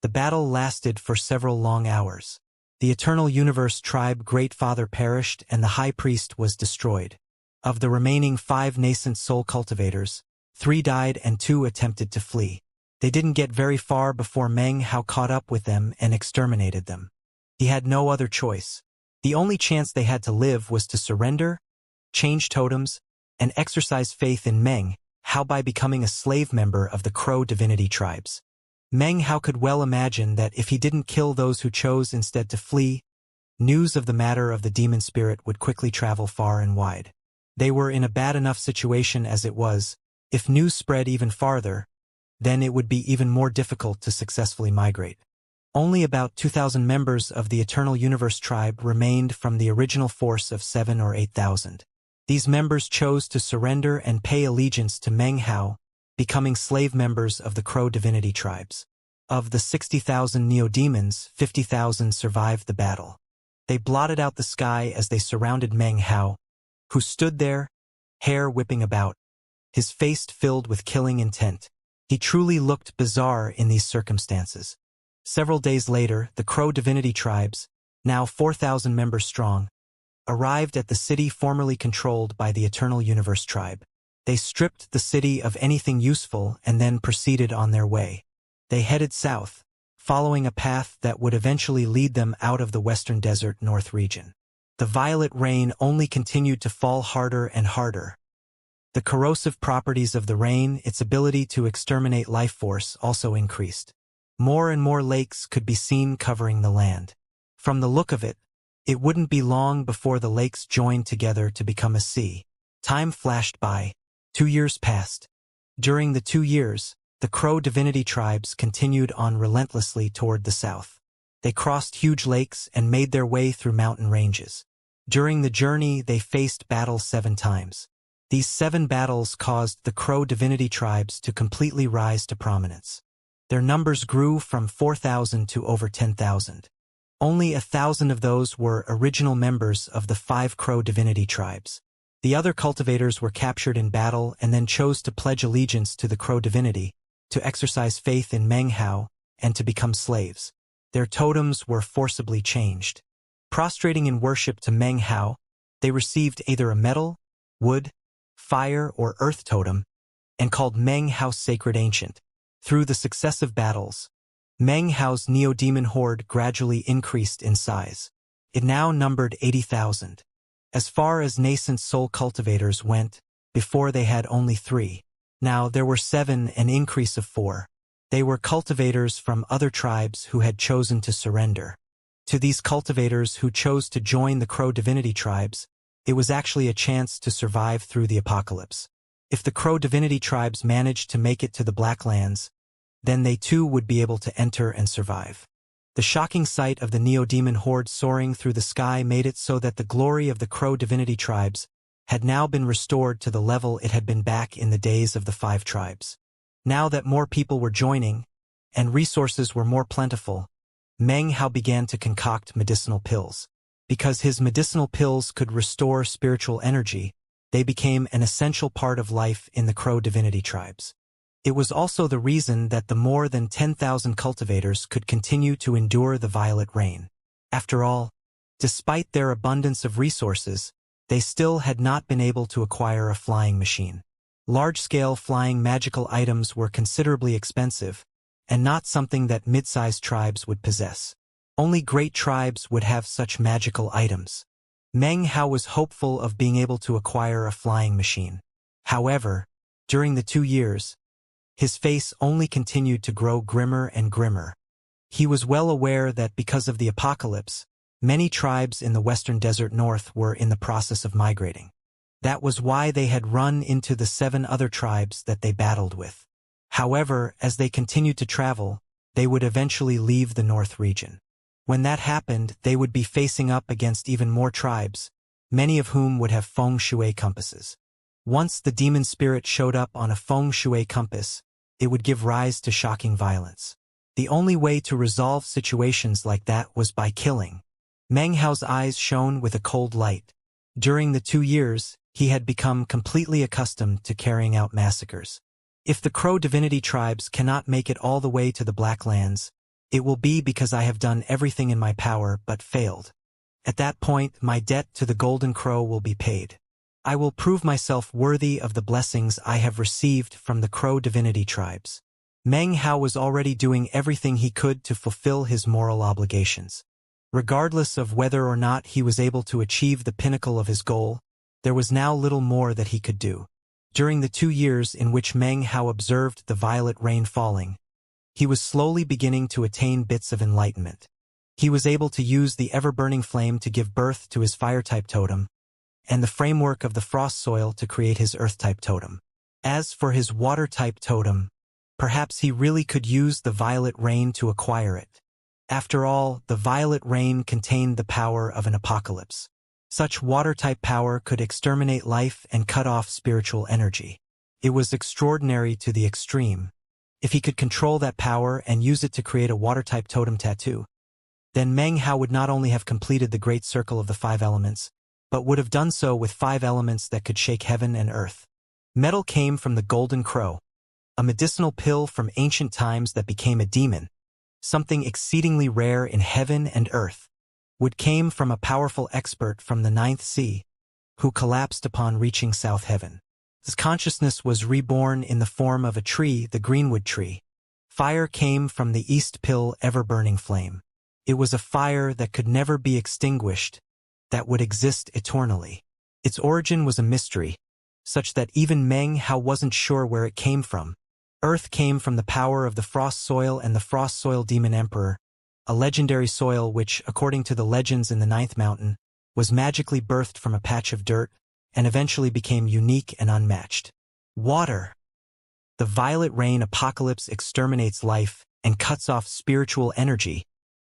The battle lasted for several long hours. The Eternal Universe tribe Great Father perished and the High Priest was destroyed. Of the remaining 5 nascent soul cultivators, 3 died and 2 attempted to flee. They didn't get very far before Meng Hao caught up with them and exterminated them. He had no other choice. The only chance they had to live was to surrender, change totems, and exercise faith in Meng Hao by becoming a slave member of the Crow divinity tribes. Meng Hao could well imagine that if he didn't kill those who chose instead to flee, news of the matter of the demon spirit would quickly travel far and wide. They were in a bad enough situation as it was. If news spread even farther, then it would be even more difficult to successfully migrate. Only about 2,000 members of the Eternal Universe tribe remained from the original force of 7,000 or 8,000. These members chose to surrender and pay allegiance to Meng Hao, becoming slave members of the Crow divinity tribes. Of the 60,000 neo-demons, 50,000 survived the battle. They blotted out the sky as they surrounded Meng Hao, who stood there, hair whipping about, his face filled with killing intent. He truly looked bizarre in these circumstances. Several days later, the Crow divinity tribes, now 4,000 members strong, arrived at the city formerly controlled by the Eternal Universe tribe. They stripped the city of anything useful and then proceeded on their way. They headed south, following a path that would eventually lead them out of the Western Desert North region. The violet rain only continued to fall harder and harder. The corrosive properties of the rain, its ability to exterminate life force, also increased. More and more lakes could be seen covering the land. From the look of it, it wouldn't be long before the lakes joined together to become a sea. Time flashed by. 2 years passed. During the 2 years, the Crow divinity tribes continued on relentlessly toward the south. They crossed huge lakes and made their way through mountain ranges. During the journey, they faced battles 7 times. These 7 battles caused the Crow divinity tribes to completely rise to prominence. Their numbers grew from 4,000 to over 10,000. Only 1,000 of those were original members of the 5 Crow divinity tribes. The other cultivators were captured in battle and then chose to pledge allegiance to the Crow divinity, to exercise faith in Meng Hao, and to become slaves. Their totems were forcibly changed. Prostrating in worship to Meng Hao, they received either a metal, wood, fire, or earth totem, and called Meng Hao Sacred Ancient. Through the successive battles, Meng Hao's neo-demon horde gradually increased in size. It now numbered 80,000. As far as nascent soul cultivators went, before they had only 3. Now there were 7, an increase of 4. They were cultivators from other tribes who had chosen to surrender. To these cultivators who chose to join the Crow divinity tribes, it was actually a chance to survive through the apocalypse. If the Crow divinity tribes managed to make it to the Blacklands, then they too would be able to enter and survive. The shocking sight of the neo-demon horde soaring through the sky made it so that the glory of the Crow divinity tribes had now been restored to the level it had been back in the days of the 5 tribes. Now that more people were joining, and resources were more plentiful, Meng Hao began to concoct medicinal pills. Because his medicinal pills could restore spiritual energy, they became an essential part of life in the Crow divinity tribes. It was also the reason that the more than 10,000 cultivators could continue to endure the violet rain. After all, despite their abundance of resources, they still had not been able to acquire a flying machine. Large-scale flying magical items were considerably expensive, and not something that mid-sized tribes would possess. Only great tribes would have such magical items. Meng Hao was hopeful of being able to acquire a flying machine. However, during the 2 years, his face only continued to grow grimmer and grimmer. He was well aware that because of the apocalypse, many tribes in the Western Desert North were in the process of migrating. That was why they had run into the 7 other tribes that they battled with. However, as they continued to travel, they would eventually leave the North region. When that happened, they would be facing up against even more tribes, many of whom would have feng shui compasses. Once the demon spirit showed up on a feng shui compass, it would give rise to shocking violence. The only way to resolve situations like that was by killing. Meng Hao's eyes shone with a cold light. During the 2 years, he had become completely accustomed to carrying out massacres. If the Crow divinity tribes cannot make it all the way to the Blacklands, It will be because I have done everything in my power but failed. At that point, my debt to the Golden Crow will be paid. I will prove myself worthy of the blessings I have received from the Crow divinity tribes. Meng Hao was already doing everything he could to fulfill his moral obligations. Regardless of whether or not he was able to achieve the pinnacle of his goal, there was now little more that he could do. During the 2 years in which Meng Hao observed the violet rain falling, he was slowly beginning to attain bits of enlightenment. He was able to use the ever-burning flame to give birth to his fire-type totem, and the framework of the frost soil to create his earth-type totem. As for his water-type totem, perhaps he really could use the violet rain to acquire it. After all, the violet rain contained the power of an apocalypse. Such water-type power could exterminate life and cut off spiritual energy. It was extraordinary to the extreme. If he could control that power and use it to create a water-type totem tattoo, then Meng Hao would not only have completed the great circle of the 5 elements, but would have done so with 5 elements that could shake heaven and earth. Metal came from the Golden Crow, a medicinal pill from ancient times that became a demon, something exceedingly rare in heaven and earth. Wood came from a powerful expert from the 9th sea, who collapsed upon reaching South Heaven. His consciousness was reborn in the form of a tree, the greenwood tree. Fire came from the East Pill ever-burning flame. It was a fire that could never be extinguished, that would exist eternally. Its origin was a mystery, such that even Meng Hao wasn't sure where it came from. Earth came from the power of the frost soil and the frost soil demon emperor, a legendary soil which, according to the legends in the 9th mountain, was magically birthed from a patch of dirt and eventually became unique and unmatched. Water. The violet rain apocalypse exterminates life and cuts off spiritual energy,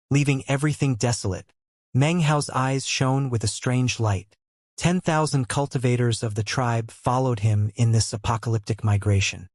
leaving everything desolate. Meng Hao's eyes shone with a strange light. 10,000 cultivators of the tribe followed him in this apocalyptic migration.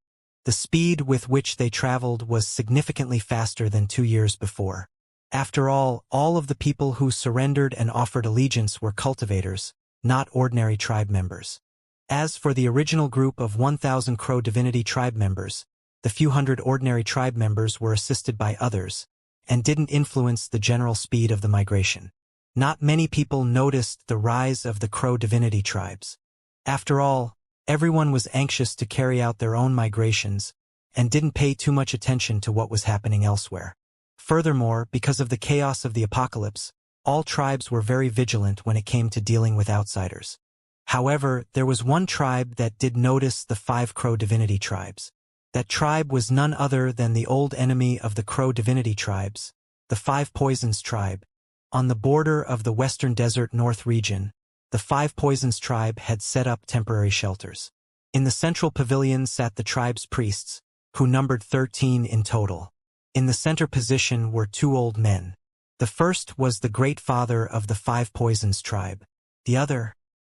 The speed with which they traveled was significantly faster than 2 years before. After all of the people who surrendered and offered allegiance were cultivators, not ordinary tribe members. As for the original group of 1,000 Crow Divinity tribe members, the few hundred ordinary tribe members were assisted by others, and didn't influence the general speed of the migration. Not many people noticed the rise of the Crow Divinity tribes. After all, everyone was anxious to carry out their own migrations, and didn't pay too much attention to what was happening elsewhere. Furthermore, because of the chaos of the apocalypse, all tribes were very vigilant when it came to dealing with outsiders. However, there was one tribe that did notice the 5 Crow Divinity tribes. That tribe was none other than the old enemy of the Crow Divinity tribes, the 5 Poisons tribe. On the border of the Western Desert North region, the 5 Poisons tribe had set up temporary shelters. In the central pavilion sat the tribe's priests, who numbered 13 in total. In the center position were 2 old men. The first was the great father of the 5 Poisons tribe. The other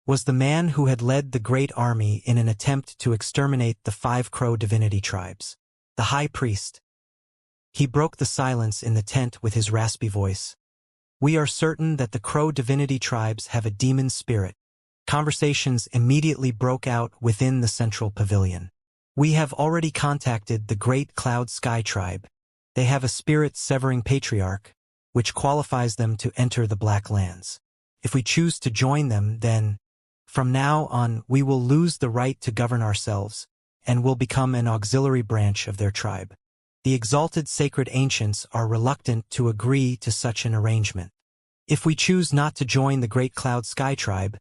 was the man who had led the great army in an attempt to exterminate the 5 Crow Divinity tribes. The high priest. He broke the silence in the tent with his raspy voice. "We are certain that the Crow Divinity tribes have a demon spirit." Conversations immediately broke out within the central pavilion. "We have already contacted the Great Cloud Sky tribe. They have a spirit-severing patriarch, which qualifies them to enter the Black Lands. If we choose to join them, then, from now on, we will lose the right to govern ourselves, and will become an auxiliary branch of their tribe. The exalted sacred ancients are reluctant to agree to such an arrangement. If we choose not to join the Great Cloud Sky tribe,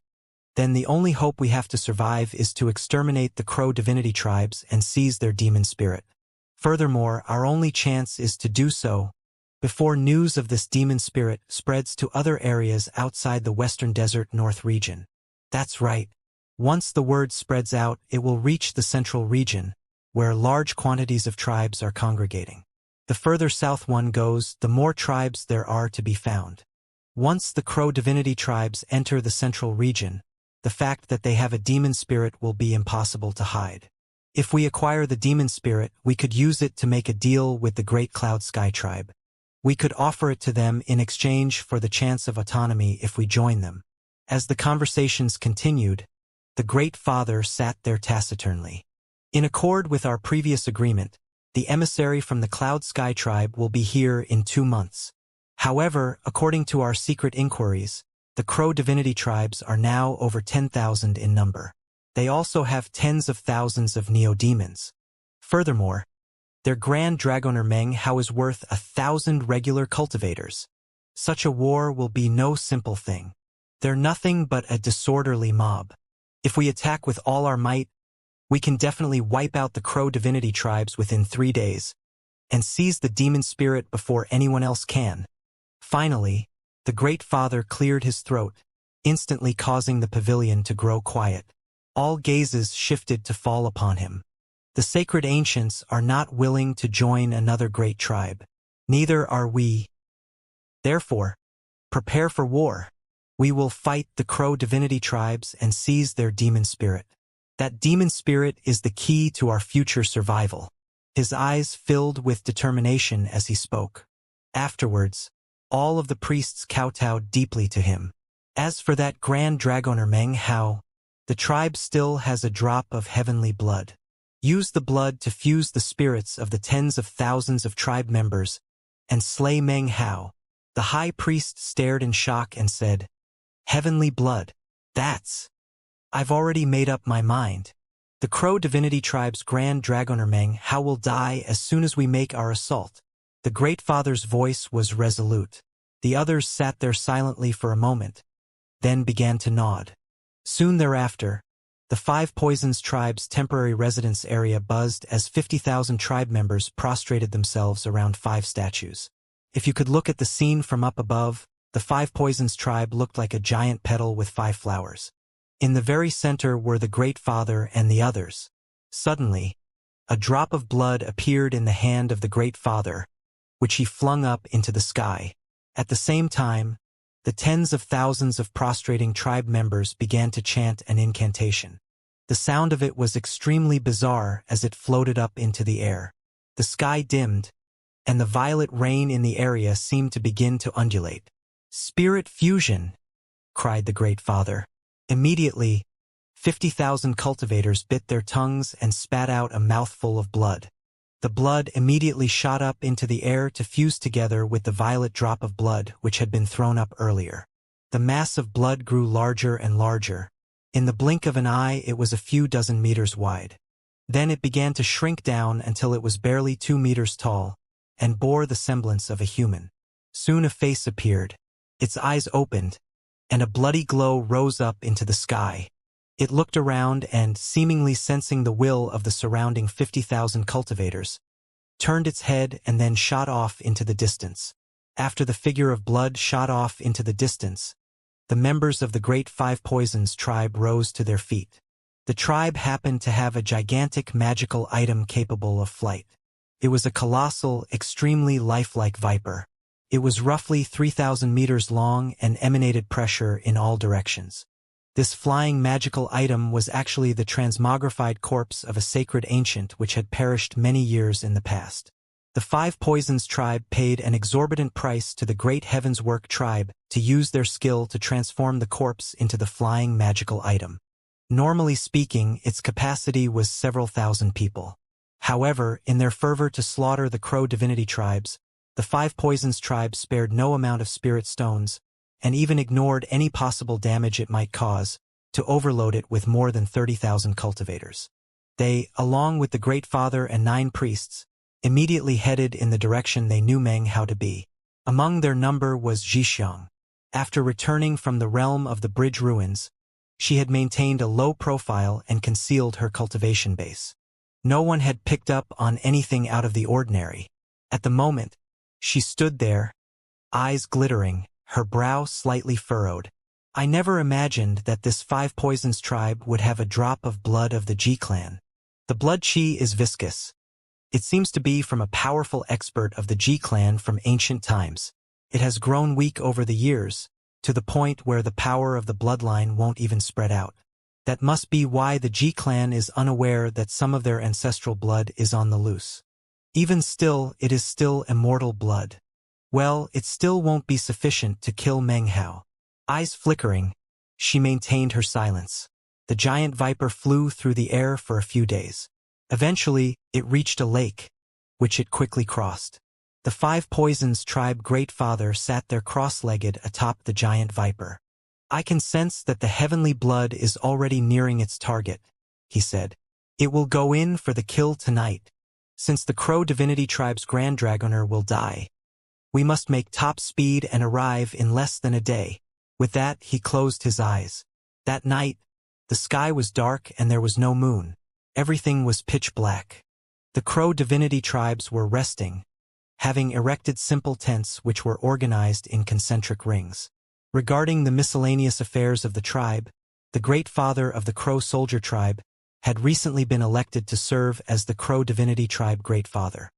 then the only hope we have to survive is to exterminate the Crow Divinity tribes and seize their demon spirit. Furthermore, our only chance is to do so before news of this demon spirit spreads to other areas outside the Western Desert North region." That's right. Once the word spreads out, it will reach the central region, where large quantities of tribes are congregating. The further south one goes, the more tribes there are to be found. Once the Crow Divinity tribes enter the central region, the fact that they have a demon spirit will be impossible to hide. If we acquire the demon spirit, we could use it to make a deal with the Great Cloud Sky tribe. We could offer it to them in exchange for the chance of autonomy if we join them. As the conversations continued, the Great Father sat there taciturnly. "In accord with our previous agreement, The emissary from the Cloud Sky tribe will be here in 2 months. However, according to our secret inquiries, the Crow divinity tribes are now over 10,000 in number. They also have tens of thousands of neo-demons. Furthermore, their Grand Dragoner Meng Hao is worth 1,000 regular cultivators. Such a war will be no simple thing. They're nothing but a disorderly mob. If we attack with all our might, we can definitely wipe out the Crow divinity tribes within 3 days and seize the demon spirit before anyone else can. Finally, the Great Father cleared his throat, instantly causing the pavilion to grow quiet. All gazes shifted to fall upon him. The sacred ancients are not willing to join another great tribe. Neither are we. Therefore, prepare for war. We will fight the Crow divinity tribes and seize their demon spirit. That demon spirit is the key to our future survival. His eyes filled with determination as he spoke. Afterwards, all of the priests kowtowed deeply to him. As for that Grand Dragoner Meng Hao, the tribe still has a drop of heavenly blood. Use the blood to fuse the spirits of the tens of thousands of tribe members and slay Meng Hao. The high priest stared in shock and said, "Heavenly blood, that's... I've already made up my mind. The Crow divinity tribe's Grand Dragoner Meng Hao will die as soon as we make our assault." The Great Father's voice was resolute. The others sat there silently for a moment, then began to nod. Soon thereafter, the Five Poisons tribe's temporary residence area buzzed as 50,000 tribe members prostrated themselves around 5 statues. If you could look at the scene from up above, the Five Poisons tribe looked like a giant petal with 5 flowers. In the very center were the Great Father and the others. Suddenly, a drop of blood appeared in the hand of the Great Father, which he flung up into the sky. At the same time, the tens of thousands of prostrating tribe members began to chant an incantation. The sound of it was extremely bizarre as it floated up into the air. The sky dimmed, and the violet rain in the area seemed to begin to undulate. "Spirit fusion!" cried the Great Father. Immediately, 50,000 cultivators bit their tongues and spat out a mouthful of blood. The blood immediately shot up into the air to fuse together with the violet drop of blood which had been thrown up earlier. The mass of blood grew larger and larger. In the blink of an eye, it was a few dozen meters wide. Then it began to shrink down until it was barely 2 meters tall, and bore the semblance of a human. Soon a face appeared. Its eyes opened, and a bloody glow rose up into the sky. It looked around and, seemingly sensing the will of the surrounding 50,000 cultivators, turned its head and then shot off into the distance. After the figure of blood shot off into the distance, the members of the Great Five Poisons tribe rose to their feet. The tribe happened to have a gigantic magical item capable of flight. It was a colossal, extremely lifelike viper. It was roughly 3,000 meters long and emanated pressure in all directions. This flying magical item was actually the transmogrified corpse of a sacred ancient which had perished many years in the past. The Five Poisons tribe paid an exorbitant price to the Great Heaven's Work tribe to use their skill to transform the corpse into the flying magical item. Normally speaking, its capacity was several thousand people. However, in their fervor to slaughter the Crow divinity tribes, the Five Poisons tribe spared no amount of spirit stones, and even ignored any possible damage it might cause, to overload it with more than 30,000 cultivators. They, along with the Great Father and 9 priests, immediately headed in the direction they knew Meng Hao to be. Among their number was Xianxia. After returning from the realm of the bridge ruins, she had maintained a low profile and concealed her cultivation base. No one had picked up on anything out of the ordinary. At the moment, she stood there, eyes glittering, her brow slightly furrowed. I never imagined that this Five Poisons tribe would have a drop of blood of the Ji clan. The blood chi is viscous. It seems to be from a powerful expert of the Ji clan from ancient times. It has grown weak over the years, to the point where the power of the bloodline won't even spread out. That must be why the Ji clan is unaware that some of their ancestral blood is on the loose. Even still, it is still immortal blood. Well, it still won't be sufficient to kill Meng Hao. Eyes flickering, she maintained her silence. The giant viper flew through the air for a few days. Eventually, it reached a lake. which it quickly crossed. The Five Poisons tribe Great Father sat there cross-legged atop the giant viper. "I can sense that the heavenly blood is already nearing its target," he said. "It will go in for the kill tonight. Since the Crow Divinity Tribe's Grand Dragoner will die, we must make top speed and arrive in less than a day." With that, he closed his eyes. That night, the sky was dark and there was no moon. Everything was pitch black. The Crow Divinity Tribes were resting, having erected simple tents which were organized in concentric rings. Regarding the miscellaneous affairs of the tribe, the Great Father of the Crow Soldier Tribe had recently been elected to serve as the Crow Divinity Tribe Great Father.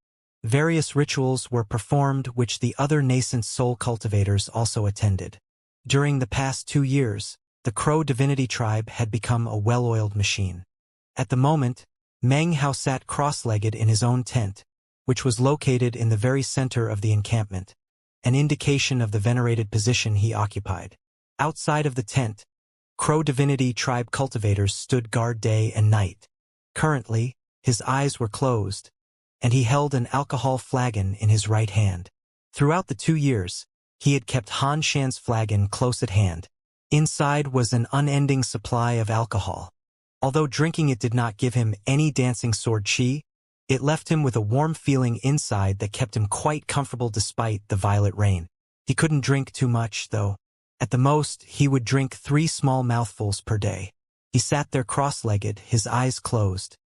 Various rituals were performed which the other nascent soul cultivators also attended. During the past 2 years, the Crow Divinity Tribe had become a well-oiled machine. At the moment, Meng Hao sat cross-legged in his own tent, which was located in the very center of the encampment, an indication of the venerated position he occupied. Outside of the tent, Crow Divinity Tribe cultivators stood guard day and night. Currently, his eyes were closed, and he held an alcohol flagon in his right hand. Throughout the 2 years, he had kept Han Shan's flagon close at hand. Inside was an unending supply of alcohol. Although drinking it did not give him any dancing sword chi, it left him with a warm feeling inside that kept him quite comfortable despite the violent rain. He couldn't drink too much, though. At the most, he would drink 3 small mouthfuls per day. He sat there cross-legged, his eyes closed.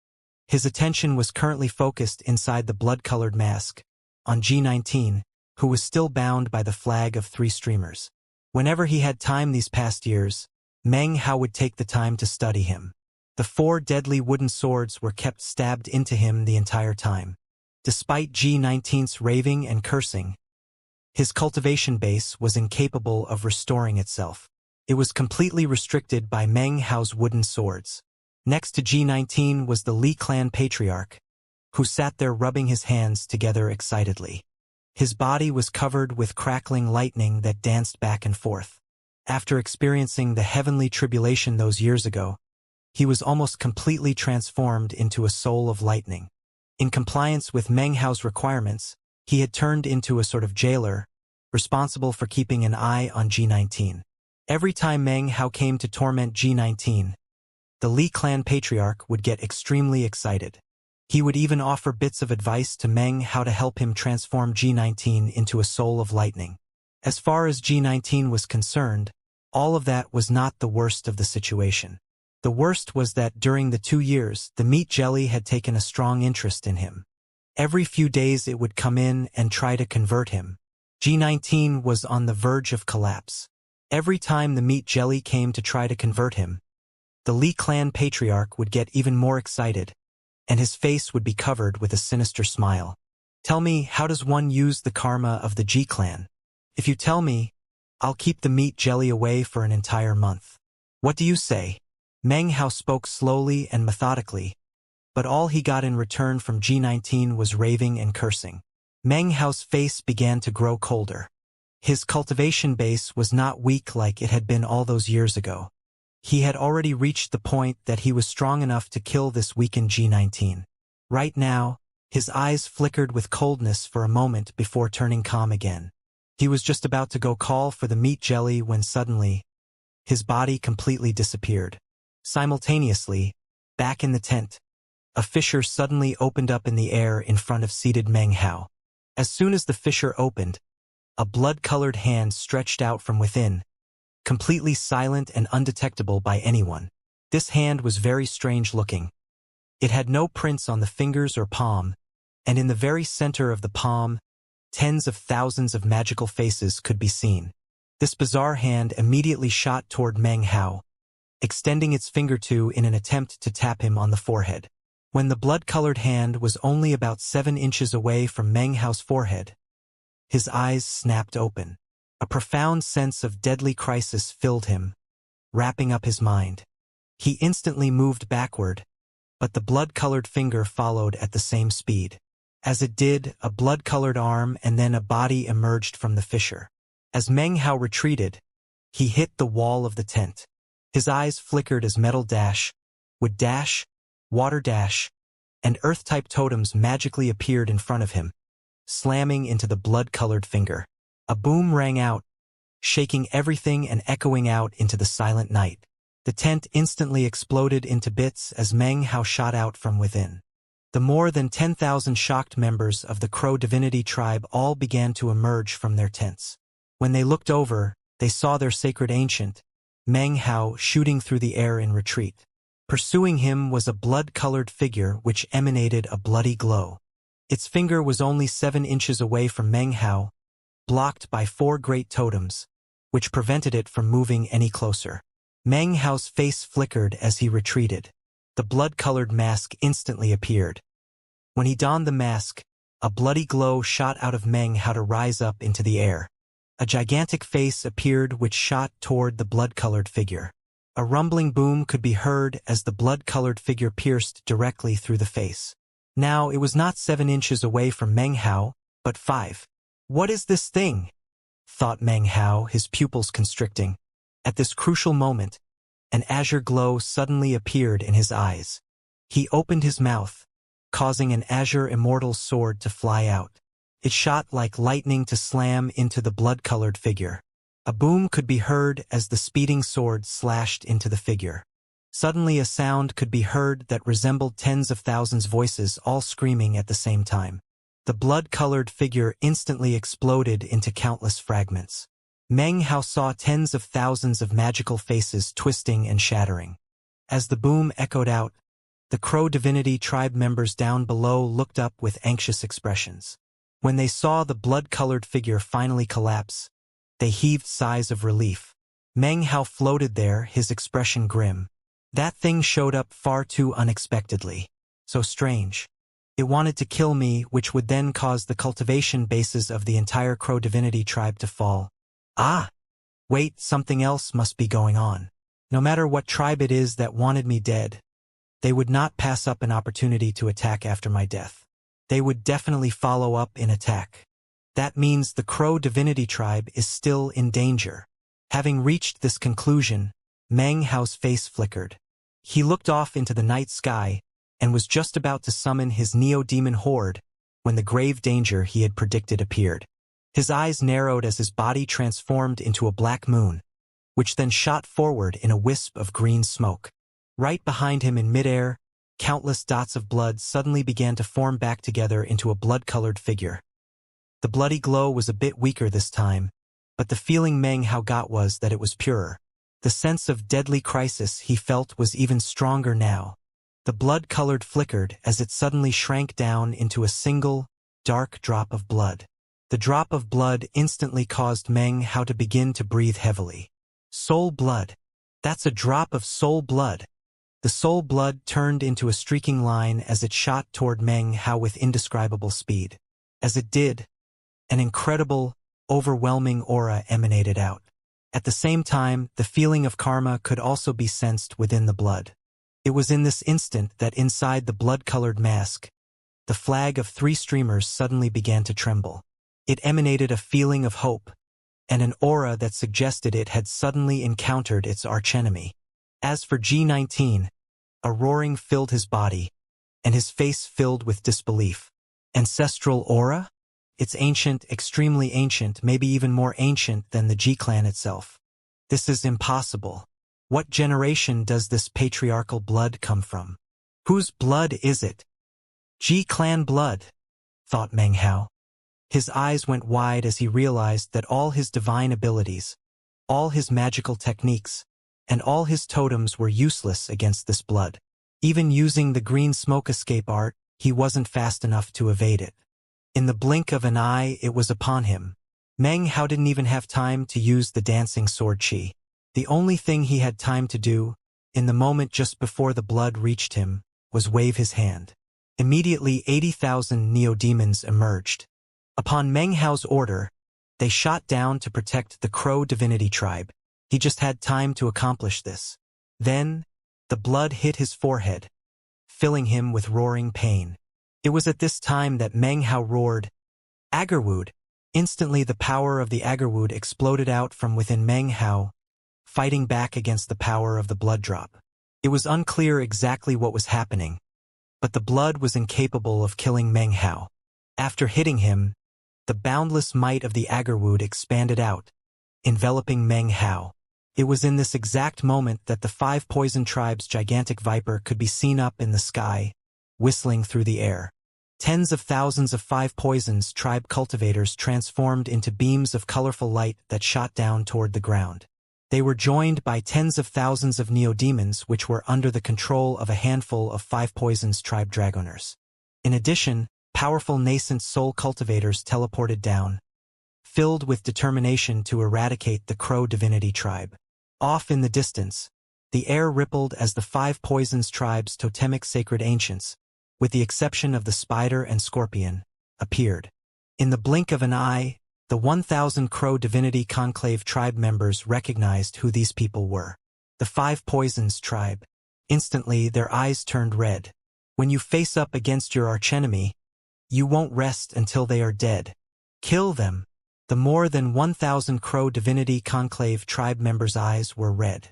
His attention was currently focused inside the blood-colored mask, on G19, who was still bound by the flag of 3 streamers. Whenever he had time these past years, Meng Hao would take the time to study him. The 4 deadly wooden swords were kept stabbed into him the entire time. Despite G19's raving and cursing, his cultivation base was incapable of restoring itself. It was completely restricted by Meng Hao's wooden swords. Next to G19 was the Li clan patriarch, who sat there rubbing his hands together excitedly. His body was covered with crackling lightning that danced back and forth. After experiencing the heavenly tribulation those years ago, he was almost completely transformed into a soul of lightning. In compliance with Meng Hao's requirements, he had turned into a sort of jailer, responsible for keeping an eye on G19. Every time Meng Hao came to torment G19, the Li clan patriarch would get extremely excited. He would even offer bits of advice to Meng Hao to help him transform G19 into a soul of lightning. As far as G19 was concerned, all of that was not the worst of the situation. The worst was that during the 2 years, the meat jelly had taken a strong interest in him. Every few days it would come in and try to convert him. G19 was on the verge of collapse. Every time the meat jelly came to try to convert him, the Li clan patriarch would get even more excited, and his face would be covered with a sinister smile. "Tell me, how does one use the karma of the G clan? If you tell me, I'll keep the meat jelly away for an entire month. What do you say?" Meng Hao spoke slowly and methodically, but all he got in return from G19 was raving and cursing. Meng Hao's face began to grow colder. His cultivation base was not weak like it had been all those years ago. He had already reached the point that he was strong enough to kill this weakened G19. Right now, his eyes flickered with coldness for a moment before turning calm again. He was just about to go call for the meat jelly when suddenly, his body completely disappeared. Simultaneously, back in the tent, a fissure suddenly opened up in the air in front of seated Meng Hao. As soon as the fissure opened, a blood-colored hand stretched out from within, completely silent and undetectable by anyone. This hand was very strange-looking. It had no prints on the fingers or palm, and in the very center of the palm, tens of thousands of magical faces could be seen. This bizarre hand immediately shot toward Meng Hao, extending its finger in an attempt to tap him on the forehead. When the blood-colored hand was only about 7 inches away from Meng Hao's forehead, his eyes snapped open. A profound sense of deadly crisis filled him, wrapping up his mind. He instantly moved backward, but the blood-colored finger followed at the same speed. As it did, a blood-colored arm and then a body emerged from the fissure. As Meng Hao retreated, he hit the wall of the tent. His eyes flickered as metal dash, wood dash, water dash, and Earth-type totems magically appeared in front of him, slamming into the blood-colored finger. A boom rang out, shaking everything and echoing out into the silent night. The tent instantly exploded into bits as Meng Hao shot out from within. The more than 10,000 shocked members of the Crow Divinity tribe all began to emerge from their tents. When they looked over, they saw their sacred ancient, Meng Hao, shooting through the air in retreat. Pursuing him was a blood-colored figure which emanated a bloody glow. Its finger was only 7 inches away from Meng Hao, blocked by 4 great totems, which prevented it from moving any closer. Meng Hao's face flickered as he retreated. The blood-colored mask instantly appeared. When he donned the mask, a bloody glow shot out of Meng Hao to rise up into the air. A gigantic face appeared which shot toward the blood-colored figure. A rumbling boom could be heard as the blood-colored figure pierced directly through the face. Now it was not 7 inches away from Meng Hao, but 5. "What is this thing?" thought Meng Hao, his pupils constricting. At this crucial moment, an azure glow suddenly appeared in his eyes. He opened his mouth, causing an azure immortal sword to fly out. It shot like lightning to slam into the blood-colored figure. A boom could be heard as the speeding sword slashed into the figure. Suddenly a sound could be heard that resembled tens of thousands of voices all screaming at the same time. The blood-colored figure instantly exploded into countless fragments. Meng Hao saw tens of thousands of magical faces twisting and shattering. As the boom echoed out, the Crow Divinity tribe members down below looked up with anxious expressions. When they saw the blood-colored figure finally collapse, they heaved sighs of relief. Meng Hao floated there, his expression grim. That thing showed up far too unexpectedly. So strange. It wanted to kill me, which would then cause the cultivation bases of the entire Crow Divinity tribe to fall. Ah! Wait, something else must be going on. No matter what tribe it is that wanted me dead, they would not pass up an opportunity to attack after my death. They would definitely follow up in attack. That means the Crow Divinity tribe is still in danger. Having reached this conclusion, Meng Hao's face flickered. He looked off into the night sky and was just about to summon his neo-demon horde when the grave danger he had predicted appeared. His eyes narrowed as his body transformed into a black moon, which then shot forward in a wisp of green smoke. Right behind him in midair, countless dots of blood suddenly began to form back together into a blood-colored figure. The bloody glow was a bit weaker this time, but the feeling Meng Hao got was that it was purer. The sense of deadly crisis he felt was even stronger now. The blood-colored flickered as it suddenly shrank down into a single, dark drop of blood. The drop of blood instantly caused Meng Hao to begin to breathe heavily. Soul blood. That's a drop of soul blood. The soul blood turned into a streaking line as it shot toward Meng Hao with indescribable speed. As it did, an incredible, overwhelming aura emanated out. At the same time, the feeling of karma could also be sensed within the blood. It was in this instant that inside the blood-colored mask, the flag of 3 streamers suddenly began to tremble. It emanated a feeling of hope, and an aura that suggested it had suddenly encountered its archenemy. As for G19, a roaring filled his body, and his face filled with disbelief. Ancestral aura? It's ancient, extremely ancient, maybe even more ancient than the G-clan itself. This is impossible. What generation does this patriarchal blood come from? Whose blood is it? G-clan blood, thought Meng Hao. His eyes went wide as he realized that all his divine abilities, all his magical techniques, and all his totems were useless against this blood. Even using the green smoke escape art, he wasn't fast enough to evade it. In the blink of an eye, it was upon him. Meng Hao didn't even have time to use the dancing sword chi. The only thing he had time to do, in the moment just before the blood reached him, was wave his hand. Immediately 80,000 neo-demons emerged. Upon Meng Hao's order, they shot down to protect the Crow Divinity tribe. He just had time to accomplish this. Then, the blood hit his forehead, filling him with roaring pain. It was at this time that Meng Hao roared, "Agarwood!" Instantly the power of the Agarwood exploded out from within Meng Hao, fighting back against the power of the blood drop. It was unclear exactly what was happening, but the blood was incapable of killing Meng Hao. After hitting him, the boundless might of the Agarwood expanded out, enveloping Meng Hao. It was in this exact moment that the 5 Poison Tribe's gigantic viper could be seen up in the sky, whistling through the air. Tens of thousands of 5 Poisons Tribe cultivators transformed into beams of colorful light that shot down toward the ground. They were joined by tens of thousands of neodemons which were under the control of a handful of 5 Poisons Tribe Dragoners. In addition, powerful nascent soul cultivators teleported down, filled with determination to eradicate the Crow Divinity Tribe. Off in the distance, the air rippled as the 5 Poisons Tribe's totemic sacred ancients, with the exception of the spider and scorpion, appeared. In the blink of an eye, the 1,000 Crow Divinity Conclave tribe members recognized who these people were. The 5 Poisons Tribe. Instantly, their eyes turned red. When you face up against your archenemy, you won't rest until they are dead. Kill them. The more than 1,000 Crow Divinity Conclave tribe members' eyes were red.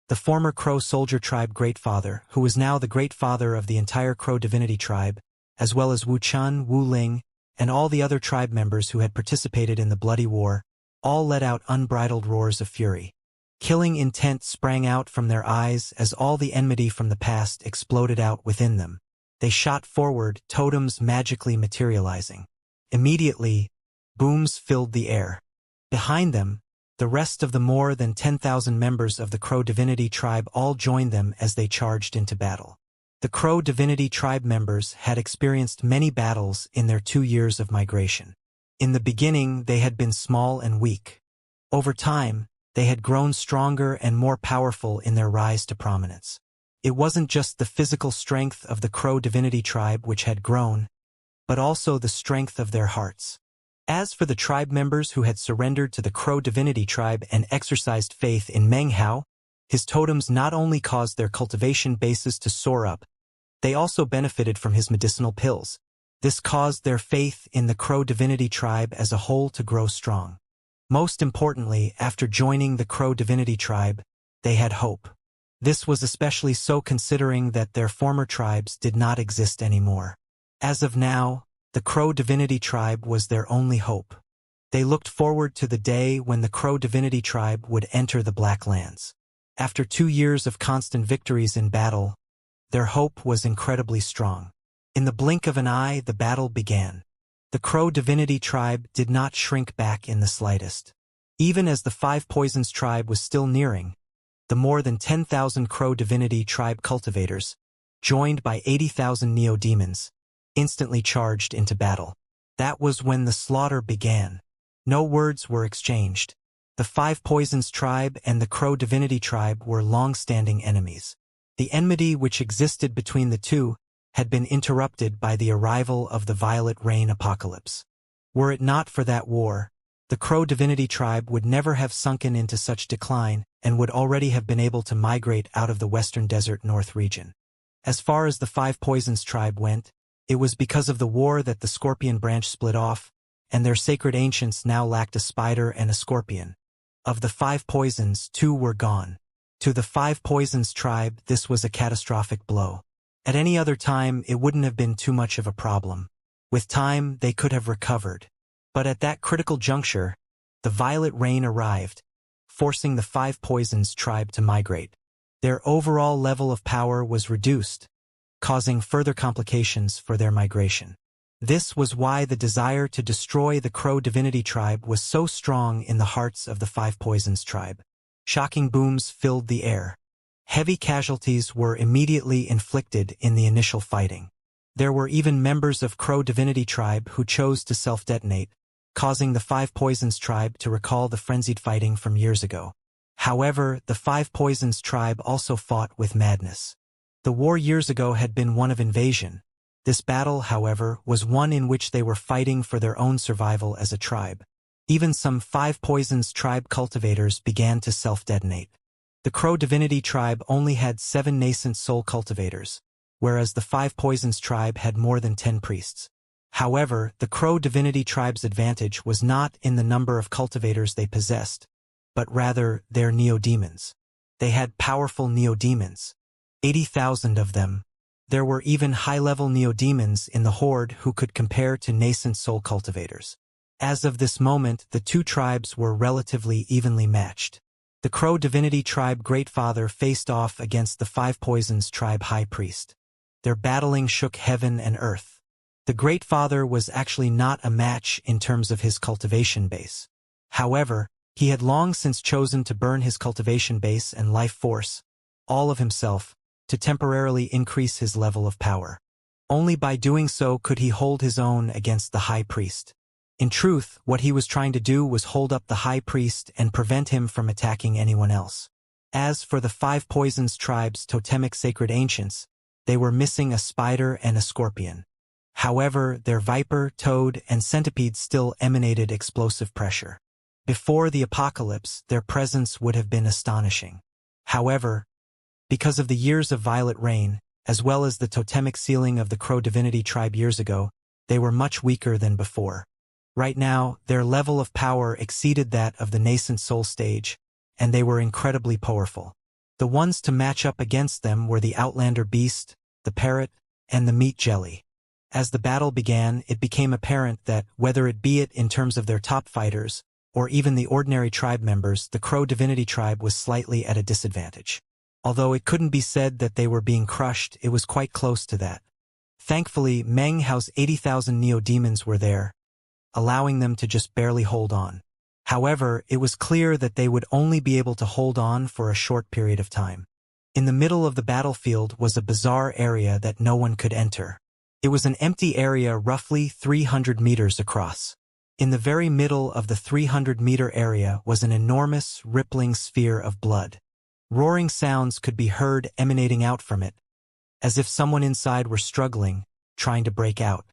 The former Crow Soldier Tribe Greatfather, who was now the Great Father of the entire Crow Divinity Tribe, as well as Wu Chun, Wu Ling, and all the other tribe members who had participated in the bloody war, all let out unbridled roars of fury. Killing intent sprang out from their eyes as all the enmity from the past exploded out within them. They shot forward, totems magically materializing. Immediately, booms filled the air. Behind them, the rest of the more than 10,000 members of the Crow Divinity Tribe all joined them as they charged into battle. The Crow Divinity Tribe members had experienced many battles in their 2 years of migration. In the beginning, they had been small and weak. Over time, they had grown stronger and more powerful in their rise to prominence. It wasn't just the physical strength of the Crow Divinity Tribe which had grown, but also the strength of their hearts. As for the tribe members who had surrendered to the Crow Divinity Tribe and exercised faith in Meng Hao, his totems not only caused their cultivation bases to soar up, they also benefited from his medicinal pills. This caused their faith in the Crow Divinity Tribe as a whole to grow strong. Most importantly, after joining the Crow Divinity Tribe, they had hope. This was especially so considering that their former tribes did not exist anymore. As of now, the Crow Divinity Tribe was their only hope. They looked forward to the day when the Crow Divinity Tribe would enter the Black Lands. After 2 years of constant victories in battle, their hope was incredibly strong. In the blink of an eye, the battle began. The Crow Divinity Tribe did not shrink back in the slightest. Even as the 5 Poisons Tribe was still nearing, the more than 10,000 Crow Divinity Tribe cultivators, joined by 80,000 neodemons, instantly charged into battle. That was when the slaughter began. No words were exchanged. The 5 Poisons Tribe and the Crow Divinity Tribe were long-standing enemies. The enmity which existed between the two had been interrupted by the arrival of the Violet Rain Apocalypse. Were it not for that war, the Crow Divinity Tribe would never have sunken into such decline and would already have been able to migrate out of the Western Desert North region. As far as the 5 Poisons Tribe went, it was because of the war that the Scorpion branch split off, and their sacred ancients now lacked a spider and a scorpion. Of the 5 Poisons, 2 were gone. To the 5 Poisons Tribe, this was a catastrophic blow. At any other time, it wouldn't have been too much of a problem. With time, they could have recovered. But at that critical juncture, the Violet Rain arrived, forcing the 5 Poisons Tribe to migrate. Their overall level of power was reduced, causing further complications for their migration. This was why the desire to destroy the Crow Divinity Tribe was so strong in the hearts of the 5 Poisons Tribe. Shocking booms filled the air. Heavy casualties were immediately inflicted in the initial fighting. There were even members of Crow Divinity Tribe who chose to self-detonate, causing the 5 Poisons Tribe to recall the frenzied fighting from years ago. However, the 5 Poisons Tribe also fought with madness. The war years ago had been one of invasion. This battle, however, was one in which they were fighting for their own survival as a tribe. Even some 5 Poisons Tribe cultivators began to self-detonate. The Crow Divinity Tribe only had 7 nascent soul cultivators, whereas the 5 Poisons Tribe had more than 10 priests. However, the Crow Divinity Tribe's advantage was not in the number of cultivators they possessed, but rather their neodemons. They had powerful neodemons, 80,000 of them. There were even high-level neo-demons in the horde who could compare to nascent soul cultivators. As of this moment, the two tribes were relatively evenly matched. The Crow Divinity Tribe Great Father faced off against the Five Poisons Tribe High Priest. Their battling shook heaven and earth. The Great Father was actually not a match in terms of his cultivation base. However, he had long since chosen to burn his cultivation base and life force, all of himself, to temporarily increase his level of power. Only by doing so could he hold his own against the High Priest. In truth, what he was trying to do was hold up the High Priest and prevent him from attacking anyone else. As for the Five Poisons Tribe's totemic sacred ancients, they were missing a spider and a scorpion. However, their viper, toad, and centipede still emanated explosive pressure. Before the apocalypse, their presence would have been astonishing. However, because of the years of violet rain, as well as the totemic sealing of the Crow Divinity Tribe years ago, they were much weaker than before. Right now, their level of power exceeded that of the nascent soul stage, and they were incredibly powerful. The ones to match up against them were the Outlander Beast, the Parrot, and the Meat Jelly. As the battle began, it became apparent that, whether it be in terms of their top fighters, or even the ordinary tribe members, the Crow Divinity Tribe was slightly at a disadvantage. Although it couldn't be said that they were being crushed, it was quite close to that. Thankfully, Meng Hao's 80,000 neo-demons were there, allowing them to just barely hold on. However, it was clear that they would only be able to hold on for a short period of time. In the middle of the battlefield was a bizarre area that no one could enter. It was an empty area roughly 300 meters across. In the very middle of the 300-meter area was an enormous, rippling sphere of blood. Roaring sounds could be heard emanating out from it, as if someone inside were struggling, trying to break out.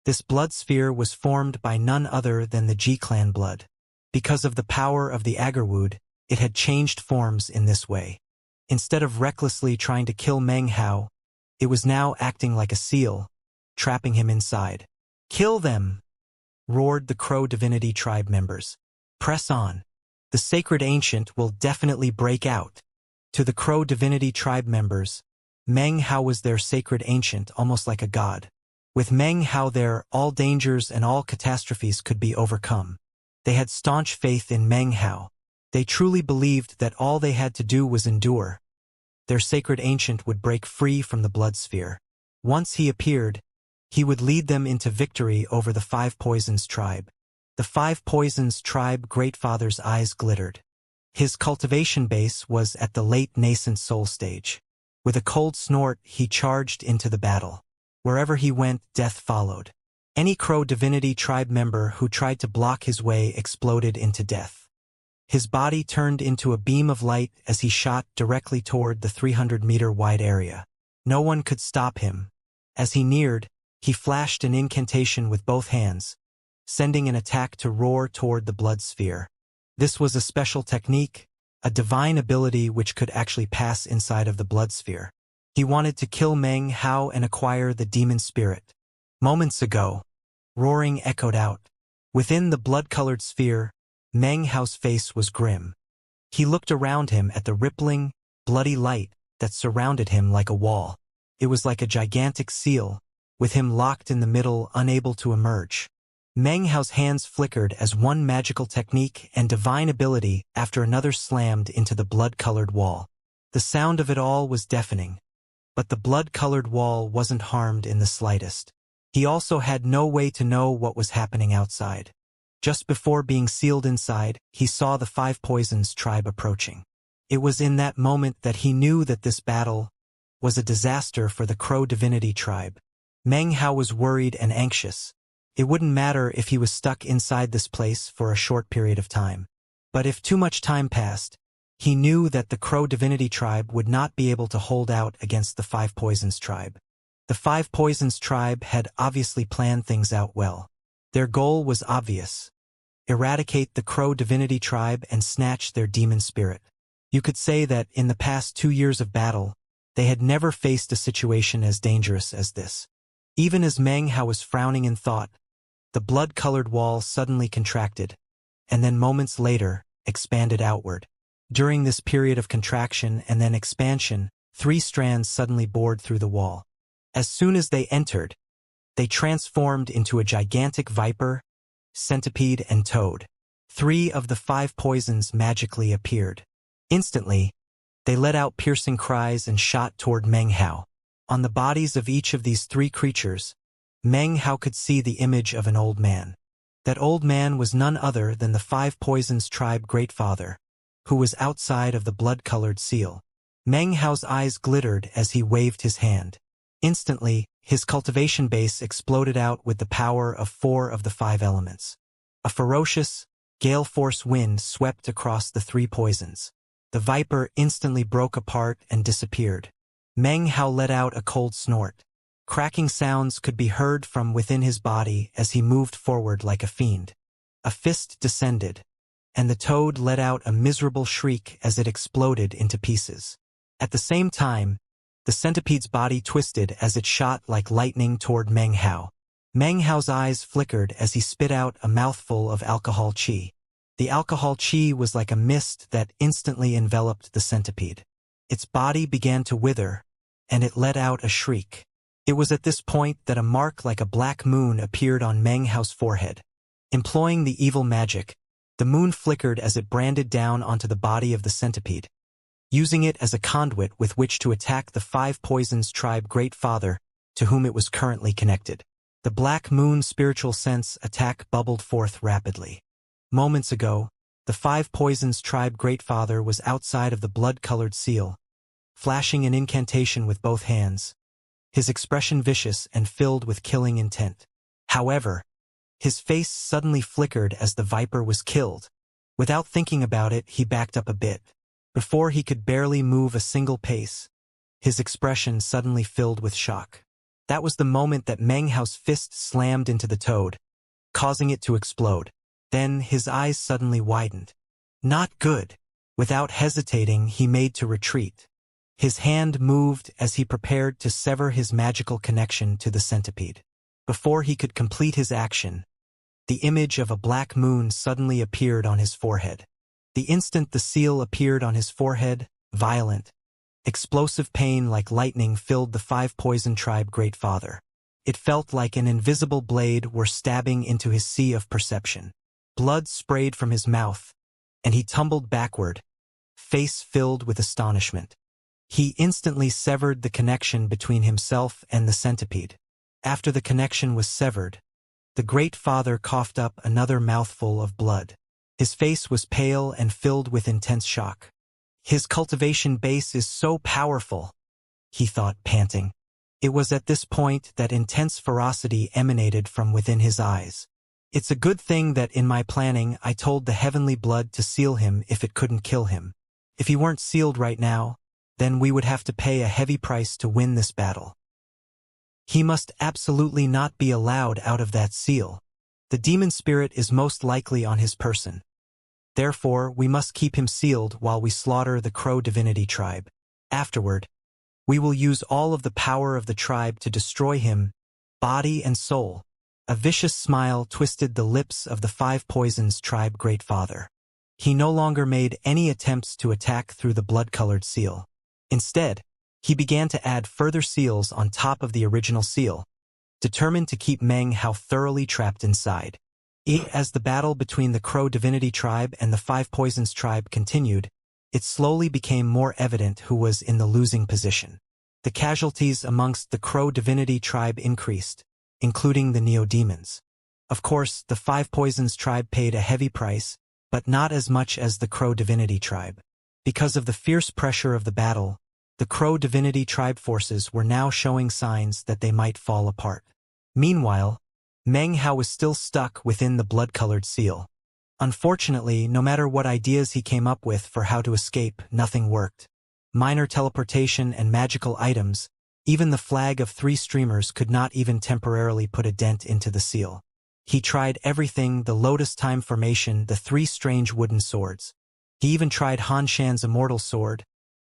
This blood sphere was formed by none other than the G-clan blood. Because of the power of the Agarwood, it had changed forms in this way. Instead of recklessly trying to kill Meng Hao, it was now acting like a seal, trapping him inside. "Kill them!" roared the Crow Divinity Tribe members. "Press on. The Sacred Ancient will definitely break out." To the Crow Divinity Tribe members, Meng Hao was their Sacred Ancient, almost like a god. With Meng Hao there, all dangers and all catastrophes could be overcome. They had staunch faith in Meng Hao. They truly believed that all they had to do was endure. Their Sacred Ancient would break free from the blood sphere. Once he appeared, he would lead them into victory over the Five Poisons Tribe. The Five Poisons Tribe Great Father's eyes glittered. His cultivation base was at the late nascent soul stage. With a cold snort, he charged into the battle. Wherever he went, death followed. Any Crow Divinity Tribe member who tried to block his way exploded into death. His body turned into a beam of light as he shot directly toward the 300-meter wide area. No one could stop him. As he neared, he flashed an incantation with both hands, sending an attack to roar toward the blood sphere. This was a special technique, a divine ability which could actually pass inside of the blood sphere. He wanted to kill Meng Hao and acquire the demon spirit. Moments ago, roaring echoed out. Within the blood-colored sphere, Meng Hao's face was grim. He looked around him at the rippling, bloody light that surrounded him like a wall. It was like a gigantic seal, with him locked in the middle, unable to emerge. Meng Hao's hands flickered as one magical technique and divine ability after another slammed into the blood-colored wall. The sound of it all was deafening. But the blood-colored wall wasn't harmed in the slightest. He also had no way to know what was happening outside. Just before being sealed inside, he saw the Five Poisons Tribe approaching. It was in that moment that he knew that this battle was a disaster for the Crow Divinity Tribe. Meng Hao was worried and anxious. It wouldn't matter if he was stuck inside this place for a short period of time. But if too much time passed, he knew that the Crow Divinity Tribe would not be able to hold out against the Five Poisons Tribe. The Five Poisons Tribe had obviously planned things out well. Their goal was obvious: eradicate the Crow Divinity Tribe and snatch their demon spirit. You could say that in the past 2 years of battle, they had never faced a situation as dangerous as this. Even as Meng Hao was frowning in thought, the blood-colored wall suddenly contracted, and then moments later, expanded outward. During this period of contraction and then expansion, 3 strands suddenly bored through the wall. As soon as they entered, they transformed into a gigantic viper, centipede, and toad. 3 of the 5 poisons magically appeared. Instantly, they let out piercing cries and shot toward Meng Hao. On the bodies of each of these 3 creatures, Meng Hao could see the image of an old man. That old man was none other than the 5 Poisons tribe great father, who was outside of the blood-colored seal. Meng Hao's eyes glittered as he waved his hand. Instantly, his cultivation base exploded out with the power of 4 of the 5 elements. A ferocious, gale-force wind swept across the 3 poisons. The viper instantly broke apart and disappeared. Meng Hao let out a cold snort. Cracking sounds could be heard from within his body as he moved forward like a fiend. A fist descended, and the toad let out a miserable shriek as it exploded into pieces. At the same time, the centipede's body twisted as it shot like lightning toward Meng Hao. Meng Hao's eyes flickered as he spit out a mouthful of alcohol chi. The alcohol chi was like a mist that instantly enveloped the centipede. Its body began to wither, and it let out a shriek. It was at this point that a mark like a black moon appeared on Meng Hao's forehead. Employing the evil magic, the moon flickered as it branded down onto the body of the centipede, using it as a conduit with which to attack the 5 Poisons tribe great father to whom it was currently connected. The black moon spiritual sense attack bubbled forth rapidly. Moments ago, the 5 Poisons tribe great father was outside of the blood-colored seal, flashing an incantation with both hands, his expression vicious and filled with killing intent. However, his face suddenly flickered as the viper was killed. Without thinking about it, he backed up a bit. Before he could barely move a single pace, his expression suddenly filled with shock. That was the moment that Meng Hao's fist slammed into the toad, causing it to explode. Then his eyes suddenly widened. Not good. Without hesitating, he made to retreat. His hand moved as he prepared to sever his magical connection to the centipede. Before he could complete his action, the image of a black moon suddenly appeared on his forehead. The instant the seal appeared on his forehead, violent, explosive pain like lightning filled the 5 Poison tribe great father. It felt like an invisible blade were stabbing into his sea of perception. Blood sprayed from his mouth, and he tumbled backward, face filled with astonishment. He instantly severed the connection between himself and the centipede. After the connection was severed, the great father coughed up another mouthful of blood. His face was pale and filled with intense shock. His cultivation base is so powerful, he thought, panting. It was at this point that intense ferocity emanated from within his eyes. It's a good thing that in my planning I told the heavenly blood to seal him if it couldn't kill him. If he weren't sealed right now, then we would have to pay a heavy price to win this battle. He must absolutely not be allowed out of that seal. The demon spirit is most likely on his person. Therefore, we must keep him sealed while we slaughter the Crow Divinity tribe. Afterward, we will use all of the power of the tribe to destroy him, body and soul. A vicious smile twisted the lips of the 5 Poisons tribe great father. He no longer made any attempts to attack through the blood-colored seal. Instead, he began to add further seals on top of the original seal, determined to keep Meng Hao thoroughly trapped inside. As the battle between the Crow Divinity tribe and the 5 Poisons tribe continued, it slowly became more evident who was in the losing position. The casualties amongst the Crow Divinity tribe increased, including the Neo-Demons. Of course, the 5 Poisons tribe paid a heavy price, but not as much as the Crow Divinity tribe. Because of the fierce pressure of the battle, the Crow Divinity tribe forces were now showing signs that they might fall apart. Meanwhile, Meng Hao was still stuck within the blood-colored seal. Unfortunately, no matter what ideas he came up with for how to escape, nothing worked. Minor teleportation and magical items, even the flag of 3 streamers could not even temporarily put a dent into the seal. He tried everything: the Lotus Time formation, the 3 strange wooden swords. He even tried Han Shan's immortal sword,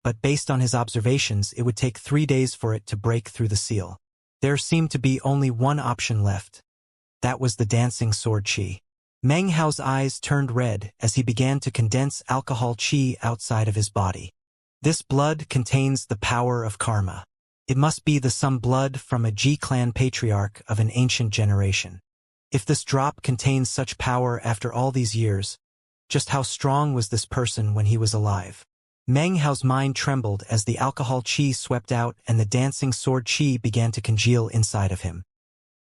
but based on his observations, it would take 3 days for it to break through the seal. There seemed to be only one option left. That was the dancing sword chi. Meng Hao's eyes turned red as he began to condense alcohol chi outside of his body. This blood contains the power of karma. It must be some blood from a G-clan patriarch of an ancient generation. If this drop contains such power after all these years, just how strong was this person when he was alive? Meng Hao's mind trembled as the alcohol qi swept out and the dancing sword qi began to congeal inside of him.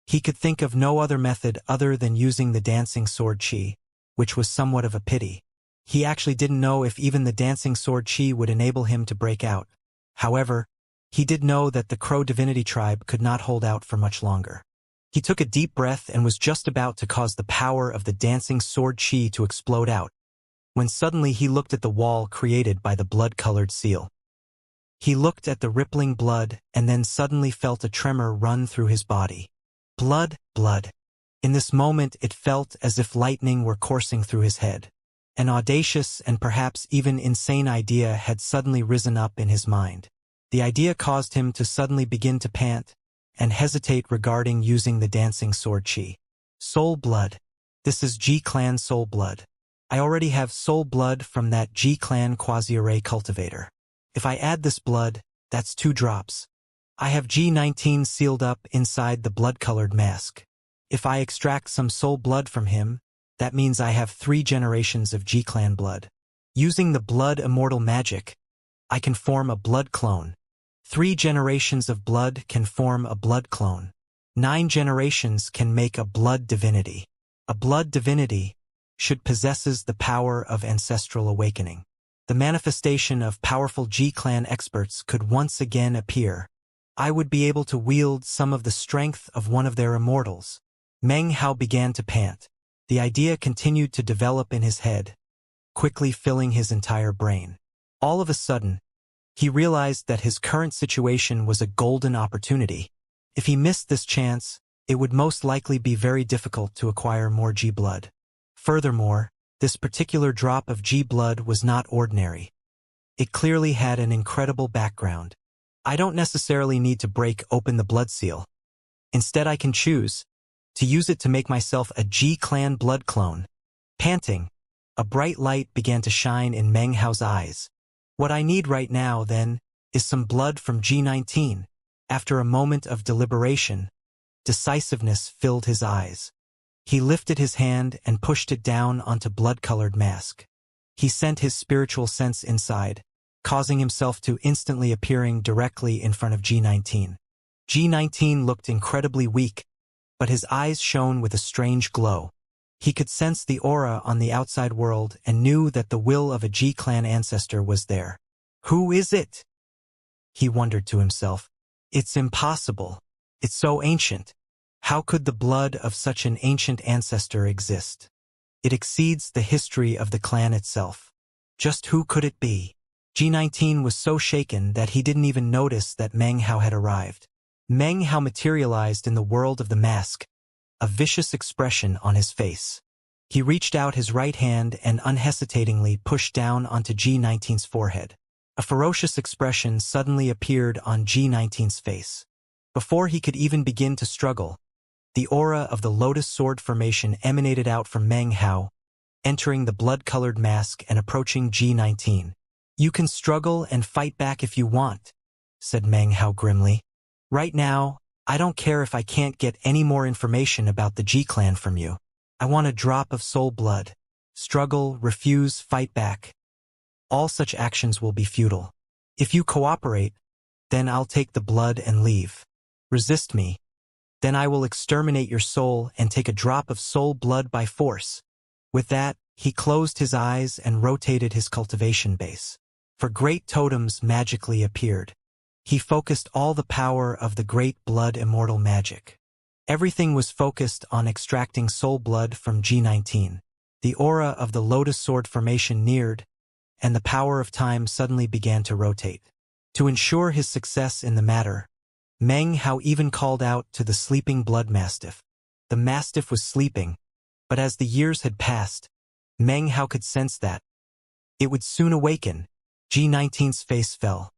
He could think of no other method other than using the dancing sword qi, which was somewhat of a pity. He actually didn't know if even the dancing sword qi would enable him to break out. However, he did know that the Crow Divinity tribe could not hold out for much longer. He took a deep breath and was just about to cause the power of the dancing sword qi to explode out, when suddenly he looked at the wall created by the blood-colored seal. He looked at the rippling blood and then suddenly felt a tremor run through his body. Blood, blood. In this moment it felt as if lightning were coursing through his head. An audacious and perhaps even insane idea had suddenly risen up in his mind. The idea caused him to suddenly begin to pant and hesitate regarding using the dancing sword qi. Soul blood. This is G-clan soul blood. I already have soul blood from that G-clan quasi-array cultivator. If I add this blood, that's 2 drops. I have G19 sealed up inside the blood-colored mask. If I extract some soul blood from him, that means I have 3 generations of G-clan blood. Using the blood immortal magic, I can form a blood clone. 3 generations of blood can form a blood clone. 9 generations can make a blood divinity. A blood divinity should possesses the power of ancestral awakening. The manifestation of powerful G-clan experts could once again appear. I would be able to wield some of the strength of one of their immortals. Meng Hao began to pant. The idea continued to develop in his head, quickly filling his entire brain. All of a sudden, he realized that his current situation was a golden opportunity. If he missed this chance, it would most likely be very difficult to acquire more G-blood. Furthermore, this particular drop of G-blood was not ordinary. It clearly had an incredible background. I don't necessarily need to break open the blood seal. Instead, I can choose to use it to make myself a G-clan blood clone. Panting, a bright light began to shine in Meng Hao's eyes. What I need right now, then, is some blood from G19. After a moment of deliberation, decisiveness filled his eyes. He lifted his hand and pushed it down onto blood-colored mask. He sent his spiritual sense inside, causing himself to instantly appearing directly in front of G19. G19 looked incredibly weak, but his eyes shone with a strange glow. He could sense the aura on the outside world and knew that the will of a G-clan ancestor was there. Who is it? He wondered to himself. It's impossible. It's so ancient. How could the blood of such an ancient ancestor exist? It exceeds the history of the clan itself. Just who could it be? G19 was so shaken that he didn't even notice that Meng Hao had arrived. Meng Hao materialized in the world of the mask, a vicious expression on his face. He reached out his right hand and unhesitatingly pushed down onto G19's forehead. A ferocious expression suddenly appeared on G19's face. Before he could even begin to struggle, the aura of the Lotus Sword formation emanated out from Meng Hao, entering the blood-colored mask and approaching G19. You can struggle and fight back if you want, said Meng Hao grimly. Right now, I don't care if I can't get any more information about the G-clan from you. I want a drop of soul blood. Struggle, refuse, fight back. All such actions will be futile. If you cooperate, then I'll take the blood and leave. Resist me, then I will exterminate your soul and take a drop of soul blood by force. With that, he closed his eyes and rotated his cultivation base. For great totems magically appeared. He focused all the power of the great blood immortal magic. Everything was focused on extracting soul blood from G19. The aura of the Lotus Sword formation neared, and the power of time suddenly began to rotate. To ensure his success in the matter, Meng Hao even called out to the sleeping blood mastiff. The mastiff was sleeping, but as the years had passed, Meng Hao could sense that it would soon awaken. G19's face fell.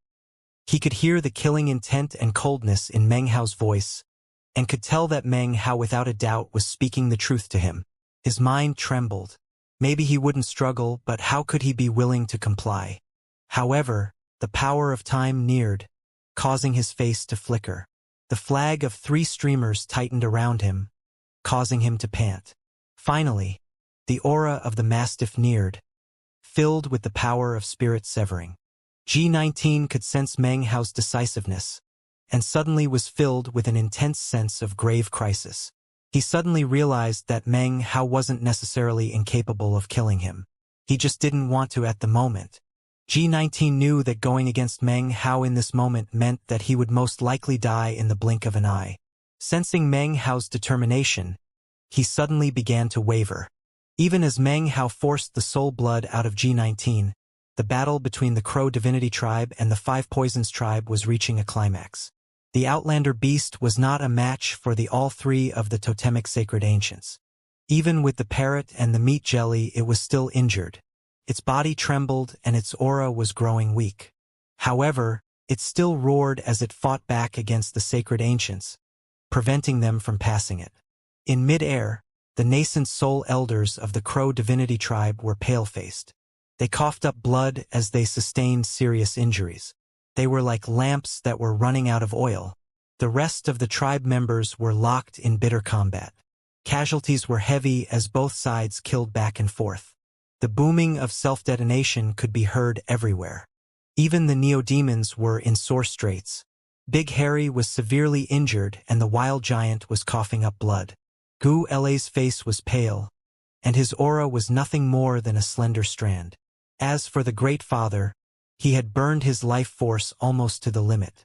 He could hear the killing intent and coldness in Meng Hao's voice, and could tell that Meng Hao without a doubt was speaking the truth to him. His mind trembled. Maybe he wouldn't struggle, but how could he be willing to comply? However, the power of time neared, causing his face to flicker. The flag of 3 streamers tightened around him, causing him to pant. Finally, the aura of the Mastiff neared, filled with the power of spirit severing. G19 could sense Meng Hao's decisiveness, and suddenly was filled with an intense sense of grave crisis. He suddenly realized that Meng Hao wasn't necessarily incapable of killing him. He just didn't want to at the moment. G19 knew that going against Meng Hao in this moment meant that he would most likely die in the blink of an eye. Sensing Meng Hao's determination, he suddenly began to waver. Even as Meng Hao forced the soul blood out of G19, the battle between the Crow Divinity Tribe and the Five Poisons Tribe was reaching a climax. The Outlander Beast was not a match for all 3 of the totemic sacred ancients. Even with the Parrot and the Meat Jelly, it was still injured. Its body trembled and its aura was growing weak. However, it still roared as it fought back against the sacred ancients, preventing them from passing it. In mid-air, the nascent soul elders of the Crow Divinity Tribe were pale-faced. They coughed up blood as they sustained serious injuries. They were like lamps that were running out of oil. The rest of the tribe members were locked in bitter combat. Casualties were heavy as both sides killed back and forth. The booming of self-detonation could be heard everywhere. Even the Neo-Demons were in sore straits. Big Harry was severely injured and the Wild Giant was coughing up blood. Gu La's face was pale, and his aura was nothing more than a slender strand. As for the Great Father, he had burned his life force almost to the limit.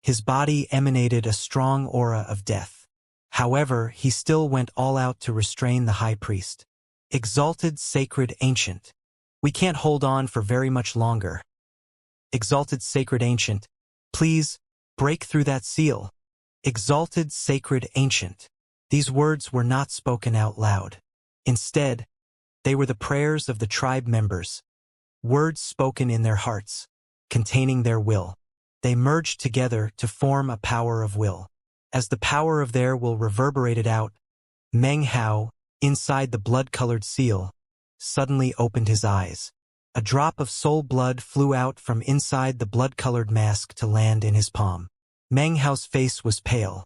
His body emanated a strong aura of death. However, he still went all out to restrain the High Priest. Exalted Sacred Ancient. We can't hold on for very much longer. Exalted Sacred Ancient, please, break through that seal. Exalted Sacred Ancient. These words were not spoken out loud. Instead, they were the prayers of the tribe members, words spoken in their hearts, containing their will. They merged together to form a power of will. As the power of their will reverberated out, Meng Hao, inside the blood-colored seal, suddenly opened his eyes. A drop of soul blood flew out from inside the blood-colored mask to land in his palm. Meng Hao's face was pale.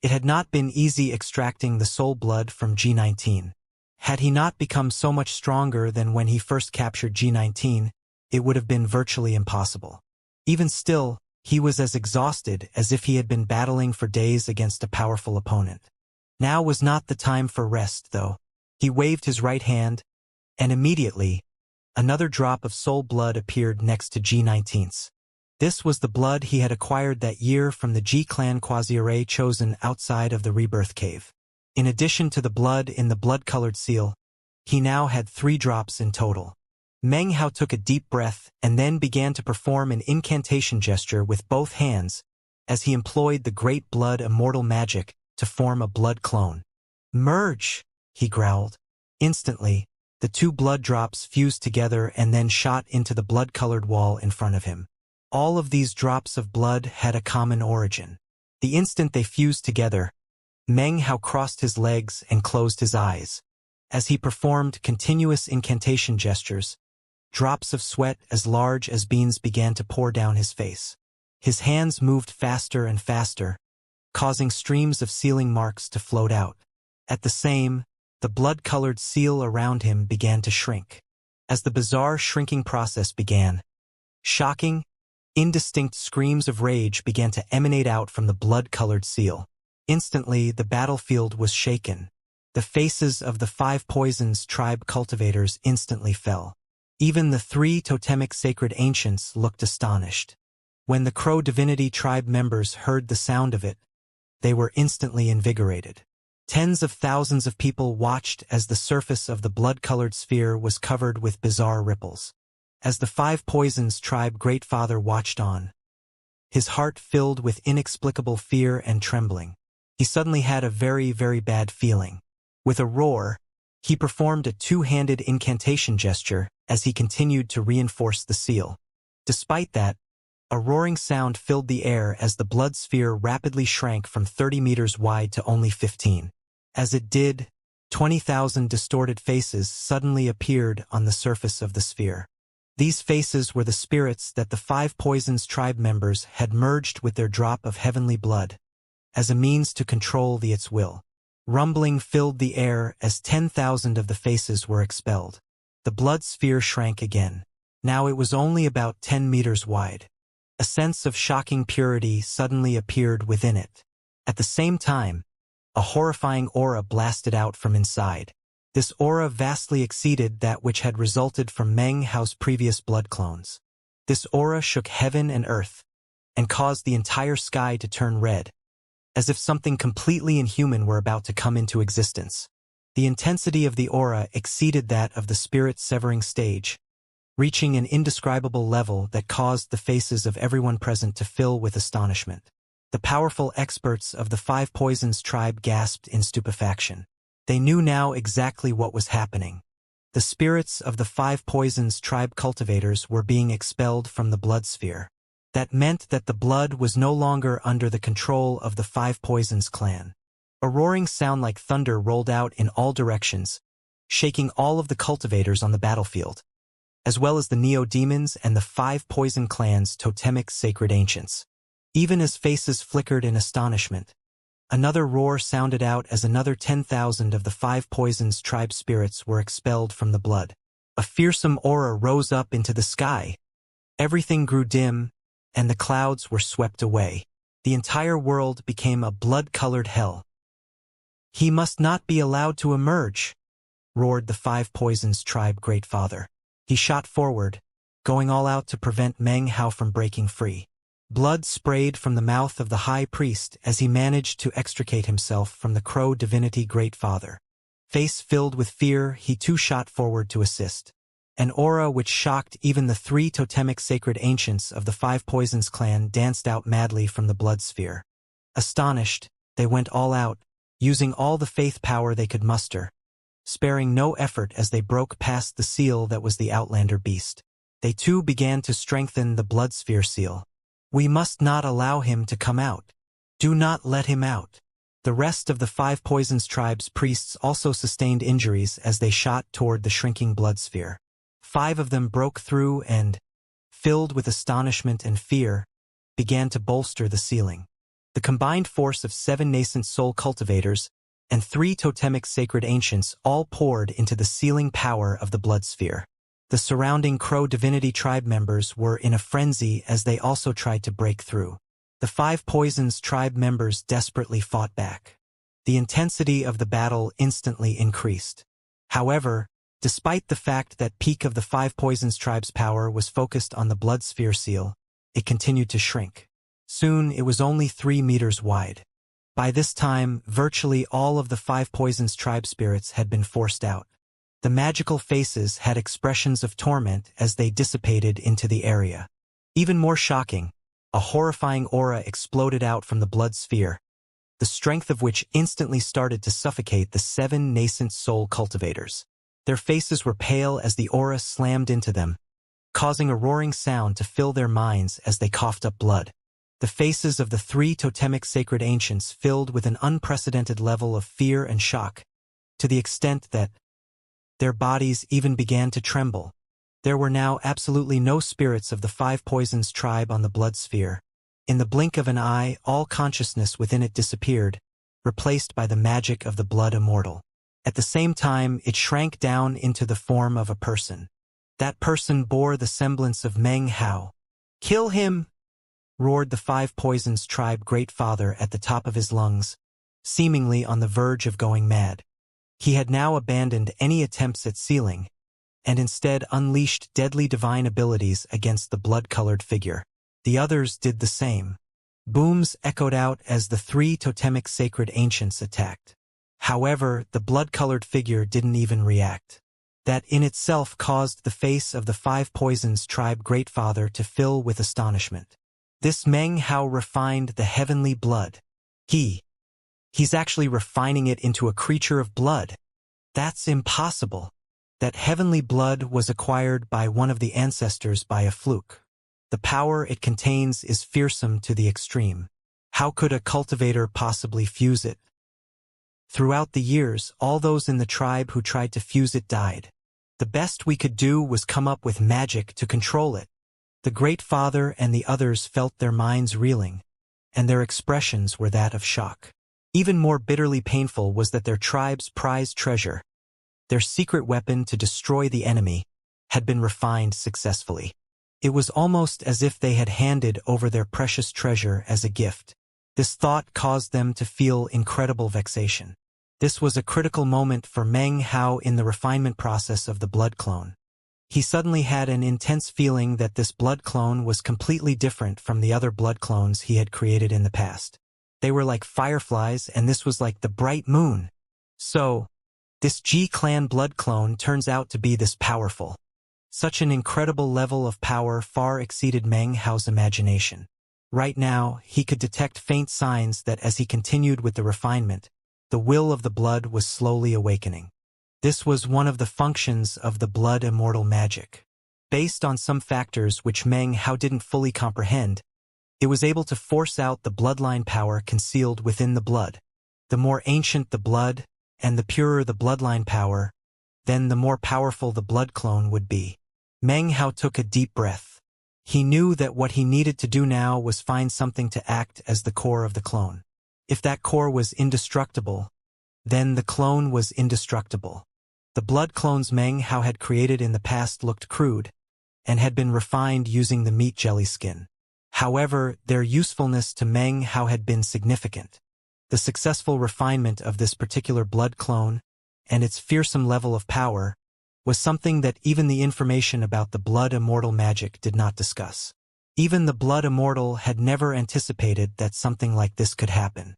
It had not been easy extracting the soul blood from G19. Had he not become so much stronger than when he first captured G19, it would have been virtually impossible. Even still, he was as exhausted as if he had been battling for days against a powerful opponent. Now was not the time for rest, though. He waved his right hand, and immediately, another drop of soul blood appeared next to G19's. This was the blood he had acquired that year from the G-clan quasi-array chosen outside of the Rebirth Cave. In addition to the blood in the blood-colored seal, he now had 3 drops in total. Meng Hao took a deep breath and then began to perform an incantation gesture with both hands as he employed the great blood immortal magic to form a blood clone. "Merge!" he growled. Instantly, the 2 blood drops fused together and then shot into the blood-colored wall in front of him. All of these drops of blood had a common origin. The instant they fused together, Meng Hao crossed his legs and closed his eyes. As he performed continuous incantation gestures, drops of sweat as large as beans began to pour down his face. His hands moved faster and faster, causing streams of sealing marks to float out. At the same, the blood-colored seal around him began to shrink. As the bizarre shrinking process began, shocking, indistinct screams of rage began to emanate out from the blood-colored seal. Instantly, the battlefield was shaken. The faces of the Five Poisons tribe cultivators instantly fell. Even the 3 totemic sacred ancients looked astonished. When the Crow Divinity tribe members heard the sound of it, they were instantly invigorated. Tens of thousands of people watched as the surface of the blood-colored sphere was covered with bizarre ripples. As the Five Poisons tribe Great Father watched on, his heart filled with inexplicable fear and trembling. He suddenly had a very, very bad feeling. With a roar, he performed a 2-handed incantation gesture as he continued to reinforce the seal. Despite that, a roaring sound filled the air as the blood sphere rapidly shrank from 30 meters wide to only 15. As it did, 20,000 distorted faces suddenly appeared on the surface of the sphere. These faces were the spirits that the Five Poisons tribe members had merged with their drop of heavenly blood, as a means to control its will. Rumbling filled the air as 10,000 of the faces were expelled. The blood sphere shrank again. Now it was only about 10 meters wide. A sense of shocking purity suddenly appeared within it. At the same time, a horrifying aura blasted out from inside. This aura vastly exceeded that which had resulted from Meng Hao's previous blood clones. This aura shook heaven and earth, and caused the entire sky to turn red, as if something completely inhuman were about to come into existence. The intensity of the aura exceeded that of the spirit-severing stage, reaching an indescribable level that caused the faces of everyone present to fill with astonishment. The powerful experts of the Five Poisons tribe gasped in stupefaction. They knew now exactly what was happening. The spirits of the Five Poisons tribe cultivators were being expelled from the blood sphere. That meant that the blood was no longer under the control of the Five Poisons clan. A roaring sound like thunder rolled out in all directions, shaking all of the cultivators on the battlefield, as well as the Neo-Demons and the Five Poison clan's totemic sacred ancients. Even as faces flickered in astonishment, another roar sounded out as another 10,000 of the Five Poisons tribe spirits were expelled from the blood. A fearsome aura rose up into the sky. Everything grew dim, and the clouds were swept away. The entire world became a blood-colored hell. "He must not be allowed to emerge," roared the Five Poisons tribe Great Father. He shot forward, going all out to prevent Meng Hao from breaking free. Blood sprayed from the mouth of the high priest as he managed to extricate himself from the crow divinity Great Father. Face filled with fear, he too shot forward to assist. An aura which shocked even the three totemic sacred ancients of the Five Poisons clan danced out madly from the blood sphere. Astonished, they went all out, using all the faith power they could muster, sparing no effort as they broke past the seal that was the Outlander beast. They too began to strengthen the blood sphere seal. "We must not allow him to come out. Do not let him out." The rest of the Five Poisons tribe's priests also sustained injuries as they shot toward the shrinking blood sphere. 5 of them broke through and, filled with astonishment and fear, began to bolster the ceiling. The combined force of 7 nascent soul cultivators and 3 totemic sacred ancients all poured into the sealing power of the blood sphere. The surrounding Crow Divinity tribe members were in a frenzy as they also tried to break through. The Five Poisons tribe members desperately fought back. The intensity of the battle instantly increased. However, despite the fact that peak of the Five Poisons tribe's power was focused on the blood sphere seal, it continued to shrink. Soon it was only 3 meters wide. By this time, virtually all of the Five Poisons tribe spirits had been forced out. The magical faces had expressions of torment as they dissipated into the area. Even more shocking, a horrifying aura exploded out from the blood sphere, the strength of which instantly started to suffocate the 7 nascent soul cultivators. Their faces were pale as the aura slammed into them, causing a roaring sound to fill their minds as they coughed up blood. The faces of the 3 totemic sacred ancients filled with an unprecedented level of fear and shock, to the extent that their bodies even began to tremble. There were now absolutely no spirits of the Five Poisons tribe on the blood sphere. In the blink of an eye, all consciousness within it disappeared, replaced by the magic of the blood immortal. At the same time, it shrank down into the form of a person. That person bore the semblance of Meng Hao. "Kill him!" roared the Five Poisons tribe Great Father at the top of his lungs, seemingly on the verge of going mad. He had now abandoned any attempts at sealing, and instead unleashed deadly divine abilities against the blood-colored figure. The others did the same. Booms echoed out as the 3 totemic sacred ancients attacked. However, the blood-colored figure didn't even react. That in itself caused the face of the Five Poisons tribe Great Father to fill with astonishment. This Meng Hao refined the heavenly blood. He's actually refining it into a creature of blood. That's impossible. That heavenly blood was acquired by one of the ancestors by a fluke. The power it contains is fearsome to the extreme. How could a cultivator possibly fuse it? Throughout the years, all those in the tribe who tried to fuse it died. The best we could do was come up with magic to control it. The Great Father and the others felt their minds reeling, and their expressions were that of shock. Even more bitterly painful was that their tribe's prized treasure, their secret weapon to destroy the enemy, had been refined successfully. It was almost as if they had handed over their precious treasure as a gift. This thought caused them to feel incredible vexation. This was a critical moment for Meng Hao in the refinement process of the blood clone. He suddenly had an intense feeling that this blood clone was completely different from the other blood clones he had created in the past. They were like fireflies, and this was like the bright moon. So, this G-clan blood clone turns out to be this powerful. Such an incredible level of power far exceeded Meng Hao's imagination. Right now, he could detect faint signs that as he continued with the refinement, the will of the blood was slowly awakening. This was one of the functions of the blood immortal magic. Based on some factors which Meng Hao didn't fully comprehend, it was able to force out the bloodline power concealed within the blood. The more ancient the blood, and the purer the bloodline power, then the more powerful the blood clone would be. Meng Hao took a deep breath. He knew that what he needed to do now was find something to act as the core of the clone. If that core was indestructible, then the clone was indestructible. The blood clones Meng Hao had created in the past looked crude, and had been refined using the meat jelly skin. However, their usefulness to Meng Hao had been significant. The successful refinement of this particular blood clone, and its fearsome level of power, was something that even the information about the blood immortal magic did not discuss. Even the blood immortal had never anticipated that something like this could happen.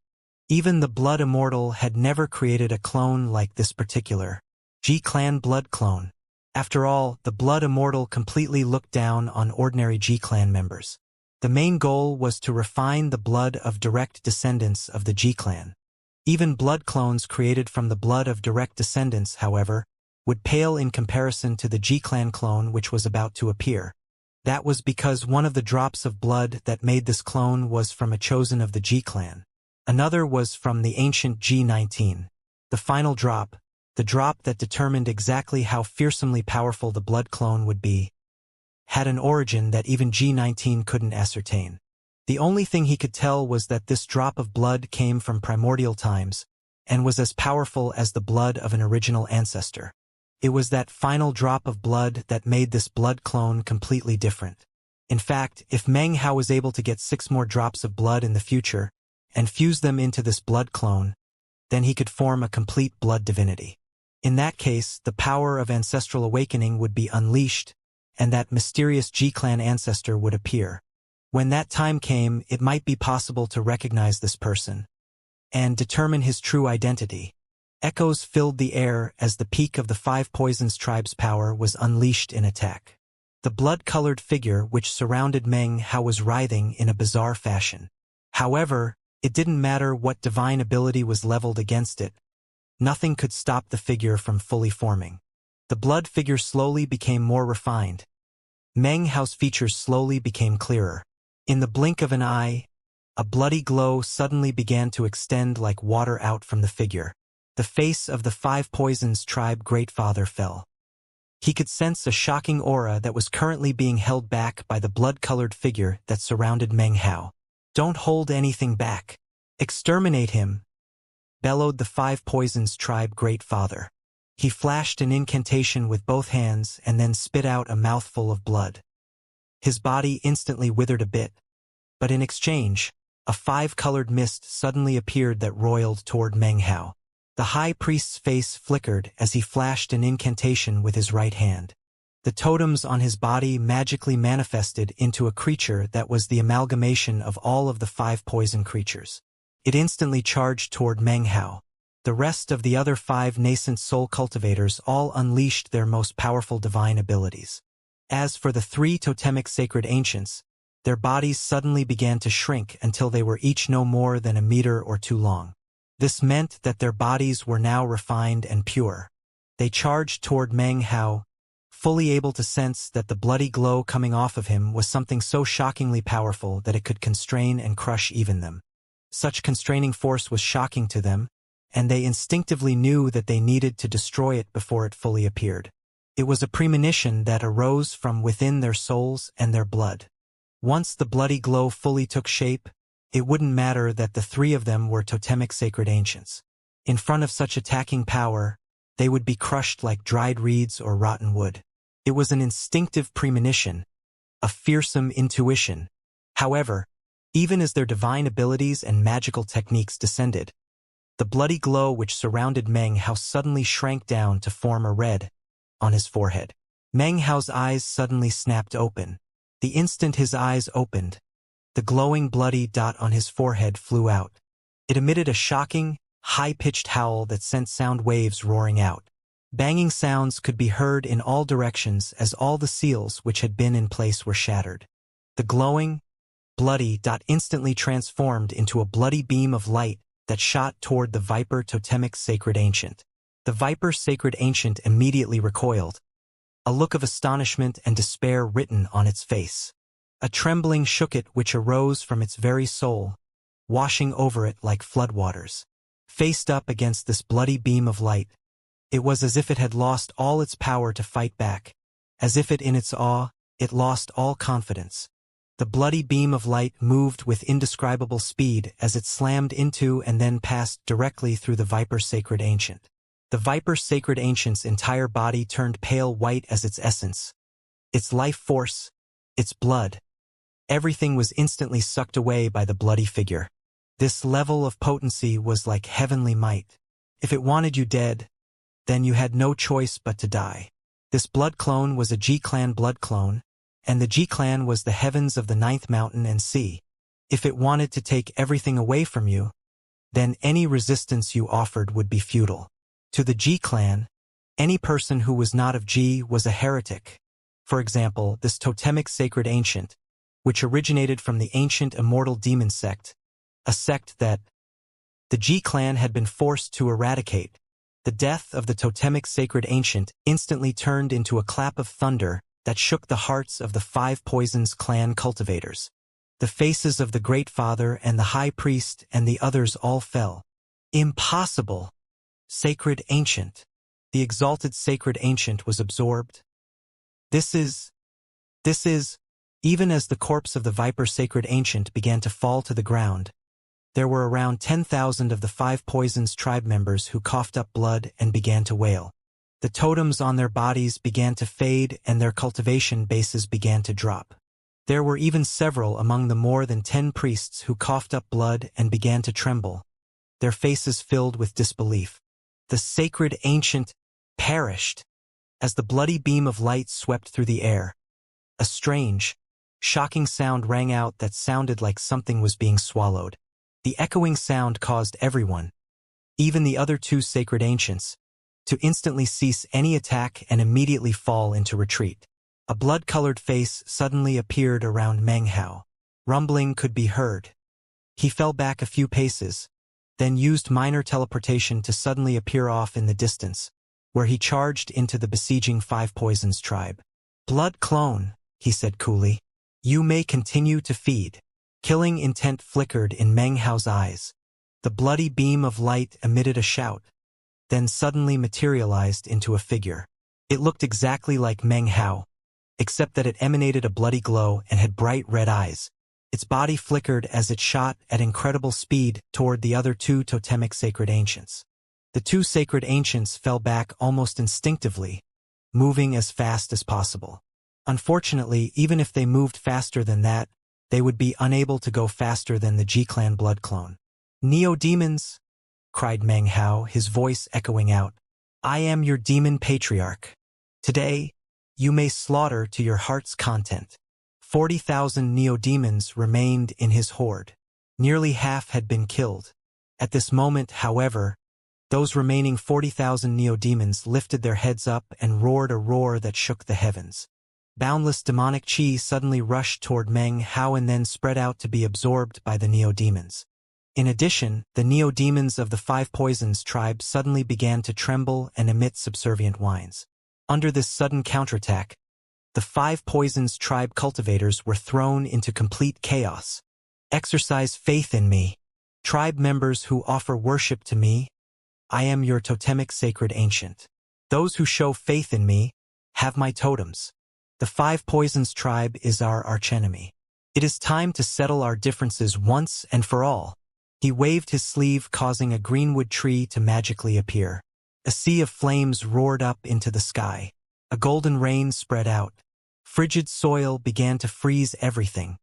Even the blood immortal had never created a clone like this particular G-clan blood clone. After all, the blood immortal completely looked down on ordinary G-clan members. The main goal was to refine the blood of direct descendants of the G-clan. Even blood clones created from the blood of direct descendants, however, would pale in comparison to the G-clan clone which was about to appear. That was because one of the drops of blood that made this clone was from a chosen of the G-clan. Another was from the ancient G19. The final drop, the drop that determined exactly how fearsomely powerful the blood clone would be, had an origin that even G19 couldn't ascertain. The only thing he could tell was that this drop of blood came from primordial times, and was as powerful as the blood of an original ancestor. It was that final drop of blood that made this blood clone completely different. In fact, if Meng Hao was able to get 6 more drops of blood in the future, and fuse them into this blood clone, then he could form a complete blood divinity. In that case, the power of ancestral awakening would be unleashed, and that mysterious G-clan ancestor would appear. When that time came, it might be possible to recognize this person, and determine his true identity. Echoes filled the air as the peak of the 5 Poisons tribe's power was unleashed in attack. The blood-colored figure which surrounded Meng Hao was writhing in a bizarre fashion. However, it didn't matter what divine ability was leveled against it. Nothing could stop the figure from fully forming. The blood figure slowly became more refined. Meng Hao's features slowly became clearer. In the blink of an eye, a bloody glow suddenly began to extend like water out from the figure. The face of the 5 Poisons tribe Great Father fell. He could sense a shocking aura that was currently being held back by the blood-colored figure that surrounded Meng Hao. "Don't hold anything back. Exterminate him," bellowed the 5 Poisons tribe Great Father. He flashed an incantation with both hands and then spit out a mouthful of blood. His body instantly withered a bit, but in exchange, a 5-colored mist suddenly appeared that roiled toward Meng Hao. The high priest's face flickered as he flashed an incantation with his right hand. The totems on his body magically manifested into a creature that was the amalgamation of all of the 5 poison creatures. It instantly charged toward Meng Hao. The rest of the other 5 nascent soul cultivators all unleashed their most powerful divine abilities. As for the 3 totemic sacred ancients, their bodies suddenly began to shrink until they were each no more than a meter or 2 long. This meant that their bodies were now refined and pure. They charged toward Meng Hao, fully able to sense that the bloody glow coming off of him was something so shockingly powerful that it could constrain and crush even them. Such constraining force was shocking to them, and they instinctively knew that they needed to destroy it before it fully appeared. It was a premonition that arose from within their souls and their blood. Once the bloody glow fully took shape, it wouldn't matter that the three of them were totemic sacred ancients. In front of such attacking power, they would be crushed like dried reeds or rotten wood. It was an instinctive premonition, a fearsome intuition. However, even as their divine abilities and magical techniques descended, the bloody glow which surrounded Meng Hao suddenly shrank down to form a red on his forehead. Meng Hao's eyes suddenly snapped open. The instant his eyes opened, the glowing bloody dot on his forehead flew out. It emitted a shocking, high-pitched howl that sent sound waves roaring out. Banging sounds could be heard in all directions as all the seals which had been in place were shattered. The glowing, bloody dot instantly transformed into a bloody beam of light that shot toward the Viper Totemic Sacred Ancient. The Viper Sacred Ancient immediately recoiled, a look of astonishment and despair written on its face. A trembling shook it which arose from its very soul, washing over it like floodwaters. Faced up against this bloody beam of light, it was as if it had lost all its power to fight back, as if in its awe, it lost all confidence. The bloody beam of light moved with indescribable speed as it slammed into and then passed directly through the Viper Sacred Ancient. The Viper Sacred Ancient's entire body turned pale white as its essence. Its life force, its blood. Everything was instantly sucked away by the bloody figure. This level of potency was like heavenly might. If it wanted you dead, then you had no choice but to die. This blood clone was a G-clan blood clone, and the G-clan was the heavens of the ninth mountain and sea. If it wanted to take everything away from you, then any resistance you offered would be futile. To the G-clan, any person who was not of G was a heretic. For example, this totemic sacred ancient, which originated from the ancient immortal demon sect, a sect that the G-clan had been forced to eradicate. The death of the totemic sacred ancient instantly turned into a clap of thunder that shook the hearts of the Five Poisons clan cultivators. The faces of the Great Father and the High Priest and the others all fell. Impossible! Sacred Ancient. The exalted Sacred Ancient was absorbed. This is... Even as the corpse of the Viper Sacred Ancient began to fall to the ground, there were around 10,000 of the Five Poisons tribe members who coughed up blood and began to wail. The totems on their bodies began to fade and their cultivation bases began to drop. There were even several among the more than 10 priests who coughed up blood and began to tremble, their faces filled with disbelief. The Sacred Ancient perished as the bloody beam of light swept through the air. A strange, shocking sound rang out that sounded like something was being swallowed. The echoing sound caused everyone, even the other two Sacred Ancients, to instantly cease any attack and immediately fall into retreat. A blood-colored face suddenly appeared around Meng Hao. Rumbling could be heard. He fell back a few paces, then used minor teleportation to suddenly appear off in the distance, where he charged into the besieging Five Poisons tribe. "Blood clone," he said coolly. "You may continue to feed." Killing intent flickered in Meng Hao's eyes. The bloody beam of light emitted a shout, then suddenly materialized into a figure. It looked exactly like Meng Hao, except that it emanated a bloody glow and had bright red eyes. Its body flickered as it shot at incredible speed toward the other two totemic sacred ancients. The two sacred ancients fell back almost instinctively, moving as fast as possible. Unfortunately, even if they moved faster than that, they would be unable to go faster than the G-clan blood clone. "Neo-demons!" cried Meng Hao, his voice echoing out. "I am your demon patriarch. Today, you may slaughter to your heart's content." 40,000 neo-demons remained in his horde. Nearly half had been killed. At this moment, however, those remaining 40,000 neo-demons lifted their heads up and roared a roar that shook the heavens. Boundless demonic chi suddenly rushed toward Meng Hao and then spread out to be absorbed by the neo-demons. In addition, the neo-demons of the Five Poisons tribe suddenly began to tremble and emit subservient whines. Under this sudden counterattack, the Five Poisons tribe cultivators were thrown into complete chaos. "Exercise faith in me. Tribe members who offer worship to me, I am your totemic sacred ancient. Those who show faith in me, have my totems. The Five Poisons tribe is our archenemy. It is time to settle our differences once and for all. He waved his sleeve, causing a greenwood tree to magically appear. A sea of flames roared up into the sky. A golden rain spread out. Frigid soil began to freeze everything.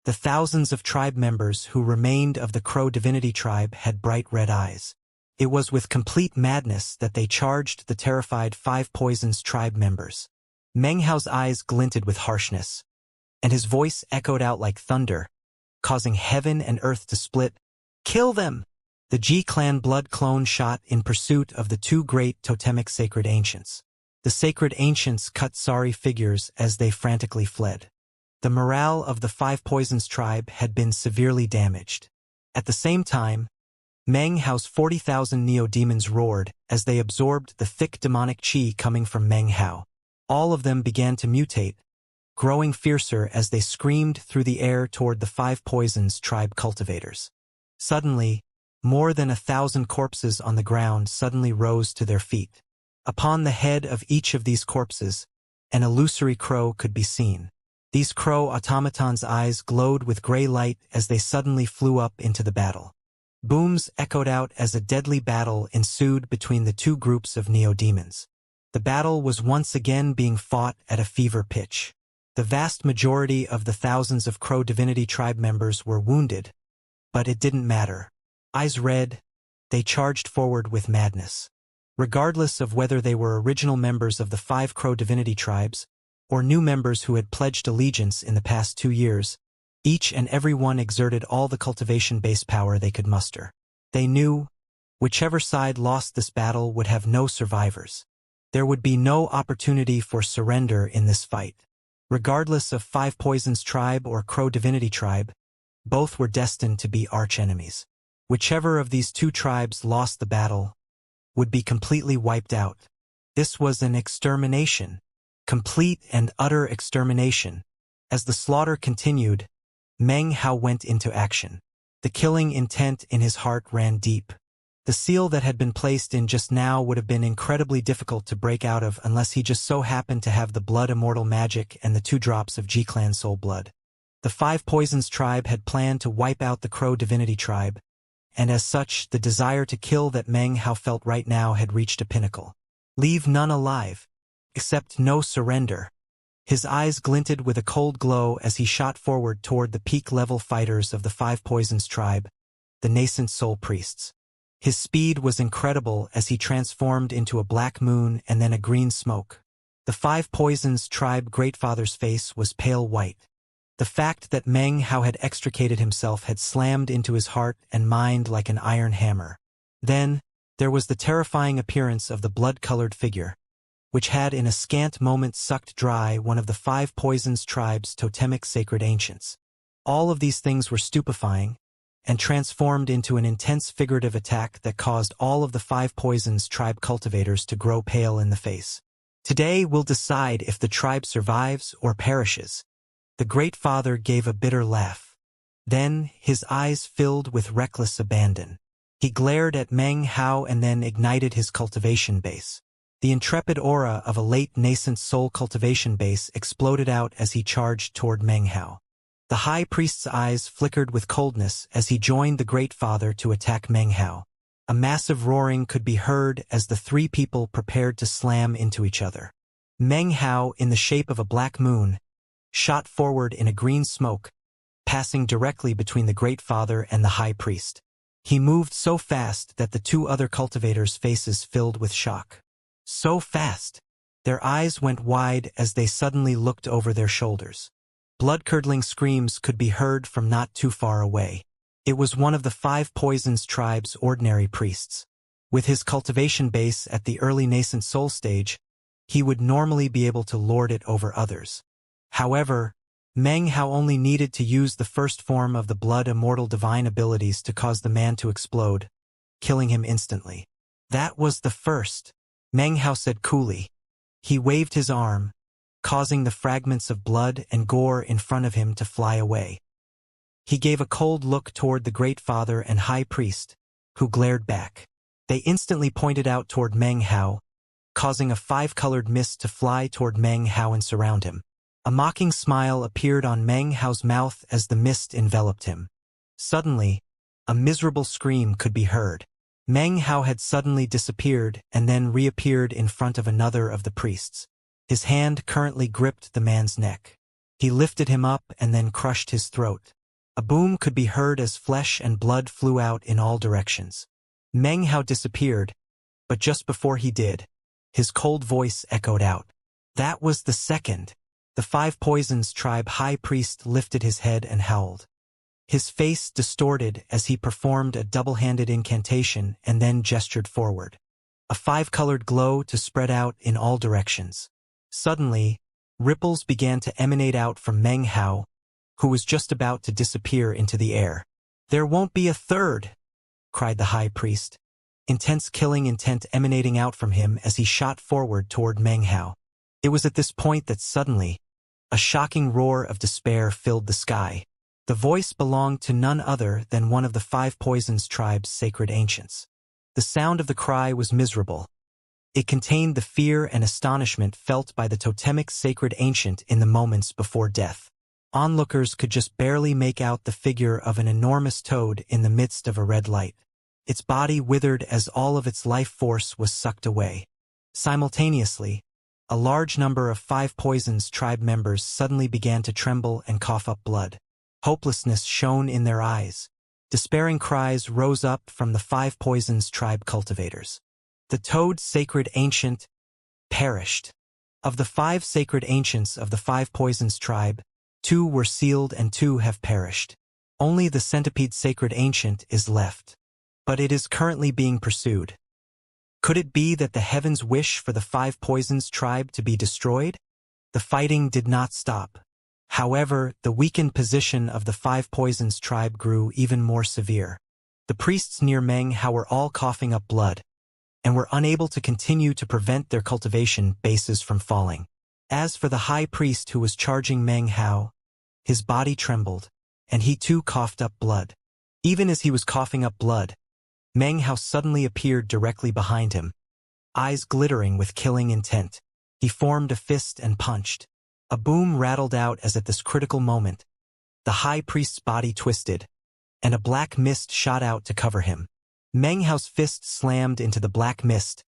The thousands of tribe members who remained of the Crow divinity tribe had bright red eyes. It was with complete madness that they charged the terrified Five Poisons tribe members. Meng Hao's eyes glinted with harshness, and his voice echoed out like thunder, causing heaven and earth to split. Kill them! The G-clan blood clone shot in pursuit of the two great totemic sacred ancients. The sacred ancients cut sorry figures as they frantically fled. The morale of the Five Poisons tribe had been severely damaged. At the same time, Meng Hao's 40,000 neo-demons roared as they absorbed the thick demonic chi coming from Meng Hao. All of them began to mutate, growing fiercer as they screamed through the air toward the Five Poisons tribe cultivators. Suddenly, more than 1,000 corpses on the ground suddenly rose to their feet. Upon the head of each of these corpses, an illusory crow could be seen. These crow automatons' eyes glowed with gray light as they suddenly flew up into the battle. Booms echoed out as a deadly battle ensued between the two groups of neo-demons. The battle was once again being fought at a fever pitch. The vast majority of the thousands of Crow divinity tribe members were wounded, but it didn't matter. Eyes red, they charged forward with madness. Regardless of whether they were original members of the 5 Crow divinity tribes, or new members who had pledged allegiance in the past 2 years, each and every one exerted all the cultivation-based power they could muster. They knew, whichever side lost this battle would have no survivors. There would be no opportunity for surrender in this fight. Regardless of Five Poisons tribe or Crow divinity tribe, both were destined to be archenemies. Whichever of these two tribes lost the battle would be completely wiped out. This was an extermination, complete and utter extermination. As the slaughter continued, Meng Hao went into action. The killing intent in his heart ran deep. The seal that had been placed in just now would have been incredibly difficult to break out of unless he just so happened to have the blood immortal magic and the 2 drops of G-clan soul blood. The Five Poisons tribe had planned to wipe out the Crow divinity tribe, and as such, the desire to kill that Meng Hao felt right now had reached a pinnacle. Leave none alive. Accept no surrender. His eyes glinted with a cold glow as he shot forward toward the peak-level fighters of the Five Poisons tribe, the nascent soul priests. His speed was incredible as he transformed into a black moon and then a green smoke. The Five Poisons tribe Greatfather's face was pale white. The fact that Meng Hao had extricated himself had slammed into his heart and mind like an iron hammer. Then, there was the terrifying appearance of the blood-colored figure, which had in a scant moment sucked dry one of the Five Poisons tribe's totemic sacred ancients. All of these things were stupefying, and transformed into an intense figurative attack that caused all of the Five Poisons tribe cultivators to grow pale in the face. Today we'll decide if the tribe survives or perishes. The Great Father gave a bitter laugh. Then his eyes filled with reckless abandon. He glared at Meng Hao and then ignited his cultivation base. The intrepid aura of a late nascent soul cultivation base exploded out as he charged toward Meng Hao. The High Priest's eyes flickered with coldness as he joined the Great Father to attack Meng Hao. A massive roaring could be heard as the 3 people prepared to slam into each other. Meng Hao, in the shape of a black moon, shot forward in a green smoke, passing directly between the Great Father and the High Priest. He moved so fast that the 2 other cultivators' faces filled with shock. So fast! Their eyes went wide as they suddenly looked over their shoulders. Blood-curdling screams could be heard from not too far away. It was one of the Five Poisons tribe's ordinary priests. With his cultivation base at the early nascent soul stage, he would normally be able to lord it over others. However, Meng Hao only needed to use the first form of the blood immortal divine abilities to cause the man to explode, killing him instantly. That was the first, Meng Hao said coolly. He waved his arm, causing the fragments of blood and gore in front of him to fly away. He gave a cold look toward the Great Father and High Priest, who glared back. They instantly pointed out toward Meng Hao, causing a five-colored mist to fly toward Meng Hao and surround him. A mocking smile appeared on Meng Hao's mouth as the mist enveloped him. Suddenly, a miserable scream could be heard. Meng Hao had suddenly disappeared and then reappeared in front of another of the priests. His hand currently gripped the man's neck. He lifted him up and then crushed his throat. A boom could be heard as flesh and blood flew out in all directions. Meng Hao disappeared, but just before he did, his cold voice echoed out. That was the second. The Five Poisons tribe high priest lifted his head and howled. His face distorted as he performed a double-handed incantation and then gestured forward. A five-colored glow to spread out in all directions. Suddenly, ripples began to emanate out from Meng Hao, who was just about to disappear into the air. "There won't be a third!" cried the high priest, intense killing intent emanating out from him as he shot forward toward Meng Hao. It was at this point that suddenly, a shocking roar of despair filled the sky. The voice belonged to none other than one of the Five Poisons tribe's sacred ancients. The sound of the cry was miserable. It contained the fear and astonishment felt by the totemic sacred ancient in the moments before death. Onlookers could just barely make out the figure of an enormous toad in the midst of a red light. Its body withered as all of its life force was sucked away. Simultaneously, a large number of Five Poisons tribe members suddenly began to tremble and cough up blood. Hopelessness shone in their eyes. Despairing cries rose up from the Five Poisons tribe cultivators. The toad sacred ancient perished. Of the 5 sacred ancients of the Five Poisons tribe, 2 were sealed and 2 have perished. Only the centipede sacred ancient is left. But it is currently being pursued. Could it be that the heavens wish for the Five Poisons tribe to be destroyed? The fighting did not stop. However, the weakened position of the Five Poisons tribe grew even more severe. The priests near Meng Hao were all coughing up blood, and were unable to continue to prevent their cultivation bases from falling. As for the high priest who was charging Meng Hao, his body trembled, and he too coughed up blood. Even as he was coughing up blood, Meng Hao suddenly appeared directly behind him, eyes glittering with killing intent. He formed a fist and punched. A boom rattled out as at this critical moment, the high priest's body twisted, and a black mist shot out to cover him. Meng Hao's fist slammed into the black mist,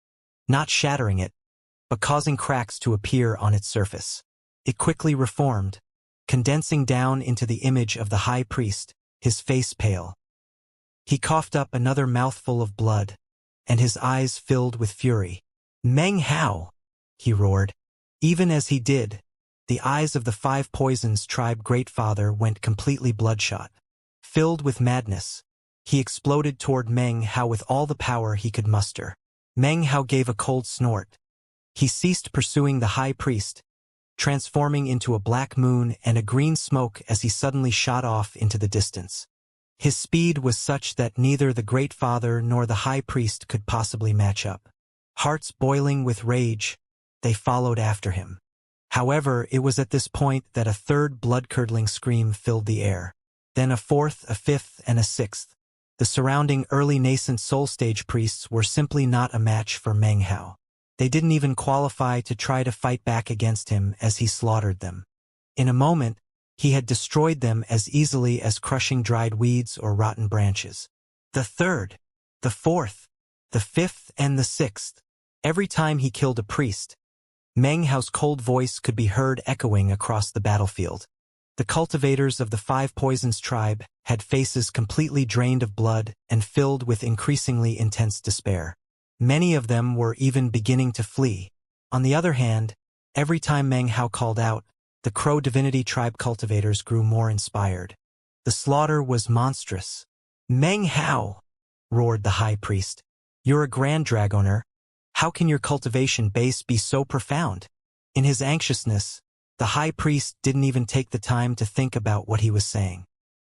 not shattering it, but causing cracks to appear on its surface. It quickly reformed, condensing down into the image of the high priest, his face pale. He coughed up another mouthful of blood, and his eyes filled with fury. "Meng Hao!" he roared. Even as he did, the eyes of the Five Poisons tribe great-father went completely bloodshot. Filled with madness, he exploded toward Meng Hao with all the power he could muster. Meng Hao gave a cold snort. He ceased pursuing the high priest, transforming into a black moon and a green smoke as he suddenly shot off into the distance. His speed was such that neither the great father nor the high priest could possibly match up. Hearts boiling with rage, they followed after him. However, it was at this point that a third blood-curdling scream filled the air. Then a fourth, a fifth, and a sixth. The surrounding early nascent soul stage priests were simply not a match for Meng Hao. They didn't even qualify to try to fight back against him as he slaughtered them. In a moment, he had destroyed them as easily as crushing dried weeds or rotten branches. The third, the fourth, the fifth, and the sixth. Every time he killed a priest, Meng Hao's cold voice could be heard echoing across the battlefield. The cultivators of the Five Poisons tribe had faces completely drained of blood and filled with increasingly intense despair. Many of them were even beginning to flee. On the other hand, every time Meng Hao called out, the Crow Divinity tribe cultivators grew more inspired. The slaughter was monstrous. "Meng Hao!" roared the high priest. "You're a grand dragoner. How can your cultivation base be so profound?" In his anxiousness, the high priest didn't even take the time to think about what he was saying.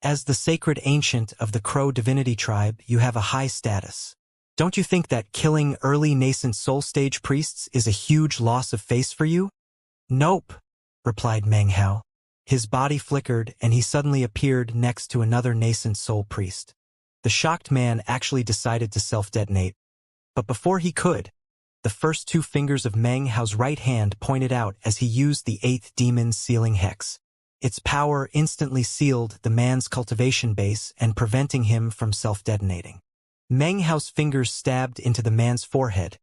As the sacred ancient of the Crow Divinity tribe, you have a high status. Don't you think that killing early nascent soul stage priests is a huge loss of face for you? "Nope," replied Meng Hao. His body flickered and he suddenly appeared next to another nascent soul priest. The shocked man actually decided to self-detonate. But before he could, The first two fingers of Meng Hao's right hand pointed out as he used the 8th demon sealing hex. Its power instantly sealed the man's cultivation base and preventing him from self-detonating. Meng Hao's fingers stabbed into the man's forehead,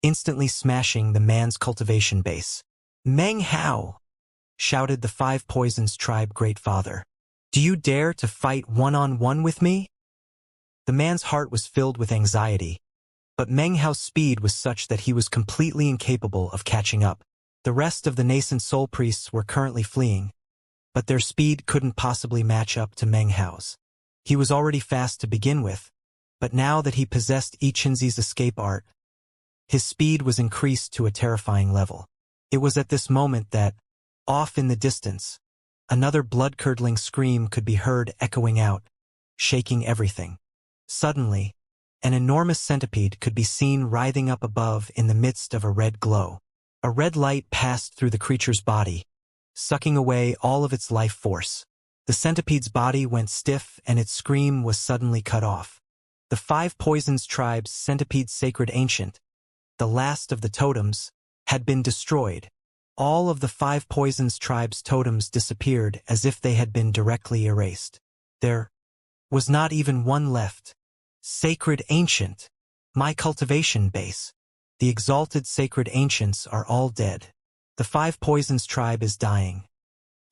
instantly smashing the man's cultivation base. "Meng Hao!" shouted the Five Poisons tribe great father. "Do you dare to fight one-on-one with me?" The man's heart was filled with anxiety, but Meng Hao's speed was such that he was completely incapable of catching up. The rest of the nascent soul priests were currently fleeing, but their speed couldn't possibly match up to Meng Hao's. He was already fast to begin with, but now that he possessed Xianxia's escape art, his speed was increased to a terrifying level. It was at this moment that, off in the distance, another blood-curdling scream could be heard echoing out, shaking everything. Suddenly, an enormous centipede could be seen writhing up above in the midst of a red glow. A red light passed through the creature's body, sucking away all of its life force. The centipede's body went stiff and its scream was suddenly cut off. The Five Poisons tribe's centipede's sacred ancient, the last of the totems, had been destroyed. All of the Five Poisons tribe's totems disappeared as if they had been directly erased. There was not even one left. Sacred Ancient, my cultivation base. The exalted sacred ancients are all dead. The Five Poisons tribe is dying.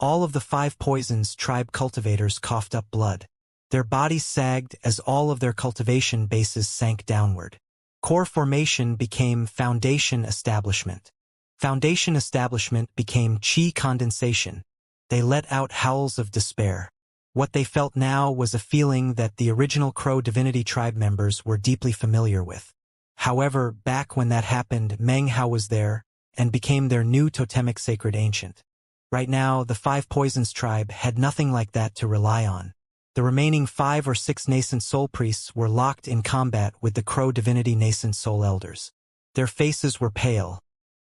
All of the Five Poisons tribe cultivators coughed up blood. Their bodies sagged as all of their cultivation bases sank downward. Core formation became foundation establishment. Foundation establishment became chi condensation. They let out howls of despair. What they felt now was a feeling that the original Crow Divinity tribe members were deeply familiar with. However, back when that happened, Meng Hao was there and became their new totemic sacred ancient. Right now, the Five Poisons tribe had nothing like that to rely on. The remaining 5 or 6 nascent soul priests were locked in combat with the Crow Divinity nascent soul elders. Their faces were pale.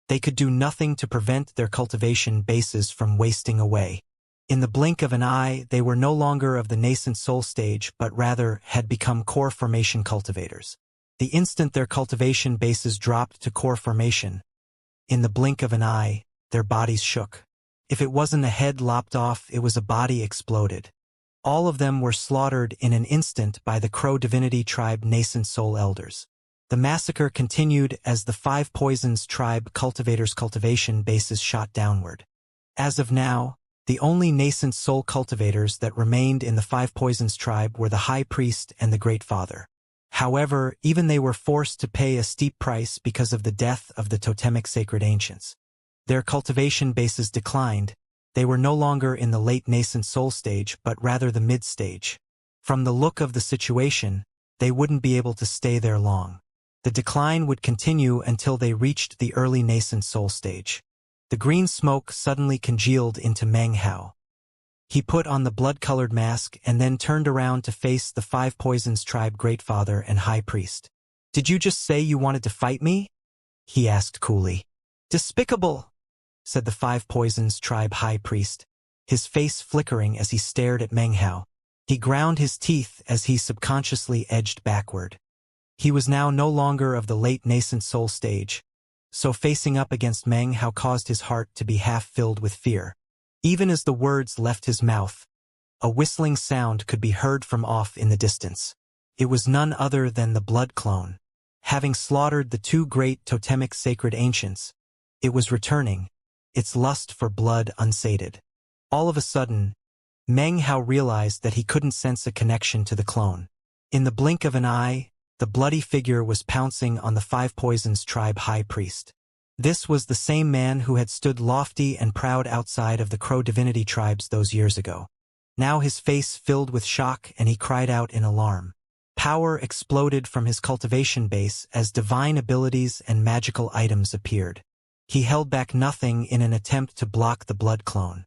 They could do nothing to prevent their cultivation bases from wasting away. In the blink of an eye, they were no longer of the nascent soul stage, but rather had become core formation cultivators. The instant their cultivation bases dropped to core formation, in the blink of an eye, their bodies shook. If it wasn't a head lopped off, it was a body exploded. All of them were slaughtered in an instant by the Crow Divinity tribe nascent soul elders. The massacre continued as the Five Poisons tribe cultivators' cultivation bases shot downward. As of now, the only nascent soul cultivators that remained in the Five Poisons tribe were the High Priest and the Great Father. However, even they were forced to pay a steep price because of the death of the totemic sacred ancients. Their cultivation bases declined. They were no longer in the late nascent soul stage, but rather the mid-stage. From the look of the situation, they wouldn't be able to stay there long. The decline would continue until they reached the early nascent soul stage. The green smoke suddenly congealed into Meng Hao. He put on the blood-colored mask and then turned around to face the Five Poisons tribe great father and high priest. "Did you just say you wanted to fight me?" he asked coolly. "Despicable," said the Five Poisons tribe high priest, his face flickering as he stared at Meng Hao. He ground his teeth as he subconsciously edged backward. He was now no longer of the late nascent soul stage, so facing up against Meng Hao caused his heart to be half filled with fear. Even as the words left his mouth, a whistling sound could be heard from off in the distance. It was none other than the blood clone. Having slaughtered the 2 great totemic sacred ancients, it was returning, its lust for blood unsated. All of a sudden, Meng Hao realized that he couldn't sense a connection to the clone. In the blink of an eye, the bloody figure was pouncing on the Five Poisons tribe high priest. This was the same man who had stood lofty and proud outside of the Crow Divinity tribes those years ago. Now his face filled with shock and he cried out in alarm. Power exploded from his cultivation base as divine abilities and magical items appeared. He held back nothing in an attempt to block the blood clone.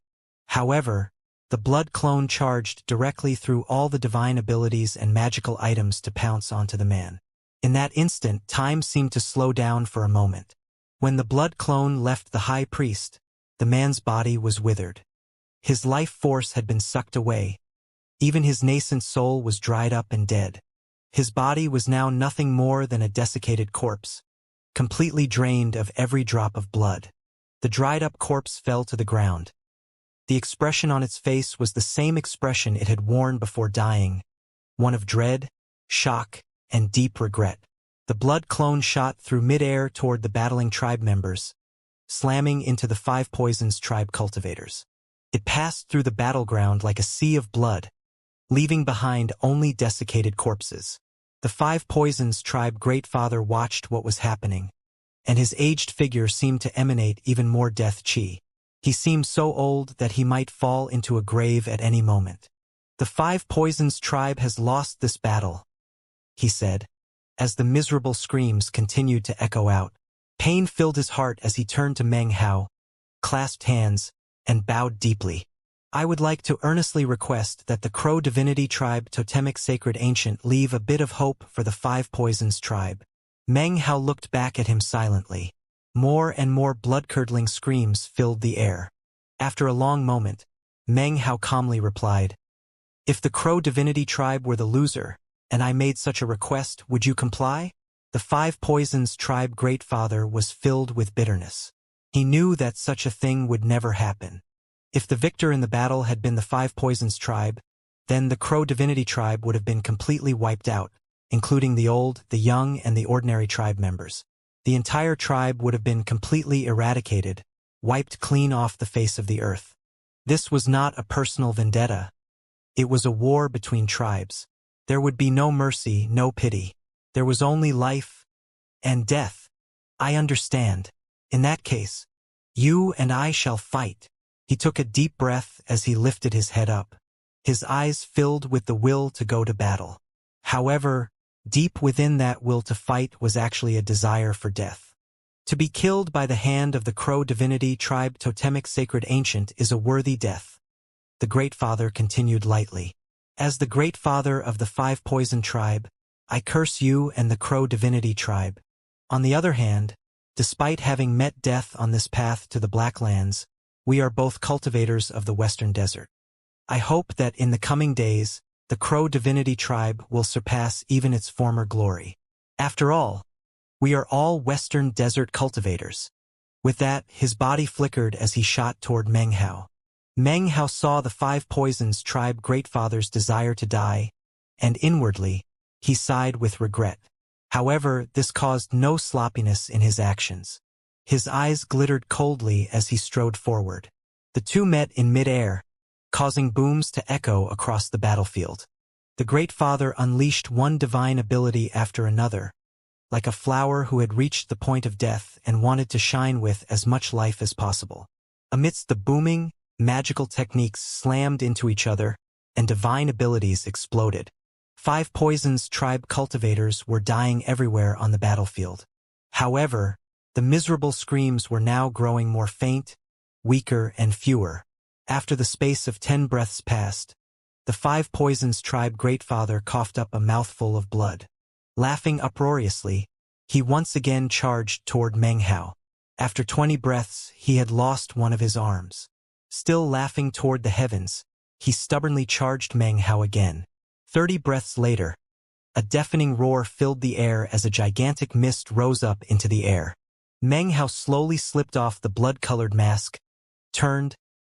However, the blood clone charged directly through all the divine abilities and magical items to pounce onto the man. In that instant, time seemed to slow down for a moment. When the blood clone left the high priest, the man's body was withered. His life force had been sucked away. Even his nascent soul was dried up and dead. His body was now nothing more than a desiccated corpse. completely drained of every drop of blood. The dried-up corpse fell to the ground. The expression on its face was the same expression it had worn before dying, one of dread, shock, and deep regret. The blood clone shot through mid-air toward the battling tribe members, slamming into the 5 Poisons tribe cultivators. It passed through the battleground like a sea of blood, leaving behind only desiccated corpses. The 5 Poisons tribe great-father watched what was happening, and his aged figure seemed to emanate even more death chi. He seemed so old that he might fall into a grave at any moment. "The 5 Poisons tribe has lost this battle," he said, as the miserable screams continued to echo out. Pain filled his heart as he turned to Meng Hao, clasped hands, and bowed deeply. "I would like to earnestly request that the Crow Divinity Tribe Totemic Sacred Ancient leave a bit of hope for the 5 Poisons tribe." Meng Hao looked back at him silently. More and more blood-curdling screams filled the air. After a long moment, Meng Hao calmly replied, "If the Crow Divinity Tribe were the loser, and I made such a request, would you comply?" The 5 Poisons tribe great-father was filled with bitterness. He knew that such a thing would never happen. If the victor in the battle had been the 5 Poisons tribe, then the Crow Divinity Tribe would have been completely wiped out, including the old, the young, and the ordinary tribe members. The entire tribe would have been completely eradicated, wiped clean off the face of the earth. This was not a personal vendetta. It was a war between tribes. There would be no mercy, no pity. There was only life and death. "I understand. In that case, you and I shall fight." He took a deep breath as he lifted his head up. His eyes filled with the will to go to battle. However, deep within that will to fight was actually a desire for death. To be killed by the hand of the Crow Divinity Tribe Totemic Sacred Ancient is a worthy death. The Great Father continued lightly. "As the Great Father of the 5 Poison Tribe, I curse you and the Crow Divinity Tribe. On the other hand, despite having met death on this path to the Black Lands, we are both cultivators of the Western Desert. I hope that in the coming days, the Crow Divinity Tribe will surpass even its former glory. After all, we are all Western Desert cultivators." With that, his body flickered as he shot toward Meng Hao. Meng Hao saw the 5 Poisons tribe greatfather's desire to die, and inwardly, he sighed with regret. However, this caused no sloppiness in his actions. His eyes glittered coldly as he strode forward. The two met in mid-air, causing booms to echo across the battlefield. The Great Father unleashed one divine ability after another, like a flower who had reached the point of death and wanted to shine with as much life as possible. Amidst the booming, magical techniques slammed into each other, and divine abilities exploded. 5 Poisons tribe cultivators were dying everywhere on the battlefield. However, the miserable screams were now growing more faint, weaker, and fewer. After the space of 10 breaths passed, the 5 Poisons tribe greatfather coughed up a mouthful of blood. Laughing uproariously, he once again charged toward Meng Hao. After 20 breaths, he had lost one of his arms. Still laughing toward the heavens, he stubbornly charged Meng Hao again. 30 breaths later, a deafening roar filled the air as a gigantic mist rose up into the air. Meng Hao slowly slipped off the blood-colored mask, turned,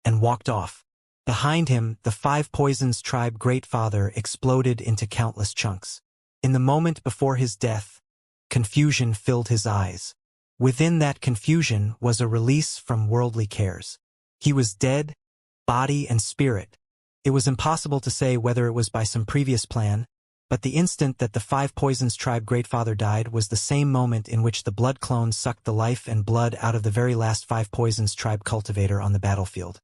and walked off. Behind him, the 5 Poisons tribe greatfather exploded into countless chunks. In the moment before his death, confusion filled his eyes. Within that confusion was a release from worldly cares. He was dead, body and spirit. It was impossible to say whether it was by some previous plan, but the instant that the 5 Poisons tribe greatfather died was the same moment in which the blood clones sucked the life and blood out of the very last 5 Poisons tribe cultivator on the battlefield.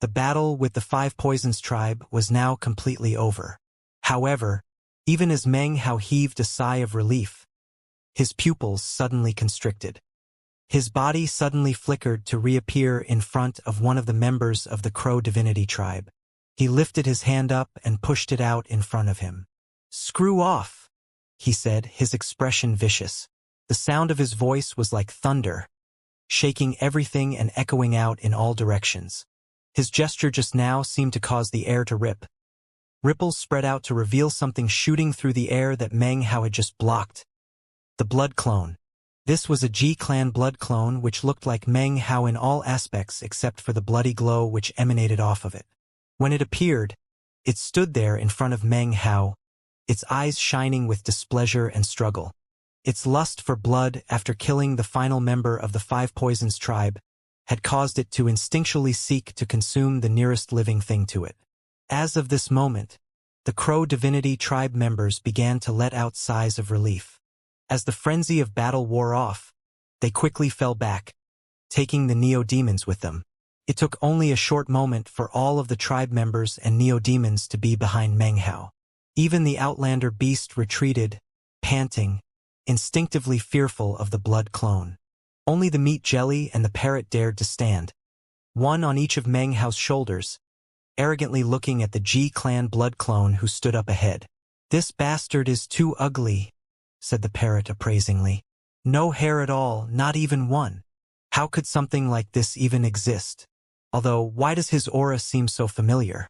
The battle with the 5 Poisons tribe was now completely over. However, even as Meng Hao heaved a sigh of relief, his pupils suddenly constricted. His body suddenly flickered to reappear in front of one of the members of the Crow Divinity Tribe. He lifted his hand up and pushed it out in front of him. "Screw off," he said, his expression vicious. The sound of his voice was like thunder, shaking everything and echoing out in all directions. His gesture just now seemed to cause the air to rip. Ripples spread out to reveal something shooting through the air that Meng Hao had just blocked. The blood clone. This was a G-clan blood clone which looked like Meng Hao in all aspects except for the bloody glow which emanated off of it. When it appeared, it stood there in front of Meng Hao, its eyes shining with displeasure and struggle. Its lust for blood after killing the final member of the Five Poisons tribe had caused it to instinctually seek to consume the nearest living thing to it. As of this moment, the Crow Divinity tribe members began to let out sighs of relief. As the frenzy of battle wore off, they quickly fell back, taking the Neo-Demons with them. It took only a short moment for all of the tribe members and Neo-Demons to be behind Meng Hao. Even the Outlander beast retreated, panting, instinctively fearful of the blood clone. Only the meat jelly and the parrot dared to stand, one on each of Meng Hao's shoulders, arrogantly looking at the G-clan blood clone who stood up ahead. "This bastard is too ugly," said the parrot appraisingly. "No hair at all, not even one. How could something like this even exist? Although, why does his aura seem so familiar?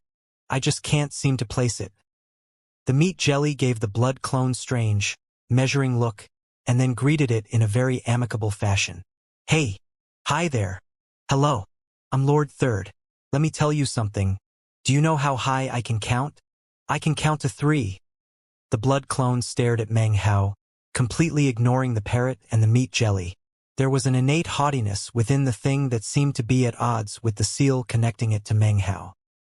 I just can't seem to place it." The meat jelly gave the blood clone strange, measuring look, and then greeted it in a very amicable fashion. "Hey, hi there. Hello. I'm Lord Third. Let me tell you something. Do you know how high I can count? I can count to 3. The blood clone stared at Meng Hao, completely ignoring the parrot and the meat jelly. There was an innate haughtiness within the thing that seemed to be at odds with the seal connecting it to Meng Hao.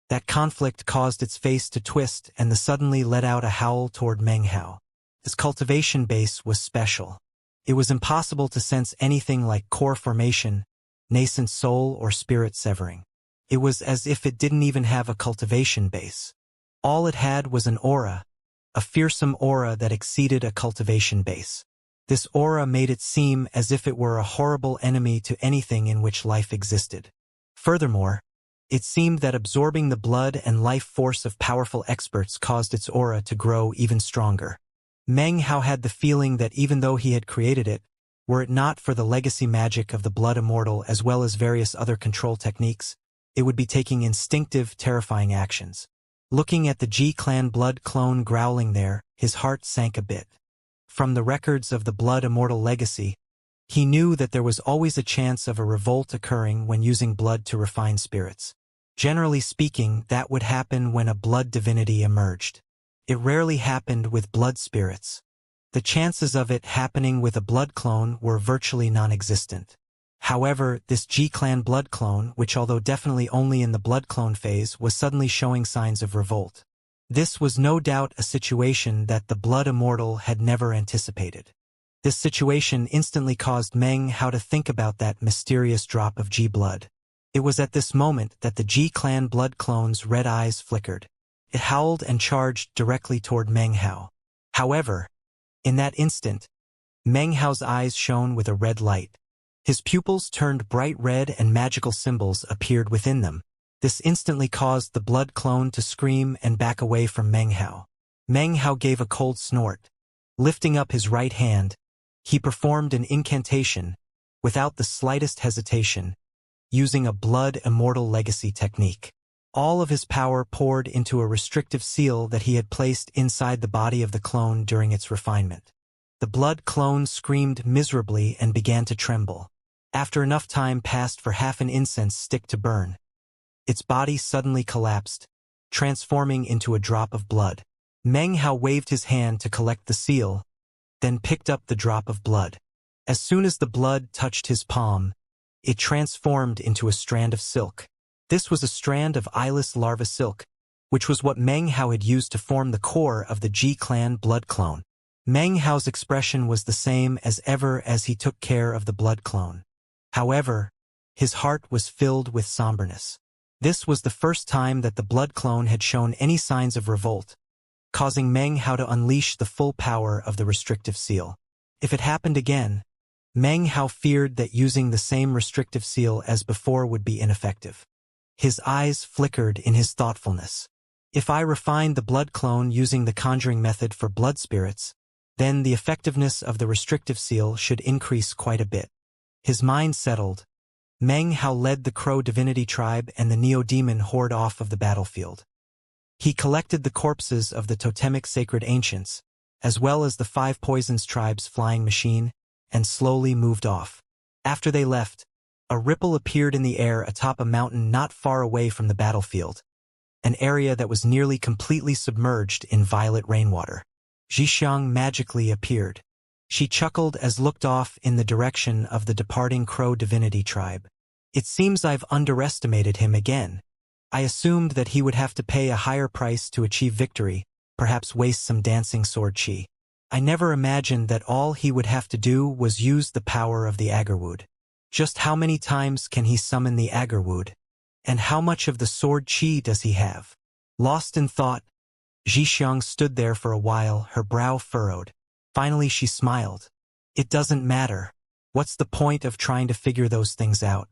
That conflict caused its face to twist and the suddenly let out a howl toward Meng Hao. This cultivation base was special. It was impossible to sense anything like core formation, nascent soul, or spirit severing. It was as if it didn't even have a cultivation base. All it had was an aura, a fearsome aura that exceeded a cultivation base. This aura made it seem as if it were a horrible enemy to anything in which life existed. Furthermore, it seemed that absorbing the blood and life force of powerful experts caused its aura to grow even stronger. Meng Hao had the feeling that even though he had created it, were it not for the legacy magic of the blood immortal as well as various other control techniques, it would be taking instinctive, terrifying actions. Looking at the G-clan blood clone growling there, his heart sank a bit. From the records of the blood immortal legacy, he knew that there was always a chance of a revolt occurring when using blood to refine spirits. Generally speaking, that would happen when a blood divinity emerged. It rarely happened with blood spirits. The chances of it happening with a blood clone were virtually non-existent. However, this G-clan blood clone, which although definitely only in the blood clone phase, was suddenly showing signs of revolt. This was no doubt a situation that the blood immortal had never anticipated. This situation instantly caused Meng Hao to think about that mysterious drop of G-blood. It was at this moment that the G-clan blood clone's red eyes flickered. It howled and charged directly toward Meng Hao. However, in that instant, Meng Hao's eyes shone with a red light. His pupils turned bright red and magical symbols appeared within them. This instantly caused the blood clone to scream and back away from Meng Hao. Meng Hao gave a cold snort. Lifting up his right hand, he performed an incantation, without the slightest hesitation, using a blood immortal legacy technique. All of his power poured into a restrictive seal that he had placed inside the body of the clone during its refinement. The blood clone screamed miserably and began to tremble. After enough time passed for half an incense stick to burn, its body suddenly collapsed, transforming into a drop of blood. Meng Hao waved his hand to collect the seal, then picked up the drop of blood. As soon as the blood touched his palm, it transformed into a strand of silk. This was a strand of eyeless larva silk, which was what Meng Hao had used to form the core of the G-clan blood clone. Meng Hao's expression was the same as ever as he took care of the blood clone. However, his heart was filled with somberness. This was the first time that the blood clone had shown any signs of revolt, causing Meng Hao to unleash the full power of the restrictive seal. If it happened again, Meng Hao feared that using the same restrictive seal as before would be ineffective. His eyes flickered in his thoughtfulness. If I refine the blood clone using the conjuring method for blood spirits, then the effectiveness of the restrictive seal should increase quite a bit. His mind settled. Meng Hao led the Crow Divinity tribe and the Neo-Demon horde off of the battlefield. He collected the corpses of the totemic sacred ancients, as well as the Five Poisons tribe's flying machine, and slowly moved off. After they left, a ripple appeared in the air atop a mountain not far away from the battlefield, an area that was nearly completely submerged in violet rainwater. Xianxia magically appeared. She chuckled as looked off in the direction of the departing crow divinity tribe. It seems I've underestimated him again. I assumed that he would have to pay a higher price to achieve victory, perhaps waste some dancing sword chi. I never imagined that all he would have to do was use the power of the Agarwood. Just how many times can he summon the Agarwood? And how much of the sword chi does he have? Lost in thought, Xianxia stood there for a while, her brow furrowed. Finally she smiled. It doesn't matter. What's the point of trying to figure those things out?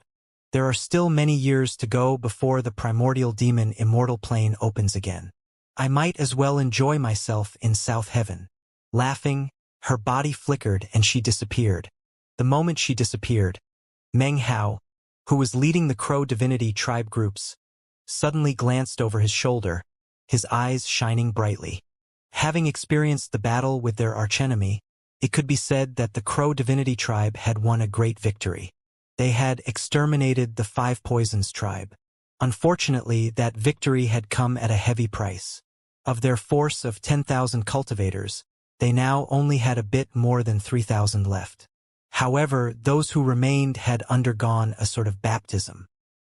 There are still many years to go before the primordial demon Immortal plane opens again. I might as well enjoy myself in South Heaven. Laughing, her body flickered and she disappeared. The moment she disappeared, Meng Hao, who was leading the Crow Divinity tribe groups, suddenly glanced over his shoulder, his eyes shining brightly. Having experienced the battle with their archenemy, it could be said that the Crow Divinity tribe had won a great victory. They had exterminated the Five Poisons tribe. Unfortunately, that victory had come at a heavy price. Of their force of 10,000 cultivators, they now only had a bit more than 3,000 left. However, those who remained had undergone a sort of baptism.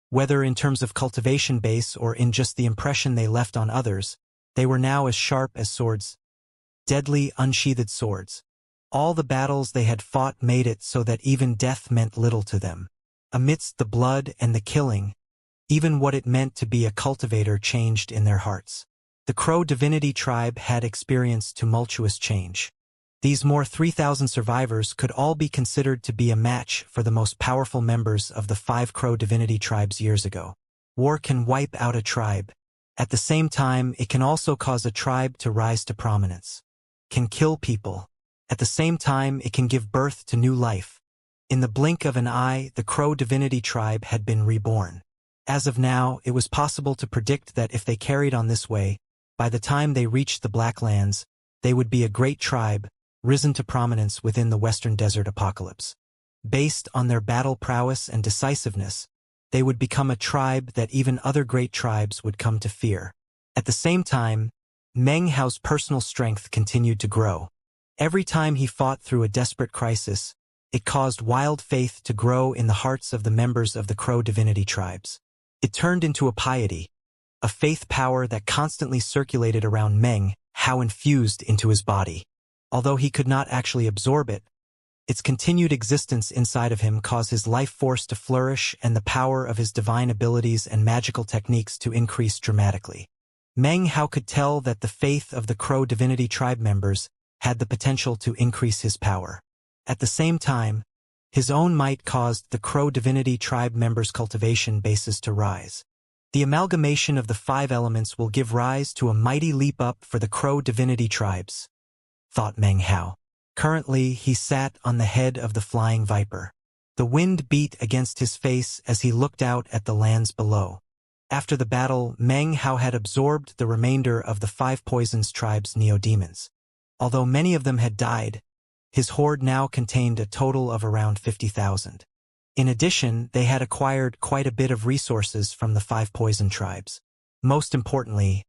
Whether in terms of cultivation base or in just the impression they left on others, they were now as sharp as swords. Deadly, unsheathed swords. All the battles they had fought made it so that even death meant little to them. Amidst the blood and the killing, even what it meant to be a cultivator changed in their hearts. The Crow Divinity tribe had experienced tumultuous change. These more 3,000 survivors could all be considered to be a match for the most powerful members of the 5 Crow Divinity tribes years ago. War can wipe out a tribe. At the same time, it can also cause a tribe to rise to prominence. Can kill people. At the same time, it can give birth to new life. In the blink of an eye, the Crow Divinity tribe had been reborn. As of now, it was possible to predict that if they carried on this way, by the time they reached the Black Lands, they would be a great tribe, risen to prominence within the Western Desert Apocalypse. Based on their battle prowess and decisiveness, they would become a tribe that even other great tribes would come to fear. At the same time, Meng Hao's personal strength continued to grow. Every time he fought through a desperate crisis, it caused wild faith to grow in the hearts of the members of the Crow Divinity tribes. It turned into a piety, a faith power that constantly circulated around Meng Hao infused into his body. Although he could not actually absorb it, its continued existence inside of him caused his life force to flourish and the power of his divine abilities and magical techniques to increase dramatically. Meng Hao could tell that the faith of the Crow Divinity tribe members had the potential to increase his power. At the same time, his own might caused the Crow Divinity tribe members' cultivation bases to rise. The amalgamation of the 5 elements will give rise to a mighty leap up for the Crow Divinity tribes, thought Meng Hao. Currently, he sat on the head of the flying viper. The wind beat against his face as he looked out at the lands below. After the battle, Meng Hao had absorbed the remainder of the 5 Poisons tribe's neo-demons. Although many of them had died, his horde now contained a total of around 50,000. In addition, they had acquired quite a bit of resources from the 5 Poison tribes. Most importantly,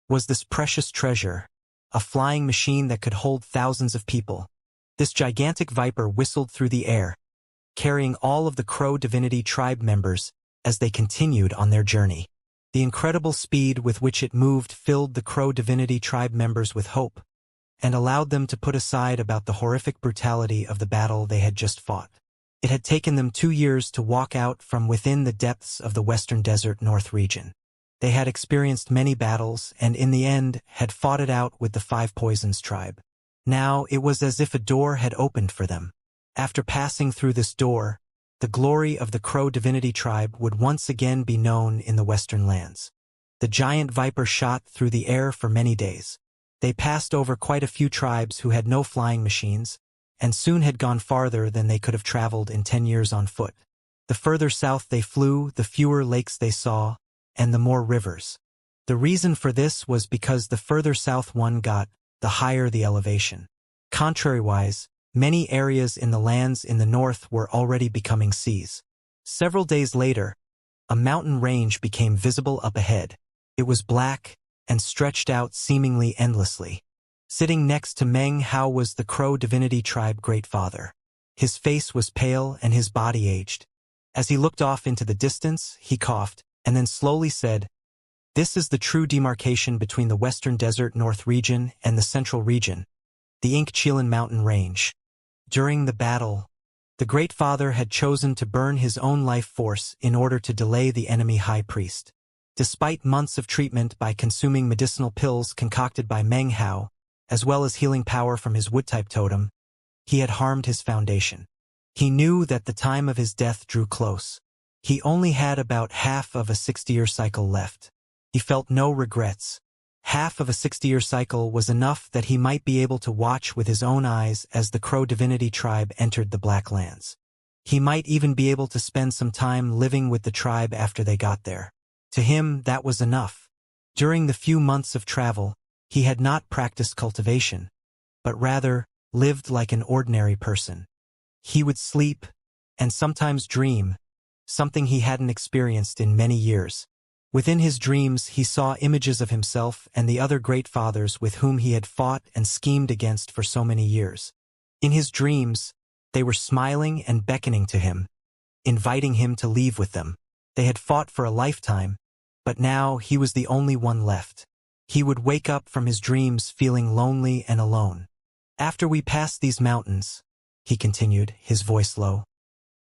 was this precious treasure, a flying machine that could hold thousands of people. This gigantic viper whistled through the air, carrying all of the Crow Divinity tribe members as they continued on their journey. The incredible speed with which it moved filled the Crow Divinity tribe members with hope, and allowed them to put aside about the horrific brutality of the battle they had just fought. It had taken them 2 years to walk out from within the depths of the Western Desert North region. They had experienced many battles and in the end had fought it out with the 5 Poisons tribe. Now it was as if a door had opened for them. After passing through this door, the glory of the Crow Divinity tribe would once again be known in the Western lands. The giant viper shot through the air for many days. They passed over quite a few tribes who had no flying machines, and soon had gone farther than they could have traveled in 10 years on foot. The further south they flew, the fewer lakes they saw, and the more rivers. The reason for this was because the further south one got, the higher the elevation. Contrariwise, Many areas in the lands in the north were already becoming seas. Several days later, a mountain range became visible up ahead. It was black and stretched out seemingly endlessly. Sitting next to Meng Hao was the Crow Divinity Tribe Great Father. His face was pale and his body aged. As he looked off into the distance, he coughed, and then slowly said, "This is the true demarcation between the Western Desert North region and the Central region, the Inchchilan Mountain Range." During the battle, the Great Father had chosen to burn his own life force in order to delay the enemy high priest. Despite months of treatment by consuming medicinal pills concocted by Meng Hao, as well as healing power from his wood-type totem, he had harmed his foundation. He knew that the time of his death drew close. He only had about half of a 60-year cycle left. He felt no regrets. Half of a 60-year cycle was enough that he might be able to watch with his own eyes as the Crow Divinity Tribe entered the Black Lands. He might even be able to spend some time living with the tribe after they got there. To him, that was enough. During the few months of travel, he had not practiced cultivation, but rather lived like an ordinary person. He would sleep, and sometimes dream, something he hadn't experienced in many years. Within his dreams he saw images of himself and the other great fathers with whom he had fought and schemed against for so many years. In his dreams, they were smiling and beckoning to him, inviting him to leave with them. They had fought for a lifetime, but now he was the only one left. He would wake up from his dreams feeling lonely and alone. "After we pass these mountains," he continued, his voice low,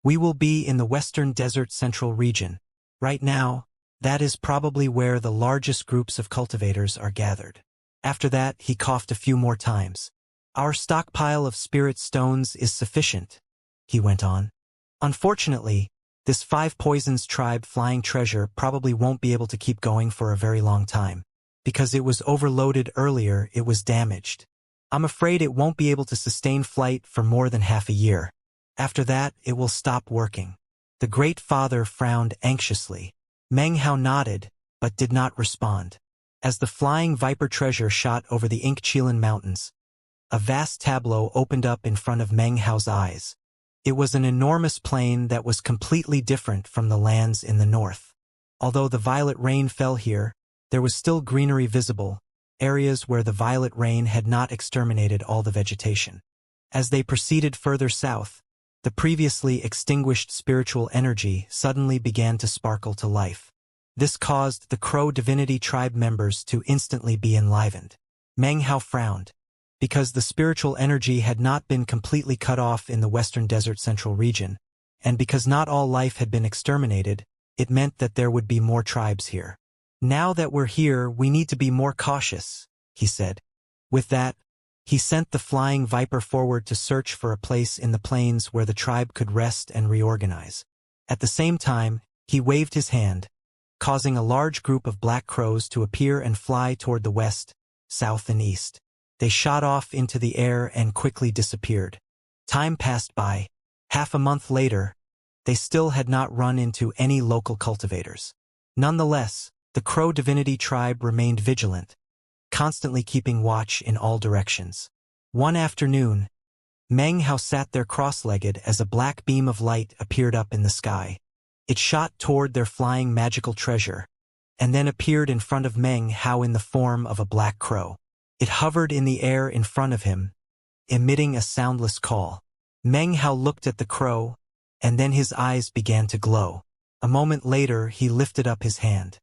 "we will be in the Western Desert Central region. Right now, that is probably where the largest groups of cultivators are gathered." After that, he coughed a few more times. "Our stockpile of spirit stones is sufficient," he went on. "Unfortunately, this Five Poisons tribe flying treasure probably won't be able to keep going for a very long time. Because it was overloaded earlier, it was damaged. I'm afraid it won't be able to sustain flight for more than half a year. After that, it will stop working." The Great Father frowned anxiously. Meng Hao nodded, but did not respond. As the flying viper treasure shot over the Inchchilan Mountains, a vast tableau opened up in front of Meng Hao's eyes. It was an enormous plain that was completely different from the lands in the north. Although the violet rain fell here, there was still greenery visible, areas where the violet rain had not exterminated all the vegetation. As they proceeded further south, the previously extinguished spiritual energy suddenly began to sparkle to life. This caused the Crow Divinity Tribe members to instantly be enlivened. Meng Hao frowned. Because the spiritual energy had not been completely cut off in the Western Desert Central region, and because not all life had been exterminated, it meant that there would be more tribes here. "Now that we're here, we need to be more cautious," he said. With that, he sent the flying viper forward to search for a place in the plains where the tribe could rest and reorganize. At the same time, he waved his hand, causing a large group of black crows to appear and fly toward the west, south, and east. They shot off into the air and quickly disappeared. Time passed by. Half a month later, they still had not run into any local cultivators. Nonetheless, the Crow Divinity Tribe remained vigilant, constantly keeping watch in all directions. One afternoon, Meng Hao sat there cross-legged as a black beam of light appeared up in the sky. It shot toward their flying magical treasure, and then appeared in front of Meng Hao in the form of a black crow. It hovered in the air in front of him, emitting a soundless call. Meng Hao looked at the crow, and then his eyes began to glow. A moment later, he lifted up his hand.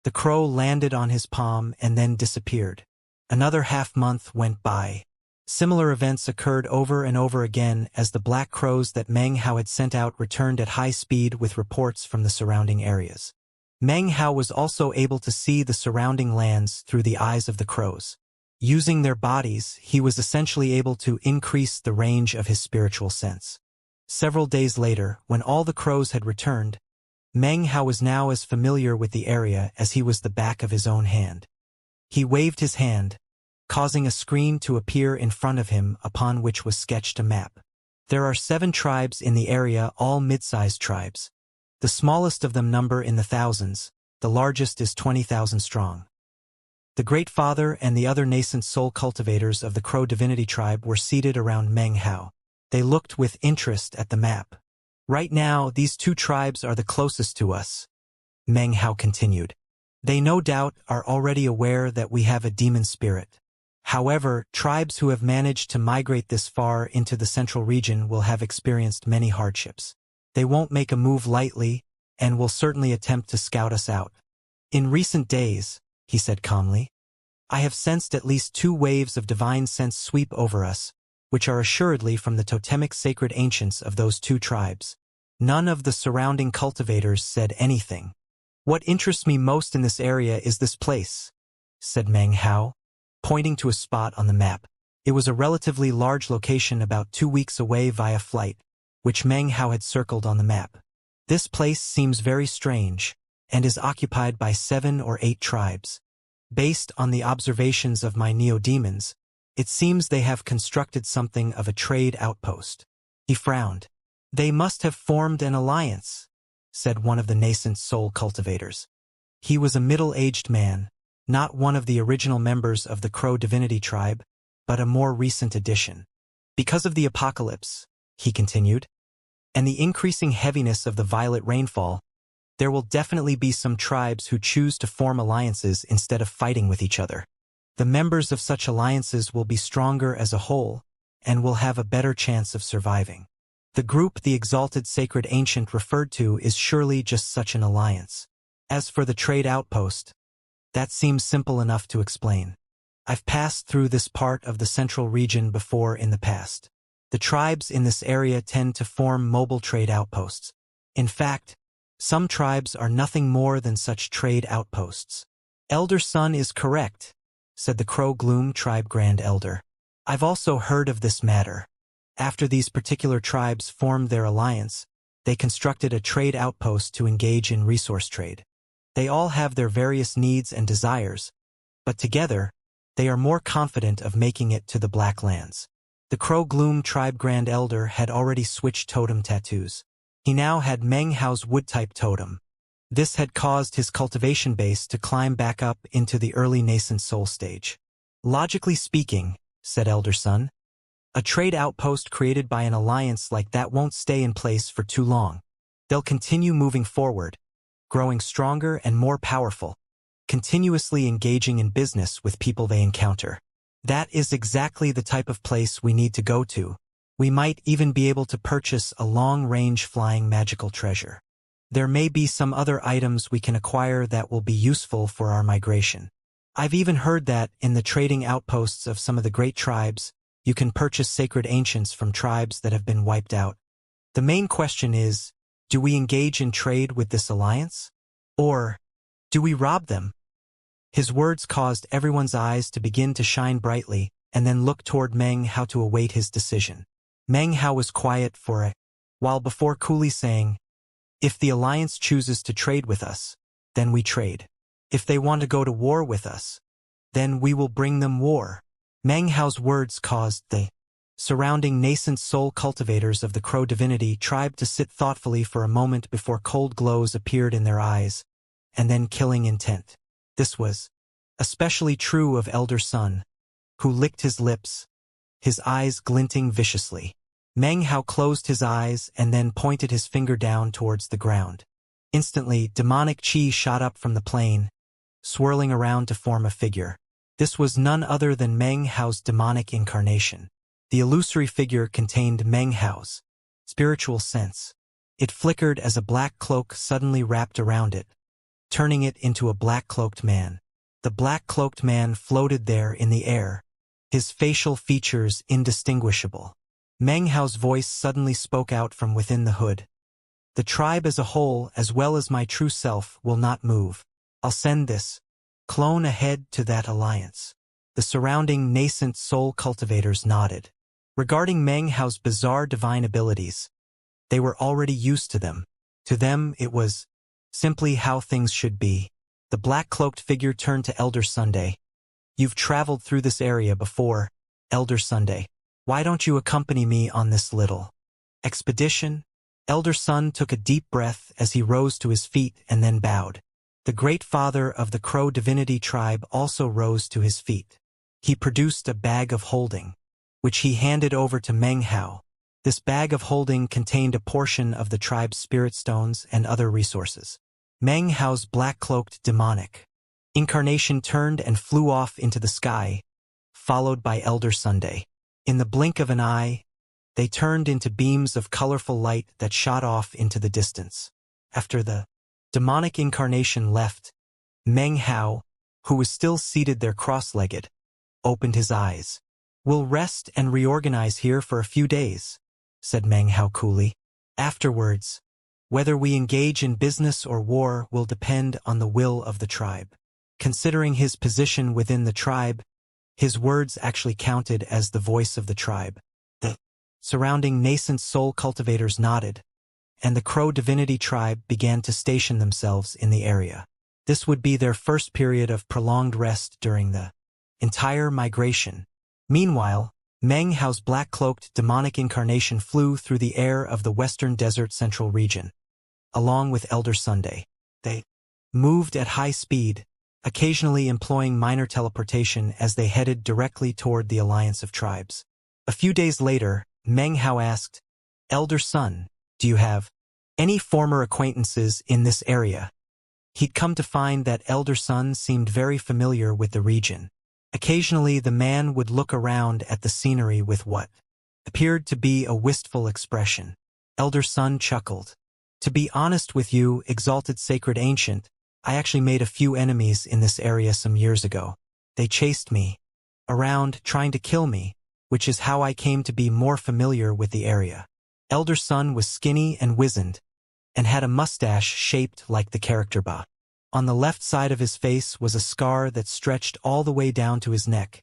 The crow landed on his palm and then disappeared. Another half-month went by. Similar events occurred over and over again as the black crows that Meng Hao had sent out returned at high speed with reports from the surrounding areas. Meng Hao was also able to see the surrounding lands through the eyes of the crows. Using their bodies, he was essentially able to increase the range of his spiritual sense. Several days later, when all the crows had returned, Meng Hao was now as familiar with the area as he was the back of his own hand. He waved his hand, causing a screen to appear in front of him upon which was sketched a map. There are 7 tribes in the area, all mid-sized tribes. The smallest of them number in the thousands, the largest is 20,000 strong. The Great Father and the other nascent soul cultivators of the Crow Divinity Tribe were seated around Meng Hao. They looked with interest at the map. Right now, these two tribes are the closest to us, Meng Hao continued. They no doubt are already aware that we have a demon spirit. However, tribes who have managed to migrate this far into the central region will have experienced many hardships. They won't make a move lightly, and will certainly attempt to scout us out. In recent days, he said calmly, I have sensed at least 2 waves of divine sense sweep over us, which are assuredly from the totemic sacred ancients of those 2 tribes. None of the surrounding cultivators said anything. What interests me most in this area is this place, said Meng Hao, pointing to a spot on the map. It was a relatively large location about 2 weeks away via flight, which Meng Hao had circled on the map. This place seems very strange, and is occupied by 7 or 8 tribes. Based on the observations of my neo-demons, it seems they have constructed something of a trade outpost. He frowned. They must have formed an alliance, said one of the nascent soul cultivators. He was a middle-aged man, not one of the original members of the Crow Divinity tribe, but a more recent addition. Because of the apocalypse, he continued, and the increasing heaviness of the violet rainfall, there will definitely be some tribes who choose to form alliances instead of fighting with each other. The members of such alliances will be stronger as a whole, and will have a better chance of surviving. The group the exalted sacred ancient referred to is surely just such an alliance. As for the trade outpost, that seems simple enough to explain. I've passed through this part of the central region before in the past. The tribes in this area tend to form mobile trade outposts. In fact, some tribes are nothing more than such trade outposts. Elder Sun is correct, said the Crow Gloom tribe Grand Elder. I've also heard of this matter. After these particular tribes formed their alliance, they constructed a trade outpost to engage in resource trade. They all have their various needs and desires, but together, they are more confident of making it to the Black Lands. The Crow Gloom tribe Grand Elder had already switched totem tattoos. He now had Meng Hao's wood-type totem. This had caused his cultivation base to climb back up into the early nascent soul stage. Logically speaking, said Elder Sun, a trade outpost created by an alliance like that won't stay in place for too long. They'll continue moving forward, growing stronger and more powerful, continuously engaging in business with people they encounter. That is exactly the type of place we need to go to. We might even be able to purchase a long-range flying magical treasure. There may be some other items we can acquire that will be useful for our migration. I've even heard that, in the trading outposts of some of the great tribes, you can purchase sacred ancients from tribes that have been wiped out. The main question is, do we engage in trade with this alliance? Or, do we rob them? His words caused everyone's eyes to begin to shine brightly, and then look toward Meng Hao to await his decision. Meng Hao was quiet for a while before coolly saying, if the alliance chooses to trade with us, then we trade. If they want to go to war with us, then we will bring them war. Meng Hao's words caused the surrounding nascent soul cultivators of the Crow Divinity tribe to sit thoughtfully for a moment before cold glows appeared in their eyes, and then killing intent. This was especially true of Elder Sun, who licked his lips, his eyes glinting viciously. Meng Hao closed his eyes and then pointed his finger down towards the ground. Instantly, demonic chi shot up from the plain, swirling around to form a figure. This was none other than Meng Hao's demonic incarnation. The illusory figure contained Meng Hao's spiritual sense. It flickered as a black cloak suddenly wrapped around it, turning it into a black-cloaked man. The black-cloaked man floated there in the air, his facial features indistinguishable. Meng Hao's voice suddenly spoke out from within the hood. The tribe as a whole, as well as my true self, will not move. I'll send this clone ahead to that alliance. The surrounding nascent soul cultivators nodded. Regarding Meng Hao's bizarre divine abilities, they were already used to them. To them, it was simply how things should be. The black-cloaked figure turned to Elder Sunday. You've traveled through this area before, Elder Sunday. Why don't you accompany me on this little expedition? Elder Sun took a deep breath as he rose to his feet and then bowed. The great father of the Crow Divinity tribe also rose to his feet. He produced a bag of holding, which he handed over to Meng Hao. This bag of holding contained a portion of the tribe's spirit stones and other resources. Meng Hao's black-cloaked demonic incarnation turned and flew off into the sky, followed by Elder Sunday. In the blink of an eye, they turned into beams of colorful light that shot off into the distance. After the demonic incarnation left, Meng Hao, who was still seated there cross-legged, opened his eyes. "We'll rest and reorganize here for a few days," said Meng Hao coolly. "Afterwards, whether we engage in business or war will depend on the will of the tribe." Considering his position within the tribe, his words actually counted as the voice of the tribe. The surrounding nascent soul cultivators nodded, and the Crow Divinity tribe began to station themselves in the area. This would be their first period of prolonged rest during the entire migration. Meanwhile, Meng Hao's black-cloaked demonic incarnation flew through the air of the Western Desert Central region. Along with Elder Sunday, they moved at high speed, occasionally employing minor teleportation as they headed directly toward the Alliance of Tribes. A few days later, Meng Hao asked, "Elder Sun, do you have any former acquaintances in this area?" He'd come to find that Elder Sun seemed very familiar with the region. Occasionally, the man would look around at the scenery with what appeared to be a wistful expression. Elder Sun chuckled. "To be honest with you, exalted sacred ancient, I actually made a few enemies in this area some years ago. They chased me around, trying to kill me, which is how I came to be more familiar with the area." Elder Sun was skinny and wizened, and had a mustache shaped like the character Ba. On the left side of his face was a scar that stretched all the way down to his neck,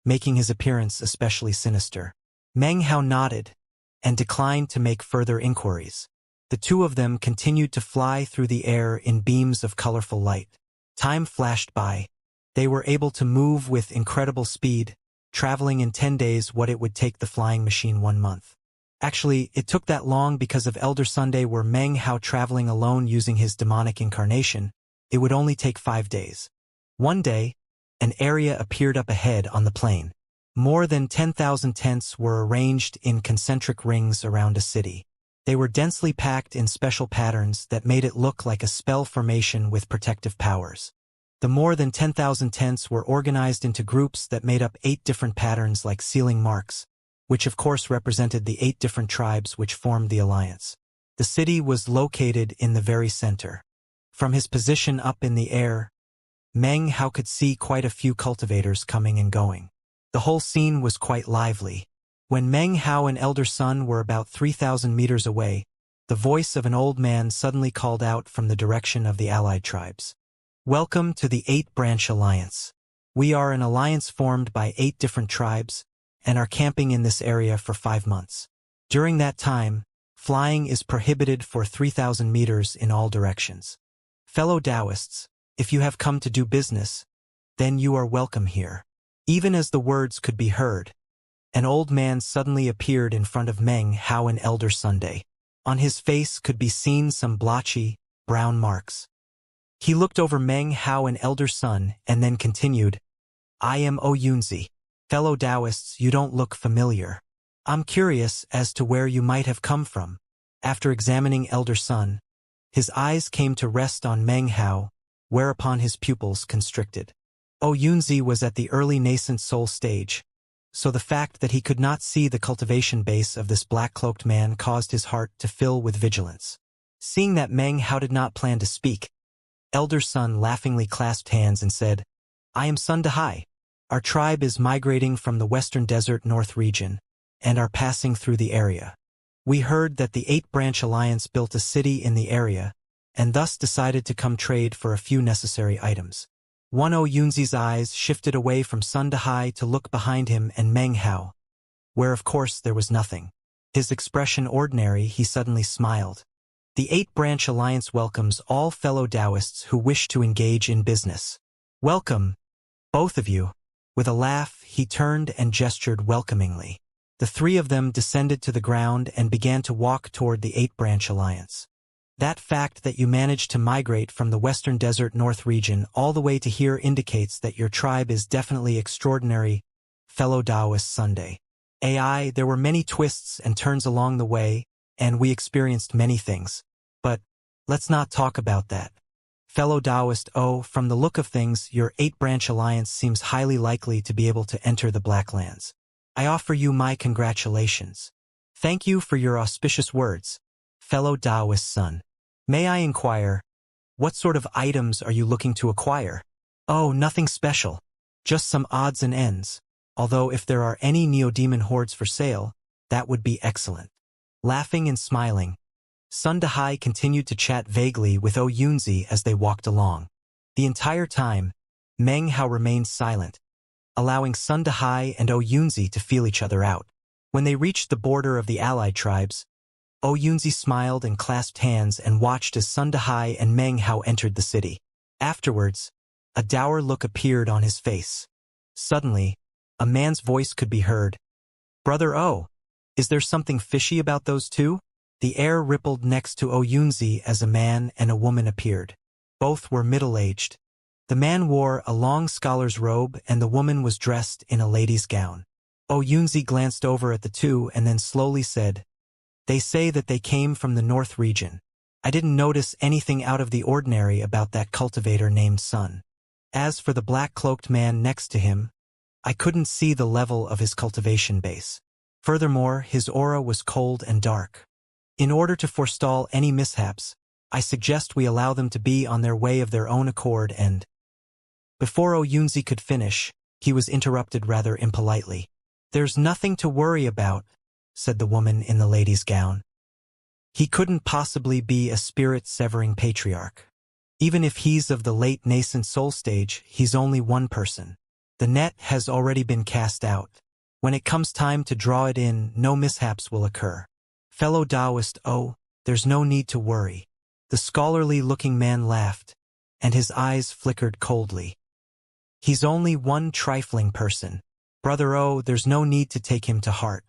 making his appearance especially sinister. Meng Hao nodded, and declined to make further inquiries. The two of them continued to fly through the air in beams of colorful light. Time flashed by. They were able to move with incredible speed, traveling in 10 days what it would take the flying machine 1 month. Actually, it took that long because of Elder Sunday were Meng Hao traveling alone using his demonic incarnation. It would only take 5 days. One day, an area appeared up ahead on the plain. More than 10,000 tents were arranged in concentric rings around a city. They were densely packed in special patterns that made it look like a spell formation with protective powers. The more than 10,000 tents were organized into groups that made up 8 different patterns like sealing marks, which of course represented the 8 different tribes which formed the alliance. The city was located in the very center. From his position up in the air, Meng Hao could see quite a few cultivators coming and going. The whole scene was quite lively. When Meng Hao and Elder Sun were about 3,000 meters away, the voice of an old man suddenly called out from the direction of the allied tribes. "Welcome to the 8-branch alliance. We are an alliance formed by 8 different tribes, and are camping in this area for 5 months. During that time, flying is prohibited for 3,000 meters in all directions. Fellow Taoists, if you have come to do business, then you are welcome here." Even as the words could be heard, an old man suddenly appeared in front of Meng Hao and Elder Sunday. On his face could be seen some blotchy, brown marks. He looked over Meng Hao and Elder Sun and then continued, "I am Yunzi. Fellow Taoists, you don't look familiar. I'm curious as to where you might have come from." After examining Elder Sun, his eyes came to rest on Meng Hao, whereupon his pupils constricted. Yunzi was at the early nascent soul stage, so the fact that he could not see the cultivation base of this black-cloaked man caused his heart to fill with vigilance. Seeing that Meng Hao did not plan to speak, Elder Sun laughingly clasped hands and said, "I am Sun Dahai. Our tribe is migrating from the Western Desert North region, and are passing through the area. We heard that the 8-branch alliance built a city in the area, and thus decided to come trade for a few necessary items." Yunzi's eyes shifted away from Sun Dahai to look behind him and Meng Hao, where of course there was nothing. His expression ordinary, he suddenly smiled. "The 8-branch alliance welcomes all fellow Taoists who wish to engage in business. Welcome, both of you." With a laugh, he turned and gestured welcomingly. The 3 of them descended to the ground and began to walk toward the 8-branch alliance. "That fact that you managed to migrate from the Western Desert North region all the way to here indicates that your tribe is definitely extraordinary, fellow Taoist Sunday. AI, there were many twists and turns along the way, and we experienced many things. But let's not talk about that. Fellow Taoist, from the look of things, your 8-branch alliance seems highly likely to be able to enter the Blacklands. I offer you my congratulations. Thank you for your auspicious words, fellow Taoist son. May I inquire, what sort of items are you looking to acquire? Oh, nothing special. Just some odds and ends. Although if there are any Neodemon hordes for sale, that would be excellent. Laughing and smiling, Sun Dahai continued to chat vaguely with Yunzi as they walked along. The entire time, Meng Hao remained silent, allowing Sun Dahai and Yunzi to feel each other out. When they reached the border of the allied tribes, Yunzi smiled and clasped hands and watched as Sun Dahai and Meng Hao entered the city. Afterwards, a dour look appeared on his face. Suddenly, a man's voice could be heard. Brother O, is there something fishy about those two? The air rippled next to Yunzi as a man and a woman appeared. Both were middle-aged. The man wore a long scholar's robe and the woman was dressed in a lady's gown. Yunzi glanced over at the two and then slowly said, They say that they came from the North region. I didn't notice anything out of the ordinary about that cultivator named Sun. As for the black-cloaked man next to him, I couldn't see the level of his cultivation base. Furthermore, his aura was cold and dark. In order to forestall any mishaps, I suggest we allow them to be on their way of their own accord and— Before Yunzi could finish, he was interrupted rather impolitely. There's nothing to worry about, said the woman in the lady's gown. He couldn't possibly be a spirit-severing patriarch. Even if he's of the late nascent soul stage, he's only one person. The net has already been cast out. When it comes time to draw it in, no mishaps will occur. Fellow Taoist, there's no need to worry. The scholarly-looking man laughed, and his eyes flickered coldly. He's only one trifling person. Brother there's no need to take him to heart.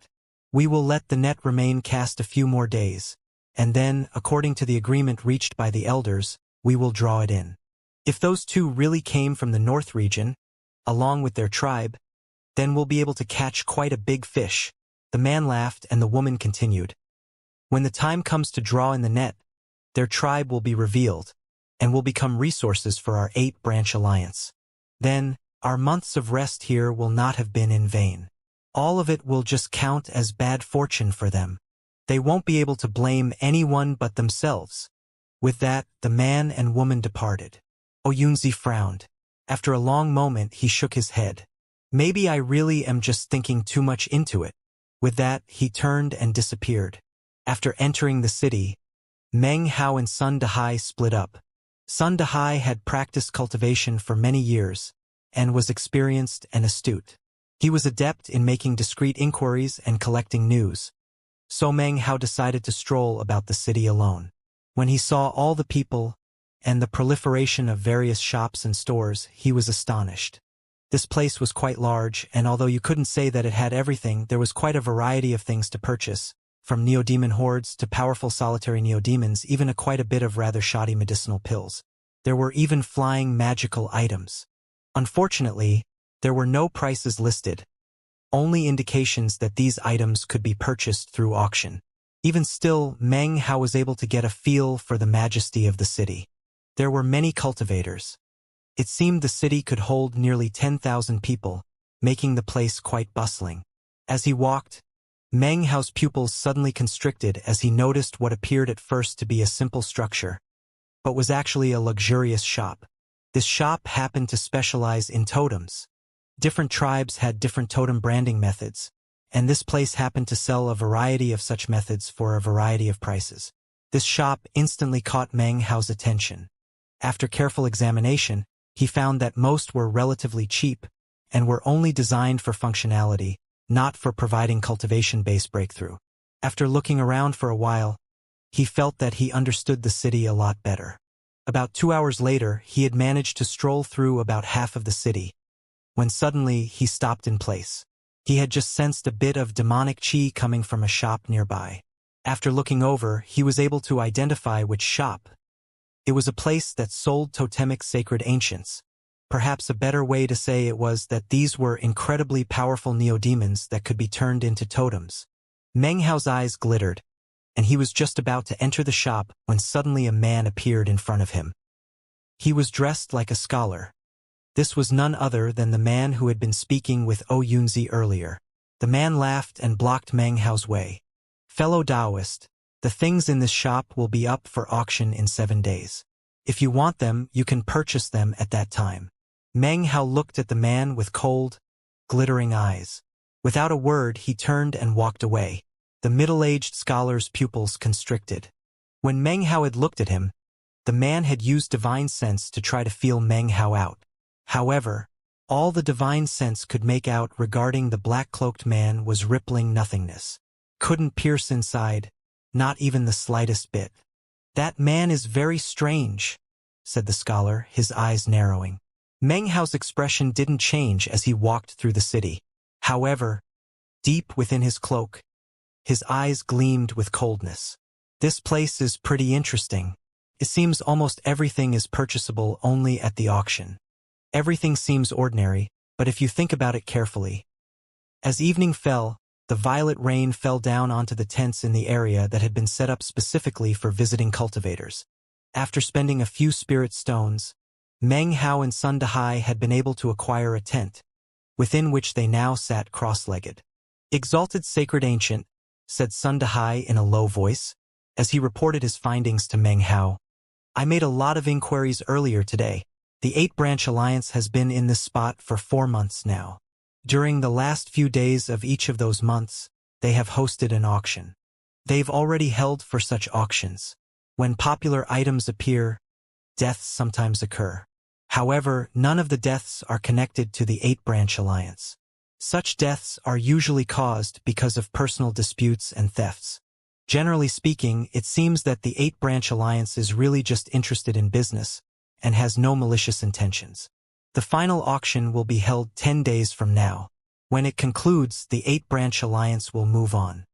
We will let the net remain cast a few more days, and then, according to the agreement reached by the elders, we will draw it in. If those two really came from the North region, along with their tribe, then we'll be able to catch quite a big fish. The man laughed and the woman continued. When the time comes to draw in the net, their tribe will be revealed, and will become resources for our 8-branch alliance. Then, our months of rest here will not have been in vain. All of it will just count as bad fortune for them. They won't be able to blame anyone but themselves. With that, the man and woman departed. Yunzi frowned. After a long moment, he shook his head. Maybe I really am just thinking too much into it. With that, he turned and disappeared. After entering the city, Meng Hao and Sun Dahai split up. Sun Dahai had practiced cultivation for many years, and was experienced and astute. He was adept in making discreet inquiries and collecting news. So Meng Hao decided to stroll about the city alone. When he saw all the people and the proliferation of various shops and stores, he was astonished. This place was quite large, and although you couldn't say that it had everything, there was quite a variety of things to purchase, from neodemon hordes to powerful solitary neodemons, even quite a bit of rather shoddy medicinal pills. There were even flying magical items. Unfortunately, there were no prices listed, only indications that these items could be purchased through auction. Even still, Meng Hao was able to get a feel for the majesty of the city. There were many cultivators. It seemed the city could hold nearly 10,000 people, making the place quite bustling. As he walked, Meng Hao's pupils suddenly constricted as he noticed what appeared at first to be a simple structure, but was actually a luxurious shop. This shop happened to specialize in totems. Different tribes had different totem branding methods, and this place happened to sell a variety of such methods for a variety of prices. This shop instantly caught Meng Hao's attention. After careful examination, he found that most were relatively cheap and were only designed for functionality, not for providing cultivation-based breakthrough. After looking around for a while, he felt that he understood the city a lot better. About 2 hours later, he had managed to stroll through about half of the city, when suddenly he stopped in place. He had just sensed a bit of demonic chi coming from a shop nearby. After looking over, he was able to identify which shop. It was a place that sold totemic sacred ancients, perhaps a better way to say it was that these were incredibly powerful neodemons that could be turned into totems. Meng Hao's eyes glittered, and he was just about to enter the shop when suddenly a man appeared in front of him. He was dressed like a scholar. This was none other than the man who had been speaking with Yunzi earlier. The man laughed and blocked Meng Hao's way. "Fellow Taoist, the things in this shop will be up for auction in 7 days. If you want them, you can purchase them at that time." Meng Hao looked at the man with cold, glittering eyes. Without a word, he turned and walked away. The middle-aged scholar's pupils constricted. When Meng Hao had looked at him, the man had used divine sense to try to feel Meng Hao out. However, all the divine sense could make out regarding the black-cloaked man was rippling nothingness. Couldn't pierce inside, not even the slightest bit. "That man is very strange," said the scholar, his eyes narrowing. Meng Hao's expression didn't change as he walked through the city. However, deep within his cloak, his eyes gleamed with coldness. "This place is pretty interesting. It seems almost everything is purchasable only at the auction. Everything seems ordinary, but if you think about it carefully." As evening fell, the violet rain fell down onto the tents in the area that had been set up specifically for visiting cultivators. After spending a few spirit stones, Meng Hao and Sun Dahai had been able to acquire a tent, within which they now sat cross-legged. "Exalted Sacred Ancient," said Sun Dahai in a low voice, as he reported his findings to Meng Hao. "I made a lot of inquiries earlier today. The 8-branch alliance has been in this spot for 4 months now. During the last few days of each of those months, they have hosted an auction. They've already held for such auctions. When popular items appear, deaths sometimes occur. However, none of the deaths are connected to the 8-branch alliance. Such deaths are usually caused because of personal disputes and thefts. Generally speaking, it seems that the 8-branch alliance is really just interested in business and has no malicious intentions. The final auction will be held 10 days from now. When it concludes, the 8-branch alliance will move on.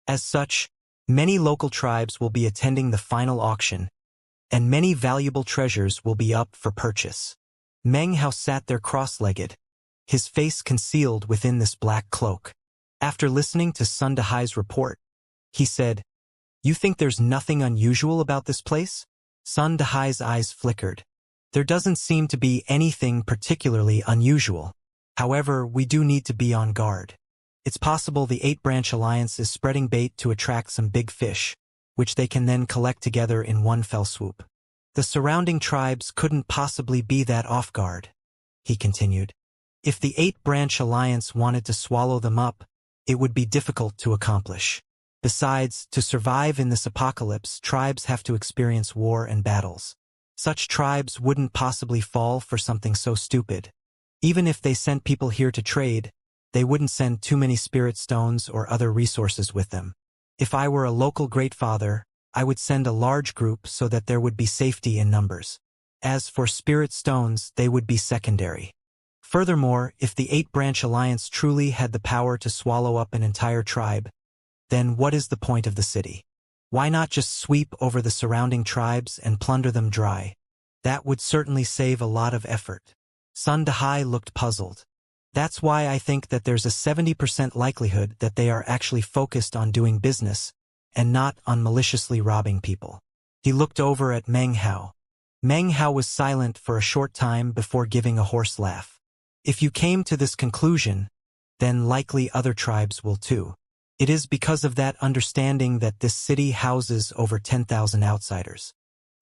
As such, many local tribes will be attending the final auction, and many valuable treasures will be up for purchase." Meng Hao sat there cross-legged, his face concealed within this black cloak. After listening to Sun Dahai's report, he said, "You think there's nothing unusual about this place?" Sun Dahai's eyes flickered. "There doesn't seem to be anything particularly unusual. However, we do need to be on guard. It's possible the 8-branch alliance is spreading bait to attract some big fish, which they can then collect together in one fell swoop. The surrounding tribes couldn't possibly be that off guard," he continued. "If the 8-branch alliance wanted to swallow them up, it would be difficult to accomplish. Besides, to survive in this apocalypse, tribes have to experience war and battles. Such tribes wouldn't possibly fall for something so stupid. Even if they sent people here to trade, they wouldn't send too many spirit stones or other resources with them. If I were a local great father, I would send a large group so that there would be safety in numbers. As for spirit stones, they would be secondary. Furthermore, if the 8-branch alliance truly had the power to swallow up an entire tribe, then what is the point of the city? Why not just sweep over the surrounding tribes and plunder them dry? That would certainly save a lot of effort." Sun Dahai looked puzzled. "That's why I think that there's a 70% likelihood that they are actually focused on doing business and not on maliciously robbing people." He looked over at Meng Hao. Meng Hao was silent for a short time before giving a hoarse laugh. "If you came to this conclusion, then likely other tribes will too. It is because of that understanding that this city houses over 10,000 outsiders.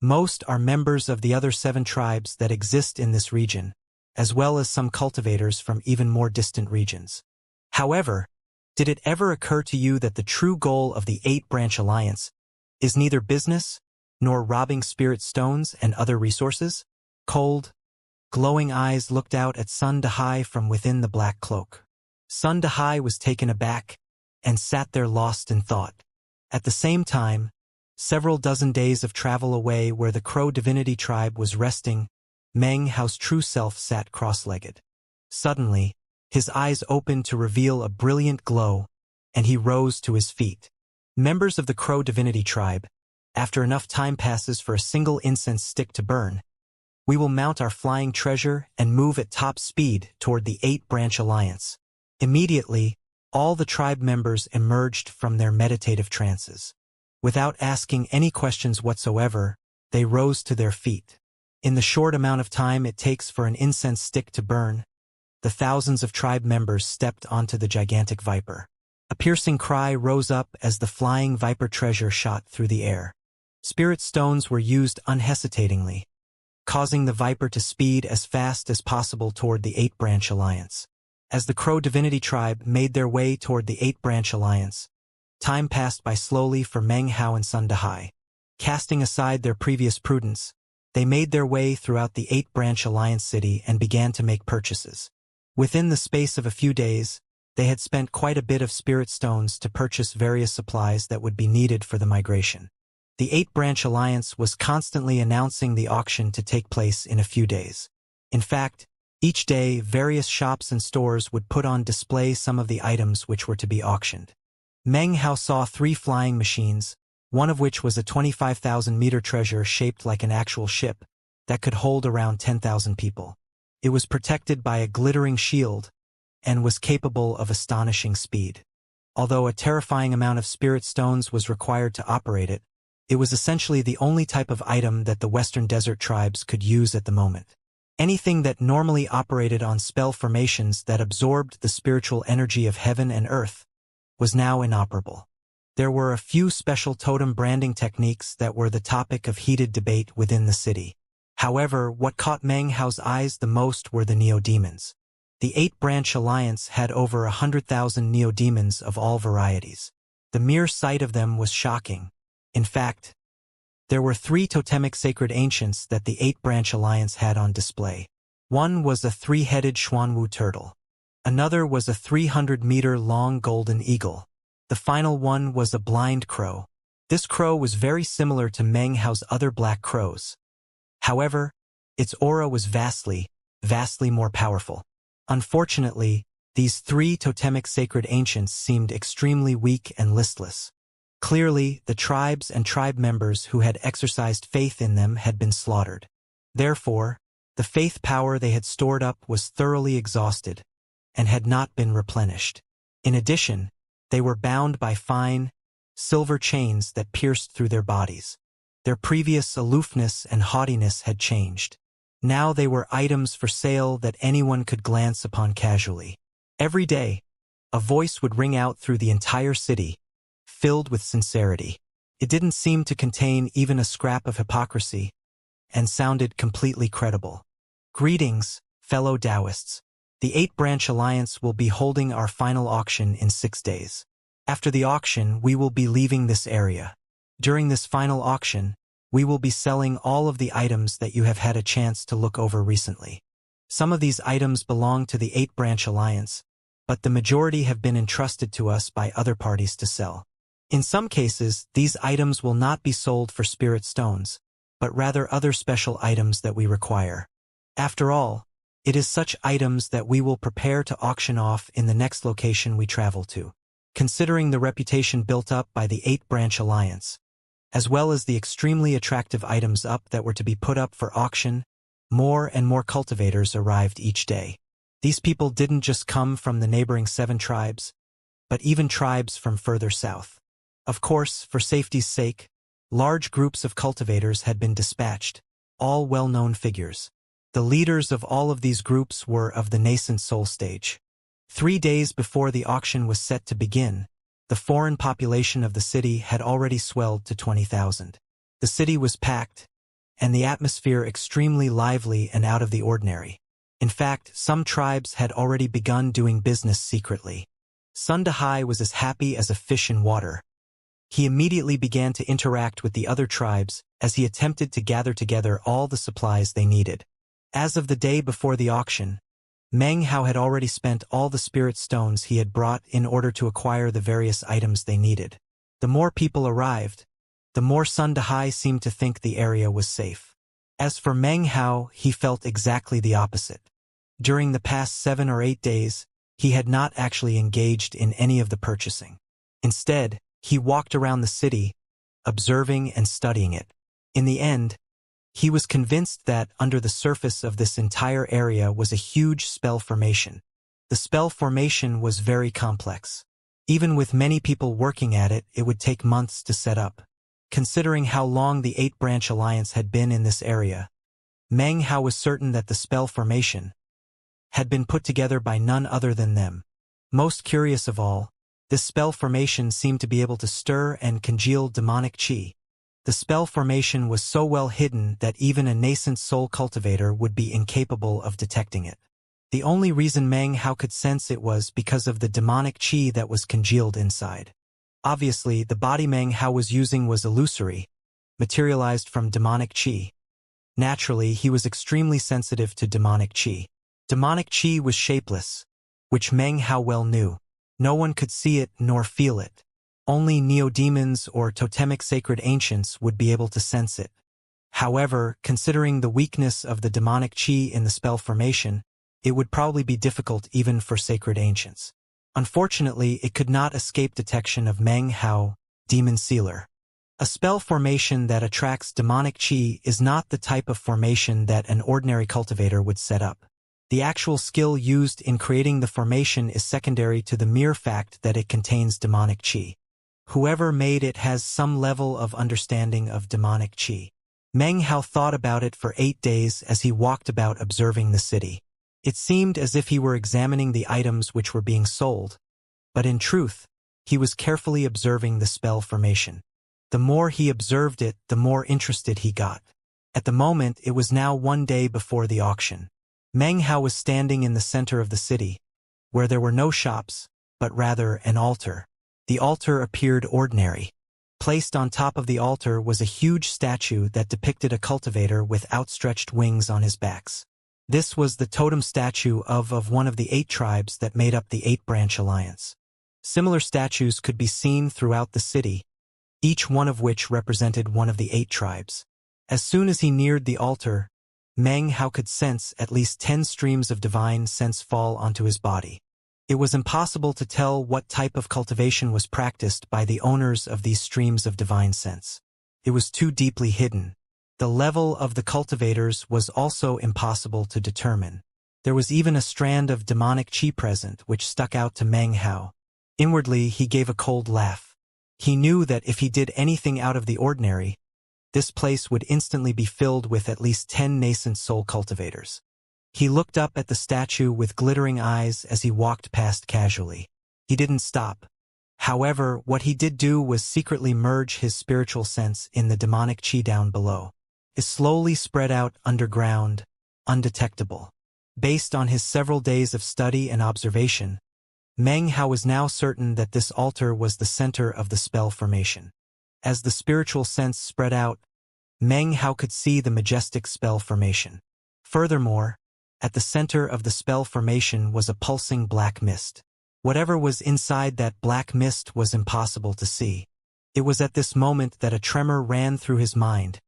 Most are members of the other 7 tribes that exist in this region, as well as some cultivators from even more distant regions. However, did it ever occur to you that the true goal of the 8-branch alliance is neither business nor robbing spirit stones and other resources?" Cold, glowing eyes looked out at Sun Dahai from within the black cloak. Sun Dahai was taken aback and sat there lost in thought. At the same time, several dozen days of travel away where the Crow Divinity tribe was resting, Meng Hao's true self sat cross-legged. Suddenly, his eyes opened to reveal a brilliant glow, and he rose to his feet. Members of the Crow Divinity tribe, after enough time passes for a single incense stick to burn, We will mount our flying treasure and move at top speed toward the 8-branch alliance. Immediately, all the tribe members emerged from their meditative trances. Without asking any questions whatsoever, they rose to their feet. In the short amount of time it takes for an incense stick to burn, the thousands of tribe members stepped onto the gigantic viper. A piercing cry rose up as the flying viper treasure shot through the air. Spirit stones were used unhesitatingly, causing the viper to speed as fast as possible toward the 8-branch alliance. As the Crow Divinity tribe made their way toward the 8-branch alliance, time passed by slowly for Meng Hao and Sun Dahai. Casting aside their previous prudence, they made their way throughout the 8-branch alliance city and began to make purchases. Within the space of a few days, they had spent quite a bit of spirit stones to purchase various supplies that would be needed for the migration. The 8-branch alliance was constantly announcing the auction to take place in a few days. In fact, each day various shops and stores would put on display some of the items which were to be auctioned. Meng Hao saw 3 flying machines, one of which was a 25,000-meter treasure shaped like an actual ship that could hold around 10,000 people. It was protected by a glittering shield and was capable of astonishing speed. Although a terrifying amount of spirit stones was required to operate it, it was essentially the only type of item that the Western Desert tribes could use at the moment. Anything that normally operated on spell formations that absorbed the spiritual energy of heaven and earth was now inoperable. There were a few special totem branding techniques that were the topic of heated debate within the city. However, what caught Meng Hao's eyes the most were the Neo-Demons. The 8-branch alliance had over 100,000 Neo-Demons of all varieties. The mere sight of them was shocking. In fact, there were 3 totemic sacred ancients that the 8-branch alliance had on display. One was a 3-headed Xuanwu turtle. Another was a 300-meter-long golden eagle. The final one was a blind crow. This crow was very similar to Meng Hao's other black crows. However, its aura was vastly more powerful. Unfortunately, these 3 totemic sacred ancients seemed extremely weak and listless. Clearly, the tribes and tribe members who had exercised faith in them had been slaughtered. Therefore, the faith power they had stored up was thoroughly exhausted and had not been replenished. In addition, they were bound by fine, silver chains that pierced through their bodies. Their previous aloofness and haughtiness had changed. Now they were items for sale that anyone could glance upon casually. Every day, a voice would ring out through the entire city, filled with sincerity. It didn't seem to contain even a scrap of hypocrisy, and sounded completely credible. Greetings, fellow Taoists. The 8-branch alliance will be holding our final auction in 6 days. After the auction, we will be leaving this area. During this final auction, we will be selling all of the items that you have had a chance to look over recently. Some of these items belong to the 8-branch alliance, but the majority have been entrusted to us by other parties to sell. In some cases, these items will not be sold for spirit stones, but rather other special items that we require. After all, it is such items that we will prepare to auction off in the next location we travel to. Considering the reputation built up by the 8-branch alliance, as well as the extremely attractive items up that were to be put up for auction, more and more cultivators arrived each day. These people didn't just come from the neighboring 7 tribes, but even tribes from further south. Of course, for safety's sake, large groups of cultivators had been dispatched, all well-known figures. The leaders of all of these groups were of the nascent soul stage. 3 days before the auction was set to begin, the foreign population of the city had already swelled to 20,000. The city was packed, and the atmosphere extremely lively and out of the ordinary. In fact, some tribes had already begun doing business secretly. Sun Dahai was as happy as a fish in water. He immediately began to interact with the other tribes as he attempted to gather together all the supplies they needed. As of the day before the auction, Meng Hao had already spent all the spirit stones he had brought in order to acquire the various items they needed. The more people arrived, the more Sun Dahai seemed to think the area was safe. As for Meng Hao, he felt exactly the opposite. During the past 7 or 8 days, he had not actually engaged in any of the purchasing. Instead, he walked around the city, observing and studying it. In the end, He was convinced that under the surface of this entire area was a huge spell formation. The spell formation was very complex. Even with many people working at it, it would take months to set up. Considering how long the 8-branch alliance had been in this area, Meng Hao was certain that the spell formation had been put together by none other than them. Most curious of all, this spell formation seemed to be able to stir and congeal demonic qi. The spell formation was so well hidden that even a nascent soul cultivator would be incapable of detecting it. The only reason Meng Hao could sense it was because of the demonic qi that was congealed inside. Obviously, the body Meng Hao was using was illusory, materialized from demonic qi. Naturally, he was extremely sensitive to demonic qi. Demonic qi was shapeless, which Meng Hao well knew. No one could see it nor feel it. Only neodemons or totemic sacred ancients would be able to sense it. However, considering the weakness of the demonic qi in the spell formation, it would probably be difficult even for sacred ancients. Unfortunately, it could not escape detection of Meng Hao, Demon Sealer. A spell formation that attracts demonic qi is not the type of formation that an ordinary cultivator would set up. The actual skill used in creating the formation is secondary to the mere fact that it contains demonic qi. Whoever made it has some level of understanding of demonic qi. Meng Hao thought about it for 8 days as he walked about observing the city. It seemed as if he were examining the items which were being sold, but in truth, he was carefully observing the spell formation. The more he observed it, the more interested he got. At the moment, it was now 1 day before the auction. Meng Hao was standing in the center of the city, where there were no shops, but rather an altar. The altar appeared ordinary. Placed on top of the altar was a huge statue that depicted a cultivator with outstretched wings on his backs. This was the totem statue of one of the 8 tribes that made up the 8-branch alliance. Similar statues could be seen throughout the city, each one of which represented one of the 8 tribes. As soon as he neared the altar, Meng Hao could sense at least 10 streams of divine sense fall onto his body. It was impossible to tell what type of cultivation was practiced by the owners of these streams of divine sense. It was too deeply hidden. The level of the cultivators was also impossible to determine. There was even a strand of demonic qi present which stuck out to Meng Hao. Inwardly, he gave a cold laugh. He knew that if he did anything out of the ordinary, this place would instantly be filled with at least 10 nascent soul cultivators. He looked up at the statue with glittering eyes as he walked past casually. He didn't stop. However, what he did do was secretly merge his spiritual sense in the demonic qi down below. It slowly spread out underground, undetectable. Based on his several days of study and observation, Meng Hao was now certain that this altar was the center of the spell formation. As the spiritual sense spread out, Meng Hao could see the majestic spell formation. Furthermore, at the center of the spell formation was a pulsing black mist. Whatever was inside that black mist was impossible to see. It was at this moment that a tremor ran through his mind,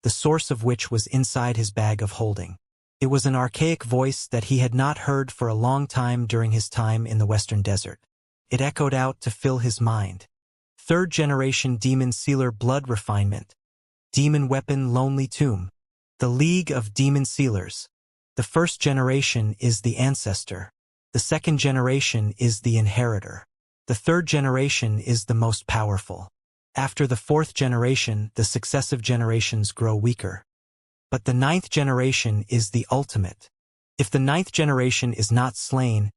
the source of which was inside his bag of holding. It was an archaic voice that he had not heard for a long time during his time in the Western Desert. It echoed out to fill his mind. 3rd generation Demon Sealer Blood Refinement. Demon Weapon Lonely Tomb. The League of Demon Sealers. The 1st generation is the Ancestor. The 2nd generation is the Inheritor. The 3rd generation is the most powerful. After the 4th generation, the successive generations grow weaker. But the 9th generation is the ultimate. If the 9th generation is not slain,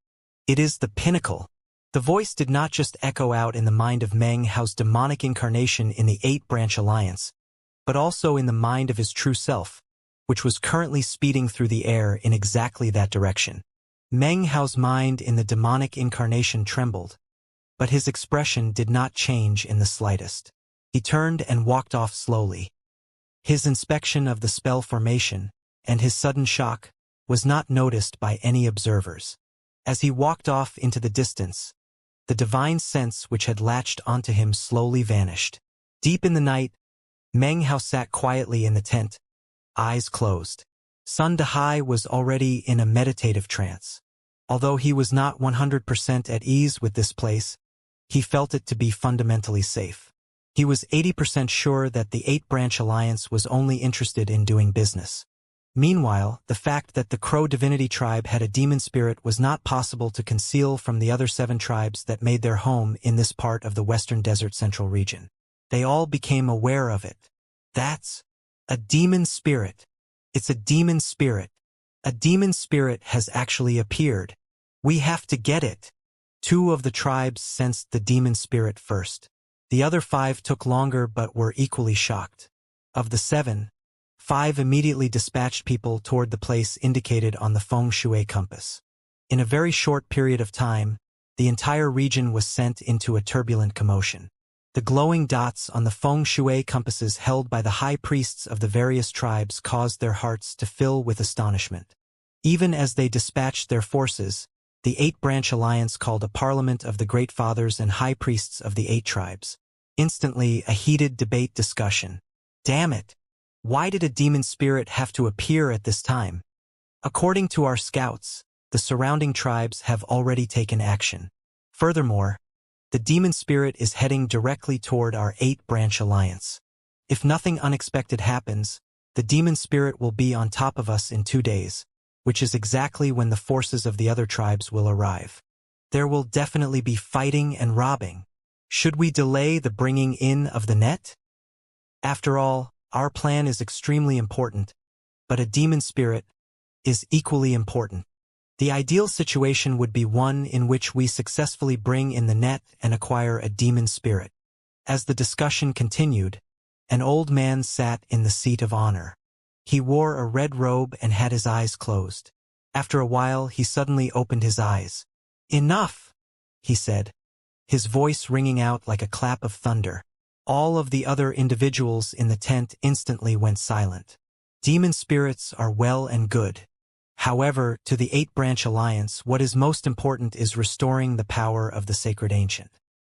it is the pinnacle. The voice did not just echo out in the mind of Meng Hao's demonic incarnation in the 8-branch alliance, but also in the mind of his true self, which was currently speeding through the air in exactly that direction. Meng Hao's mind in the demonic incarnation trembled, but his expression did not change in the slightest. He turned and walked off slowly. His inspection of the spell formation, and his sudden shock, was not noticed by any observers. As he walked off into the distance, the divine sense which had latched onto him slowly vanished. Deep in the night, Meng Hao sat quietly in the tent, eyes closed. Sun Dahai was already in a meditative trance. Although he was not 100% at ease with this place, he felt it to be fundamentally safe. He was 80% sure that the 8-branch alliance was only interested in doing business. Meanwhile, the fact that the Crow Divinity tribe had a demon spirit was not possible to conceal from the other 7 tribes that made their home in this part of the Western Desert Central region. They all became aware of it. That's a demon spirit. It's a demon spirit. A demon spirit has actually appeared. We have to get it. 2 of the tribes sensed the demon spirit first. The other 5 took longer but were equally shocked. Of the 7, 5 immediately dispatched people toward the place indicated on the feng shui compass. In a very short period of time, the entire region was sent into a turbulent commotion. The glowing dots on the feng shui compasses held by the high priests of the various tribes caused their hearts to fill with astonishment. Even as they dispatched their forces, the 8-branch alliance called a parliament of the great fathers and high priests of the 8 tribes. Instantly, a heated debate discussion. Damn it! Why did a demon spirit have to appear at this time? According to our scouts, the surrounding tribes have already taken action. Furthermore, the demon spirit is heading directly toward our 8-branch alliance. If nothing unexpected happens, the demon spirit will be on top of us in 2 days, which is exactly when the forces of the other tribes will arrive. There will definitely be fighting and robbing. Should we delay the bringing in of the net? After all, our plan is extremely important, but a demon spirit is equally important. The ideal situation would be one in which we successfully bring in the net and acquire a demon spirit. As the discussion continued, an old man sat in the seat of honor. He wore a red robe and had his eyes closed. After a while, he suddenly opened his eyes. "Enough," he said, his voice ringing out like a clap of thunder. All of the other individuals in the tent instantly went silent. Demon spirits are well and good. However, to the 8-branch alliance, what is most important is restoring the power of the sacred ancient.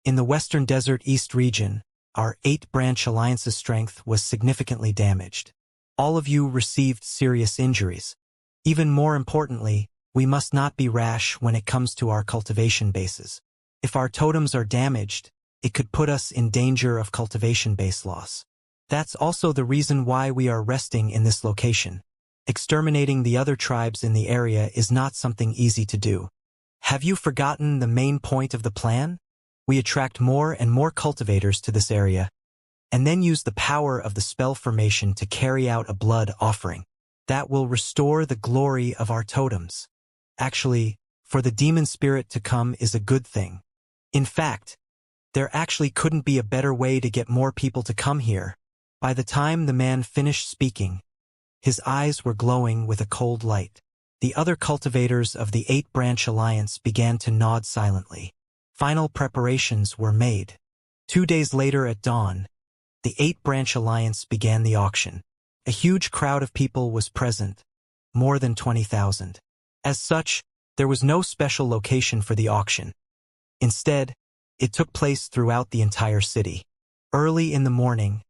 In the Western Desert East region, our 8-branch alliance's strength was significantly damaged. All of you received serious injuries. Even more importantly, we must not be rash when it comes to our cultivation bases. If our totems are damaged, it could put us in danger of cultivation base loss. That's also the reason why we are resting in this location. Exterminating the other tribes in the area is not something easy to do. Have you forgotten the main point of the plan? We attract more and more cultivators to this area, and then use the power of the spell formation to carry out a blood offering. That will restore the glory of our totems. Actually, for the demon spirit to come is a good thing. In fact, there actually couldn't be a better way to get more people to come here. By the time the man finished speaking, his eyes were glowing with a cold light. The other cultivators of the 8-branch alliance began to nod silently. Final preparations were made. 2 days later at dawn, the 8-branch alliance began the auction. A huge crowd of people was present, more than 20,000. As such, there was no special location for the auction. Instead, it took place throughout the entire city. Early in the morning,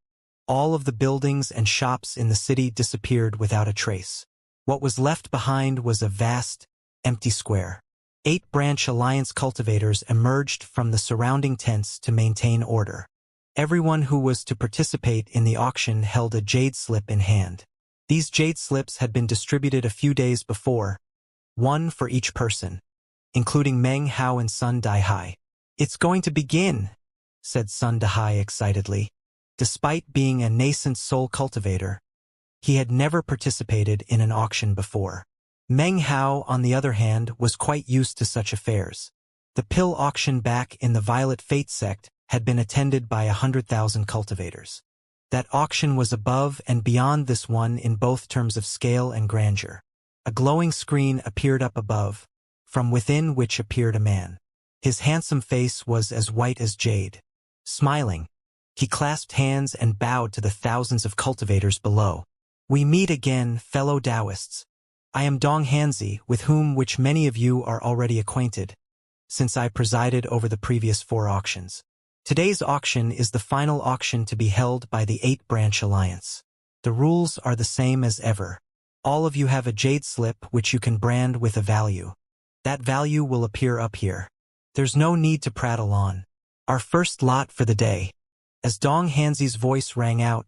all of the buildings and shops in the city disappeared without a trace. What was left behind was a vast, empty square. 8-branch alliance cultivators emerged from the surrounding tents to maintain order. Everyone who was to participate in the auction held a jade slip in hand. These jade slips had been distributed a few days before, one for each person, including Meng Hao and Sun Daihai. "It's going to begin," said Sun Daihai excitedly. Despite being a nascent soul cultivator, he had never participated in an auction before. Meng Hao, on the other hand, was quite used to such affairs. The pill auction back in the Violet Fate sect had been attended by 100,000 cultivators. That auction was above and beyond this one in both terms of scale and grandeur. A glowing screen appeared up above, from within which appeared a man. His handsome face was as white as jade. Smiling, he clasped hands and bowed to the thousands of cultivators below. "We meet again, fellow Taoists. I am Dong Hanzi, with which many of you are already acquainted, since I presided over the previous 4 auctions. Today's auction is the final auction to be held by the 8-branch alliance. The rules are the same as ever. All of you have a jade slip which you can brand with a value. That value will appear up here. There's no need to prattle on. Our first lot for the day. As Dong Hanzi's voice rang out,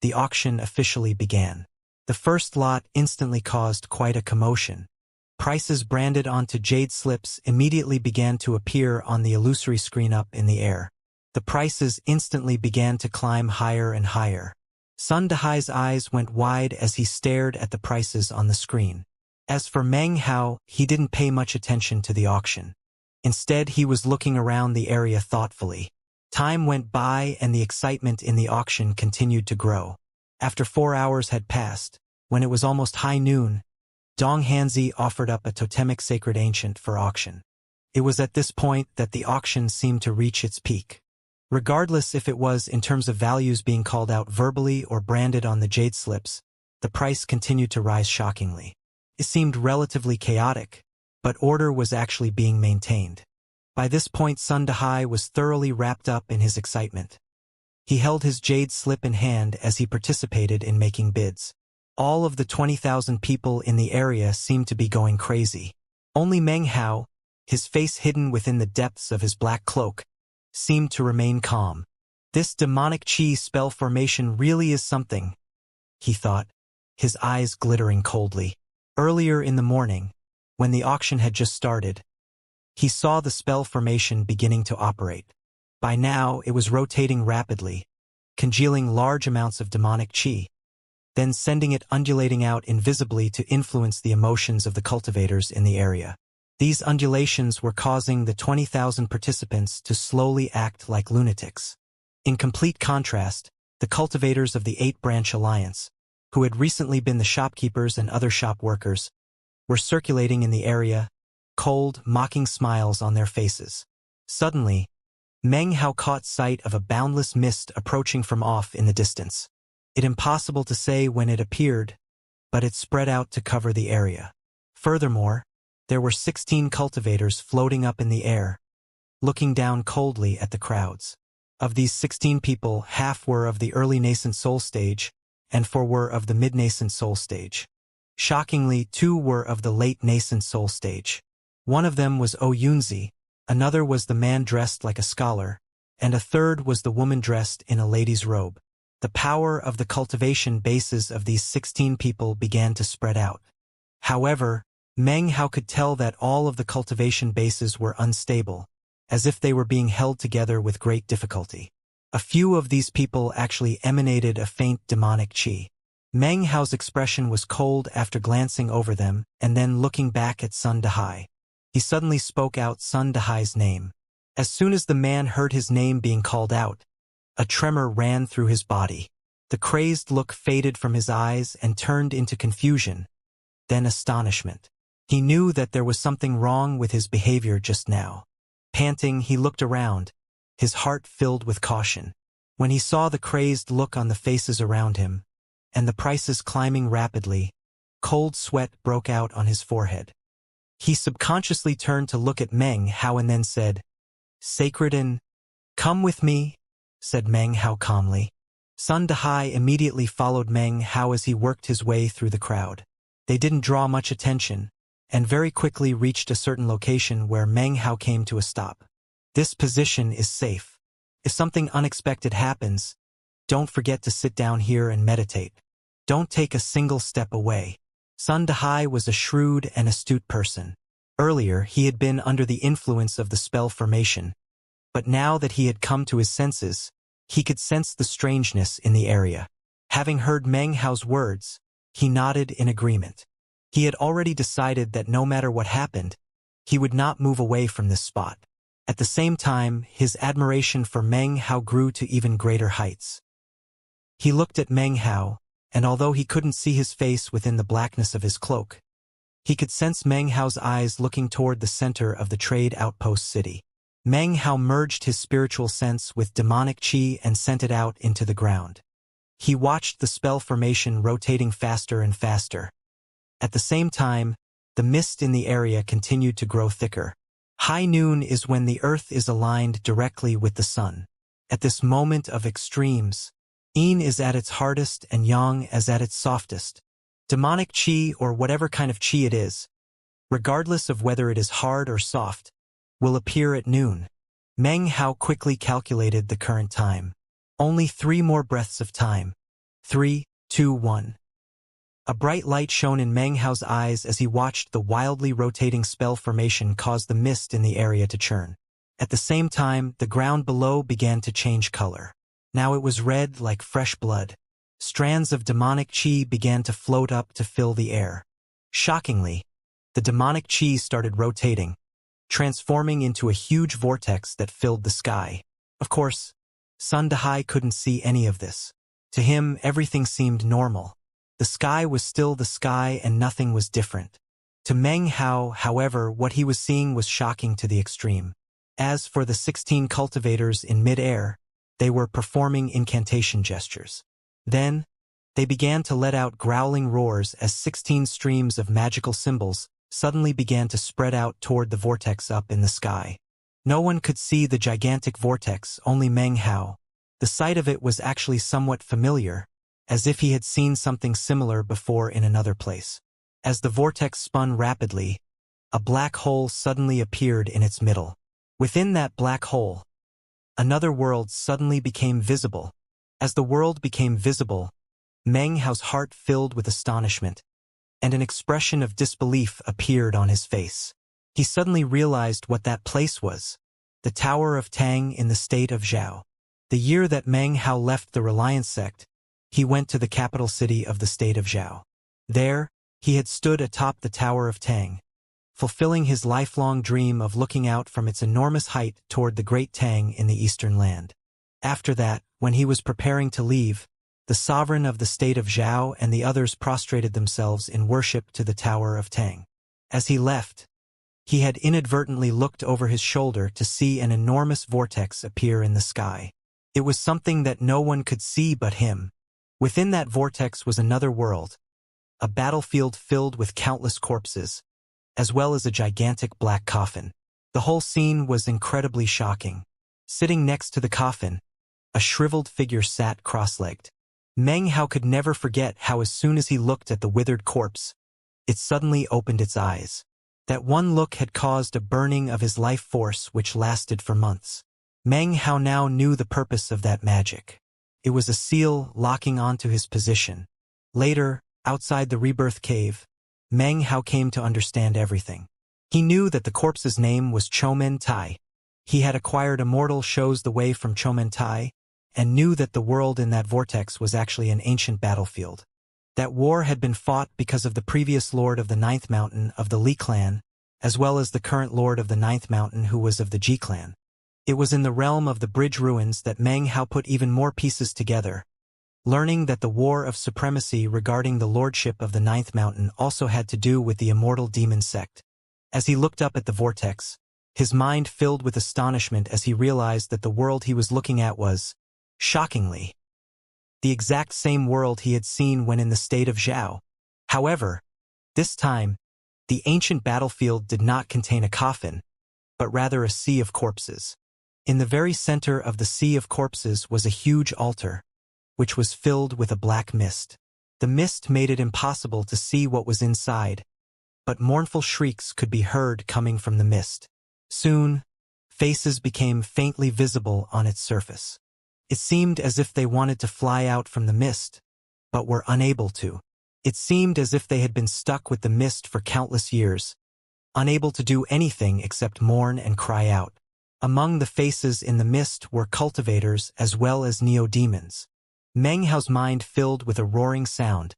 the auction officially began. The first lot instantly caused quite a commotion. Prices branded onto jade slips immediately began to appear on the illusory screen up in the air. The prices instantly began to climb higher and higher. Sun Dehai's eyes went wide as he stared at the prices on the screen. As for Meng Hao, he didn't pay much attention to the auction. Instead, he was looking around the area thoughtfully. Time went by and the excitement in the auction continued to grow. After 4 hours had passed, when it was almost high noon, Dong Hanzi offered up a totemic sacred ancient for auction. It was at this point that the auction seemed to reach its peak. Regardless if it was in terms of values being called out verbally or branded on the jade slips, the price continued to rise shockingly. It seemed relatively chaotic, but order was actually being maintained. By this point, Sun Dehai was thoroughly wrapped up in his excitement. He held his jade slip in hand as he participated in making bids. All of the 20,000 people in the area seemed to be going crazy. Only Meng Hao, his face hidden within the depths of his black cloak, seemed to remain calm. This demonic chi spell formation really is something, he thought, his eyes glittering coldly. Earlier in the morning, when the auction had just started, he saw the spell formation beginning to operate. By now, it was rotating rapidly, congealing large amounts of demonic chi, then sending it undulating out invisibly to influence the emotions of the cultivators in the area. These undulations were causing the 20,000 participants to slowly act like lunatics. In complete contrast, the cultivators of the 8-branch alliance, who had recently been the shopkeepers and other shop workers, were circulating in the area, cold, mocking smiles on their faces. Suddenly, Meng Hao caught sight of a boundless mist approaching from off in the distance. It impossible to say when it appeared, but it spread out to cover the area. Furthermore, there were 16 cultivators floating up in the air, looking down coldly at the crowds. Of these 16 people, half were of the early nascent soul stage, and 4 were of the mid-nascent soul stage. Shockingly, 2 were of the late nascent soul stage. One of them was O Yunzi, another was the man dressed like a scholar, and a third was the woman dressed in a lady's robe. The power of the cultivation bases of these 16 people began to spread out. However, Meng Hao could tell that all of the cultivation bases were unstable, as if they were being held together with great difficulty. A few of these people actually emanated a faint demonic chi. Meng Hao's expression was cold after glancing over them and then looking back at Sun Dehai. He suddenly spoke out Sun Dehai's name. As soon as the man heard his name being called out, a tremor ran through his body. The crazed look faded from his eyes and turned into confusion, then astonishment. He knew that there was something wrong with his behavior just now. Panting, he looked around, his heart filled with caution. When he saw the crazed look on the faces around him, and the prices climbing rapidly, cold sweat broke out on his forehead. He subconsciously turned to look at Meng Hao and then said, "Sacred and come with me," said Meng Hao calmly. Sun Dehai immediately followed Meng Hao as he worked his way through the crowd. They didn't draw much attention, and very quickly reached a certain location where Meng Hao came to a stop. "This position is safe. If something unexpected happens, don't forget to sit down here and meditate. Don't take a single step away." Sun Dehai was a shrewd and astute person. Earlier, he had been under the influence of the spell formation, but now that he had come to his senses, he could sense the strangeness in the area. Having heard Meng Hao's words, he nodded in agreement. He had already decided that no matter what happened, he would not move away from this spot. At the same time, his admiration for Meng Hao grew to even greater heights. He looked at Meng Hao, and although he couldn't see his face within the blackness of his cloak, he could sense Meng Hao's eyes looking toward the center of the trade outpost city. Meng Hao merged his spiritual sense with demonic chi and sent it out into the ground. He watched the spell formation rotating faster and faster. At the same time, the mist in the area continued to grow thicker. High noon is when the earth is aligned directly with the sun. At this moment of extremes, Yin is at its hardest and Yang is at its softest. Demonic chi, or whatever kind of chi it is, regardless of whether it is hard or soft, will appear at noon. Meng Hao quickly calculated the current time. Only 3 more breaths of time. 3, 2, 1. A bright light shone in Meng Hao's eyes as he watched the wildly rotating spell formation cause the mist in the area to churn. At the same time, the ground below began to change color. Now it was red like fresh blood. Strands of demonic chi began to float up to fill the air. Shockingly, the demonic chi started rotating, transforming into a huge vortex that filled the sky. Of course, Sun Dahai couldn't see any of this. To him, everything seemed normal. The sky was still the sky and nothing was different. To Meng Hao, however, what he was seeing was shocking to the extreme. As for the 16 cultivators in mid-air, they were performing incantation gestures. Then, they began to let out growling roars as 16 streams of magical symbols suddenly began to spread out toward the vortex up in the sky. No one could see the gigantic vortex, only Meng Hao. The sight of it was actually somewhat familiar, as if he had seen something similar before in another place. As the vortex spun rapidly, a black hole suddenly appeared in its middle. Within that black hole, another world suddenly became visible. As the world became visible, Meng Hao's heart filled with astonishment, and an expression of disbelief appeared on his face. He suddenly realized what that place was, the Tower of Tang in the state of Zhao. The year that Meng Hao left the Reliance sect, he went to the capital city of the state of Zhao. There, he had stood atop the Tower of Tang, fulfilling his lifelong dream of looking out from its enormous height toward the great Tang in the eastern land. After that, when he was preparing to leave, the sovereign of the state of Zhao and the others prostrated themselves in worship to the Tower of Tang. As he left, he had inadvertently looked over his shoulder to see an enormous vortex appear in the sky. It was something that no one could see but him. Within that vortex was another world, a battlefield filled with countless corpses, as well as a gigantic black coffin. The whole scene was incredibly shocking. Sitting next to the coffin, a shriveled figure sat cross-legged. Meng Hao could never forget how as soon as he looked at the withered corpse, it suddenly opened its eyes. That one look had caused a burning of his life force which lasted for months. Meng Hao now knew the purpose of that magic. It was a seal locking onto his position. Later, outside the rebirth cave, Meng Hao came to understand everything. He knew that the corpse's name was Chomen Tai. He had acquired Immortal shows the way from Chomen Tai, and knew that the world in that vortex was actually an ancient battlefield. That war had been fought because of the previous lord of the Ninth Mountain of the Li clan, as well as the current lord of the Ninth Mountain who was of the Ji clan. It was in the realm of the bridge ruins that Meng Hao put even more pieces together, learning that the war of supremacy regarding the lordship of the Ninth Mountain also had to do with the immortal demon sect. As he looked up at the vortex, his mind filled with astonishment as he realized that the world he was looking at was, shockingly, the exact same world he had seen when in the state of Zhao. However, this time, the ancient battlefield did not contain a coffin, but rather a sea of corpses. In the very center of the sea of corpses was a huge altar, which was filled with a black mist. The mist made it impossible to see what was inside, but mournful shrieks could be heard coming from the mist. Soon, faces became faintly visible on its surface. It seemed as if they wanted to fly out from the mist, but were unable to. It seemed as if they had been stuck with the mist for countless years, unable to do anything except mourn and cry out. Among the faces in the mist were cultivators as well as neo-demons. Meng Hao's mind filled with a roaring sound,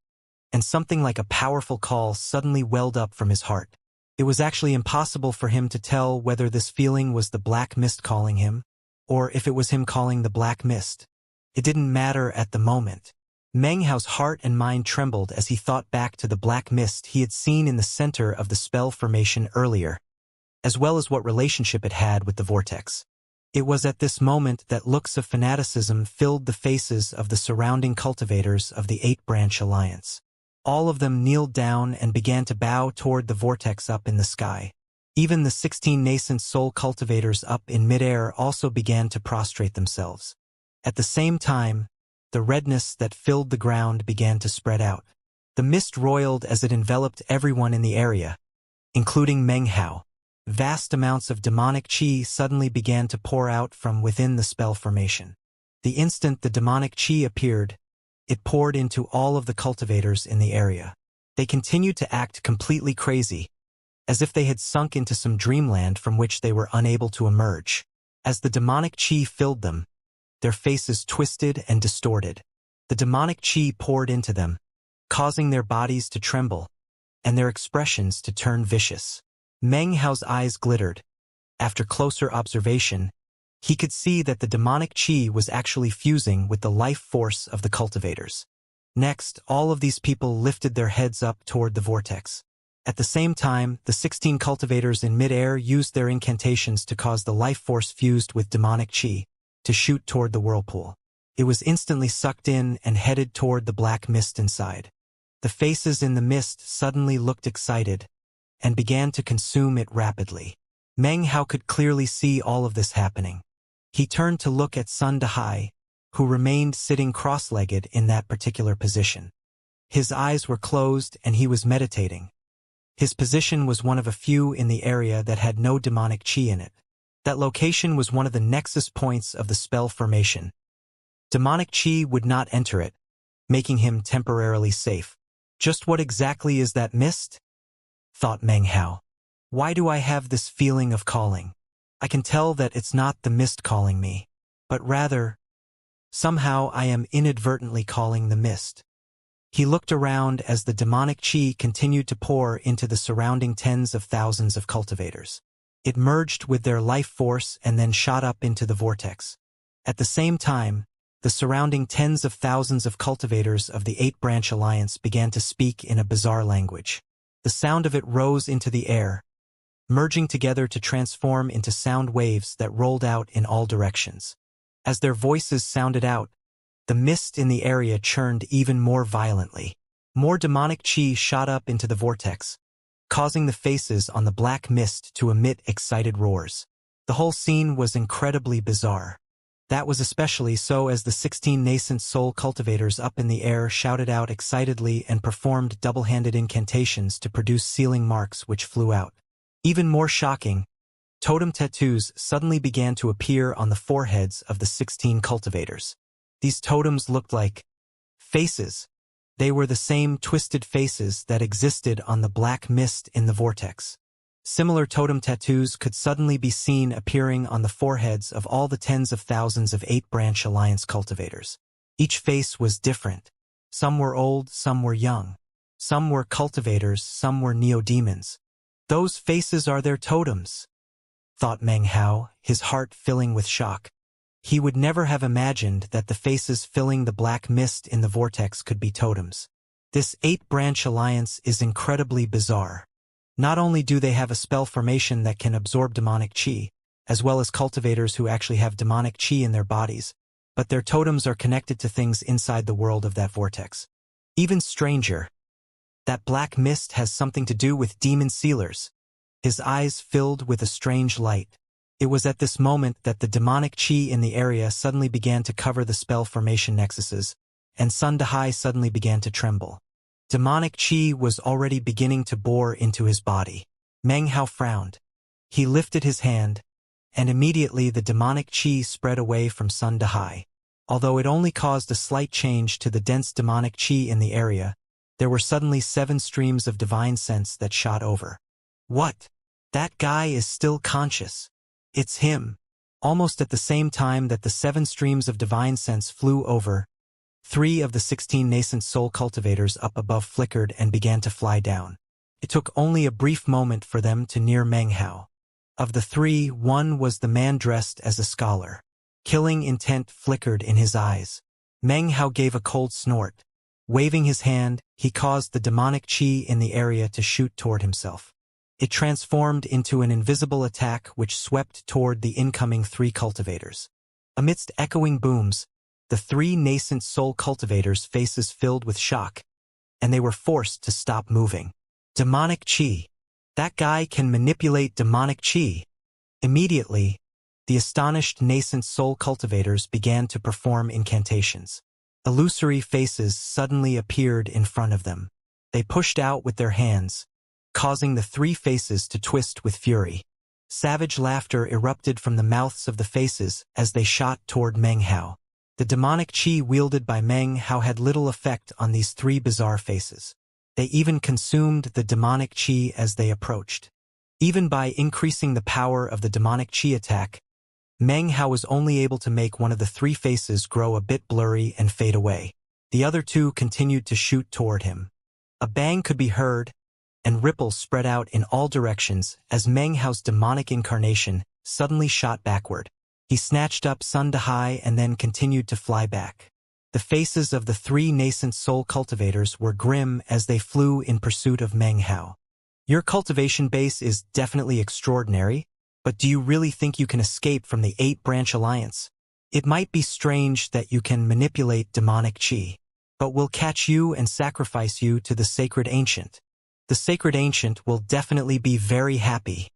and something like a powerful call suddenly welled up from his heart. It was actually impossible for him to tell whether this feeling was the black mist calling him, or if it was him calling the black mist. It didn't matter at the moment. Meng Hao's heart and mind trembled as he thought back to the black mist he had seen in the center of the spell formation earlier, as well as what relationship it had with the vortex. It was at this moment that looks of fanaticism filled the faces of the surrounding cultivators of the 8-branch alliance. All of them kneeled down and began to bow toward the vortex up in the sky. Even the 16 nascent soul cultivators up in midair also began to prostrate themselves. At the same time, the redness that filled the ground began to spread out. The mist roiled as it enveloped everyone in the area, including Meng Hao. Vast amounts of demonic chi suddenly began to pour out from within the spell formation. The instant the demonic chi appeared, it poured into all of the cultivators in the area. They continued to act completely crazy, as if they had sunk into some dreamland from which they were unable to emerge. As the demonic chi filled them, their faces twisted and distorted. The demonic chi poured into them, causing their bodies to tremble, and their expressions to turn vicious. Meng Hao's eyes glittered. After closer observation, he could see that the demonic chi was actually fusing with the life force of the cultivators. Next, all of these people lifted their heads up toward the vortex. At the same time, the 16 cultivators in mid-air used their incantations to cause the life force fused with demonic chi to shoot toward the whirlpool. It was instantly sucked in and headed toward the black mist inside. The faces in the mist suddenly looked excited and began to consume it rapidly. Meng Hao could clearly see all of this happening. He turned to look at Sun Dahai, who remained sitting cross-legged in that particular position. His eyes were closed and he was meditating. His position was one of a few in the area that had no demonic chi in it. That location was one of the nexus points of the spell formation. Demonic chi would not enter it, making him temporarily safe. Just what exactly is that mist? Thought Meng Hao. Why do I have this feeling of calling? I can tell that it's not the mist calling me, but rather, somehow I am inadvertently calling the mist. He looked around as the demonic chi continued to pour into the surrounding tens of thousands of cultivators. It merged with their life force and then shot up into the vortex. At the same time, the surrounding tens of thousands of cultivators of the 8-branch alliance began to speak in a bizarre language. The sound of it rose into the air, merging together to transform into sound waves that rolled out in all directions. As their voices sounded out, the mist in the area churned even more violently. More demonic chi shot up into the vortex, causing the faces on the black mist to emit excited roars. The whole scene was incredibly bizarre. That was especially so as the 16 nascent soul cultivators up in the air shouted out excitedly and performed double-handed incantations to produce sealing marks which flew out. Even more shocking, totem tattoos suddenly began to appear on the foreheads of the 16 cultivators. These totems looked like faces. They were the same twisted faces that existed on the black mist in the vortex. Similar totem tattoos could suddenly be seen appearing on the foreheads of all the tens of thousands of 8-branch alliance cultivators. Each face was different. Some were old, some were young. Some were cultivators, some were neo-demons. Those faces are their totems, thought Meng Hao, his heart filling with shock. He would never have imagined that the faces filling the black mist in the vortex could be totems. This 8-branch alliance is incredibly bizarre. Not only do they have a spell formation that can absorb demonic chi, as well as cultivators who actually have demonic chi in their bodies, but their totems are connected to things inside the world of that vortex. Even stranger, that black mist has something to do with demon sealers. His eyes filled with a strange light. It was at this moment that the demonic chi in the area suddenly began to cover the spell formation nexuses, and Sun Dahai suddenly began to tremble. Demonic chi was already beginning to bore into his body. Meng Hao frowned. He lifted his hand, and immediately the demonic chi spread away from Sun Dahai. Although it only caused a slight change to the dense demonic chi in the area, there were suddenly 7 streams of divine sense that shot over. What? That guy is still conscious. It's him. Almost at the same time that the 7 streams of divine sense flew over, 3 of the 16 nascent soul cultivators up above flickered and began to fly down. It took only a brief moment for them to near Meng Hao. Of the 3, one was the man dressed as a scholar. Killing intent flickered in his eyes. Meng Hao gave a cold snort. Waving his hand, he caused the demonic chi in the area to shoot toward himself. It transformed into an invisible attack which swept toward the incoming 3 cultivators. Amidst echoing booms, the 3 nascent soul cultivators' faces filled with shock, and they were forced to stop moving. Demonic chi. That guy can manipulate demonic chi. Immediately, the astonished nascent soul cultivators began to perform incantations. Illusory faces suddenly appeared in front of them. They pushed out with their hands, causing the 3 faces to twist with fury. Savage laughter erupted from the mouths of the faces as they shot toward Meng Hao. The demonic chi wielded by Meng Hao had little effect on these three bizarre faces. They even consumed the demonic chi as they approached. Even by increasing the power of the demonic chi attack, Meng Hao was only able to make one of the three faces grow a bit blurry and fade away. The other two continued to shoot toward him. A bang could be heard, and ripples spread out in all directions as Meng Hao's demonic incarnation suddenly shot backward. He snatched up Sun Dahai and then continued to fly back. The faces of the three nascent soul cultivators were grim as they flew in pursuit of Meng Hao. Your cultivation base is definitely extraordinary, but do you really think you can escape from the 8-branch alliance? It might be strange that you can manipulate demonic chi, but we'll catch you and sacrifice you to the sacred ancient. The sacred ancient will definitely be very happy.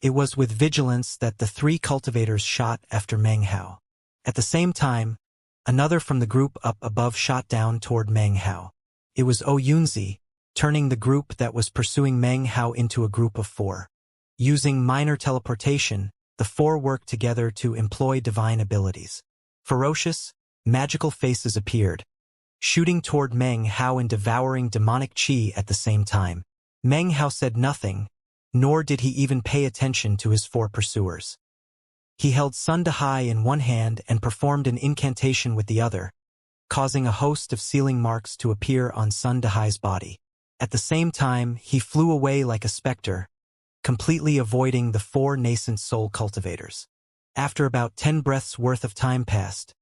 It was with vigilance that the three cultivators shot after Meng Hao. At the same time, another from the group up above shot down toward Meng Hao. It was Yunzi, turning the group that was pursuing Meng Hao into a group of 4. Using minor teleportation, the 4 worked together to employ divine abilities. Ferocious, magical faces appeared, shooting toward Meng Hao and devouring demonic chi at the same time. Meng Hao said nothing, nor did he even pay attention to his 4 pursuers. He held Sun Dahai in one hand and performed an incantation with the other, causing a host of sealing marks to appear on Sun Dahai's body. At the same time, he flew away like a specter, completely avoiding the 4 nascent soul cultivators. After about 10 breaths worth of time passed,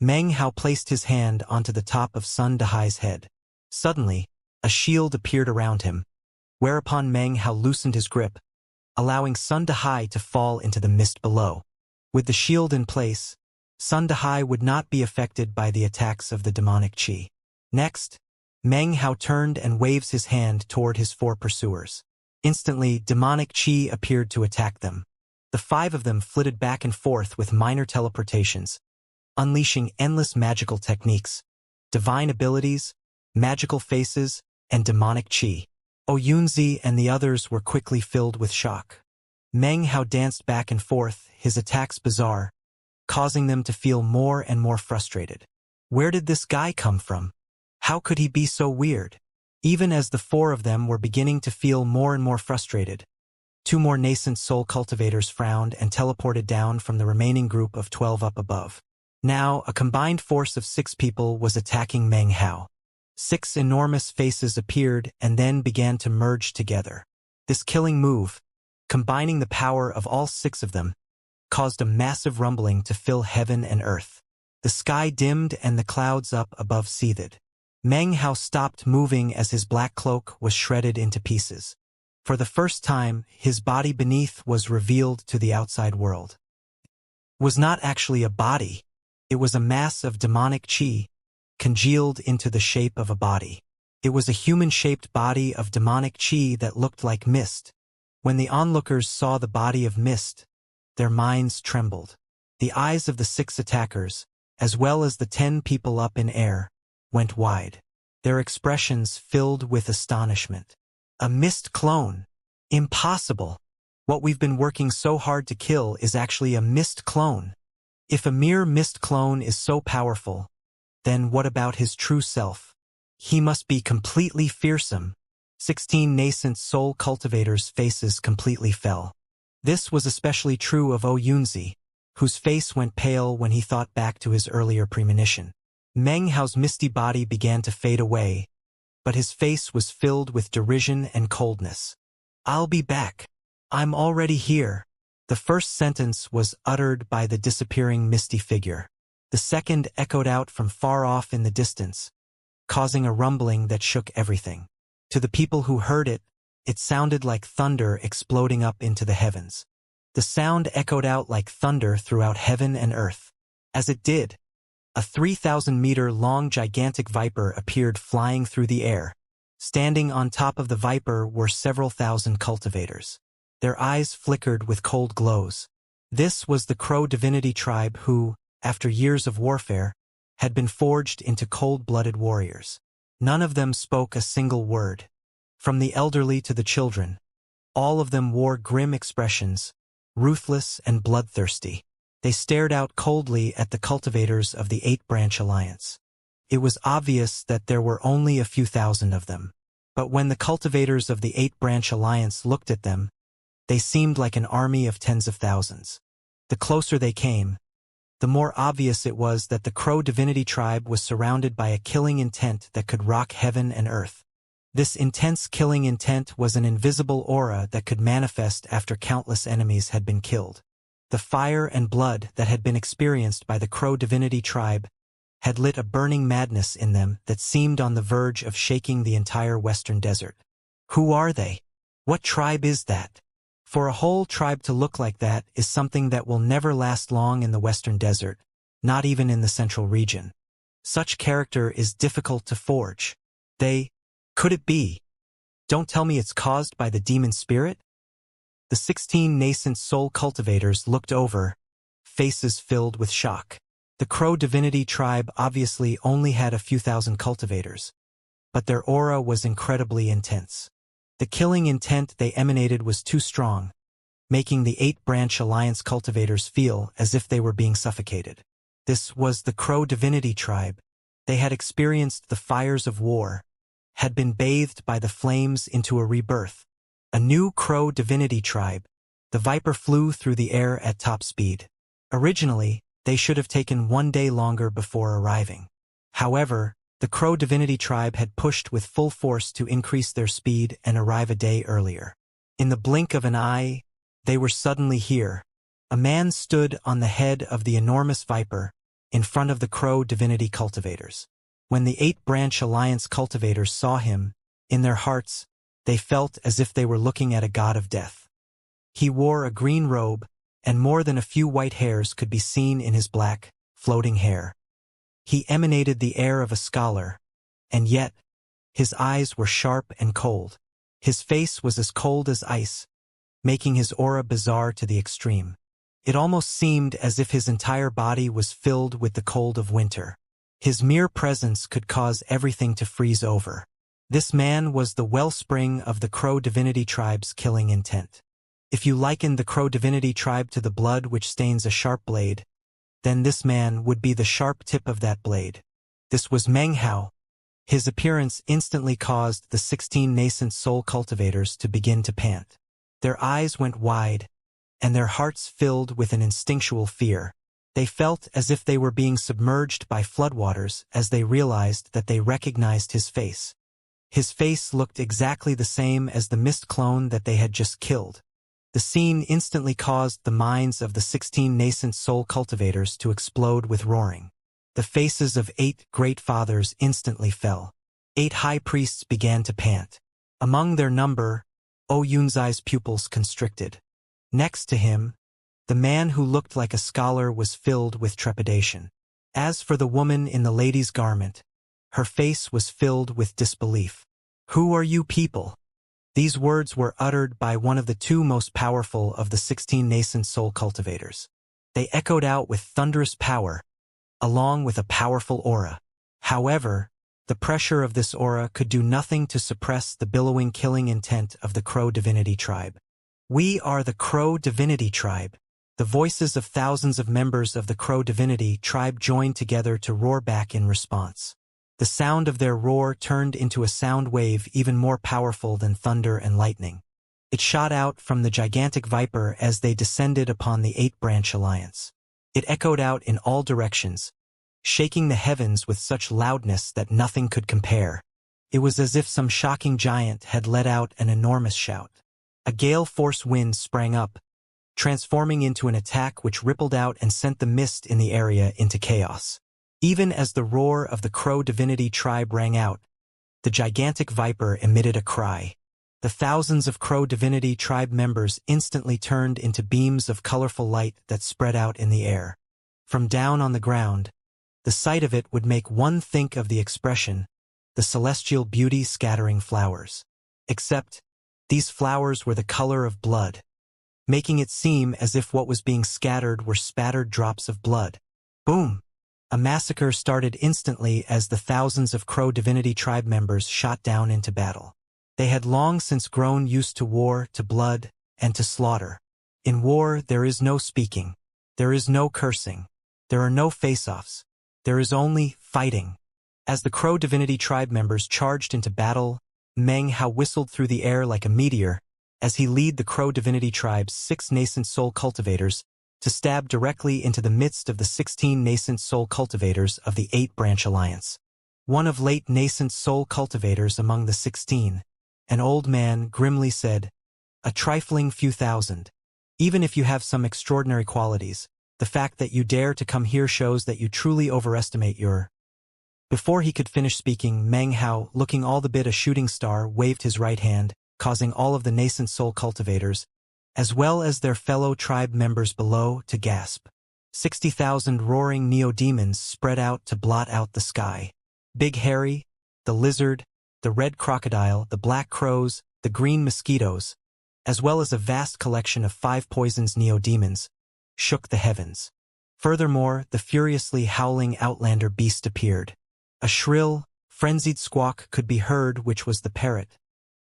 Meng Hao placed his hand onto the top of Sun Dahai's head. Suddenly, a shield appeared around him, whereupon Meng Hao loosened his grip, allowing Sun Dahai to fall into the mist below. With the shield in place, Sun Dahai would not be affected by the attacks of the demonic chi. Next, Meng Hao turned and waves his hand toward his 4 pursuers. Instantly, demonic chi appeared to attack them. The 5 of them flitted back and forth with minor teleportations, unleashing endless magical techniques, divine abilities, magical faces, and demonic chi. Yunzi and the others were quickly filled with shock. Meng Hao danced back and forth, his attacks bizarre, causing them to feel more and more frustrated. Where did this guy come from? How could he be so weird? Even as the 4 of them were beginning to feel more and more frustrated, 2 more nascent soul cultivators frowned and teleported down from the remaining group of 12 up above. Now, a combined force of 6 people was attacking Meng Hao. 6 enormous faces appeared and then began to merge together. This killing move, combining the power of all 6 of them, caused a massive rumbling to fill heaven and earth. The sky dimmed and the clouds up above seethed. Meng Hao stopped moving as his black cloak was shredded into pieces. For the first time, his body beneath was revealed to the outside world. It was not actually a body. It was a mass of demonic chi, congealed into the shape of a body. It was a human-shaped body of demonic chi that looked like mist. When the onlookers saw the body of mist, their minds trembled. The eyes of the 6 attackers, as well as the 10 people up in air, went wide. Their expressions filled with astonishment. A mist clone. Impossible. What we've been working so hard to kill is actually a mist clone. If a mere mist clone is so powerful, then what about his true self? He must be completely fearsome. 16 nascent soul cultivators' faces completely fell. This was especially true of Yunzi, whose face went pale when he thought back to his earlier premonition. Meng Hao's misty body began to fade away, but his face was filled with derision and coldness. "I'll be back. I'm already here." The first sentence was uttered by the disappearing misty figure. The second echoed out from far off in the distance, causing a rumbling that shook everything. To the people who heard it, it sounded like thunder exploding up into the heavens. The sound echoed out like thunder throughout heaven and earth. As it did, a 3,000-meter-long gigantic viper appeared flying through the air. Standing on top of the viper were several thousand cultivators. Their eyes flickered with cold glows. This was the Crow divinity tribe who, after years of warfare, had been forged into cold-blooded warriors. None of them spoke a single word. From the elderly to the children, all of them wore grim expressions, ruthless and bloodthirsty. They stared out coldly at the cultivators of the Eight-Branch Alliance. It was obvious that there were only a few thousand of them. But when the cultivators of the Eight-Branch Alliance looked at them, they seemed like an army of tens of thousands. The closer they came, the more obvious it was that the Crow Divinity tribe was surrounded by a killing intent that could rock heaven and earth. This intense killing intent was an invisible aura that could manifest after countless enemies had been killed. The fire and blood that had been experienced by the Crow Divinity tribe had lit a burning madness in them that seemed on the verge of shaking the entire western desert. Who are they? What tribe is that? For a whole tribe to look like that is something that will never last long in the western desert, not even in the central region. Such character is difficult to forge. Could it be? Don't tell me it's caused by the demon spirit? The 16 nascent soul cultivators looked over, faces filled with shock. The Crow Divinity tribe obviously only had a few thousand cultivators, but their aura was incredibly intense. The killing intent they emanated was too strong, making the Eight-Branch Alliance cultivators feel as if they were being suffocated. This was the Crow Divinity tribe. They had experienced the fires of war, had been bathed by the flames into a rebirth. A new Crow Divinity tribe. The Viper flew through the air at top speed. Originally, they should have taken 1 day longer before arriving. However, the Crow Divinity tribe had pushed with full force to increase their speed and arrive a day earlier. In the blink of an eye, they were suddenly here. A man stood on the head of the enormous Viper, in front of the Crow Divinity cultivators. When the Eight-Branch Alliance cultivators saw him, in their hearts, they felt as if they were looking at a god of death. He wore a green robe, and more than a few white hairs could be seen in his black, floating hair. He emanated the air of a scholar, and yet, his eyes were sharp and cold. His face was as cold as ice, making his aura bizarre to the extreme. It almost seemed as if his entire body was filled with the cold of winter. His mere presence could cause everything to freeze over. This man was the wellspring of the Crow Divinity tribe's killing intent. If you likened the Crow Divinity tribe to the blood which stains a sharp blade, then this man would be the sharp tip of that blade. This was Meng Hao. His appearance instantly caused the 16 nascent soul cultivators to begin to pant. Their eyes went wide, and their hearts filled with an instinctual fear. They felt as if they were being submerged by floodwaters as they realized that they recognized his face. His face looked exactly the same as the mist clone that they had just killed. The scene instantly caused the minds of the 16 nascent soul cultivators to explode with roaring. The faces of 8 great fathers instantly fell. 8 high priests began to pant. Among their number, Yunzai's pupils constricted. Next to him, the man who looked like a scholar was filled with trepidation. As for the woman in the lady's garment, her face was filled with disbelief. "Who are you people?" These words were uttered by one of the 2 most powerful of the 16 nascent soul cultivators. They echoed out with thunderous power, along with a powerful aura. However, the pressure of this aura could do nothing to suppress the billowing killing intent of the Crow Divinity tribe. "We are the Crow Divinity tribe." The voices of thousands of members of the Crow Divinity tribe joined together to roar back in response. The sound of their roar turned into a sound wave even more powerful than thunder and lightning. It shot out from the gigantic Viper as they descended upon the Eight-Branch Alliance. It echoed out in all directions, shaking the heavens with such loudness that nothing could compare. It was as if some shocking giant had let out an enormous shout. A gale-force wind sprang up, transforming into an attack which rippled out and sent the mist in the area into chaos. Even as the roar of the Crow Divinity tribe rang out, the gigantic Viper emitted a cry. The thousands of Crow Divinity tribe members instantly turned into beams of colorful light that spread out in the air. From down on the ground, the sight of it would make one think of the expression, the celestial beauty scattering flowers. Except, these flowers were the color of blood, making it seem as if what was being scattered were spattered drops of blood. Boom! A massacre started instantly as the thousands of Crow Divinity tribe members shot down into battle. They had long since grown used to war, to blood, and to slaughter. In war there is no speaking. There is no cursing. There are no face-offs. There is only fighting. As the Crow Divinity tribe members charged into battle, Meng Hao whistled through the air like a meteor as he led the Crow Divinity tribe's 6 nascent soul cultivators to stab directly into the midst of the 16 nascent soul cultivators of the 8-branch alliance. One of late nascent soul cultivators among the 16, an old man, grimly said, "A trifling few thousand. Even if you have some extraordinary qualities, the fact that you dare to come here shows that you truly overestimate your—" Before he could finish speaking, Meng Hao, looking all the bit a shooting star, waved his right hand, causing all of the nascent soul cultivators, as well as their fellow tribe members below, to gasp. 60,000 roaring neo-demons spread out to blot out the sky. Big Harry, the lizard, the red crocodile, the black crows, the green mosquitoes, as well as a vast collection of 5 poisons neo-demons, shook the heavens. Furthermore, the furiously howling outlander beast appeared. A shrill, frenzied squawk could be heard, which was the parrot,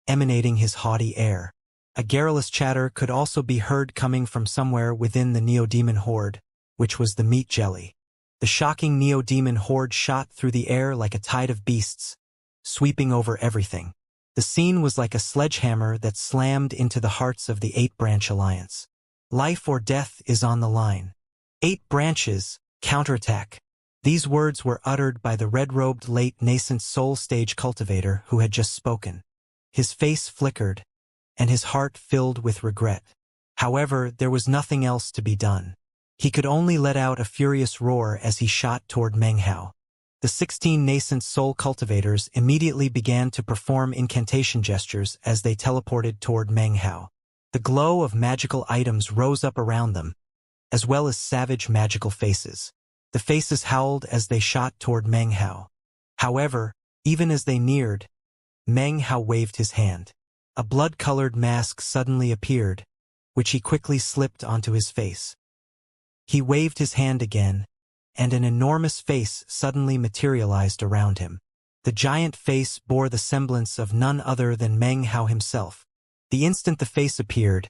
emanating his haughty air. A garrulous chatter could also be heard coming from somewhere within the neo-demon horde, which was the meat jelly. The shocking neo-demon horde shot through the air like a tide of beasts, sweeping over everything. The scene was like a sledgehammer that slammed into the hearts of the 8-branch alliance. Life or death is on the line. 8 branches, counterattack. These words were uttered by the red-robed late nascent soul stage cultivator who had just spoken. His face flickered, and his heart filled with regret. However, there was nothing else to be done. He could only let out a furious roar as he shot toward Meng Hao. The 16 nascent soul cultivators immediately began to perform incantation gestures as they teleported toward Meng Hao. The glow of magical items rose up around them, as well as savage magical faces. The faces howled as they shot toward Meng Hao. However, even as they neared, Meng Hao waved his hand. A blood-colored mask suddenly appeared, which he quickly slipped onto his face. He waved his hand again, and an enormous face suddenly materialized around him. The giant face bore the semblance of none other than Meng Hao himself. The instant the face appeared,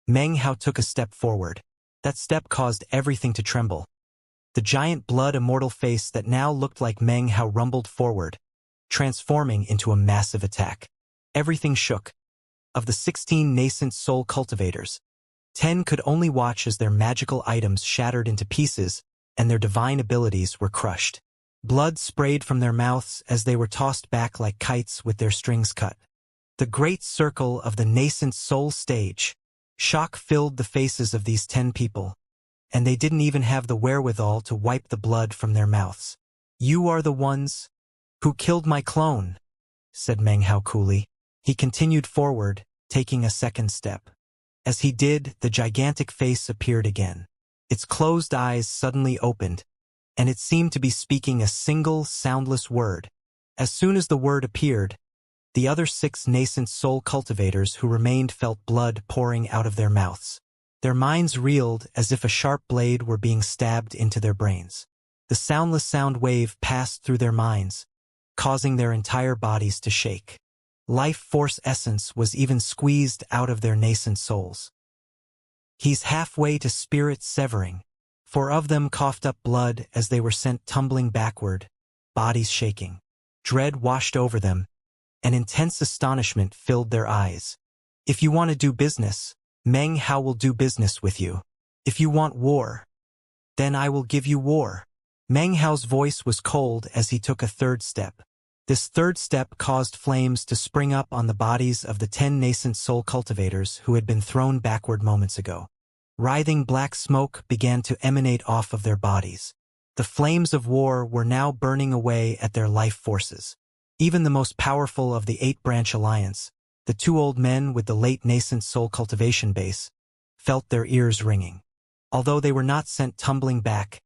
Meng Hao took a step forward. That step caused everything to tremble. The giant blood immortal face that now looked like Meng Hao rumbled forward, transforming into a massive attack. Everything shook. Of the 16 nascent soul cultivators, 10 could only watch as their magical items shattered into pieces and their divine abilities were crushed. Blood sprayed from their mouths as they were tossed back like kites with their strings cut. The great circle of the nascent soul stage. Shock filled the faces of these 10 people, and they didn't even have the wherewithal to wipe the blood from their mouths. "You are the ones who killed my clone," said Meng Hao coolly. He continued forward, taking a second step. As he did, the gigantic face appeared again. Its closed eyes suddenly opened, and it seemed to be speaking a single, soundless word. As soon as the word appeared, the other 6 nascent soul cultivators who remained felt blood pouring out of their mouths. Their minds reeled as if a sharp blade were being stabbed into their brains. The soundless sound wave passed through their minds, causing their entire bodies to shake. Life force essence was even squeezed out of their nascent souls. "He's halfway to spirit severing." 4 of them coughed up blood as they were sent tumbling backward, bodies shaking. Dread washed over them, and intense astonishment filled their eyes. "If you want to do business, Meng Hao will do business with you. If you want war, then I will give you war." Meng Hao's voice was cold as he took a third step. This third step caused flames to spring up on the bodies of the 10 nascent soul cultivators who had been thrown backward moments ago. Writhing black smoke began to emanate off of their bodies. The flames of war were now burning away at their life forces. Even the most powerful of the 8-branch alliance, the 2 old men with the late nascent soul cultivation base, felt their ears ringing. Although they were not sent tumbling back,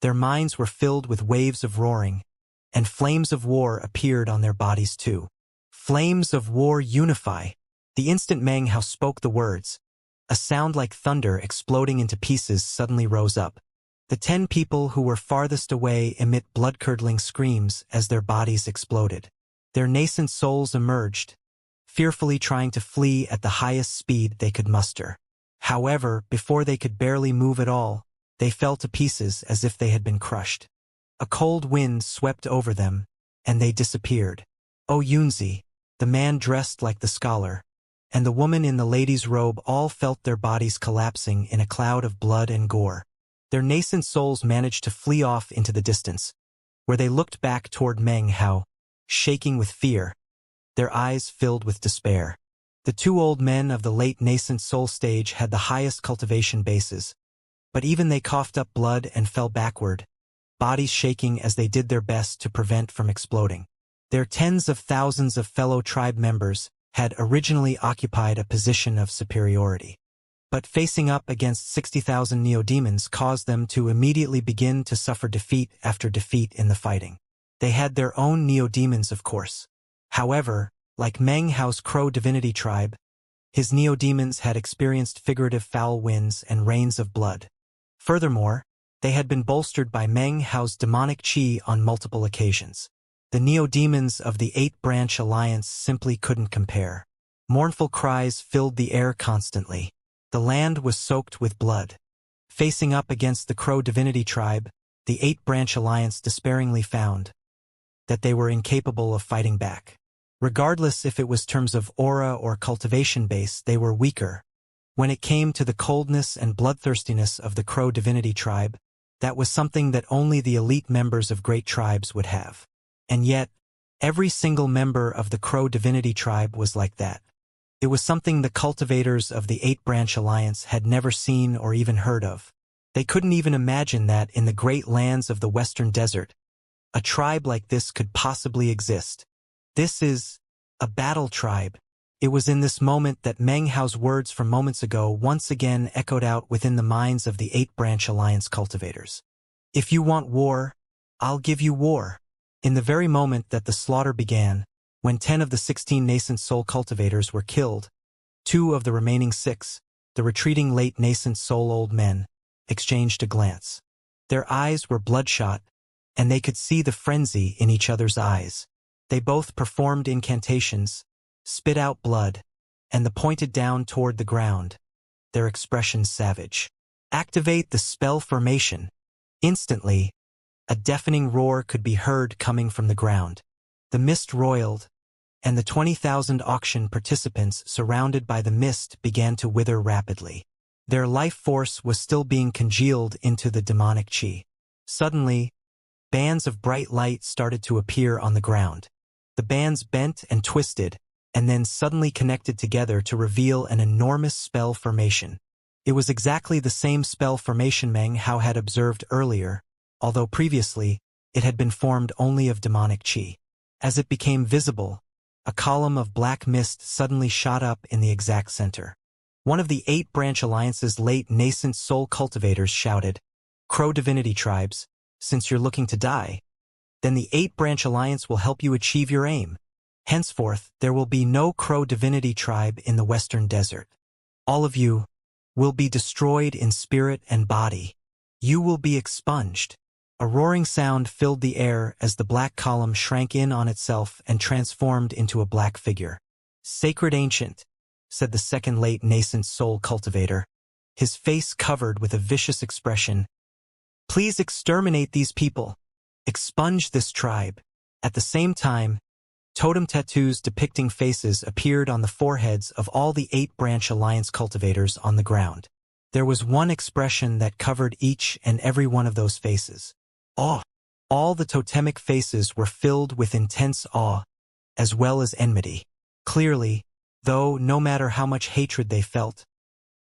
their minds were filled with waves of roaring, and flames of war appeared on their bodies too. Flames of war unify. The instant Meng Hao spoke the words, a sound like thunder exploding into pieces suddenly rose up. The 10 people who were farthest away emit blood-curdling screams as their bodies exploded. Their nascent souls emerged, fearfully trying to flee at the highest speed they could muster. However, before they could barely move at all, They fell to pieces as if they had been crushed. A cold wind swept over them, and they disappeared. Oh Yunzi, the man dressed like the scholar, and the woman in the lady's robe all felt their bodies collapsing in a cloud of blood and gore. Their nascent souls managed to flee off into the distance, where they looked back toward Meng Hao, shaking with fear, their eyes filled with despair. The two old men of the late nascent soul stage had the highest cultivation bases, but even they coughed up blood and fell backward, bodies shaking as they did their best to prevent from exploding. Their tens of thousands of fellow tribe members had originally occupied a position of superiority. But facing up against 60,000 neo-demons caused them to immediately begin to suffer defeat after defeat in the fighting. They had their own neo-demons, of course. However, like Meng Hao's Crow Divinity tribe, his neo-demons had experienced figurative foul winds and rains of blood. Furthermore, they had been bolstered by Meng Hao's demonic qi on multiple occasions. The neo-demons of the Eight-Branch Alliance simply couldn't compare. Mournful cries filled the air constantly. The land was soaked with blood. Facing up against the Crow Divinity tribe, the Eight-Branch Alliance despairingly found that they were incapable of fighting back. Regardless if it was terms of aura or cultivation base, they were weaker. When it came to the coldness and bloodthirstiness of the Crow Divinity tribe, that was something that only the elite members of great tribes would have. And yet, every single member of the Crow Divinity tribe was like that. It was something the cultivators of the Eight-Branch Alliance had never seen or even heard of. They couldn't even imagine that in the great lands of the Western Desert, a tribe like this could possibly exist. This is a battle tribe. It was in this moment that Meng Hao's words from moments ago once again echoed out within the minds of the Eight-Branch Alliance cultivators. If you want war, I'll give you war. In the very moment that the slaughter began, when 10 of the 16 nascent soul cultivators were killed, 2 of the remaining 6, the retreating late nascent soul old men, exchanged a glance. Their eyes were bloodshot, and they could see the frenzy in each other's eyes. They both performed incantations, spit out blood, and the pointed down toward the ground, their expressions savage. Activate the spell formation. Instantly, a deafening roar could be heard coming from the ground. The mist roiled, and the 20,000 auction participants surrounded by the mist began to wither rapidly. Their life force was still being congealed into the demonic qi. Suddenly, bands of bright light started to appear on the ground. The bands bent and twisted, and then suddenly connected together to reveal an enormous spell formation. It was exactly the same spell formation Meng Hao had observed earlier, although previously, it had been formed only of demonic qi. As it became visible, a column of black mist suddenly shot up in the exact center. One of the Eight-Branch Alliance's late nascent soul cultivators shouted, "Crow Divinity tribes, since you're looking to die, then the Eight-Branch Alliance will help you achieve your aim. Henceforth, there will be no Crow Divinity tribe in the Western Desert. All of you will be destroyed in spirit and body. You will be expunged." A roaring sound filled the air as the black column shrank in on itself and transformed into a black figure. "Sacred Ancient," said the second late nascent soul cultivator, his face covered with a vicious expression. "Please exterminate these people. Expunge this tribe." At the same time, totem tattoos depicting faces appeared on the foreheads of all the Eight-Branch Alliance cultivators on the ground. There was one expression that covered each and every one of those faces. Awe. All the totemic faces were filled with intense awe, as well as enmity. Clearly, though, no matter how much hatred they felt,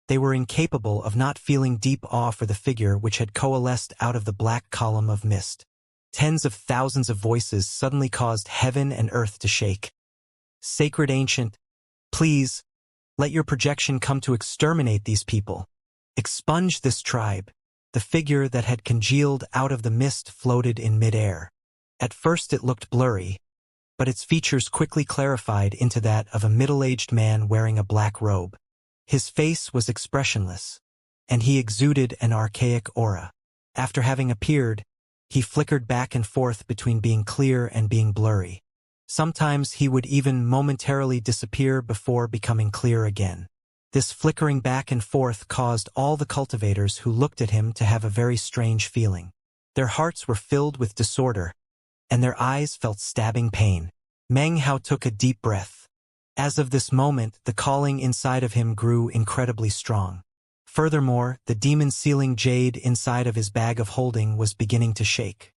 they were incapable of not feeling deep awe for the figure which had coalesced out of the black column of mist. Tens of thousands of voices suddenly caused heaven and earth to shake. "Sacred Ancient, please, let your projection come to exterminate these people. Expunge this tribe." The figure that had congealed out of the mist floated in midair. At first it looked blurry, but its features quickly clarified into that of a middle-aged man wearing a black robe. His face was expressionless, and he exuded an archaic aura. After having appeared, he flickered back and forth between being clear and being blurry. Sometimes he would even momentarily disappear before becoming clear again. This flickering back and forth caused all the cultivators who looked at him to have a very strange feeling. Their hearts were filled with disorder, and their eyes felt stabbing pain. Meng Hao took a deep breath. As of this moment, the calling inside of him grew incredibly strong. Furthermore, the demon-sealing jade inside of his bag of holding was beginning to shake.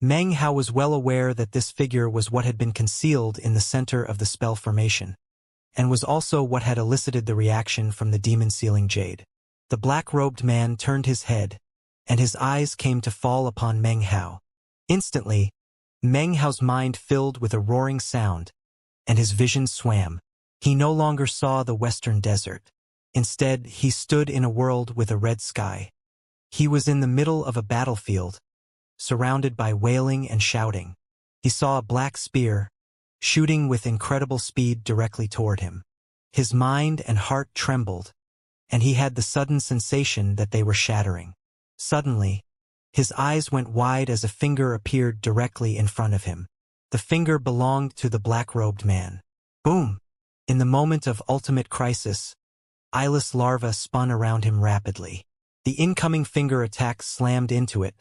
Meng Hao was well aware that this figure was what had been concealed in the center of the spell formation, and was also what had elicited the reaction from the demon-sealing jade. The black-robed man turned his head, and his eyes came to fall upon Meng Hao. Instantly, Meng Hao's mind filled with a roaring sound, and his vision swam. He no longer saw the western desert. Instead, he stood in a world with a red sky. He was in the middle of a battlefield, surrounded by wailing and shouting. He saw a black spear, shooting with incredible speed directly toward him. His mind and heart trembled, and he had the sudden sensation that they were shattering. Suddenly, his eyes went wide as a finger appeared directly in front of him. The finger belonged to the black-robed man. Boom! In the moment of ultimate crisis, eyeless larvae spun around him rapidly. The incoming finger attack slammed into it,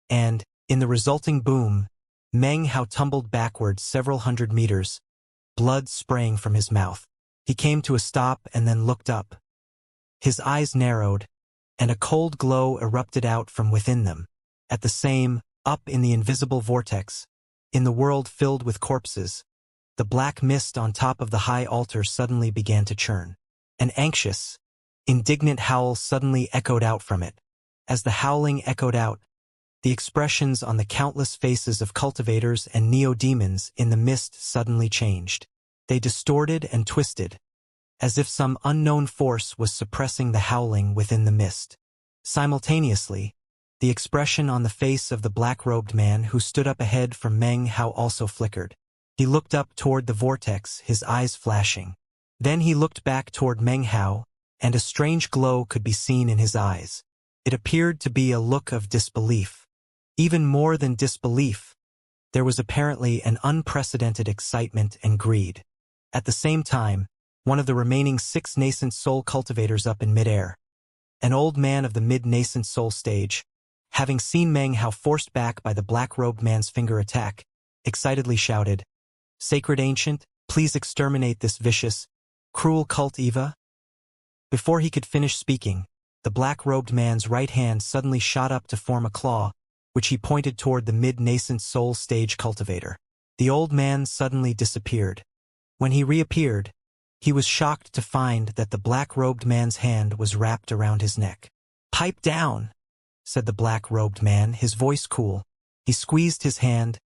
and, in the resulting boom, Meng Hao tumbled backwards several hundred meters, blood spraying from his mouth. He came to a stop and then looked up. His eyes narrowed, and a cold glow erupted out from within them. At the same, up in the invisible vortex, in the world filled with corpses, the black mist on top of the high altar suddenly began to churn. An anxious, indignant howl suddenly echoed out from it. As the howling echoed out, the expressions on the countless faces of cultivators and neo-demons in the mist suddenly changed. They distorted and twisted, as if some unknown force was suppressing the howling within the mist. Simultaneously, the expression on the face of the black-robed man who stood up ahead from Meng Hao also flickered. He looked up toward the vortex, his eyes flashing. Then he looked back toward Meng Hao, and a strange glow could be seen in his eyes. It appeared to be a look of disbelief. Even more than disbelief, there was apparently an unprecedented excitement and greed. At the same time, one of the remaining 6 nascent soul cultivators up in midair, an old man of the mid-nascent soul stage, having seen Meng Hao forced back by the black-robed man's finger attack, excitedly shouted, "Sacred Ancient, please exterminate this vicious, cruel cult Eva." Before he could finish speaking, the black-robed man's right hand suddenly shot up to form a claw, which he pointed toward the mid-nascent soul stage cultivator. The old man suddenly disappeared. When he reappeared, he was shocked to find that the black-robed man's hand was wrapped around his neck. "Pipe down," said the black-robed man, his voice cool. He squeezed his hand,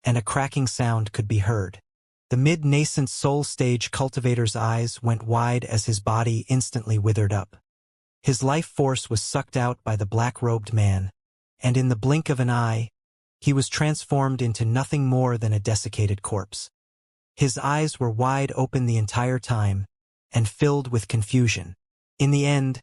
and a cracking sound could be heard. The mid-nascent soul stage cultivator's eyes went wide as his body instantly withered up. His life force was sucked out by the black-robed man, and in the blink of an eye, he was transformed into nothing more than a desiccated corpse. His eyes were wide open the entire time, and filled with confusion. In the end,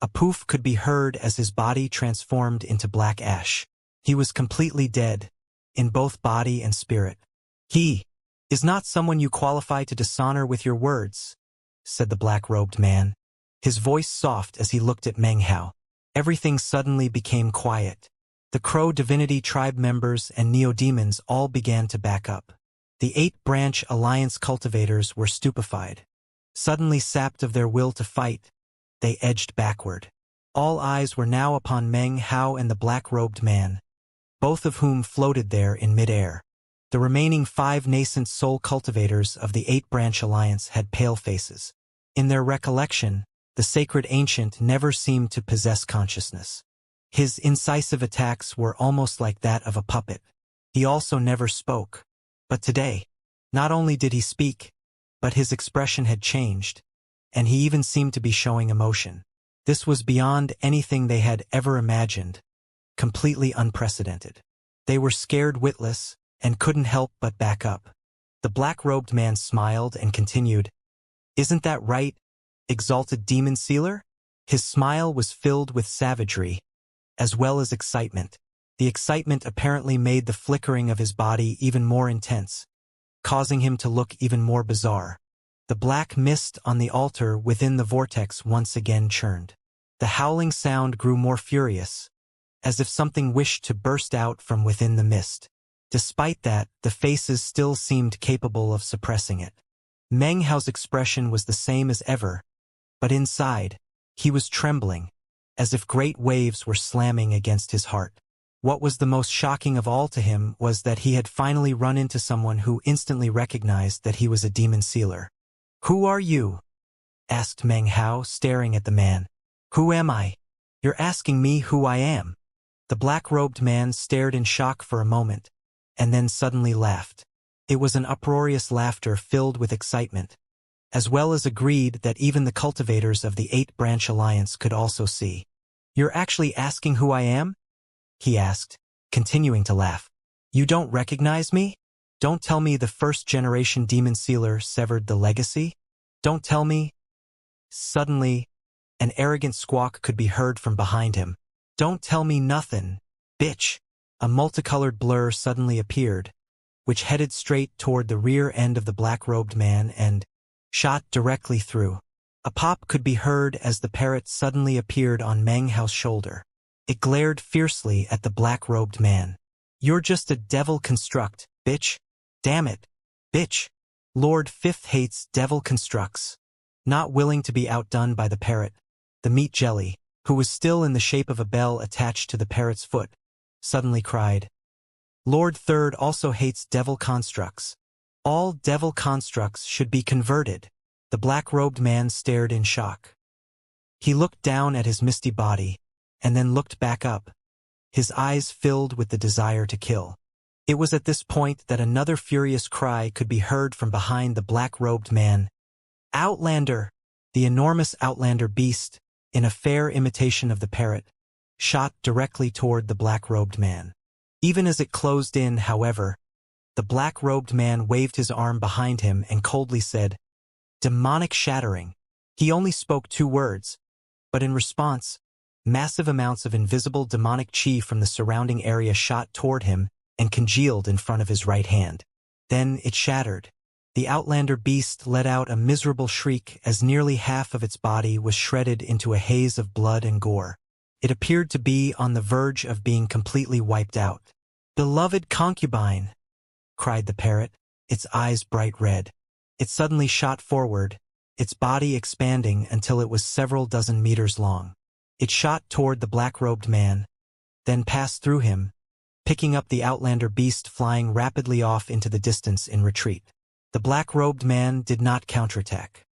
a poof could be heard as his body transformed into black ash. He was completely dead, in both body and spirit. "He is not someone you qualify to dishonor with your words," said the black-robed man, his voice soft as he looked at Meng Hao. Everything suddenly became quiet. The Crow Divinity tribe members and neo-demons all began to back up. The 8-branch alliance cultivators were stupefied. Suddenly sapped of their will to fight, they edged backward. All eyes were now upon Meng Hao and the black-robed man, both of whom floated there in midair. The remaining 5 nascent soul cultivators of the 8-branch alliance had pale faces. In their recollection, the sacred ancient never seemed to possess consciousness. His incisive attacks were almost like that of a puppet. He also never spoke. But today, not only did he speak, but his expression had changed, and he even seemed to be showing emotion. This was beyond anything they had ever imagined, completely unprecedented. They were scared witless, and couldn't help but back up. The black-robed man smiled and continued, "Isn't that right, exalted demon sealer?" His smile was filled with savagery, as well as excitement. The excitement apparently made the flickering of his body even more intense, causing him to look even more bizarre. The black mist on the altar within the vortex once again churned. The howling sound grew more furious, as if something wished to burst out from within the mist. Despite that, the faces still seemed capable of suppressing it. Meng Hao's expression was the same as ever, but inside, he was trembling, as if great waves were slamming against his heart. What was the most shocking of all to him was that he had finally run into someone who instantly recognized that he was a demon sealer. "Who are you?" asked Meng Hao, staring at the man. "Who am I? You're asking me who I am?" The black-robed man stared in shock for a moment, and then suddenly laughed. It was an uproarious laughter filled with excitement, as well as agreed that even the cultivators of the 8-branch alliance could also see. "You're actually asking who I am?" he asked, continuing to laugh. "You don't recognize me? Don't tell me the first-generation demon sealer severed the legacy? Don't tell me—" Suddenly, an arrogant squawk could be heard from behind him. "Don't tell me nothing, bitch!" A multicolored blur suddenly appeared, which headed straight toward the rear end of the black-robed man and shot directly through. A pop could be heard as the parrot suddenly appeared on Meng Hao's shoulder. It glared fiercely at the black-robed man. "You're just a devil construct, bitch. Damn it, bitch. Lord Fifth hates devil constructs." Not willing to be outdone by the parrot, the meat jelly, who was still in the shape of a bell attached to the parrot's foot, suddenly cried, "Lord Third also hates devil constructs. All devil constructs should be converted." The black-robed man stared in shock. He looked down at his misty body, and then looked back up, his eyes filled with the desire to kill. It was at this point that another furious cry could be heard from behind the black-robed man. "Outlander!" The enormous outlander beast, in a fair imitation of the parrot, shot directly toward the black-robed man. Even as it closed in, however, the black-robed man waved his arm behind him and coldly said, "Demonic shattering." He only spoke 2 words, but in response, massive amounts of invisible demonic chi from the surrounding area shot toward him and congealed in front of his right hand. Then it shattered. The outlander beast let out a miserable shriek as nearly half of its body was shredded into a haze of blood and gore. It appeared to be on the verge of being completely wiped out. "Beloved concubine!" cried the parrot, its eyes bright red. It suddenly shot forward, its body expanding until it was several dozen meters long. It shot toward the black-robed man, then passed through him, picking up the outlander beast flying rapidly off into the distance in retreat. The black-robed man did not counterattack.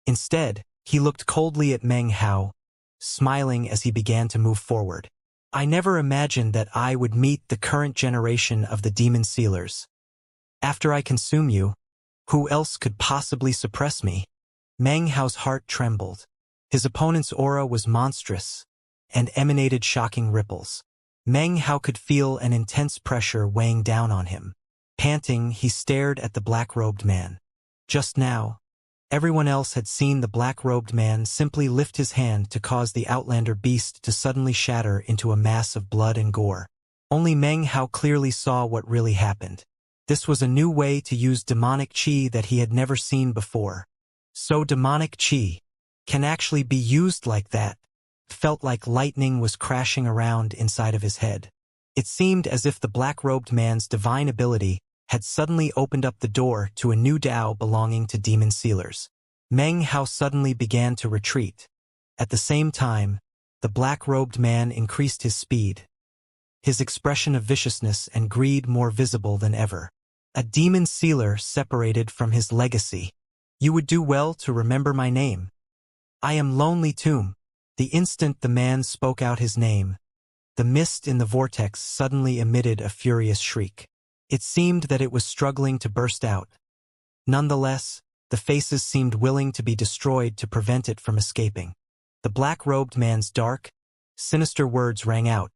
Instead, he looked coldly at Meng Hao, smiling as he began to move forward. "I never imagined that I would meet the current generation of the demon sealers. After I consume you, who else could possibly suppress me?" Meng Hao's heart trembled. His opponent's aura was monstrous and emanated shocking ripples. Meng Hao could feel an intense pressure weighing down on him. Panting, he stared at the black-robed man. Just now, everyone else had seen the black-robed man simply lift his hand to cause the outlander beast to suddenly shatter into a mass of blood and gore. Only Meng Hao clearly saw what really happened. This was a new way to use demonic chi that he had never seen before. So demonic chi can actually be used like that. It felt like lightning was crashing around inside of his head. It seemed as if the black-robed man's divine ability had suddenly opened up the door to a new Tao belonging to demon sealers. Meng Hao suddenly began to retreat. At the same time, the black-robed man increased his speed, his expression of viciousness and greed more visible than ever. A demon sealer separated from his legacy. "You would do well to remember my name. I am Lonely Tomb." The instant the man spoke out his name, the mist in the vortex suddenly emitted a furious shriek. It seemed that it was struggling to burst out. Nonetheless, the faces seemed willing to be destroyed to prevent it from escaping. The black-robed man's dark, sinister words rang out,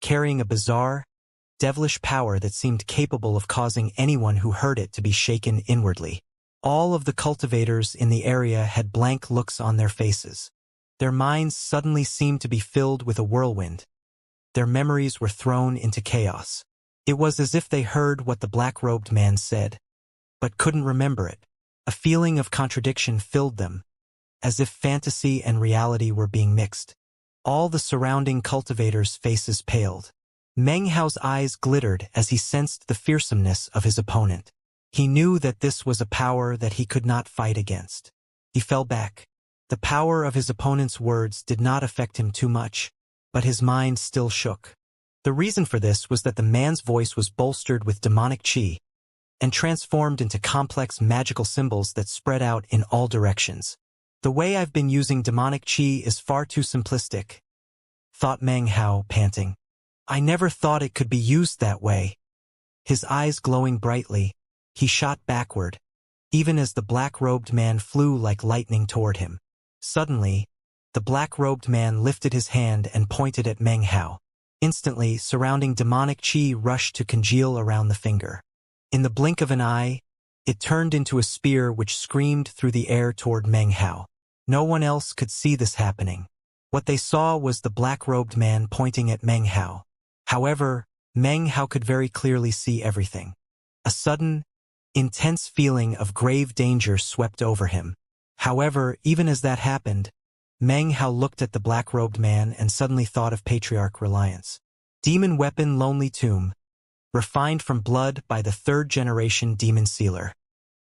carrying a bizarre, devilish power that seemed capable of causing anyone who heard it to be shaken inwardly. All of the cultivators in the area had blank looks on their faces. Their minds suddenly seemed to be filled with a whirlwind. Their memories were thrown into chaos. It was as if they heard what the black-robed man said, but couldn't remember it. A feeling of contradiction filled them, as if fantasy and reality were being mixed. All the surrounding cultivators' faces paled. Meng Hao's eyes glittered as he sensed the fearsomeness of his opponent. He knew that this was a power that he could not fight against. He fell back. The power of his opponent's words did not affect him too much, but his mind still shook. The reason for this was that the man's voice was bolstered with demonic qi and transformed into complex magical symbols that spread out in all directions. The way I've been using demonic qi is far too simplistic, thought Meng Hao, panting. I never thought it could be used that way. His eyes glowing brightly, he shot backward, even as the black-robed man flew like lightning toward him. Suddenly, the black-robed man lifted his hand and pointed at Meng Hao. Instantly, surrounding demonic qi rushed to congeal around the finger. In the blink of an eye, it turned into a spear which screamed through the air toward Meng Hao. No one else could see this happening. What they saw was the black-robed man pointing at Meng Hao. However, Meng Hao could very clearly see everything. A sudden, intense feeling of grave danger swept over him. However, even as that happened, Meng Hao looked at the black-robed man and suddenly thought of Patriarch Reliance. Demon weapon Lonely Tomb, refined from blood by the third-generation demon sealer.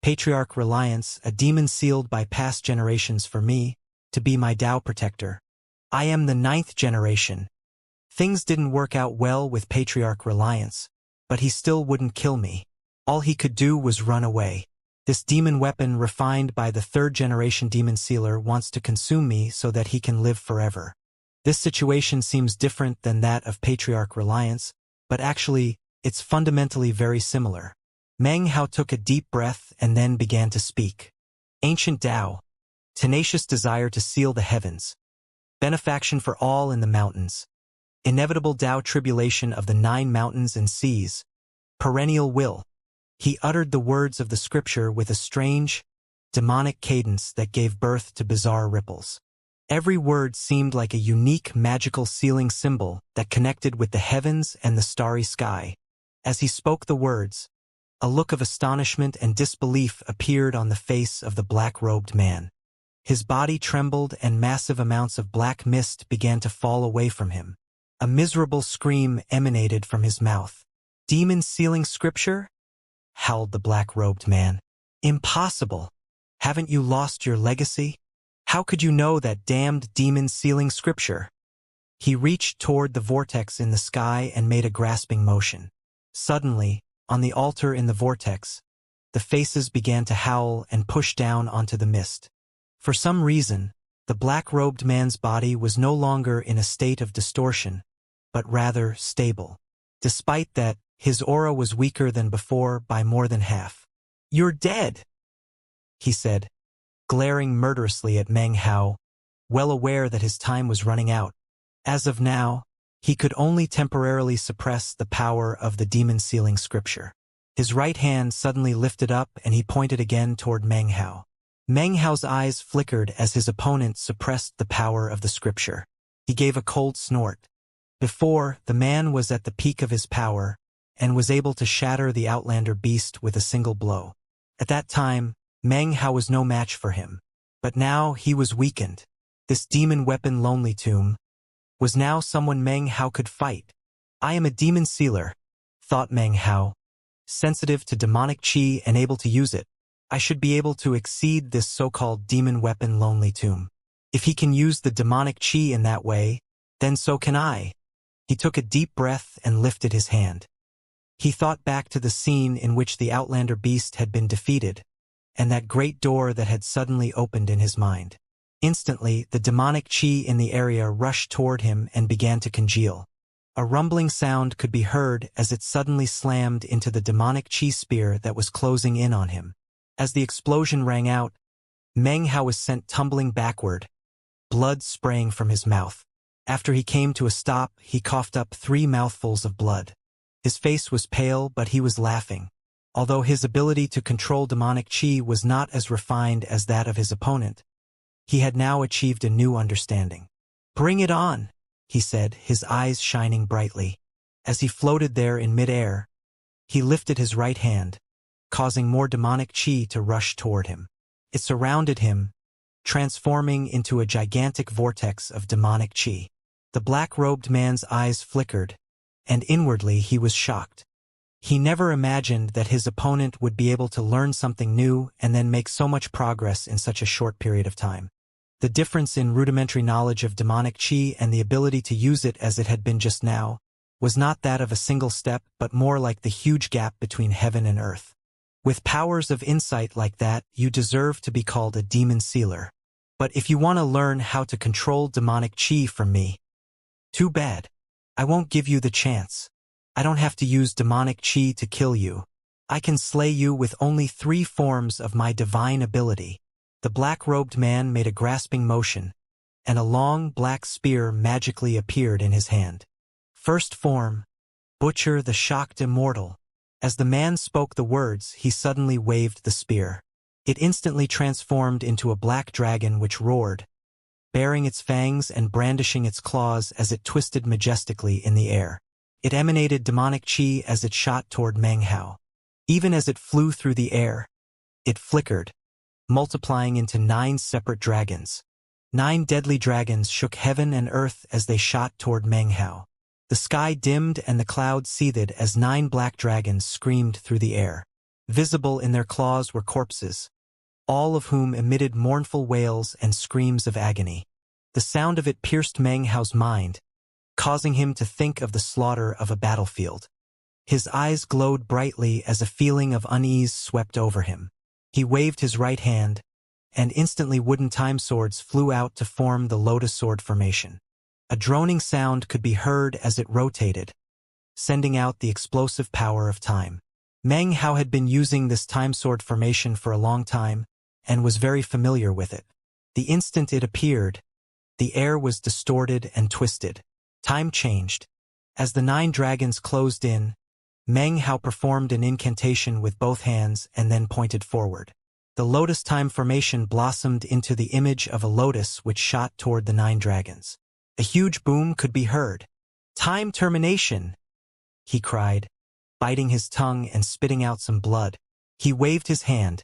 Patriarch Reliance, a demon sealed by past generations for me, to be my Tao protector. I am the 9th generation. Things didn't work out well with Patriarch Reliance, but he still wouldn't kill me. All he could do was run away. This demon weapon refined by the third-generation demon sealer wants to consume me so that he can live forever. This situation seems different than that of Patriarch Reliance, but actually, it's fundamentally very similar. Meng Hao took a deep breath and then began to speak. Ancient Tao, tenacious desire to seal the heavens, benefaction for all in the mountains, inevitable Tao tribulation of the 9 mountains and seas, perennial will. He uttered the words of the scripture with a strange, demonic cadence that gave birth to bizarre ripples. Every word seemed like a unique magical sealing symbol that connected with the heavens and the starry sky. As he spoke the words, a look of astonishment and disbelief appeared on the face of the black-robed man. His body trembled and massive amounts of black mist began to fall away from him. A miserable scream emanated from his mouth. Demon sealing scripture? Howled the black-robed man. Impossible! Haven't you lost your legacy? How could you know that damned demon-sealing scripture? He reached toward the vortex in the sky and made a grasping motion. Suddenly, on the altar in the vortex, the faces began to howl and push down onto the mist. For some reason, the black-robed man's body was no longer in a state of distortion, but rather stable. Despite that, his aura was weaker than before by more than half. "You're dead," he said, glaring murderously at Meng Hao, well aware that his time was running out. As of now, he could only temporarily suppress the power of the demon-sealing scripture. His right hand suddenly lifted up and he pointed again toward Meng Hao. Meng Hao's eyes flickered as his opponent suppressed the power of the scripture. He gave a cold snort. Before, the man was at the peak of his power and was able to shatter the Outlander beast with a single blow. At that time, Meng Hao was no match for him. But now he was weakened. This demon weapon Lonely Tomb was now someone Meng Hao could fight. I am a demon sealer, thought Meng Hao, sensitive to demonic qi and able to use it. I should be able to exceed this so-called demon weapon Lonely Tomb. If he can use the demonic qi in that way, then so can I. He took a deep breath and lifted his hand. He thought back to the scene in which the Outlander beast had been defeated, and that great door that had suddenly opened in his mind. Instantly, the demonic qi in the area rushed toward him and began to congeal. A rumbling sound could be heard as it suddenly slammed into the demonic qi spear that was closing in on him. As the explosion rang out, Meng Hao was sent tumbling backward, blood spraying from his mouth. After he came to a stop, he coughed up 3 mouthfuls of blood. His face was pale, but he was laughing. Although his ability to control demonic qi was not as refined as that of his opponent, he had now achieved a new understanding. "Bring it on," he said, his eyes shining brightly. As he floated there in midair, he lifted his right hand. causing more demonic chi to rush toward him. It surrounded him, transforming into a gigantic vortex of demonic chi. The black-robed man's eyes flickered, and inwardly he was shocked. He never imagined that his opponent would be able to learn something new and then make so much progress in such a short period of time. The difference in rudimentary knowledge of demonic chi and the ability to use it as it had been just now was not that of a single step but more like the huge gap between heaven and earth. With powers of insight like that, you deserve to be called a demon sealer. But if you want to learn how to control demonic chi from me, too bad. I won't give you the chance. I don't have to use demonic chi to kill you. I can slay you with only 3 forms of my divine ability. The black-robed man made a grasping motion, and a long black spear magically appeared in his hand. First form, Butcher the shocked Immortal. As the man spoke the words, he suddenly waved the spear. It instantly transformed into a black dragon which roared, baring its fangs and brandishing its claws as it twisted majestically in the air. It emanated demonic chi as it shot toward Meng Hao. Even as it flew through the air, it flickered, multiplying into 9 separate dragons. 9 deadly dragons shook heaven and earth as they shot toward Meng Hao. The sky dimmed and the clouds seethed as 9 black dragons screamed through the air. Visible in their claws were corpses, all of whom emitted mournful wails and screams of agony. The sound of it pierced Meng Hao's mind, causing him to think of the slaughter of a battlefield. His eyes glowed brightly as a feeling of unease swept over him. He waved his right hand, and instantly wooden time swords flew out to form the lotus sword formation. A droning sound could be heard as it rotated, sending out the explosive power of time. Meng Hao had been using this time sword formation for a long time, and was very familiar with it. The instant it appeared, the air was distorted and twisted. Time changed. As the 9 dragons closed in, Meng Hao performed an incantation with both hands and then pointed forward. The lotus time formation blossomed into the image of a lotus which shot toward the 9 dragons. A huge boom could be heard. "Time termination!" he cried, biting his tongue and spitting out some blood. He waved his hand,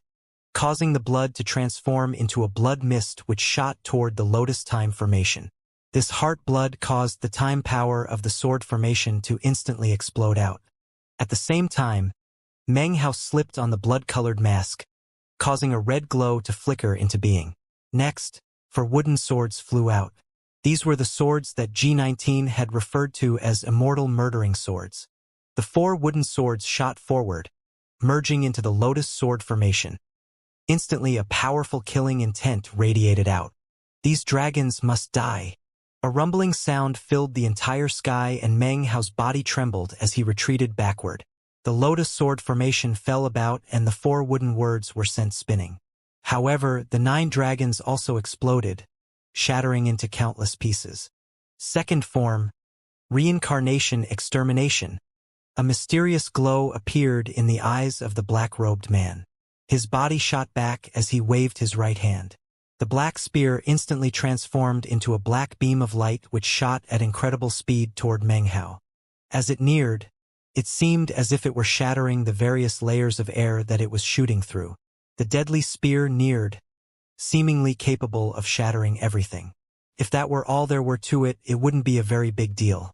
causing the blood to transform into a blood mist which shot toward the lotus time formation. This heart blood caused the time power of the sword formation to instantly explode out. At the same time, Meng Hao slipped on the blood-colored mask, causing a red glow to flicker into being. Next, 4 wooden swords flew out. These were the swords that G19 had referred to as immortal murdering swords. The 4 wooden swords shot forward, merging into the lotus sword formation. Instantly, a powerful killing intent radiated out. "These dragons must die." A rumbling sound filled the entire sky and Meng Hao's body trembled as he retreated backward. The lotus sword formation fell about and the 4 wooden words were sent spinning. However, the 9 dragons also exploded, shattering into countless pieces. Second form, Reincarnation Extermination. A mysterious glow appeared in the eyes of the black-robed man. His body shot back as he waved his right hand. The black spear instantly transformed into a black beam of light which shot at incredible speed toward Meng Hao. As it neared, it seemed as if it were shattering the various layers of air that it was shooting through. The deadly spear neared, seemingly capable of shattering everything. If that were all there were to it, it wouldn't be a very big deal.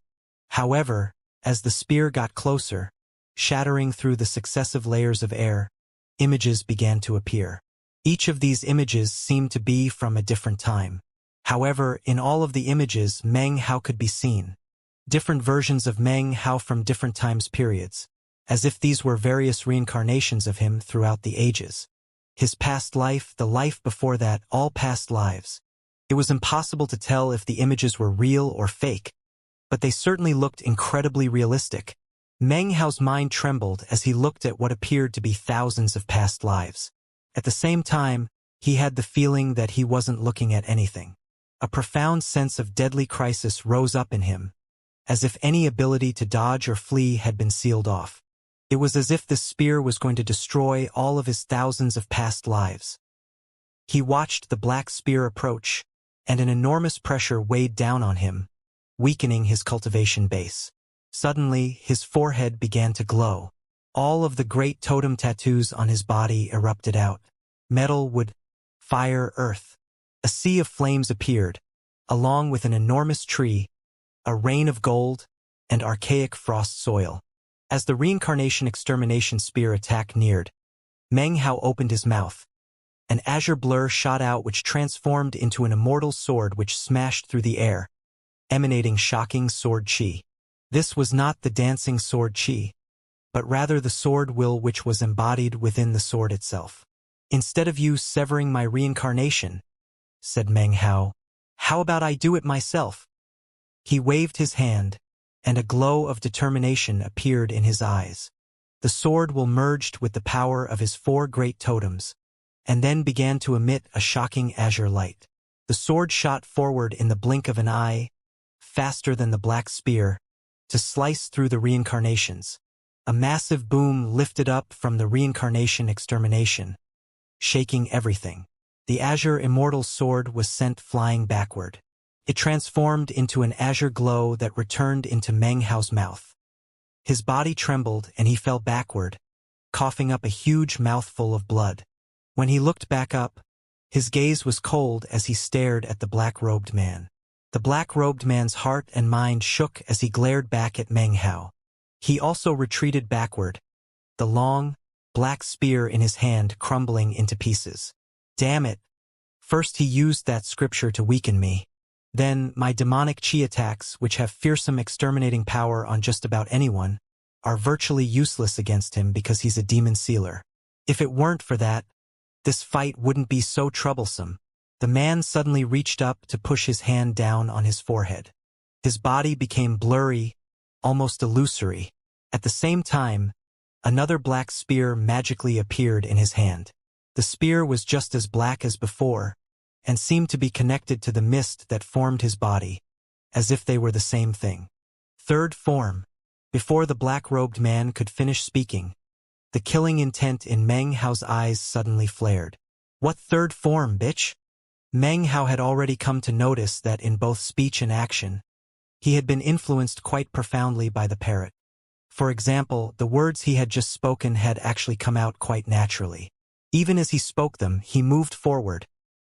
However, as the spear got closer, shattering through the successive layers of air, images began to appear. Each of these images seemed to be from a different time. However, in all of the images, Meng Hao could be seen. Different versions of Meng Hao from different times periods, as if these were various reincarnations of him throughout the ages. His past life, the life before that, all past lives. It was impossible to tell if the images were real or fake, but they certainly looked incredibly realistic. Meng Hao's mind trembled as he looked at what appeared to be thousands of past lives. At the same time, he had the feeling that he wasn't looking at anything. A profound sense of deadly crisis rose up in him, as if any ability to dodge or flee had been sealed off. It was as if the spear was going to destroy all of his thousands of past lives. He watched the black spear approach, and an enormous pressure weighed down on him, weakening his cultivation base. Suddenly, his forehead began to glow. All of the great totem tattoos on his body erupted out. Metal, wood, fire, earth. A sea of flames appeared, along with an enormous tree, a rain of gold, and archaic frost soil. As the Reincarnation extermination spear attack neared, Meng Hao opened his mouth. An azure blur shot out which transformed into an immortal sword which smashed through the air, emanating shocking sword chi. This was not the dancing sword chi, but rather the sword will which was embodied within the sword itself. Instead of you severing my reincarnation, said Meng Hao, how about I do it myself? He waved his hand, and a glow of determination appeared in his eyes. The sword will merged with the power of his 4 great totems, and then began to emit a shocking azure light. The sword shot forward in the blink of an eye, faster than the black spear, to slice through the reincarnations. A massive boom lifted up from the reincarnation extermination, shaking everything. The azure immortal sword was sent flying backward. It transformed into an azure glow that returned into Meng Hao's mouth. His body trembled and he fell backward, coughing up a huge mouthful of blood. When he looked back up, his gaze was cold as he stared at the black-robed man. The black-robed man's heart and mind shook as he glared back at Meng Hao. He also retreated backward, the long, black spear in his hand crumbling into pieces. Damn it! First he used that scripture to weaken me. Then, my demonic chi attacks, which have fearsome exterminating power on just about anyone, are virtually useless against him because he's a demon sealer. If it weren't for that, this fight wouldn't be so troublesome. The man suddenly reached up to push his hand down on his forehead. His body became blurry, almost illusory. At the same time, another black spear magically appeared in his hand. The spear was just as black as before, and seemed to be connected to the mist that formed his body, as if they were the same thing. Third form. Before the black-robed man could finish speaking, the killing intent in Meng Hao's eyes suddenly flared. What third form, bitch? Meng Hao had already come to notice that in both speech and action, he had been influenced quite profoundly by the parrot. For example, the words he had just spoken had actually come out quite naturally. Even as he spoke them, he moved forward,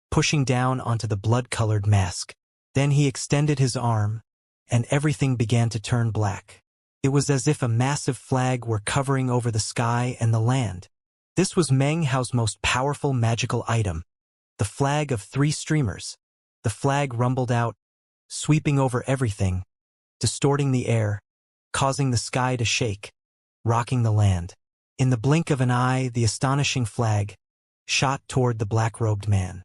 pushing down onto the blood-colored mask. Then he extended his arm, and everything began to turn black. It was as if a massive flag were covering over the sky and the land. This was Meng Hao's most powerful magical item, the flag of 3 streamers. The flag rumbled out, sweeping over everything, distorting the air, causing the sky to shake, rocking the land. In the blink of an eye, the astonishing flag shot toward the black-robed man.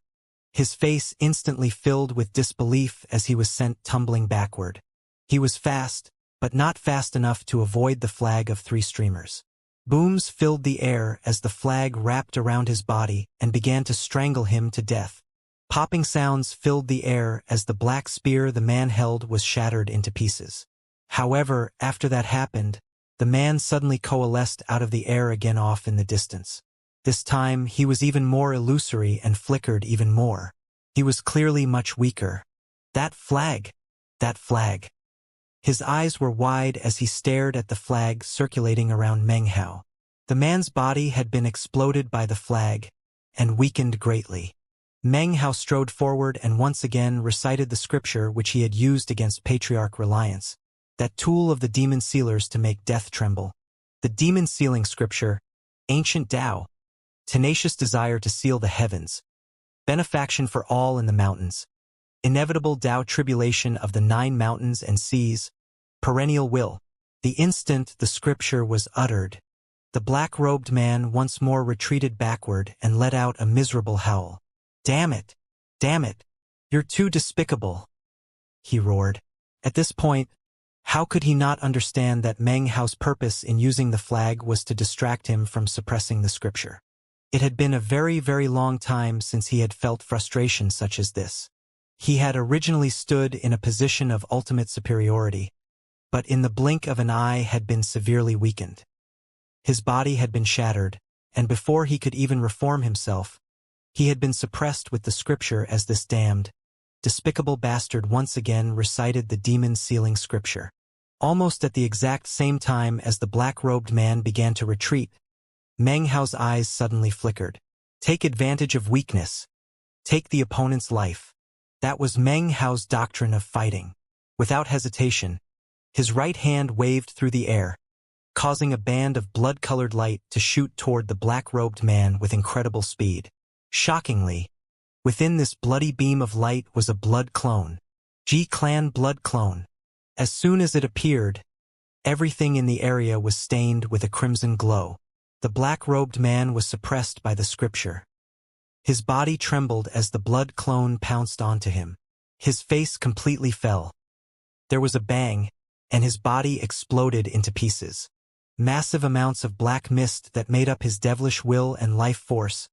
His face instantly filled with disbelief as he was sent tumbling backward. He was fast, but not fast enough to avoid the flag of 3 streamers. Booms filled the air as the flag wrapped around his body and began to strangle him to death. Popping sounds filled the air as the black spear the man held was shattered into pieces. However, after that happened, the man suddenly coalesced out of the air again off in the distance. This time, he was even more illusory and flickered even more. He was clearly much weaker. That flag! That flag! His eyes were wide as he stared at the flag circulating around Meng Hao. The man's body had been exploded by the flag and weakened greatly. Meng Hao strode forward and once again recited the scripture which he had used against Patriarch Reliance, that tool of the demon sealers to make death tremble. The demon sealing scripture, ancient Tao, tenacious desire to seal the heavens, benefaction for all in the mountains, inevitable Tao tribulation of the 9 mountains and seas, perennial will. The instant the scripture was uttered, the black-robed man once more retreated backward and let out a miserable howl. Damn it! Damn it! You're too despicable! He roared. At this point, how could he not understand that Meng Hao's purpose in using the flag was to distract him from suppressing the scripture? It had been a very, very long time since he had felt frustration such as this. He had originally stood in a position of ultimate superiority, but in the blink of an eye had been severely weakened. His body had been shattered, and before he could even reform himself, he had been suppressed with the scripture as this damned, despicable bastard once again recited the demon-sealing scripture. Almost at the exact same time as the black-robed man began to retreat, Meng Hao's eyes suddenly flickered. Take advantage of weakness. Take the opponent's life. That was Meng Hao's doctrine of fighting. Without hesitation, his right hand waved through the air, causing a band of blood-colored light to shoot toward the black-robed man with incredible speed. Shockingly, within this bloody beam of light was a blood clone. G-Clan blood clone. As soon as it appeared, everything in the area was stained with a crimson glow. The black-robed man was suppressed by the scripture. His body trembled as the blood clone pounced onto him. His face completely fell. There was a bang, and his body exploded into pieces. Massive amounts of black mist that made up his devilish will and life force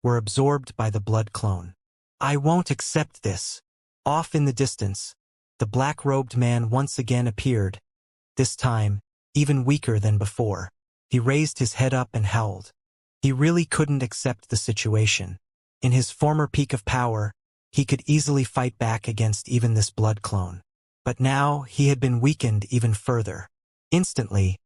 were absorbed by the blood clone. I won't accept this. Off in the distance, the black-robed man once again appeared, this time even weaker than before. He raised his head up and howled. He really couldn't accept the situation. In his former peak of power, he could easily fight back against even this blood clone. But now he had been weakened even further. Instantly,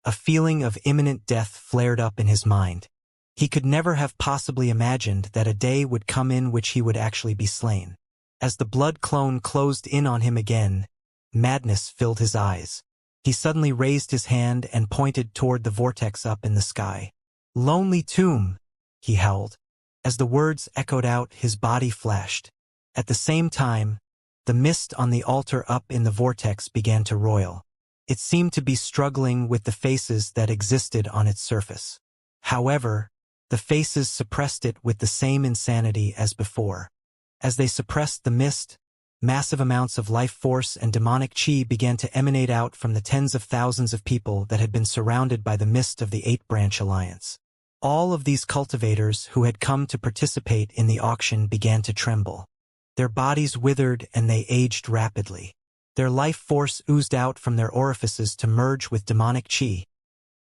a feeling of imminent death flared up in his mind. He could never have possibly imagined that a day would come in which he would actually be slain. As the blood clone closed in on him again, madness filled his eyes. He suddenly raised his hand and pointed toward the vortex up in the sky. Lonely tomb, he howled. As the words echoed out, his body flashed. At the same time, the mist on the altar up in the vortex began to roil. It seemed to be struggling with the faces that existed on its surface. However, the faces suppressed it with the same insanity as before. As they suppressed the mist, massive amounts of life force and demonic chi began to emanate out from the tens of thousands of people that had been surrounded by the mist of the Eight-Branch Alliance. All of these cultivators who had come to participate in the auction began to tremble. Their bodies withered and they aged rapidly. Their life force oozed out from their orifices to merge with demonic chi,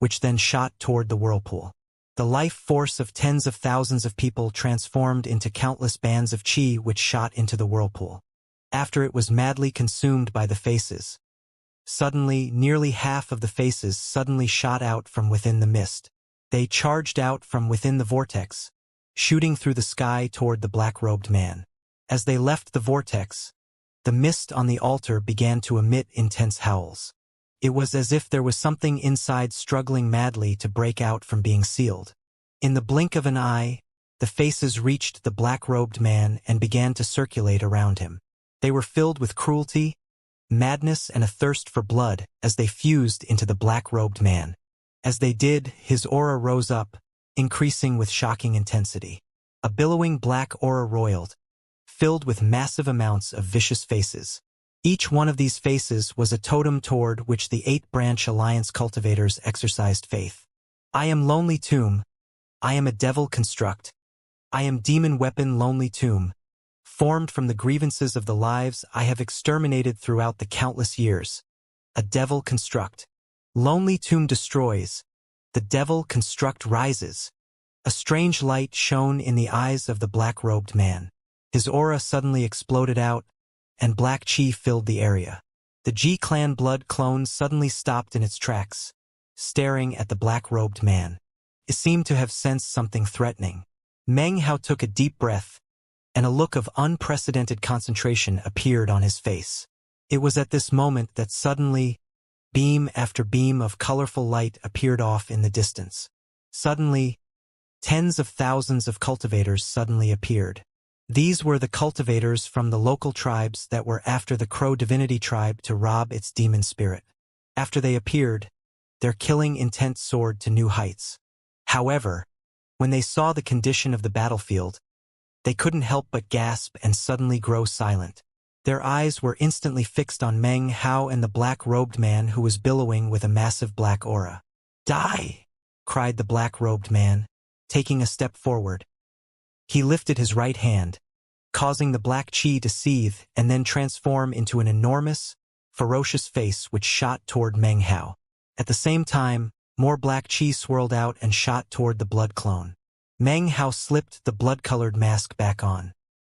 which then shot toward the whirlpool. The life force of tens of thousands of people transformed into countless bands of chi which shot into the whirlpool. After it was madly consumed by the faces. Suddenly, nearly half of the faces suddenly shot out from within the mist. They charged out from within the vortex, shooting through the sky toward the black-robed man. As they left the vortex, the mist on the altar began to emit intense howls. It was as if there was something inside struggling madly to break out from being sealed. In the blink of an eye, the faces reached the black-robed man and began to circulate around him. They were filled with cruelty, madness, and a thirst for blood as they fused into the black-robed man. As they did, his aura rose up, increasing with shocking intensity. A billowing black aura roiled, filled with massive amounts of vicious faces. Each one of these faces was a totem toward which the Eight-Branch Alliance cultivators exercised faith. I am Lonely Tomb. I am a devil construct. I am demon weapon Lonely Tomb, formed from the grievances of the lives I have exterminated throughout the countless years. A devil construct. Lonely Tomb destroys. The devil construct rises. A strange light shone in the eyes of the black-robed man. His aura suddenly exploded out, and black chi filled the area. The G-Clan blood clone suddenly stopped in its tracks, staring at the black-robed man. It seemed to have sensed something threatening. Meng Hao took a deep breath, and a look of unprecedented concentration appeared on his face. It was at this moment that suddenly, beam after beam of colorful light appeared off in the distance. Suddenly, tens of thousands of cultivators suddenly appeared. These were the cultivators from the local tribes that were after the Crow Divinity tribe to rob its demon spirit. After they appeared, their killing intent soared to new heights. However, when they saw the condition of the battlefield, they couldn't help but gasp and suddenly grow silent. Their eyes were instantly fixed on Meng Hao and the black-robed man who was billowing with a massive black aura. Die! Cried the black-robed man, taking a step forward. He lifted his right hand, causing the black chi to seethe and then transform into an enormous, ferocious face which shot toward Meng Hao. At the same time, more black chi swirled out and shot toward the blood clone. Meng Hao slipped the blood-colored mask back on.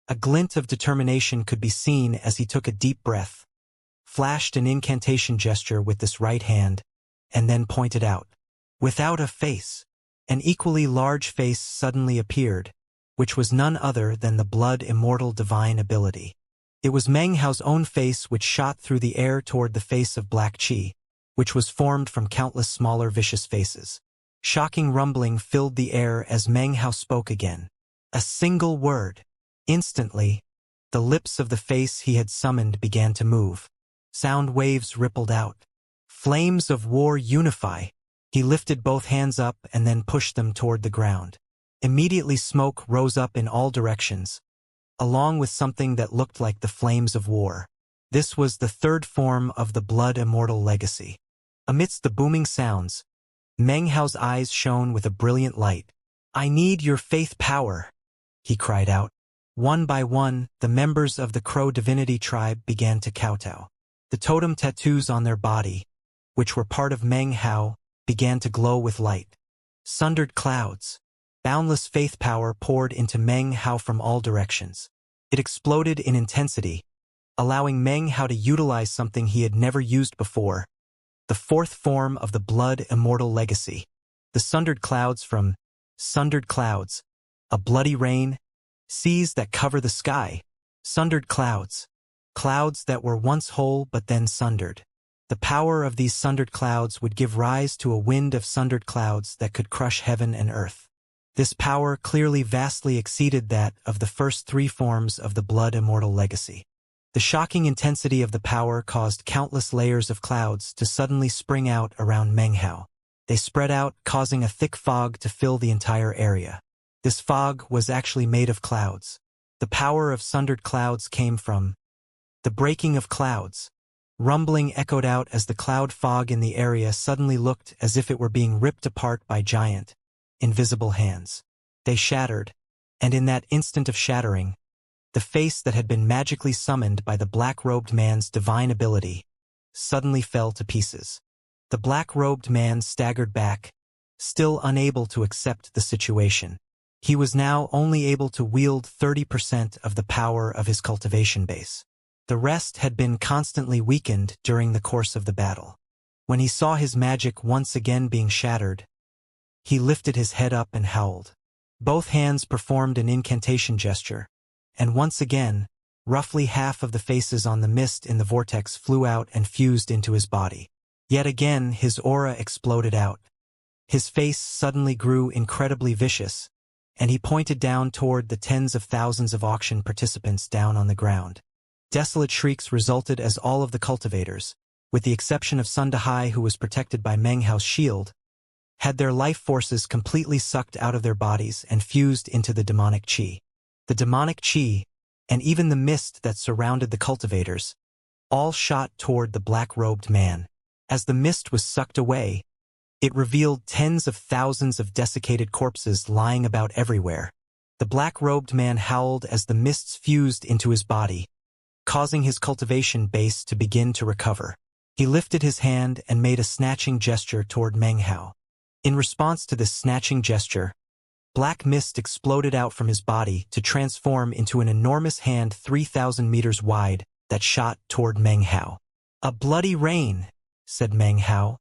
A glint of determination could be seen as he took a deep breath, flashed an incantation gesture with this right hand, and then pointed out. Without a face, an equally large face suddenly appeared, which was none other than the blood immortal divine ability. It was Meng Hao's own face which shot through the air toward the face of Black Qi, which was formed from countless smaller vicious faces. Shocking rumbling filled the air as Meng Hao spoke again. A single word. Instantly, the lips of the face he had summoned began to move. Sound waves rippled out. Flames of war unify. He lifted both hands up and then pushed them toward the ground. Immediately smoke rose up in all directions, along with something that looked like the flames of war. This was the third form of the blood immortal legacy. Amidst the booming sounds, Meng Hao's eyes shone with a brilliant light. "I need your faith power," he cried out. One by one, the members of the Crow divinity tribe began to kowtow. The totem tattoos on their body, which were part of Meng Hao, began to glow with light. Sundered clouds. Boundless faith power poured into Meng Hao from all directions. It exploded in intensity, allowing Meng Hao to utilize something he had never used before, the fourth form of the blood immortal legacy. The sundered clouds from Sundered Clouds, a bloody rain, seas that cover the sky. Sundered clouds. Clouds that were once whole but then sundered. The power of these sundered clouds would give rise to a wind of sundered clouds that could crush heaven and earth. This power clearly vastly exceeded that of the first three forms of the blood immortal legacy. The shocking intensity of the power caused countless layers of clouds to suddenly spring out around Meng Hao. They spread out, causing a thick fog to fill the entire area. This fog was actually made of clouds. The power of sundered clouds came from the breaking of clouds. Rumbling echoed out as the cloud fog in the area suddenly looked as if it were being ripped apart by giant, invisible hands. They shattered, and in that instant of shattering, the face that had been magically summoned by the black-robed man's divine ability suddenly fell to pieces. The black-robed man staggered back, still unable to accept the situation. He was now only able to wield 30% of the power of his cultivation base. The rest had been constantly weakened during the course of the battle. When he saw his magic once again being shattered, he lifted his head up and howled. Both hands performed an incantation gesture, and once again, roughly half of the faces on the mist in the vortex flew out and fused into his body. Yet again his aura exploded out. His face suddenly grew incredibly vicious, and he pointed down toward the tens of thousands of auction participants down on the ground. Desolate shrieks resulted as all of the cultivators, with the exception of Sun Dahai who was protected by Meng Hao's shield, had their life forces completely sucked out of their bodies and fused into the demonic qi. The demonic qi, and even the mist that surrounded the cultivators, all shot toward the black-robed man. As the mist was sucked away, it revealed tens of thousands of desiccated corpses lying about everywhere. The black-robed man howled as the mists fused into his body, causing his cultivation base to begin to recover. He lifted his hand and made a snatching gesture toward Meng Hao. In response to this snatching gesture, black mist exploded out from his body to transform into an enormous hand 3,000 meters wide that shot toward Meng Hao. "A bloody rain," said Meng Hao,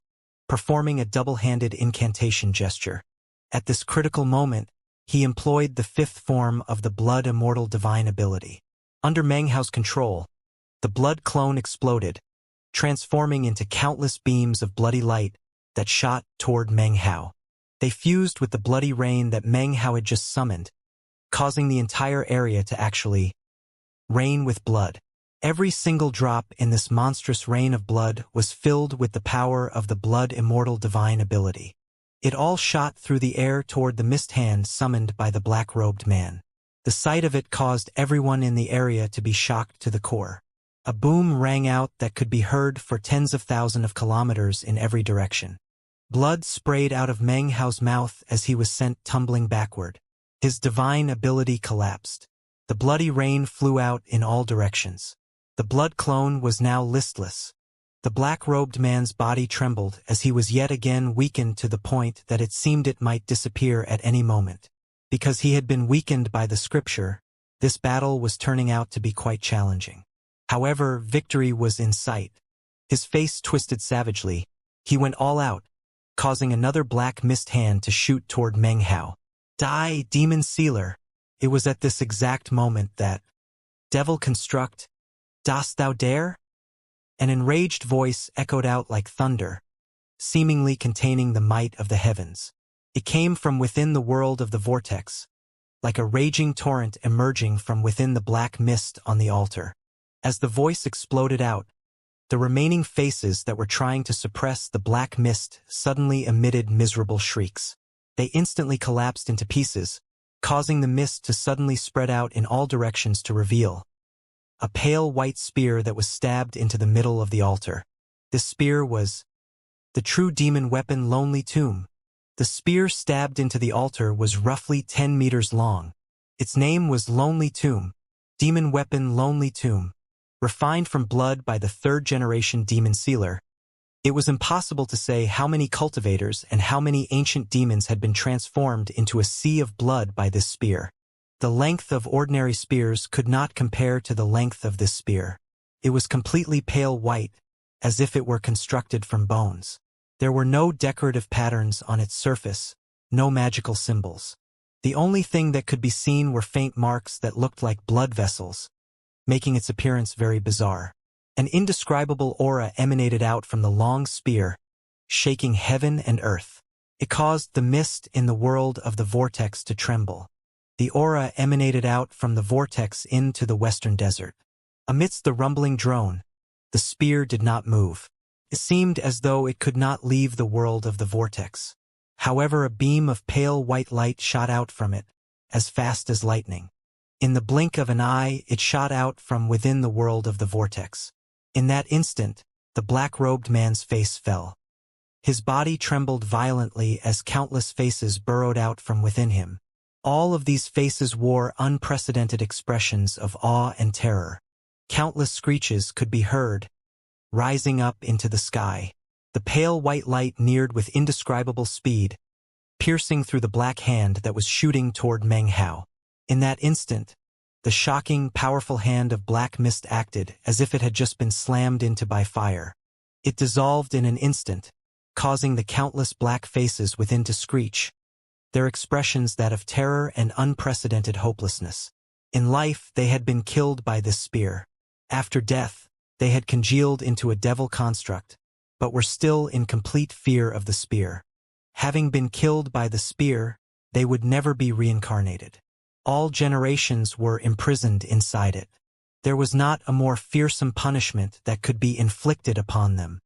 performing a double-handed incantation gesture. At this critical moment, he employed the fifth form of the blood immortal divine ability. Under Meng Hao's control, the blood clone exploded, transforming into countless beams of bloody light that shot toward Meng Hao. They fused with the bloody rain that Meng Hao had just summoned, causing the entire area to actually rain with blood. Every single drop in this monstrous rain of blood was filled with the power of the blood immortal divine ability. It all shot through the air toward the mist hand summoned by the black-robed man. The sight of it caused everyone in the area to be shocked to the core. A boom rang out that could be heard for tens of thousands of kilometers in every direction. Blood sprayed out of Meng Hao's mouth as he was sent tumbling backward. His divine ability collapsed. The bloody rain flew out in all directions. The blood clone was now listless. The black-robed man's body trembled as he was yet again weakened to the point that it seemed it might disappear at any moment. Because he had been weakened by the scripture, this battle was turning out to be quite challenging. However, victory was in sight. His face twisted savagely. He went all out, causing another black mist hand to shoot toward Meng Hao. Die, demon sealer! It was at this exact moment that, devil construct, dost thou dare? An enraged voice echoed out like thunder, seemingly containing the might of the heavens. It came from within the world of the vortex, like a raging torrent emerging from within the black mist on the altar. As the voice exploded out, the remaining faces that were trying to suppress the black mist suddenly emitted miserable shrieks. They instantly collapsed into pieces, causing the mist to suddenly spread out in all directions to reveal a pale white spear that was stabbed into the middle of the altar. This spear was the true demon weapon Lonely Tomb. The spear stabbed into the altar was roughly 10 meters long. Its name was Lonely Tomb, demon weapon Lonely Tomb. Refined from blood by the third-generation demon sealer, it was impossible to say how many cultivators and how many ancient demons had been transformed into a sea of blood by this spear. The length of ordinary spears could not compare to the length of this spear. It was completely pale white, as if it were constructed from bones. There were no decorative patterns on its surface, no magical symbols. The only thing that could be seen were faint marks that looked like blood vessels, making its appearance very bizarre. An indescribable aura emanated out from the long spear, shaking heaven and earth. It caused the mist in the world of the vortex to tremble. The aura emanated out from the vortex into the western desert. Amidst the rumbling drone, the spear did not move. It seemed as though it could not leave the world of the vortex. However, a beam of pale white light shot out from it, as fast as lightning. In the blink of an eye, it shot out from within the world of the vortex. In that instant, the black-robed man's face fell. His body trembled violently as countless faces burrowed out from within him. All of these faces wore unprecedented expressions of awe and terror. Countless screeches could be heard, rising up into the sky. The pale white light neared with indescribable speed, piercing through the black hand that was shooting toward Meng Hao. In that instant, the shocking, powerful hand of black mist acted as if it had just been slammed into by fire. It dissolved in an instant, causing the countless black faces within to screech, their expressions that of terror and unprecedented hopelessness. In life, they had been killed by this spear. After death, they had congealed into a devil construct, but were still in complete fear of the spear. Having been killed by the spear, they would never be reincarnated. All generations were imprisoned inside it. There was not a more fearsome punishment that could be inflicted upon them.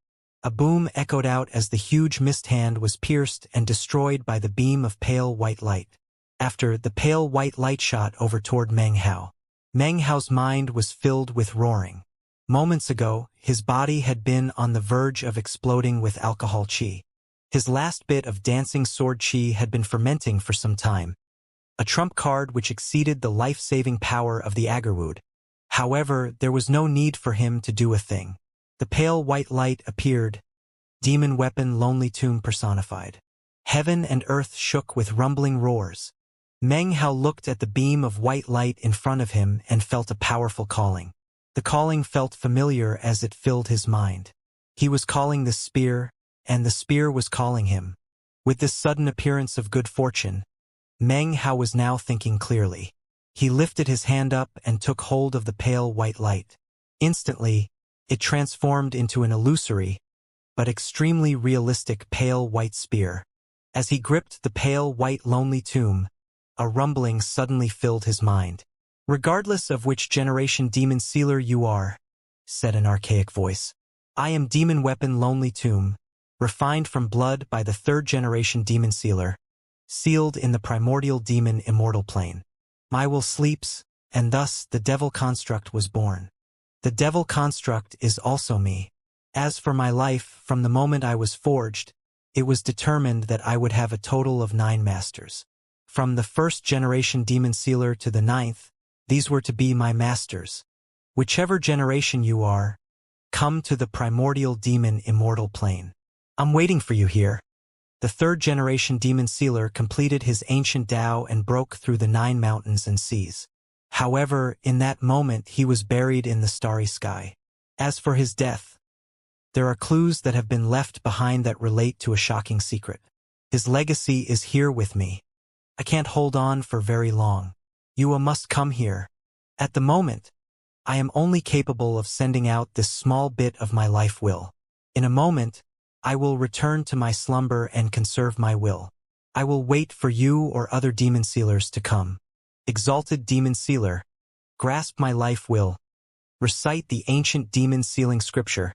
A boom echoed out as the huge mist hand was pierced and destroyed by the beam of pale white light. After, the pale white light shot over toward Meng Hao. Meng Hao's mind was filled with roaring. Moments ago, his body had been on the verge of exploding with alcohol chi. His last bit of dancing sword chi had been fermenting for some time, a trump card which exceeded the life-saving power of the Agarwood. However, there was no need for him to do a thing. The pale white light appeared, demon weapon Lonely Tomb personified. Heaven and earth shook with rumbling roars. Meng Hao looked at the beam of white light in front of him and felt a powerful calling. The calling felt familiar as it filled his mind. He was calling the spear, and the spear was calling him. With this sudden appearance of good fortune, Meng Hao was now thinking clearly. He lifted his hand up and took hold of the pale white light. Instantly, it transformed into an illusory, but extremely realistic pale white spear. As he gripped the pale white Lonely Tomb, a rumbling suddenly filled his mind. "Regardless of which generation demon sealer you are," said an archaic voice, "I am demon weapon Lonely Tomb, refined from blood by the third-generation demon sealer, sealed in the primordial demon Immortal plane. My will sleeps, and thus the devil construct was born. The devil construct is also me. As for my life, from the moment I was forged, it was determined that I would have a total of 9 masters. From the first-generation demon sealer to the 9th, these were to be my masters. Whichever generation you are, come to the primordial demon Immortal plane. I'm waiting for you here." The third-generation demon sealer completed his ancient Tao and broke through the 9 mountains and seas. However, in that moment he was buried in the starry sky. As for his death, There are clues that have been left behind that relate to a shocking secret. His legacy is here with me. I can't hold on for very long. You must come here. At the moment, I am only capable of sending out this small bit of my life will. In a moment, I will return to my slumber and conserve my will. I will wait for you or other demon sealers to come. Exalted demon sealer, grasp my life will, recite the ancient demon sealing scripture,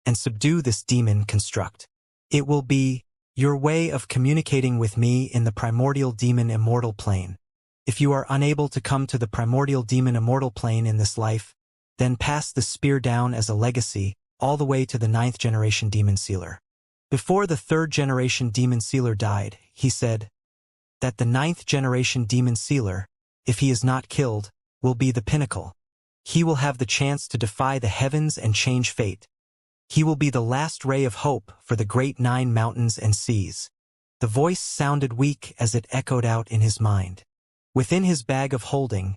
and subdue this demon construct. It will be your way of communicating with me in the primordial demon immortal plane. If you are unable to come to the primordial demon immortal plane in this life, then pass the spear down as a legacy all the way to the 9th generation demon sealer. Before the 3rd generation demon sealer died, he said that the 9th generation demon sealer, if he is not killed, will be the pinnacle. He will have the chance to defy the heavens and change fate. He will be the last ray of hope for the great 9 mountains and seas. The voice sounded weak as it echoed out in his mind. Within his bag of holding,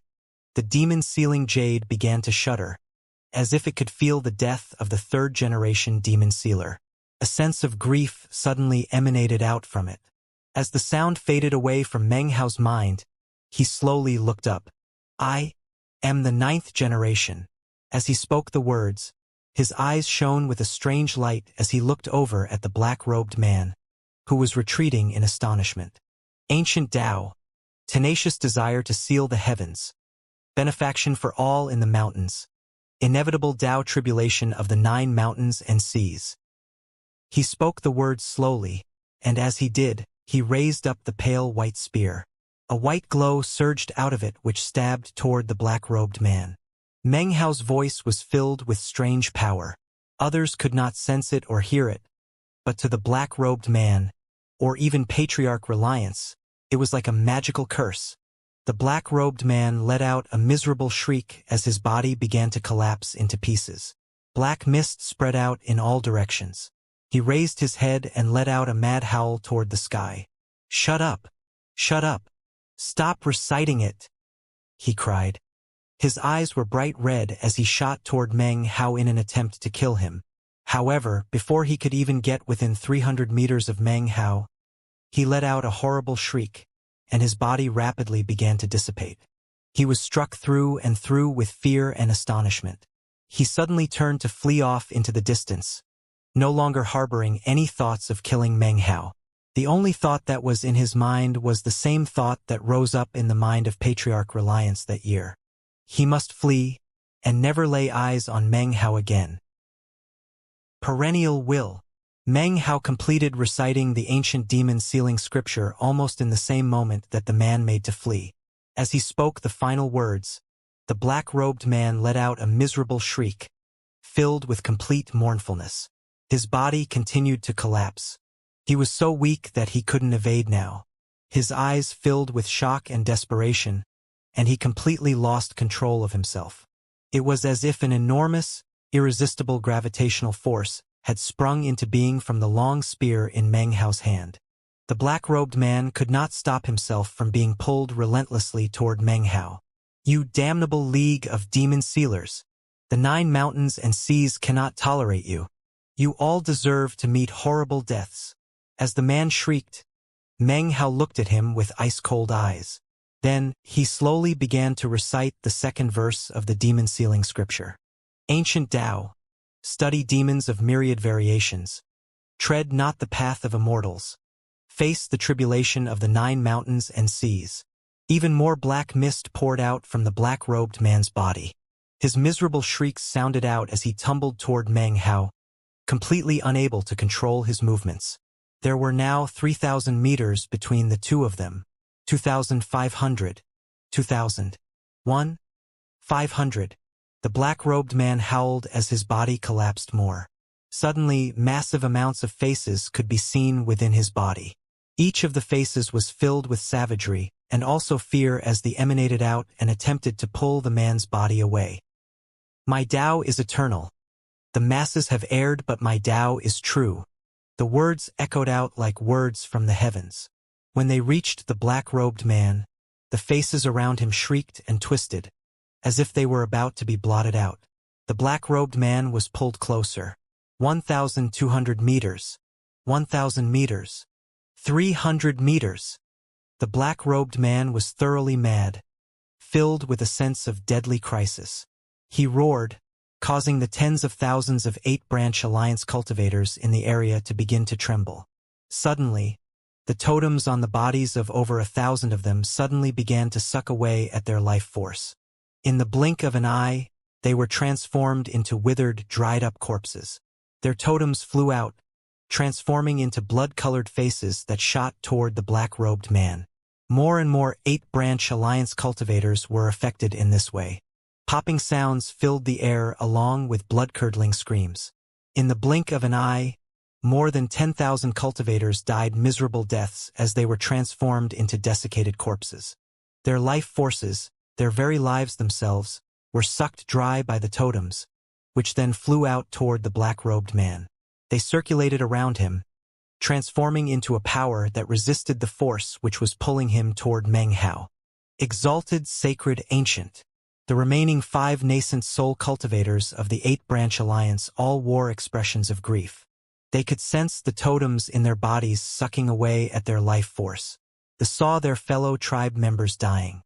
the demon sealing jade began to shudder, as if it could feel the death of the 3rd generation demon sealer. A sense of grief suddenly emanated out from it. As the sound faded away from Meng Hao's mind, he slowly looked up. I am the 9th generation. As he spoke the words, his eyes shone with a strange light as he looked over at the black-robed man, who was retreating in astonishment. Ancient Tao, tenacious desire to seal the heavens, benefaction for all in the mountains, inevitable Tao tribulation of the 9 mountains and seas. He spoke the words slowly, and as he did, he raised up the pale white spear. A white glow surged out of it which stabbed toward the black-robed man. Meng Hao's voice was filled with strange power. Others could not sense it or hear it, but to the black-robed man, or even Patriarch Reliance, it was like a magical curse. The black-robed man let out a miserable shriek as his body began to collapse into pieces. Black mist spread out in all directions. He raised his head and let out a mad howl toward the sky. "Shut up! Shut up! Stop reciting it!" he cried. His eyes were bright red as he shot toward Meng Hao in an attempt to kill him. However, before he could even get within 300 meters of Meng Hao, he let out a horrible shriek, and his body rapidly began to dissipate. He was struck through and through with fear and astonishment. He suddenly turned to flee off into the distance, no longer harboring any thoughts of killing Meng Hao. The only thought that was in his mind was the same thought that rose up in the mind of Patriarch Reliance that year. He must flee, and never lay eyes on Meng Hao again. Perennial will. Meng Hao completed reciting the ancient demon sealing scripture almost in the same moment that the man made to flee. As he spoke the final words, the black-robed man let out a miserable shriek, filled with complete mournfulness. His body continued to collapse. He was so weak that he couldn't evade now. His eyes filled with shock and desperation, and he completely lost control of himself. It was as if an enormous, irresistible gravitational force had sprung into being from the long spear in Meng Hao's hand. The black-robed man could not stop himself from being pulled relentlessly toward Meng Hao. "You damnable league of demon sealers! The 9 mountains and seas cannot tolerate you. You all deserve to meet horrible deaths." As the man shrieked, Meng Hao looked at him with ice-cold eyes. Then, he slowly began to recite the 2nd verse of the demon-sealing scripture. "Ancient Tao, study demons of myriad variations. Tread not the path of immortals. Face the tribulation of the 9 mountains and seas." Even more black mist poured out from the black-robed man's body. His miserable shrieks sounded out as he tumbled toward Meng Hao, completely unable to control his movements. There were now 3,000 meters between the two of them. 2,500. 2,000. 1. 500. The black-robed man howled as his body collapsed more. Suddenly, massive amounts of faces could be seen within his body. Each of the faces was filled with savagery, and also fear as they emanated out and attempted to pull the man's body away. "My Tao is eternal. The masses have erred, but my Tao is true." The words echoed out like words from the heavens. When they reached the black-robed man, the faces around him shrieked and twisted, as if they were about to be blotted out. The black-robed man was pulled closer. 1,200 meters, 1,000 meters, 300 meters. The black-robed man was thoroughly mad, filled with a sense of deadly crisis. He roared, causing the tens of thousands of 8-branch alliance cultivators in the area to begin to tremble. Suddenly, the totems on the bodies of over 1,000 of them suddenly began to suck away at their life force. In the blink of an eye, they were transformed into withered, dried-up corpses. Their totems flew out, transforming into blood-colored faces that shot toward the black-robed man. More and more 8-branch alliance cultivators were affected in this way. Popping sounds filled the air along with blood-curdling screams. In the blink of an eye, more than 10,000 cultivators died miserable deaths as they were transformed into desiccated corpses. Their life forces, their very lives themselves, were sucked dry by the totems, which then flew out toward the black-robed man. They circulated around him, transforming into a power that resisted the force which was pulling him toward Meng Hao. Exalted Sacred Ancient. The remaining 5 nascent soul cultivators of the 8-branch alliance all wore expressions of grief. They could sense the totems in their bodies sucking away at their life force. They saw their fellow tribe members dying.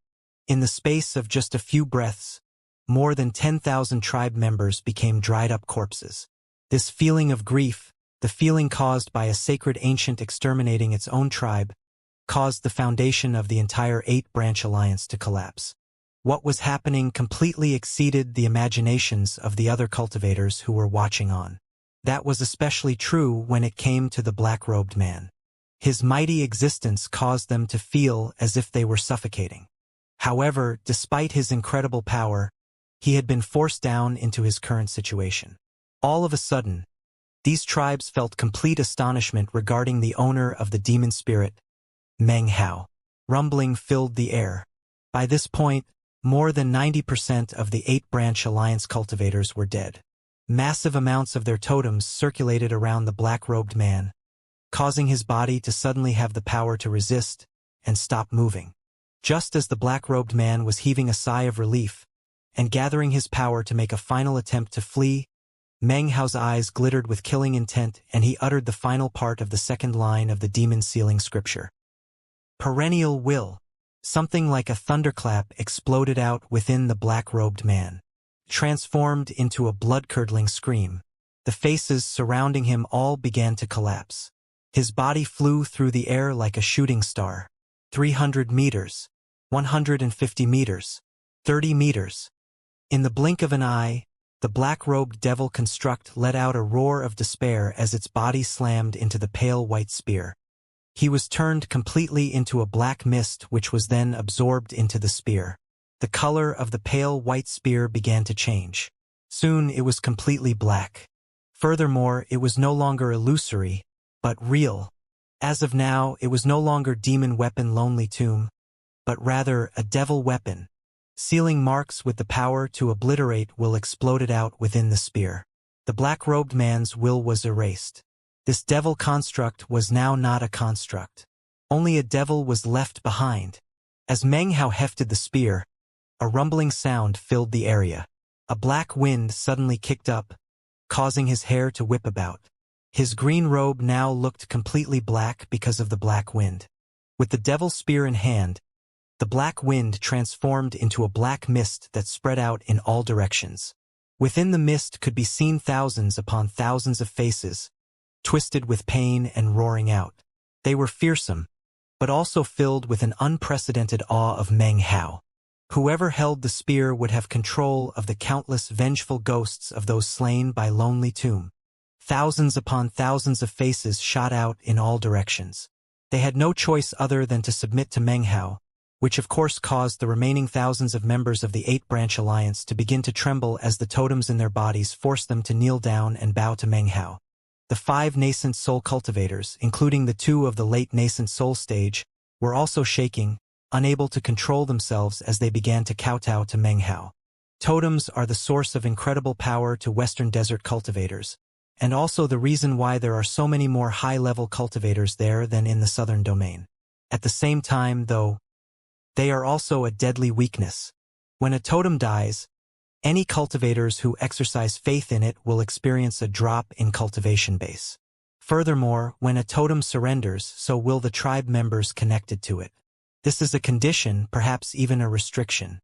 In the space of just a few breaths, more than 10,000 tribe members became dried-up corpses. This feeling of grief, the feeling caused by a sacred ancient exterminating its own tribe, caused the foundation of the entire 8-branch alliance to collapse. What was happening completely exceeded the imaginations of the other cultivators who were watching on. That was especially true when it came to the black-robed man. His mighty existence caused them to feel as if they were suffocating. However, despite his incredible power, he had been forced down into his current situation. All of a sudden, these tribes felt complete astonishment regarding the owner of the demon spirit, Meng Hao. Rumbling filled the air. By this point, more than 90% of the 8-branch alliance cultivators were dead. Massive amounts of their totems circulated around the black-robed man, causing his body to suddenly have the power to resist and stop moving. Just as the black-robed man was heaving a sigh of relief and gathering his power to make a final attempt to flee, Meng Hao's eyes glittered with killing intent and he uttered the final part of the second line of the demon-sealing scripture. Perennial will. Something like a thunderclap exploded out within the black-robed man. Transformed into a blood-curdling scream, the faces surrounding him all began to collapse. His body flew through the air like a shooting star. 300 meters, 150 meters, 30 meters. In the blink of an eye, the black-robed devil construct let out a roar of despair as its body slammed into the pale white spear. He was turned completely into a black mist which was then absorbed into the spear. The color of the pale white spear began to change. Soon it was completely black. Furthermore, it was no longer illusory, but real. As of now, it was no longer demon weapon Lonely Tomb, but rather a devil weapon. Sealing marks with the power to obliterate will exploded out within the spear. The black-robed man's will was erased. This devil construct was now not a construct. Only a devil was left behind. As Meng Hao hefted the spear, a rumbling sound filled the area. A black wind suddenly kicked up, causing his hair to whip about. His green robe now looked completely black because of the black wind. With the devil's spear in hand, the black wind transformed into a black mist that spread out in all directions. Within the mist could be seen thousands upon thousands of faces, twisted with pain and roaring out. They were fearsome, but also filled with an unprecedented awe of Meng Hao. Whoever held the spear would have control of the countless vengeful ghosts of those slain by Lonely Tomb. Thousands upon thousands of faces shot out in all directions. They had no choice other than to submit to Meng Hao, which of course caused the remaining thousands of members of the 8-branch alliance to begin to tremble as the totems in their bodies forced them to kneel down and bow to Meng Hao. The 5 nascent soul cultivators, including the 2 of the late nascent soul stage, were also shaking, unable to control themselves as they began to kowtow to Meng Hao. Totems are the source of incredible power to Western Desert cultivators, and also the reason why there are so many more high-level cultivators there than in the southern domain. At the same time, though, they are also a deadly weakness. When a totem dies, Any cultivators who exercise faith in it will experience a drop in cultivation base. Furthermore, when a totem surrenders, so will the tribe members connected to it. This is a condition, perhaps even a restriction.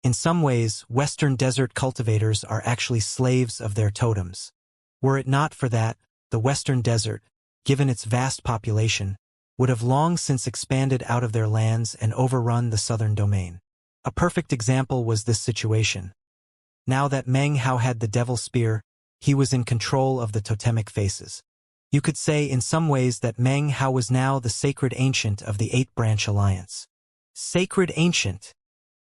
In some ways, Western desert cultivators are actually slaves of their totems. Were it not for that, the Western desert, given its vast population, would have long since expanded out of their lands and overrun the southern domain. A perfect example was this situation. Now that Meng Hao had the devil spear, he was in control of the totemic faces. You could say in some ways that Meng Hao was now the sacred ancient of the Eight-Branch Alliance. Sacred ancient!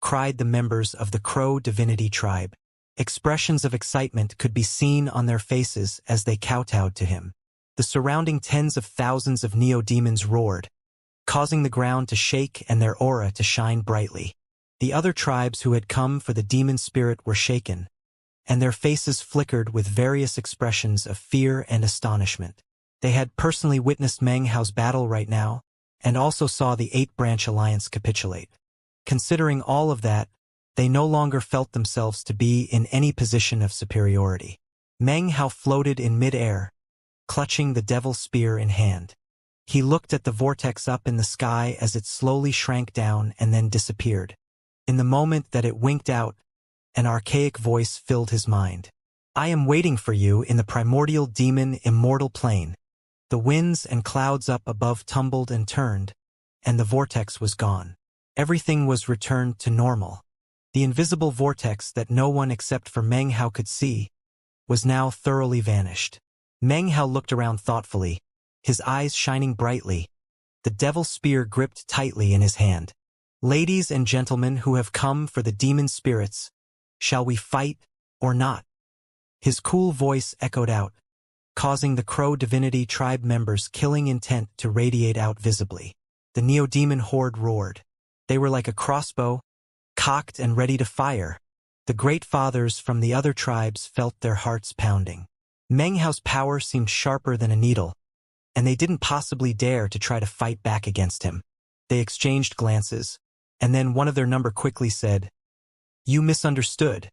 Cried the members of the Crow Divinity tribe. Expressions of excitement could be seen on their faces as they kowtowed to him. The surrounding tens of thousands of neo-demons roared, causing the ground to shake and their aura to shine brightly. The other tribes who had come for the demon spirit were shaken, and their faces flickered with various expressions of fear and astonishment. They had personally witnessed Meng Hao's battle right now, and also saw the Eight-Branch Alliance capitulate. Considering all of that, they no longer felt themselves to be in any position of superiority. Meng Hao floated in mid-air, clutching the devil's spear in hand. He looked at the vortex up in the sky as it slowly shrank down and then disappeared. In the moment that it winked out, an archaic voice filled his mind. I am waiting for you in the primordial demon immortal plane. The winds and clouds up above tumbled and turned, and the vortex was gone. Everything was returned to normal. The invisible vortex that no one except for Meng Hao could see was now thoroughly vanished. Meng Hao looked around thoughtfully, his eyes shining brightly, the devil's spear gripped tightly in his hand. Ladies and gentlemen who have come for the demon spirits, shall we fight or not? His cool voice echoed out, causing the Crow Divinity tribe members' killing intent to radiate out visibly. The neo-demon horde roared. They were like a crossbow, cocked and ready to fire. The great fathers from the other tribes felt their hearts pounding. Meng Hao's power seemed sharper than a needle, and they didn't possibly dare to try to fight back against him. They exchanged glances, and then one of their number quickly said, You misunderstood.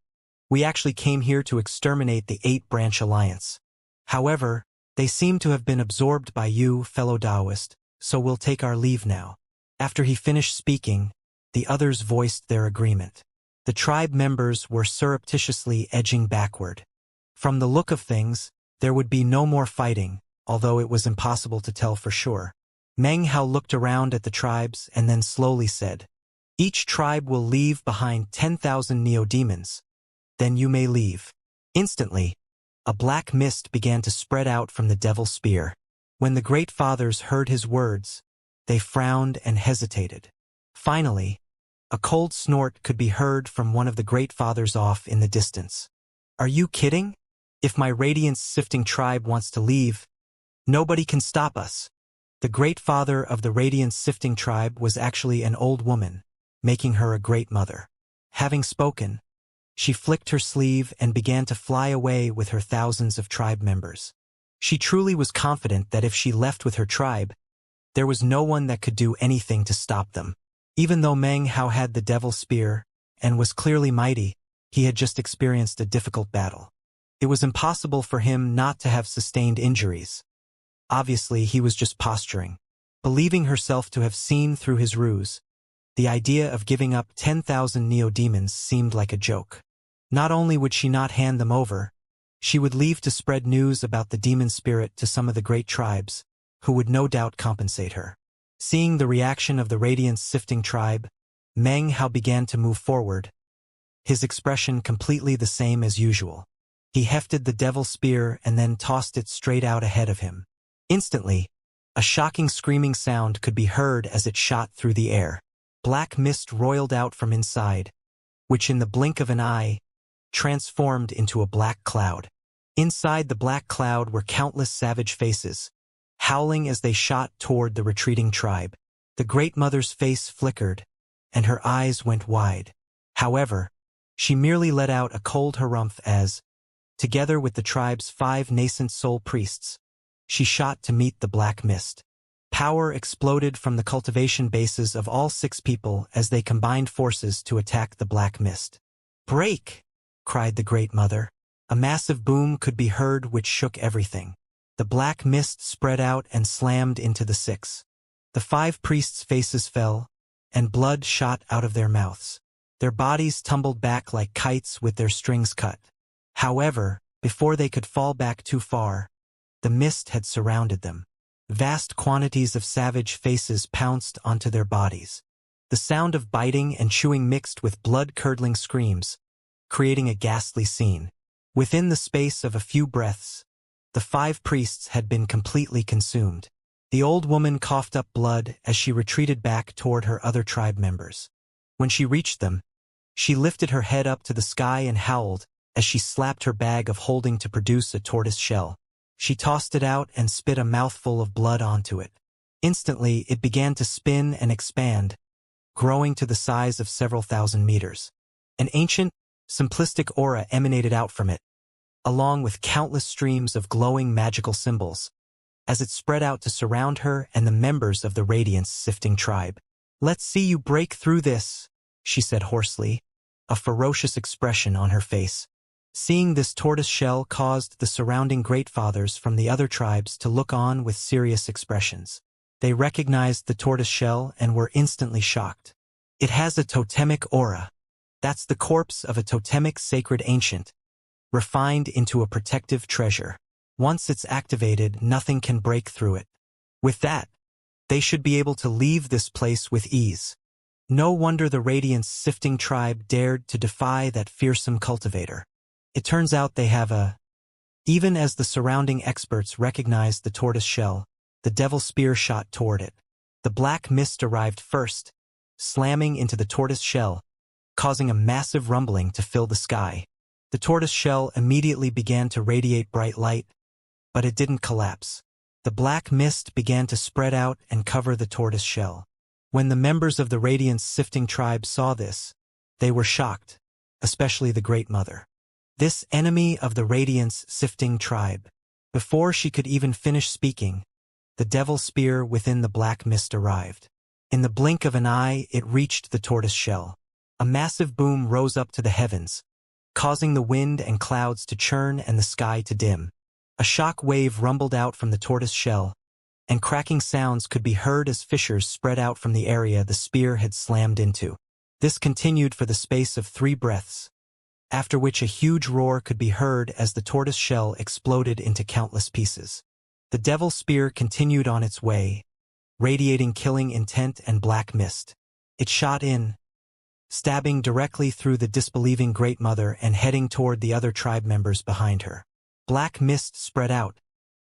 We actually came here to exterminate the Eight-Branch Alliance. However, they seem to have been absorbed by you, fellow Taoist, so we'll take our leave now. After he finished speaking, the others voiced their agreement. The tribe members were surreptitiously edging backward. From the look of things, there would be no more fighting, although it was impossible to tell for sure. Meng Hao looked around at the tribes and then slowly said, Each tribe will leave behind 10,000 neo-demons. Then you may leave. Instantly, a black mist began to spread out from the devil's spear. When the great fathers heard his words, they frowned and hesitated. Finally, a cold snort could be heard from one of the great fathers off in the distance. Are you kidding? If my radiance-sifting tribe wants to leave, nobody can stop us. The great father of the radiance-sifting tribe was actually an old woman, making her a great mother. Having spoken, she flicked her sleeve and began to fly away with her thousands of tribe members. She truly was confident that if she left with her tribe, there was no one that could do anything to stop them. Even though Meng Hao had the devil's spear and was clearly mighty, he had just experienced a difficult battle. It was impossible for him not to have sustained injuries. Obviously, he was just posturing. Believing herself to have seen through his ruse, the idea of giving up 10,000 neo-demons seemed like a joke. Not only would she not hand them over, she would leave to spread news about the demon spirit to some of the great tribes, who would no doubt compensate her. Seeing the reaction of the radiance-sifting tribe, Meng Hao began to move forward, his expression completely the same as usual. He hefted the devil's spear and then tossed it straight out ahead of him. Instantly, a shocking screaming sound could be heard as it shot through the air. Black mist roiled out from inside, which in the blink of an eye, transformed into a black cloud. Inside the black cloud were countless savage faces, howling as they shot toward the retreating tribe. The Great Mother's face flickered, and her eyes went wide. However, she merely let out a cold harumph as, together with the tribe's 5 nascent soul priests, she shot to meet the black mist. Power exploded from the cultivation bases of all 6 people as they combined forces to attack the black mist. Break! cried the Great Mother. A massive boom could be heard which shook everything. The black mist spread out and slammed into the six. The 5 priests' faces fell, and blood shot out of their mouths. Their bodies tumbled back like kites with their strings cut. However, before they could fall back too far, the mist had surrounded them. Vast quantities of savage faces pounced onto their bodies. The sound of biting and chewing mixed with blood-curdling screams, creating a ghastly scene. Within the space of a few breaths, the 5 priests had been completely consumed. The old woman coughed up blood as she retreated back toward her other tribe members. When she reached them, she lifted her head up to the sky and howled as she slapped her bag of holding to produce a tortoise shell. She tossed it out and spit a mouthful of blood onto it. Instantly, it began to spin and expand, growing to the size of several thousand meters. An ancient, simplistic aura emanated out from it, along with countless streams of glowing magical symbols, as it spread out to surround her and the members of the radiance-sifting tribe. "Let's see you break through this," she said hoarsely, a ferocious expression on her face. Seeing this tortoise shell caused the surrounding great fathers from the other tribes to look on with serious expressions. They recognized the tortoise shell and were instantly shocked. "It has a totemic aura. That's the corpse of a totemic sacred ancient, refined into a protective treasure. Once it's activated, nothing can break through it. With that, they should be able to leave this place with ease." No wonder the radiance-sifting tribe dared to defy that fearsome cultivator. It turns out they have a... Even as the surrounding experts recognized the tortoise shell, the devil spear shot toward it. The black mist arrived first, slamming into the tortoise shell, causing a massive rumbling to fill the sky. The tortoise shell immediately began to radiate bright light, but it didn't collapse. The black mist began to spread out and cover the tortoise shell. When the members of the radiance-sifting tribe saw this, they were shocked, especially the Great Mother. This enemy of the radiance-sifting tribe. Before she could even finish speaking, the devil spear within the black mist arrived. In the blink of an eye, it reached the tortoise shell. A massive boom rose up to the heavens, causing the wind and clouds to churn and the sky to dim. A shock wave rumbled out from the tortoise shell, and cracking sounds could be heard as fissures spread out from the area the spear had slammed into. This continued for the space of 3 breaths, after which a huge roar could be heard as the tortoise shell exploded into countless pieces. The devil spear continued on its way, radiating killing intent and black mist. It shot in, stabbing directly through the disbelieving Great Mother and heading toward the other tribe members behind her. Black mist spread out,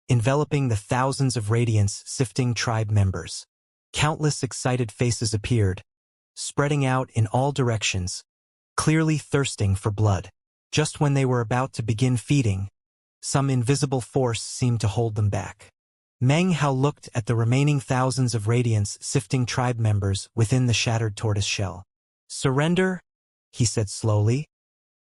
enveloping the thousands of radiance-sifting tribe members. Countless excited faces appeared, spreading out in all directions, clearly thirsting for blood. Just when they were about to begin feeding, some invisible force seemed to hold them back. Meng Hao looked at the remaining thousands of radiance-sifting tribe members within the shattered tortoise shell. "Surrender," he said slowly,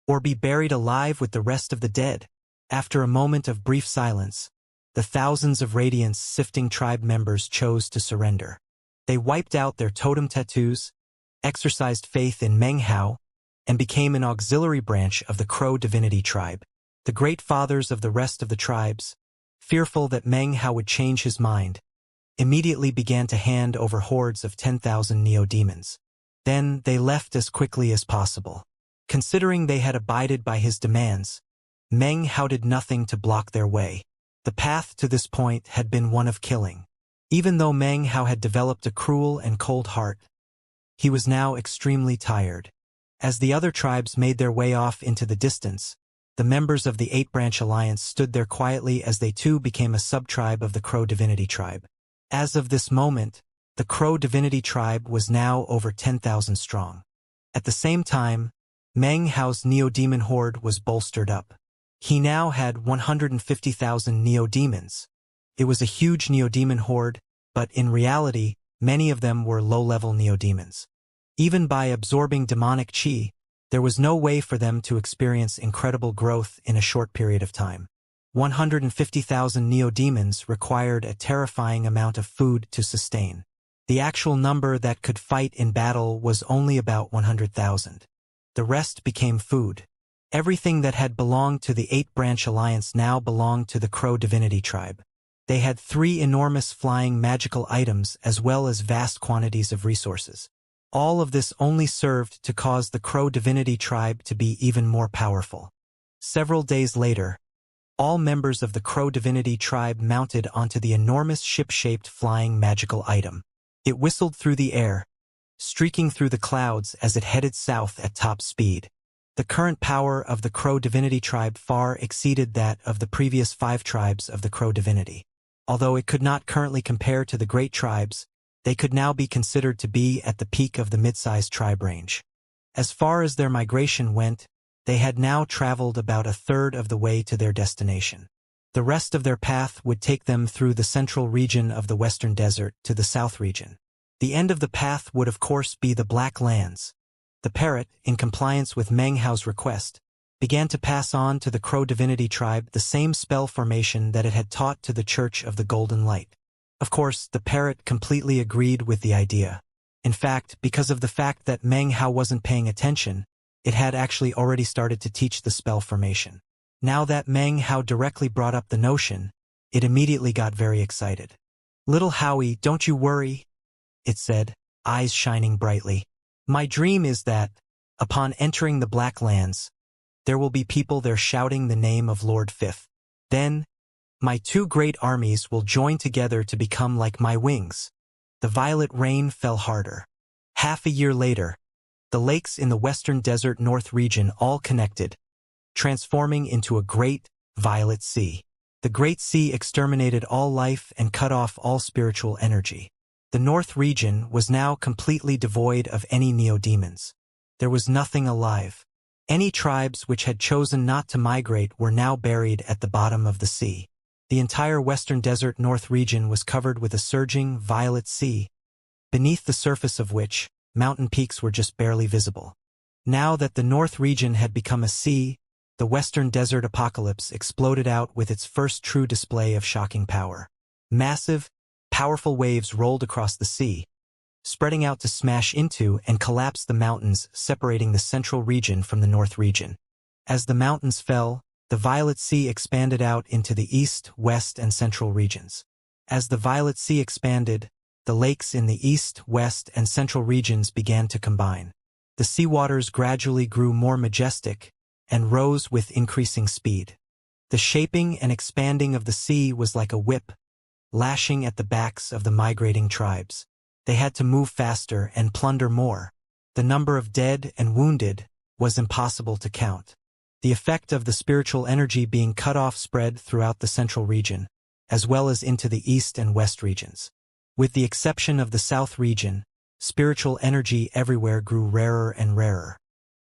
"or be buried alive with the rest of the dead." After a moment of brief silence, the thousands of radiance-sifting tribe members chose to surrender. They wiped out their totem tattoos, exercised faith in Meng Hao, and became an auxiliary branch of the Crow divinity tribe. The great fathers of the rest of the tribes, fearful that Meng Hao would change his mind, immediately began to hand over hordes of 10,000 neo-demons. Then they left as quickly as possible. Considering they had abided by his demands, Meng Hao did nothing to block their way. The path to this point had been one of killing. Even though Meng Hao had developed a cruel and cold heart, he was now extremely tired. As the other tribes made their way off into the distance, the members of the 8-branch alliance stood there quietly as they too became a sub-tribe of the Crow divinity tribe. As of this moment, the Crow divinity tribe was now over 10,000 strong. At the same time, Meng Hao's neo-demon horde was bolstered up. He now had 150,000 neo-demons. It was a huge neo-demon horde, but in reality, many of them were low-level neo-demons. Even by absorbing demonic chi, there was no way for them to experience incredible growth in a short period of time. 150,000 neo-demons required a terrifying amount of food to sustain. The actual number that could fight in battle was only about 100,000. The rest became food. Everything that had belonged to the 8-branch alliance now belonged to the Crow Divinity tribe. They had 3 enormous flying magical items as well as vast quantities of resources. All of this only served to cause the Crow Divinity tribe to be even more powerful. Several days later, all members of the Crow Divinity tribe mounted onto the enormous ship-shaped flying magical item. It whistled through the air, streaking through the clouds as it headed south at top speed. The current power of the Crow Divinity tribe far exceeded that of the previous 5 tribes of the Crow Divinity. Although it could not currently compare to the great tribes, they could now be considered to be at the peak of the mid-sized tribe range. As far as their migration went, they had now traveled about a third of the way to their destination. The rest of their path would take them through the central region of the Western Desert to the south region. The end of the path would of course be the Black Lands. The Parrot, in compliance with Meng Hao's request, began to pass on to the Crow Divinity tribe the same spell formation that it had taught to the Church of the Golden Light. Of course, the Parrot completely agreed with the idea. In fact, because of the fact that Meng Hao wasn't paying attention, it had actually already started to teach the spell formation. Now that Meng Hao directly brought up the notion, it immediately got very excited. "Little Howie, don't you worry," it said, eyes shining brightly. "My dream is that, upon entering the Black Lands, there will be people there shouting the name of Lord Fifth. Then, my 2 great armies will join together to become like my wings." The violet rain fell harder. Half a year later, the lakes in the Western Desert North region all connected, transforming into a great, violet sea. The Great Sea exterminated all life and cut off all spiritual energy. The North region was now completely devoid of any neo-demons. There was nothing alive. Any tribes which had chosen not to migrate were now buried at the bottom of the sea. The entire Western Desert North region was covered with a surging, violet sea, beneath the surface of which, mountain peaks were just barely visible. Now that the North region had become a sea, the Western Desert Apocalypse exploded out with its first true display of shocking power. Massive, powerful waves rolled across the sea, spreading out to smash into and collapse the mountains separating the central region from the North region. As the mountains fell, the Violet Sea expanded out into the east, west, and central regions. As the Violet Sea expanded, the lakes in the east, west, and central regions began to combine. The seawaters gradually grew more majestic and rose with increasing speed. The shaping and expanding of the sea was like a whip, lashing at the backs of the migrating tribes. They had to move faster and plunder more. The number of dead and wounded was impossible to count. The effect of the spiritual energy being cut off spread throughout the central region, as well as into the east and west regions. With the exception of the south region, spiritual energy everywhere grew rarer and rarer.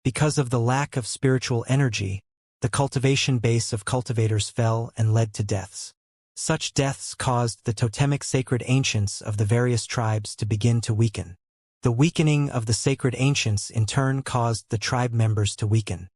Because of the lack of spiritual energy, the cultivation base of cultivators fell and led to deaths. Such deaths caused the totemic sacred ancients of the various tribes to begin to weaken. The weakening of the sacred ancients in turn caused the tribe members to weaken.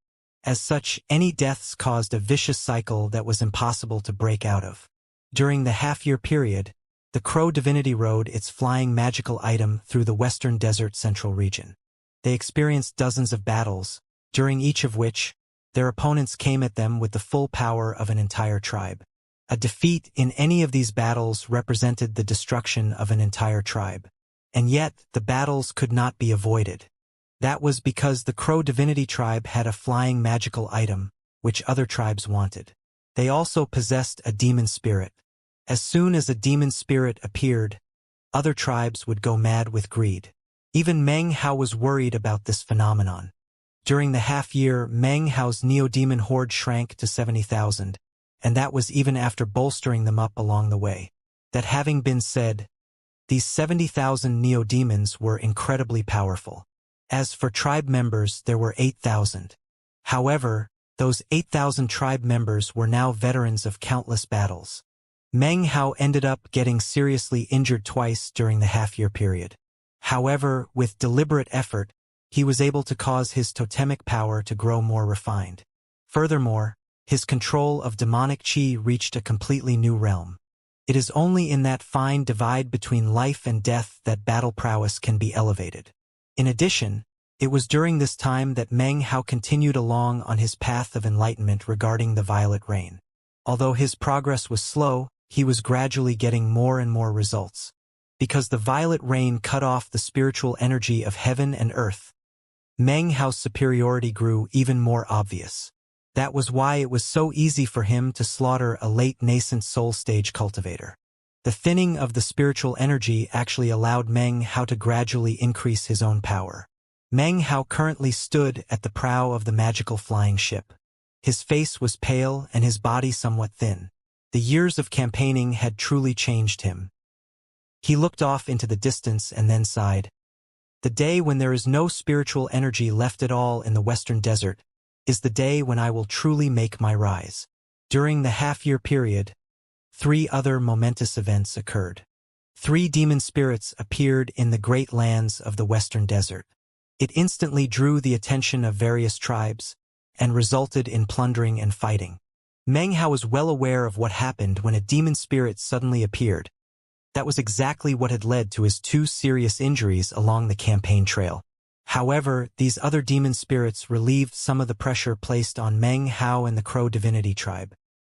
As such, any deaths caused a vicious cycle that was impossible to break out of. During the half-year period, the Crow Divinity rode its flying magical item through the Western Desert Central region. They experienced dozens of battles, during each of which, their opponents came at them with the full power of an entire tribe. A defeat in any of these battles represented the destruction of an entire tribe. And yet, the battles could not be avoided. That was because the Crow Divinity tribe had a flying magical item, which other tribes wanted. They also possessed a demon spirit. As soon as a demon spirit appeared, other tribes would go mad with greed. Even Meng Hao was worried about this phenomenon. During the half-year, Meng Hao's neo-demon horde shrank to 70,000, and that was even after bolstering them up along the way. That having been said, these 70,000 neo-demons were incredibly powerful. As for tribe members, there were 8,000. However, those 8,000 tribe members were now veterans of countless battles. Meng Hao ended up getting seriously injured twice during the half-year period. However, with deliberate effort, he was able to cause his totemic power to grow more refined. Furthermore, his control of demonic chi reached a completely new realm. It is only in that fine divide between life and death that battle prowess can be elevated. In addition, It was during this time that Meng Hao continued along on his path of enlightenment regarding the violet rain. Although his progress was slow, he was gradually getting more and more results. Because the violet rain cut off the spiritual energy of heaven and earth, Meng Hao's superiority grew even more obvious. That was why it was so easy for him to slaughter a late nascent soul stage cultivator. The thinning of the spiritual energy actually allowed Meng Hao to gradually increase his own power. Meng Hao currently stood at the prow of the magical flying ship. His face was pale and his body somewhat thin. The years of campaigning had truly changed him. He looked off into the distance and then sighed. The day when there is no spiritual energy left at all in the Western Desert is the day when I will truly make my rise. During the half-year period, 3 other momentous events occurred. 3 demon spirits appeared in the great lands of the Western Desert. It instantly drew the attention of various tribes and resulted in plundering and fighting. Meng Hao was well aware of what happened when a demon spirit suddenly appeared. That was exactly what had led to his 2 serious injuries along the campaign trail. However, these other demon spirits relieved some of the pressure placed on Meng Hao and the Crow Divinity tribe.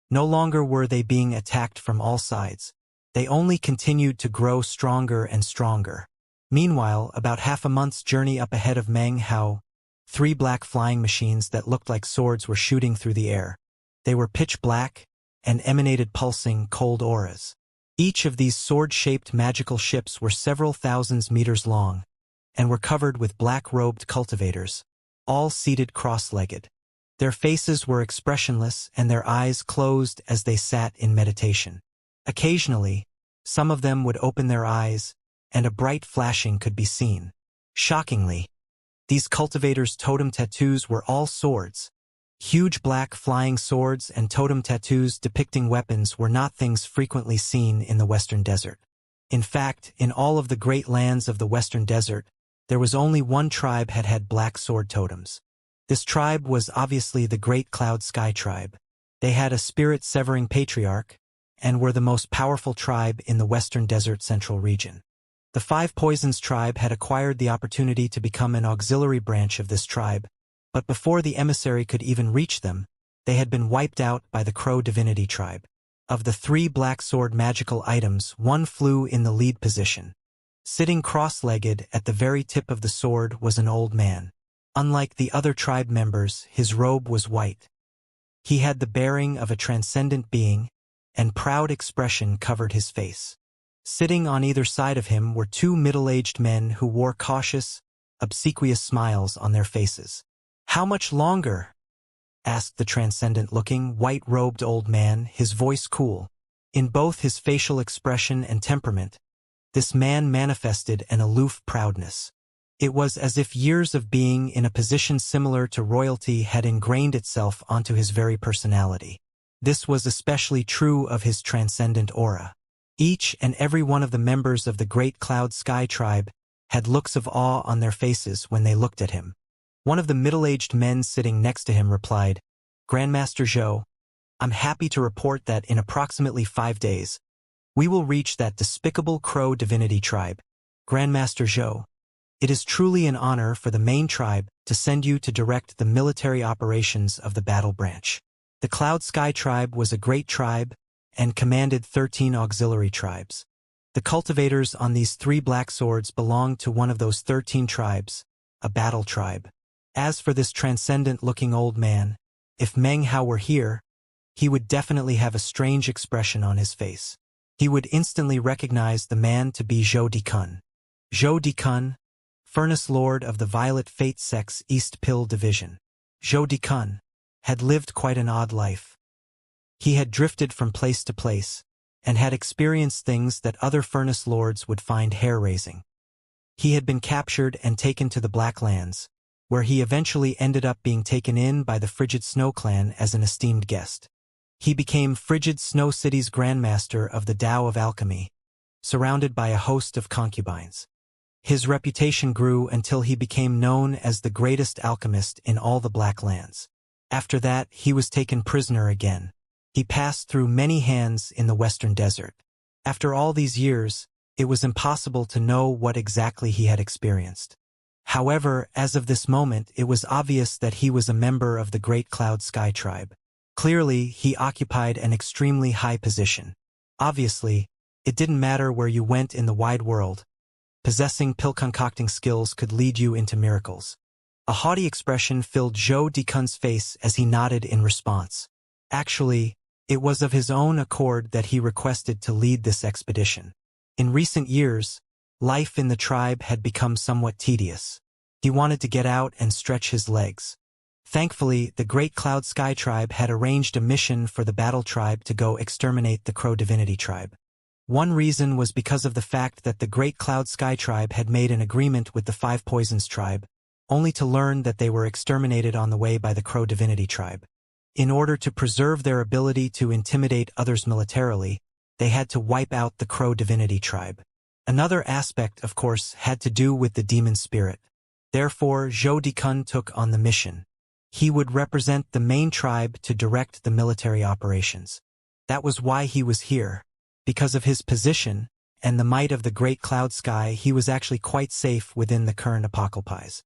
No longer were they being attacked from all sides. They only continued to grow stronger and stronger. Meanwhile, about half a month's journey up ahead of Meng Hao, 3 black flying machines that looked like swords were shooting through the air. They were pitch black and emanated pulsing, cold auras. Each of these sword-shaped magical ships were several thousands meters long and were covered with black-robed cultivators, all seated cross-legged. Their faces were expressionless and their eyes closed as they sat in meditation. Occasionally, some of them would open their eyes, and a bright flashing could be seen. Shockingly, these cultivators' totem tattoos were all swords. Huge black flying swords and totem tattoos depicting weapons were not things frequently seen in the Western Desert. In fact, in all of the great lands of the Western Desert, there was only one tribe had black sword totems. This tribe was obviously the Great Cloud Sky tribe. They had a spirit-severing patriarch and were the most powerful tribe in the Western Desert Central region. The Five Poisons tribe had acquired the opportunity to become an auxiliary branch of this tribe, but before the emissary could even reach them, they had been wiped out by the Crow Divinity tribe. Of the 3 black sword magical items, one flew in the lead position. Sitting cross-legged at the very tip of the sword was an old man. Unlike the other tribe members, his robe was white. He had the bearing of a transcendent being, and proud expression covered his face. Sitting on either side of him were 2 middle-aged men who wore cautious, obsequious smiles on their faces. "How much longer?" asked the transcendent-looking, white-robed old man, his voice cool. In both his facial expression and temperament, this man manifested an aloof proudness. It was as if years of being in a position similar to royalty had ingrained itself onto his very personality. This was especially true of his transcendent aura. Each and every one of the members of the Great Cloud Sky tribe had looks of awe on their faces when they looked at him. One of the middle-aged men sitting next to him replied, "Grandmaster Zhou, I'm happy to report that in approximately 5 days, we will reach that despicable Crow Divinity tribe. Grandmaster Zhou, it is truly an honor for the main tribe to send you to direct the military operations of the battle branch." The Cloud Sky tribe was a great tribe and commanded 13 auxiliary tribes. The cultivators on these 3 black swords belonged to one of those 13 tribes, a battle tribe. As for this transcendent-looking old man, if Meng Hao were here, he would definitely have a strange expression on his face. He would instantly recognize the man to be Zhou Dikun. Zhou Dikun, Furnace Lord of the Violet Fate Sect's East Pill Division. Zhou Dikun had lived quite an odd life. He had drifted from place to place, and had experienced things that other Furnace Lords would find hair-raising. He had been captured and taken to the Black Lands, where he eventually ended up being taken in by the Frigid Snow Clan as an esteemed guest. He became Frigid Snow City's Grandmaster of the Tao of Alchemy, surrounded by a host of concubines. His reputation grew until he became known as the greatest alchemist in all the Black Lands. After that, he was taken prisoner again. He passed through many hands in the Western Desert. After all these years, it was impossible to know what exactly he had experienced. However, as of this moment, it was obvious that he was a member of the Great Cloud Sky Tribe. Clearly, he occupied an extremely high position. Obviously, it didn't matter where you went in the wide world. Possessing pill-concocting skills could lead you into miracles. A haughty expression filled Zhou Dikun's face as he nodded in response. Actually, it was of his own accord that he requested to lead this expedition. In recent years, life in the tribe had become somewhat tedious. He wanted to get out and stretch his legs. Thankfully, the Great Cloud Sky Tribe had arranged a mission for the Battle Tribe to go exterminate the Crow Divinity Tribe. One reason was because of the fact that the Great Cloud Sky Tribe had made an agreement with the Five Poisons Tribe, only to learn that they were exterminated on the way by the Crow Divinity Tribe. In order to preserve their ability to intimidate others militarily, they had to wipe out the Crow Divinity Tribe. Another aspect, of course, had to do with the demon spirit. Therefore, Zhou Dikun took on the mission. He would represent the main tribe to direct the military operations. That was why he was here. Because of his position and the might of the Great Cloud Sky, he was actually quite safe within the current apocalypse.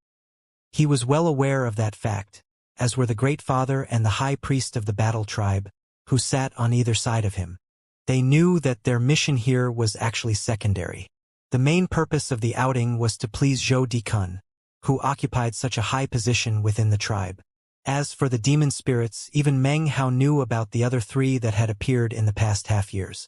He was well aware of that fact, as were the Great Father and the High Priest of the Battle Tribe, who sat on either side of him. They knew that their mission here was actually secondary. The main purpose of the outing was to please Zhou Dikun, who occupied such a high position within the tribe. As for the demon spirits, even Meng Hao knew about the other three that had appeared in the past half years.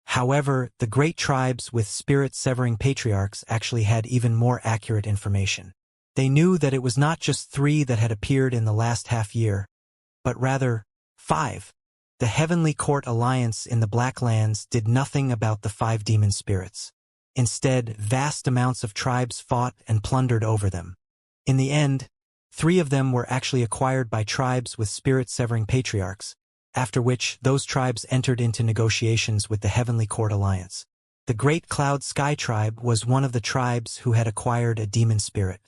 However, the great tribes with spirit-severing patriarchs actually had even more accurate information. They knew that it was not just 3 that had appeared in the last half year, but rather 5. The Heavenly Court Alliance in the Black Lands did nothing about the 5 demon spirits. Instead, vast amounts of tribes fought and plundered over them. In the end, 3 of them were actually acquired by tribes with spirit-severing patriarchs, after which those tribes entered into negotiations with the Heavenly Court Alliance. The Great Cloud Sky Tribe was one of the tribes who had acquired a demon spirit.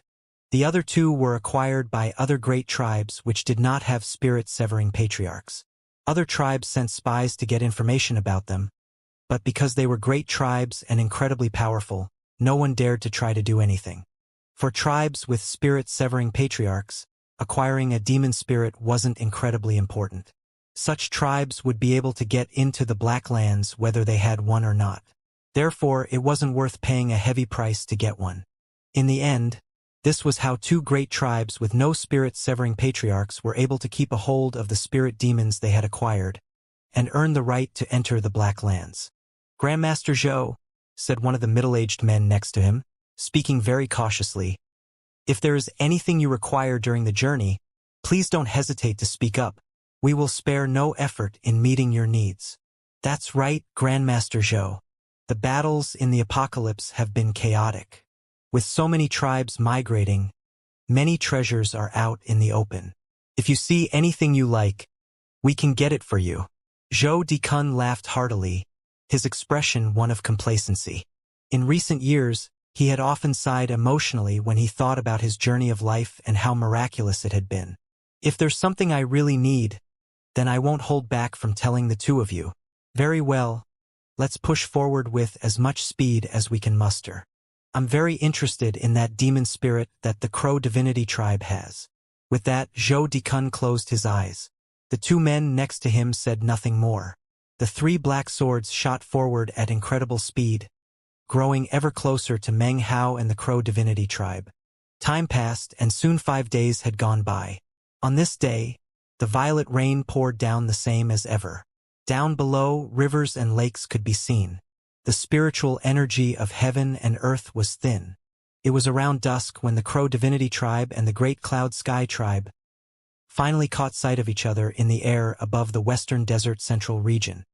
The other 2 were acquired by other great tribes which did not have spirit-severing patriarchs. Other tribes sent spies to get information about them, but because they were great tribes and incredibly powerful, no one dared to try to do anything. For tribes with spirit-severing patriarchs, acquiring a demon spirit wasn't incredibly important. Such tribes would be able to get into the Black Lands whether they had one or not. Therefore, it wasn't worth paying a heavy price to get one. In the end, this was how 2 great tribes with no spirit-severing patriarchs were able to keep a hold of the spirit demons they had acquired, and earn the right to enter the Black Lands. "Grandmaster Zhou," said one of the middle-aged men next to him, speaking very cautiously, "if there is anything you require during the journey, please don't hesitate to speak up. We will spare no effort in meeting your needs." "That's right, Grandmaster Zhou. The battles in the apocalypse have been chaotic. With so many tribes migrating, many treasures are out in the open. If you see anything you like, we can get it for you." Zhou Dikun laughed heartily, his expression one of complacency. In recent years, he had often sighed emotionally when he thought about his journey of life and how miraculous it had been. "If there's something I really need, then I won't hold back from telling the 2 of you." "Very well, let's push forward with as much speed as we can muster. I'm very interested in that demon spirit that the Crow Divinity Tribe has." With that, Zhou Dikun closed his eyes. The 2 men next to him said nothing more. The 3 black swords shot forward at incredible speed, growing ever closer to Meng Hao and the Crow Divinity Tribe. Time passed, and soon 5 days had gone by. On this day, the violet rain poured down the same as ever. Down below, rivers and lakes could be seen. The spiritual energy of heaven and earth was thin. It was around dusk when the Crow Divinity Tribe and the Great Cloud Sky Tribe finally caught sight of each other in the air above the western desert central region.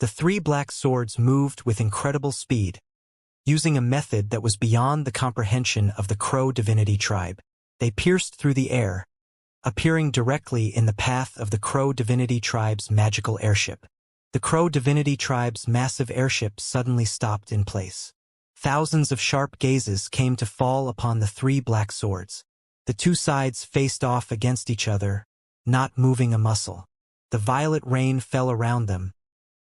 The 3 black swords moved with incredible speed, using a method that was beyond the comprehension of the Crow Divinity Tribe. They pierced through the air, appearing directly in the path of the Crow Divinity Tribe's magical airship. The Crow Divinity Tribe's massive airship suddenly stopped in place. Thousands of sharp gazes came to fall upon the 3 black swords. The 2 sides faced off against each other, not moving a muscle. The violet rain fell around them,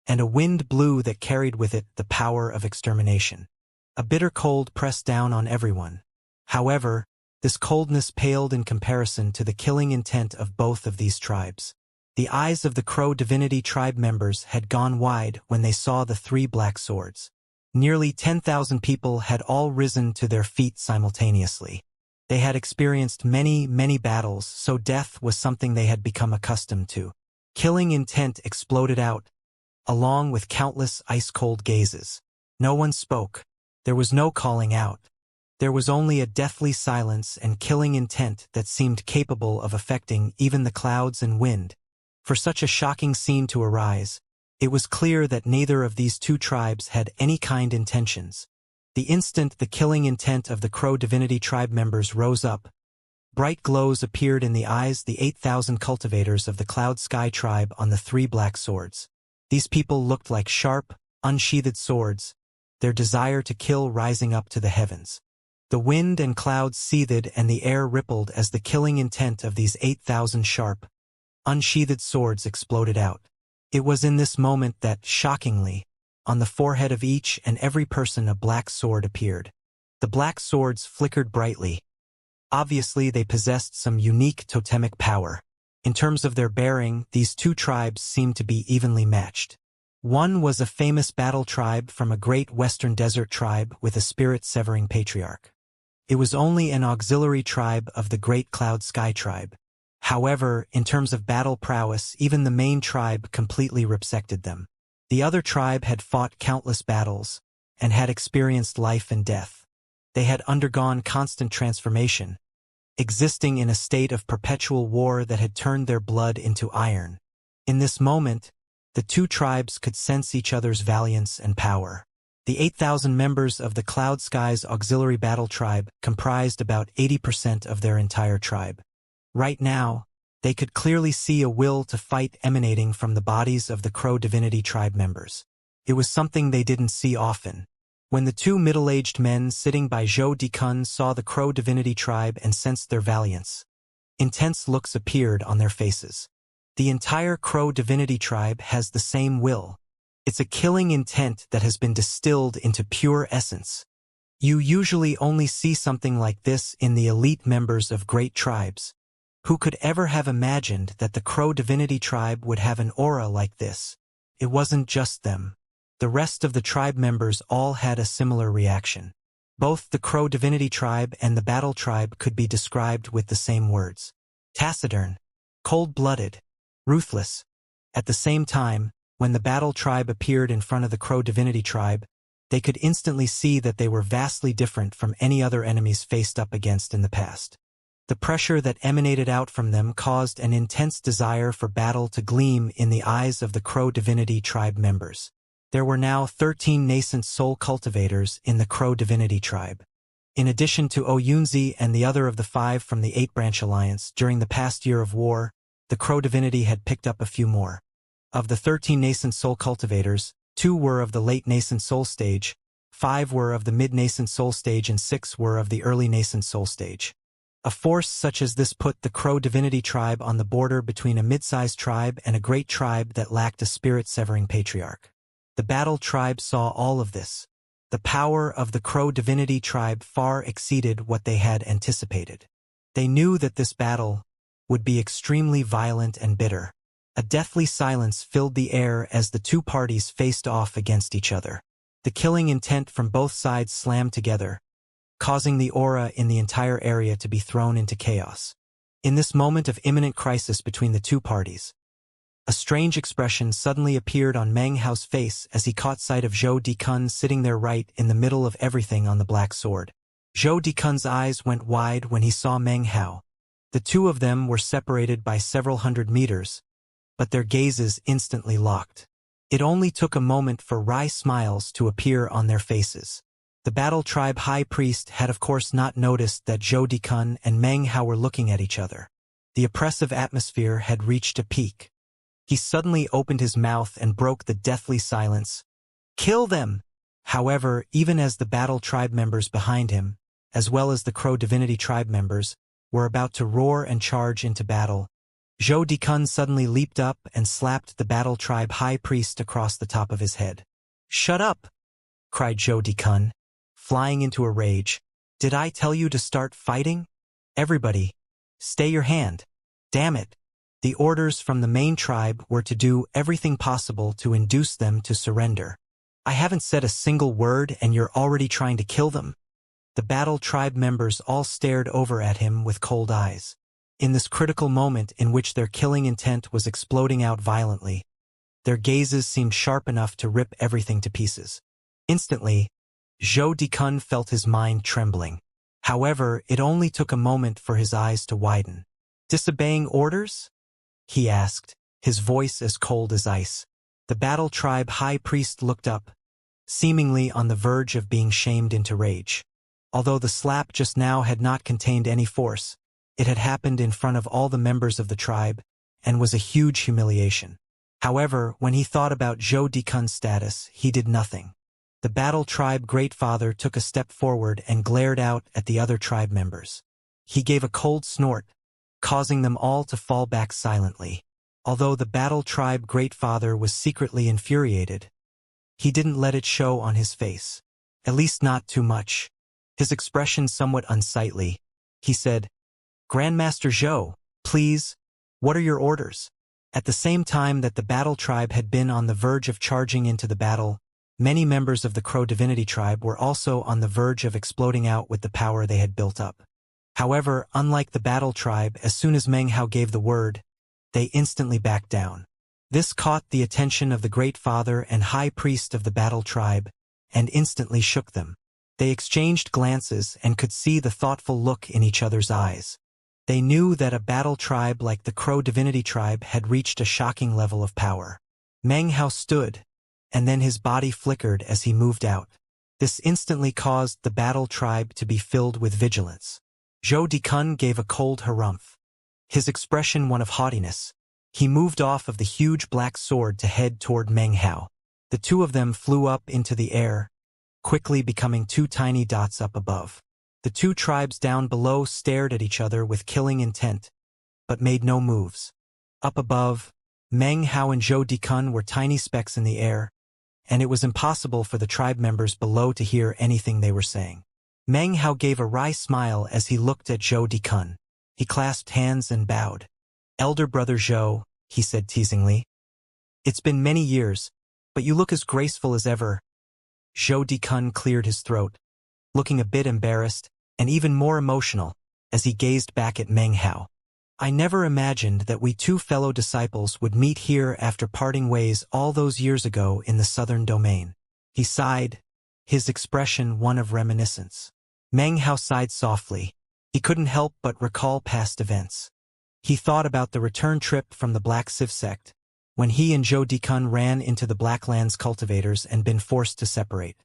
and a wind blew that carried with it the power of extermination. A bitter cold pressed down on everyone. However, This coldness paled in comparison to the killing intent of both of these tribes. The eyes of the Crow Divinity tribe members had gone wide when they saw the three black swords. Nearly 10,000 people had all risen to their feet simultaneously. They had experienced many, many battles, so death was something they had become accustomed to. Killing intent exploded out, along with countless ice-cold gazes. No one spoke. There was no calling out. There was only a deathly silence and killing intent that seemed capable of affecting even the clouds and wind. For such a shocking scene to arise, it was clear that neither of these two tribes had any kind intentions. The instant the killing intent of the Crow Divinity tribe members rose up, bright glows appeared in the eyes the 8,000 cultivators of the Cloud Sky tribe on the three black swords. These people looked like sharp, unsheathed swords, their desire to kill rising up to the heavens. The wind and clouds seethed and the air rippled as the killing intent of these 8,000 sharp, unsheathed swords exploded out. It was in this moment that, shockingly, on the forehead of each and every person a black sword appeared. The black swords flickered brightly. Obviously, they possessed some unique totemic power. In terms of their bearing, these two tribes seemed to be evenly matched. One was a famous battle tribe from a great western desert tribe with a spirit-severing patriarch. It was only an auxiliary tribe of the great Cloud Sky tribe. However, in terms of battle prowess, even the main tribe completely resected them. The other tribe had fought countless battles and had experienced life and death. They had undergone constant transformation, existing in a state of perpetual war that had turned their blood into iron. In this moment, the two tribes could sense each other's valiance and power. The 8,000 members of the Cloud Sky's auxiliary battle tribe comprised about 80% of their entire tribe. Right now, they could clearly see a will to fight emanating from the bodies of the Crow Divinity tribe members. It was something they didn't see often. When the two middle-aged men sitting by Zhou Dikun saw the Crow Divinity tribe and sensed their valiance, intense looks appeared on their faces. The entire Crow Divinity tribe has the same will. It's a killing intent that has been distilled into pure essence. You usually only see something like this in the elite members of great tribes. Who could ever have imagined that the Crow Divinity tribe would have an aura like this? It wasn't just them. The rest of the tribe members all had a similar reaction. Both the Crow Divinity tribe and the Battle tribe could be described with the same words. Taciturn, cold-blooded, ruthless. At the same time, when the Battle tribe appeared in front of the Crow Divinity tribe, they could instantly see that they were vastly different from any other enemies faced up against in the past. The pressure that emanated out from them caused an intense desire for battle to gleam in the eyes of the Crow Divinity tribe members. There were now 13 nascent soul cultivators in the Crow Divinity tribe. In addition to Oyunzi and the other of the 5 from the 8-branch alliance, during the past year of war, the Crow Divinity had picked up a few more. Of the 13 nascent soul cultivators, 2 were of the late nascent soul stage, 5 were of the mid-nascent soul stage and 6 were of the early nascent soul stage. A force such as this put the Crow Divinity tribe on the border between a mid-sized tribe and a great tribe that lacked a spirit-severing patriarch. The Battle tribe saw all of this. The power of the Crow Divinity tribe far exceeded what they had anticipated. They knew that this battle would be extremely violent and bitter. A deathly silence filled the air as the two parties faced off against each other. The killing intent from both sides slammed together, causing the aura in the entire area to be thrown into chaos. In this moment of imminent crisis between the two parties, a strange expression suddenly appeared on Meng Hao's face as he caught sight of Zhou Dikun sitting there right in the middle of everything on the black sword. Zhou Dikun's eyes went wide when he saw Meng Hao. The two of them were separated by several hundred meters, but their gazes instantly locked. It only took a moment for wry smiles to appear on their faces. The Battle tribe high priest had of course not noticed that Zhou Dikun and Meng Hao were looking at each other. The oppressive atmosphere had reached a peak. He suddenly opened his mouth and broke the deathly silence. Kill them! However, even as the Battle tribe members behind him, as well as the Crow Divinity tribe members, were about to roar and charge into battle, Zhou Dikun suddenly leaped up and slapped the Battle tribe high priest across the top of his head. Shut up! Cried Zhou Dikun, flying into a rage. Did I tell you to start fighting? Everybody, stay your hand. Damn it. The orders from the main tribe were to do everything possible to induce them to surrender. I haven't said a single word and you're already trying to kill them. The battle tribe members all stared over at him with cold eyes. In this critical moment in which their killing intent was exploding out violently, their gazes seemed sharp enough to rip everything to pieces. Instantly, Zhou Dikun felt his mind trembling. However, it only took a moment for his eyes to widen. "Disobeying orders?" he asked, his voice as cold as ice. The battle tribe high priest looked up, seemingly on the verge of being shamed into rage. Although the slap just now had not contained any force, it had happened in front of all the members of the tribe and was a huge humiliation. However, when he thought about Zhou Dikun's status, he did nothing. The battle tribe great father took a step forward and glared out at the other tribe members. He gave a cold snort, causing them all to fall back silently. Although the battle tribe great father was secretly infuriated, he didn't let it show on his face. At least not too much. His expression somewhat unsightly. He said, "Grandmaster Zhou, please, what are your orders?" At the same time that the battle tribe had been on the verge of charging into the battle, many members of the Crow Divinity tribe were also on the verge of exploding out with the power they had built up. However, unlike the battle tribe, as soon as Meng Hao gave the word, they instantly backed down. This caught the attention of the Great Father and High Priest of the battle tribe, and instantly shook them. They exchanged glances and could see the thoughtful look in each other's eyes. They knew that a battle tribe like the Crow Divinity tribe had reached a shocking level of power. Meng Hao stood, and then his body flickered as he moved out. This instantly caused the battle tribe to be filled with vigilance. Zhou Dikun gave a cold harumph. His expression one of haughtiness. He moved off of the huge black sword to head toward Meng Hao. The two of them flew up into the air, quickly becoming two tiny dots up above. The two tribes down below stared at each other with killing intent, but made no moves. Up above, Meng Hao and Zhou Dikun were tiny specks in the air, and it was impossible for the tribe members below to hear anything they were saying. Meng Hao gave a wry smile as he looked at Zhou Dikun. He clasped hands and bowed. "Elder brother Zhou," he said teasingly. "It's been many years, but you look as graceful as ever." Zhou Dikun cleared his throat, looking a bit embarrassed and even more emotional as he gazed back at Meng Hao. "I never imagined that we two fellow disciples would meet here after parting ways all those years ago in the southern domain." He sighed, his expression one of reminiscence. Meng Hao sighed softly. He couldn't help but recall past events. He thought about the return trip from the Black Civ sect, when he and Zhou Dikun ran into the Blacklands cultivators and been forced to separate.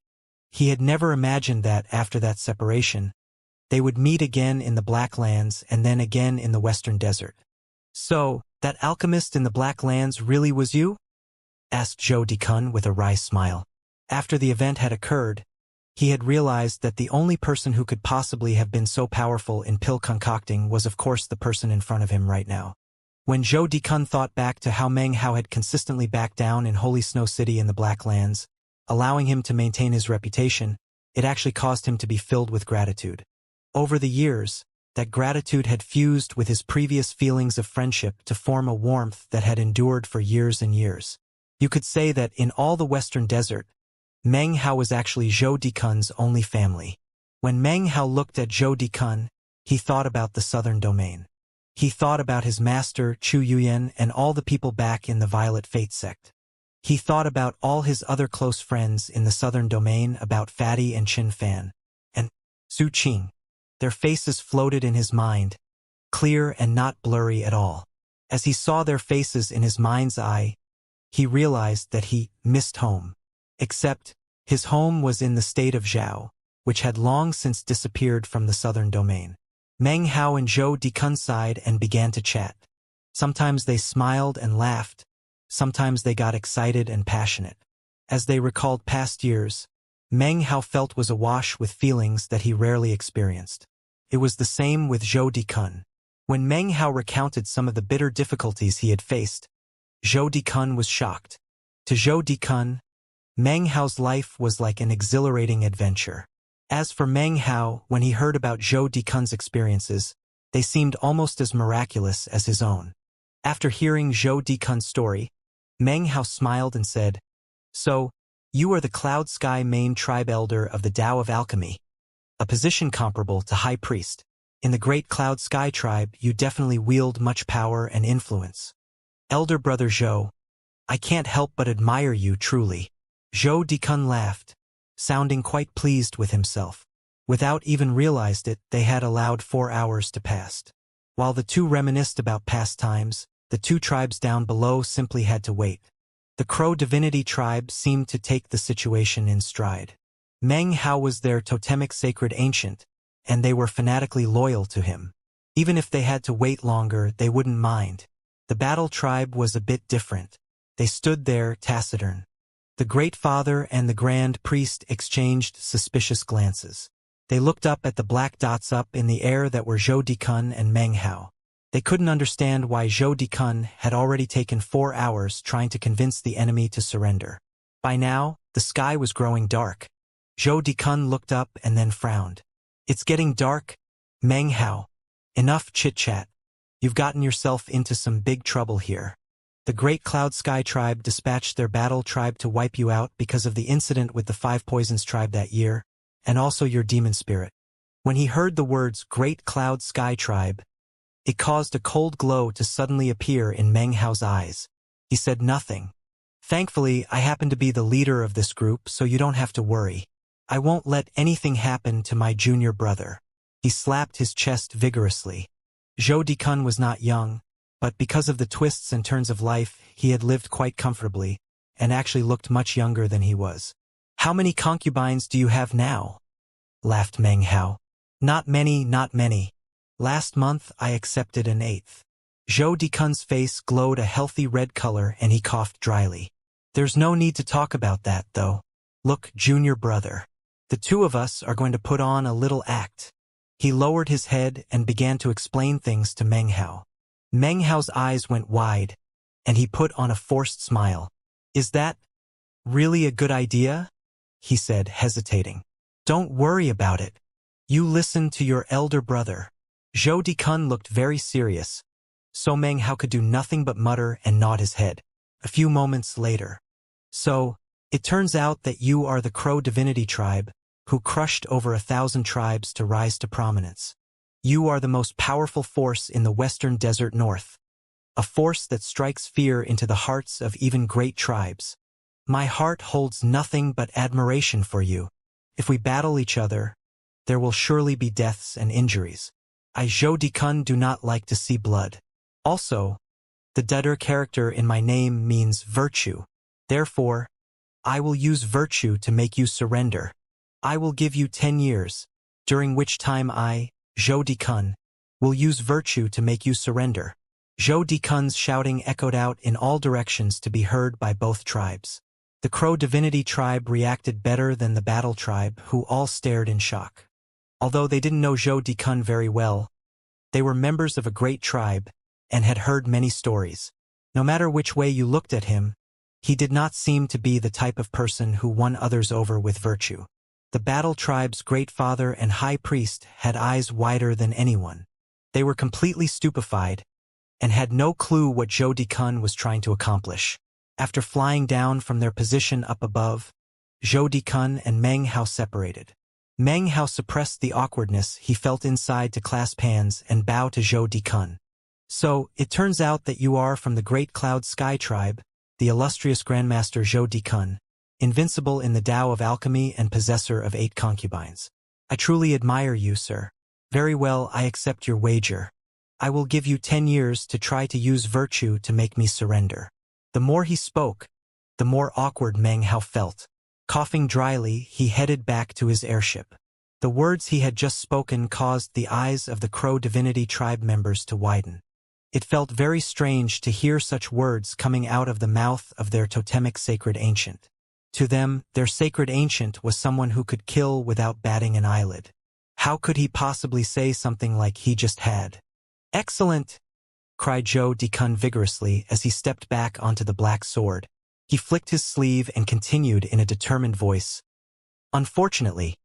He had never imagined that after that separation, they would meet again in the Blacklands and then again in the Western Desert. "So, that alchemist in the Blacklands really was you?" asked Zhou Dikun with a wry smile. After the event had occurred, he had realized that the only person who could possibly have been so powerful in pill concocting was of course the person in front of him right now. When Zhou Dikun thought back to how Meng Hao had consistently backed down in Holy Snow City in the Blacklands, allowing him to maintain his reputation, it actually caused him to be filled with gratitude. Over the years, that gratitude had fused with his previous feelings of friendship to form a warmth that had endured for years and years. You could say that in all the Western Desert, Meng Hao was actually Zhou Dikun's only family. When Meng Hao looked at Zhou Dikun, he thought about the southern domain. He thought about his master, Chu Yuyan, and all the people back in the Violet Fate sect. He thought about all his other close friends in the southern domain, about Fatty and Qin Fan, and Su Qing. Their faces floated in his mind, clear and not blurry at all. As he saw their faces in his mind's eye, he realized that he missed home. Except, his home was in the state of Zhao, which had long since disappeared from the southern domain. Meng Hao and Zhou Dikun sighed and began to chat. Sometimes they smiled and laughed, sometimes they got excited and passionate. As they recalled past years, Meng Hao felt was awash with feelings that he rarely experienced. It was the same with Zhou Dikun. When Meng Hao recounted some of the bitter difficulties he had faced, Zhou Dikun was shocked. To Zhou Dikun, Meng Hao's life was like an exhilarating adventure. As for Meng Hao, when he heard about Zhou Dikun's experiences, They seemed almost as miraculous as his own. After hearing Zhou Dikun's story, Meng Hao smiled and said, "So, you are the Cloud Sky main tribe elder of the Tao of Alchemy, a position comparable to High Priest. In the Great Cloud Sky tribe, you definitely wield much power and influence. Elder Brother Zhou, I can't help but admire you truly." Zhou Dikun laughed, sounding quite pleased with himself. Without even realized it, they had allowed 4 hours to pass. While the two reminisced about past times, the two tribes down below simply had to wait. The Crow Divinity tribe seemed to take the situation in stride. Meng Hao was their totemic sacred ancient, and they were fanatically loyal to him. Even if they had to wait longer, they wouldn't mind. The Battle tribe was a bit different. They stood there, taciturn. The Great Father and the Grand Priest exchanged suspicious glances. They looked up at the black dots up in the air that were Zhou Dikun and Meng Hao. They couldn't understand why Zhou Dikun had already taken 4 hours trying to convince the enemy to surrender. By now, the sky was growing dark. Zhou Dikun looked up and then frowned. "It's getting dark, Meng Hao. Enough chit-chat. You've gotten yourself into some big trouble here. The Great Cloud Sky tribe dispatched their battle tribe to wipe you out because of the incident with the 5 Poisons tribe that year, and also your demon spirit." When he heard the words Great Cloud Sky tribe, it caused a cold glow to suddenly appear in Meng Hao's eyes. He said nothing. "Thankfully, I happen to be the leader of this group, so you don't have to worry. I won't let anything happen to my junior brother." He slapped his chest vigorously. Zhou Dikun was not young, but because of the twists and turns of life, he had lived quite comfortably, and actually looked much younger than he was. "How many concubines do you have now?" laughed Meng Hao. Not many, not many. Last month I accepted an 8th. Zhou Dikun's face glowed a healthy red color and he coughed dryly. "There's no need to talk about that, though. Look, junior brother. The two of us are going to put on a little act." He lowered his head and began to explain things to Meng Hao. Meng Hao's eyes went wide, and he put on a forced smile. "Is that really a good idea?" he said, hesitating. "Don't worry about it. You listen to your elder brother." Zhou Dikun looked very serious, so Meng Hao could do nothing but mutter and nod his head. A few moments later. "So, it turns out that you are the Crow Divinity tribe, who crushed over 1,000 tribes to rise to prominence. You are the most powerful force in the Western Desert North, a force that strikes fear into the hearts of even great tribes. My heart holds nothing but admiration for you. If we battle each other, there will surely be deaths and injuries. I, Zhou Dikun, do not like to see blood. Also, the Deder character in my name means virtue. Therefore, I will use virtue to make you surrender. I will give you 10 years, during which time I, Zhou Dikun, will use virtue to make you surrender." Zhou Dikun's shouting echoed out in all directions to be heard by both tribes. The Crow Divinity tribe reacted better than the Battle tribe, who all stared in shock. Although they didn't know Zhou Dikun very well, they were members of a great tribe and had heard many stories. No matter which way you looked at him, he did not seem to be the type of person who won others over with virtue. The Battle tribe's great father and high priest had eyes wider than anyone. They were completely stupefied and had no clue what Zhou Dikun was trying to accomplish. After flying down from their position up above, Zhou Dikun and Meng Hao separated. Meng Hao suppressed the awkwardness he felt inside to clasp hands and bow to Zhou Dikun. "So, it turns out that you are from the Great Cloud Sky tribe, the illustrious Grandmaster Zhou Dikun, invincible in the Tao of Alchemy and possessor of 8 concubines. I truly admire you, sir. Very well, I accept your wager. I will give you 10 years to try to use virtue to make me surrender." The more he spoke, the more awkward Meng Hao felt. Coughing dryly, he headed back to his airship. The words he had just spoken caused the eyes of the Crow Divinity tribe members to widen. It felt very strange to hear such words coming out of the mouth of their totemic sacred ancient. To them, their sacred ancient was someone who could kill without batting an eyelid. How could he possibly say something like he just had? "Excellent!" cried Zhou Dikun vigorously as he stepped back onto the black sword. He flicked his sleeve and continued in a determined voice. "Unfortunately,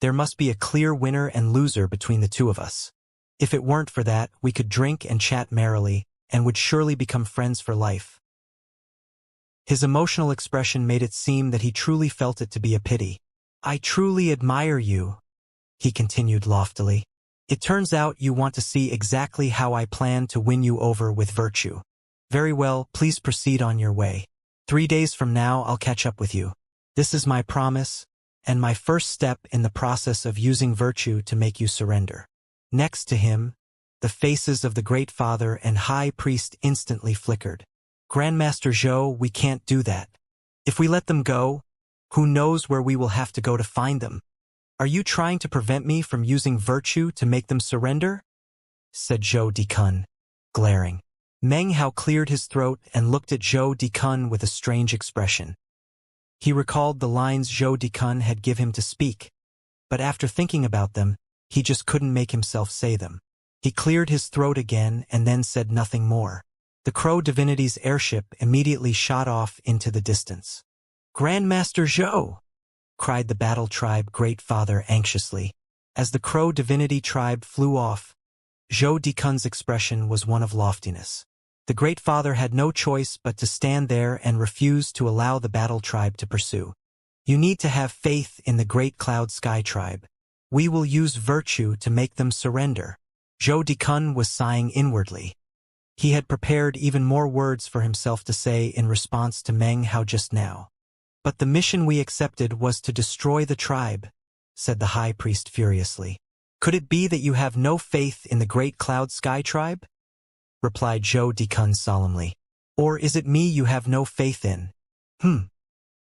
there must be a clear winner and loser between the two of us. If it weren't for that, we could drink and chat merrily, and would surely become friends for life. His emotional expression made it seem that he truly felt it to be a pity. I truly admire you, he continued loftily. It turns out you want to see exactly how I plan to win you over with virtue. Very well, please proceed on your way. 3 days from now I'll catch up with you. This is my promise, and my first step in the process of using virtue to make you surrender. Next to him, the faces of the Great Father and High Priest instantly flickered. Grandmaster Zhou, we can't do that. If we let them go, who knows where we will have to go to find them? Are you trying to prevent me from using virtue to make them surrender? Said Zhou Dikun, glaring. Meng Hao cleared his throat and looked at Zhou Dikun with a strange expression. He recalled the lines Zhou Dikun had given him to speak, but after thinking about them, he just couldn't make himself say them. He cleared his throat again and then said nothing more. The Crow Divinity's airship immediately shot off into the distance. Grandmaster Zhou! Cried the Battle Tribe Great Father anxiously. As the Crow Divinity tribe flew off, Zhou Dikun's expression was one of loftiness. The Great Father had no choice but to stand there and refuse to allow the Battle Tribe to pursue. You need to have faith in the Great Cloud Sky Tribe. We will use virtue to make them surrender. Zhou Dikun was sighing inwardly. He had prepared even more words for himself to say in response to Meng Hao just now. But the mission we accepted was to destroy the tribe, said the High Priest furiously. Could it be that you have no faith in the Great Cloud Sky Tribe? Replied Zhou Dikun solemnly. Or is it me you have no faith in?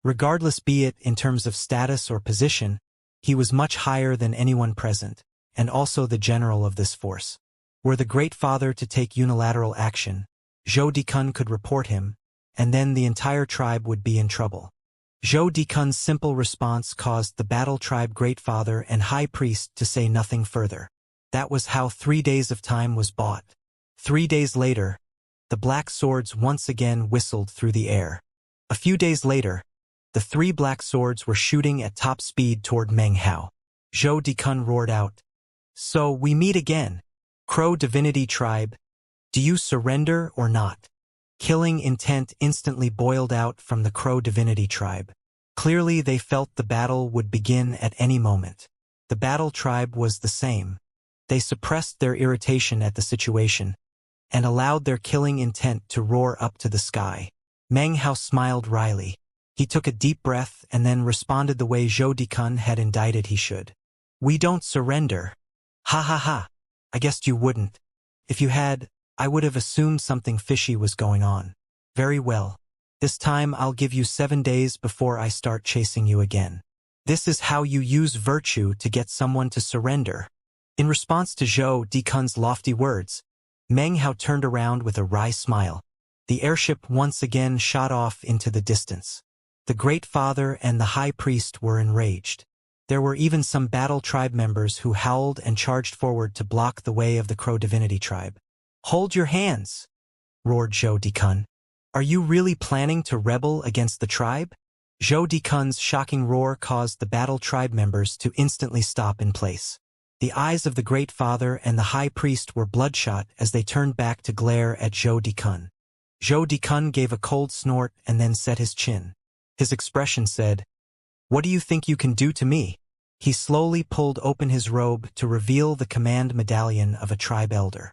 Regardless be it in terms of status or position, he was much higher than anyone present, and also the general of this force. Were the Great Father to take unilateral action, Zhou Dikun could report him, and then the entire tribe would be in trouble. Zhou Dikun's simple response caused the Battle Tribe Great Father and High Priest to say nothing further. That was how 3 days of time was bought. 3 days later, the black swords once again whistled through the air. A few days later, the 3 black swords were shooting at top speed toward Meng Hao. Zhou Dikun roared out, So we meet again. Crow Divinity Tribe, do you surrender or not? Killing intent instantly boiled out from the Crow Divinity Tribe. Clearly they felt the battle would begin at any moment. The Battle Tribe was the same. They suppressed their irritation at the situation and allowed their killing intent to roar up to the sky. Meng Hao smiled wryly. He took a deep breath and then responded the way Zhou Dikun had indicted he should. We don't surrender. Ha ha ha. I guessed you wouldn't. If you had, I would have assumed something fishy was going on. Very well. This time I'll give you 7 days before I start chasing you again. This is how you use virtue to get someone to surrender. In response to Zhou Dikun's lofty words, Meng Hao turned around with a wry smile. The airship once again shot off into the distance. The Great Father and the High Priest were enraged. There were even some Battle Tribe members who howled and charged forward to block the way of the Crow Divinity Tribe. Hold your hands, roared Zhou Dikun. Are you really planning to rebel against the tribe? Zhou Dikun's shocking roar caused the Battle Tribe members to instantly stop in place. The eyes of the Great Father and the High Priest were bloodshot as they turned back to glare at Zhou Dikun. Zhou Dikun gave a cold snort and then set his chin. His expression said, What do you think you can do to me? He slowly pulled open his robe to reveal the command medallion of a tribe elder.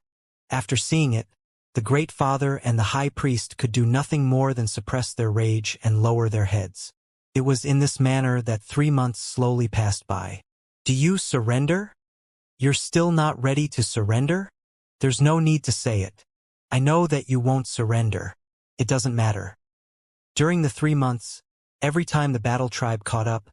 After seeing it, the Great Father and the High Priest could do nothing more than suppress their rage and lower their heads. It was in this manner that 3 months slowly passed by. Do you surrender? You're still not ready to surrender? There's no need to say it. I know that you won't surrender. It doesn't matter. During the 3 months, every time the Battle Tribe caught up,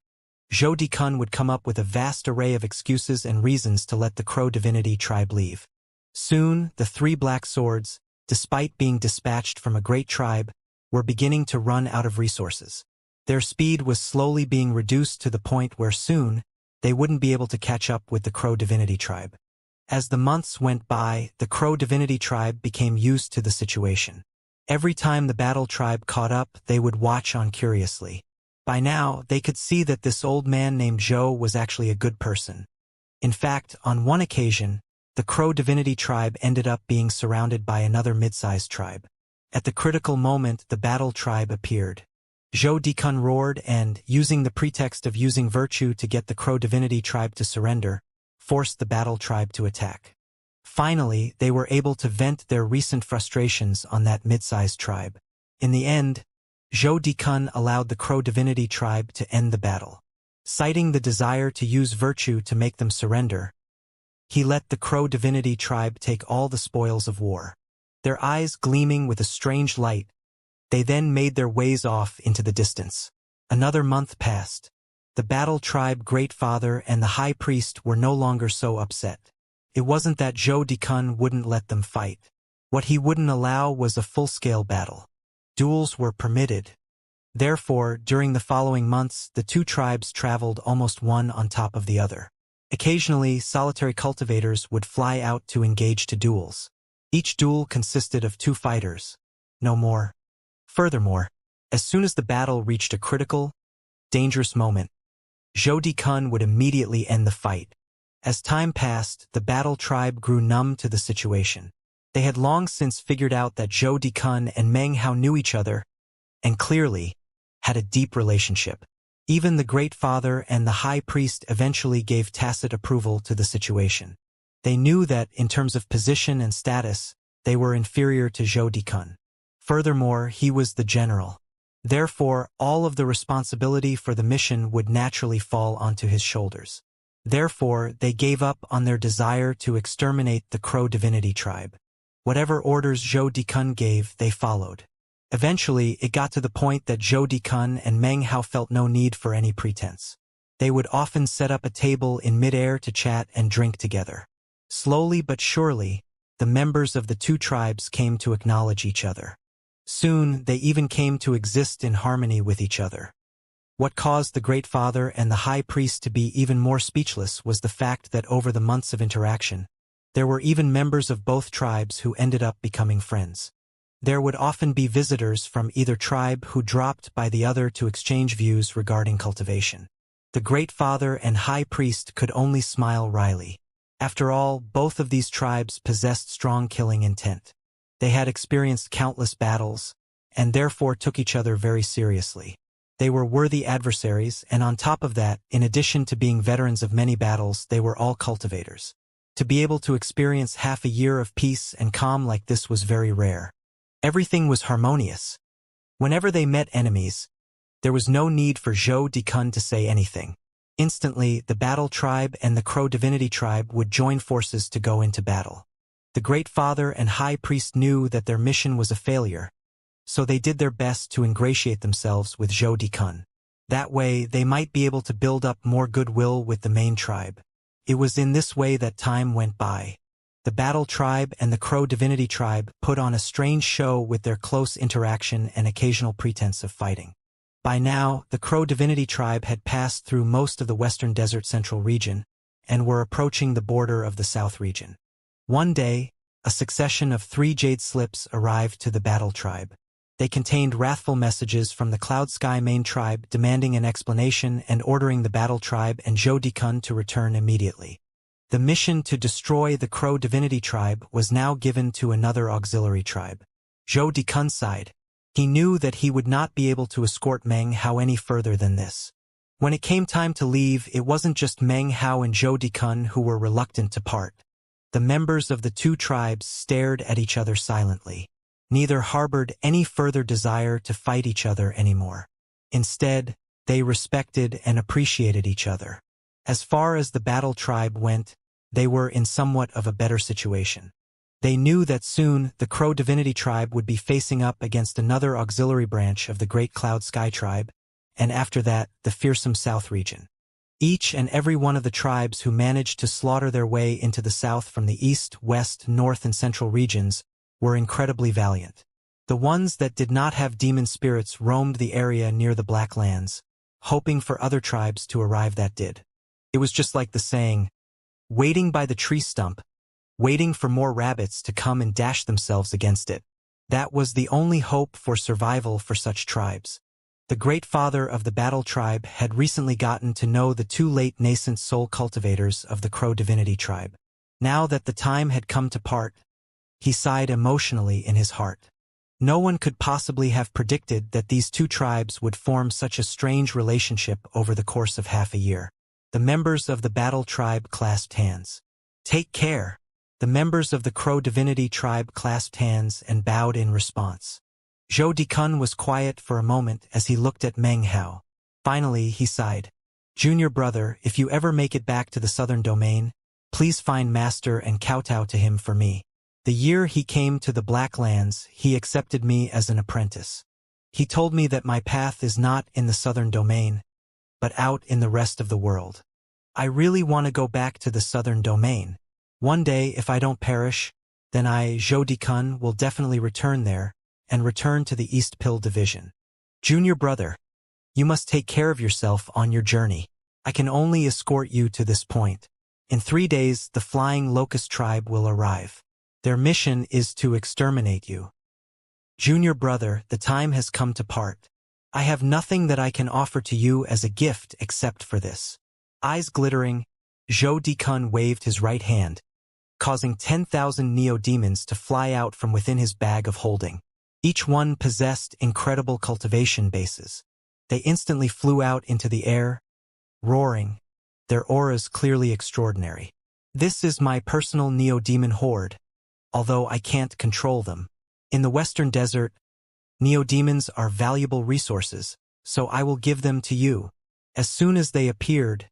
Zhou Dikun would come up with a vast array of excuses and reasons to let the Crow Divinity Tribe leave. Soon, the 3 black swords, despite being dispatched from a great tribe, were beginning to run out of resources. Their speed was slowly being reduced to the point where soon, they wouldn't be able to catch up with the Crow Divinity Tribe. As the months went by, the Crow Divinity Tribe became used to the situation. Every time the Battle Tribe caught up, they would watch on curiously. By now, they could see that this old man named Zhou was actually a good person. In fact, on one occasion, the Crow Divinity tribe ended up being surrounded by another mid-sized tribe. At the critical moment, the battle tribe appeared. Zhou Dikun roared and, using the pretext of using virtue to get the Crow Divinity tribe to surrender, forced the battle tribe to attack. Finally, they were able to vent their recent frustrations on that mid-sized tribe. In the end, Zhou Dikun allowed the Crow Divinity tribe to end the battle. Citing the desire to use virtue to make them surrender, he let the Crow Divinity tribe take all the spoils of war. Their eyes gleaming with a strange light, they then made their ways off into the distance. Another month passed. The battle tribe Great Father and the High Priest were no longer so upset. It wasn't that Zhou Dikun wouldn't let them fight. What he wouldn't allow was a full-scale battle. Duels were permitted. Therefore, during the following months, the two tribes traveled almost one on top of the other. Occasionally, solitary cultivators would fly out to engage to duels. Each duel consisted of 2 fighters. No more. Furthermore, as soon as the battle reached a critical, dangerous moment, Zhou Dikun would immediately end the fight. As time passed, the battle tribe grew numb to the situation. They had long since figured out that Zhou Dikun and Meng Hao knew each other, and clearly, had a deep relationship. Even the Great Father and the High Priest eventually gave tacit approval to the situation. They knew that, in terms of position and status, they were inferior to Zhou Dikun. Furthermore, he was the general. Therefore, all of the responsibility for the mission would naturally fall onto his shoulders. Therefore, they gave up on their desire to exterminate the Crow Divinity tribe. Whatever orders Zhou Dikun gave, they followed. Eventually, it got to the point that Zhou Dikun and Meng Hao felt no need for any pretense. They would often set up a table in midair to chat and drink together. Slowly but surely, the members of the two tribes came to acknowledge each other. Soon, they even came to exist in harmony with each other. What caused the Great Father and the High Priest to be even more speechless was the fact that over the months of interaction, there were even members of both tribes who ended up becoming friends. There would often be visitors from either tribe who dropped by the other to exchange views regarding cultivation. The Great Father and High Priest could only smile wryly. After all, both of these tribes possessed strong killing intent. They had experienced countless battles, and therefore took each other very seriously. They were worthy adversaries, and on top of that, in addition to being veterans of many battles, they were all cultivators. To be able to experience half a year of peace and calm like this was very rare. Everything was harmonious. Whenever they met enemies, there was no need for Zhou Dikun to say anything. Instantly, the battle tribe and the Crow Divinity tribe would join forces to go into battle. The Great Father and High Priest knew that their mission was a failure, so they did their best to ingratiate themselves with Zhou Dikun. That way, they might be able to build up more goodwill with the main tribe. It was in this way that time went by. The battle tribe and the Crow Divinity tribe put on a strange show with their close interaction and occasional pretense of fighting. By now, the Crow Divinity tribe had passed through most of the Western Desert Central region and were approaching the border of the South region. One day, a succession of 3 jade slips arrived to the battle tribe. They contained wrathful messages from the Cloud Sky main tribe demanding an explanation and ordering the battle tribe and Zhou Dikun to return immediately. The mission to destroy the Crow Divinity tribe was now given to another auxiliary tribe. Zhou Dikun sighed. He knew that he would not be able to escort Meng Hao any further than this. When it came time to leave, it wasn't just Meng Hao and Zhou Dikun who were reluctant to part. The members of the two tribes stared at each other silently. Neither harbored any further desire to fight each other anymore. Instead, they respected and appreciated each other. As far as the battle tribe went, they were in somewhat of a better situation. They knew that soon the Crow Divinity tribe would be facing up against another auxiliary branch of the Great Cloud Sky tribe, and after that, the fearsome South region. Each and every one of the tribes who managed to slaughter their way into the south from the east, west, north, and central regions were incredibly valiant. The ones that did not have demon spirits roamed the area near the Black Lands, hoping for other tribes to arrive that did. It was just like the saying, waiting by the tree stump, waiting for more rabbits to come and dash themselves against it. That was the only hope for survival for such tribes. The Great Father of the battle tribe had recently gotten to know the 2 late nascent soul cultivators of the Crow Divinity tribe. Now that the time had come to part, he sighed emotionally in his heart. No one could possibly have predicted that these two tribes would form such a strange relationship over the course of half a year. The members of the Battle Tribe clasped hands. "Take care." The members of the Crow Divinity Tribe clasped hands and bowed in response. Zhou Dikun was quiet for a moment as he looked at Meng Hao. Finally, he sighed. "Junior brother, if you ever make it back to the Southern Domain, please find Master and kowtow to him for me. The year he came to the Black Lands, he accepted me as an apprentice. He told me that my path is not in the Southern Domain, but out in the rest of the world. I really want to go back to the Southern Domain. One day, if I don't perish, then I, Zhou Dikun, will definitely return there, and return to the East Pill Division. Junior brother, you must take care of yourself on your journey. I can only escort you to this point. In 3 days, the Flying Locust Tribe will arrive. Their mission is to exterminate you. Junior brother, the time has come to part. I have nothing that I can offer to you as a gift except for this." Eyes glittering, Zhou Dikun waved his right hand, causing 10,000 neo-demons to fly out from within his bag of holding. Each one possessed incredible cultivation bases. They instantly flew out into the air, roaring, their auras clearly extraordinary. "This is my personal neo-demon horde, although I can't control them. In the Western Desert, neo-demons are valuable resources, so I will give them to you." As soon as they appeared,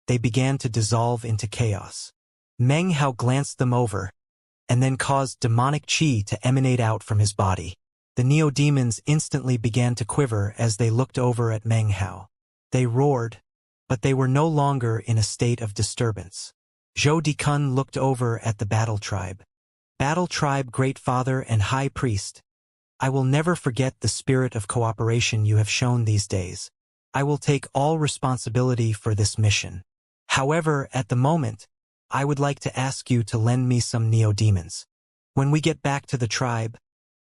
they began to dissolve into chaos. Meng Hao glanced them over, and then caused demonic qi to emanate out from his body. The neo-demons instantly began to quiver as they looked over at Meng Hao. They roared, but they were no longer in a state of disturbance. Zhou Dikun looked over at the Battle Tribe. "Battle Tribe Great Father and High Priest, I will never forget the spirit of cooperation you have shown these days. I will take all responsibility for this mission. However, at the moment, I would like to ask you to lend me some neo-demons. When we get back to the tribe,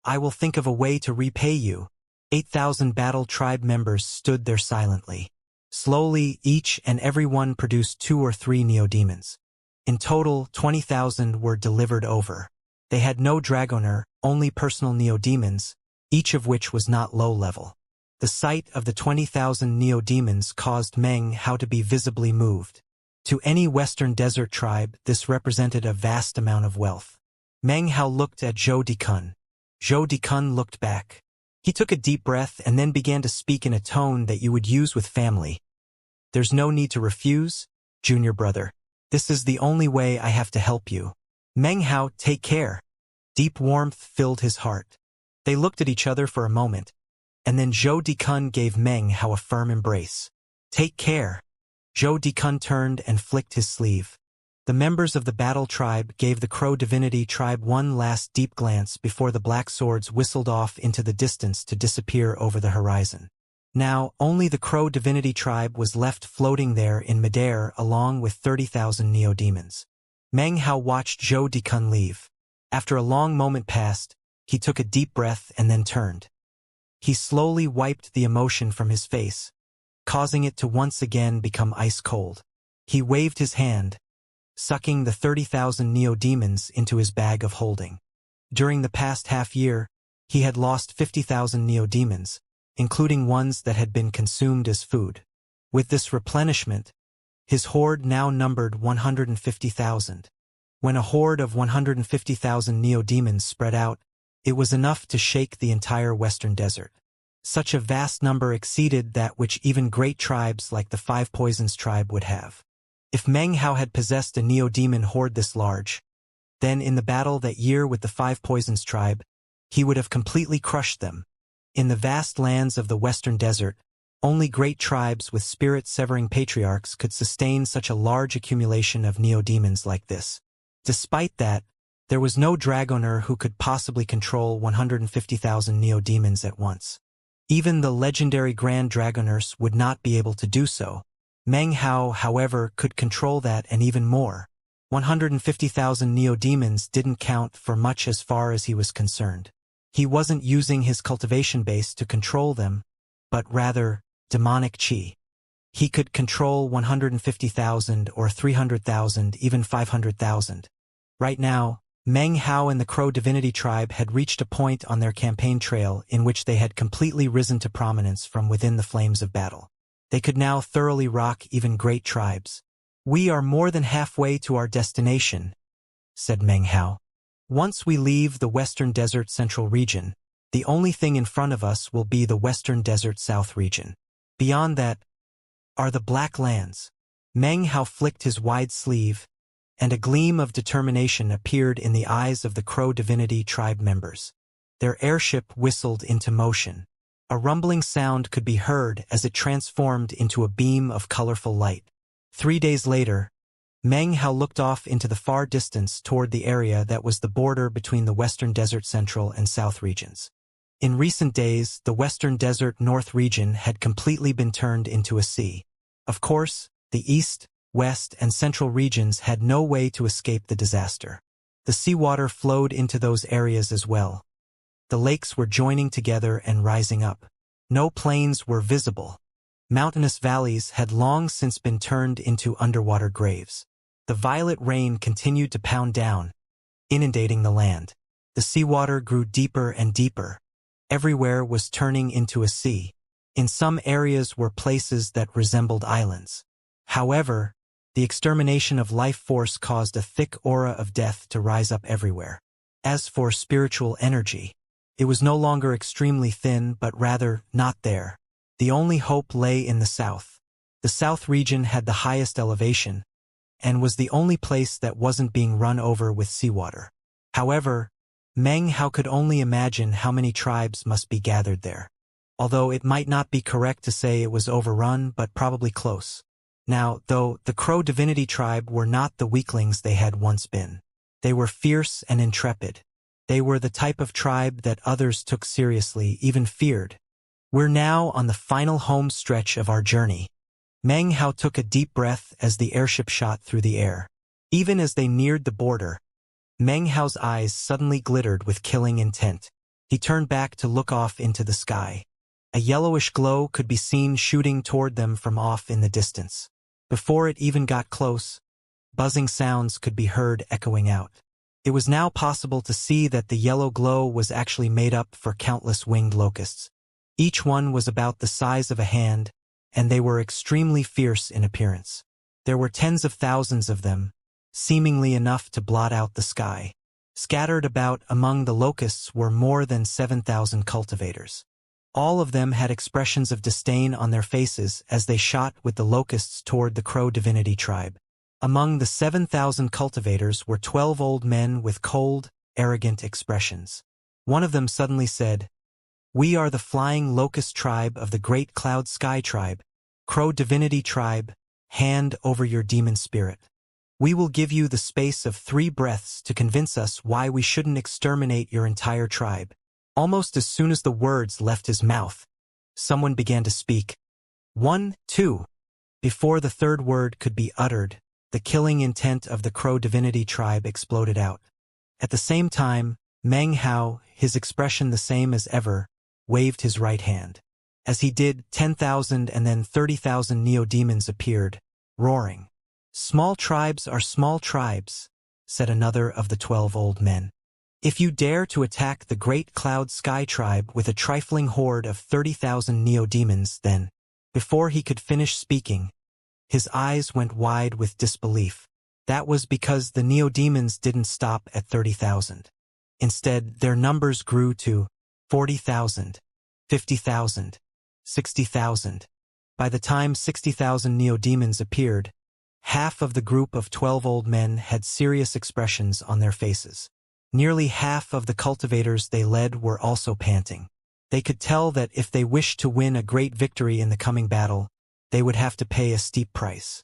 I will think of a way to repay you." 8,000 Battle Tribe members stood there silently. Slowly, each and every one produced 2 or 3 neo-demons. In total, 20,000 were delivered over. They had no Dragoner, only personal neo-demons, each of which was not low-level. The sight of the 20,000 neo-demons caused Meng Hao to be visibly moved. To any Western Desert tribe, this represented a vast amount of wealth. Meng Hao looked at Zhou Dikun. Zhou Dikun looked back. He took a deep breath and then began to speak in a tone that you would use with family. "There's no need to refuse, junior brother. This is the only way I have to help you. Meng Hao, take care." Deep warmth filled his heart. They looked at each other for a moment, and then Zhou Dikun gave Meng Hao a firm embrace. "Take care." Zhou Dikun turned and flicked his sleeve. The members of the Battle Tribe gave the Crow Divinity Tribe one last deep glance before the black swords whistled off into the distance to disappear over the horizon. Now, only the Crow Divinity Tribe was left floating there in midair along with 30,000 neo-demons. Meng Hao watched Zhou Dikun leave. After a long moment passed, he took a deep breath and then turned. He slowly wiped the emotion from his face, causing it to once again become ice-cold. He waved his hand, sucking the 30,000 neo-demons into his bag of holding. During the past half-year, he had lost 50,000 neo-demons, including ones that had been consumed as food. With this replenishment, his horde now numbered 150,000. When a horde of 150,000 neo-demons spread out, it was enough to shake the entire Western Desert. Such a vast number exceeded that which even great tribes like the Five Poisons tribe would have. If Meng Hao had possessed a neo-demon horde this large, then in the battle that year with the Five Poisons tribe, he would have completely crushed them. In the vast lands of the Western Desert, only great tribes with spirit-severing patriarchs could sustain such a large accumulation of neo-demons like this. Despite that, there was no Dragoner who could possibly control 150,000 neo-demons at once. Even the legendary Grand Dragoners would not be able to do so. Meng Hao, however, could control that and even more. 150,000 neo-demons didn't count for much as far as he was concerned. He wasn't using his cultivation base to control them, but rather, demonic qi. He could control 150,000 or 300,000, even 500,000. Right now, Meng Hao and the Crow Divinity Tribe had reached a point on their campaign trail in which they had completely risen to prominence from within the flames of battle. They could now thoroughly rock even great tribes. "We are more than halfway to our destination," said Meng Hao. "Once we leave the Western Desert Central region, the only thing in front of us will be the Western Desert South region. Beyond that are the Black Lands." Meng Hao flicked his wide sleeve, and a gleam of determination appeared in the eyes of the Crow Divinity Tribe members. Their airship whistled into motion. A rumbling sound could be heard as it transformed into a beam of colorful light. 3 days later, Meng Hao looked off into the far distance toward the area that was the border between the Western Desert Central and South regions. In recent days, the Western Desert North region had completely been turned into a sea. Of course, the East, West, and Central regions had no way to escape the disaster. The seawater flowed into those areas as well. The lakes were joining together and rising up. No plains were visible. Mountainous valleys had long since been turned into underwater graves. The violet rain continued to pound down, inundating the land. The seawater grew deeper and deeper. Everywhere was turning into a sea. In some areas were places that resembled islands. However, the extermination of life force caused a thick aura of death to rise up everywhere. As for spiritual energy, it was no longer extremely thin, but rather not there. The only hope lay in the south. The south region had the highest elevation, and was the only place that wasn't being run over with seawater. However, Meng Hao could only imagine how many tribes must be gathered there. Although it might not be correct to say it was overrun, but probably close. Now, though, the Crow Divinity Tribe were not the weaklings they had once been. They were fierce and intrepid. They were the type of tribe that others took seriously, even feared. "We're now on the final home stretch of our journey." Meng Hao took a deep breath as the airship shot through the air. Even as they neared the border, Meng Hao's eyes suddenly glittered with killing intent. He turned back to look off into the sky. A yellowish glow could be seen shooting toward them from off in the distance. Before it even got close, buzzing sounds could be heard echoing out. It was now possible to see that the yellow glow was actually made up for countless winged locusts. Each one was about the size of a hand, and they were extremely fierce in appearance. There were tens of thousands of them, seemingly enough to blot out the sky. Scattered about among the locusts were more than 7,000 cultivators. All of them had expressions of disdain on their faces as they shot with the locusts toward the Crow Divinity Tribe. Among the 7,000 cultivators were 12 old men with cold, arrogant expressions. One of them suddenly said, "We are the Flying Locust Tribe of the Great Cloud Sky Tribe. Crow Divinity Tribe, hand over your demon spirit. We will give you the space of 3 breaths to convince us why we shouldn't exterminate your entire tribe." Almost as soon as the words left his mouth, someone began to speak. 1, 2. Before the third word could be uttered, the killing intent of the Crow Divinity Tribe exploded out. At the same time, Meng Hao, his expression the same as ever, waved his right hand. As he did, 10,000 and then 30,000 neo-demons appeared, roaring. "Small tribes are small tribes," said another of the 12 old men. "If you dare to attack the Great Cloud Sky Tribe with a trifling horde of 30,000 neo-demons, then..." Before he could finish speaking, his eyes went wide with disbelief. That was because the neo-demons didn't stop at 30,000. Instead, their numbers grew to 40,000, 50,000, 60,000. By the time 60,000 neo-demons appeared, half of the group of 12 old men had serious expressions on their faces. Nearly half of the cultivators they led were also panting. They could tell that if they wished to win a great victory in the coming battle, they would have to pay a steep price.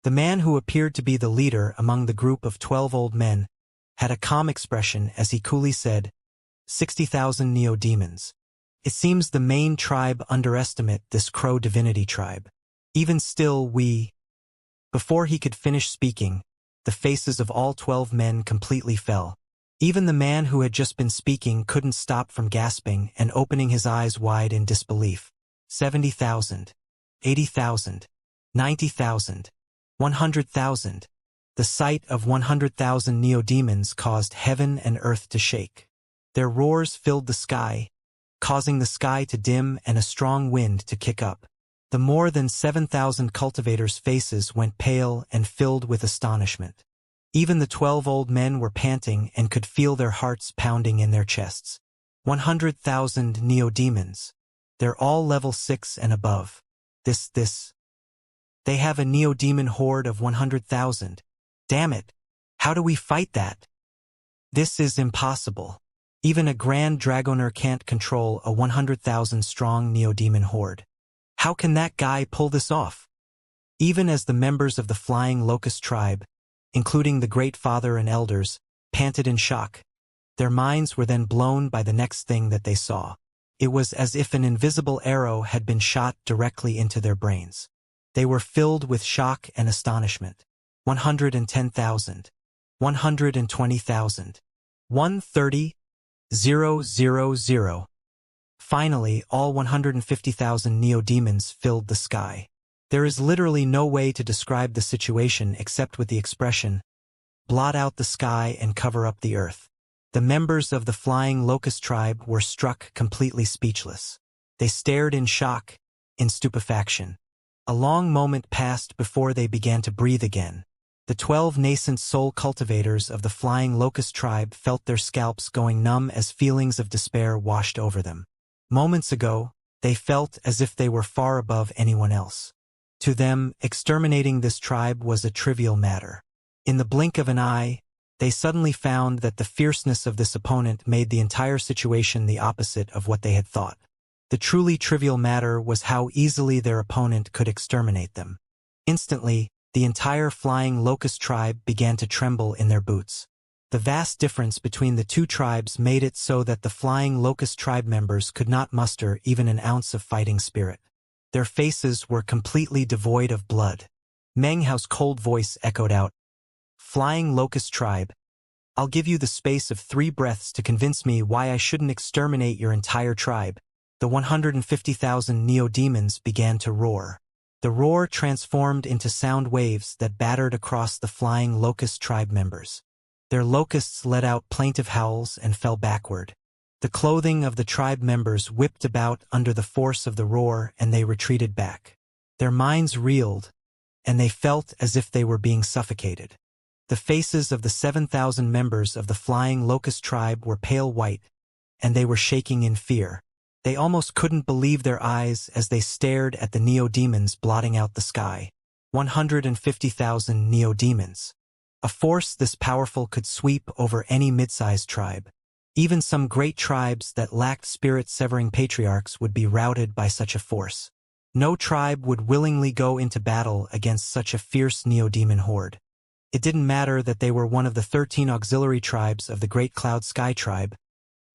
The man who appeared to be the leader among the group of 12 old men had a calm expression as he coolly said, 60,000 neo-demons. It seems the main tribe underestimate this Crow Divinity Tribe. Even still Before he could finish speaking, the faces of all 12 men completely fell. Even the man who had just been speaking couldn't stop from gasping and opening his eyes wide in disbelief. 70,000, 80,000, 90,000, 100,000. The sight of 100,000 neo-demons caused heaven and earth to shake. Their roars filled the sky, causing the sky to dim and a strong wind to kick up. The more than 7,000 cultivators' faces went pale and filled with astonishment. Even the 12 old men were panting and could feel their hearts pounding in their chests. 100,000 neo-demons. They're all level 6 and above. They have a neo-demon horde of 100,000. Damn it! How do we fight that? This is impossible. Even a Grand Dragoner can't control a 100,000 strong neo-demon horde. How can that guy pull this off? Even as the members of the Flying Locust tribe, including the Great Father and elders, panted in shock, their minds were then blown by the next thing that they saw. It was as if an invisible arrow had been shot directly into their brains. They were filled with shock and astonishment. 110,000. 120,000. 130,000. Finally, all 150,000 neo-demons filled the sky. There is literally no way to describe the situation except with the expression, blot out the sky and cover up the earth. The members of the Flying Locust tribe were struck completely speechless. They stared in shock, in stupefaction. A long moment passed before they began to breathe again. The 12 nascent soul cultivators of the Flying Locust tribe felt their scalps going numb as feelings of despair washed over them. Moments ago, they felt as if they were far above anyone else. To them, exterminating this tribe was a trivial matter. In the blink of an eye, they suddenly found that the fierceness of this opponent made the entire situation the opposite of what they had thought. The truly trivial matter was how easily their opponent could exterminate them. Instantly, the entire Flying Locust tribe began to tremble in their boots. The vast difference between the two tribes made it so that the Flying Locust tribe members could not muster even an ounce of fighting spirit. Their faces were completely devoid of blood. Meng Hao's cold voice echoed out, "Flying Locust tribe, I'll give you the space of 3 breaths to convince me why I shouldn't exterminate your entire tribe." The 150,000 neo-demons began to roar. The roar transformed into sound waves that battered across the Flying Locust tribe members. Their locusts let out plaintive howls and fell backward. The clothing of the tribe members whipped about under the force of the roar and they retreated back. Their minds reeled, and they felt as if they were being suffocated. The faces of the 7,000 members of the Flying Locust tribe were pale white, and they were shaking in fear. They almost couldn't believe their eyes as they stared at the neo-demons blotting out the sky. 150,000 neo-demons. A force this powerful could sweep over any mid-sized tribe. Even some great tribes that lacked spirit-severing patriarchs would be routed by such a force. No tribe would willingly go into battle against such a fierce neo-demon horde. It didn't matter that they were one of the 13 auxiliary tribes of the Great Cloud Sky tribe,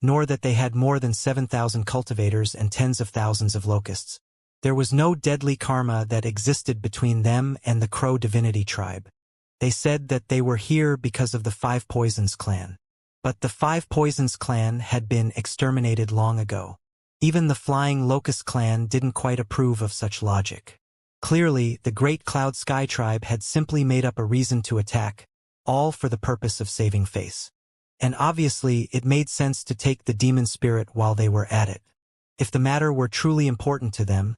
nor that they had more than 7,000 cultivators and tens of thousands of locusts. There was no deadly karma that existed between them and the Crow Divinity tribe. They said that they were here because of the Five Poisons clan. But the Five Poisons clan had been exterminated long ago. Even the Flying Locust clan didn't quite approve of such logic. Clearly, the Great Cloud Sky tribe had simply made up a reason to attack, all for the purpose of saving face. And obviously, it made sense to take the demon spirit while they were at it. If the matter were truly important to them,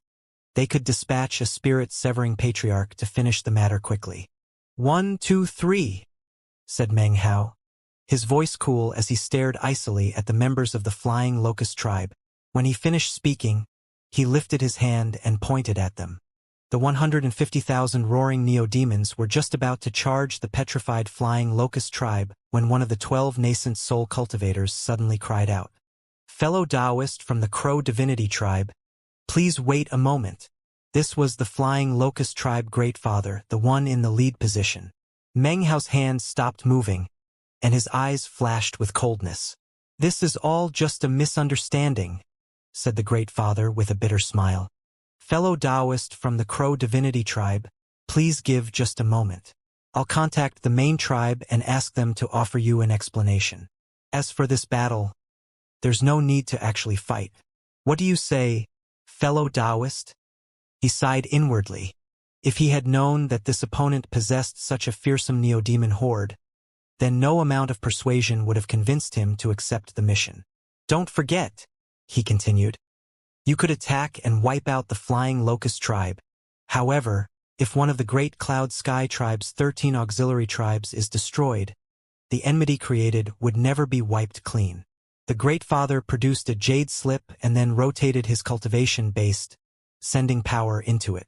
they could dispatch a spirit-severing patriarch to finish the matter quickly. 1, 2, 3, said Meng Hao, his voice cool as he stared icily at the members of the Flying Locust tribe. When he finished speaking, he lifted his hand and pointed at them. The 150,000 roaring neo-demons were just about to charge the petrified Flying Locust tribe when one of the 12 nascent soul cultivators suddenly cried out, "Fellow Taoist from the Crow Divinity tribe, please wait a moment." This was the Flying Locust tribe Great Father, the one in the lead position. Meng Hao's hand stopped moving, and his eyes flashed with coldness. "This is all just a misunderstanding," said the Great Father with a bitter smile. "Fellow Taoist from the Crow Divinity tribe, please give just a moment. I'll contact the main tribe and ask them to offer you an explanation. As for this battle, there's no need to actually fight. What do you say, fellow Taoist?" He sighed inwardly. If he had known that this opponent possessed such a fearsome neo-demon horde, then no amount of persuasion would have convinced him to accept the mission. Don't forget, he continued, you could attack and wipe out the Flying Locust tribe. However, if one of the Great Cloud Sky tribe's 13 auxiliary tribes is destroyed, the enmity created would never be wiped clean. The Great Father produced a jade slip and then rotated his cultivation base, sending power into it.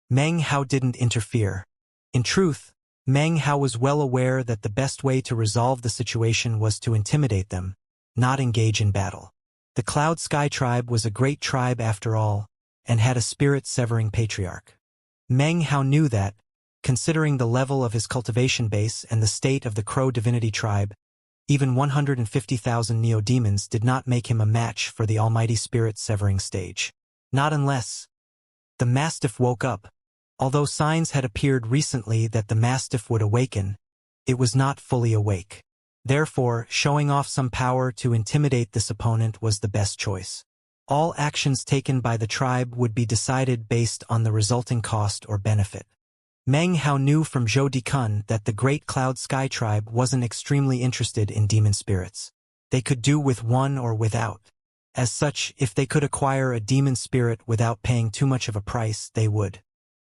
Meng Hao didn't interfere. In truth, Meng Hao was well aware that the best way to resolve the situation was to intimidate them, not engage in battle. The Cloud Sky tribe was a great tribe after all, and had a spirit-severing patriarch. Meng Hao knew that, considering the level of his cultivation base and the state of the Crow Divinity tribe, even 150,000 neo-demons did not make him a match for the almighty spirit-severing stage. Not unless the Mastiff woke up. Although signs had appeared recently that the Mastiff would awaken, it was not fully awake. Therefore, showing off some power to intimidate this opponent was the best choice. All actions taken by the tribe would be decided based on the resulting cost or benefit. Meng Hao knew from Zhou Dikun that the Great Cloud Sky tribe wasn't extremely interested in demon spirits. They could do with one or without. As such, if they could acquire a demon spirit without paying too much of a price, they would.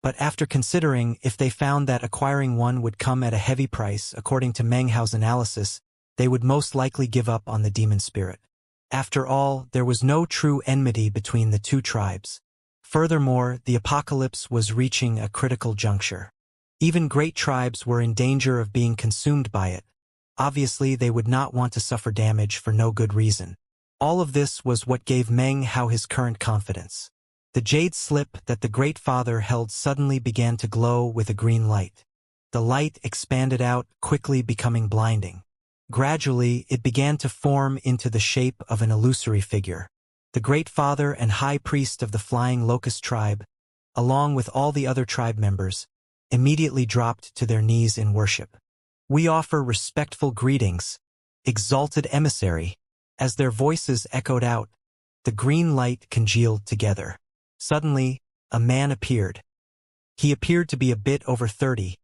But after considering if they found that acquiring one would come at a heavy price, according to Meng Hao's analysis, they would most likely give up on the demon spirit. After all, there was no true enmity between the two tribes. Furthermore, the apocalypse was reaching a critical juncture. Even great tribes were in danger of being consumed by it. Obviously, they would not want to suffer damage for no good reason. All of this was what gave Meng Hao his current confidence. The jade slip that the Great Father held suddenly began to glow with a green light. The light expanded out, quickly becoming blinding. Gradually, it began to form into the shape of an illusory figure. The Great Father and High Priest of the Flying Locust tribe, along with all the other tribe members, immediately dropped to their knees in worship. We offer respectful greetings, exalted emissary. As their voices echoed out, the green light congealed together. Suddenly, a man appeared. He appeared to be a bit over 30,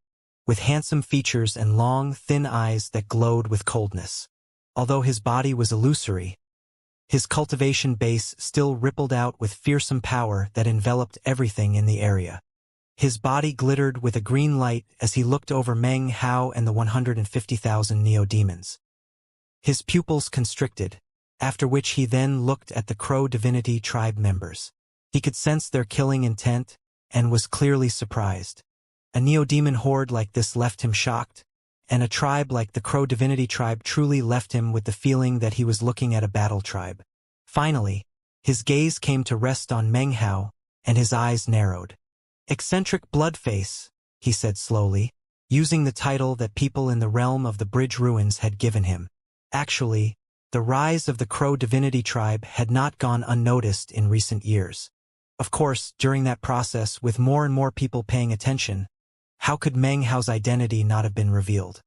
with handsome features and long, thin eyes that glowed with coldness. Although his body was illusory, his cultivation base still rippled out with fearsome power that enveloped everything in the area. His body glittered with a green light as he looked over Meng Hao and the 150,000 neo-demons. His pupils constricted, after which he then looked at the Crow Divinity tribe members. He could sense their killing intent, and was clearly surprised. A neo-demon horde like this left him shocked, and a tribe like the Crow Divinity tribe truly left him with the feeling that he was looking at a battle tribe. Finally, his gaze came to rest on Meng Hao, and his eyes narrowed. "Eccentric Bloodface," he said slowly, using the title that people in the realm of the Bridge Ruins had given him. Actually, the rise of the Crow Divinity tribe had not gone unnoticed in recent years. Of course, during that process, with more and more people paying attention, how could Meng Hao's identity not have been revealed?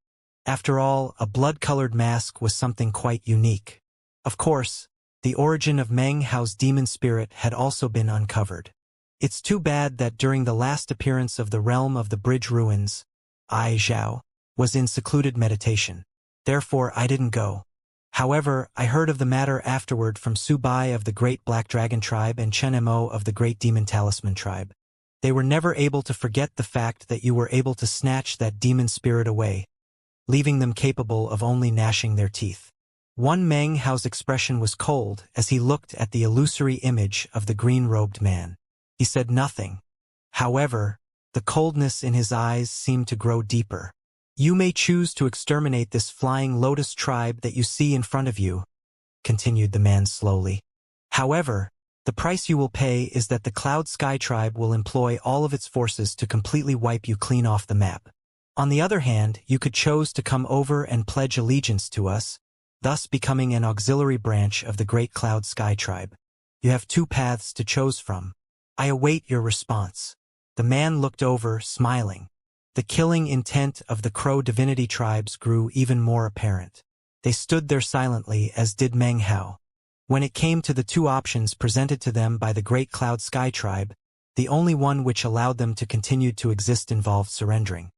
After all, a blood-colored mask was something quite unique. Of course, the origin of Meng Hao's demon spirit had also been uncovered. It's too bad that during the last appearance of the realm of the Bridge Ruins, I, Zhao, was in secluded meditation. Therefore, I didn't go. However, I heard of the matter afterward from Su Bai of the Great Black Dragon tribe and Chen Mo of the Great Demon Talisman tribe. They were never able to forget the fact that you were able to snatch that demon spirit away, leaving them capable of only gnashing their teeth. One Meng Hao's expression was cold as he looked at the illusory image of the green-robed man. He said nothing. However, the coldness in his eyes seemed to grow deeper. "You may choose to exterminate this Flying Lotus tribe that you see in front of you," continued the man slowly. "However, the price you will pay is that the Cloud Sky tribe will employ all of its forces to completely wipe you clean off the map. On the other hand, you could choose to come over and pledge allegiance to us, thus becoming an auxiliary branch of the Great Cloud Sky tribe. You have two paths to choose from. I await your response." The man looked over, smiling. The killing intent of the Crow Divinity tribes grew even more apparent. They stood there silently, as did Meng Hao. When it came to the two options presented to them by the Great Cloud Sky tribe, The only one which allowed them to continue to exist involved surrendering.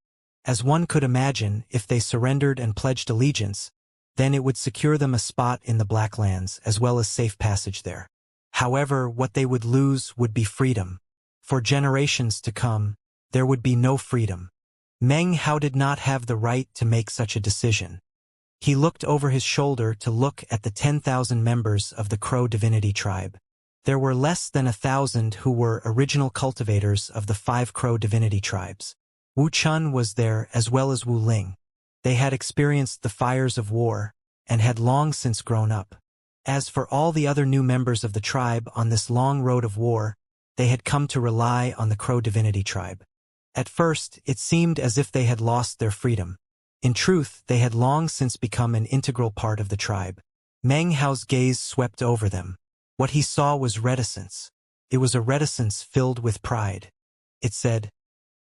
As one could imagine, if they surrendered and pledged allegiance, then it would secure them a spot in the Black Lands as well as safe passage there. However, what they would lose would be freedom. For generations to come, there would be no freedom. Meng Hao did not have the right to make such a decision. He looked over his shoulder to look at the 10,000 members of the Crow Divinity tribe. There were less than 1,000 who were original cultivators of the 5 Crow Divinity tribes. Wu Chun was there as well as Wu Ling. They had experienced the fires of war and had long since grown up. As for all the other new members of the tribe on this long road of war, they had come to rely on the Crow Divinity tribe. At first, it seemed as if they had lost their freedom. In truth, they had long since become an integral part of the tribe. Meng Hao's gaze swept over them. What he saw was reticence. It was a reticence filled with pride. It said,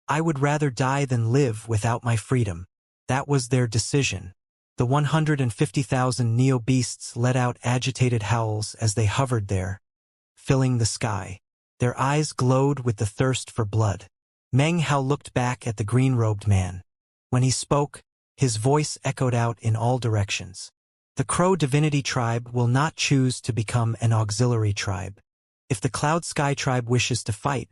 "I would rather die than live without my freedom." That was their decision. The 150,000 neo-beasts let out agitated howls as they hovered there, filling the sky. Their eyes glowed with the thirst for blood. Meng Hao looked back at the green-robed man. When he spoke, his voice echoed out in all directions. The Crow Divinity tribe will not choose to become an auxiliary tribe. If the Cloud Sky tribe wishes to fight,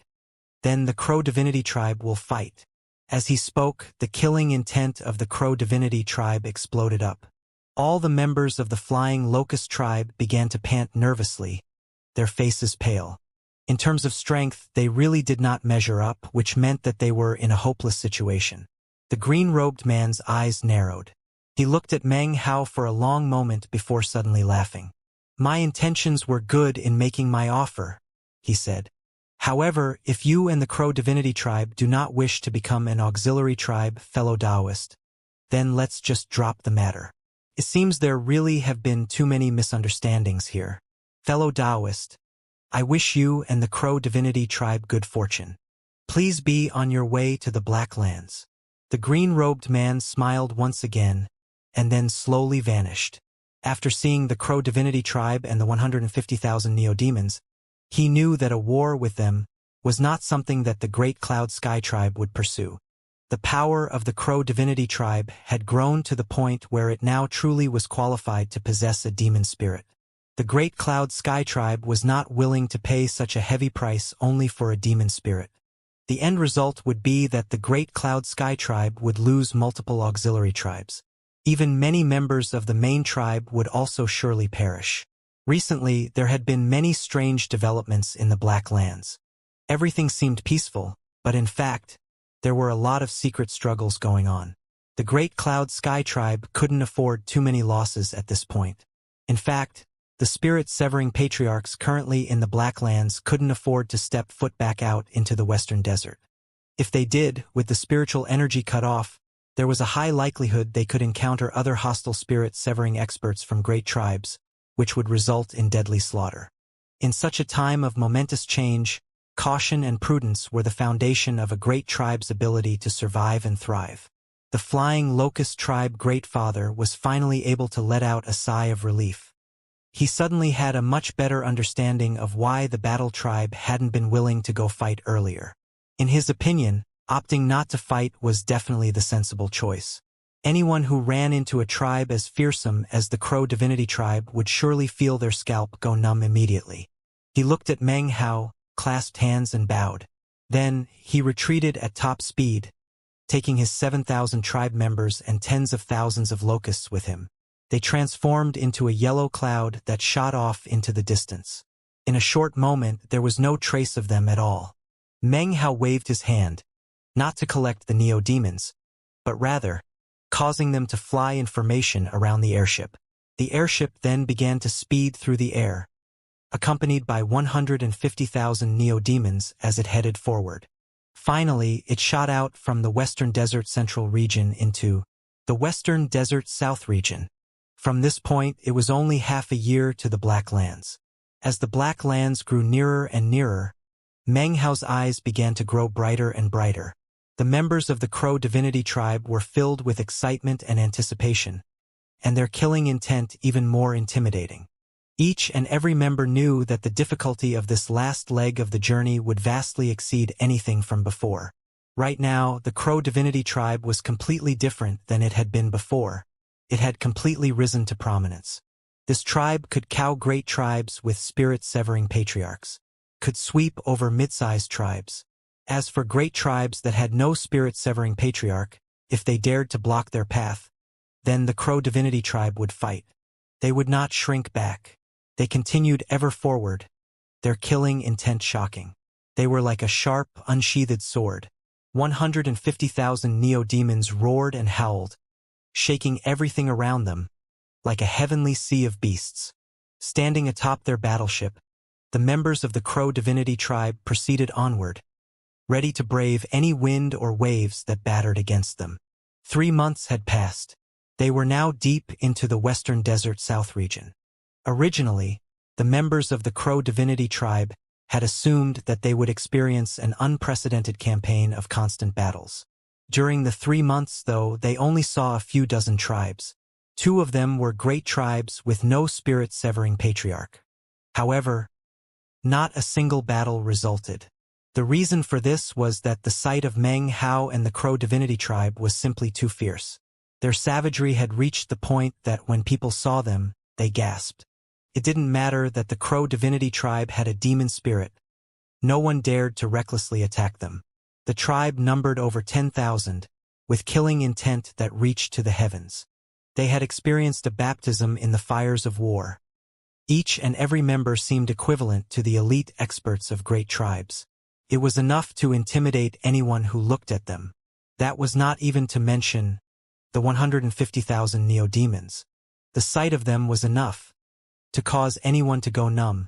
then the Crow Divinity tribe will fight. As he spoke, the killing intent of the Crow Divinity tribe exploded up. All the members of the Flying Locust tribe began to pant nervously, their faces pale. In terms of strength, they really did not measure up, which meant that they were in a hopeless situation. The green-robed man's eyes narrowed. He looked at Meng Hao for a long moment before suddenly laughing. "My intentions were good in making my offer," he said. "However, if you and the Crow Divinity tribe do not wish to become an auxiliary tribe, fellow Taoist, then let's just drop the matter. It seems there really have been too many misunderstandings here. Fellow Taoist, I wish you and the Crow Divinity tribe good fortune. Please be on your way to the Black Lands." The green-robed man smiled once again, and then slowly vanished. After seeing the Crow Divinity tribe and the 150,000 neo-demons, he knew that a war with them was not something that the Great Cloud Sky tribe would pursue. The power of the Crow Divinity tribe had grown to the point where it now truly was qualified to possess a demon spirit. The Great Cloud Sky tribe was not willing to pay such a heavy price only for a demon spirit. The end result would be that the Great Cloud Sky tribe would lose multiple auxiliary tribes. Even many members of the main tribe would also surely perish. Recently, there had been many strange developments in the Black Lands. Everything seemed peaceful, but in fact, there were a lot of secret struggles going on. The Great Cloud Sky tribe couldn't afford too many losses at this point. In fact, the spirit-severing patriarchs currently in the Black Lands couldn't afford to step foot back out into the Western Desert. If they did, with the spiritual energy cut off, there was a high likelihood they could encounter other hostile spirit-severing experts from great tribes, which would result in deadly slaughter. In such a time of momentous change, caution and prudence were the foundation of a great tribe's ability to survive and thrive. The Flying Locust tribe Great Father was finally able to let out a sigh of relief. He suddenly had a much better understanding of why the Battle tribe hadn't been willing to go fight earlier. In his opinion, opting not to fight was definitely the sensible choice. Anyone who ran into a tribe as fearsome as the Crow Divinity tribe would surely feel their scalp go numb immediately. He looked at Meng Hao, clasped hands and bowed. Then, he retreated at top speed, taking his 7,000 tribe members and tens of thousands of locusts with him. They transformed into a yellow cloud that shot off into the distance. In a short moment, there was no trace of them at all. Meng Hao waved his hand, not to collect the neo-demons, but rather, causing them to fly in formation around the airship. The airship then began to speed through the air, accompanied by 150,000 neo-demons as it headed forward. Finally, it shot out from the Western Desert Central region into the Western Desert South region. From this point, it was only half a year to the Black Lands. As the Black Lands grew nearer and nearer, Meng Hao's eyes began to grow brighter and brighter. The members of the Crow Divinity tribe were filled with excitement and anticipation, and their killing intent even more intimidating. Each and every member knew that the difficulty of this last leg of the journey would vastly exceed anything from before. Right now, the Crow Divinity tribe was completely different than it had been before. It had completely risen to prominence. This tribe could cow great tribes with spirit-severing patriarchs, could sweep over mid-sized tribes. As for great tribes that had no spirit-severing patriarch, if they dared to block their path, then the Crow Divinity tribe would fight. They would not shrink back. They continued ever forward, their killing intent shocking. They were like a sharp, unsheathed sword. 150,000 neo-demons roared and howled, shaking everything around them, like a heavenly sea of beasts. Standing atop their battleship, the members of the Crow Divinity tribe proceeded onward, ready to brave any wind or waves that battered against them. 3 months had passed. They were now deep into the Western Desert South region. Originally, the members of the Crow Divinity tribe had assumed that they would experience an unprecedented campaign of constant battles. During the 3 months, though, they only saw a few dozen tribes. 2 of them were great tribes with no spirit-severing patriarch. However, not a single battle resulted. The reason for this was that the sight of Meng Hao and the Crow Divinity tribe was simply too fierce. Their savagery had reached the point that when people saw them, they gasped. It didn't matter that the Crow Divinity tribe had a demon spirit. No one dared to recklessly attack them. The tribe numbered over 10,000, with killing intent that reached to the heavens. They had experienced a baptism in the fires of war. Each and every member seemed equivalent to the elite experts of great tribes. It was enough to intimidate anyone who looked at them. That was not even to mention the 150,000 neo-demons. The sight of them was enough to cause anyone to go numb,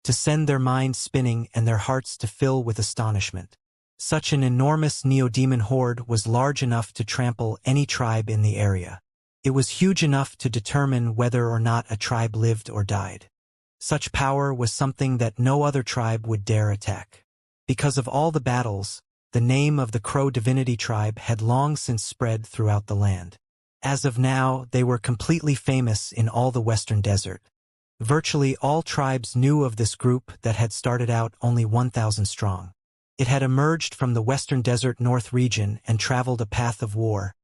to send their minds spinning and their hearts to fill with astonishment. Such an enormous neo-demon horde was large enough to trample any tribe in the area. It was huge enough to determine whether or not a tribe lived or died. Such power was something that no other tribe would dare attack. Because of all the battles, the name of the Crow Divinity tribe had long since spread throughout the land. As of now, they were completely famous in all the Western Desert. Virtually all tribes knew of this group that had started out only 1,000 strong. It had emerged from the Western Desert North region and traveled a path of war,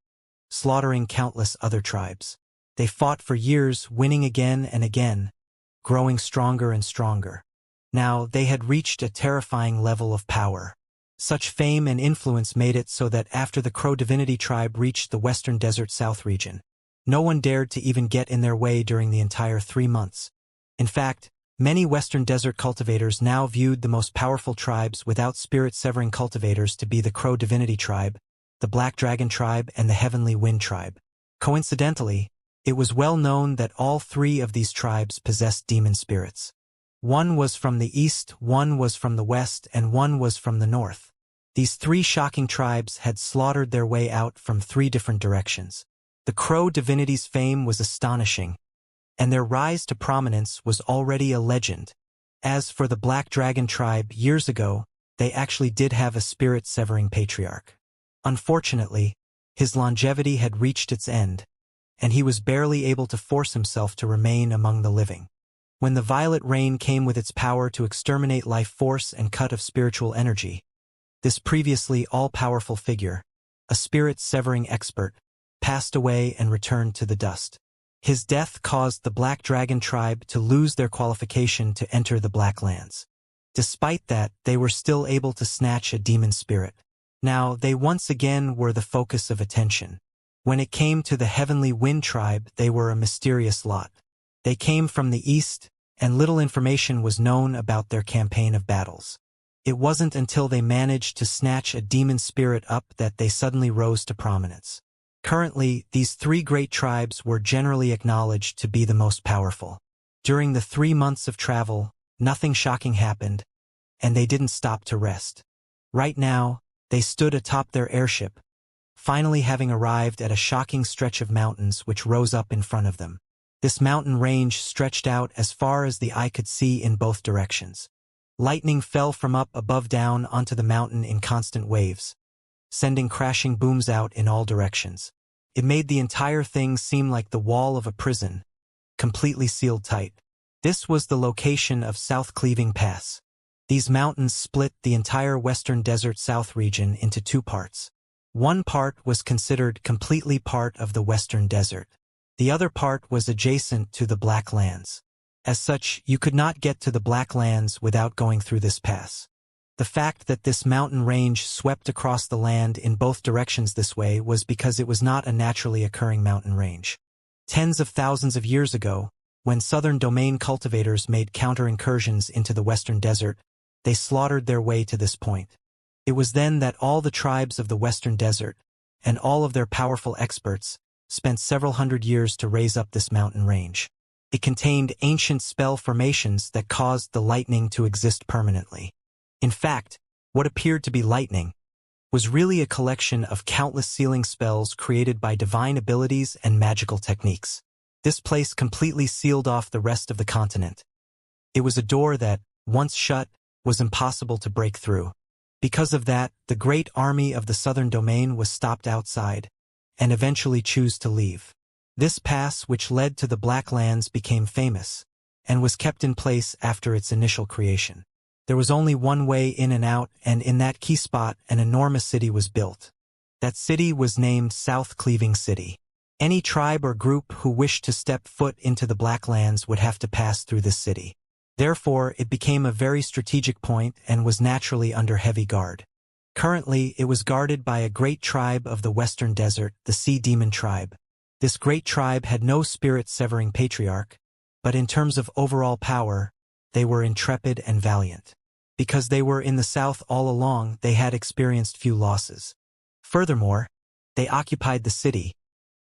slaughtering countless other tribes. They fought for years, winning again and again, growing stronger and stronger. Now, they had reached a terrifying level of power. Such fame and influence made it so that after the Crow Divinity tribe reached the Western Desert South region, no one dared to even get in their way during the entire 3 months. In fact, many Western Desert cultivators now viewed the most powerful tribes without spirit-severing cultivators to be the Crow Divinity tribe, the Black Dragon tribe, and the Heavenly Wind tribe. Coincidentally, it was well known that all 3 of these tribes possessed demon spirits. One was from the east, one was from the west, and one was from the north. These 3 shocking tribes had slaughtered their way out from 3 different directions. The Crow Divinity's fame was astonishing, and their rise to prominence was already a legend. As for the Black Dragon tribe, years ago, they actually did have a spirit-severing patriarch. Unfortunately, his longevity had reached its end, and he was barely able to force himself to remain among the living. When the Violet Rain came with its power to exterminate life force and cut of spiritual energy, this previously all-powerful figure, a spirit-severing expert, passed away and returned to the dust. His death caused the Black Dragon tribe to lose their qualification to enter the Black Lands. Despite that, they were still able to snatch a demon spirit. Now, they once again were the focus of attention. When it came to the Heavenly Wind tribe, they were a mysterious lot. They came from the east, and little information was known about their campaign of battles. It wasn't until they managed to snatch a demon spirit up that they suddenly rose to prominence. Currently, these 3 great tribes were generally acknowledged to be the most powerful. During the 3 months of travel, nothing shocking happened, and they didn't stop to rest. Right now, they stood atop their airship, finally having arrived at a shocking stretch of mountains which rose up in front of them. This mountain range stretched out as far as the eye could see in both directions. Lightning fell from up above down onto the mountain in constant waves, sending crashing booms out in all directions. It made the entire thing seem like the wall of a prison, completely sealed tight. This was the location of South Cleaving Pass. These mountains split the entire Western Desert South region into two parts. One part was considered completely part of the Western Desert. The other part was adjacent to the Black Lands. As such, you could not get to the Black Lands without going through this pass. The fact that this mountain range swept across the land in both directions this way was because it was not a naturally occurring mountain range. Tens of thousands of years ago, when southern domain cultivators made counter-incursions into the Western Desert, they slaughtered their way to this point. It was then that all the tribes of the Western Desert, and all of their powerful experts, spent several hundred years to raise up this mountain range. It contained ancient spell formations that caused the lightning to exist permanently. In fact, what appeared to be lightning was really a collection of countless sealing spells created by divine abilities and magical techniques. This place completely sealed off the rest of the continent. It was a door that, once shut, was impossible to break through. Because of that, the great army of the southern domain was stopped outside, and eventually chose to leave. This pass, which led to the Black Lands, became famous, and was kept in place after its initial creation. There was only one way in and out, and in that key spot an enormous city was built. That city was named South Cleaving City. Any tribe or group who wished to step foot into the Black Lands would have to pass through this city. Therefore, it became a very strategic point and was naturally under heavy guard. Currently, it was guarded by a great tribe of the Western Desert, the Sea Demon tribe. This great tribe had no spirit-severing patriarch, but in terms of overall power, they were intrepid and valiant. Because they were in the south all along, they had experienced few losses. Furthermore, they occupied the city,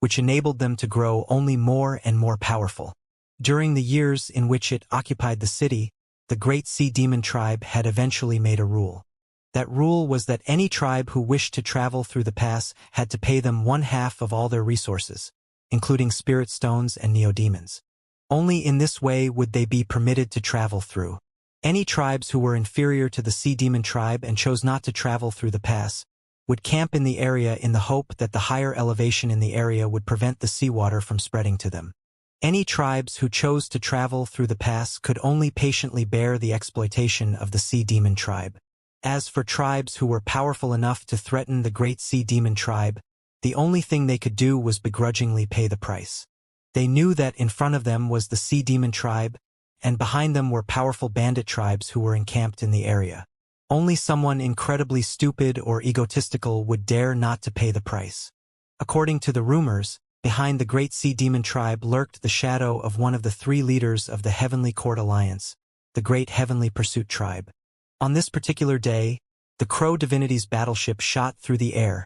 which enabled them to grow only more and more powerful. During the years in which it occupied the city, the great Sea Demon tribe had eventually made a rule. That rule was that any tribe who wished to travel through the pass had to pay them 1/2 of all their resources, including spirit stones and neodemons. Only in this way would they be permitted to travel through. Any tribes who were inferior to the Sea Demon tribe and chose not to travel through the pass would camp in the area in the hope that the higher elevation in the area would prevent the seawater from spreading to them. Any tribes who chose to travel through the pass could only patiently bear the exploitation of the Sea Demon tribe. As for tribes who were powerful enough to threaten the great Sea Demon tribe, the only thing they could do was begrudgingly pay the price. They knew that in front of them was the Sea Demon tribe, and behind them were powerful bandit tribes who were encamped in the area. Only someone incredibly stupid or egotistical would dare not to pay the price. According to the rumors, behind the great Sea Demon tribe lurked the shadow of one of the 3 leaders of the Heavenly Court Alliance, the Great Heavenly Pursuit tribe. On this particular day, the Crow Divinity's battleship shot through the air,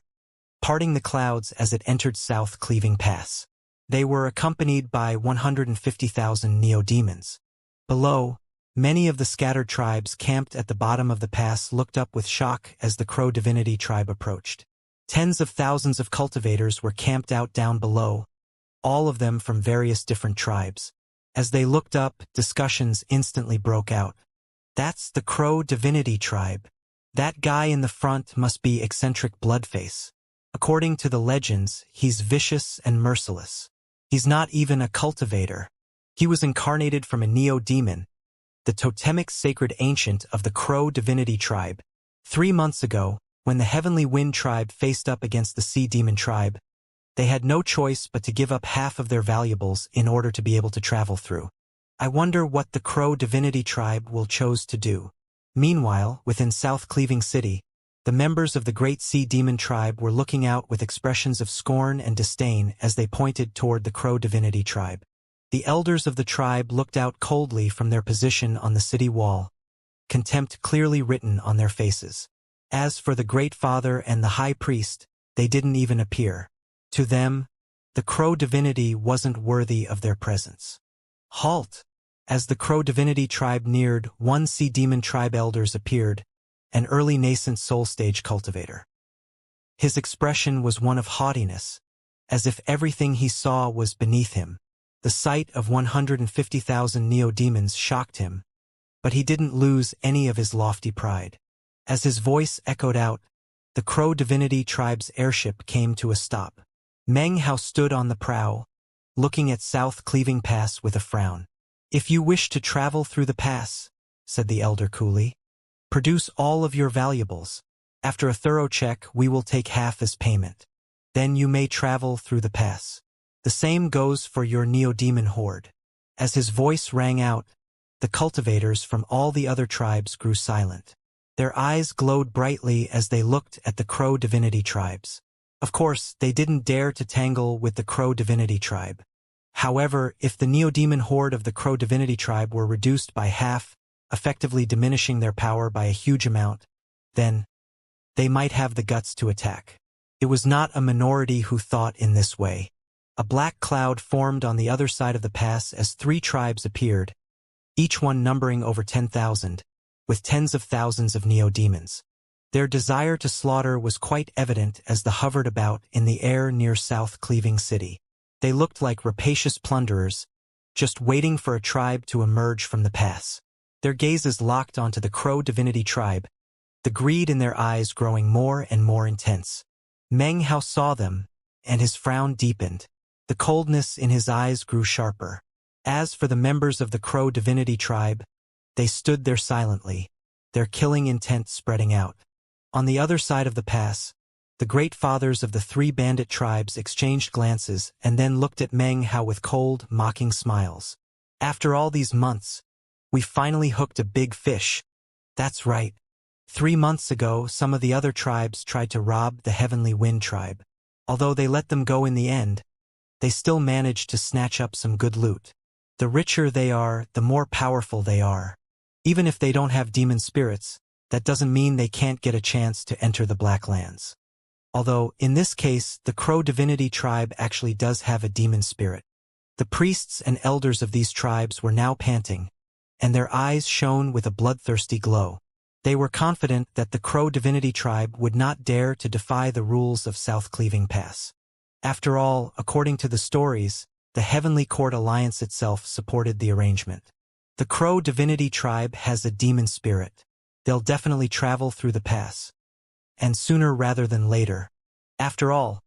parting the clouds as it entered South Cleaving Pass. They were accompanied by 150,000 neodemons. Below, many of the scattered tribes camped at the bottom of the pass looked up with shock as the Crow Divinity tribe approached. Tens of thousands of cultivators were camped out down below, all of them from various different tribes. As they looked up, discussions instantly broke out. That's the Crow Divinity tribe. That guy in the front must be eccentric Bloodface. According to the legends, he's vicious and merciless. He's not even a cultivator. He was incarnated from a neo-demon, the totemic sacred ancient of the Crow Divinity tribe. 3 months ago, when the Heavenly Wind tribe faced up against the Sea Demon tribe, they had no choice but to give up half of their valuables in order to be able to travel through. I wonder what the Crow Divinity tribe will choose to do. Meanwhile, within South Cleaving City, the members of the Great Sea Demon tribe were looking out with expressions of scorn and disdain as they pointed toward the Crow Divinity tribe. The elders of the tribe looked out coldly from their position on the city wall, contempt clearly written on their faces. As for the Great Father and the High Priest, they didn't even appear. To them, the Crow Divinity wasn't worthy of their presence. Halt! As the Crow Divinity tribe neared, 1 Sea Demon tribe elders appeared, an early nascent soul stage cultivator. His expression was one of haughtiness, as if everything he saw was beneath him. The sight of 150,000 neodemons shocked him, but he didn't lose any of his lofty pride. As his voice echoed out, the Crow Divinity tribe's airship came to a stop. Meng Hao stood on the prow, looking at South Cleaving Pass with a frown. "If you wish to travel through the pass," said the elder coolly, "produce all of your valuables. After a thorough check, we will take half as payment. Then you may travel through the pass. The same goes for your Neo-Demon horde." As his voice rang out, the cultivators from all the other tribes grew silent. Their eyes glowed brightly as they looked at the Crow Divinity tribes. Of course, they didn't dare to tangle with the Crow Divinity tribe. However, if the Neo-Demon horde of the Crow Divinity tribe were reduced by half, effectively diminishing their power by a huge amount, then they might have the guts to attack. It was not a minority who thought in this way. A black cloud formed on the other side of the pass as 3 tribes appeared, each one numbering over 10,000, with tens of thousands of neo-demons. Their desire to slaughter was quite evident as they hovered about in the air near South Cleaving City. They looked like rapacious plunderers, just waiting for a tribe to emerge from the pass. Their gazes locked onto the Crow Divinity tribe, the greed in their eyes growing more and more intense. Meng Hao saw them, and his frown deepened. The coldness in his eyes grew sharper. As for the members of the Crow Divinity tribe, they stood there silently, their killing intent spreading out. On the other side of the pass, the great fathers of the 3 bandit tribes exchanged glances and then looked at Meng Hao with cold, mocking smiles. "After all these months, we finally hooked a big fish." "That's right. 3 months ago, some of the other tribes tried to rob the Heavenly Wind tribe. Although they let them go in the end, they still managed to snatch up some good loot. The richer they are, the more powerful they are. Even if they don't have demon spirits, that doesn't mean they can't get a chance to enter the Black Lands. Although, in this case, the Crow Divinity tribe actually does have a demon spirit." The priests and elders of these tribes were now panting, and their eyes shone with a bloodthirsty glow. They were confident that the Crow Divinity tribe would not dare to defy the rules of South Cleaving Pass. After all, according to the stories, the Heavenly Court Alliance itself supported the arrangement. The Crow Divinity tribe has a demon spirit. They'll definitely travel through the pass. And sooner rather than later. After all,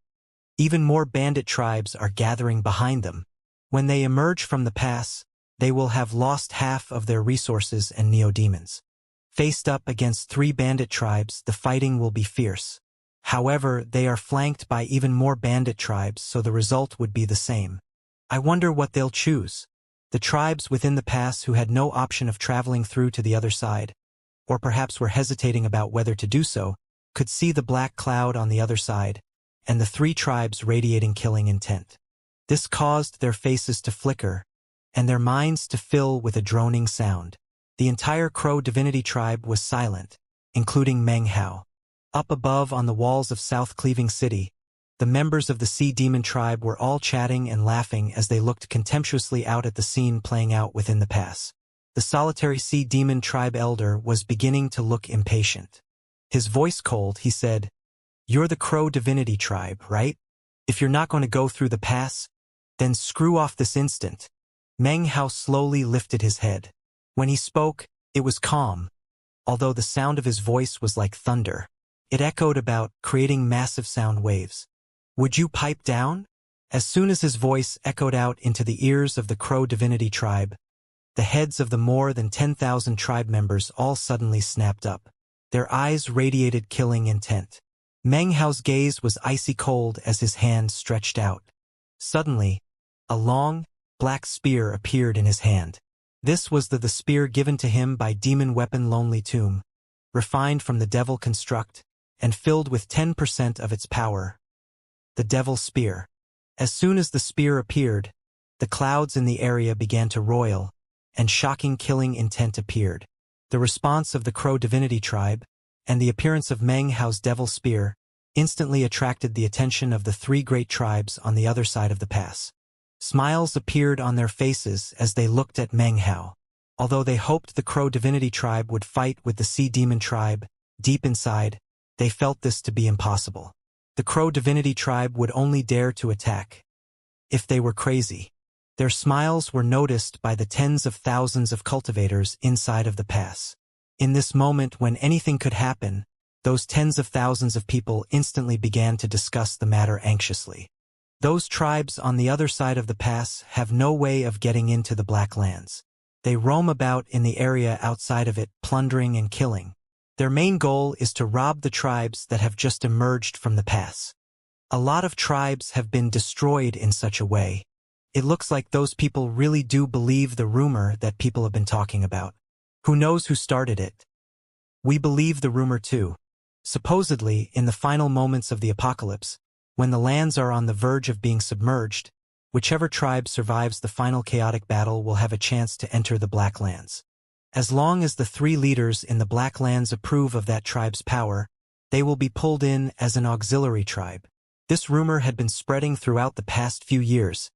even more bandit tribes are gathering behind them. When they emerge from the pass, they will have lost half of their resources and neo-demons. Faced up against 3 bandit tribes, the fighting will be fierce. However, they are flanked by even more bandit tribes, so the result would be the same. I wonder what they'll choose. The tribes within the pass who had no option of traveling through to the other side, or perhaps were hesitating about whether to do so, could see the black cloud on the other side, and the 3 tribes radiating killing intent. This caused their faces to flicker, and their minds to fill with a droning sound. The entire Crow Divinity tribe was silent, including Meng Hao. Up above on the walls of South Cleaving City, the members of the Sea Demon tribe were all chatting and laughing as they looked contemptuously out at the scene playing out within the pass. The solitary Sea Demon tribe elder was beginning to look impatient. His voice cold, he said, "You're the Crow Divinity tribe, right? If you're not going to go through the pass, then screw off this instant." Meng Hao slowly lifted his head. When he spoke, it was calm, although the sound of his voice was like thunder. It echoed about, creating massive sound waves. "Would you pipe down?" As soon as his voice echoed out into the ears of the Crow Divinity tribe, the heads of the more than 10,000 tribe members all suddenly snapped up. Their eyes radiated killing intent. Meng Hao's gaze was icy cold as his hand stretched out. Suddenly, a long, black spear appeared in his hand. This was the spear given to him by demon weapon Lonely Tomb, refined from the Devil construct, and filled with 10% of its power. The Devil Spear. As soon as the spear appeared, the clouds in the area began to roil, and shocking killing intent appeared. The response of the Crow Divinity tribe, and the appearance of Meng Hao's Devil Spear, instantly attracted the attention of the 3 great tribes on the other side of the pass. Smiles appeared on their faces as they looked at Meng Hao. Although they hoped the Crow Divinity tribe would fight with the Sea Demon tribe, deep inside, they felt this to be impossible. The Crow Divinity tribe would only dare to attack if they were crazy. Their smiles were noticed by the tens of thousands of cultivators inside of the pass. In this moment when anything could happen, those tens of thousands of people instantly began to discuss the matter anxiously. Those tribes on the other side of the pass have no way of getting into the Black Lands. They roam about in the area outside of it, plundering and killing. Their main goal is to rob the tribes that have just emerged from the pass. A lot of tribes have been destroyed in such a way. It looks like those people really do believe the rumor that people have been talking about. Who knows who started it? We believe the rumor too. Supposedly, in the final moments of the apocalypse, when the lands are on the verge of being submerged, whichever tribe survives the final chaotic battle will have a chance to enter the Black Lands. As long as the 3 leaders in the Black Lands approve of that tribe's power, they will be pulled in as an auxiliary tribe. This rumor had been spreading throughout the past few years,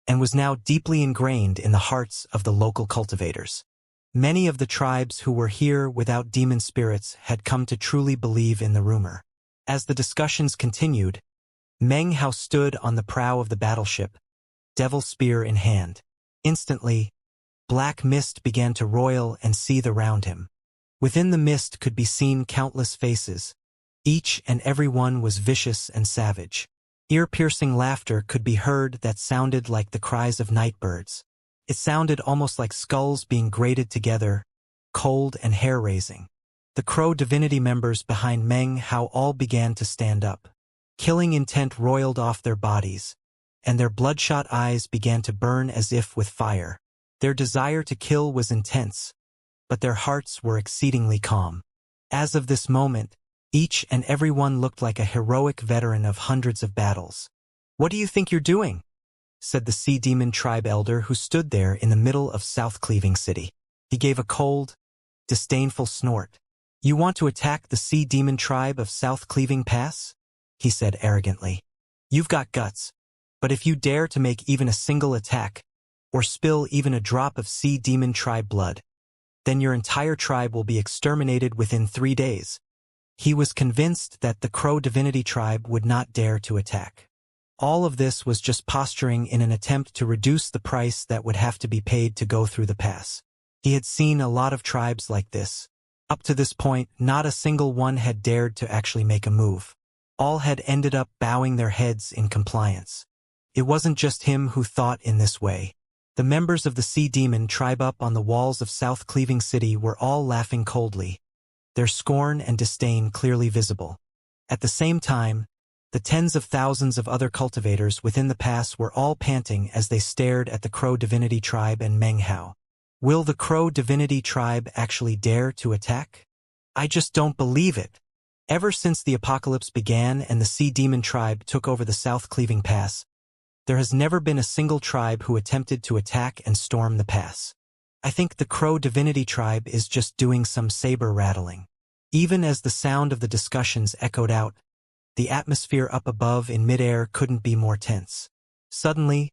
and was now deeply ingrained in the hearts of the local cultivators. Many of the tribes who were here without demon spirits had come to truly believe in the rumor. As the discussions continued, Meng Hao stood on the prow of the battleship, devil spear in hand. Instantly, black mist began to roil and seethe around him. Within the mist could be seen countless faces. Each and every one was vicious and savage. Ear-piercing laughter could be heard that sounded like the cries of night birds. It sounded almost like skulls being grated together, cold and hair-raising. The Crow divinity members behind Meng Hao all began to stand up. Killing intent roiled off their bodies, and their bloodshot eyes began to burn as if with fire. Their desire to kill was intense, but their hearts were exceedingly calm. As of this moment, each and every one looked like a heroic veteran of hundreds of battles. "What do you think you're doing?" said the Sea Demon tribe elder who stood there in the middle of South Cleaving City. He gave a cold, disdainful snort. "You want to attack the Sea Demon tribe of South Cleaving Pass?" he said arrogantly. "You've got guts, but if you dare to make even a single attack, or spill even a drop of Sea Demon tribe blood, then your entire tribe will be exterminated within 3 days. He was convinced that the Crow divinity tribe would not dare to attack. All of this was just posturing in an attempt to reduce the price that would have to be paid to go through the pass. He had seen a lot of tribes like this. Up to this point, not a single one had dared to actually make a move. All had ended up bowing their heads in compliance. It wasn't just him who thought in this way. The members of the Sea Demon tribe up on the walls of South Cleaving City were all laughing coldly, their scorn and disdain clearly visible. At the same time, the tens of thousands of other cultivators within the pass were all panting as they stared at the Crow divinity tribe and Meng Hao. Will the Crow divinity tribe actually dare to attack? I just don't believe it. Ever since the apocalypse began and the Sea Demon tribe took over the South Cleaving Pass, there has never been a single tribe who attempted to attack and storm the pass. I think the Crow divinity tribe is just doing some saber rattling. Even as the sound of the discussions echoed out, the atmosphere up above in midair couldn't be more tense. Suddenly,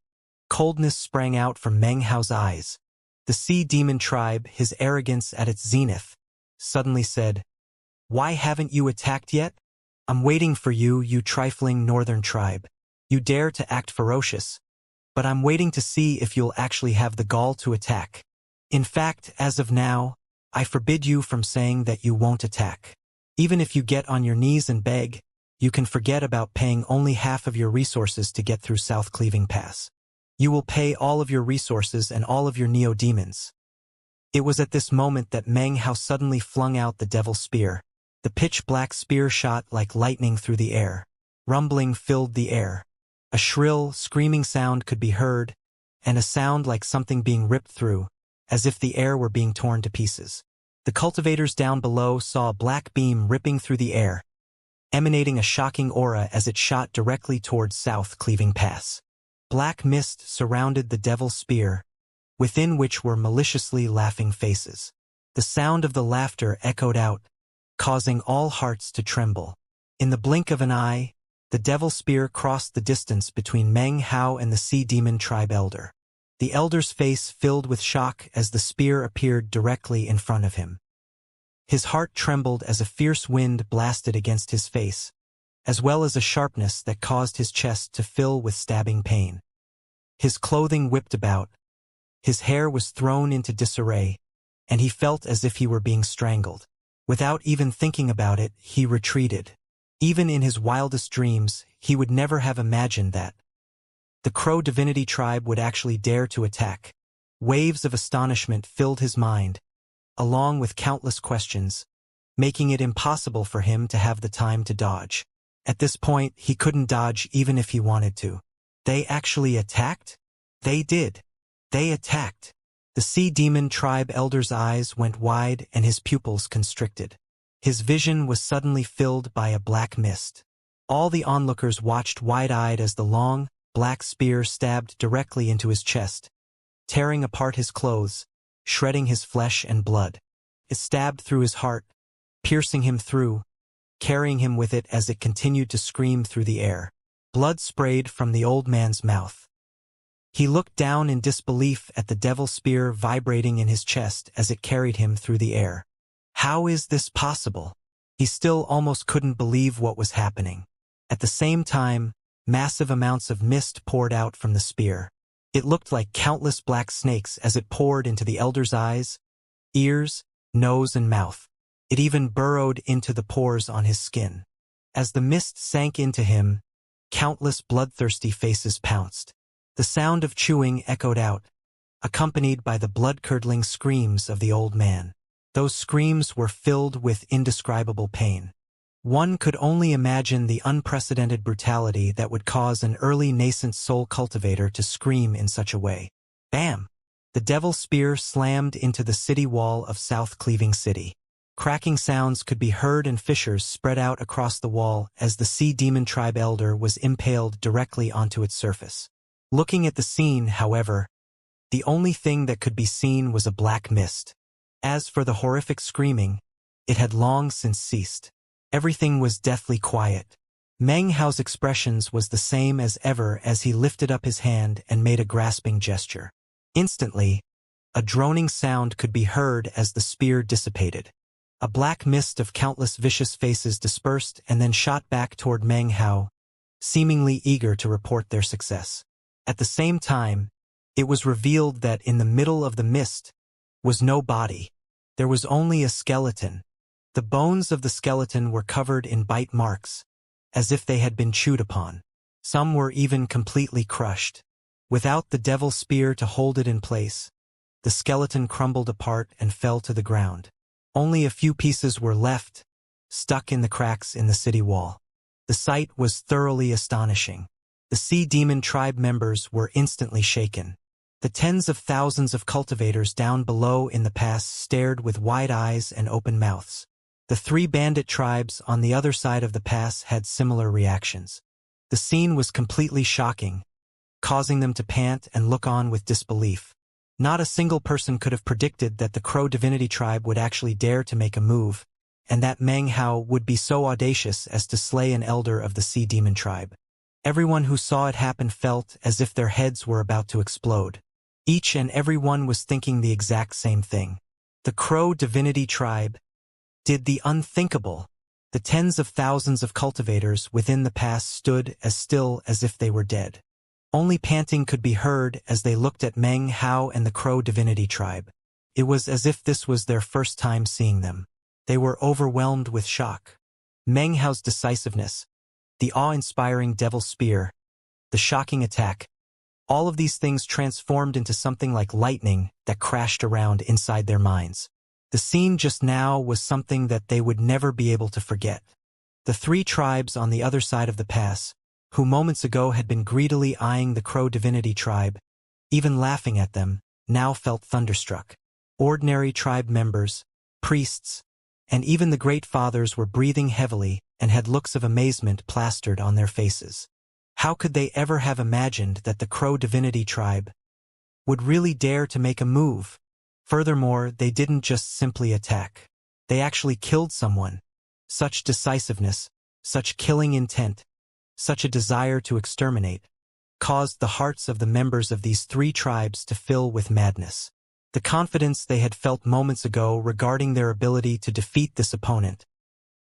coldness sprang out from Meng Hao's eyes. The Sea Demon tribe, his arrogance at its zenith, suddenly said, "Why haven't you attacked yet? I'm waiting for you, you trifling northern tribe. You dare to act ferocious, but I'm waiting to see if you'll actually have the gall to attack. In fact, as of now, I forbid you from saying that you won't attack. Even if you get on your knees and beg, you can forget about paying only half of your resources to get through South Cleaving Pass. You will pay all of your resources and all of your neo-demons." It was at this moment that Meng Hao suddenly flung out the Devil Spear. The pitch-black spear shot like lightning through the air. Rumbling filled the air. A shrill, screaming sound could be heard, and a sound like something being ripped through, as if the air were being torn to pieces. The cultivators down below saw a black beam ripping through the air, emanating a shocking aura as it shot directly towards South Cleaving Pass. Black mist surrounded the Devil's Spear, within which were maliciously laughing faces. The sound of the laughter echoed out, causing all hearts to tremble. In the blink of an eye, the Devil's Spear crossed the distance between Meng Hao and the Sea Demon tribe elder. The elder's face filled with shock as the spear appeared directly in front of him. His heart trembled as a fierce wind blasted against his face, as well as a sharpness that caused his chest to fill with stabbing pain. His clothing whipped about, his hair was thrown into disarray, and he felt as if he were being strangled. Without even thinking about it, he retreated. Even in his wildest dreams, he would never have imagined that the Crow divinity tribe would actually dare to attack. Waves of astonishment filled his mind, along with countless questions, making it impossible for him to have the time to dodge. At this point, he couldn't dodge even if he wanted to. They actually attacked? They did. They attacked. The sea demon tribe elder's eyes went wide and his pupils constricted. His vision was suddenly filled by a black mist. All the onlookers watched wide-eyed as the long, black spear stabbed directly into his chest, tearing apart his clothes, shredding his flesh and blood. It stabbed through his heart, piercing him through, carrying him with it as it continued to scream through the air. Blood sprayed from the old man's mouth. He looked down in disbelief at the devil spear vibrating in his chest as it carried him through the air. How is this possible? He still almost couldn't believe what was happening. At the same time, massive amounts of mist poured out from the spear. It looked like countless black snakes as it poured into the elder's eyes, ears, nose and mouth. It even burrowed into the pores on his skin. As the mist sank into him, countless bloodthirsty faces pounced. The sound of chewing echoed out, accompanied by the blood-curdling screams of the old man. Those screams were filled with indescribable pain. One could only imagine the unprecedented brutality that would cause an early nascent soul cultivator to scream in such a way. Bam! The devil spear slammed into the city wall of South Cleaving City. Cracking sounds could be heard and fissures spread out across the wall as the sea demon tribe elder was impaled directly onto its surface. Looking at the scene, however, the only thing that could be seen was a black mist. As for the horrific screaming, it had long since ceased. Everything was deathly quiet. Meng Hao's expressions was the same as ever as he lifted up his hand and made a grasping gesture. Instantly, a droning sound could be heard as the spear dissipated. A black mist of countless vicious faces dispersed and then shot back toward Meng Hao, seemingly eager to report their success. At the same time, it was revealed that in the middle of the mist was no body. There was only a skeleton. The bones of the skeleton were covered in bite marks, as if they had been chewed upon. Some were even completely crushed. Without the devil spear to hold it in place, the skeleton crumbled apart and fell to the ground. Only a few pieces were left, stuck in the cracks in the city wall. The sight was thoroughly astonishing. The sea demon tribe members were instantly shaken. The tens of thousands of cultivators down below in the pass stared with wide eyes and open mouths. The three bandit tribes on the other side of the pass had similar reactions. The scene was completely shocking, causing them to pant and look on with disbelief. Not a single person could have predicted that the Crow Divinity tribe would actually dare to make a move, and that Meng Hao would be so audacious as to slay an elder of the Sea Demon tribe. Everyone who saw it happen felt as if their heads were about to explode. Each and every one was thinking the exact same thing. The Crow Divinity tribe did the unthinkable. The tens of thousands of cultivators within the pass stood as still as if they were dead. Only panting could be heard as they looked at Meng Hao and the Crow Divinity tribe. It was as if this was their first time seeing them. They were overwhelmed with shock. Meng Hao's decisiveness, the awe-inspiring devil spear, the shocking attack, all of these things transformed into something like lightning that crashed around inside their minds. The scene just now was something that they would never be able to forget. The three tribes on the other side of the pass, who moments ago had been greedily eyeing the Crow Divinity tribe, even laughing at them, now felt thunderstruck. Ordinary tribe members, priests, and even the Great Fathers were breathing heavily and had looks of amazement plastered on their faces. How could they ever have imagined that the Crow Divinity tribe would really dare to make a move? Furthermore, they didn't just simply attack. They actually killed someone. Such decisiveness, such killing intent, such a desire to exterminate, caused the hearts of the members of these three tribes to fill with madness. The confidence they had felt moments ago regarding their ability to defeat this opponent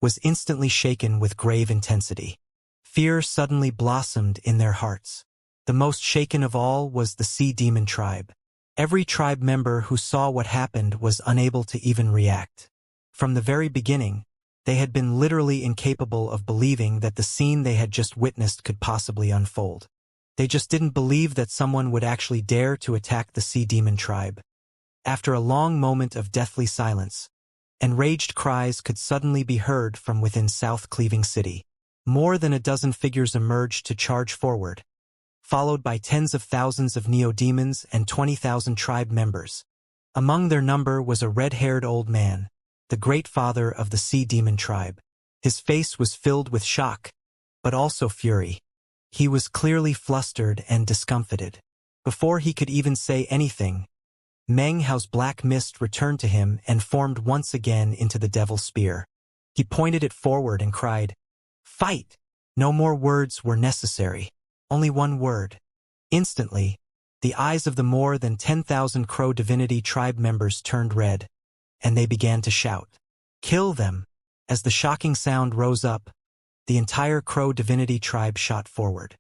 was instantly shaken with grave intensity. Fear suddenly blossomed in their hearts. The most shaken of all was the Sea Demon tribe. Every tribe member who saw what happened was unable to even react. From the very beginning, they had been literally incapable of believing that the scene they had just witnessed could possibly unfold. They just didn't believe that someone would actually dare to attack the sea demon tribe. After a long moment of deathly silence, enraged cries could suddenly be heard from within South Cleaving City. More than a dozen figures emerged to charge forward, followed by tens of thousands of neo-demons and 20,000 tribe members. Among their number was a red-haired old man, the great father of the sea demon tribe. His face was filled with shock, but also fury. He was clearly flustered and discomfited. Before he could even say anything, Meng Hao's black mist returned to him and formed once again into the devil's spear. He pointed it forward and cried, "Fight!" No more words were necessary. Only one word. Instantly, the eyes of the more than 10,000 Crow Divinity tribe members turned red, and they began to shout, "Kill them!" As the shocking sound rose up, the entire Crow Divinity tribe shot forward.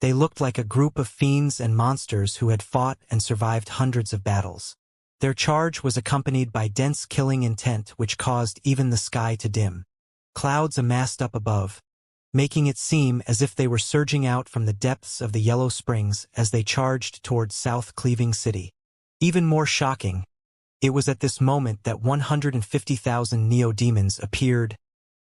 They looked like a group of fiends and monsters who had fought and survived hundreds of battles. Their charge was accompanied by dense killing intent which caused even the sky to dim. Clouds amassed up above, making it seem as if they were surging out from the depths of the Yellow Springs as they charged towards South Cleaving City. Even more shocking, it was at this moment that 150,000 neo-demons appeared,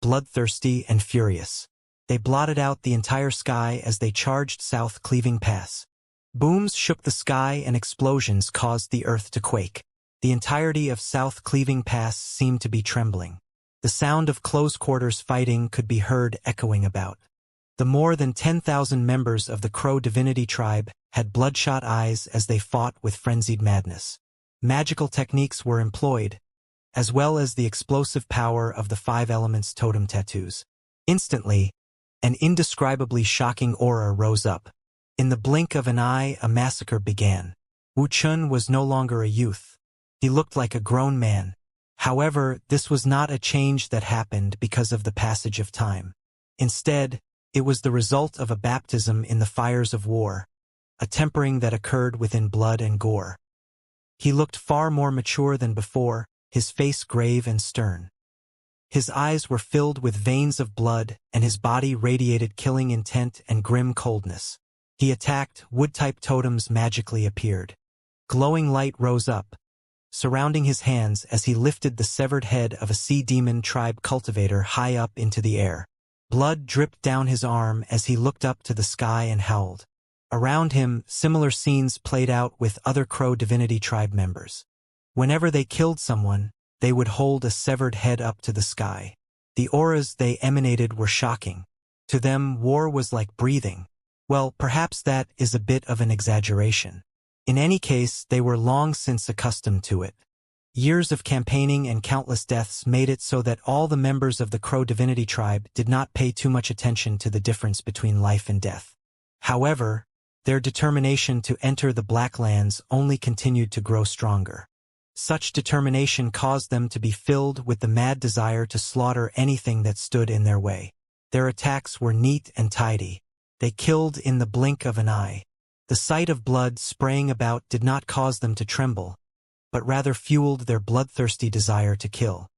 bloodthirsty and furious. They blotted out the entire sky as they charged South Cleaving Pass. Booms shook the sky and explosions caused the earth to quake. The entirety of South Cleaving Pass seemed to be trembling. The sound of close-quarters fighting could be heard echoing about. The more than 10,000 members of the Crow Divinity tribe had bloodshot eyes as they fought with frenzied madness. Magical techniques were employed, as well as the explosive power of the 5 elements totem tattoos. Instantly, an indescribably shocking aura rose up. In the blink of an eye, a massacre began. Wuxia was no longer a youth. He looked like a grown man. However, this was not a change that happened because of the passage of time. Instead, it was the result of a baptism in the fires of war, a tempering that occurred within blood and gore. He looked far more mature than before, his face grave and stern. His eyes were filled with veins of blood, and his body radiated killing intent and grim coldness. He attacked, wood-type totems magically appeared. Glowing light rose up, surrounding his hands as he lifted the severed head of a sea demon tribe cultivator high up into the air. Blood dripped down his arm as he looked up to the sky and howled. Around him, similar scenes played out with other Crow Divinity tribe members. Whenever they killed someone, they would hold a severed head up to the sky. The auras they emanated were shocking. To them, war was like breathing. Well, perhaps that is a bit of an exaggeration. In any case, they were long since accustomed to it. Years of campaigning and countless deaths made it so that all the members of the Crow Divinity tribe did not pay too much attention to the difference between life and death. However, their determination to enter the Black Lands only continued to grow stronger. Such determination caused them to be filled with the mad desire to slaughter anything that stood in their way. Their attacks were neat and tidy. They killed in the blink of an eye. The sight of blood spraying about did not cause them to tremble, but rather fueled their bloodthirsty desire to kill.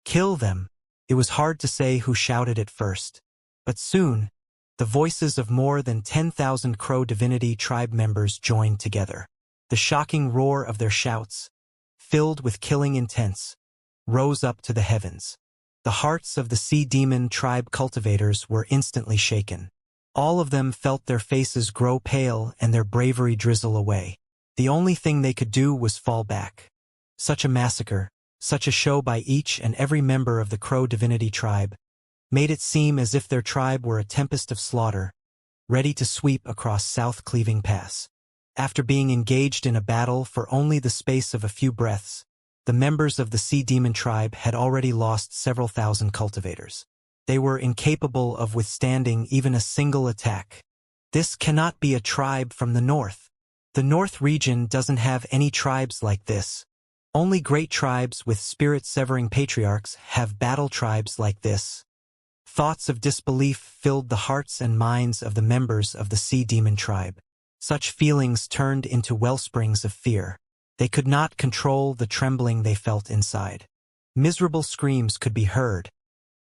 Kill them! It was hard to say who shouted it first. But soon, the voices of more than 10,000 Crow Divinity tribe members joined together. The shocking roar of their shouts, filled with killing intents, rose up to the heavens. The hearts of the sea demon tribe cultivators were instantly shaken. All of them felt their faces grow pale and their bravery drizzle away. The only thing they could do was fall back. Such a massacre, such a show by each and every member of the Crow Divinity tribe, made it seem as if their tribe were a tempest of slaughter, ready to sweep across South Cleaving Pass. After being engaged in a battle for only the space of a few breaths, the members of the Sea Demon tribe had already lost several thousand cultivators. They were incapable of withstanding even a single attack. This cannot be a tribe from the north. The North region doesn't have any tribes like this. Only great tribes with spirit-severing patriarchs have battle tribes like this. Thoughts of disbelief filled the hearts and minds of the members of the Sea Demon tribe. Such feelings turned into wellsprings of fear. They could not control the trembling they felt inside. Miserable screams could be heard,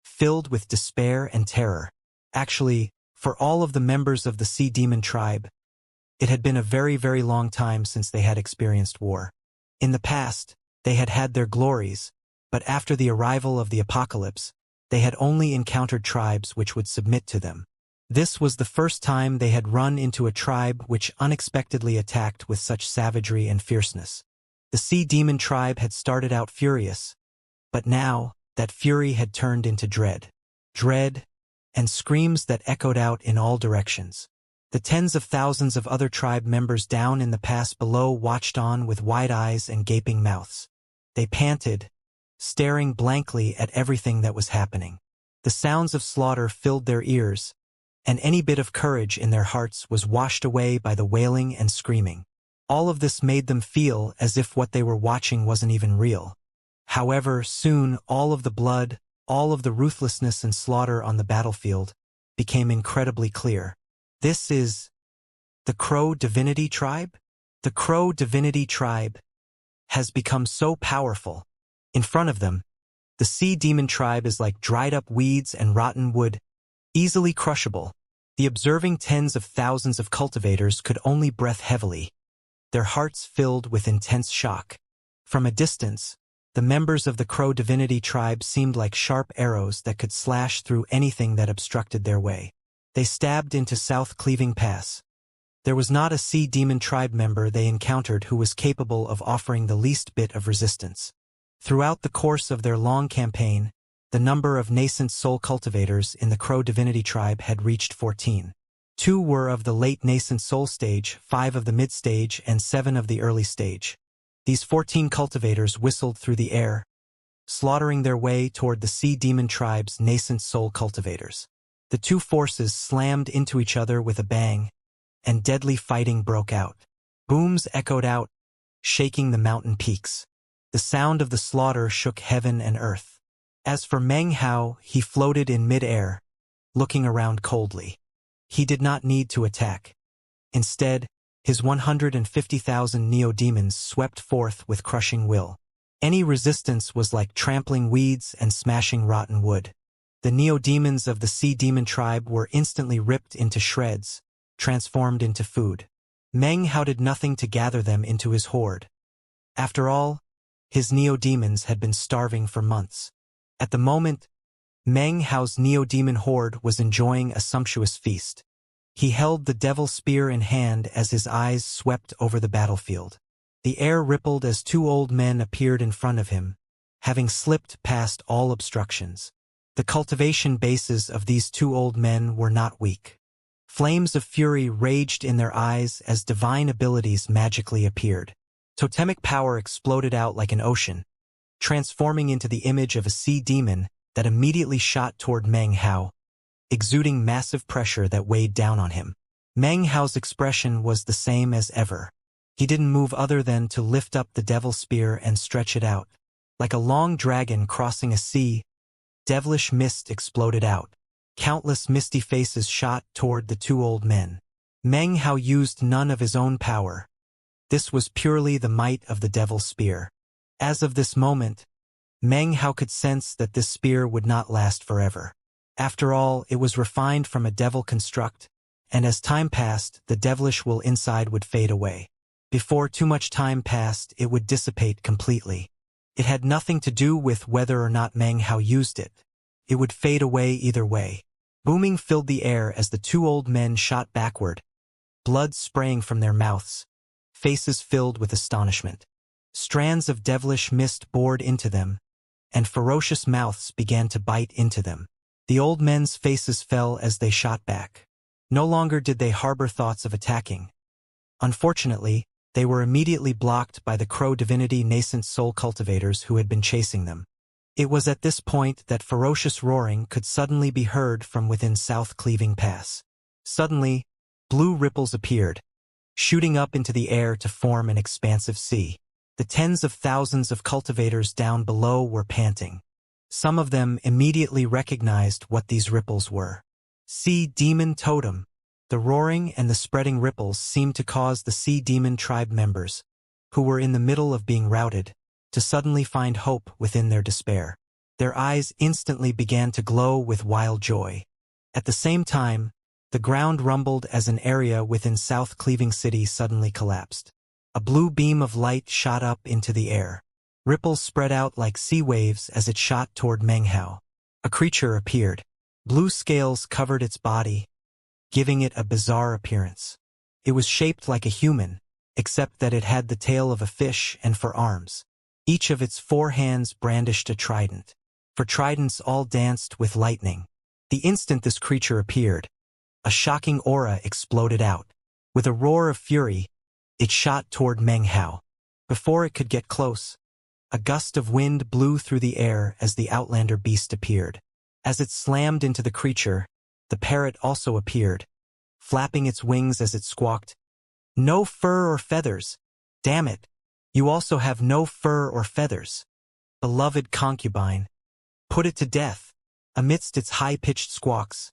filled with despair and terror. Actually, for all of the members of the Sea Demon tribe, It had been a very, very long time since they had experienced war. In the past, they had had their glories, but after the arrival of the apocalypse, they had only encountered tribes which would submit to them. This was the first time they had run into a tribe which unexpectedly attacked with such savagery and fierceness. The sea demon tribe had started out furious, but now, that fury had turned into dread. Dread, and screams that echoed out in all directions. The tens of thousands of other tribe members down in the pass below watched on with wide eyes and gaping mouths. They panted, staring blankly at everything that was happening. The sounds of slaughter filled their ears, and any bit of courage in their hearts was washed away by the wailing and screaming. All of this made them feel as if what they were watching wasn't even real. However, soon all of the blood, all of the ruthlessness and slaughter on the battlefield became incredibly clear. This is the Crow Divinity Tribe? The Crow Divinity Tribe has become so powerful. In front of them, the Sea Demon Tribe is like dried-up weeds and rotten wood, easily crushable. The observing tens of thousands of cultivators could only breath heavily, their hearts filled with intense shock. From a distance, the members of the Crow Divinity Tribe seemed like sharp arrows that could slash through anything that obstructed their way. They stabbed into South Cleaving Pass. There was not a Sea Demon Tribe member they encountered who was capable of offering the least bit of resistance. Throughout the course of their long campaign, the number of nascent soul cultivators in the Crow Divinity Tribe had reached 14. 2 were of the late nascent soul stage, 5 of the mid-stage, and 7 of the early stage. These 14 cultivators whistled through the air, slaughtering their way toward the Sea Demon Tribe's nascent soul cultivators. The two forces slammed into each other with a bang, and deadly fighting broke out. Booms echoed out, shaking the mountain peaks. The sound of the slaughter shook heaven and earth. As for Meng Hao, he floated in mid-air, looking around coldly. He did not need to attack. Instead, his 150,000 neo-demons swept forth with crushing will. Any resistance was like trampling weeds and smashing rotten wood. The neo-demons of the Sea Demon Tribe were instantly ripped into shreds, transformed into food. Meng Hao did nothing to gather them into his horde. After all, his neo-demons had been starving for months. At the moment, Meng Hao's neo-demon horde was enjoying a sumptuous feast. He held the devil spear in hand as his eyes swept over the battlefield. The air rippled as 2 old men appeared in front of him, having slipped past all obstructions. The cultivation bases of these 2 old men were not weak. Flames of fury raged in their eyes as divine abilities magically appeared. Totemic power exploded out like an ocean, transforming into the image of a sea demon that immediately shot toward Meng Hao, exuding massive pressure that weighed down on him. Meng Hao's expression was the same as ever. He didn't move other than to lift up the devil spear and stretch it out. Like a long dragon crossing a sea, devilish mist exploded out. Countless misty faces shot toward the 2 old men. Meng Hao used none of his own power. This was purely the might of the devil spear. As of this moment, Meng Hao could sense that this spear would not last forever. After all, it was refined from a devil construct, and as time passed, the devilish will inside would fade away. Before too much time passed, it would dissipate completely. It had nothing to do with whether or not Meng Hao used it. It would fade away either way. Booming filled the air as the 2 old men shot backward, blood spraying from their mouths, faces filled with astonishment. Strands of devilish mist bored into them, and ferocious mouths began to bite into them. The old men's faces fell as they shot back. No longer did they harbor thoughts of attacking. Unfortunately, they were immediately blocked by the Crow Divinity nascent soul cultivators who had been chasing them. It was at this point that ferocious roaring could suddenly be heard from within South Cleaving Pass. Suddenly, blue ripples appeared, shooting up into the air to form an expansive sea. The tens of thousands of cultivators down below were panting. Some of them immediately recognized what these ripples were. Sea Demon Totem. The roaring and the spreading ripples seemed to cause the Sea Demon Tribe members, who were in the middle of being routed, to suddenly find hope within their despair. Their eyes instantly began to glow with wild joy. At the same time, The ground rumbled as an area within South Cleaving City suddenly collapsed. A blue beam of light shot up into the air. Ripples spread out like sea waves as it shot toward Menghao. A creature appeared. Blue scales covered its body, giving it a bizarre appearance. It was shaped like a human, except that it had the tail of a fish and 4 arms. Each of its 4 hands brandished a trident. 4 tridents all danced with lightning. The instant this creature appeared, a shocking aura exploded out. With a roar of fury, it shot toward Menghao. Before it could get close, a gust of wind blew through the air as the outlander beast appeared. As it slammed into the creature, the parrot also appeared, flapping its wings as it squawked, "No fur or feathers! Damn it! You also have no fur or feathers! Beloved concubine! Put it to death!" Amidst its high-pitched squawks,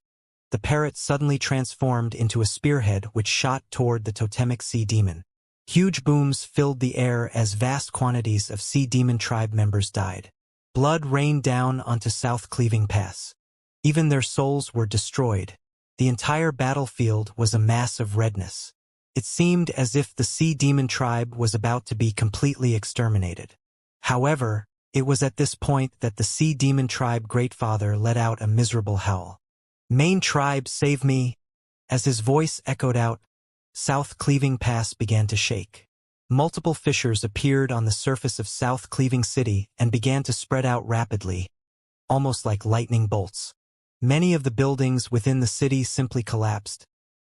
the parrot suddenly transformed into a spearhead which shot toward the totemic sea demon. Huge booms filled the air as vast quantities of sea demon tribe members died. Blood rained down onto South Cleaving Pass. Even their souls were destroyed. The entire battlefield was a mass of redness. It seemed as if the sea demon tribe was about to be completely exterminated. However, it was at this point that the sea demon tribe Greatfather let out a miserable howl. "Main tribe, save me!" As his voice echoed out, South Cleaving Pass began to shake. Multiple fissures appeared on the surface of South Cleaving City and began to spread out rapidly, almost like lightning bolts. Many of the buildings within the city simply collapsed,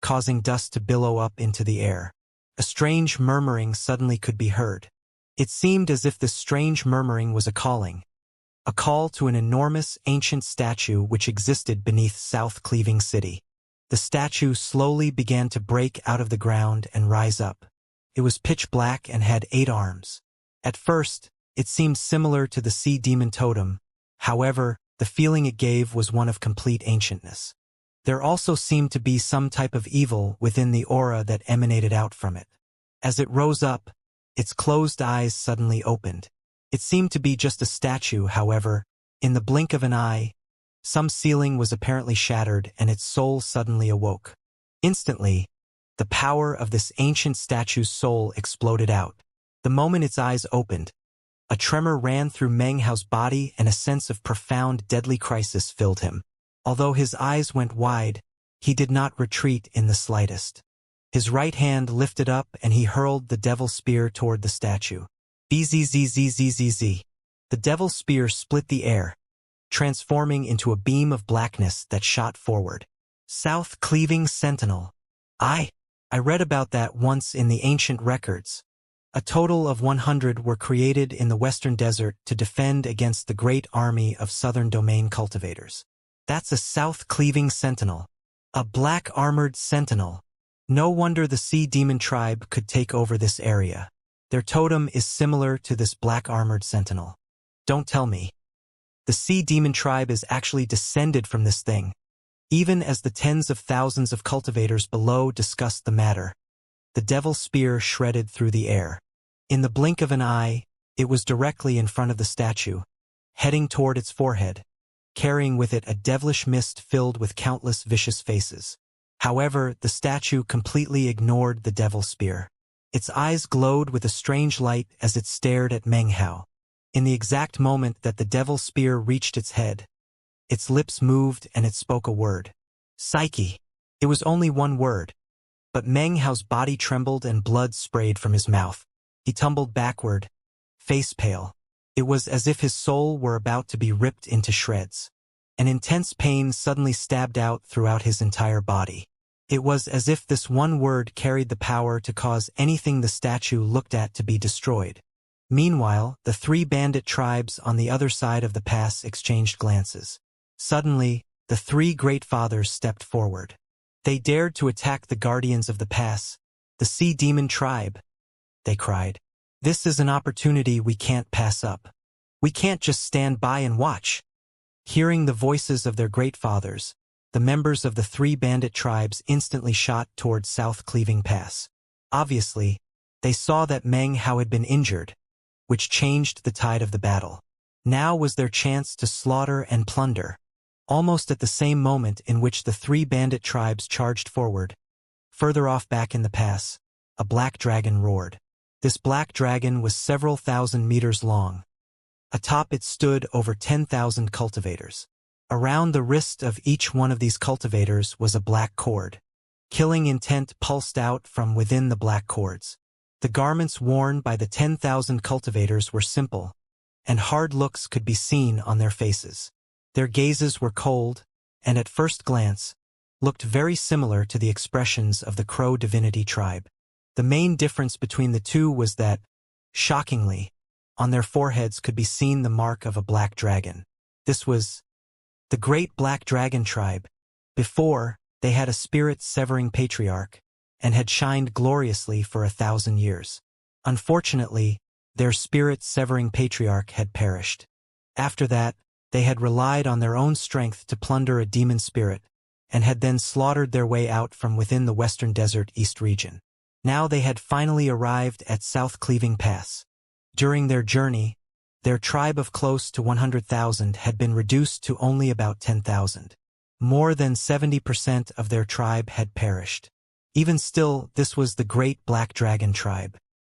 causing dust to billow up into the air. A strange murmuring suddenly could be heard. It seemed as if this strange murmuring was a call to an enormous ancient statue which existed beneath South Cleaving City. The statue slowly began to break out of the ground and rise up. It was pitch black and had 8 arms. At first, it seemed similar to the sea demon totem. However, the feeling it gave was one of complete ancientness. There also seemed to be some type of evil within the aura that emanated out from it. As it rose up, its closed eyes suddenly opened. It seemed to be just a statue, however. In the blink of an eye, some ceiling was apparently shattered and its soul suddenly awoke. Instantly, the power of this ancient statue's soul exploded out. The moment its eyes opened, a tremor ran through Menghao's body and a sense of profound deadly crisis filled him. Although his eyes went wide, he did not retreat in the slightest. His right hand lifted up and he hurled the devil spear toward the statue. Bzzzzzzz. The devil spear split the air, transforming into a beam of blackness that shot forward. South Cleaving Sentinel. I read about that once in the ancient records. A total of 100 were created in the Western Desert to defend against the great army of Southern Domain cultivators. That's a South Cleaving Sentinel. A black armored sentinel. No wonder the Sea Demon tribe could take over this area. Their totem is similar to this black armored sentinel. Don't tell me. The Sea Demon tribe is actually descended from this thing. Even as the tens of thousands of cultivators below discussed the matter, the devil spear shredded through the air. In the blink of an eye, it was directly in front of the statue, heading toward its forehead, carrying with it a devilish mist filled with countless vicious faces. However, the statue completely ignored the devil spear. Its eyes glowed with a strange light as it stared at Menghao. In the exact moment that the devil spear reached its head, its lips moved and it spoke a word. Psyche. It was only one word. But Menghao's body trembled and blood sprayed from his mouth. He tumbled backward, face pale. It was as if his soul were about to be ripped into shreds. An intense pain suddenly stabbed out throughout his entire body. It was as if this one word carried the power to cause anything the statue looked at to be destroyed. Meanwhile, the 3 bandit tribes on the other side of the pass exchanged glances. Suddenly, the 3 great fathers stepped forward. They dared to attack the guardians of the pass, the Sea Demon tribe. They cried, "This is an opportunity we can't pass up. We can't just stand by and watch." Hearing the voices of their great fathers, the members of the 3 bandit tribes instantly shot towards South Cleaving Pass. Obviously, they saw that Menghao had been injured, which changed the tide of the battle. Now was their chance to slaughter and plunder. almost at the same moment in which the three bandit tribes charged forward. Further off back in the pass, a black dragon roared. This black dragon was several thousand meters long. Atop it stood over 10,000 cultivators. Around the wrist of each one of these cultivators was a black cord. Killing intent pulsed out from within the black cords. The garments worn by the 10,000 cultivators were simple, and hard looks could be seen on their faces. Their gazes were cold, and at first glance, looked very similar to the expressions of the Crow divinity tribe. The main difference between the two was that, shockingly, on their foreheads could be seen the mark of a black dragon. This was the great black dragon tribe. Before, they had a spirit-severing patriarch, and had shined gloriously for 1,000 years. Unfortunately, their spirit-severing patriarch had perished. After that, they had relied on their own strength to plunder a demon spirit, and had then slaughtered their way out from within the Western Desert East region. Now they had finally arrived at South Cleaving Pass. During their journey, their tribe of close to 100,000 had been reduced to only about 10,000. More than 70% of their tribe had perished. Even still, this was the great Black Dragon tribe.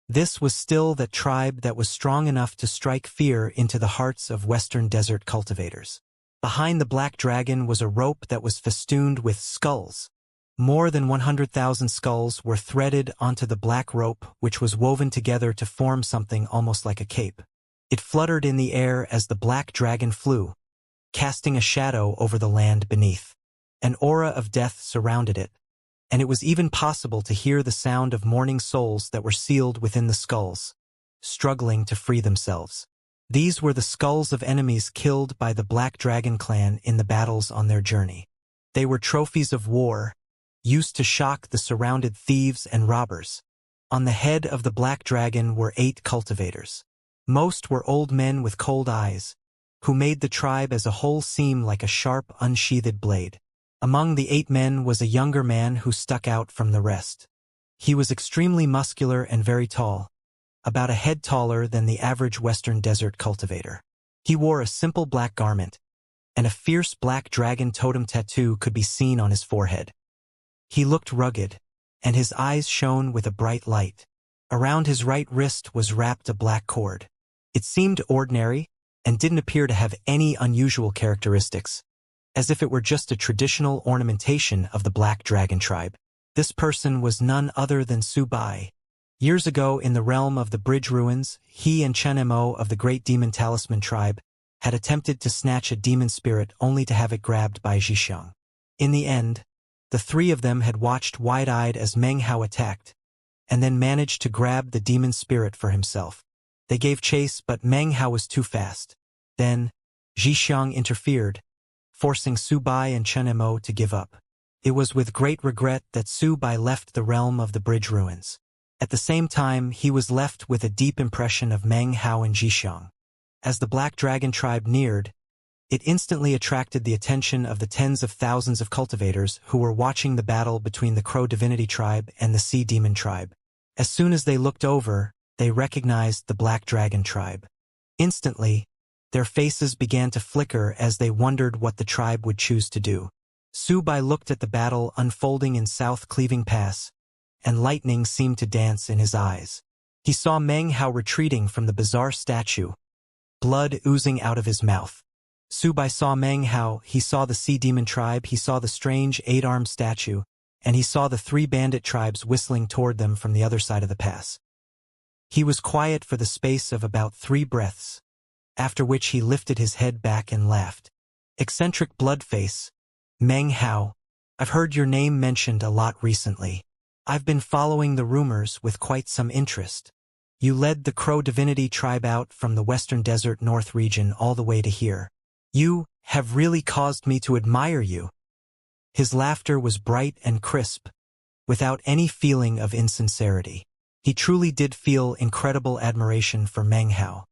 This was still that tribe that was strong enough to strike fear into the hearts of Western Desert cultivators. Behind the Black Dragon was a rope that was festooned with skulls. More than 100,000 skulls were threaded onto the black rope, which was woven together to form something almost like a cape. It fluttered in the air as the Black Dragon flew, casting a shadow over the land beneath. An aura of death surrounded it, and it was even possible to hear the sound of mourning souls that were sealed within the skulls, struggling to free themselves. These were the skulls of enemies killed by the Black Dragon clan in the battles on their journey. They were trophies of war, used to shock the surrounded thieves and robbers. On the head of the Black Dragon were 8 cultivators. Most were old men with cold eyes, who made the tribe as a whole seem like a sharp, unsheathed blade. Among the 8 men was a younger man who stuck out from the rest. He was extremely muscular and very tall, about a head taller than the average Western Desert cultivator. He wore a simple black garment, and a fierce black dragon totem tattoo could be seen on his forehead. He looked rugged, and his eyes shone with a bright light. Around his right wrist was wrapped a black cord. It seemed ordinary, and didn't appear to have any unusual characteristics, as if it were just a traditional ornamentation of the Black Dragon tribe. This person was none other than Su Bai. Years ago in the realm of the Bridge Ruins, he and Chen Mo of the Great Demon Talisman tribe had attempted to snatch a demon spirit only to have it grabbed by Xianxia. In the end, the 3 of them had watched wide-eyed as Meng Hao attacked, and then managed to grab the demon spirit for himself. They gave chase, but Meng Hao was too fast. Then, Xianxia interfered, forcing Su Bai and Chen Mo to give up. It was with great regret that Su Bai left the realm of the Bridge Ruins. At the same time, he was left with a deep impression of Meng Hao and Xianxia. As the Black Dragon tribe neared, it instantly attracted the attention of the tens of thousands of cultivators who were watching the battle between the Crow Divinity tribe and the Sea Demon tribe. As soon as they looked over, they recognized the Black Dragon tribe. Instantly, their faces began to flicker as they wondered what the tribe would choose to do. Su Bai looked at the battle unfolding in South Cleaving Pass, and lightning seemed to dance in his eyes. He saw Meng Hao retreating from the bizarre statue, blood oozing out of his mouth. Su Bai saw Meng Hao, he saw the Sea Demon tribe, he saw the strange 8-armed statue, and he saw the 3 bandit tribes whistling toward them from the other side of the pass. He was quiet for the space of about 3 breaths, after which he lifted his head back and laughed. Eccentric Bloodface, Meng Hao, I've heard your name mentioned a lot recently. I've been following the rumors with quite some interest. You led the Crow Divinity tribe out from the Western Desert North region all the way to here. You have really caused me to admire you. His laughter was bright and crisp, without any feeling of insincerity. He truly did feel incredible admiration for Meng Hao.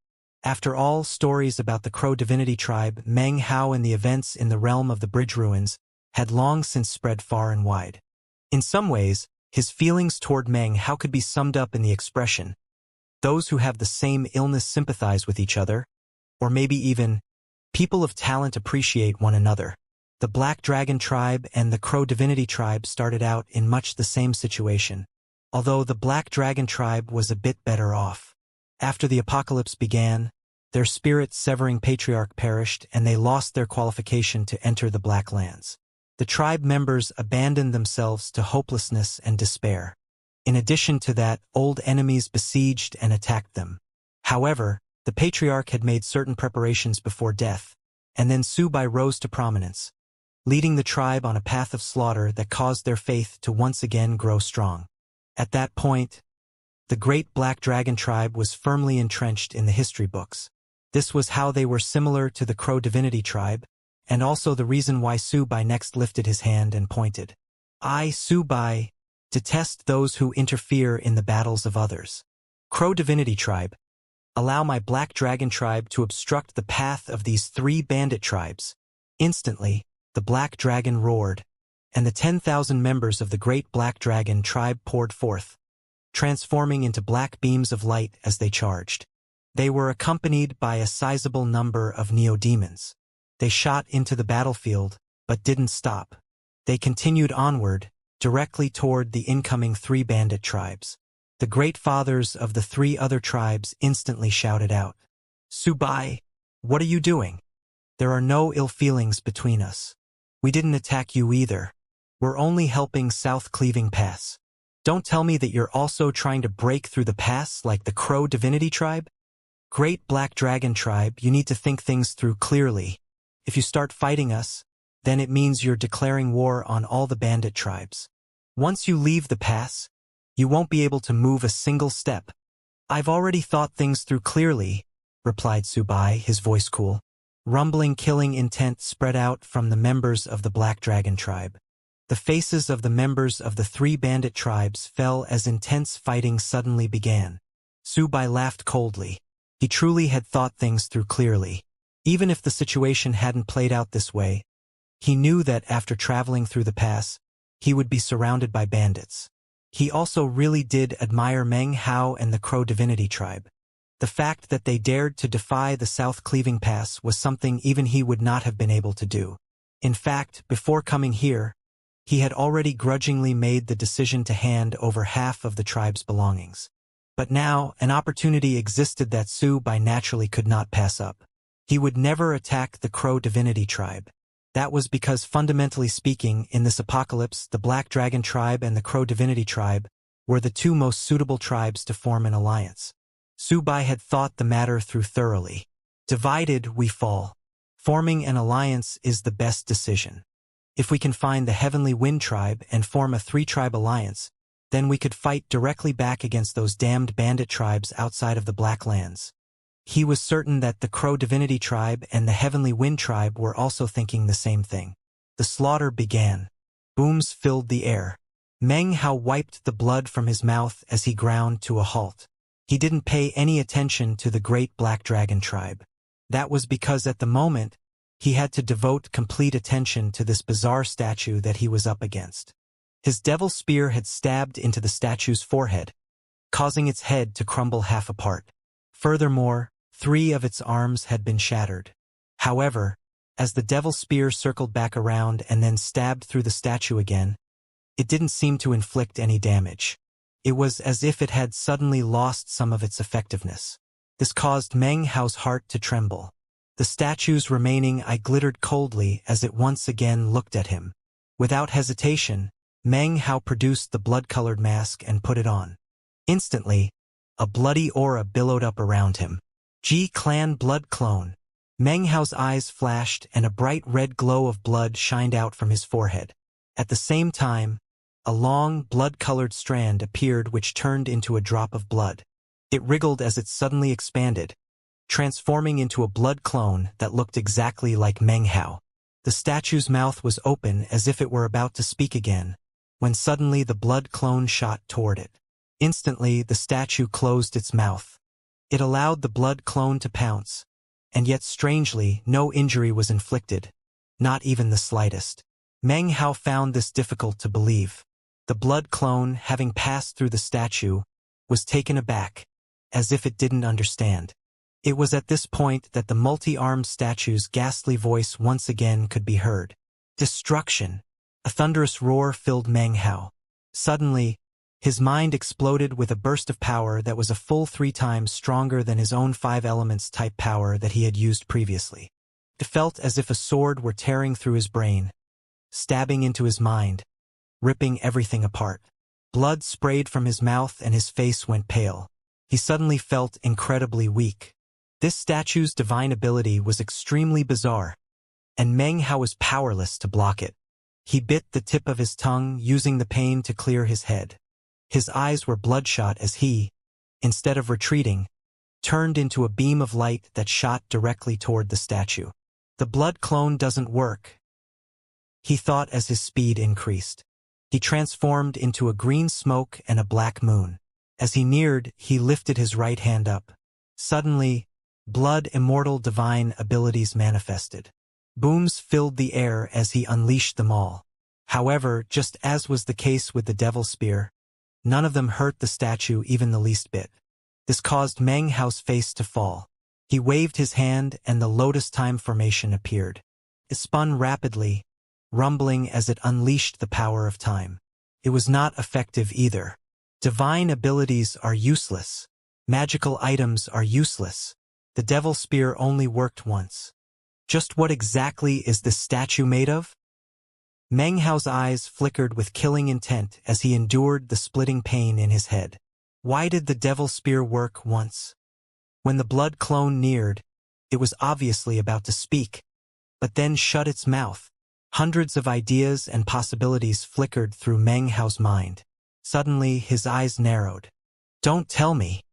After all, stories about the Crow Divinity tribe, Meng Hao, and the events in the realm of the Bridge Ruins had long since spread far and wide. In some ways, his feelings toward Meng Hao could be summed up in the expression, those who have the same illness sympathize with each other, or maybe even, people of talent appreciate one another. The Black Dragon tribe and the Crow Divinity tribe started out in much the same situation, although the Black Dragon tribe was a bit better off. After the apocalypse began, their spirit-severing patriarch perished and they lost their qualification to enter the Black Lands. The tribe members abandoned themselves to hopelessness and despair. In addition to that, old enemies besieged and attacked them. However, the patriarch had made certain preparations before death, and then Subai rose to prominence, leading the tribe on a path of slaughter that caused their faith to once again grow strong. At that point, the great Black Dragon tribe was firmly entrenched in the history books. This was how they were similar to the Crow Divinity tribe, and also the reason why Subai next lifted his hand and pointed. I, Subai, detest those who interfere in the battles of others. Crow Divinity tribe, allow my Black Dragon tribe to obstruct the path of these 3 bandit tribes. Instantly, the Black Dragon roared, and the 10,000 members of the great Black Dragon tribe poured forth, transforming into black beams of light as they charged. They were accompanied by a sizable number of neo-demons. They shot into the battlefield, but didn't stop. They continued onward, directly toward the incoming 3 bandit tribes. The great fathers of the 3 other tribes instantly shouted out, Subai, what are you doing? There are no ill feelings between us. We didn't attack you either. We're only helping South Cleaving Pass. Don't tell me that you're also trying to break through the pass like the Crow Divinity tribe? Great Black Dragon tribe, you need to think things through clearly. If you start fighting us, then it means you're declaring war on all the bandit tribes. Once you leave the pass, you won't be able to move a single step. I've already thought things through clearly, replied Subai, his voice cool. Rumbling killing intent spread out from the members of the Black Dragon tribe. The faces of the members of the 3 bandit tribes fell as intense fighting suddenly began. Subai laughed coldly. He truly had thought things through clearly. Even if the situation hadn't played out this way, he knew that after traveling through the pass, he would be surrounded by bandits. He also really did admire Meng Hao and the Crow Divinity tribe. The fact that they dared to defy the South Cleaving Pass was something even he would not have been able to do. In fact, before coming here, he had already grudgingly made the decision to hand over half of the tribe's belongings. But now, an opportunity existed that Subai naturally could not pass up. He would never attack the Crow Divinity tribe. That was because, fundamentally speaking, in this apocalypse, the Black Dragon tribe and the Crow Divinity tribe were the 2 most suitable tribes to form an alliance. Subai had thought the matter through thoroughly. Divided, we fall. Forming an alliance is the best decision. If we can find the Heavenly Wind tribe and form a 3-tribe alliance, then we could fight directly back against those damned bandit tribes outside of the Black Lands. He was certain that the Crow Divinity tribe and the Heavenly Wind tribe were also thinking the same thing. The slaughter began. Booms filled the air. Meng Hao wiped the blood from his mouth as he ground to a halt. He didn't pay any attention to the great Black Dragon tribe. That was because at the moment, he had to devote complete attention to this bizarre statue that he was up against. His devil spear had stabbed into the statue's forehead, causing its head to crumble half apart. Furthermore, 3 of its arms had been shattered. However, as the devil spear circled back around and then stabbed through the statue again, it didn't seem to inflict any damage. It was as if it had suddenly lost some of its effectiveness. This caused Meng Hao's heart to tremble. The statue's remaining eye glittered coldly as it once again looked at him. Without hesitation, Meng Hao produced the blood-colored mask and put it on. Instantly, a bloody aura billowed up around him. G-Clan Blood Clone. Meng Hao's eyes flashed and a bright red glow of blood shined out from his forehead. At the same time, a long, blood-colored strand appeared which turned into a drop of blood. It wriggled as it suddenly expanded, transforming into a blood clone that looked exactly like Meng Hao. The statue's mouth was open as if it were about to speak again, when suddenly the blood clone shot toward it. Instantly, the statue closed its mouth. It allowed the blood clone to pounce, and yet strangely, no injury was inflicted, not even the slightest. Meng Hao found this difficult to believe. The blood clone, having passed through the statue, was taken aback, as if it didn't understand. It was at this point that the multi-armed statue's ghastly voice once again could be heard. Destruction! A thunderous roar filled Meng Hao. Suddenly, his mind exploded with a burst of power that was a full 3 times stronger than his own 5 elements type power that he had used previously. It felt as if a sword were tearing through his brain, stabbing into his mind, ripping everything apart. Blood sprayed from his mouth and his face went pale. He suddenly felt incredibly weak. This statue's divine ability was extremely bizarre, and Meng Hao was powerless to block it. He bit the tip of his tongue, using the pain to clear his head. His eyes were bloodshot as he, instead of retreating, turned into a beam of light that shot directly toward the statue. The blood clone doesn't work, he thought as his speed increased. He transformed into a green smoke and a black moon. As he neared, he lifted his right hand up. Suddenly, blood immortal divine abilities manifested. Booms filled the air as he unleashed them all. However, just as was the case with the devil spear, none of them hurt the statue even the least bit. This caused Meng Hao's face to fall. He waved his hand and the lotus time formation appeared. It spun rapidly, rumbling as it unleashed the power of time. It was not effective either. Divine abilities are useless. Magical items are useless. The devil spear only worked once. Just what exactly is this statue made of? Meng Hao's eyes flickered with killing intent as he endured the splitting pain in his head. Why did the devil spear work once? When the blood clone neared, it was obviously about to speak, but then shut its mouth. Hundreds of ideas and possibilities flickered through Meng Hao's mind. Suddenly, his eyes narrowed. Don't tell me.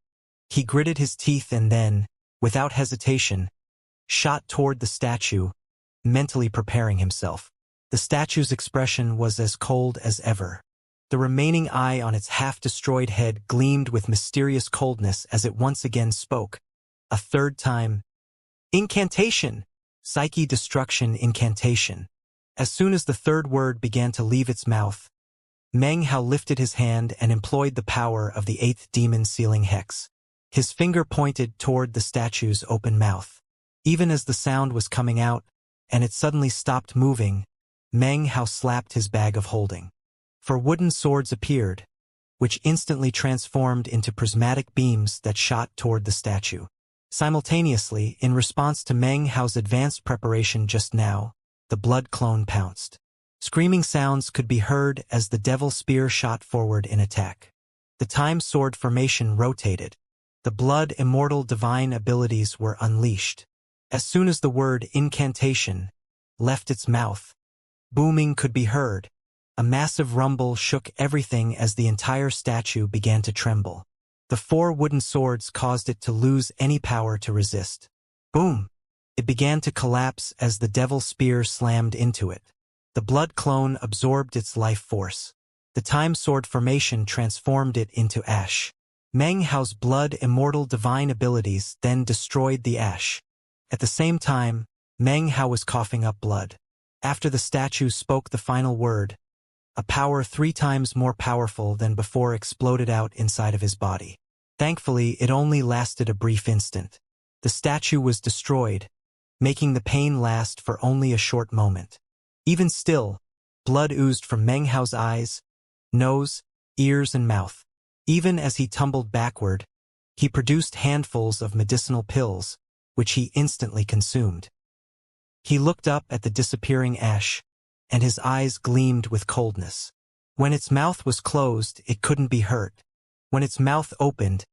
He gritted his teeth and then, without hesitation, shot toward the statue, mentally preparing himself. The statue's expression was as cold as ever. The remaining eye on its half-destroyed head gleamed with mysterious coldness as it once again spoke. A third time. Incantation! Psyche destruction incantation. As soon as the third word began to leave its mouth, Meng Hao lifted his hand and employed the power of the 8th demon sealing hex. His finger pointed toward the statue's open mouth. Even as the sound was coming out, and it suddenly stopped moving, Meng Hao slapped his bag of holding. 4 wooden swords appeared, which instantly transformed into prismatic beams that shot toward the statue. Simultaneously, in response to Meng Hao's advanced preparation just now, the blood clone pounced. Screaming sounds could be heard as the devil spear shot forward in attack. The time sword formation rotated. The blood immortal divine abilities were unleashed. As soon as the word incantation left its mouth, booming could be heard. A massive rumble shook everything as the entire statue began to tremble. The 4 wooden swords caused it to lose any power to resist. Boom! It began to collapse as the devil spear slammed into it. The blood clone absorbed its life force. The time sword formation transformed it into ash. Meng Hao's blood immortal divine abilities then destroyed the ash. At the same time, Meng Hao was coughing up blood. After the statue spoke the final word, a power 3 times more powerful than before exploded out inside of his body. Thankfully, it only lasted a brief instant. The statue was destroyed, making the pain last for only a short moment. Even still, blood oozed from Meng Hao's eyes, nose, ears, and mouth. Even as he tumbled backward, he produced handfuls of medicinal pills, which he instantly consumed. He looked up at the disappearing ash, and his eyes gleamed with coldness. When its mouth was closed, it couldn't be hurt. When its mouth opened,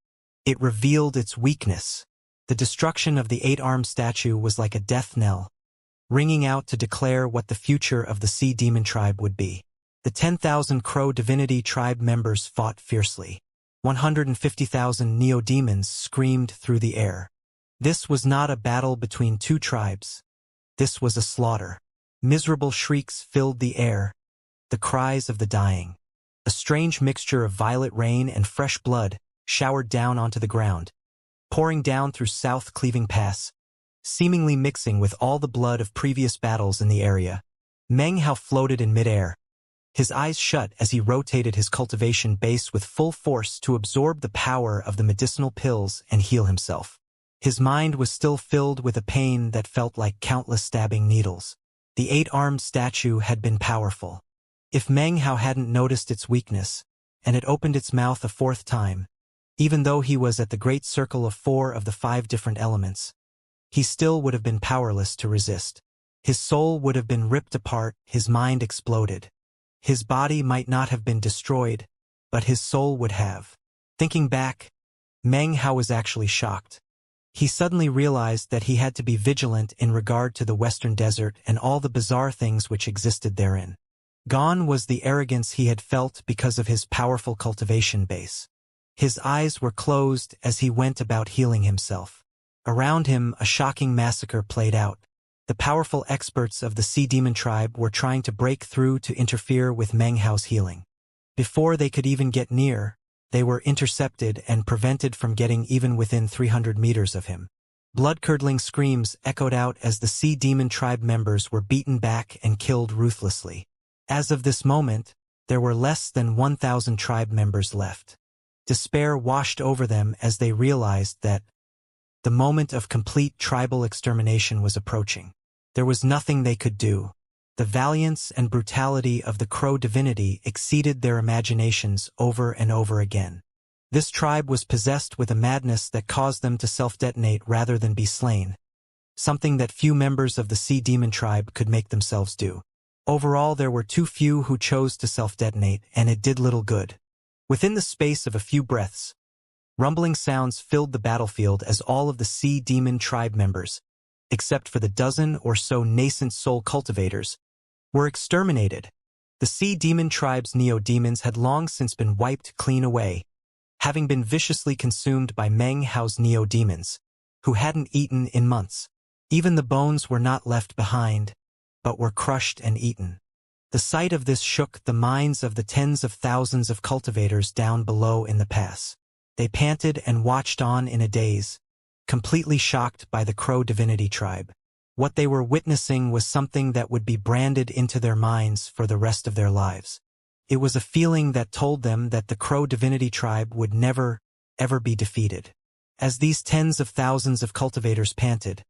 it revealed its weakness. The destruction of the 8-armed statue was like a death knell, ringing out to declare what the future of the Sea Demon tribe would be. The 10,000 Crow Divinity tribe members fought fiercely. 150,000 neo-demons screamed through the air. This was not a battle between 2 tribes. This was a slaughter. Miserable shrieks filled the air, the cries of the dying. A strange mixture of violet rain and fresh blood showered down onto the ground, pouring down through South Cleaving Pass, seemingly mixing with all the blood of previous battles in the area. Meng Hao floated in midair, his eyes shut as he rotated his cultivation base with full force to absorb the power of the medicinal pills and heal himself. His mind was still filled with a pain that felt like countless stabbing needles. The 8-armed statue had been powerful. If Meng Hao hadn't noticed its weakness, and it opened its mouth a 4th time, even though he was at the great circle of 4 of the 5 different elements, he still would have been powerless to resist. His soul would have been ripped apart, his mind exploded. His body might not have been destroyed, but his soul would have. Thinking back, Meng Hao was actually shocked. He suddenly realized that he had to be vigilant in regard to the Western Desert and all the bizarre things which existed therein. Gone was the arrogance he had felt because of his powerful cultivation base. His eyes were closed as he went about healing himself. Around him, a shocking massacre played out. The powerful experts of the Sea Demon tribe were trying to break through to interfere with Meng Hao's healing. Before they could even get near, they were intercepted and prevented from getting even within 300 meters of him. Blood-curdling screams echoed out as the Sea Demon tribe members were beaten back and killed ruthlessly. As of this moment, there were less than 1,000 tribe members left. Despair washed over them as they realized that the moment of complete tribal extermination was approaching. There was nothing they could do. The valiance and brutality of the Crow divinity exceeded their imaginations over and over again. This tribe was possessed with a madness that caused them to self-detonate rather than be slain, something that few members of the Sea Demon tribe could make themselves do. Overall, there were too few who chose to self-detonate, and it did little good. Within the space of a few breaths, rumbling sounds filled the battlefield as all of the Sea Demon tribe members, except for the dozen or so nascent soul cultivators, were exterminated. The Sea Demon tribe's neo-demons had long since been wiped clean away, having been viciously consumed by Meng Hao's neo-demons, who hadn't eaten in months. Even the bones were not left behind, but were crushed and eaten. The sight of this shook the minds of the tens of thousands of cultivators down below in the pass. They panted and watched on in a daze, completely shocked by the Crow divinity tribe. What they were witnessing was something that would be branded into their minds for the rest of their lives. It was a feeling that told them that the Crow divinity tribe would never, ever be defeated. As these tens of thousands of cultivators panted,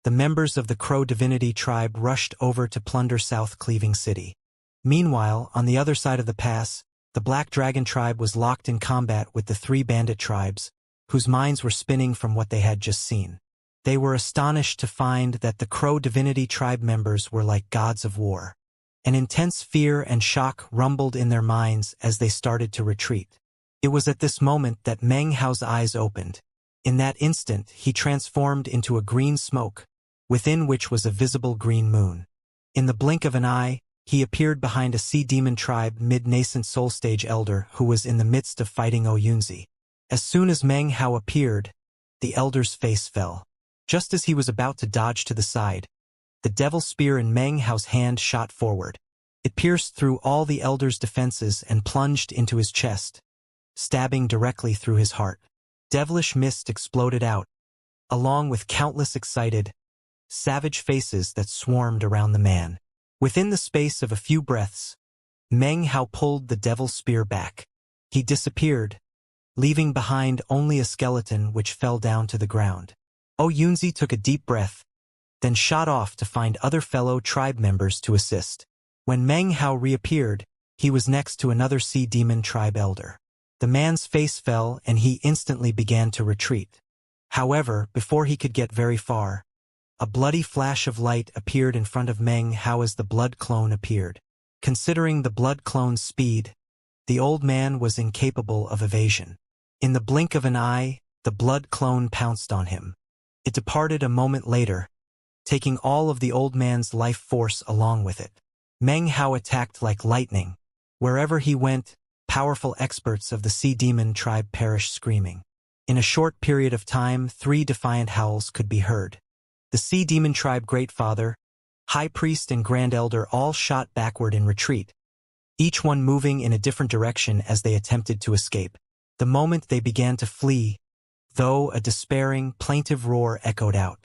the members of the Crow divinity tribe rushed over to plunder South Cleaving City. Meanwhile, on the other side of the pass, the Black Dragon tribe was locked in combat with the 3 bandit tribes, whose minds were spinning from what they had just seen. They were astonished to find that the Crow divinity tribe members were like gods of war. An intense fear and shock rumbled in their minds as they started to retreat. It was at this moment that Meng Hao's eyes opened. In that instant, he transformed into a green smoke, within which was a visible green moon. In the blink of an eye, he appeared behind a Sea Demon tribe mid-nascent soul stage elder who was in the midst of fighting Yunzi. As soon as Meng Hao appeared, the elder's face fell. Just as he was about to dodge to the side, the devil spear in Meng Hao's hand shot forward. It pierced through all the elder's defenses and plunged into his chest, stabbing directly through his heart. Devilish mist exploded out, along with countless excited, savage faces that swarmed around the man. Within the space of a few breaths, Meng Hao pulled the devil spear back. He disappeared, leaving behind only a skeleton which fell down to the ground. Yunzi took a deep breath, then shot off to find other fellow tribe members to assist. When Meng Hao reappeared, he was next to another Sea Demon tribe elder. The man's face fell and he instantly began to retreat. However, before he could get very far, a bloody flash of light appeared in front of Meng Hao as the blood clone appeared. Considering the blood clone's speed, the old man was incapable of evasion. In the blink of an eye, the blood clone pounced on him. It departed a moment later, taking all of the old man's life force along with it. Meng Hao attacked like lightning. Wherever he went, powerful experts of the Sea Demon tribe perished screaming. In a short period of time, 3 defiant howls could be heard. The Sea Demon tribe Great Father, High Priest and Grand Elder all shot backward in retreat, each one moving in a different direction as they attempted to escape. The moment they began to flee, though, a despairing, plaintive roar echoed out.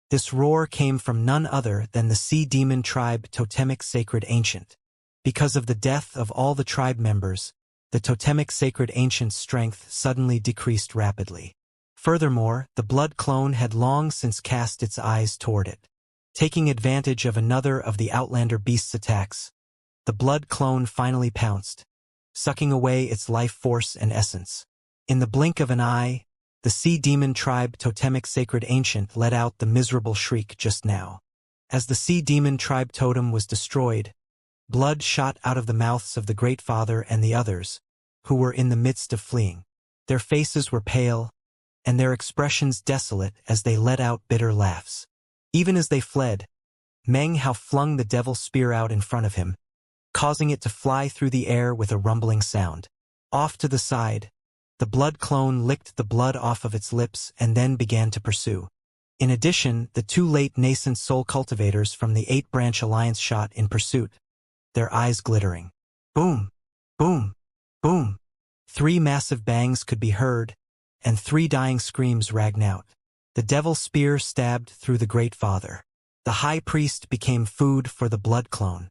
This roar came from none other than the Sea Demon tribe totemic sacred ancient. Because of the death of all the tribe members, the totemic sacred ancient's strength suddenly decreased rapidly. Furthermore, the blood clone had long since cast its eyes toward it. Taking advantage of another of the Outlander beast's attacks, the blood clone finally pounced, sucking away its life force and essence. In the blink of an eye, the sea demon tribe totemic sacred ancient let out the miserable shriek just now. As the sea demon tribe totem was destroyed, blood shot out of the mouths of the Great Father and the others, who were in the midst of fleeing. Their faces were pale, and their expressions desolate as they let out bitter laughs. Even as they fled, Meng Hao flung the devil spear out in front of him, causing it to fly through the air with a rumbling sound. Off to the side, the blood clone licked the blood off of its lips and then began to pursue. In addition, the two late nascent soul cultivators from the 8-branch alliance shot in pursuit, their eyes glittering. Boom! Boom! Boom! 3 massive bangs could be heard, and 3 dying screams rang out. The devil spear stabbed through the Great Father. The high priest became food for the blood clone.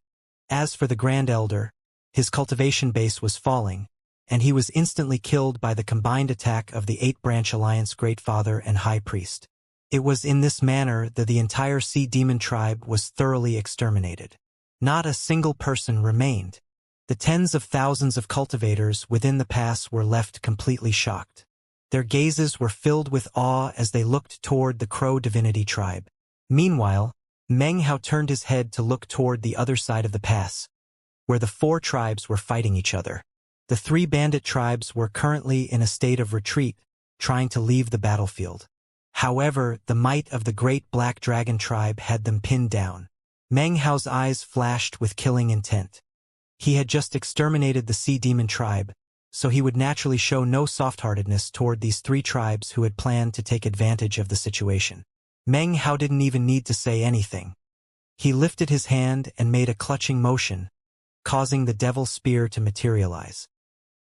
As for the Grand Elder, his cultivation base was falling, and he was instantly killed by the combined attack of the 8-branch alliance Great Father and High Priest. It was in this manner that the entire sea demon tribe was thoroughly exterminated. Not a single person remained. The tens of thousands of cultivators within the pass were left completely shocked. Their gazes were filled with awe as they looked toward the Crow Divinity tribe. Meanwhile, Meng Hao turned his head to look toward the other side of the pass, where the 4 tribes were fighting each other. The 3 bandit tribes were currently in a state of retreat, trying to leave the battlefield. However, the might of the Great Black Dragon tribe had them pinned down. Meng Hao's eyes flashed with killing intent. He had just exterminated the sea demon tribe, so he would naturally show no soft-heartedness toward these 3 tribes who had planned to take advantage of the situation. Meng Hao didn't even need to say anything. He lifted his hand and made a clutching motion, causing the devil's spear to materialize.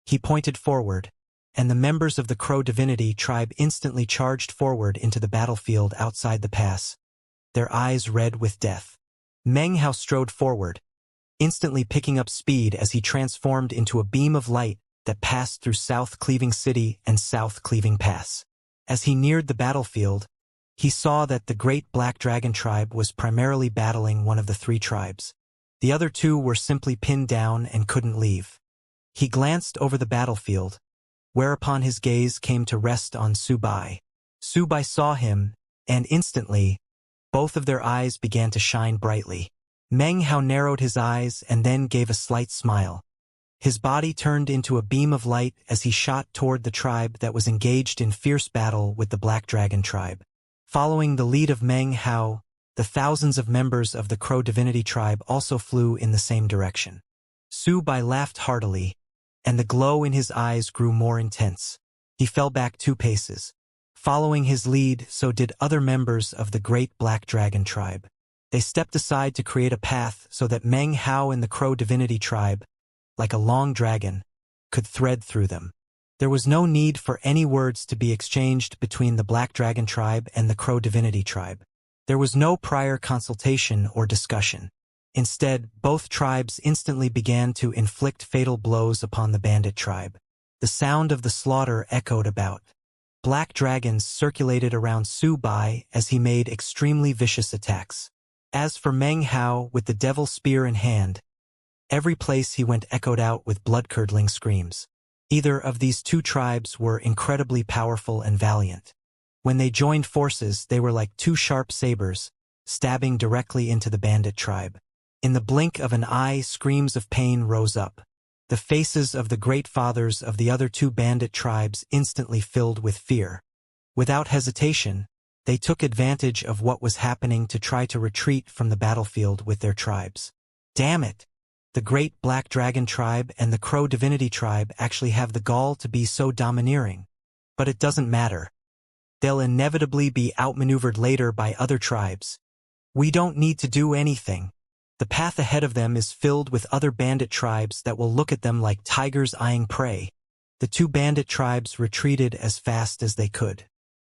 He pointed forward, and the members of the Crow Divinity tribe instantly charged forward into the battlefield outside the pass, their eyes red with death. Meng Hao strode forward, instantly picking up speed as he transformed into a beam of light that passed through South Cleaving City and South Cleaving Pass. As he neared the battlefield, he saw that the Great Black Dragon tribe was primarily battling one of the 3 tribes. The other 2 were simply pinned down and couldn't leave. He glanced over the battlefield, whereupon his gaze came to rest on Su Bai. Su Bai saw him, and instantly, both of their eyes began to shine brightly. Meng Hao narrowed his eyes and then gave a slight smile. His body turned into a beam of light as he shot toward the tribe that was engaged in fierce battle with the Black Dragon tribe. Following the lead of Meng Hao, the thousands of members of the Crow Divinity tribe also flew in the same direction. Su Bai laughed heartily, and the glow in his eyes grew more intense. He fell back 2 paces. Following his lead, so did other members of the Great Black Dragon tribe. They stepped aside to create a path so that Meng Hao and the Crow Divinity tribe, like a long dragon, could thread through them. There was no need for any words to be exchanged between the Black Dragon tribe and the Crow Divinity tribe. There was no prior consultation or discussion. Instead, both tribes instantly began to inflict fatal blows upon the bandit tribe. The sound of the slaughter echoed about. Black dragons circulated around Su Bai as he made extremely vicious attacks. As for Meng Hao with the devil spear in hand, every place he went echoed out with blood-curdling screams. Either of these 2 tribes were incredibly powerful and valiant. When they joined forces, they were like 2 sharp sabers, stabbing directly into the bandit tribe. In the blink of an eye, screams of pain rose up. The faces of the great fathers of the other 2 bandit tribes instantly filled with fear. Without hesitation, they took advantage of what was happening to try to retreat from the battlefield with their tribes. Damn it! The Great Black Dragon tribe and the Crow Divinity tribe actually have the gall to be so domineering. But it doesn't matter. They'll inevitably be outmaneuvered later by other tribes. We don't need to do anything. The path ahead of them is filled with other bandit tribes that will look at them like tigers eyeing prey. The 2 bandit tribes retreated as fast as they could.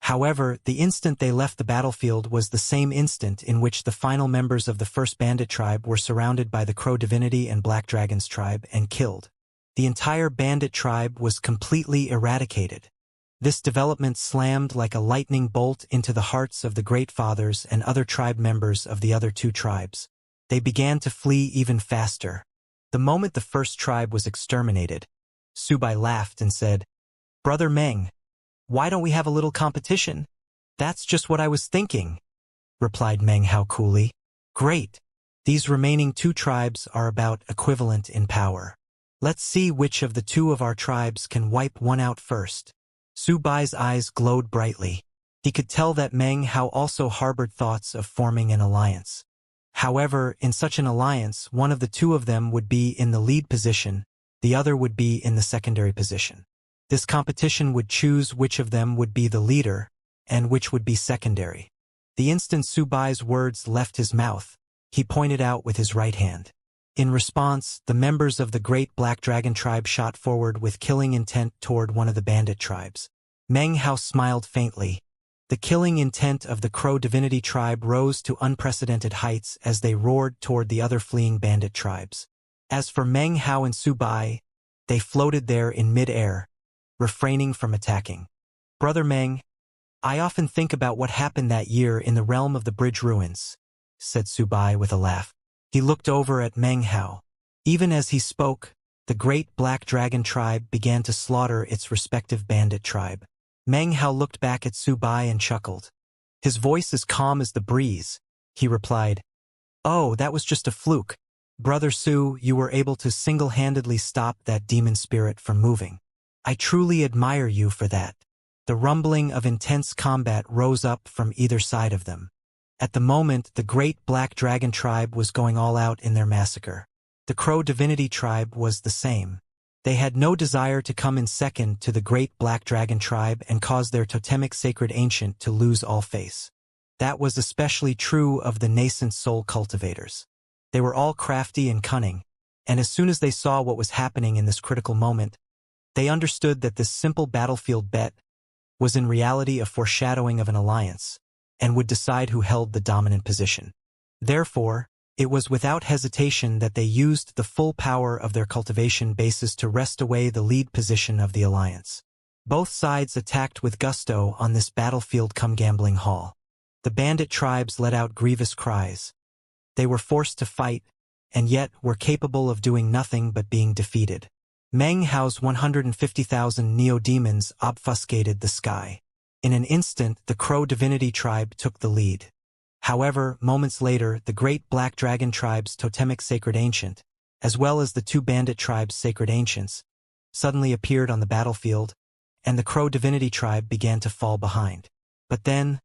However, the instant they left the battlefield was the same instant in which the final members of the first bandit tribe were surrounded by the Crow Divinity and Black Dragon's tribe and killed. The entire bandit tribe was completely eradicated. This development slammed like a lightning bolt into the hearts of the Great Fathers and other tribe members of the other two tribes. They began to flee even faster. The moment the first tribe was exterminated, Subai laughed and said, "Brother Meng, why don't we have a little competition?" "That's just what I was thinking," replied Meng Hao coolly. "Great. These remaining two tribes are about equivalent in power. Let's see which of the two of our tribes can wipe one out first." Subai's eyes glowed brightly. He could tell that Meng Hao also harbored thoughts of forming an alliance. However, in such an alliance, one of the two of them would be in the lead position, the other would be in the secondary position. This competition would choose which of them would be the leader, and which would be secondary. The instant Subai's words left his mouth, he pointed out with his right hand. In response, the members of the Great Black Dragon tribe shot forward with killing intent toward one of the bandit tribes. Meng Hao smiled faintly. The killing intent of the Crow Divinity tribe rose to unprecedented heights as they roared toward the other fleeing bandit tribes. As for Meng Hao and Subai, they floated there in mid-air, refraining from attacking. "Brother Meng, I often think about what happened that year in the realm of the bridge ruins," said Subai with a laugh. He looked over at Meng Hao. Even as he spoke, the Great Black Dragon tribe began to slaughter its respective bandit tribe. Meng Hao looked back at Subai and chuckled. His voice as calm as the breeze. He replied, "Oh, that was just a fluke. Brother Su, you were able to single-handedly stop that demon spirit from moving. I truly admire you for that." The rumbling of intense combat rose up from either side of them. At the moment, the Great Black Dragon tribe was going all out in their massacre. The Crow Divinity tribe was the same. They had no desire to come in second to the Great Black Dragon tribe and cause their totemic sacred ancient to lose all face. That was especially true of the nascent soul cultivators. They were all crafty and cunning, and as soon as they saw what was happening in this critical moment, they understood that this simple battlefield bet was in reality a foreshadowing of an alliance, and would decide who held the dominant position. Therefore, it was without hesitation that they used the full power of their cultivation bases to wrest away the lead position of the alliance. Both sides attacked with gusto on this battlefield come gambling hall. The bandit tribes let out grievous cries. They were forced to fight, and yet were capable of doing nothing but being defeated. Meng Hao's 150,000 neo-demons obfuscated the sky. In an instant, the Crow Divinity tribe took the lead. However, moments later, the Great Black Dragon tribe's totemic sacred ancient, as well as the two bandit tribes' sacred ancients, suddenly appeared on the battlefield, and the Crow Divinity tribe began to fall behind. But then,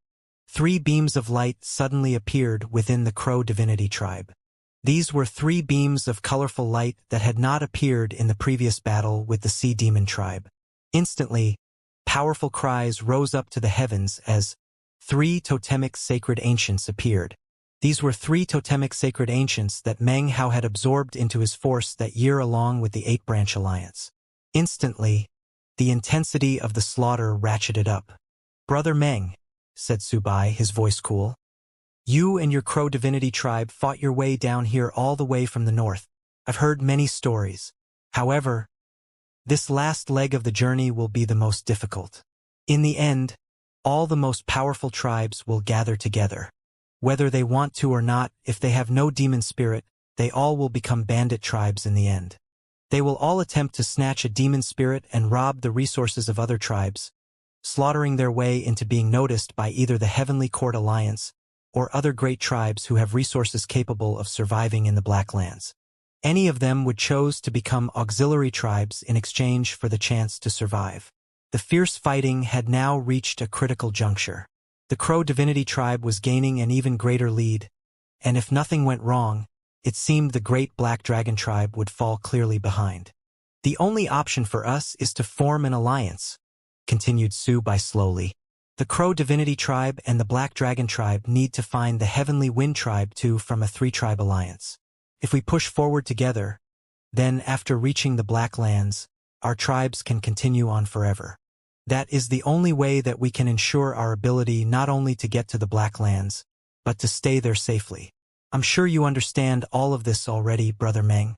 3 beams of light suddenly appeared within the Crow Divinity tribe. These were 3 beams of colorful light that had not appeared in the previous battle with the Sea Demon tribe. Instantly, powerful cries rose up to the heavens as 3 totemic sacred ancients appeared. These were 3 totemic sacred ancients that Meng Hao had absorbed into his force that year along with the 8-branch alliance. Instantly, the intensity of the slaughter ratcheted up. "Brother Meng," said Subai, his voice cool, "you and your Crow Divinity tribe fought your way down here all the way from the north. I've heard many stories. However, this last leg of the journey will be the most difficult. In the end, all the most powerful tribes will gather together. Whether they want to or not, if they have no demon spirit, they all will become bandit tribes in the end. They will all attempt to snatch a demon spirit and rob the resources of other tribes, slaughtering their way into being noticed by either the Heavenly Court Alliance or other great tribes who have resources capable of surviving in the Black Lands. Any of them would choose to become auxiliary tribes in exchange for the chance to survive." The fierce fighting had now reached a critical juncture. The Crow Divinity tribe was gaining an even greater lead, and if nothing went wrong, it seemed the Great Black Dragon tribe would fall clearly behind. "The only option for us is to form an alliance," continued Subai slowly. "The Crow Divinity tribe and the Black Dragon tribe need to find the Heavenly Wind tribe too from a 3-tribe alliance. If we push forward together, then after reaching the Black Lands, our tribes can continue on forever. That is the only way that we can ensure our ability not only to get to the Black Lands, but to stay there safely. I'm sure you understand all of this already, Brother Meng.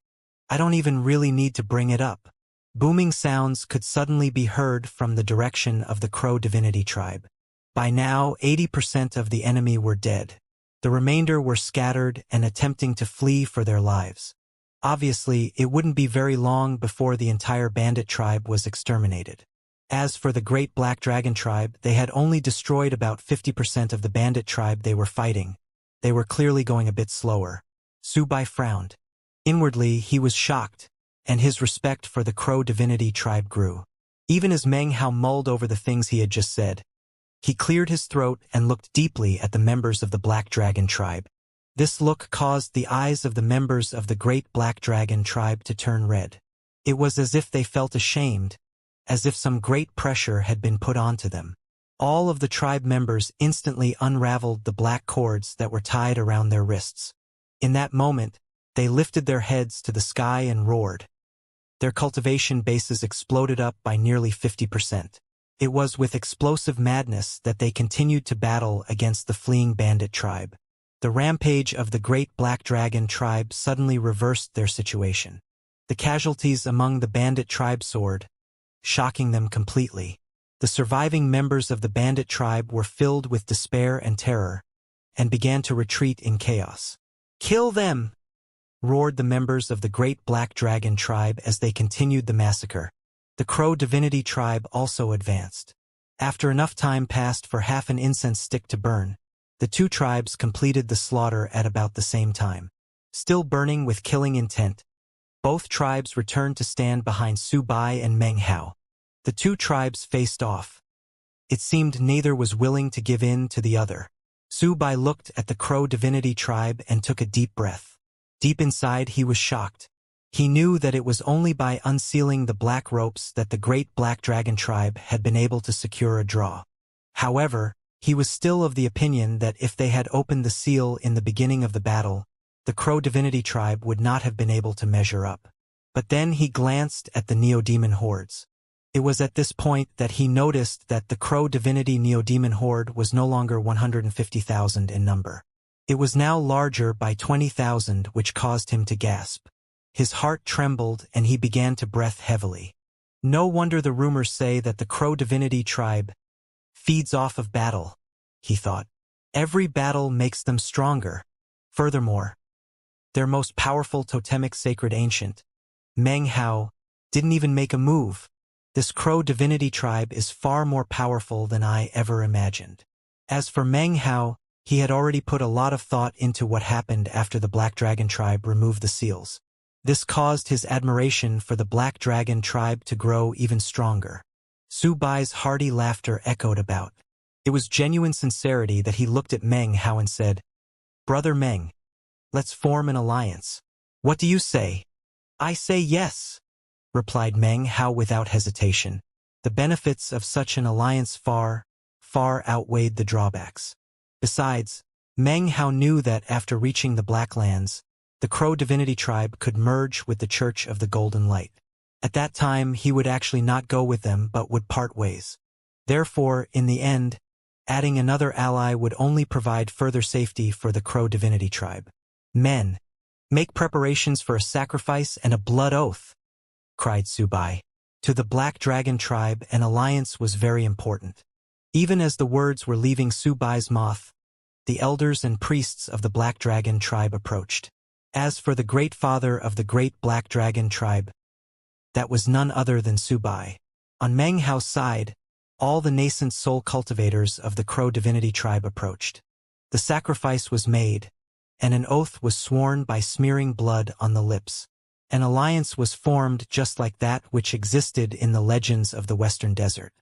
I don't even really need to bring it up." Booming sounds could suddenly be heard from the direction of the Crow divinity tribe. By now, 80% of the enemy were dead. The remainder were scattered and attempting to flee for their lives. Obviously, it wouldn't be very long before the entire bandit tribe was exterminated. As for the Great Black Dragon tribe, they had only destroyed about 50% of the bandit tribe they were fighting. They were clearly going a bit slower. Su Bai frowned. Inwardly, he was shocked, and his respect for the Crow divinity tribe grew. Even as Meng Hao mulled over the things he had just said, he cleared his throat and looked deeply at the members of the Black Dragon tribe. This look caused the eyes of the members of the Great Black Dragon tribe to turn red. It was as if they felt ashamed, as if some great pressure had been put onto them. All of the tribe members instantly unraveled the black cords that were tied around their wrists. In that moment, they lifted their heads to the sky and roared. Their cultivation bases exploded up by nearly 50%. It was with explosive madness that they continued to battle against the fleeing bandit tribe. The rampage of the Great Black Dragon tribe suddenly reversed their situation. The casualties among the bandit tribe soared, shocking them completely. The surviving members of the bandit tribe were filled with despair and terror, and began to retreat in chaos. "Kill them!" roared the members of the Great Black Dragon tribe as they continued the massacre. The Crow divinity tribe also advanced. After enough time passed for half an incense stick to burn, the two tribes completed the slaughter at about the same time. Still burning with killing intent, both tribes returned to stand behind Su Bai and Meng Hao. The two tribes faced off. It seemed neither was willing to give in to the other. Su Bai looked at the Crow divinity tribe and took a deep breath. Deep inside, he was shocked. He knew that it was only by unsealing the black ropes that the Great Black Dragon tribe had been able to secure a draw. However, he was still of the opinion that if they had opened the seal in the beginning of the battle, the Crow divinity tribe would not have been able to measure up. But then he glanced at the Neodemon hordes. It was at this point that he noticed that the Crow divinity Neodemon horde was no longer 150,000 in number. It was now larger by 20,000, which caused him to gasp. His heart trembled and he began to breath heavily. No wonder the rumors say that the Crow divinity tribe feeds off of battle, he thought. Every battle makes them stronger. Furthermore, their most powerful totemic sacred ancient, Meng Hao, didn't even make a move. This Crow divinity tribe is far more powerful than I ever imagined. As for Meng Hao, he had already put a lot of thought into what happened after the Black Dragon tribe removed the seals. This caused his admiration for the Black Dragon tribe to grow even stronger. Su Bai's hearty laughter echoed about. It was genuine sincerity that he looked at Meng Hao and said, "Brother Meng, let's form an alliance. What do you say?" "I say yes," replied Meng Hao without hesitation. The benefits of such an alliance far outweighed the drawbacks. Besides, Meng Hao knew that after reaching the Black Lands, the Crow divinity tribe could merge with the Church of the Golden Light. At that time, he would actually not go with them but would part ways. Therefore, in the end, adding another ally would only provide further safety for the Crow divinity tribe. "Men, make preparations for a sacrifice and a blood oath," cried Su Bai. To the Black Dragon tribe, an alliance was very important. Even as the words were leaving Su Bai's mouth, the elders and priests of the Black Dragon tribe approached. As for the great father of the Great Black Dragon tribe, that was none other than Su Bai. On Meng Hao's side, all the nascent soul cultivators of the Crow divinity tribe approached. The sacrifice was made, and an oath was sworn by smearing blood on the lips. An alliance was formed just like that which existed in the legends of the Western Desert.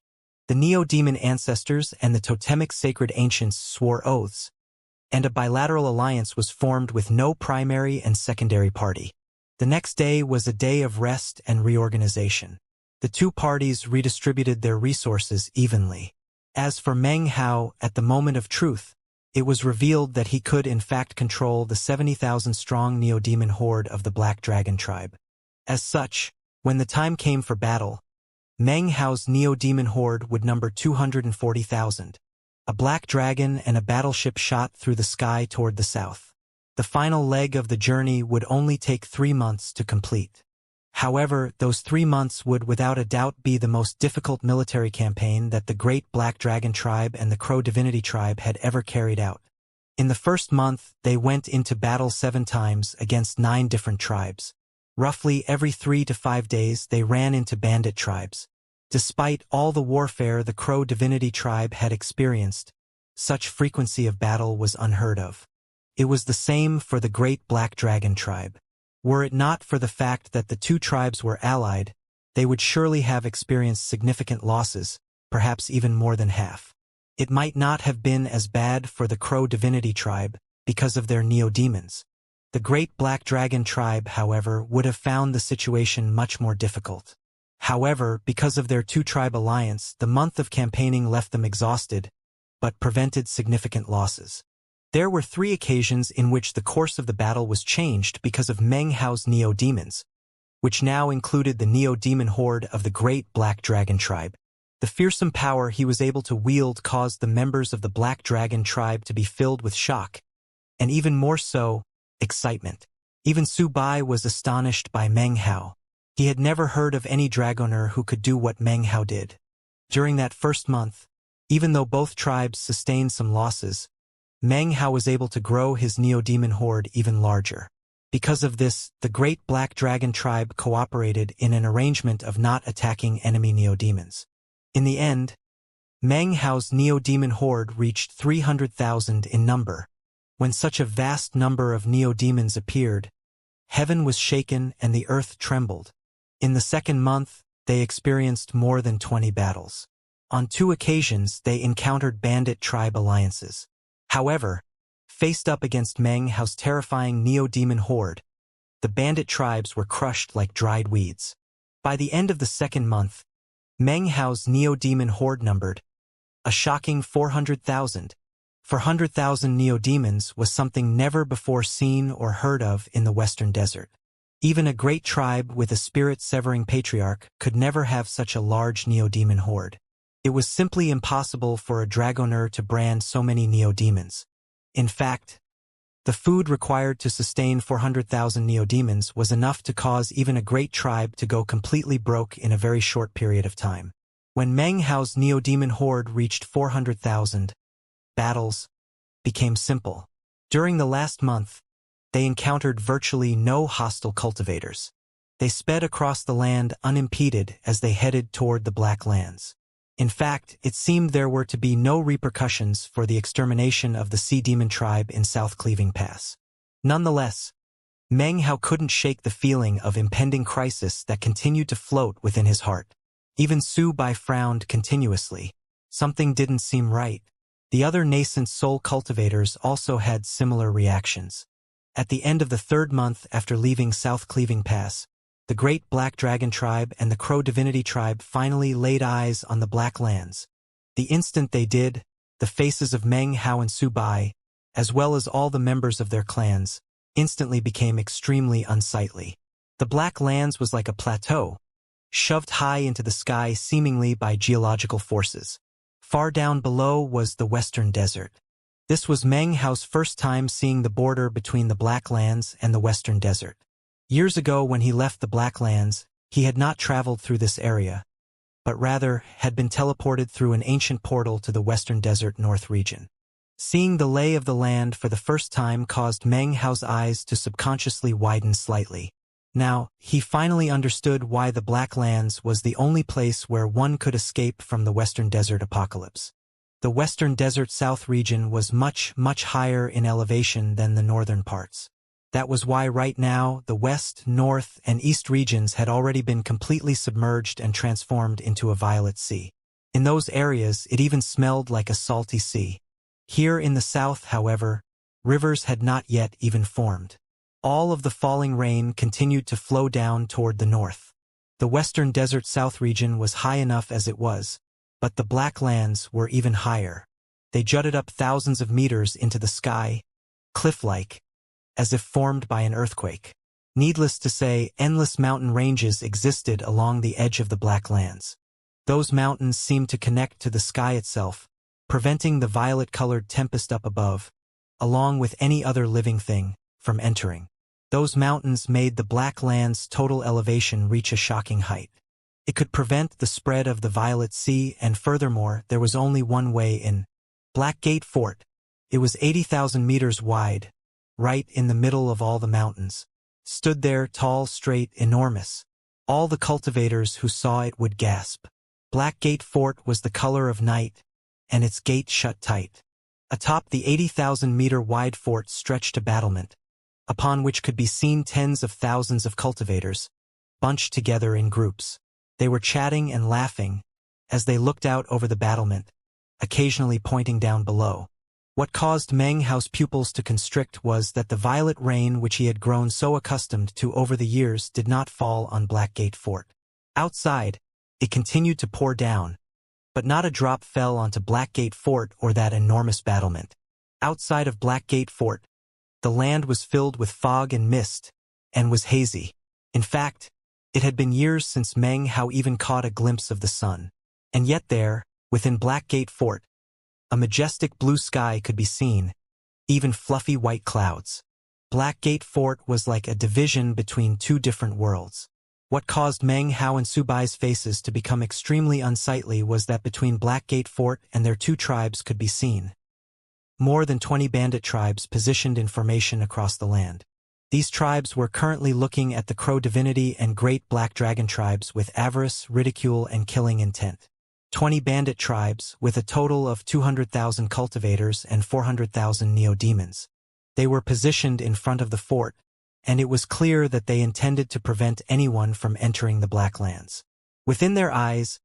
The Neo-Demon ancestors and the totemic sacred ancients swore oaths, and a bilateral alliance was formed with no primary and secondary party. The next day was a day of rest and reorganization. The two parties redistributed their resources evenly. As for Meng Hao, at the moment of truth, it was revealed that he could in fact control the 70,000-strong Neo-Demon horde of the Black Dragon tribe. As such, when the time came for battle, Meng Hao's Neo-Demon horde would number 240,000. A black dragon and a battleship shot through the sky toward the south. The final leg of the journey would only take 3 months to complete. However, those 3 months would without a doubt be the most difficult military campaign that the Great Black Dragon Tribe and the Crow Divinity Tribe had ever carried out. In the first month, they went into battle 7 times against 9 different tribes. Roughly every 3 to 5 days they ran into bandit tribes. Despite all the warfare the Crow Divinity Tribe had experienced, such frequency of battle was unheard of. It was the same for the Great Black Dragon Tribe. Were it not for the fact that the 2 tribes were allied, they would surely have experienced significant losses, perhaps even more than half. It might not have been as bad for the Crow Divinity Tribe because of their neo-demons. The Great Black Dragon Tribe, however, would have found the situation much more difficult. However, because of their 2-tribe alliance, the month of campaigning left them exhausted, but prevented significant losses. There were 3 occasions in which the course of the battle was changed because of Meng Hao's neo-demons, which now included the neo-demon horde of the Great Black Dragon Tribe. The fearsome power he was able to wield caused the members of the Black Dragon Tribe to be filled with shock, and even more so, excitement. Even Su Bai was astonished by Meng Hao. He had never heard of any dragoner who could do what Meng Hao did. During that first month, even though both tribes sustained some losses, Meng Hao was able to grow his neo-demon horde even larger. Because of this, the Great Black Dragon Tribe cooperated in an arrangement of not attacking enemy neo-demons. In the end, Meng Hao's neo-demon horde reached 300,000 in number. When such a vast number of neo-demons appeared, heaven was shaken and the earth trembled. In the second month, they experienced more than 20 battles. On 2 occasions, they encountered bandit tribe alliances. However, faced up against Meng Hao's terrifying neo-demon horde, the bandit tribes were crushed like dried weeds. By the end of the second month, Meng Hao's neo-demon horde numbered a shocking 400,000. 400,000 neo-demons was something never before seen or heard of in the Western Desert. Even a great tribe with a spirit-severing patriarch could never have such a large neo-demon horde. It was simply impossible for a dragoner to brand so many neo-demons. In fact, the food required to sustain 400,000 neo-demons was enough to cause even a great tribe to go completely broke in a very short period of time. When Meng Hao's neo-demon horde reached 400,000, battles became simple. During the last month, they encountered virtually no hostile cultivators. They sped across the land unimpeded as they headed toward the Black Lands. In fact, it seemed there were to be no repercussions for the extermination of the Sea Demon tribe in South Cleaving Pass. Nonetheless, Meng Hao couldn't shake the feeling of impending crisis that continued to float within his heart. Even Su Bai frowned continuously. Something didn't seem right. The other nascent soul cultivators also had similar reactions. At the end of the 3rd month after leaving South Cleaving Pass, the Great Black Dragon Tribe and the Crow Divinity Tribe finally laid eyes on the Black Lands. The instant they did, the faces of Meng Hao and Su Bai, as well as all the members of their clans, instantly became extremely unsightly. The Black Lands was like a plateau, shoved high into the sky seemingly by geological forces. Far down below was the Western Desert. This was Meng Hao's first time seeing the border between the Black Lands and the Western Desert. Years ago when he left the Black Lands, he had not traveled through this area, but rather had been teleported through an ancient portal to the Western Desert North region. Seeing the lay of the land for the first time caused Meng Hao's eyes to subconsciously widen slightly. Now, he finally understood why the Black Lands was the only place where one could escape from the Western Desert apocalypse. The Western Desert South region was much, much higher in elevation than the northern parts. That was why right now, the West, North, and East regions had already been completely submerged and transformed into a violet sea. In those areas, it even smelled like a salty sea. Here in the south, however, rivers had not yet even formed. All of the falling rain continued to flow down toward the north. The Western Desert South region was high enough as it was, but the Black Lands were even higher. They jutted up thousands of meters into the sky, cliff-like, as if formed by an earthquake. Needless to say, endless mountain ranges existed along the edge of the Black Lands. Those mountains seemed to connect to the sky itself, preventing the violet-colored tempest up above, along with any other living thing, from entering. Those mountains made the Black Land's total elevation reach a shocking height. It could prevent the spread of the Violet Sea, and furthermore, there was only one way in. Black Gate Fort. It was 80,000 meters wide, right in the middle of all the mountains. Stood there, tall, straight, enormous. All the cultivators who saw it would gasp. Black Gate Fort was the color of night, and its gate shut tight. Atop the 80,000-meter wide fort stretched a battlement, upon which could be seen tens of thousands of cultivators, bunched together in groups. They were chatting and laughing as they looked out over the battlement, occasionally pointing down below. What caused Meng Hao's pupils to constrict was that the violet rain which he had grown so accustomed to over the years did not fall on Black Gate Fort. Outside, it continued to pour down, but not a drop fell onto Black Gate Fort or that enormous battlement. Outside of Black Gate Fort, the land was filled with fog and mist, and was hazy. In fact, it had been years since Meng Hao even caught a glimpse of the sun. And yet there, within Black Gate Fort, a majestic blue sky could be seen, even fluffy white clouds. Black Gate Fort was like a division between two different worlds. What caused Meng Hao and Su Bai's faces to become extremely unsightly was that between Black Gate Fort and their two tribes could be seen more than 20 bandit tribes positioned in formation across the land. These tribes were currently looking at the Crow Divinity and Great Black Dragon tribes with avarice, ridicule, and killing intent. 20 bandit tribes, with a total of 200,000 cultivators and 400,000 neo-demons. They were positioned in front of the fort, and it was clear that they intended to prevent anyone from entering the Black Lands. Within their eyes,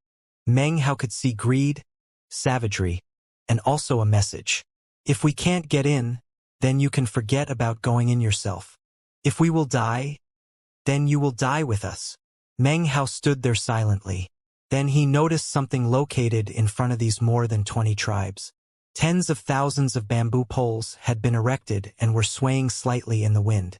Meng Hao could see greed, savagery, and also a message. If we can't get in, then you can forget about going in yourself. If we will die, then you will die with us. Meng Hao stood there silently. Then he noticed something located in front of these more than 20 tribes. Tens of thousands of bamboo poles had been erected and were swaying slightly in the wind.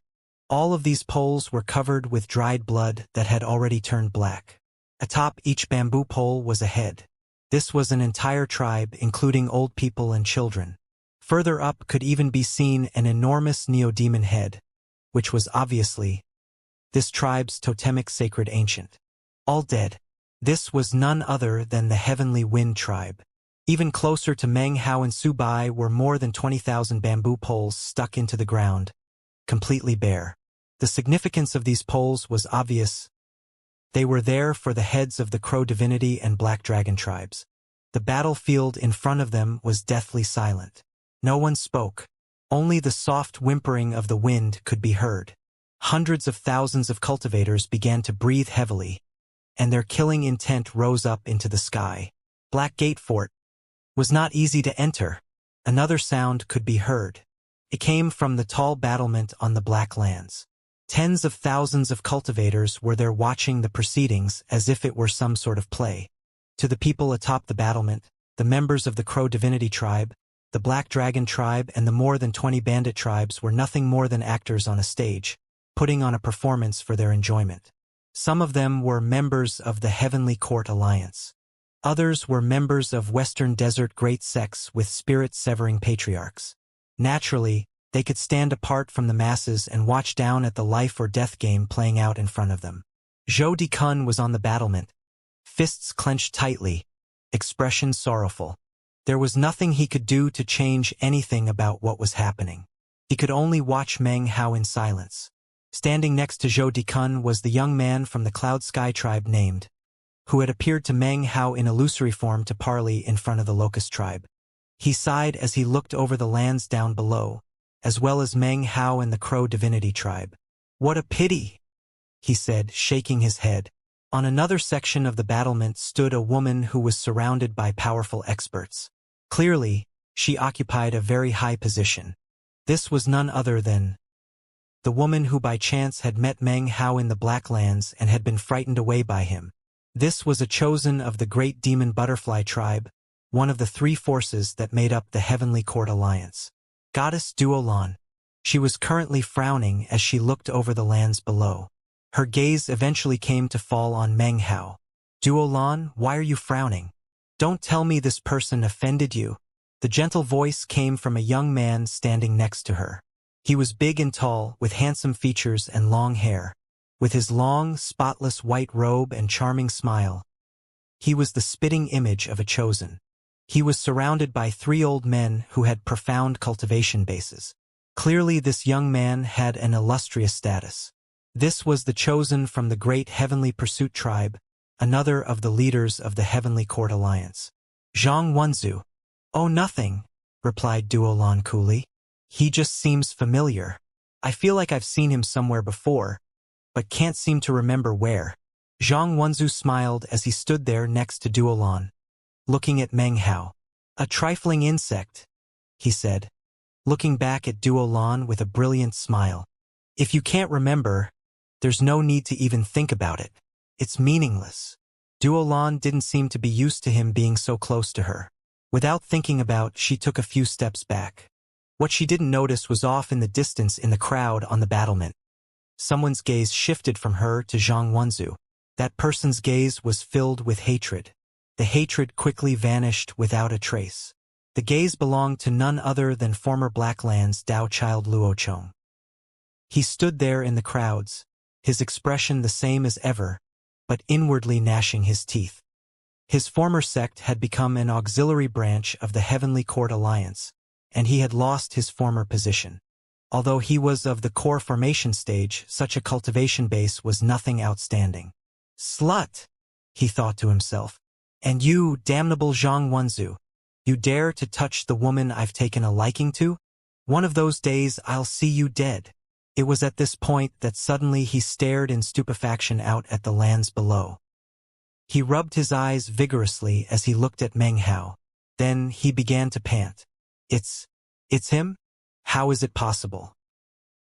All of these poles were covered with dried blood that had already turned black. Atop each bamboo pole was a head. This was an entire tribe, including old people and children. Further up could even be seen an enormous neo-demon head, which was obviously this tribe's totemic sacred ancient. All dead. This was none other than the Heavenly Wind tribe. Even closer to Meng Hao and Su Bai were more than 20,000 bamboo poles stuck into the ground, completely bare. The significance of these poles was obvious. They were there for the heads of the Crow Divinity and Black Dragon tribes. The battlefield in front of them was deathly silent. No one spoke. Only the soft whimpering of the wind could be heard. Hundreds of thousands of cultivators began to breathe heavily, and their killing intent rose up into the sky. Black Gate Fort was not easy to enter. Another sound could be heard. It came from the tall battlement on the Black Lands. Tens of thousands of cultivators were there watching the proceedings as if it were some sort of play. To the people atop the battlement, the members of the Crow Divinity tribe, the Black Dragon tribe, and the more than 20 bandit tribes were nothing more than actors on a stage, putting on a performance for their enjoyment. Some of them were members of the Heavenly Court Alliance. Others were members of Western Desert great sects with spirit-severing patriarchs. Naturally, they could stand apart from the masses and watch down at the life-or-death game playing out in front of them. Zhou Dikun was on the battlement, fists clenched tightly, expression sorrowful. There was nothing he could do to change anything about what was happening. He could only watch Meng Hao in silence. Standing next to Zhou Dikun was the young man from the Cloud Sky tribe named, who had appeared to Meng Hao in illusory form to parley in front of the Locust tribe. He sighed as he looked over the lands down below, as well as Meng Hao and the Crow Divinity tribe. "What a pity," he said, shaking his head. On another section of the battlement stood a woman who was surrounded by powerful experts. Clearly, she occupied a very high position. This was none other than the woman who by chance had met Meng Hao in the Black Lands and had been frightened away by him. This was a chosen of the Great Demon Butterfly tribe, one of the three forces that made up the Heavenly Court Alliance. Goddess Duolan. She was currently frowning as she looked over the lands below. Her gaze eventually came to fall on Meng Hao. "Duolan, why are you frowning? Don't tell me this person offended you." The gentle voice came from a young man standing next to her. He was big and tall, with handsome features and long hair. With his long, spotless white robe and charming smile, he was the spitting image of a chosen. He was surrounded by 3 old men who had profound cultivation bases. Clearly this young man had an illustrious status. This was the chosen from the great Heavenly Pursuit tribe, another of the leaders of the Heavenly Court Alliance. Zhang Wenzu. Oh, nothing, replied Duolan coolly. He just seems familiar. I feel like I've seen him somewhere before, but can't seem to remember where. Zhang Wenzu smiled as he stood there next to Duolan, looking at Meng Hao. A trifling insect, he said, looking back at Duolan with a brilliant smile. If you can't remember, there's no need to even think about it. It's meaningless. Duolan didn't seem to be used to him being so close to her. Without thinking about, she took a few steps back. What she didn't notice was off in the distance in the crowd on the battlement. Someone's gaze shifted from her to Zhang Wenzu. That person's gaze was filled with hatred. The hatred quickly vanished without a trace. The gaze belonged to none other than former Blacklands Dao child Luochong. He stood there in the crowds, his expression the same as ever, but inwardly gnashing his teeth. His former sect had become an auxiliary branch of the Heavenly Court Alliance, and he had lost his former position. Although he was of the core formation stage, such a cultivation base was nothing outstanding. Slut, he thought to himself. And you, damnable Zhang Wenzu, you dare to touch the woman I've taken a liking to? One of those days I'll see you dead. It was at this point that suddenly he stared in stupefaction out at the lands below. He rubbed his eyes vigorously as he looked at Meng Hao. Then he began to pant. It's him? How is it possible?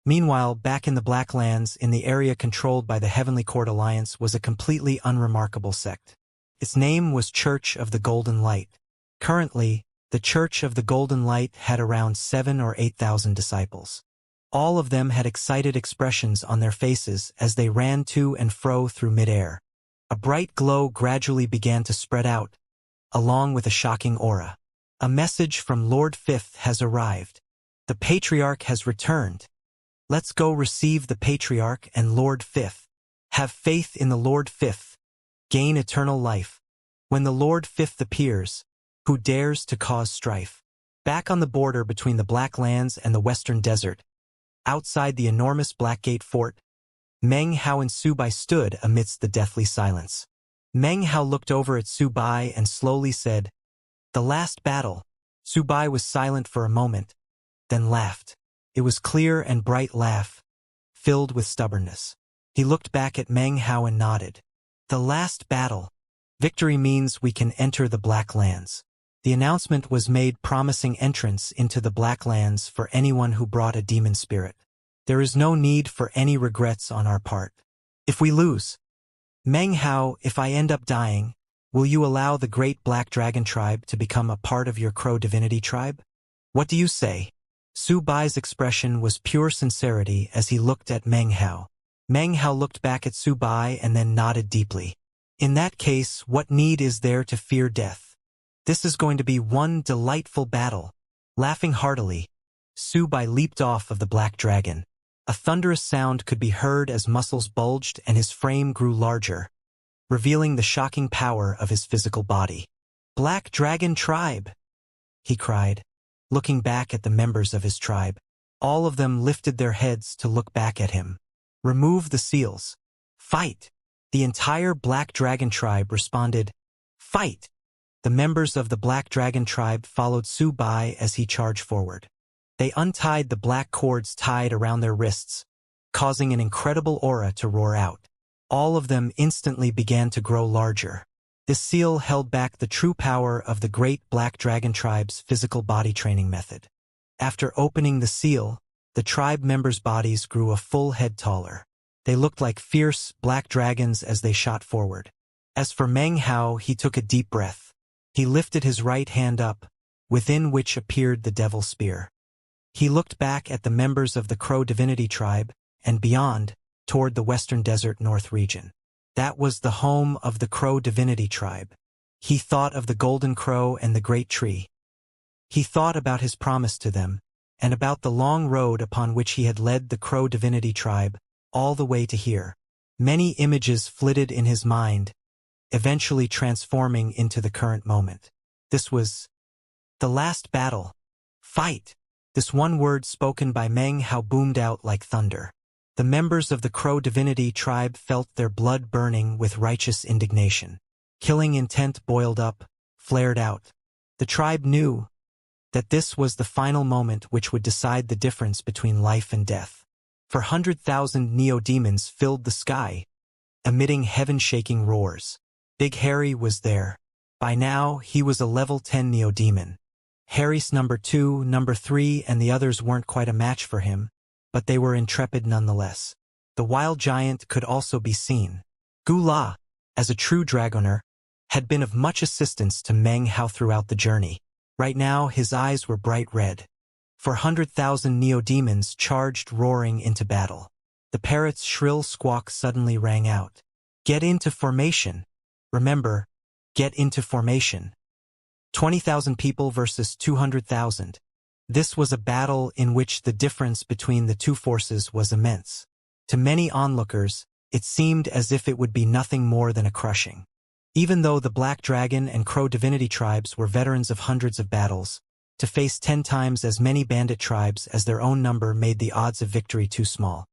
Meanwhile, back in the Blacklands, in the area controlled by the Heavenly Court Alliance, was a completely unremarkable sect. Its name was Church of the Golden Light. Currently, the Church of the Golden Light had around 7,000 or 8,000 disciples. All of them had excited expressions on their faces as they ran to and fro through midair. A bright glow gradually began to spread out, along with a shocking aura. A message from Lord Fifth has arrived. The Patriarch has returned. Let's go receive the Patriarch and Lord Fifth. Have faith in the Lord Fifth. Gain eternal life. When the Lord Fifth appears, who dares to cause strife? Back on the border between the Blacklands and the Western Desert, outside the enormous Blackgate Fort, Meng Hao and Su Bai stood amidst the deathly silence. Meng Hao looked over at Su Bai and slowly said, "The last battle." Su Bai was silent for a moment, then laughed. It was clear and bright laugh, filled with stubbornness. He looked back at Meng Hao and nodded. The last battle. Victory means we can enter the Blacklands. The announcement was made promising entrance into the Blacklands for anyone who brought a demon spirit. There is no need for any regrets on our part. If we lose, Meng Hao, if I end up dying, will you allow the great Black Dragon tribe to become a part of your Crow Divinity tribe? What do you say? Su Bai's expression was pure sincerity as he looked at Meng Hao. Meng Hao looked back at Su Bai and then nodded deeply. In that case, what need is there to fear death? This is going to be one delightful battle. Laughing heartily, Su Bai leaped off of the Black Dragon. A thunderous sound could be heard as muscles bulged and his frame grew larger, revealing the shocking power of his physical body. Black Dragon Tribe, he cried, looking back at the members of his tribe. All of them lifted their heads to look back at him. Remove the seals. Fight! The entire Black Dragon tribe responded, Fight! The members of the Black Dragon tribe followed Su Bai as he charged forward. They untied the black cords tied around their wrists, causing an incredible aura to roar out. All of them instantly began to grow larger. This seal held back the true power of the great Black Dragon tribe's physical body training method. After opening the seal, the tribe members' bodies grew a full head taller. They looked like fierce, black dragons as they shot forward. As for Meng Hao, he took a deep breath. He lifted his right hand up, within which appeared the Devil Spear. He looked back at the members of the Crow Divinity tribe, and beyond, toward the Western Desert North region. That was the home of the Crow Divinity tribe. He thought of the Golden Crow and the Great Tree. He thought about his promise to them, and about the long road upon which he had led the Crow divinity tribe, all the way to here. Many images flitted in his mind, eventually transforming into the current moment. This was the last battle. Fight! This one word spoken by Meng Hao boomed out like thunder. The members of the Crow divinity tribe felt their blood burning with righteous indignation. Killing intent boiled up, flared out. The tribe knew that this was the final moment which would decide the difference between life and death. 400,000 neo-demons filled the sky, emitting heaven-shaking roars. Big Harry was there. By now, he was a level 10 neo-demon. Harry's number 2, number 3, and the others weren't quite a match for him, but they were intrepid nonetheless. The wild giant could also be seen. Gula, as a true dragoner, had been of much assistance to Meng Hao throughout the journey. Right now, his eyes were bright red. 400,000 neo-demons charged roaring into battle. The parrot's shrill squawk suddenly rang out. Get into formation. Remember, get into formation. 20,000 people versus 200,000. This was a battle in which the difference between the two forces was immense. To many onlookers, it seemed as if it would be nothing more than a crushing. Even though the Black Dragon and Crow Divinity tribes were veterans of hundreds of battles, to face 10 times as many bandit tribes as their own number made the odds of victory too small.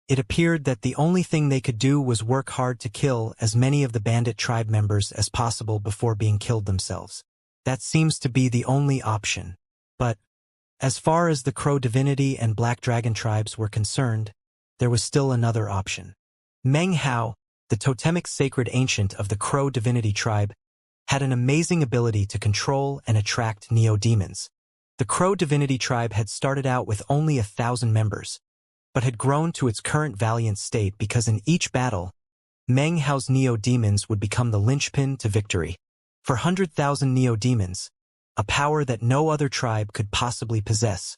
It appeared that the only thing they could do was work hard to kill as many of the bandit tribe members as possible before being killed themselves. That seems to be the only option. But, as far as the Crow Divinity and Black Dragon tribes were concerned, there was still another option. Meng Hao, the totemic sacred ancient of the Crow Divinity tribe, had an amazing ability to control and attract neo-demons. The Crow Divinity tribe had started out with only 1,000 members, but had grown to its current valiant state because in each battle, Meng Hao's neo-demons would become the linchpin to victory. For 100,000 neo-demons, a power that no other tribe could possibly possess,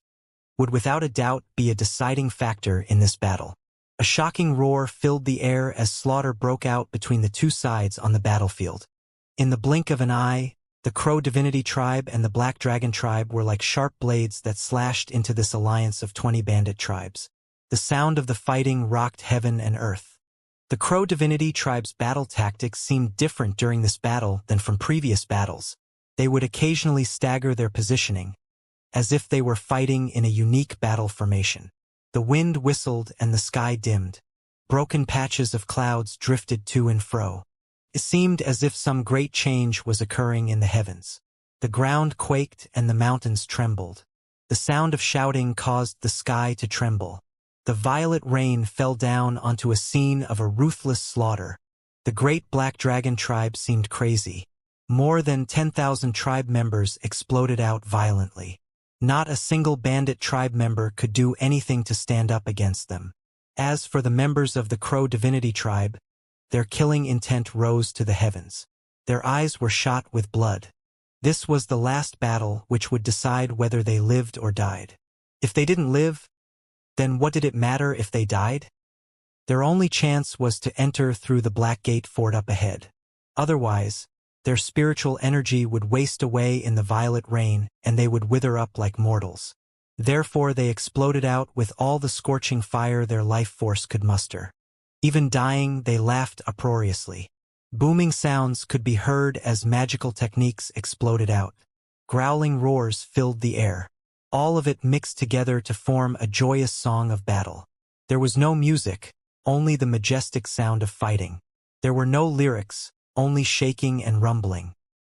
would without a doubt be a deciding factor in this battle. A shocking roar filled the air as slaughter broke out between the two sides on the battlefield. In the blink of an eye, the Crow Divinity tribe and the Black Dragon tribe were like sharp blades that slashed into this alliance of 20 bandit tribes. The sound of the fighting rocked heaven and earth. The Crow Divinity tribe's battle tactics seemed different during this battle than from previous battles. They would occasionally stagger their positioning, as if they were fighting in a unique battle formation. The wind whistled and the sky dimmed. Broken patches of clouds drifted to and fro. It seemed as if some great change was occurring in the heavens. The ground quaked and the mountains trembled. The sound of shouting caused the sky to tremble. The violet rain fell down onto a scene of a ruthless slaughter. The great Black Dragon tribe seemed crazy. More than 10,000 tribe members exploded out violently. Not a single bandit tribe member could do anything to stand up against them. As for the members of the Crow Divinity tribe, their killing intent rose to the heavens. Their eyes were shot with blood. This was the last battle which would decide whether they lived or died. If they didn't live, then what did it matter if they died? Their only chance was to enter through the Black Gate fort up ahead. Otherwise, their spiritual energy would waste away in the violet rain and they would wither up like mortals. Therefore they exploded out with all the scorching fire their life force could muster. Even dying, they laughed uproariously. Booming sounds could be heard as magical techniques exploded out. Growling roars filled the air. All of it mixed together to form a joyous song of battle. There was no music, only the majestic sound of fighting. There were no lyrics, only shaking and rumbling.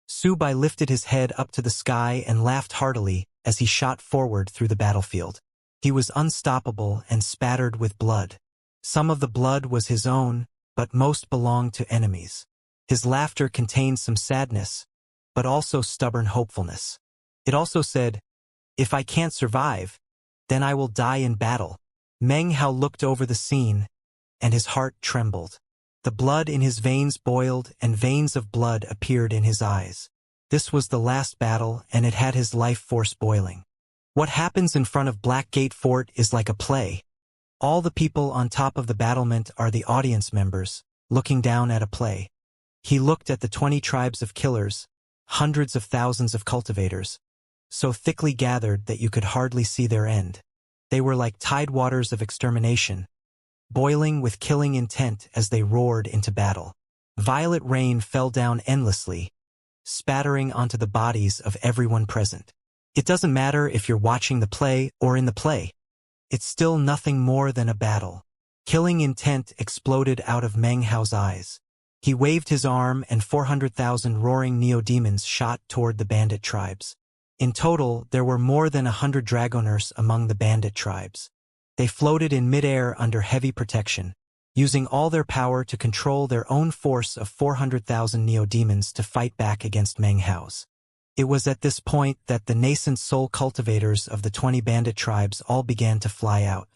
Subai lifted his head up to the sky and laughed heartily as he shot forward through the battlefield. He was unstoppable and spattered with blood. Some of the blood was his own, but most belonged to enemies. His laughter contained some sadness, but also stubborn hopefulness. It also said, "If I can't survive, then I will die in battle." Meng Hao looked over the scene, and his heart trembled. The blood in his veins boiled, and veins of blood appeared in his eyes. This was the last battle, and it had his life force boiling. What happens in front of Black Gate Fort is like a play. All the people on top of the battlement are the audience members, looking down at a play. He looked at the 20 tribes of killers, hundreds of thousands of cultivators, so thickly gathered that you could hardly see their end. They were like tidewaters of extermination, boiling with killing intent as they roared into battle. Violet rain fell down endlessly, spattering onto the bodies of everyone present. It doesn't matter if you're watching the play or in the play. It's still nothing more than a battle. Killing intent exploded out of Meng Hao's eyes. He waved his arm and 400,000 roaring neo-demons shot toward the bandit tribes. In total, there were more than 100 dragoners among the bandit tribes. They floated in midair under heavy protection, using all their power to control their own force of 400,000 neo-demons to fight back against Meng Hao's. It was at this point that the nascent soul cultivators of the 20 bandit tribes all began to fly out.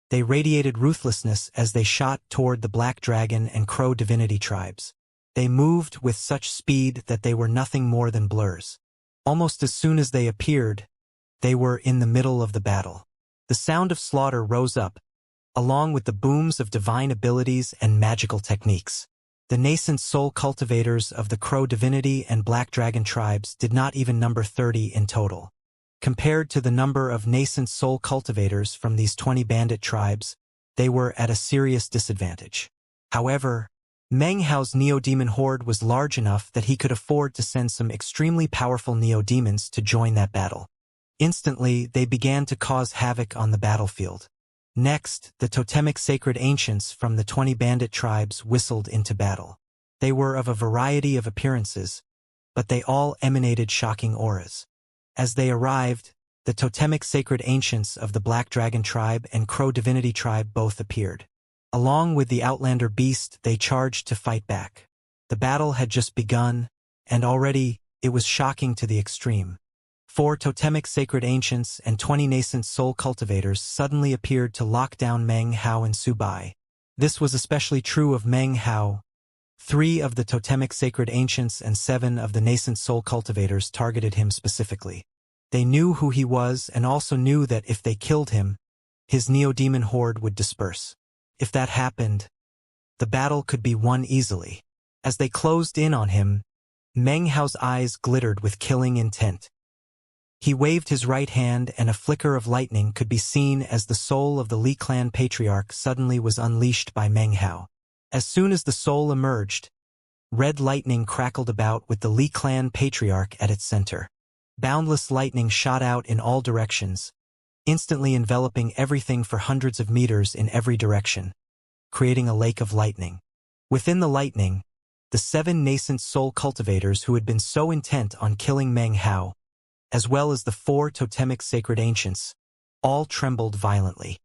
They radiated ruthlessness as they shot toward the Black Dragon and Crow Divinity tribes. They moved with such speed that they were nothing more than blurs. Almost as soon as they appeared, they were in the middle of the battle. The sound of slaughter rose up, along with the booms of divine abilities and magical techniques. The nascent soul cultivators of the Crow Divinity and Black Dragon tribes did not even number 30 in total. Compared to the number of nascent soul cultivators from these 20 bandit tribes, they were at a serious disadvantage. However, Meng Hao's neo-demon horde was large enough that he could afford to send some extremely powerful neo-demons to join that battle. Instantly, they began to cause havoc on the battlefield. Next, the totemic sacred ancients from the 20 bandit tribes whistled into battle. They were of a variety of appearances, but they all emanated shocking auras. As they arrived, the totemic sacred ancients of the Black Dragon tribe and Crow Divinity tribe both appeared. Along with the Outlander beast, they charged to fight back. The battle had just begun, and already it was shocking to the extreme. 4 totemic sacred ancients and 20 nascent soul cultivators suddenly appeared to lock down Meng Hao and Su Bai. This was especially true of Meng Hao. 3 of the totemic sacred ancients and 7 of the nascent soul cultivators targeted him specifically. They knew who he was and also knew that if they killed him, his neo-demon horde would disperse. If that happened, the battle could be won easily. As they closed in on him, Meng Hao's eyes glittered with killing intent. He waved his right hand and a flicker of lightning could be seen as the soul of the Li clan patriarch suddenly was unleashed by Meng Hao. As soon as the soul emerged, red lightning crackled about with the Li clan patriarch at its center. Boundless lightning shot out in all directions, instantly enveloping everything for hundreds of meters in every direction, creating a lake of lightning. Within the lightning, the 7 nascent soul cultivators who had been so intent on killing Meng Hao, as well as the 4 totemic sacred ancients, all trembled violently.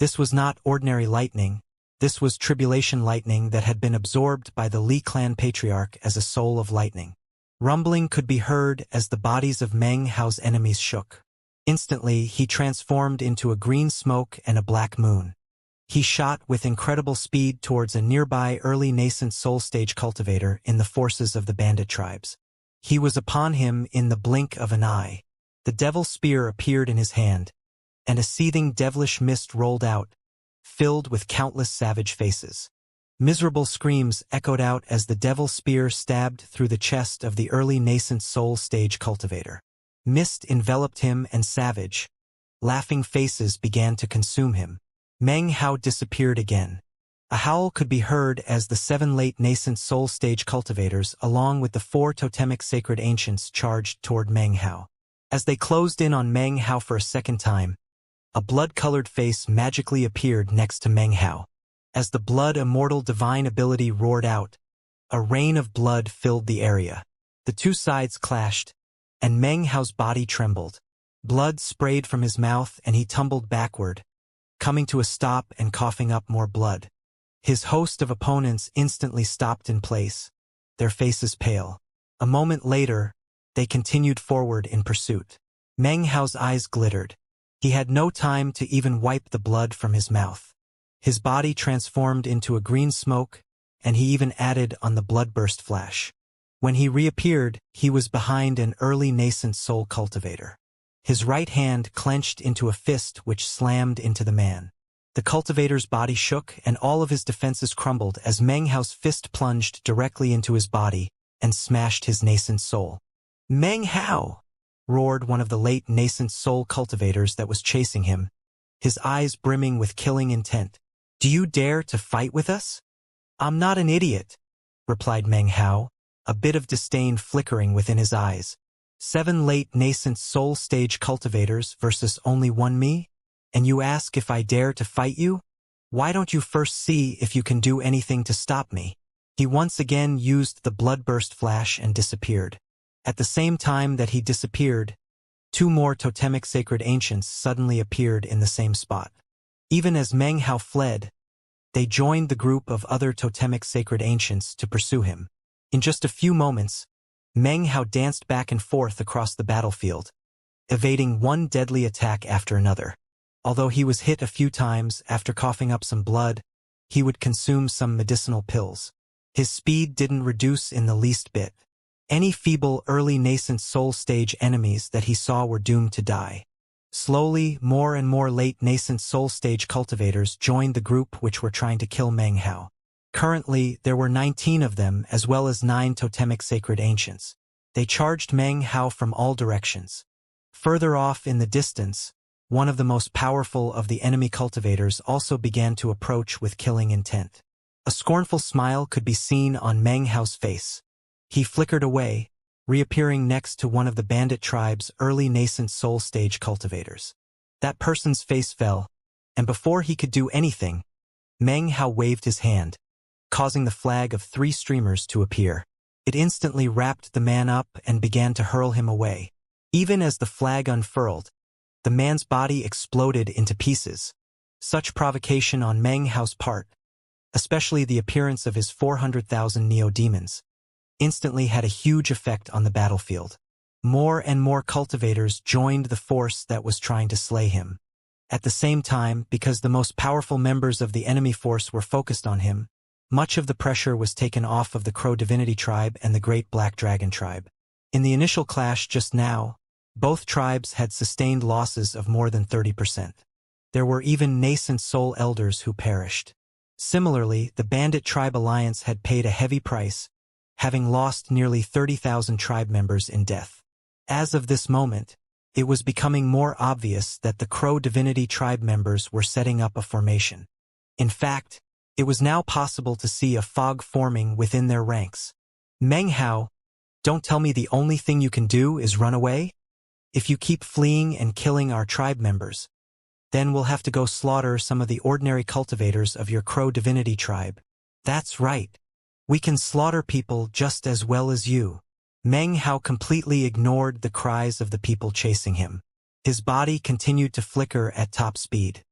This was not ordinary lightning, this was tribulation lightning that had been absorbed by the Li clan patriarch as a soul of lightning. Rumbling could be heard as the bodies of Meng Hao's enemies shook. Instantly, he transformed into a green smoke and a black moon. He shot with incredible speed towards a nearby early nascent soul stage cultivator in the forces of the bandit tribes. He was upon him in the blink of an eye. The devil spear appeared in his hand, and a seething devilish mist rolled out, filled with countless savage faces. Miserable screams echoed out as the devil spear stabbed through the chest of the early nascent soul stage cultivator. Mist enveloped him and savage, laughing faces began to consume him. Meng Hao disappeared again. A howl could be heard as the 7 late nascent soul stage cultivators along with the 4 totemic sacred ancients charged toward Meng Hao. As they closed in on Meng Hao for a second time, a blood-colored face magically appeared next to Meng Hao. As the blood immortal divine ability roared out, a rain of blood filled the area. The 2 sides clashed, and Meng Hao's body trembled. Blood sprayed from his mouth and he tumbled backward, coming to a stop and coughing up more blood. His host of opponents instantly stopped in place, their faces pale. A moment later, they continued forward in pursuit. Meng Hao's eyes glittered. He had no time to even wipe the blood from his mouth. His body transformed into a green smoke, and he even added on the bloodburst flash. When he reappeared, he was behind an early nascent soul cultivator. His right hand clenched into a fist which slammed into the man. The cultivator's body shook and all of his defenses crumbled as Meng Hao's fist plunged directly into his body and smashed his nascent soul. Meng Hao! roared one of the late nascent soul cultivators that was chasing him, his eyes brimming with killing intent. "Do you dare to fight with us?" "I'm not an idiot," replied Meng Hao, a bit of disdain flickering within his eyes. 7 late nascent soul stage cultivators versus only one me? And you ask if I dare to fight you? Why don't you first see if you can do anything to stop me? He once again used the bloodburst flash and disappeared. At the same time that he disappeared, 2 more totemic sacred ancients suddenly appeared in the same spot. Even as Meng Hao fled, they joined the group of other totemic sacred ancients to pursue him. In just a few moments, Meng Hao danced back and forth across the battlefield, evading one deadly attack after another. Although he was hit a few times after coughing up some blood, he would consume some medicinal pills. His speed didn't reduce in the least bit. Any feeble early nascent soul stage enemies that he saw were doomed to die. Slowly, more and more late nascent soul stage cultivators joined the group which were trying to kill Meng Hao. Currently, there were 19 of them as well as 9 totemic sacred ancients. They charged Meng Hao from all directions. Further off in the distance, one of the most powerful of the enemy cultivators also began to approach with killing intent. A scornful smile could be seen on Meng Hao's face. He flickered away, reappearing next to one of the bandit tribe's early nascent soul stage cultivators. That person's face fell, and before he could do anything, Meng Hao waved his hand, causing the flag of 3 streamers to appear. It instantly wrapped the man up and began to hurl him away. Even as the flag unfurled, the man's body exploded into pieces. Such provocation on Meng Hao's part, especially the appearance of his 400,000 neo-demons, instantly had a huge effect on the battlefield. More and more cultivators joined the force that was trying to slay him. At the same time, because the most powerful members of the enemy force were focused on him, much of the pressure was taken off of the Crow Divinity tribe and the Great Black Dragon tribe. In the initial clash just now, both tribes had sustained losses of more than 30%. There were even nascent soul elders who perished. Similarly, the Bandit Tribe Alliance had paid a heavy price, having lost nearly 30,000 tribe members in death. As of this moment, it was becoming more obvious that the Crow Divinity tribe members were setting up a formation. In fact, it was now possible to see a fog forming within their ranks. "Meng Hao, don't tell me the only thing you can do is run away? If you keep fleeing and killing our tribe members, then we'll have to go slaughter some of the ordinary cultivators of your Crow Divinity tribe." "That's right. We can slaughter people just as well as you." Meng Hao completely ignored the cries of the people chasing him. His body continued to flicker at top speed.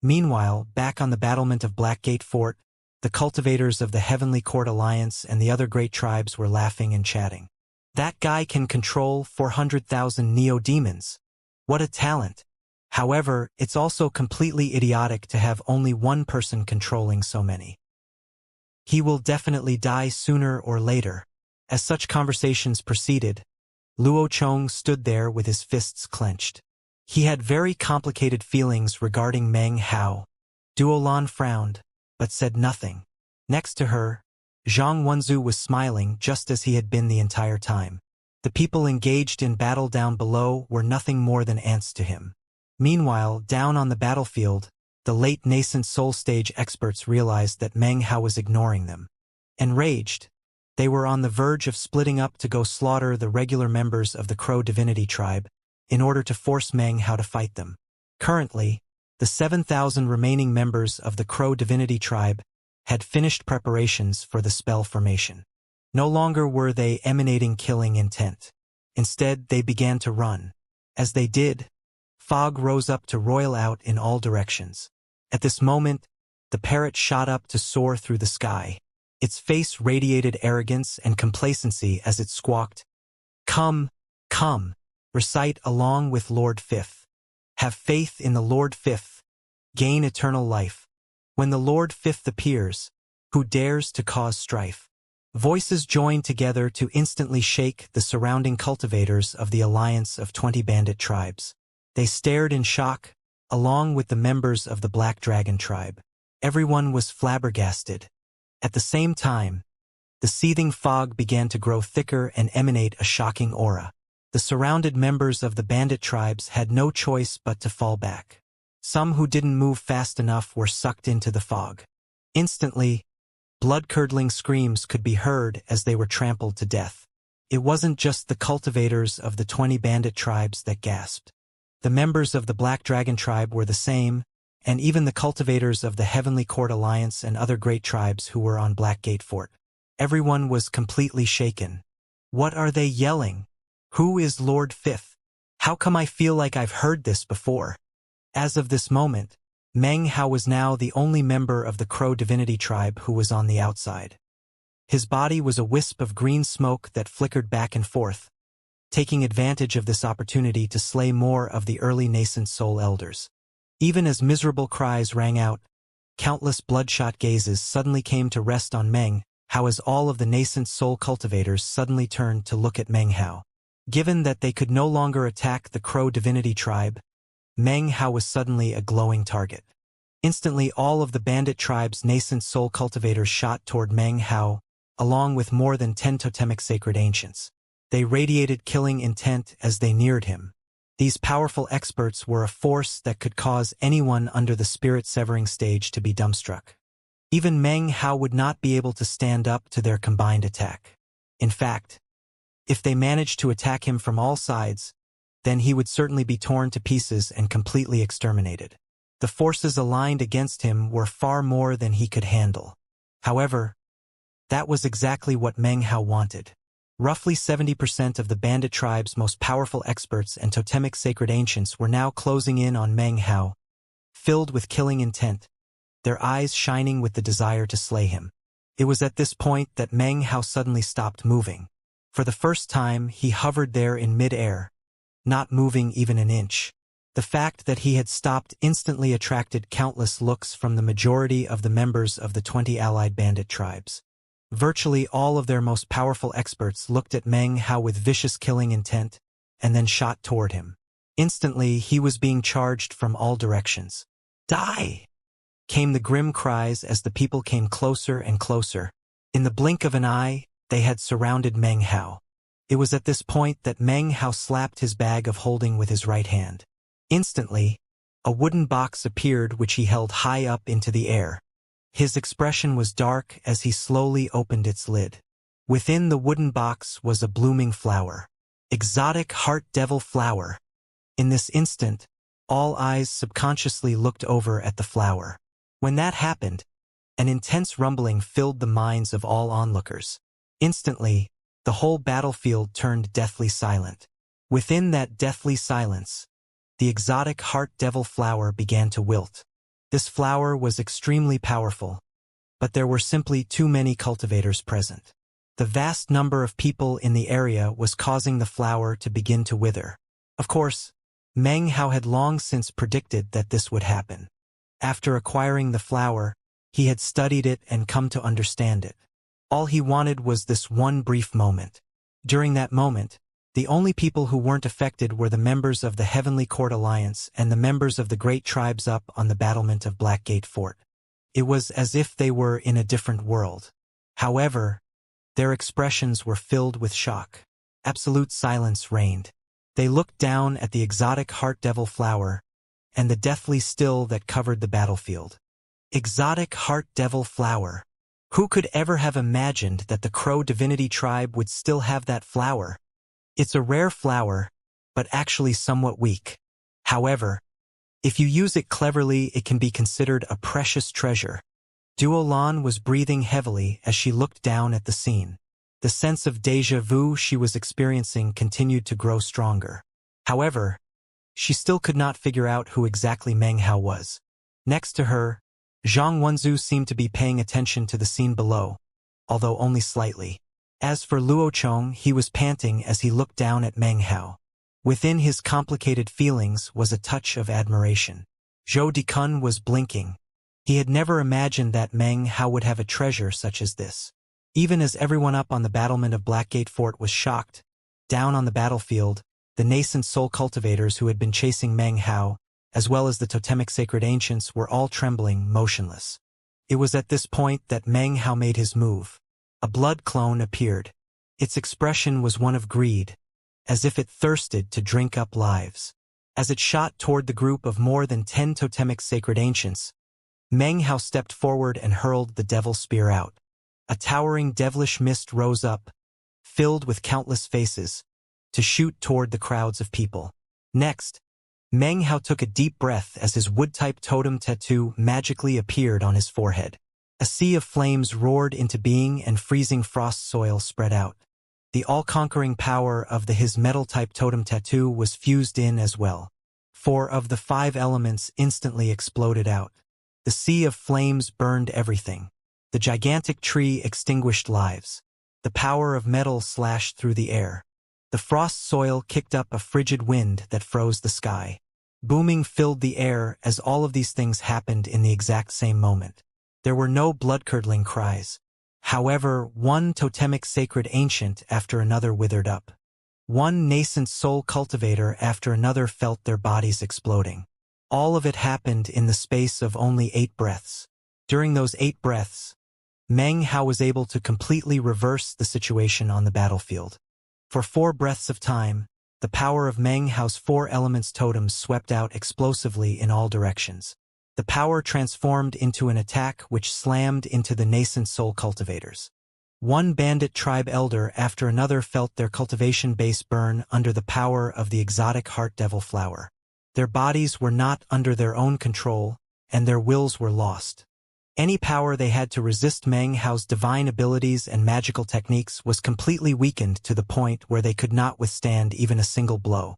Meanwhile, back on the battlement of Blackgate Fort, the cultivators of the Heavenly Court Alliance and the other great tribes were laughing and chatting. "That guy can control 400,000 neo-demons. What a talent. However, it's also completely idiotic to have only one person controlling so many. He will definitely die sooner or later." As such conversations proceeded, Luo Chong stood there with his fists clenched. He had very complicated feelings regarding Meng Hao. Duolan frowned, but said nothing. Next to her, Zhang Wenzu was smiling just as he had been the entire time. The people engaged in battle down below were nothing more than ants to him. Meanwhile, down on the battlefield, the late nascent soul stage experts realized that Meng Hao was ignoring them. Enraged, they were on the verge of splitting up to go slaughter the regular members of the Crow Divinity tribe in order to force Meng Hao to fight them. Currently, the 7,000 remaining members of the Crow Divinity tribe had finished preparations for the spell formation. No longer were they emanating killing intent. Instead, they began to run. As they did, fog rose up to roil out in all directions. At this moment, the parrot shot up to soar through the sky. Its face radiated arrogance and complacency as it squawked, "Come, come, recite along with Lord Fifth. Have faith in the Lord Fifth. Gain eternal life. When the Lord Fifth appears, who dares to cause strife?" Voices joined together to instantly shake the surrounding cultivators of the alliance of 20 bandit tribes. They stared in shock, along with the members of the Black Dragon tribe. Everyone was flabbergasted. At the same time, the seething fog began to grow thicker and emanate a shocking aura. The surrounded members of the bandit tribes had no choice but to fall back. Some who didn't move fast enough were sucked into the fog. Instantly, blood-curdling screams could be heard as they were trampled to death. It wasn't just the cultivators of the 20 bandit tribes that gasped. The members of the Black Dragon tribe were the same, and even the cultivators of the Heavenly Court Alliance and other great tribes who were on Blackgate Fort. Everyone was completely shaken. What are they yelling? Who is Lord Fifth? How come I feel like I've heard this before? As of this moment, Meng Hao was now the only member of the Crow Divinity tribe who was on the outside. His body was a wisp of green smoke that flickered back and forth, taking advantage of this opportunity to slay more of the early nascent soul elders. Even as miserable cries rang out, countless bloodshot gazes suddenly came to rest on Meng Hao as all of the nascent soul cultivators suddenly turned to look at Meng Hao. Given that they could no longer attack the Crow Divinity tribe, Meng Hao was suddenly a glowing target. Instantly all of the bandit tribe's nascent soul cultivators shot toward Meng Hao, along with more than 10 totemic sacred ancients. They radiated killing intent as they neared him. These powerful experts were a force that could cause anyone under the spirit-severing stage to be dumbstruck. Even Meng Hao would not be able to stand up to their combined attack. In fact, if they managed to attack him from all sides, then he would certainly be torn to pieces and completely exterminated. The forces aligned against him were far more than he could handle. However, that was exactly what Meng Hao wanted. Roughly 70% of the bandit tribe's most powerful experts and totemic sacred ancients were now closing in on Meng Hao, filled with killing intent, their eyes shining with the desire to slay him. It was at this point that Meng Hao suddenly stopped moving. For the first time, he hovered there in mid-air, not moving even an inch. The fact that he had stopped instantly attracted countless looks from the majority of the members of the 20 allied bandit tribes. Virtually all of their most powerful experts looked at Meng Hao with vicious killing intent, and then shot toward him. Instantly, he was being charged from all directions. "Die!" came the grim cries as the people came closer and closer. In the blink of an eye, they had surrounded Meng Hao. It was at this point that Meng Hao slapped his bag of holding with his right hand. Instantly, a wooden box appeared which he held high up into the air. His expression was dark as he slowly opened its lid. Within the wooden box was a blooming flower. Exotic heart devil flower. In this instant, all eyes subconsciously looked over at the flower. When that happened, an intense rumbling filled the minds of all onlookers. Instantly, the whole battlefield turned deathly silent. Within that deathly silence, the exotic heart devil flower began to wilt. This flower was extremely powerful, but there were simply too many cultivators present. The vast number of people in the area was causing the flower to begin to wither. Of course, Meng Hao had long since predicted that this would happen. After acquiring the flower, he had studied it and come to understand it. All he wanted was this one brief moment. During that moment, the only people who weren't affected were the members of the Heavenly Court Alliance and the members of the great tribes up on the battlement of Blackgate Fort. It was as if they were in a different world. However, their expressions were filled with shock. Absolute silence reigned. They looked down at the exotic heart devil flower and the deathly still that covered the battlefield. Exotic heart devil flower. Who could ever have imagined that the Crow Divinity tribe would still have that flower? It's a rare flower, but actually somewhat weak. However, if you use it cleverly, it can be considered a precious treasure. Duolan was breathing heavily as she looked down at the scene. The sense of déjà vu she was experiencing continued to grow stronger. However, she still could not figure out who exactly Meng Hao was. Next to her, Zhang Wenzu seemed to be paying attention to the scene below, although only slightly. As for Luochong, he was panting as he looked down at Meng Hao. Within his complicated feelings was a touch of admiration. Zhou Dikun was blinking. He had never imagined that Meng Hao would have a treasure such as this. Even as everyone up on the battlement of Blackgate Fort was shocked, down on the battlefield, the nascent soul cultivators who had been chasing Meng Hao, as well as the totemic sacred ancients, were all trembling, motionless. It was at this point that Meng Hao made his move. A blood clone appeared. Its expression was one of greed, as if it thirsted to drink up lives. As it shot toward the group of more than 10 totemic sacred ancients, Meng Hao stepped forward and hurled the devil spear out. A towering devilish mist rose up, filled with countless faces, to shoot toward the crowds of people. Next, Meng Hao took a deep breath as his wood-type totem tattoo magically appeared on his forehead. A sea of flames roared into being and freezing frost soil spread out. The all-conquering power of his metal-type totem tattoo was fused in as well. 4 of the 5 elements instantly exploded out. The sea of flames burned everything. The gigantic tree extinguished lives. The power of metal slashed through the air. The frost soil kicked up a frigid wind that froze the sky. Booming filled the air as all of these things happened in the exact same moment. There were no blood-curdling cries. However, one totemic sacred ancient after another withered up. One nascent soul cultivator after another felt their bodies exploding. All of it happened in the space of only 8 breaths. During those 8 breaths, Meng Hao was able to completely reverse the situation on the battlefield. For 4 breaths of time, the power of Meng Hao's 4 elements totems swept out explosively in all directions. The power transformed into an attack which slammed into the nascent soul cultivators. One bandit tribe elder after another felt their cultivation base burn under the power of the exotic heart devil flower. Their bodies were not under their own control, and their wills were lost. Any power they had to resist Meng Hao's divine abilities and magical techniques was completely weakened to the point where they could not withstand even a single blow.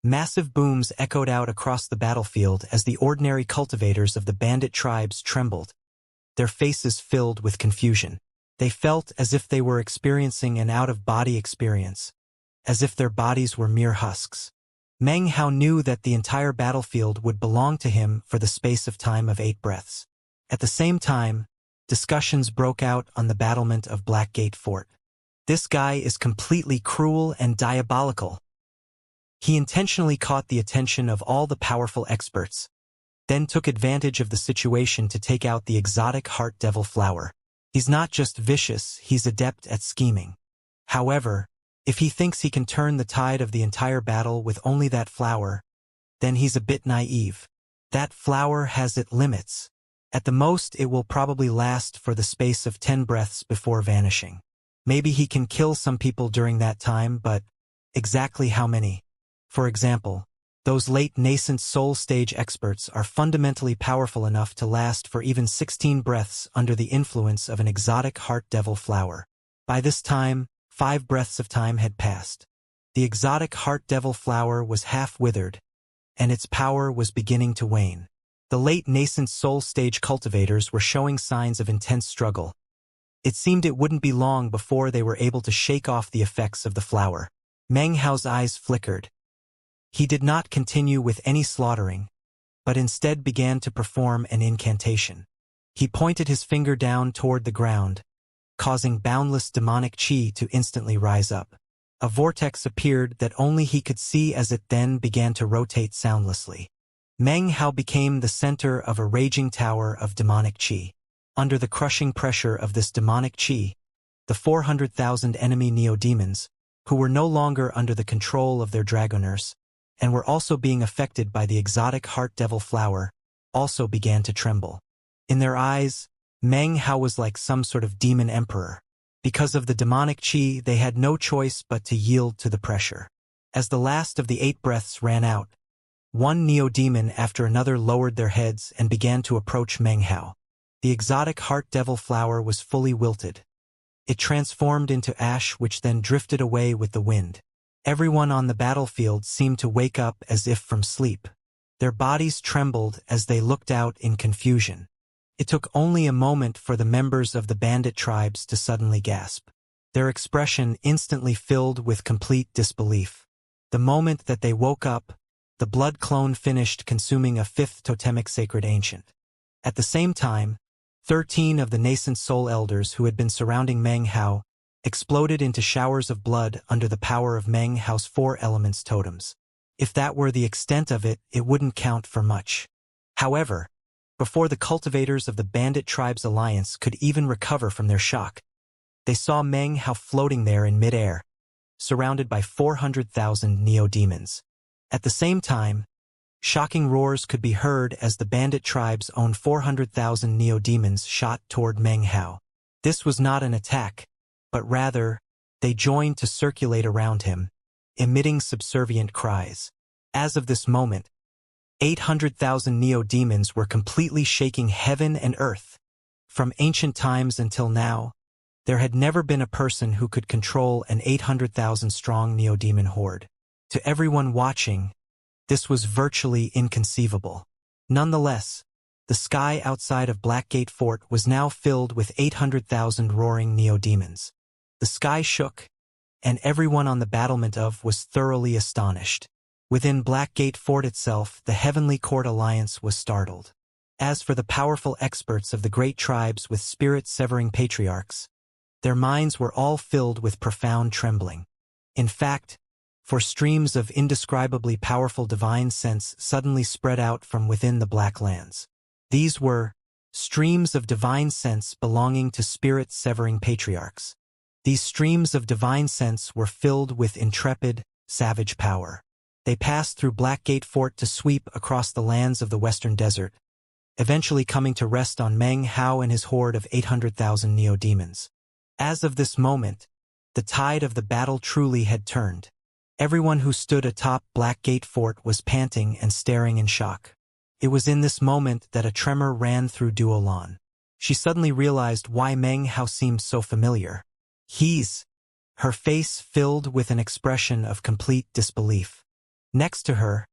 Massive booms echoed out across the battlefield as the ordinary cultivators of the bandit tribes trembled, their faces filled with confusion. They felt as if they were experiencing an out-of-body experience, as if their bodies were mere husks. Meng Hao knew that the entire battlefield would belong to him for the space of time of 8 breaths. At the same time, discussions broke out on the battlement of Blackgate Fort. This guy is completely cruel and diabolical. He intentionally caught the attention of all the powerful experts, then took advantage of the situation to take out the exotic heart devil flower. He's not just vicious, he's adept at scheming. However, if he thinks he can turn the tide of the entire battle with only that flower, then he's a bit naive. That flower has its limits. At the most, it will probably last for the space of 10 breaths before vanishing. Maybe he can kill some people during that time, but exactly how many? For example, those late nascent soul stage experts are fundamentally powerful enough to last for even 16 breaths under the influence of an exotic heart devil flower. By this time, 5 breaths of time had passed. The exotic heart devil flower was half withered, and its power was beginning to wane. The late nascent soul stage cultivators were showing signs of intense struggle. It seemed it wouldn't be long before they were able to shake off the effects of the flower. Meng Hao's eyes flickered. He did not continue with any slaughtering, but instead began to perform an incantation. He pointed his finger down toward the ground, causing boundless demonic chi to instantly rise up. A vortex appeared that only he could see as it then began to rotate soundlessly. Meng Hao became the center of a raging tower of demonic chi. Under the crushing pressure of this demonic chi, the 400,000 enemy neo-demons, who were no longer under the control of their dragoners, and were also being affected by the exotic heart devil flower, also began to tremble. In their eyes, Meng Hao was like some sort of demon emperor. Because of the demonic chi, they had no choice but to yield to the pressure. As the last of the 8 breaths ran out, one neo-demon after another lowered their heads and began to approach Meng Hao. The exotic heart devil flower was fully wilted. It transformed into ash which then drifted away with the wind. Everyone on the battlefield seemed to wake up as if from sleep. Their bodies trembled as they looked out in confusion. It took only a moment for the members of the bandit tribes to suddenly gasp. Their expression instantly filled with complete disbelief. The moment that they woke up, the blood clone finished consuming a 5th totemic sacred ancient. At the same time, 13 of the nascent soul elders who had been surrounding Meng Hao exploded into showers of blood under the power of Meng Hao's 4 elements totems. If that were the extent of it, it wouldn't count for much. However, before the cultivators of the bandit tribes alliance could even recover from their shock, they saw Meng Hao floating there in midair, surrounded by 400,000 neo-demons. At the same time, shocking roars could be heard as the bandit tribe's own 400,000 neo-demons shot toward Meng Hao. This was not an attack, but rather, they joined to circulate around him, emitting subservient cries. As of this moment, 800,000 neo-demons were completely shaking heaven and earth. From ancient times until now, there had never been a person who could control an 800,000-strong neo-demon horde. To everyone watching, this was virtually inconceivable. Nonetheless, the sky outside of Blackgate Fort was now filled with 800,000 roaring neo-demons. The sky shook, and everyone on the battlement was thoroughly astonished. Within Blackgate Fort itself, the Heavenly Court Alliance was startled. As for the powerful experts of the great tribes with spirit-severing patriarchs, their minds were all filled with profound trembling. In fact, for streams of indescribably powerful divine sense suddenly spread out from within the Black Lands. These were streams of divine sense belonging to spirit-severing patriarchs. These streams of divine sense were filled with intrepid, savage power. They passed through Blackgate Fort to sweep across the lands of the Western Desert, eventually coming to rest on Meng Hao and his horde of 800,000 neo-demons. As of this moment, the tide of the battle truly had turned. Everyone who stood atop Blackgate Fort was panting and staring in shock. It was in this moment that a tremor ran through Duolan. She suddenly realized why Meng Hao seemed so familiar. Her face filled with an expression of complete disbelief. Next to her,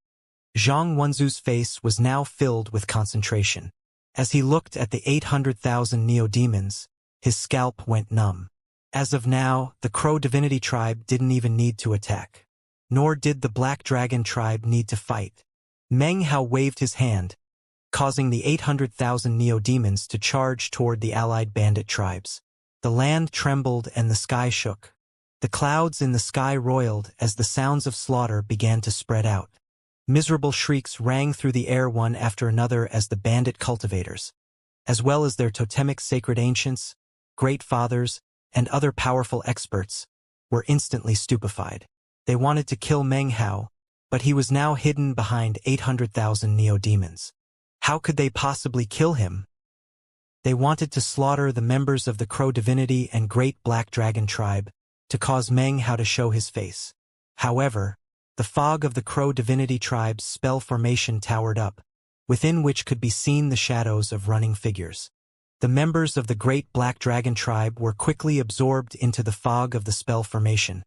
Zhang Wenzu's face was now filled with concentration. As he looked at the 800,000 neo-demons, his scalp went numb. As of now, the Crow Divinity tribe didn't even need to attack. Nor did the Black Dragon tribe need to fight. Meng Hao waved his hand, causing the 800,000 neo-demons to charge toward the allied bandit tribes. The land trembled and the sky shook. The clouds in the sky roiled as the sounds of slaughter began to spread out. Miserable shrieks rang through the air one after another as the bandit cultivators, as well as their totemic sacred ancients, great fathers, and other powerful experts, were instantly stupefied. They wanted to kill Meng Hao, but he was now hidden behind 800,000 neo-demons. How could they possibly kill him? They wanted to slaughter the members of the Crow Divinity and Great Black Dragon tribe, to cause Meng Hao to show his face. However, the fog of the Crow Divinity tribe's spell formation towered up, within which could be seen the shadows of running figures. The members of the Great Black Dragon tribe were quickly absorbed into the fog of the spell formation,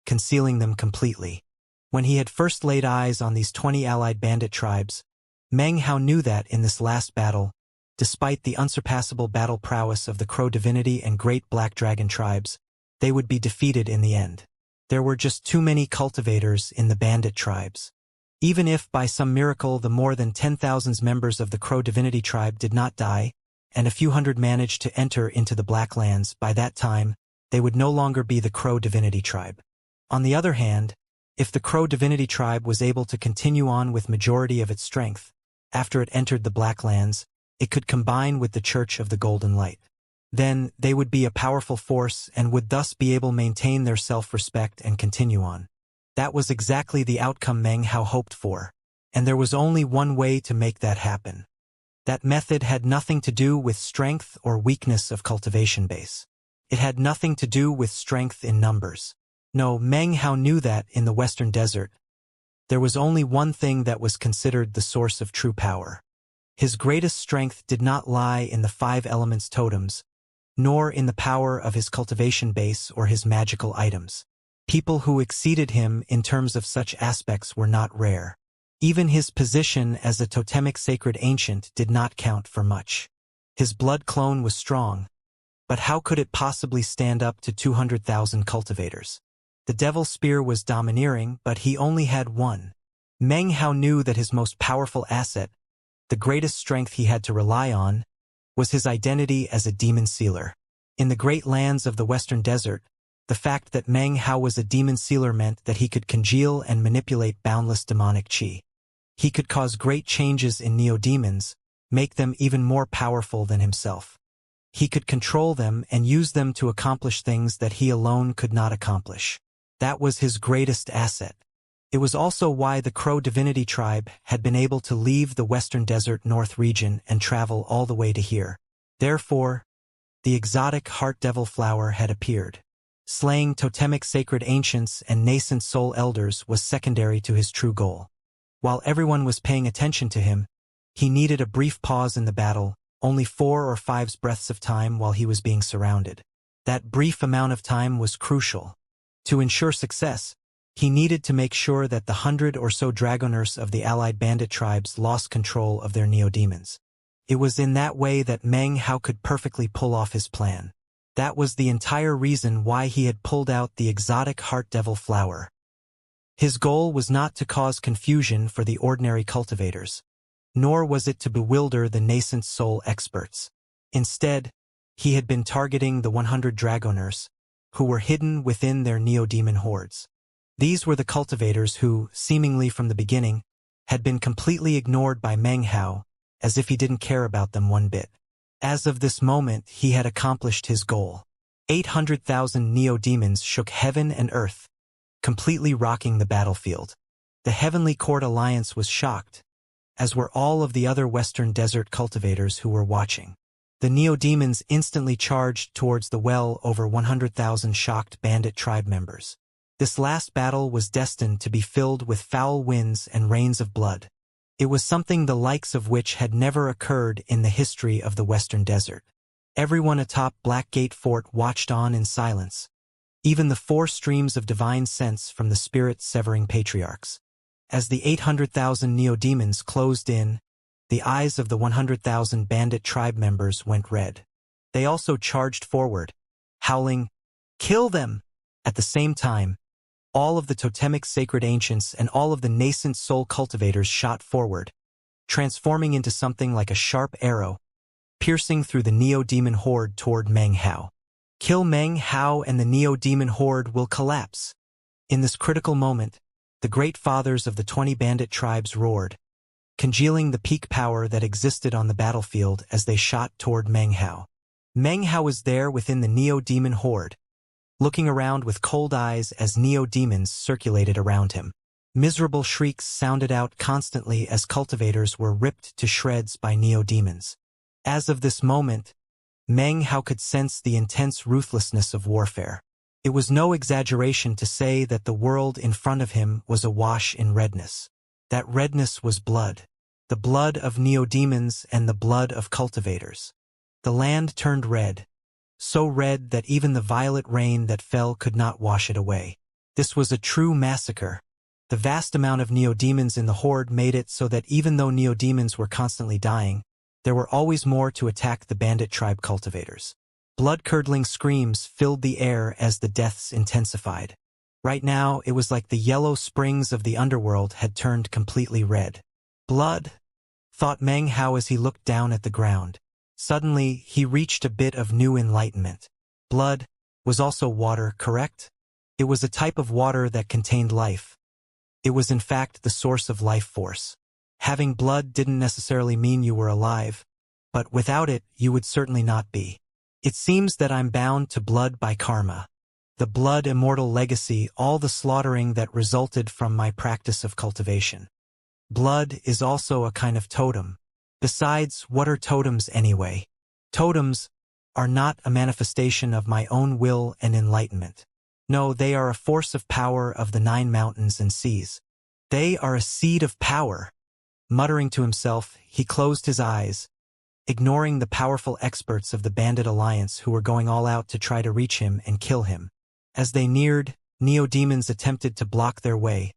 concealing them completely. When he had first laid eyes on these 20 allied bandit tribes, Meng Hao knew that in this last battle, despite the unsurpassable battle prowess of the Crow Divinity and Great Black Dragon tribes, they would be defeated in the end. There were just too many cultivators in the bandit tribes. Even if by some miracle the more than 10,000 members of the Crow Divinity tribe did not die, and a few hundred managed to enter into the Black Lands, by that time, they would no longer be the Crow Divinity tribe. On the other hand, if the Crow Divinity tribe was able to continue on with majority of its strength, after it entered the Black Lands, it could combine with the Church of the Golden Light. Then, they would be a powerful force and would thus be able to maintain their self-respect and continue on. That was exactly the outcome Meng Hao hoped for, and there was only one way to make that happen. That method had nothing to do with strength or weakness of cultivation base. It had nothing to do with strength in numbers. No, Meng Hao knew that in the Western Desert, there was only one thing that was considered the source of true power. His greatest strength did not lie in the 5 elements totems, nor in the power of his cultivation base or his magical items. People who exceeded him in terms of such aspects were not rare. Even his position as a totemic sacred ancient did not count for much. His blood clone was strong, but how could it possibly stand up to 200,000 cultivators? The Devil Spear was domineering, but he only had one. Meng Hao knew that his most powerful asset, the greatest strength he had to rely on, was his identity as a demon sealer. In the great lands of the Western Desert, the fact that Meng Hao was a demon sealer meant that he could congeal and manipulate boundless demonic qi. He could cause great changes in neo-demons, make them even more powerful than himself. He could control them and use them to accomplish things that he alone could not accomplish. That was his greatest asset. It was also why the Crow divinity tribe had been able to leave the Western Desert North region and travel all the way to here. Therefore, the exotic heart devil flower had appeared. Slaying totemic sacred ancients and nascent soul elders was secondary to his true goal. While everyone was paying attention to him, he needed a brief pause in the battle, only 4 or 5 breaths of time while he was being surrounded. That brief amount of time was crucial. To ensure success, he needed to make sure that the 100 or so dragoners of the allied bandit tribes lost control of their neodemons. It was in that way that Meng Hao could perfectly pull off his plan. That was the entire reason why he had pulled out the exotic heart devil flower. His goal was not to cause confusion for the ordinary cultivators, nor was it to bewilder the nascent soul experts. Instead, he had been targeting the 100 dragoners, who were hidden within their neodemon hordes. These were the cultivators who, seemingly from the beginning, had been completely ignored by Meng Hao, as if he didn't care about them one bit. As of this moment, he had accomplished his goal. 800,000 neodemons shook heaven and earth, completely rocking the battlefield. The Heavenly Court Alliance was shocked, as were all of the other Western Desert cultivators who were watching. The neodemons instantly charged towards the well over 100,000 shocked bandit tribe members. This last battle was destined to be filled with foul winds and rains of blood. It was something the likes of which had never occurred in the history of the Western Desert. Everyone atop Blackgate Fort watched on in silence, even the 4 streams of divine sense from the spirit-severing patriarchs. As the 800,000 neodemons closed in, the eyes of the 100,000 bandit tribe members went red. They also charged forward, howling, "Kill them!" At the same time, all of the totemic sacred ancients and all of the nascent soul cultivators shot forward, transforming into something like a sharp arrow, piercing through the neo-demon horde toward Meng Hao. Kill Meng Hao and the neo-demon horde will collapse. In this critical moment, the great fathers of the 20 bandit tribes roared, congealing the peak power that existed on the battlefield as they shot toward Meng Hao. Meng Hao was there within the neo-demon horde, looking around with cold eyes as neo-demons circulated around him. Miserable shrieks sounded out constantly as cultivators were ripped to shreds by neo-demons. As of this moment, Meng Hao could sense the intense ruthlessness of warfare. It was no exaggeration to say that the world in front of him was awash in redness. That redness was blood. The blood of neodemons and the blood of cultivators. The land turned red, so red that even the violet rain that fell could not wash it away. This was a true massacre. The vast amount of neodemons in the horde made it so that even though neodemons were constantly dying, there were always more to attack the bandit tribe cultivators. Blood-curdling screams filled the air as the deaths intensified. Right now, it was like the yellow springs of the underworld had turned completely red. Blood, thought Meng Hao as he looked down at the ground. Suddenly, he reached a bit of new enlightenment. Blood was also water, correct? It was a type of water that contained life. It was in fact the source of life force. Having blood didn't necessarily mean you were alive, but without it, you would certainly not be. It seems that I'm bound to blood by karma. The blood immortal legacy, all the slaughtering that resulted from my practice of cultivation. Blood is also a kind of totem. Besides, what are totems anyway? Totems are not a manifestation of my own will and enlightenment. No, they are a force of power of the 9 mountains and seas. They are a seed of power. Muttering to himself, he closed his eyes, ignoring the powerful experts of the bandit alliance who were going all out to try to reach him and kill him. As they neared, neodemons attempted to block their way,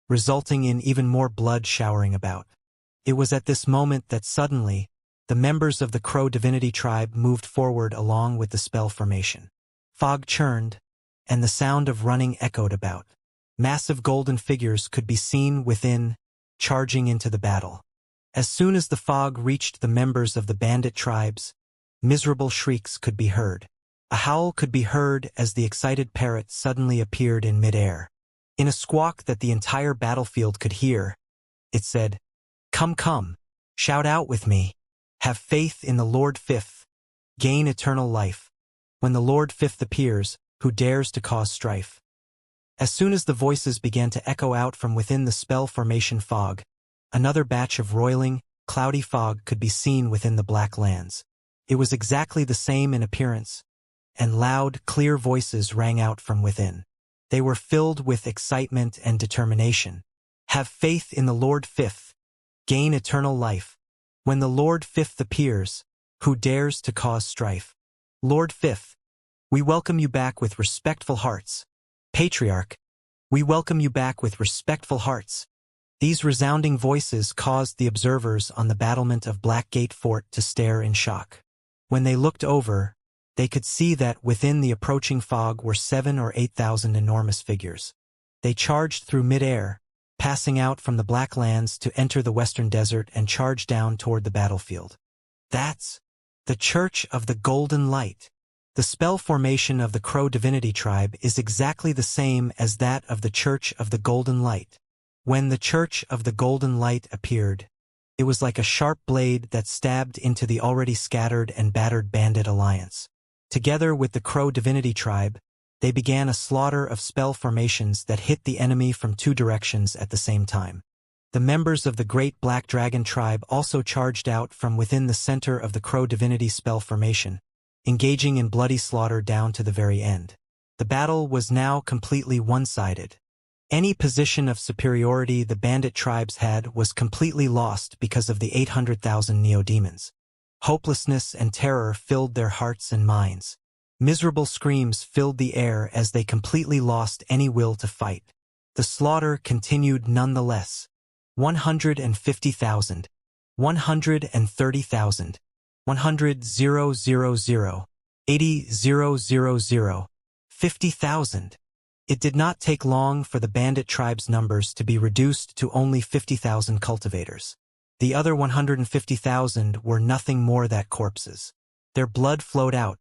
resulting in even more blood showering about. It was at this moment that suddenly, the members of the Crow divinity tribe moved forward along with the spell formation. Fog churned, and the sound of running echoed about. Massive golden figures could be seen within, charging into the battle. As soon as the fog reached the members of the bandit tribes, miserable shrieks could be heard. A howl could be heard as the excited parrot suddenly appeared in midair. In a squawk that the entire battlefield could hear, it said, "Come, come, shout out with me. Have faith in the Lord Fifth. Gain eternal life. When the Lord Fifth appears, who dares to cause strife?" As soon as the voices began to echo out from within the spell formation fog, another batch of roiling, cloudy fog could be seen within the Black Lands. It was exactly the same in appearance, and loud, clear voices rang out from within. They were filled with excitement and determination. Have faith in the Lord Fifth. Gain eternal life. When the Lord Fifth appears, who dares to cause strife? Lord Fifth, we welcome you back with respectful hearts. Patriarch, we welcome you back with respectful hearts. These resounding voices caused the observers on the battlement of Blackgate Fort to stare in shock. When they looked over, they could see that within the approaching fog were 7,000 or 8,000 enormous figures. They charged through mid-air, passing out from the Black Lands to enter the Western Desert and charge down toward the battlefield. That's the Church of the Golden Light. The spell formation of the Crow Divinity tribe is exactly the same as that of the Church of the Golden Light. When the Church of the Golden Light appeared, it was like a sharp blade that stabbed into the already scattered and battered bandit alliance. Together with the Crow Divinity tribe, they began a slaughter of spell formations that hit the enemy from two directions at the same time. The members of the Great Black Dragon tribe also charged out from within the center of the Crow Divinity spell formation, engaging in bloody slaughter down to the very end. The battle was now completely one-sided. Any position of superiority the bandit tribes had was completely lost because of the 800,000 neo-demons. Hopelessness and terror filled their hearts and minds. Miserable screams filled the air as they completely lost any will to fight. The slaughter continued nonetheless. 150,000, 130,000, 100,000, 80,000, 50,000. It did not take long for the bandit tribe's numbers to be reduced to only 50,000 cultivators. The other 150,000 were nothing more than corpses. Their blood flowed out,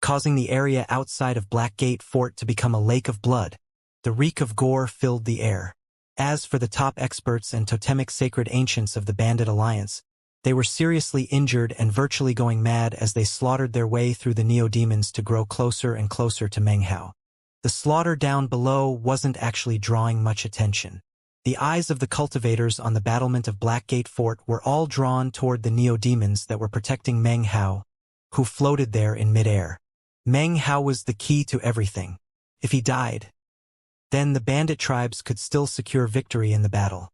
causing the area outside of Blackgate Fort to become a lake of blood. The reek of gore filled the air. As for the top experts and totemic sacred ancients of the Bandit Alliance, they were seriously injured and virtually going mad as they slaughtered their way through the neo-demons to grow closer and closer to Meng Hao. The slaughter down below wasn't actually drawing much attention. The eyes of the cultivators on the battlement of Blackgate Fort were all drawn toward the neo-demons that were protecting Meng Hao, who floated there in mid-air. Meng Hao was the key to everything. If he died, then the bandit tribes could still secure victory in the battle.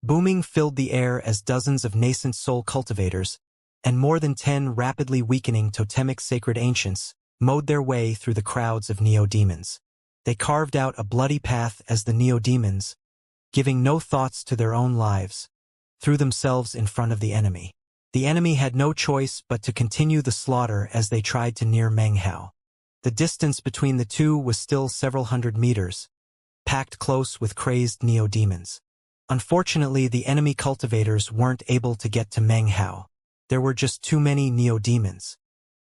Booming filled the air as dozens of nascent soul cultivators, and more than 10 rapidly weakening totemic sacred ancients, mowed their way through the crowds of neo-demons. They carved out a bloody path as the neo-demons, giving no thoughts to their own lives, threw themselves in front of the enemy. The enemy had no choice but to continue the slaughter as they tried to near Meng Hao. The distance between the two was still several hundred meters, packed close with crazed neo-demons. Unfortunately, the enemy cultivators weren't able to get to Meng Hao. There were just too many neo-demons.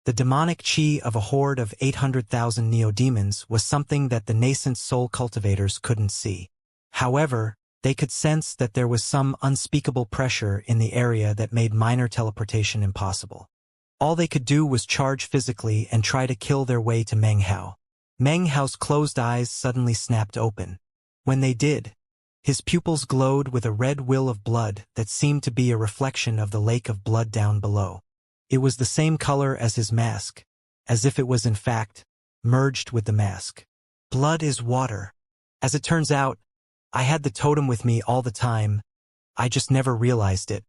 The demonic chi of a horde of 800,000 neo-demons was something that the nascent soul cultivators couldn't see. However, they could sense that there was some unspeakable pressure in the area that made minor teleportation impossible. All they could do was charge physically and try to kill their way to Meng Hao. Meng Hao's closed eyes suddenly snapped open. When they did, his pupils glowed with a red will of blood that seemed to be a reflection of the lake of blood down below. It was the same color as his mask, as if it was in fact merged with the mask. Blood is water. As it turns out, I had the totem with me all the time. I just never realized it.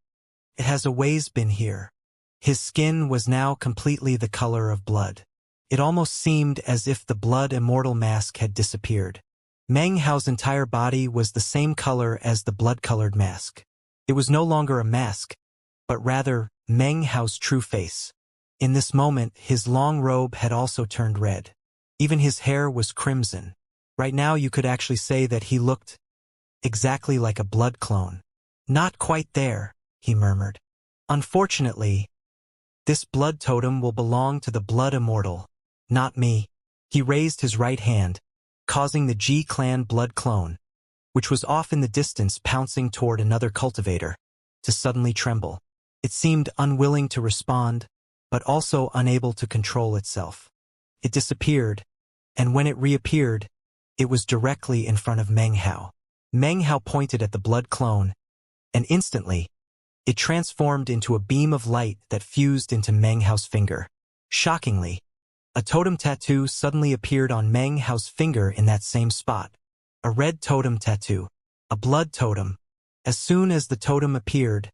It has always been here. His skin was now completely the color of blood. It almost seemed as if the blood immortal mask had disappeared. Meng Hao's entire body was the same color as the blood-colored mask. It was no longer a mask, but rather Meng Hao's true face. In this moment, his long robe had also turned red. Even his hair was crimson. Right now you could actually say that he looked exactly like a blood clone. Not quite there, he murmured. Unfortunately, this blood totem will belong to the blood immortal, not me. He raised his right hand, causing the G-clan blood clone, which was off in the distance pouncing toward another cultivator, to suddenly tremble. It seemed unwilling to respond, but also unable to control itself. It disappeared, and when it reappeared, It was directly in front of Meng Hao. Meng Hao pointed at the blood clone, and instantly, it transformed into a beam of light that fused into Meng Hao's finger. Shockingly, a totem tattoo suddenly appeared on Meng Hao's finger in that same spot. A red totem tattoo. A blood totem. As soon as the totem appeared,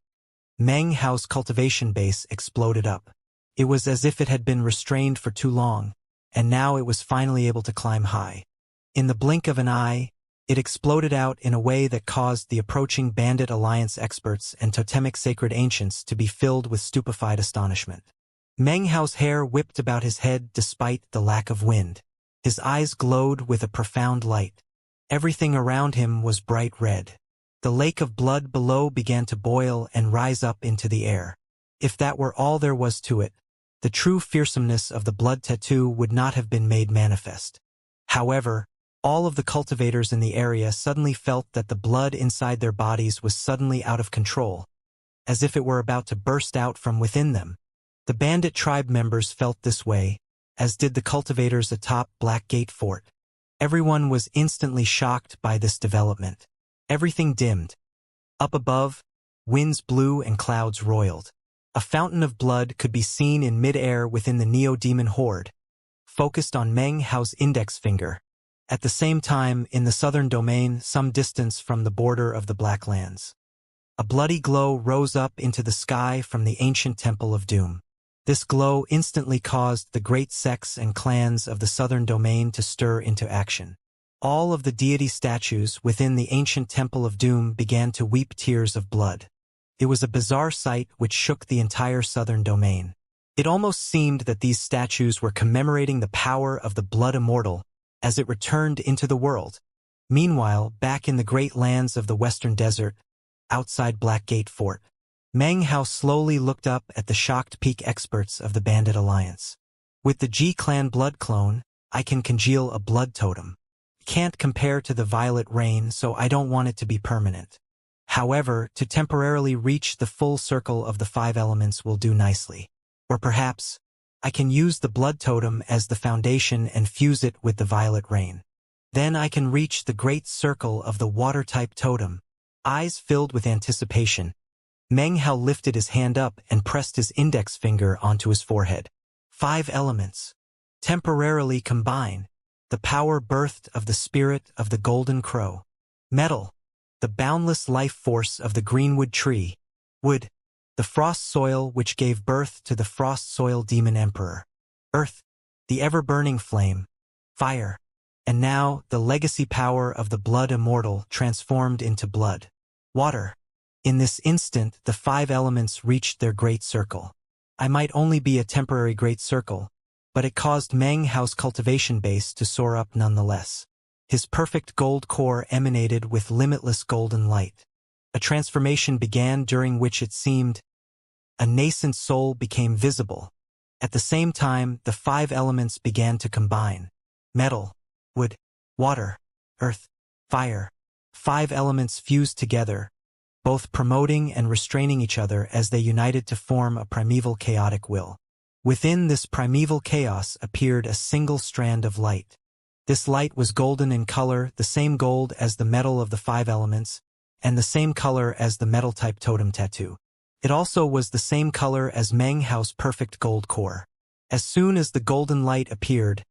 Meng Hao's cultivation base exploded up. It was as if it had been restrained for too long, and now it was finally able to climb high. In the blink of an eye, it exploded out in a way that caused the approaching Bandit Alliance experts and totemic sacred ancients to be filled with stupefied astonishment. Meng Hao's hair whipped about his head despite the lack of wind. His eyes glowed with a profound light. Everything around him was bright red. The lake of blood below began to boil and rise up into the air. If that were all there was to it, the true fearsomeness of the blood tattoo would not have been made manifest. However, all of the cultivators in the area suddenly felt that the blood inside their bodies was suddenly out of control, as if it were about to burst out from within them. The bandit tribe members felt this way, as did the cultivators atop Black Gate Fort. Everyone was instantly shocked by this development. Everything dimmed. Up above, winds blew and clouds roiled. A fountain of blood could be seen in mid-air within the Neo-Demon Horde, focused on Meng Hao's index finger. At the same time, in the southern domain, some distance from the border of the Black Lands, a bloody glow rose up into the sky from the ancient Temple of Doom. This glow instantly caused the great sects and clans of the southern domain to stir into action. All of the deity statues within the ancient Temple of Doom began to weep tears of blood. It was a bizarre sight which shook the entire southern domain. It almost seemed that these statues were commemorating the power of the blood immortal as it returned into the world. Meanwhile, back in the great lands of the western desert, outside Black Gate Fort, Meng Hao slowly looked up at the shocked peak experts of the Bandit Alliance. With the G-Clan blood clone, I can congeal a blood totem. Can't compare to the violet rain, so I don't want it to be permanent. However, to temporarily reach the full circle of the 5 elements will do nicely. Or perhaps, I can use the blood totem as the foundation and fuse it with the violet rain. Then I can reach the great circle of the water-type totem. Eyes filled with anticipation, Meng Hao lifted his hand up and pressed his index finger onto his forehead. 5 elements. Temporarily combine. The power birthed of the spirit of the golden crow. Metal. The boundless life force of the greenwood tree. Wood. The frost soil which gave birth to the frost soil demon emperor. Earth. The ever-burning flame. Fire. And now, the legacy power of the blood immortal transformed into blood. Water. In this instant, the 5 elements reached their great circle. I might only be a temporary great circle, but it caused Meng Hao's cultivation base to soar up nonetheless. His perfect gold core emanated with limitless golden light. A transformation began during which it seemed a nascent soul became visible. At the same time, the 5 elements began to combine. Metal, wood, water, earth, fire. 5 elements fused together, both promoting and restraining each other as they united to form a primeval chaotic will. Within this primeval chaos appeared a single strand of light. This light was golden in color, the same gold as the metal of the 5 elements, and the same color as the metal-type totem tattoo. It also was the same color as Meng Hao's perfect gold core. As soon as the golden light appeared,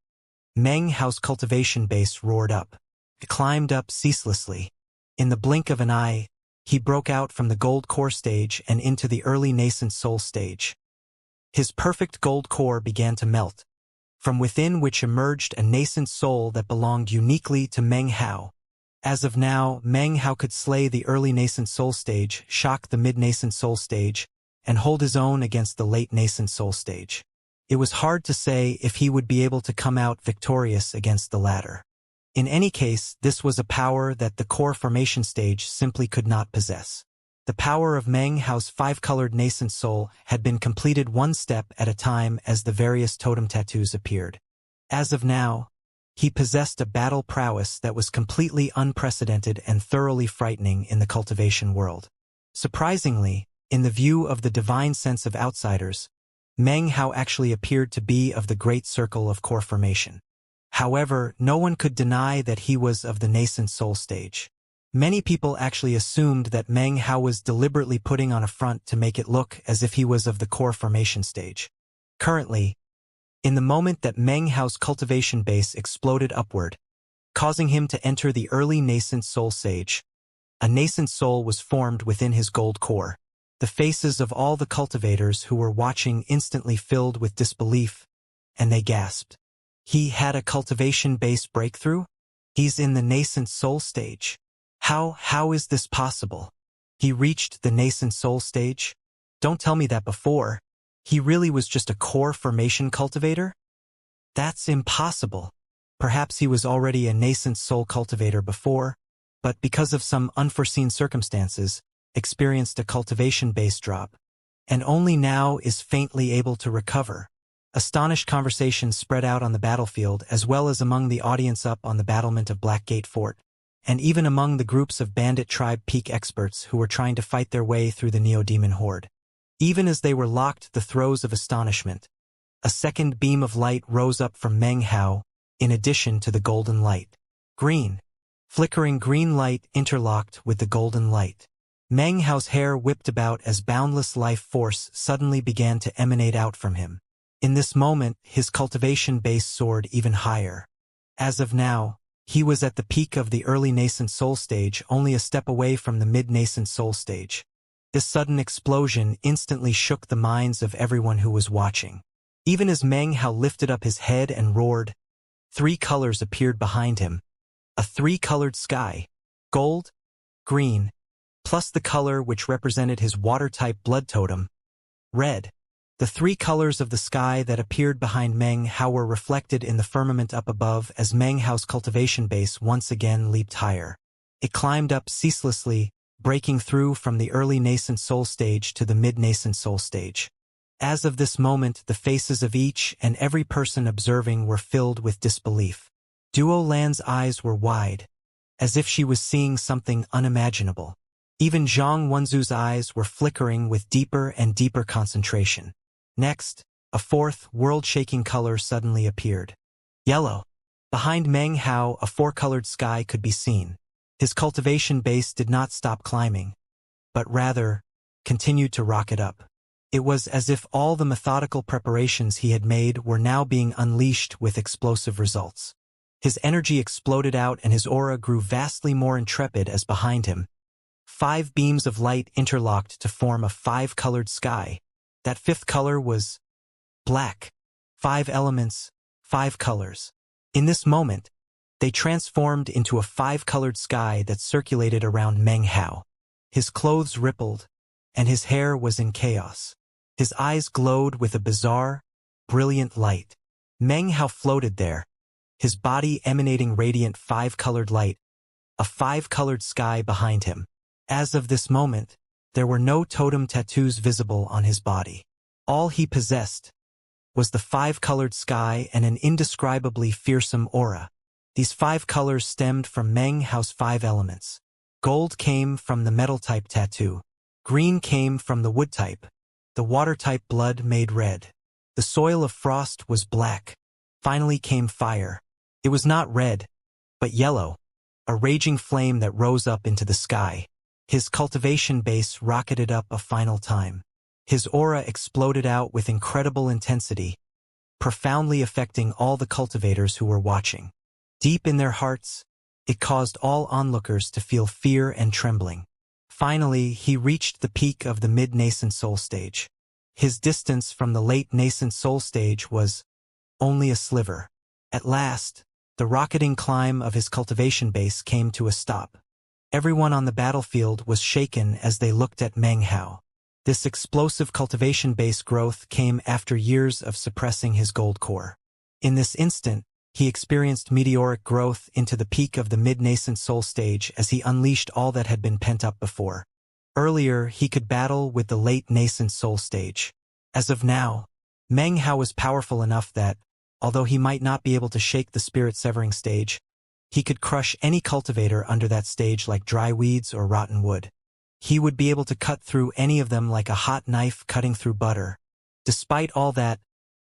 Meng Hao's cultivation base roared up. It climbed up ceaselessly. In the blink of an eye, he broke out from the gold core stage and into the early nascent soul stage. His perfect gold core began to melt, from within which emerged a nascent soul that belonged uniquely to Meng Hao. As of now, Meng Hao could slay the early nascent soul stage, shock the mid-nascent soul stage, and hold his own against the late nascent soul stage. It was hard to say if he would be able to come out victorious against the latter. In any case, this was a power that the core formation stage simply could not possess. The power of Meng Hao's 5-colored nascent soul had been completed one step at a time as the various totem tattoos appeared. As of now, he possessed a battle prowess that was completely unprecedented and thoroughly frightening in the cultivation world. Surprisingly, in the view of the divine sense of outsiders, Meng Hao actually appeared to be of the great circle of core formation. However, no one could deny that he was of the nascent soul stage. Many people actually assumed that Meng Hao was deliberately putting on a front to make it look as if he was of the core formation stage. Currently, in the moment that Meng Hao's cultivation base exploded upward, causing him to enter the early nascent soul stage, a nascent soul was formed within his gold core. The faces of all the cultivators who were watching instantly filled with disbelief, and they gasped. He had a cultivation base breakthrough? He's in the nascent soul stage. How is this possible? He reached the nascent soul stage? Don't tell me that before. He really was just a core formation cultivator? That's impossible. Perhaps he was already a nascent soul cultivator before, but because of some unforeseen circumstances, experienced a cultivation base drop, and only now is faintly able to recover. Astonished conversations spread out on the battlefield as well as among the audience up on the battlement of Blackgate Fort, and even among the groups of bandit tribe peak experts who were trying to fight their way through the Neo-Demon horde. Even as they were locked the throes of astonishment, a second beam of light rose up from Meng Hao, in addition to the golden light. Green. Flickering green light interlocked with the golden light. Meng Hao's hair whipped about as boundless life force suddenly began to emanate out from him. In this moment, his cultivation base soared even higher. As of now, he was at the peak of the early nascent soul stage, only a step away from the mid-nascent soul stage. This sudden explosion instantly shook the minds of everyone who was watching. Even as Meng Hao lifted up his head and roared, three colors appeared behind him. A three-colored sky, gold, green, plus the color which represented his water-type blood totem, red. The three colors of the sky that appeared behind Meng Hao were reflected in the firmament up above as Meng Hao's cultivation base once again leaped higher. It climbed up ceaselessly, breaking through from the early nascent soul stage to the mid-nascent soul stage. As of this moment, the faces of each and every person observing were filled with disbelief. Duo Lan's eyes were wide, as if she was seeing something unimaginable. Even Zhang Wenzu's eyes were flickering with deeper and deeper concentration. Next, a fourth, world-shaking color suddenly appeared. Yellow. Behind Meng Hao, a four-colored sky could be seen. His cultivation base did not stop climbing, but rather continued to rocket up. It was as if all the methodical preparations he had made were now being unleashed with explosive results. His energy exploded out and his aura grew vastly more intrepid as behind him. 5 beams of light interlocked to form a 5-colored sky. That fifth color was black. 5 elements, 5 colors. In this moment, they transformed into a 5-colored sky that circulated around Meng Hao. His clothes rippled, and his hair was in chaos. His eyes glowed with a bizarre, brilliant light. Meng Hao floated there, his body emanating radiant 5-colored light, a 5-colored sky behind him. As of this moment, there were no totem tattoos visible on his body. All he possessed was the 5-colored sky and an indescribably fearsome aura. These 5 colors stemmed from Meng Hao's 5 elements. Gold came from the metal-type tattoo. Green came from the wood-type. The water-type blood made red. The soil of frost was black. Finally came fire. It was not red, but yellow, a raging flame that rose up into the sky. His cultivation base rocketed up a final time. His aura exploded out with incredible intensity, profoundly affecting all the cultivators who were watching. Deep in their hearts, it caused all onlookers to feel fear and trembling. Finally, he reached the peak of the mid-nascent soul stage. His distance from the late nascent soul stage was only a sliver. At last, the rocketing climb of his cultivation base came to a stop. Everyone on the battlefield was shaken as they looked at Meng Hao. This explosive cultivation base growth came after years of suppressing his gold core. In this instant, he experienced meteoric growth into the peak of the mid-nascent soul stage as he unleashed all that had been pent up before. Earlier, he could battle with the late nascent soul stage. As of now, Meng Hao was powerful enough that, although he might not be able to shake the spirit-severing stage, he could crush any cultivator under that stage like dry weeds or rotten wood. He would be able to cut through any of them like a hot knife cutting through butter. Despite all that,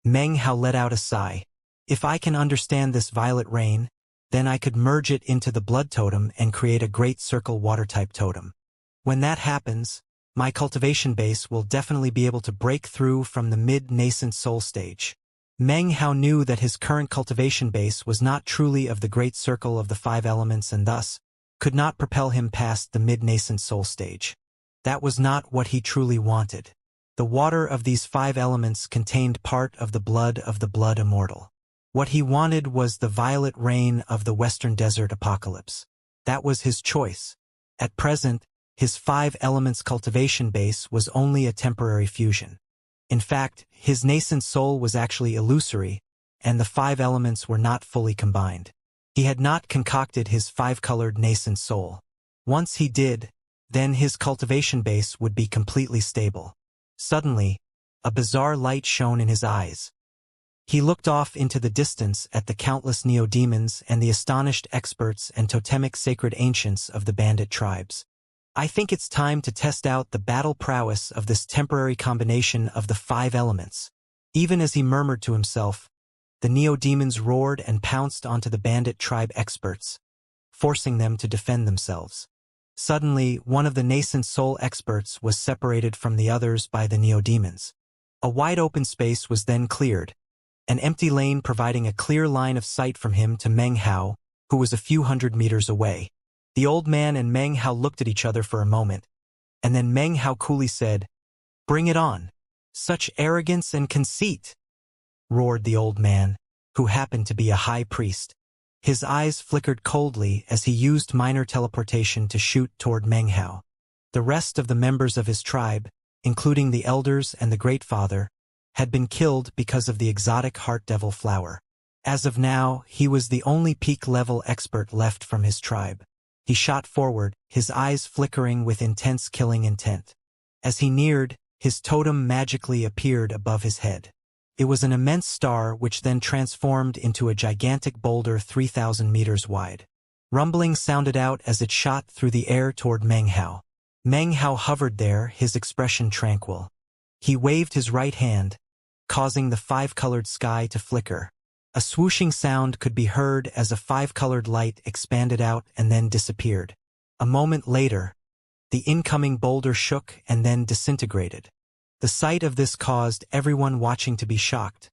Meng Hao let out a sigh. If I can understand this violet rain, then I could merge it into the blood totem and create a great circle water-type totem. When that happens, my cultivation base will definitely be able to break through from the mid-nascent soul stage. Meng Hao knew that his current cultivation base was not truly of the great circle of the 5 elements and thus could not propel him past the mid-nascent soul stage. That was not what he truly wanted. The water of these 5 elements contained part of the blood immortal. What he wanted was the violet rain of the Western Desert Apocalypse. That was his choice. At present, his 5 elements cultivation base was only a temporary fusion. In fact, his nascent soul was actually illusory, and the 5 elements were not fully combined. He had not concocted his 5-colored nascent soul. Once he did, then his cultivation base would be completely stable. Suddenly, a bizarre light shone in his eyes. He looked off into the distance at the countless neo-demons and the astonished experts and totemic sacred ancients of the bandit tribes. I think it's time to test out the battle prowess of this temporary combination of the 5 elements. Even as he murmured to himself, the neo-demons roared and pounced onto the bandit tribe experts, forcing them to defend themselves. Suddenly, one of the nascent soul experts was separated from the others by the neo-demons. A wide open space was then cleared, an empty lane providing a clear line of sight from him to Meng Hao, who was a few hundred meters away. The old man and Meng Hao looked at each other for a moment, and then Meng Hao coolly said, "Bring it on." "Such arrogance and conceit!" roared the old man, who happened to be a high priest. His eyes flickered coldly as he used minor teleportation to shoot toward Meng Hao. The rest of the members of his tribe, including the elders and the Great Father, had been killed because of the exotic heart devil flower. As of now, he was the only peak-level expert left from his tribe. He shot forward, his eyes flickering with intense killing intent. As he neared, his totem magically appeared above his head. It was an immense star which then transformed into a gigantic boulder 3,000 meters wide. Rumbling sounded out as it shot through the air toward Meng Hao. Meng Hao hovered there, his expression tranquil. He waved his right hand, causing the 5-colored sky to flicker. A swooshing sound could be heard as a 5-colored light expanded out and then disappeared. A moment later, the incoming boulder shook and then disintegrated. The sight of this caused everyone watching to be shocked,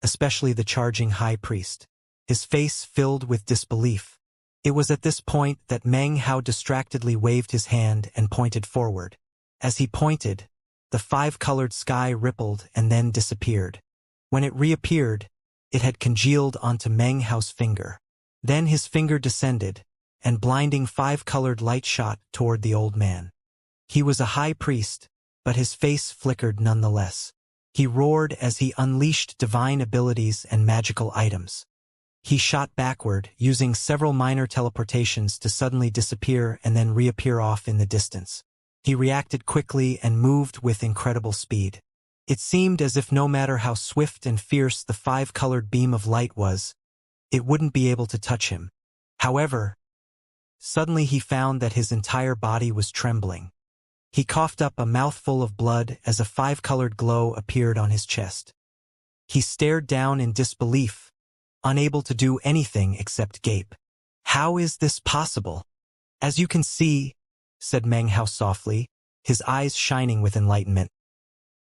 especially the charging high priest. His face filled with disbelief. It was at this point that Meng Hao distractedly waved his hand and pointed forward. As he pointed, the 5-colored sky rippled and then disappeared. When it reappeared, it had congealed onto Meng Hao's finger. Then his finger descended, and blinding 5-colored light shot toward the old man. He was a high priest, but his face flickered nonetheless. He roared as he unleashed divine abilities and magical items. He shot backward, using several minor teleportations to suddenly disappear and then reappear off in the distance. He reacted quickly and moved with incredible speed. It seemed as if no matter how swift and fierce the 5-colored beam of light was, it wouldn't be able to touch him. However, suddenly he found that his entire body was trembling. He coughed up a mouthful of blood as a 5-colored glow appeared on his chest. He stared down in disbelief, unable to do anything except gape. "How is this possible?" "As you can see," said Meng Hao softly, his eyes shining with enlightenment,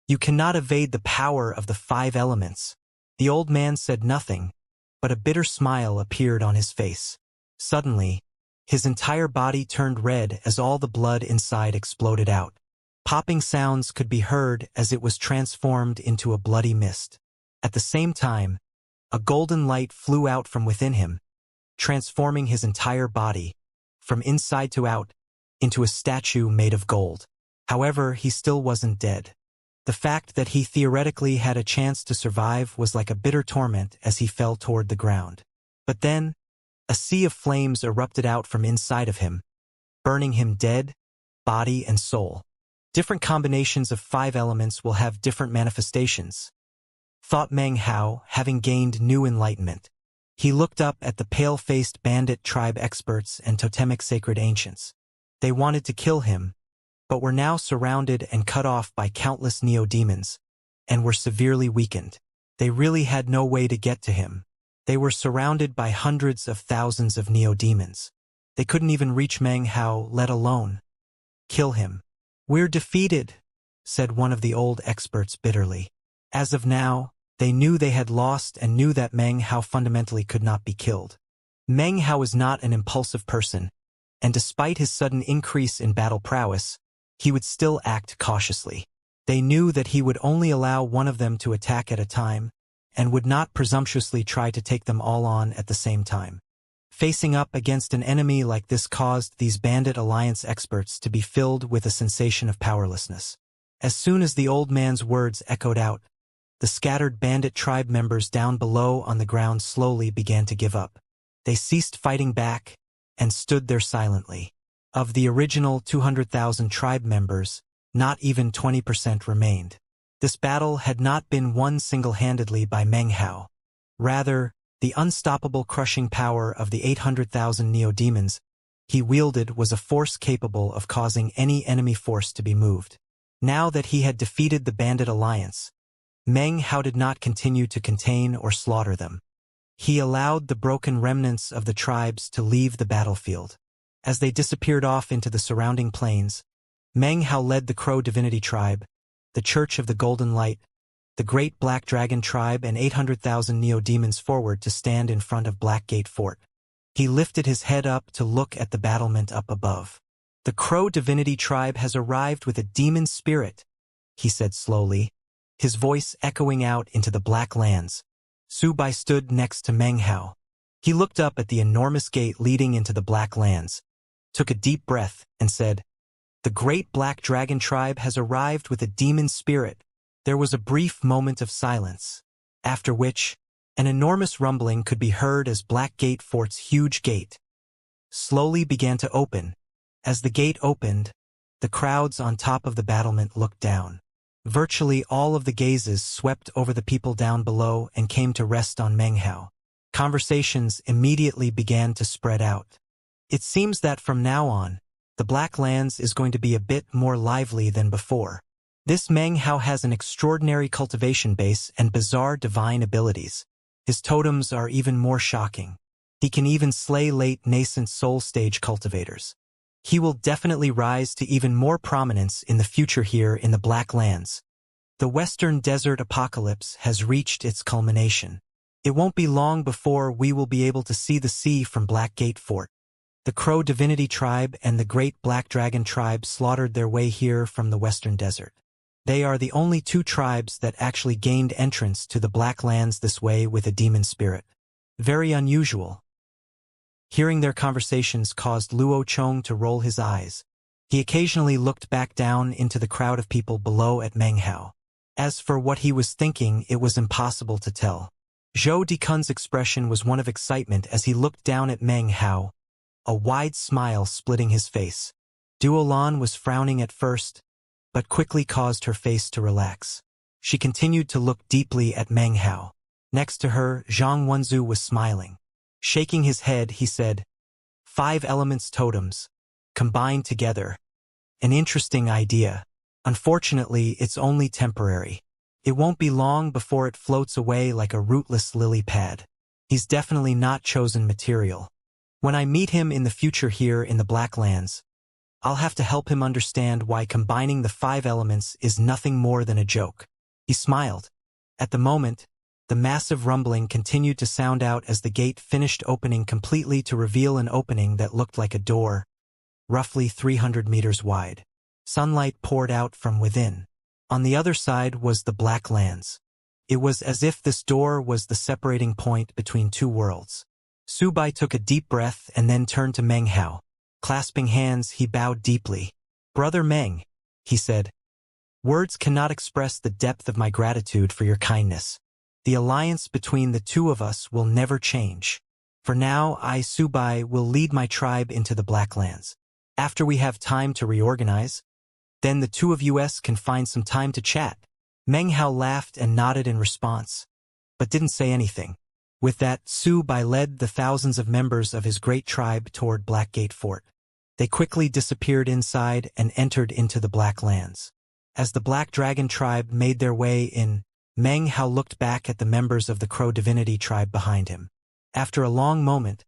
"you cannot evade the power of the 5 elements." The old man said nothing, but a bitter smile appeared on his face. Suddenly, his entire body turned red as all the blood inside exploded out. Popping sounds could be heard as it was transformed into a bloody mist. At the same time, a golden light flew out from within him, transforming his entire body, from inside to out, into a statue made of gold. However, he still wasn't dead. The fact that he theoretically had a chance to survive was like a bitter torment as he fell toward the ground. But then, a sea of flames erupted out from inside of him, burning him dead, body and soul. Different combinations of 5 elements will have different manifestations, thought Meng Hao, having gained new enlightenment. He looked up at the pale-faced bandit tribe experts and totemic sacred ancients. They wanted to kill him, but were now surrounded and cut off by countless neo-demons, and were severely weakened. They really had no way to get to him. They were surrounded by hundreds of thousands of neo-demons. They couldn't even reach Meng Hao, let alone kill him. "We're defeated," said one of the old experts bitterly. As of now, they knew they had lost and knew that Meng Hao fundamentally could not be killed. Meng Hao was not an impulsive person, and despite his sudden increase in battle prowess, he would still act cautiously. They knew that he would only allow one of them to attack at a time, and would not presumptuously try to take them all on at the same time. Facing up against an enemy like this caused these Bandit Alliance experts to be filled with a sensation of powerlessness. As soon as the old man's words echoed out, the scattered bandit tribe members down below on the ground slowly began to give up. They ceased fighting back and stood there silently. Of the original 200,000 tribe members, not even 20% remained. This battle had not been won single-handedly by Meng Hao. Rather, the unstoppable crushing power of the 800,000 neo-demons he wielded was a force capable of causing any enemy force to be moved. Now that he had defeated the Bandit Alliance, Meng Hao did not continue to contain or slaughter them. He allowed the broken remnants of the tribes to leave the battlefield. As they disappeared off into the surrounding plains, Meng Hao led the Crow Divinity Tribe, the Church of the Golden Light, the Great Black Dragon Tribe and 800,000 neo-demons forward to stand in front of Blackgate Fort. He lifted his head up to look at the battlement up above. "The Crow Divinity Tribe has arrived with a demon spirit," he said slowly, his voice echoing out into the Black Lands. Su Bai stood next to Meng Hao. He looked up at the enormous gate leading into the Black Lands, took a deep breath, and said, "The Great Black Dragon Tribe has arrived with a demon spirit." There was a brief moment of silence, after which an enormous rumbling could be heard as Blackgate Fort's huge gate slowly began to open. As the gate opened, the crowds on top of the battlement looked down. Virtually all of the gazes swept over the people down below and came to rest on Meng Hao. Conversations immediately began to spread out. "It seems that from now on, the Black Lands is going to be a bit more lively than before. This Meng Hao has an extraordinary cultivation base and bizarre divine abilities. His totems are even more shocking. He can even slay late nascent soul stage cultivators. He will definitely rise to even more prominence in the future here in the Black Lands. The Western Desert Apocalypse has reached its culmination. It won't be long before we will be able to see the sea from Blackgate Fort. The Crow Divinity Tribe and the Great Black Dragon Tribe slaughtered their way here from the Western Desert. They are the only two tribes that actually gained entrance to the Black Lands this way with a demon spirit. Very unusual." Hearing their conversations caused Luo Chong to roll his eyes. He occasionally looked back down into the crowd of people below at Meng Hao. As for what he was thinking, it was impossible to tell. Zhou Dekun's expression was one of excitement as he looked down at Meng Hao, a wide smile splitting his face. Duolan was frowning at first, but quickly caused her face to relax. She continued to look deeply at Meng Hao. Next to her, Zhang Wenzu was smiling. Shaking his head, he said, "5 elements totems, combined together. An interesting idea. Unfortunately, it's only temporary. It won't be long before it floats away like a rootless lily pad. He's definitely not chosen material. When I meet him in the future here in the Black Lands, I'll have to help him understand why combining the 5 elements is nothing more than a joke." He smiled. At the moment, the massive rumbling continued to sound out as the gate finished opening completely to reveal an opening that looked like a door, roughly 300 meters wide. Sunlight poured out from within. On the other side was the Black Lands. It was as if this door was the separating point between two worlds. Su Bai took a deep breath and then turned to Meng Hao. Clasping hands, he bowed deeply. "Brother Meng," he said, "words cannot express the depth of my gratitude for your kindness. The alliance between the two of us will never change. For now, I, Su Bai, will lead my tribe into the Black Lands. After we have time to reorganize, then the two of us can find some time to chat." Meng Hao laughed and nodded in response, but didn't say anything. With that, Su Bai led the thousands of members of his great tribe toward Blackgate Fort. They quickly disappeared inside and entered into the Black Lands. As the Black Dragon Tribe made their way in, Meng Hao looked back at the members of the Crow Divinity Tribe behind him. After a long moment,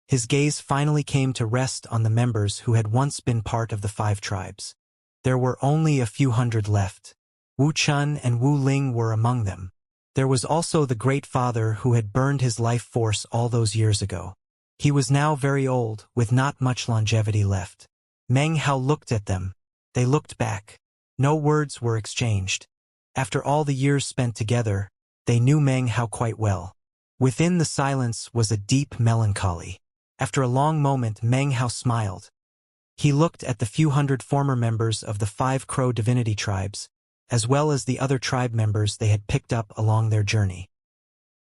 his gaze finally came to rest on the members who had once been part of the 5 tribes. There were only a few hundred left. Wu Chun and Wu Ling were among them. There was also the Great Father who had burned his life force all those years ago. He was now very old, with not much longevity left. Meng Hao looked at them. They looked back. No words were exchanged. After all the years spent together, they knew Meng Hao quite well. Within the silence was a deep melancholy. After a long moment, Meng Hao smiled. He looked at the few hundred former members of the 5 Crow divinity tribes, as well as the other tribe members they had picked up along their journey.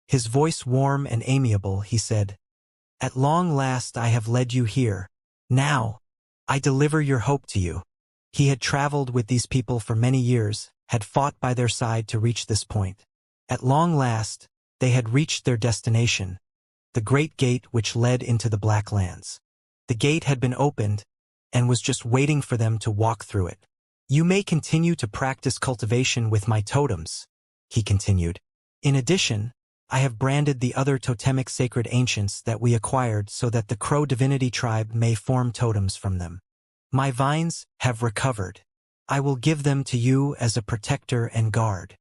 His voice warm and amiable, he said, "At long last I have led you here. Now, I deliver your hope to you." He had traveled with these people for many years, had fought by their side to reach this point. At long last, they had reached their destination, the great gate which led into the Black Lands. The gate had been opened, and was just waiting for them to walk through it. "You may continue to practice cultivation with my totems," he continued. "In addition, I have branded the other totemic sacred ancients that we acquired so that the Crow divinity tribe may form totems from them. My vines have recovered. I will give them to you as a protector and guard."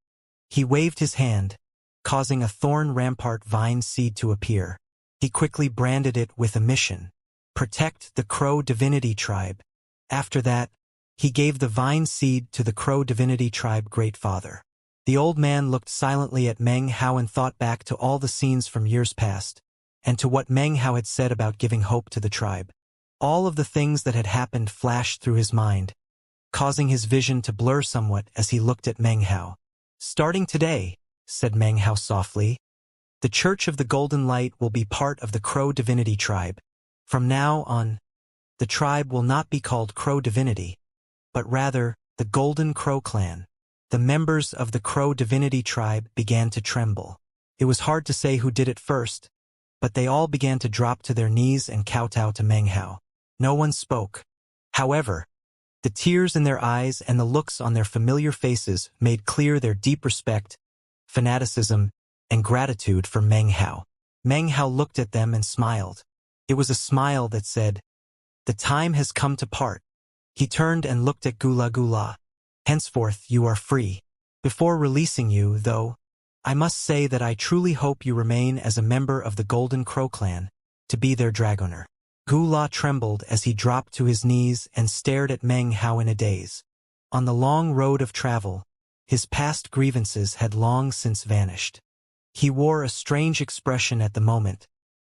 He waved his hand, causing a thorn rampart vine seed to appear. He quickly branded it with a mission: protect the Crow divinity tribe. After that, he gave the vine seed to the Crow divinity tribe Great Father. The old man looked silently at Meng Hao and thought back to all the scenes from years past, and to what Meng Hao had said about giving hope to the tribe. All of the things that had happened flashed through his mind, causing his vision to blur somewhat as he looked at Meng Hao. "Starting today," said Meng Hao softly, "the Church of the Golden Light will be part of the Crow divinity tribe. From now on, the tribe will not be called Crow divinity, but rather the Golden Crow clan." The members of the Crow divinity tribe began to tremble. It was hard to say who did it first, but they all began to drop to their knees and kowtow to Meng Hao. No one spoke. However, the tears in their eyes and the looks on their familiar faces made clear their deep respect, fanaticism, and gratitude for Meng Hao. Meng Hao looked at them and smiled. It was a smile that said, "The time has come to part." He turned and looked at Gula Gula. "Henceforth you are free. Before releasing you, though, I must say that I truly hope you remain as a member of the Golden Crow clan, to be their dragoner." Gula trembled as he dropped to his knees and stared at Meng Hao in a daze. On the long road of travel, his past grievances had long since vanished. He wore a strange expression at the moment,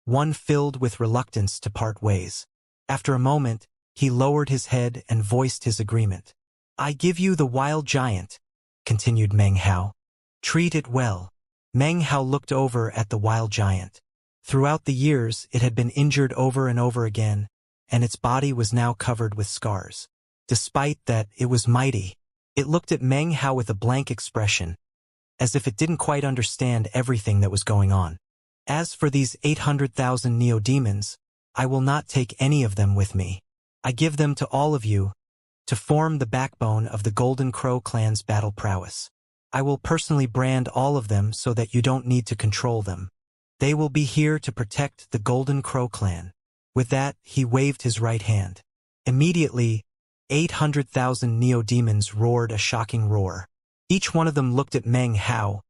one filled with reluctance to part ways. After a moment, he lowered his head and voiced his agreement. "I give you the wild giant," continued Meng Hao. "Treat it well." Meng Hao looked over at the wild giant. Throughout the years, it had been injured over and over again, and its body was now covered with scars. Despite that, it was mighty. It looked at Meng Hao with a blank expression, as if it didn't quite understand everything that was going on. "As for these 800,000 neo-demons, I will not take any of them with me. I give them to all of you, to form the backbone of the Golden Crow clan's battle prowess. I will personally brand all of them so that you don't need to control them. They will be here to protect the Golden Crow clan." With that, he waved his right hand. Immediately, 800,000 neo-demons roared a shocking roar. Each one of them looked at Meng Hao,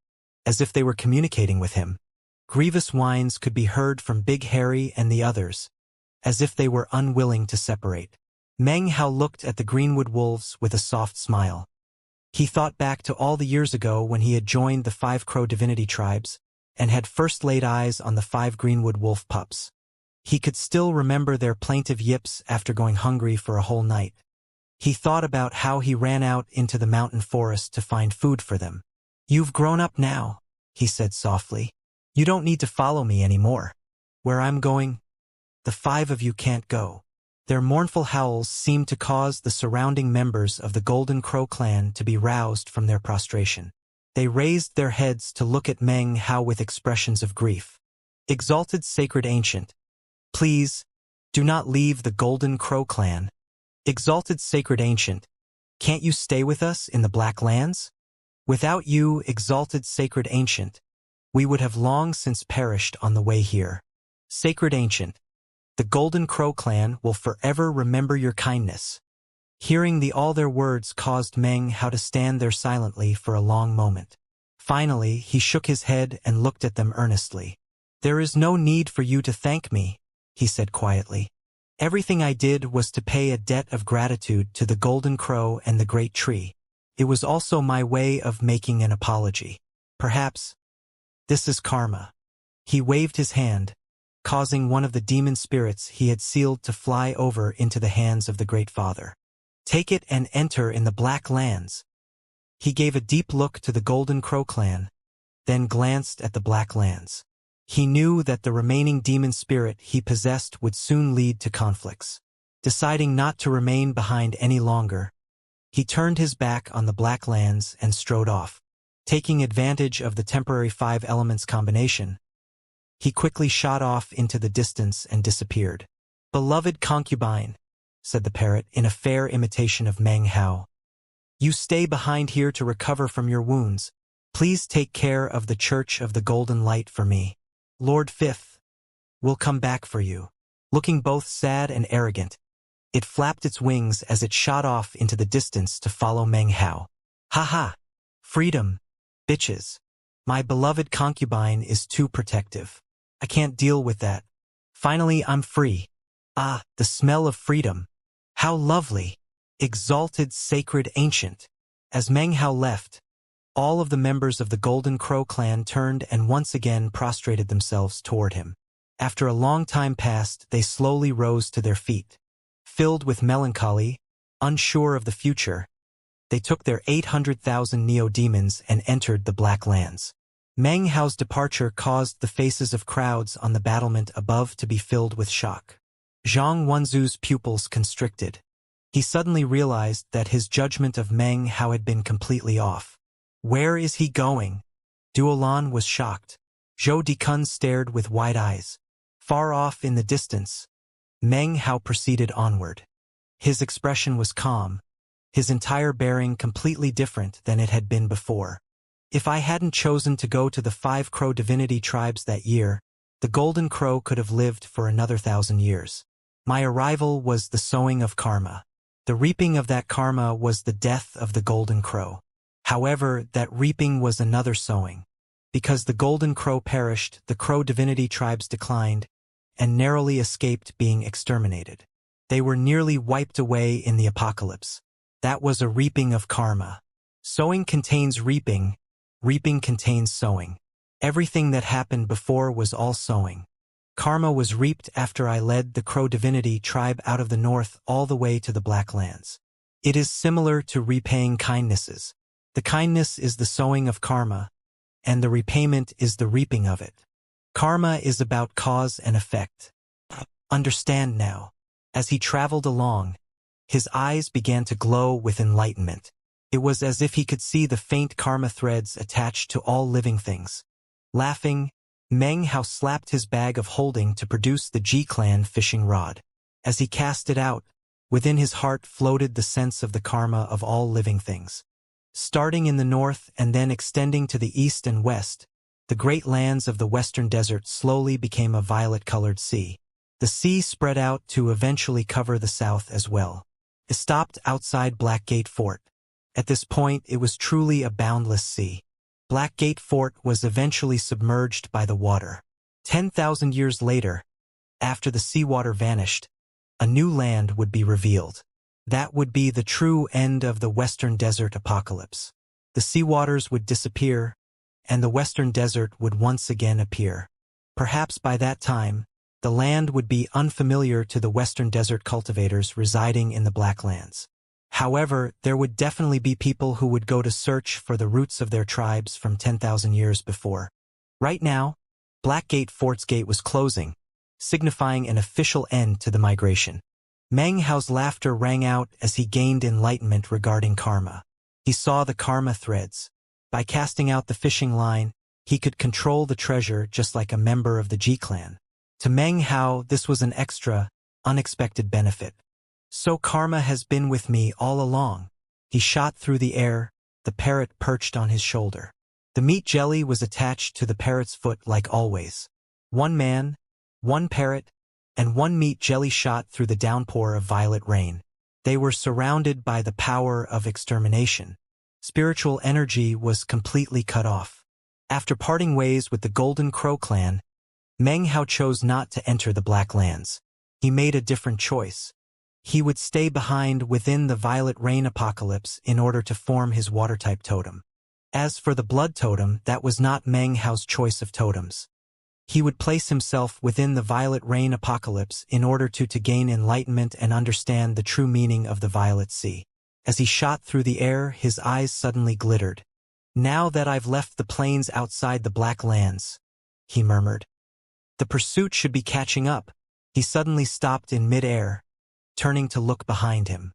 as if they were communicating with him. Grievous whines could be heard from Big Harry and the others, as if they were unwilling to separate. Meng Hao looked at the Greenwood Wolves with a soft smile. He thought back to all the years ago when he had joined the 5 Crow divinity tribes, and had first laid eyes on the 5 Greenwood Wolf pups. He could still remember their plaintive yips after going hungry for a whole night. He thought about how he ran out into the mountain forest to find food for them. "You've grown up now," he said softly. "You don't need to follow me anymore. Where I'm going, the 5 of you can't go." Their mournful howls seemed to cause the surrounding members of the Golden Crow clan to be roused from their prostration. They raised their heads to look at Meng Hao with expressions of grief. "Exalted Sacred Ancient, please, do not leave the Golden Crow clan. Exalted Sacred Ancient, can't you stay with us in the Black Lands? Without you, Exalted Sacred Ancient, we would have long since perished on the way here." Sacred Ancient. The Golden Crow clan will forever remember your kindness. Hearing all their words caused Meng Hao to stand there silently for a long moment. Finally, he shook his head and looked at them earnestly. There is no need for you to thank me, he said quietly. Everything I did was to pay a debt of gratitude to the Golden Crow and the Great Tree. It was also my way of making an apology. Perhaps this is karma. He waved his hand, causing one of the demon spirits he had sealed to fly over into the hands of the Great Father. Take it and enter in the Black Lands. He gave a deep look to the Golden Crow clan, then glanced at the Black Lands. He knew that the remaining demon spirit he possessed would soon lead to conflicts. Deciding not to remain behind any longer, he turned his back on the Black Lands and strode off. Taking advantage of the temporary 5 elements combination, he quickly shot off into the distance and disappeared. Beloved concubine, said the parrot in a fair imitation of Meng Hao. You stay behind here to recover from your wounds. Please take care of the Church of the Golden Light for me. Lord Fifth will come back for you. Looking both sad and arrogant, it flapped its wings as it shot off into the distance to follow Meng Hao. Ha ha! Freedom, bitches. My beloved concubine is too protective. I can't deal with that. Finally, I'm free. Ah, the smell of freedom. How lovely! Exalted Sacred Ancient. As Meng Hao left, all of the members of the Golden Crow clan turned and once again prostrated themselves toward him. After a long time passed, they slowly rose to their feet. Filled with melancholy, unsure of the future, they took their 800,000 neo-demons and entered the Black Lands. Meng Hao's departure caused the faces of crowds on the battlement above to be filled with shock. Zhang Wenzu's pupils constricted. He suddenly realized that his judgment of Meng Hao had been completely off. Where is he going? Duolan was shocked. Zhou Dikun stared with wide eyes. Far off in the distance, Meng Hao proceeded onward. His expression was calm, his entire bearing completely different than it had been before. If I hadn't chosen to go to the 5 Crow divinity tribes that year, the Golden Crow could have lived for another 1,000 years. My arrival was the sowing of karma. The reaping of that karma was the death of the Golden Crow. However, that reaping was another sowing. Because the Golden Crow perished, the Crow divinity tribes declined, and narrowly escaped being exterminated. They were nearly wiped away in the apocalypse. That was a reaping of karma. Sowing contains reaping, reaping contains sowing. Everything that happened before was all sowing. Karma was reaped after I led the Crow divinity tribe out of the north all the way to the Black Lands. It is similar to repaying kindnesses. The kindness is the sowing of karma, and the repayment is the reaping of it. Karma is about cause and effect. Understand now. As he traveled along, his eyes began to glow with enlightenment. It was as if he could see the faint karma threads attached to all living things. Laughing, Meng Hao slapped his bag of holding to produce the G-Clan fishing rod. As he cast it out, within his heart floated the sense of the karma of all living things. Starting in the north and then extending to the east and west, the great lands of the western desert slowly became a violet-colored sea. The sea spread out to eventually cover the south as well. It stopped outside Blackgate Fort. At this point, it was truly a boundless sea. Blackgate Fort was eventually submerged by the water. 10,000 years later, after the seawater vanished, a new land would be revealed. That would be the true end of the Western Desert apocalypse. The seawaters would disappear, and the Western Desert would once again appear. Perhaps by that time, the land would be unfamiliar to the Western Desert cultivators residing in the Black Lands. However, there would definitely be people who would go to search for the roots of their tribes from 10,000 years before. Right now, Blackgate Fort's gate was closing, signifying an official end to the migration. Meng Hao's laughter rang out as he gained enlightenment regarding karma. He saw the karma threads. By casting out the fishing line, he could control the treasure just like a member of the G-Clan. To Meng Hao, this was an extra, unexpected benefit. So karma has been with me all along. He shot through the air, the parrot perched on his shoulder. The meat jelly was attached to the parrot's foot like always. One man, one parrot, and one meat jelly shot through the downpour of violet rain. They were surrounded by the power of extermination. Spiritual energy was completely cut off. After parting ways with the Golden Crow clan, Meng Hao chose not to enter the Black Lands. He made a different choice. He would stay behind within the Violet Rain apocalypse in order to form his water-type totem. As for the blood totem, that was not Meng Hao's choice of totems. He would place himself within the Violet Rain apocalypse in order to gain enlightenment and understand the true meaning of the Violet Sea. As he shot through the air, his eyes suddenly glittered. "Now that I've left the plains outside the Black Lands," he murmured, "the pursuit should be catching up." He suddenly stopped in mid-air, turning to look behind him.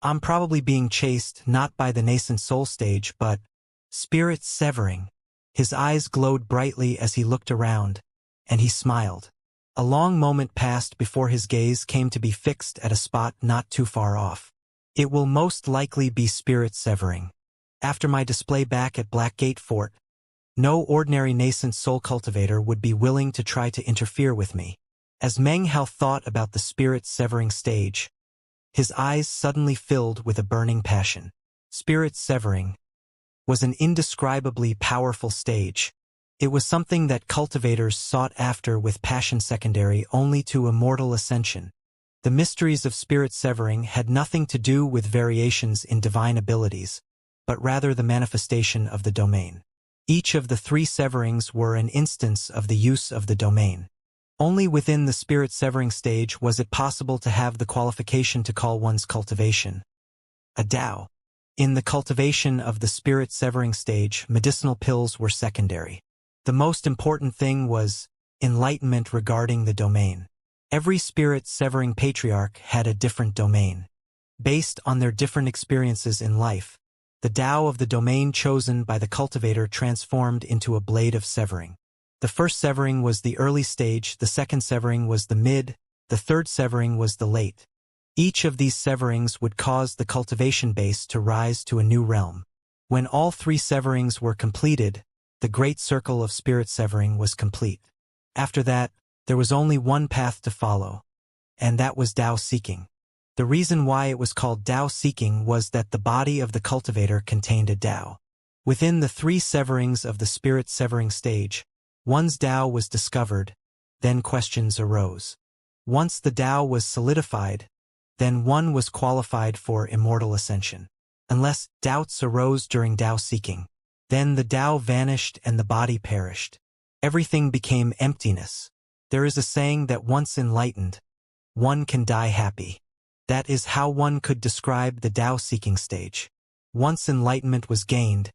"I'm probably being chased not by the nascent soul stage, but spirit severing." His eyes glowed brightly as he looked around, and he smiled. A long moment passed before his gaze came to be fixed at a spot not too far off. "It will most likely be spirit severing. After my display back at Blackgate Fort, no ordinary nascent soul cultivator would be willing to try to interfere with me." As Meng Hao thought about the spirit severing stage, his eyes suddenly filled with a burning passion. Spirit severing was an indescribably powerful stage. It was something that cultivators sought after with passion secondary only to immortal ascension. The mysteries of spirit severing had nothing to do with variations in divine abilities, but rather the manifestation of the domain. Each of the three severings were an instance of the use of the domain. Only within the spirit severing stage was it possible to have the qualification to call one's cultivation a Tao. In the cultivation of the spirit severing stage, medicinal pills were secondary. The most important thing was enlightenment regarding the domain. Every spirit severing patriarch had a different domain. Based on their different experiences in life, the Tao of the domain chosen by the cultivator transformed into a blade of severing. The first severing was the early stage, the second severing was the mid, the third severing was the late. Each of these severings would cause the cultivation base to rise to a new realm. When all three severings were completed, the great circle of spirit severing was complete. After that, there was only one path to follow, and that was Tao seeking. The reason why it was called Tao seeking was that the body of the cultivator contained a Tao. Within the three severings of the spirit severing stage, one's Tao was discovered, then questions arose. Once the Tao was solidified, then one was qualified for immortal ascension. Unless doubts arose during Tao seeking, then the Tao vanished and the body perished. Everything became emptiness. There is a saying that once enlightened, one can die happy. That is how one could describe the Tao seeking stage. Once enlightenment was gained,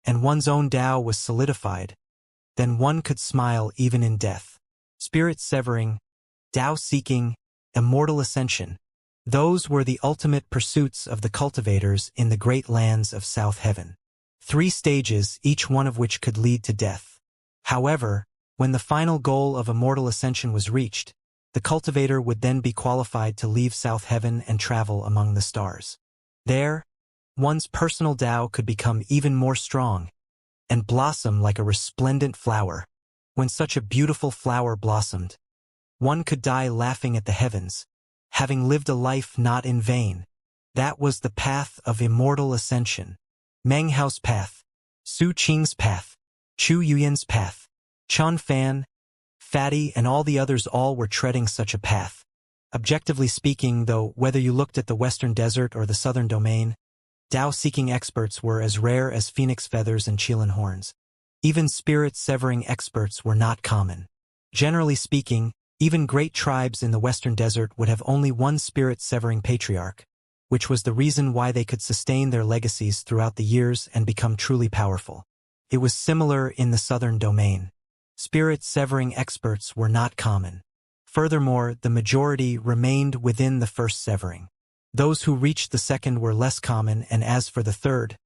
and one's own Tao was solidified, then one could smile even in death. Spirit severing, Tao seeking, immortal ascension. Those were the ultimate pursuits of the cultivators in the great lands of South Heaven. 3 stages, each one of which could lead to death. However, when the final goal of immortal ascension was reached, the cultivator would then be qualified to leave South Heaven and travel among the stars. There, one's personal Tao could become even more strong and blossom like a resplendent flower. When such a beautiful flower blossomed, one could die laughing at the heavens, having lived a life not in vain. That was the path of immortal ascension. Meng Hao's path, Su Qing's path, Chu Yuyan's path, Chun Fan, Fatty, and all the others all were treading such a path. Objectively speaking, though, whether you looked at the Western Desert or the Southern Domain, Tao-seeking experts were as rare as phoenix feathers and Qilin horns. Even spirit-severing experts were not common. Generally speaking, even great tribes in the Western Desert would have only one spirit-severing patriarch, which was the reason why they could sustain their legacies throughout the years and become truly powerful. It was similar in the Southern Domain. Spirit-severing experts were not common. Furthermore, the majority remained within the first severing. Those who reached the second were less common, and as for the third,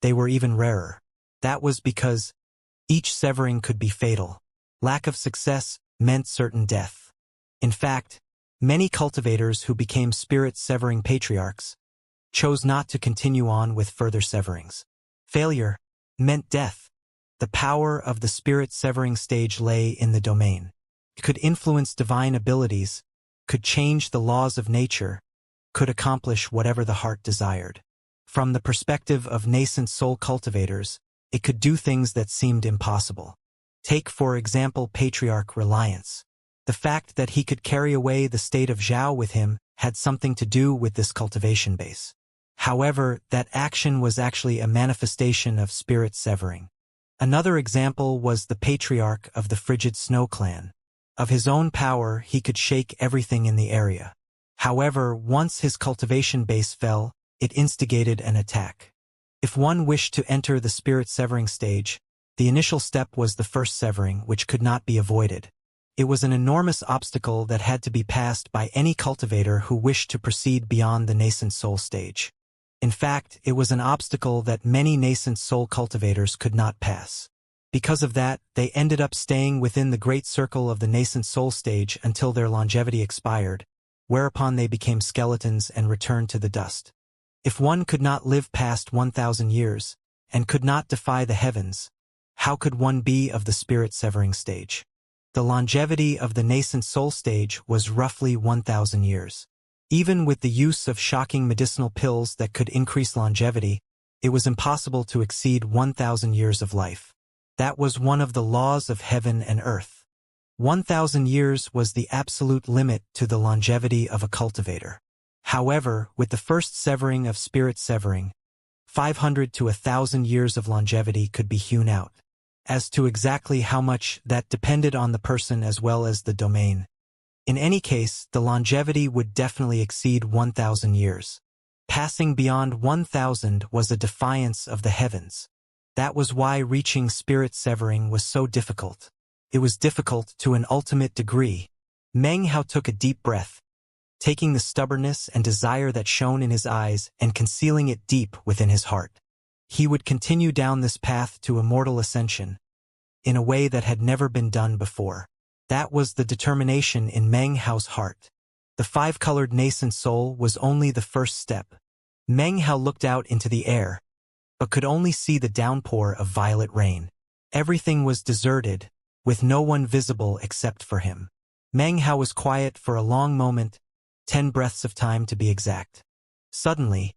they were even rarer. That was because each severing could be fatal. Lack of success meant certain death. In fact, many cultivators who became spirit-severing patriarchs chose not to continue on with further severings. Failure meant death. The power of the spirit-severing stage lay in the domain. could influence divine abilities, could change the laws of nature, could accomplish whatever the heart desired. From the perspective of nascent soul cultivators, it could do things that seemed impossible. Take, for example, Patriarch Reliance. The fact that he could carry away the state of Zhao with him had something to do with this cultivation base. However, that action was actually a manifestation of spirit severing. Another example was the Patriarch of the Frigid Snow Clan. Of his own power, he could shake everything in the area. However, once his cultivation base fell, it instigated an attack. If one wished to enter the spirit severing stage, the initial step was the first severing, which could not be avoided. It was an enormous obstacle that had to be passed by any cultivator who wished to proceed beyond the nascent soul stage. In fact, it was an obstacle that many nascent soul cultivators could not pass. Because of that, they ended up staying within the great circle of the nascent soul stage until their longevity expired, whereupon they became skeletons and returned to the dust. If one could not live past 1,000 years, and could not defy the heavens, how could one be of the spirit-severing stage? The longevity of the nascent soul stage was roughly 1,000 years. Even with the use of shocking medicinal pills that could increase longevity, it was impossible to exceed 1,000 years of life. That was one of the laws of heaven and earth. 1,000 years was the absolute limit to the longevity of a cultivator. However, with the first severing of spirit severing, 500 to 1,000 years of longevity could be hewn out. As to exactly how much, that depended on the person as well as the domain. In any case, the longevity would definitely exceed 1,000 years. Passing beyond 1,000 was a defiance of the heavens. That was why reaching spirit severing was so difficult. It was difficult to an ultimate degree. Meng Hao took a deep breath, taking the stubbornness and desire that shone in his eyes and concealing it deep within his heart. He would continue down this path to immortal ascension, in a way that had never been done before. That was the determination in Meng Hao's heart. The five-colored nascent soul was only the first step. Meng Hao looked out into the air, but could only see the downpour of violet rain. Everything was deserted, with no one visible except for him. Meng Hao was quiet for a long moment, 10 breaths of time to be exact. Suddenly,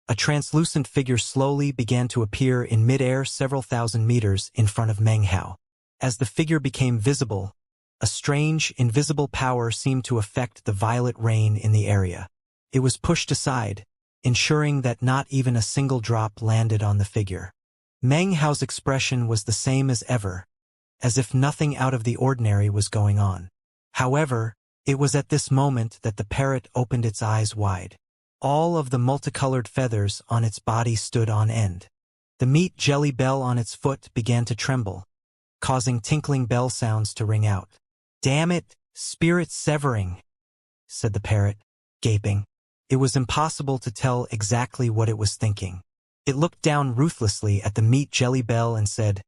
a translucent figure slowly began to appear in mid-air several thousand meters in front of Meng Hao. As the figure became visible, a strange, invisible power seemed to affect the violet rain in the area. It was pushed aside, ensuring that not even a single drop landed on the figure. Meng Hao's expression was the same as ever, as if nothing out of the ordinary was going on. However, it was at this moment that the parrot opened its eyes wide. All of the multicolored feathers on its body stood on end. The meat jelly bell on its foot began to tremble, causing tinkling bell sounds to ring out. "Damn it, spirit severing," said the parrot, gaping. It was impossible to tell exactly what it was thinking. It looked down ruthlessly at the meat jelly bell and said,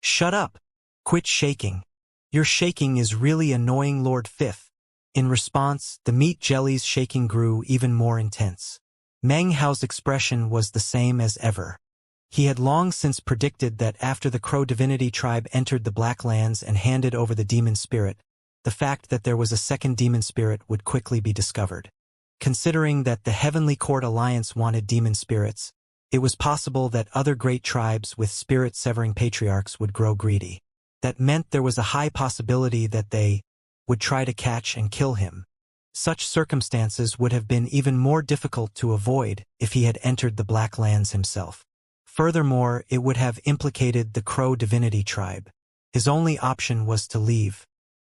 "Shut up! Quit shaking. Your shaking is really annoying, Lord Fifth." In response, the meat jelly's shaking grew even more intense. Meng Hao's expression was the same as ever. He had long since predicted that after the Crow Divinity tribe entered the Black Lands and handed over the demon spirit, the fact that there was a second demon spirit would quickly be discovered. Considering that the Heavenly Court Alliance wanted demon spirits, it was possible that other great tribes with spirit-severing patriarchs would grow greedy. That meant there was a high possibility that they would try to catch and kill him. Such circumstances would have been even more difficult to avoid if he had entered the Black Lands himself. Furthermore, it would have implicated the Crow Divinity tribe. His only option was to leave.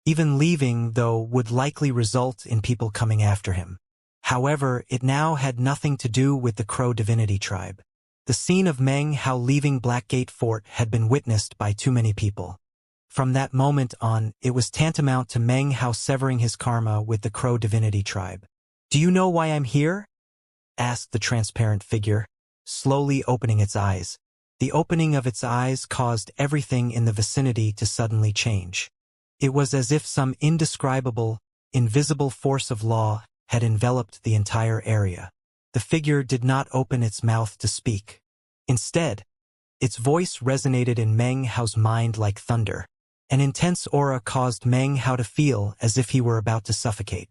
Even leaving, though, would likely result in people coming after him. However, it now had nothing to do with the Crow Divinity tribe. The scene of Meng Hao leaving Blackgate Fort had been witnessed by too many people. From that moment on, it was tantamount to Meng Hao severing his karma with the Crow Divinity tribe. "Do you know why I'm here?" asked the transparent figure, slowly opening its eyes. The opening of its eyes caused everything in the vicinity to suddenly change. It was as if some indescribable, invisible force of law had enveloped the entire area. The figure did not open its mouth to speak. Instead, its voice resonated in Meng Hao's mind like thunder. An intense aura caused Meng Hao to feel as if he were about to suffocate.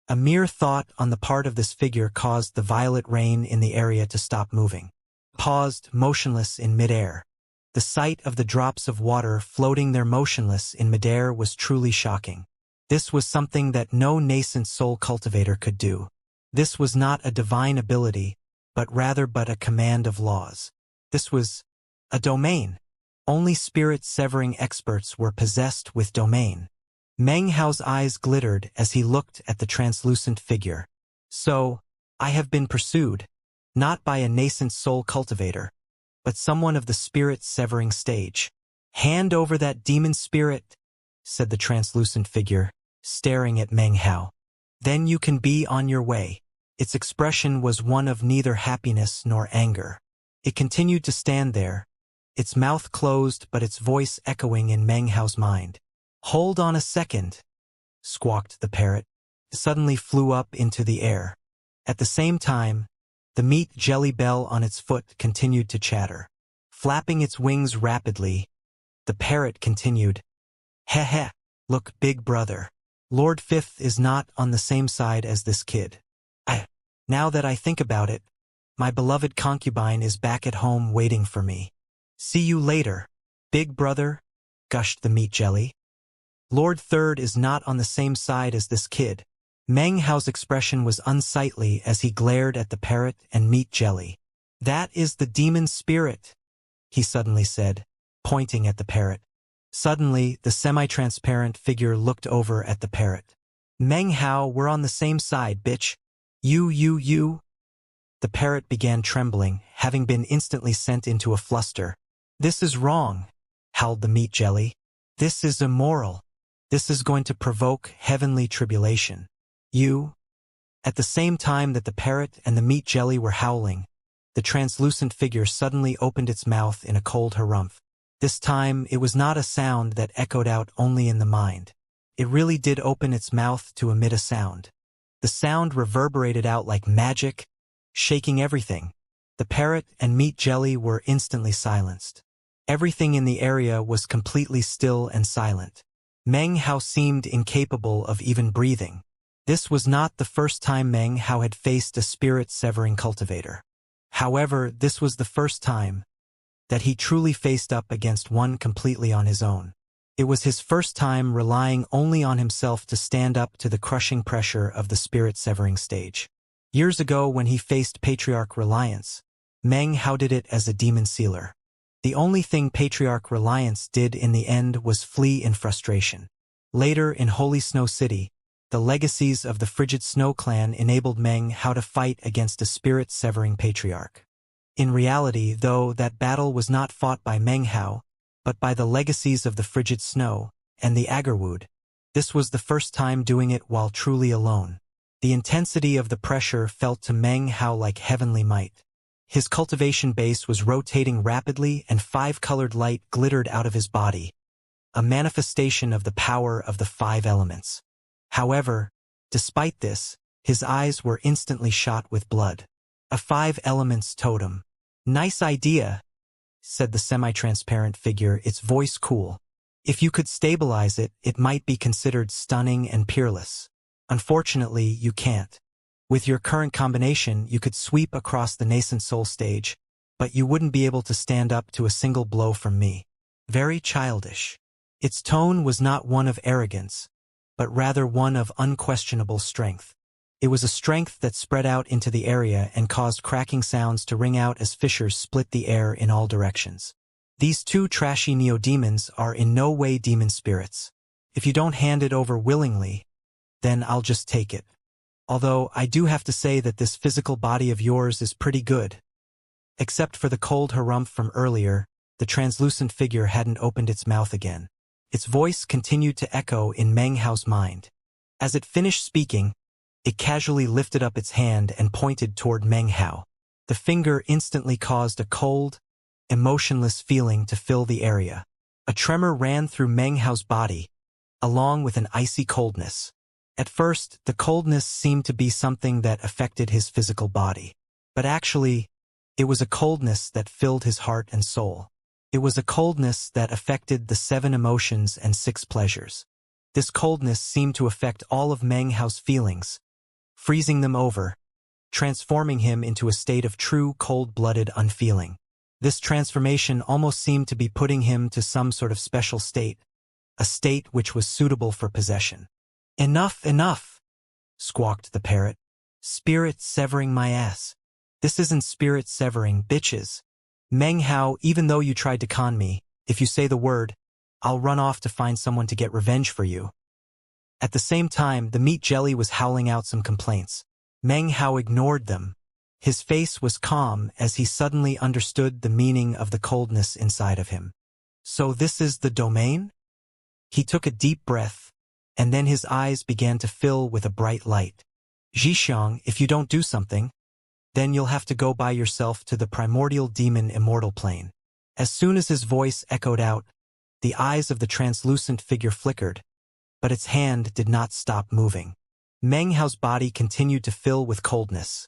A mere thought on the part of this figure caused the violet rain in the area to stop moving. Paused, motionless in midair. The sight of the drops of water floating there motionless in midair was truly shocking. This was something that no nascent soul cultivator could do. This was not a divine ability, but rather a command of laws. This was a domain. Only spirit-severing experts were possessed with domain. Meng Hao's eyes glittered as he looked at the translucent figure. So, I have been pursued, not by a nascent soul cultivator, but someone of the spirit-severing stage. Hand over that demon spirit, said the translucent figure, staring at Meng Hao. Then you can be on your way. Its expression was one of neither happiness nor anger. It continued to stand there, its mouth closed but its voice echoing in Meng Hao's mind. Hold on a second, squawked the parrot. It suddenly flew up into the air. At the same time, the meat jelly bell on its foot continued to chatter. Flapping its wings rapidly, the parrot continued, Heh heh, look big brother. Lord Fifth is not on the same side as this kid. Now that I think about it, my beloved concubine is back at home waiting for me. See you later, big brother, gushed the meat jelly. Lord Third is not on the same side as this kid. Meng Hao's expression was unsightly as he glared at the parrot and meat jelly. That is the demon spirit, he suddenly said, pointing at the parrot. Suddenly, the semi-transparent figure looked over at the parrot. Meng Hao, we're on the same side, bitch. You. The parrot began trembling, having been instantly sent into a fluster. This is wrong, howled the meat jelly. This is immoral. This is going to provoke heavenly tribulation. You. At the same time that the parrot and the meat jelly were howling, the translucent figure suddenly opened its mouth in a cold harumph. This time, it was not a sound that echoed out only in the mind. It really did open its mouth to emit a sound. The sound reverberated out like magic, shaking everything. The parrot and meat jelly were instantly silenced. Everything in the area was completely still and silent. Meng Hao seemed incapable of even breathing. This was not the first time Meng Hao had faced a spirit-severing cultivator. However, this was the first time that he truly faced up against one completely on his own. It was his first time relying only on himself to stand up to the crushing pressure of the spirit-severing stage. Years ago, when he faced Patriarch Reliance, Meng Hao did it as a demon sealer. The only thing Patriarch Reliance did in the end was flee in frustration. Later, in Holy Snow City, the legacies of the Frigid Snow clan enabled Meng Hao to fight against a spirit-severing patriarch. In reality, though, that battle was not fought by Meng Hao, but by the legacies of the Frigid Snow and the Agarwood. This was the first time doing it while truly alone. The intensity of the pressure felt to Meng Hao like heavenly might. His cultivation base was rotating rapidly and 5-colored light glittered out of his body, a manifestation of the power of the 5 elements. However, despite this, his eyes were instantly shot with blood. A 5 elements totem. Nice idea, said the semi-transparent figure, its voice cool. If you could stabilize it, it might be considered stunning and peerless. Unfortunately, you can't. With your current combination, you could sweep across the nascent soul stage, but you wouldn't be able to stand up to a single blow from me. Very childish. Its tone was not one of arrogance, but rather one of unquestionable strength. It was a strength that spread out into the area and caused cracking sounds to ring out as fissures split the air in all directions. These 2 trashy neo-demons are in no way demon spirits. If you don't hand it over willingly, then I'll just take it. Although I do have to say that this physical body of yours is pretty good. Except for the cold harumph from earlier, the translucent figure hadn't opened its mouth again. Its voice continued to echo in Meng Hao's mind. As it finished speaking, it casually lifted up its hand and pointed toward Meng Hao. The finger instantly caused a cold, emotionless feeling to fill the area. A tremor ran through Meng Hao's body, along with an icy coldness. At first, the coldness seemed to be something that affected his physical body. But actually, it was a coldness that filled his heart and soul. It was a coldness that affected the 7 emotions and 6 pleasures. This coldness seemed to affect all of Meng Hao's feelings, freezing them over, transforming him into a state of true cold-blooded unfeeling. This transformation almost seemed to be putting him to some sort of special state, a state which was suitable for possession. "Enough, enough," squawked the parrot. "Spirit severing my ass. This isn't spirit severing, bitches. Meng Hao, even though you tried to con me, if you say the word, I'll run off to find someone to get revenge for you." At the same time, the meat jelly was howling out some complaints. Meng Hao ignored them. His face was calm as he suddenly understood the meaning of the coldness inside of him. "So this is the domain?" He took a deep breath, and then his eyes began to fill with a bright light. "Xianxia, if you don't do something, then you'll have to go by yourself to the primordial demon Immortal plane." As soon as his voice echoed out, the eyes of the translucent figure flickered, but its hand did not stop moving. Meng Hao's body continued to fill with coldness.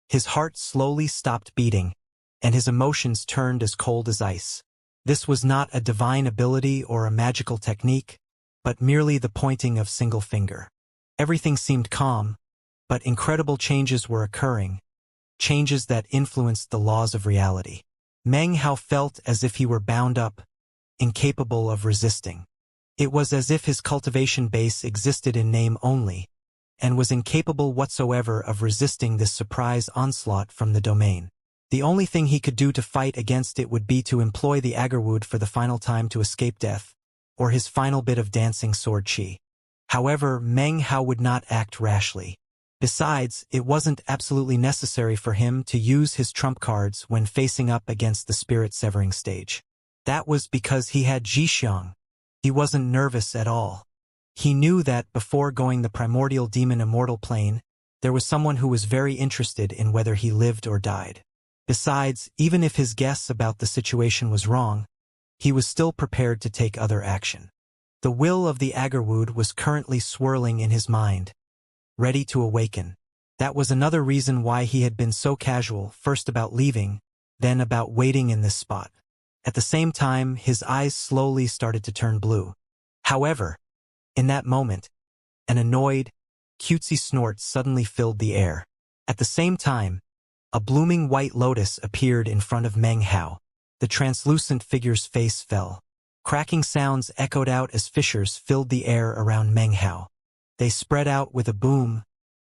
His heart slowly stopped beating, and his emotions turned as cold as ice. This was not a divine ability or a magical technique, but merely the pointing of single finger. Everything seemed calm, but incredible changes were occurring, changes that influenced the laws of reality. Meng Hao felt as if he were bound up, incapable of resisting. It was as if his cultivation base existed in name only, and was incapable whatsoever of resisting this surprise onslaught from the domain. The only thing he could do to fight against it would be to employ the Agarwood for the final time to escape death, or his final bit of dancing sword chi. However, Meng Hao would not act rashly. Besides, it wasn't absolutely necessary for him to use his trump cards when facing up against the spirit-severing stage. That was because he had Xianxia. He wasn't nervous at all. He knew that before going the primordial demon Immortal plane, there was someone who was very interested in whether he lived or died. Besides, even if his guess about the situation was wrong, he was still prepared to take other action. The will of the Agarwood was currently swirling in his mind, ready to awaken. That was another reason why he had been so casual, first about leaving, then about waiting in this spot. At the same time, his eyes slowly started to turn blue. However, in that moment, an annoyed, cutesy snort suddenly filled the air. At the same time, a blooming white lotus appeared in front of Meng Hao. The translucent figure's face fell. Cracking sounds echoed out as fissures filled the air around Meng Hao. They spread out with a boom,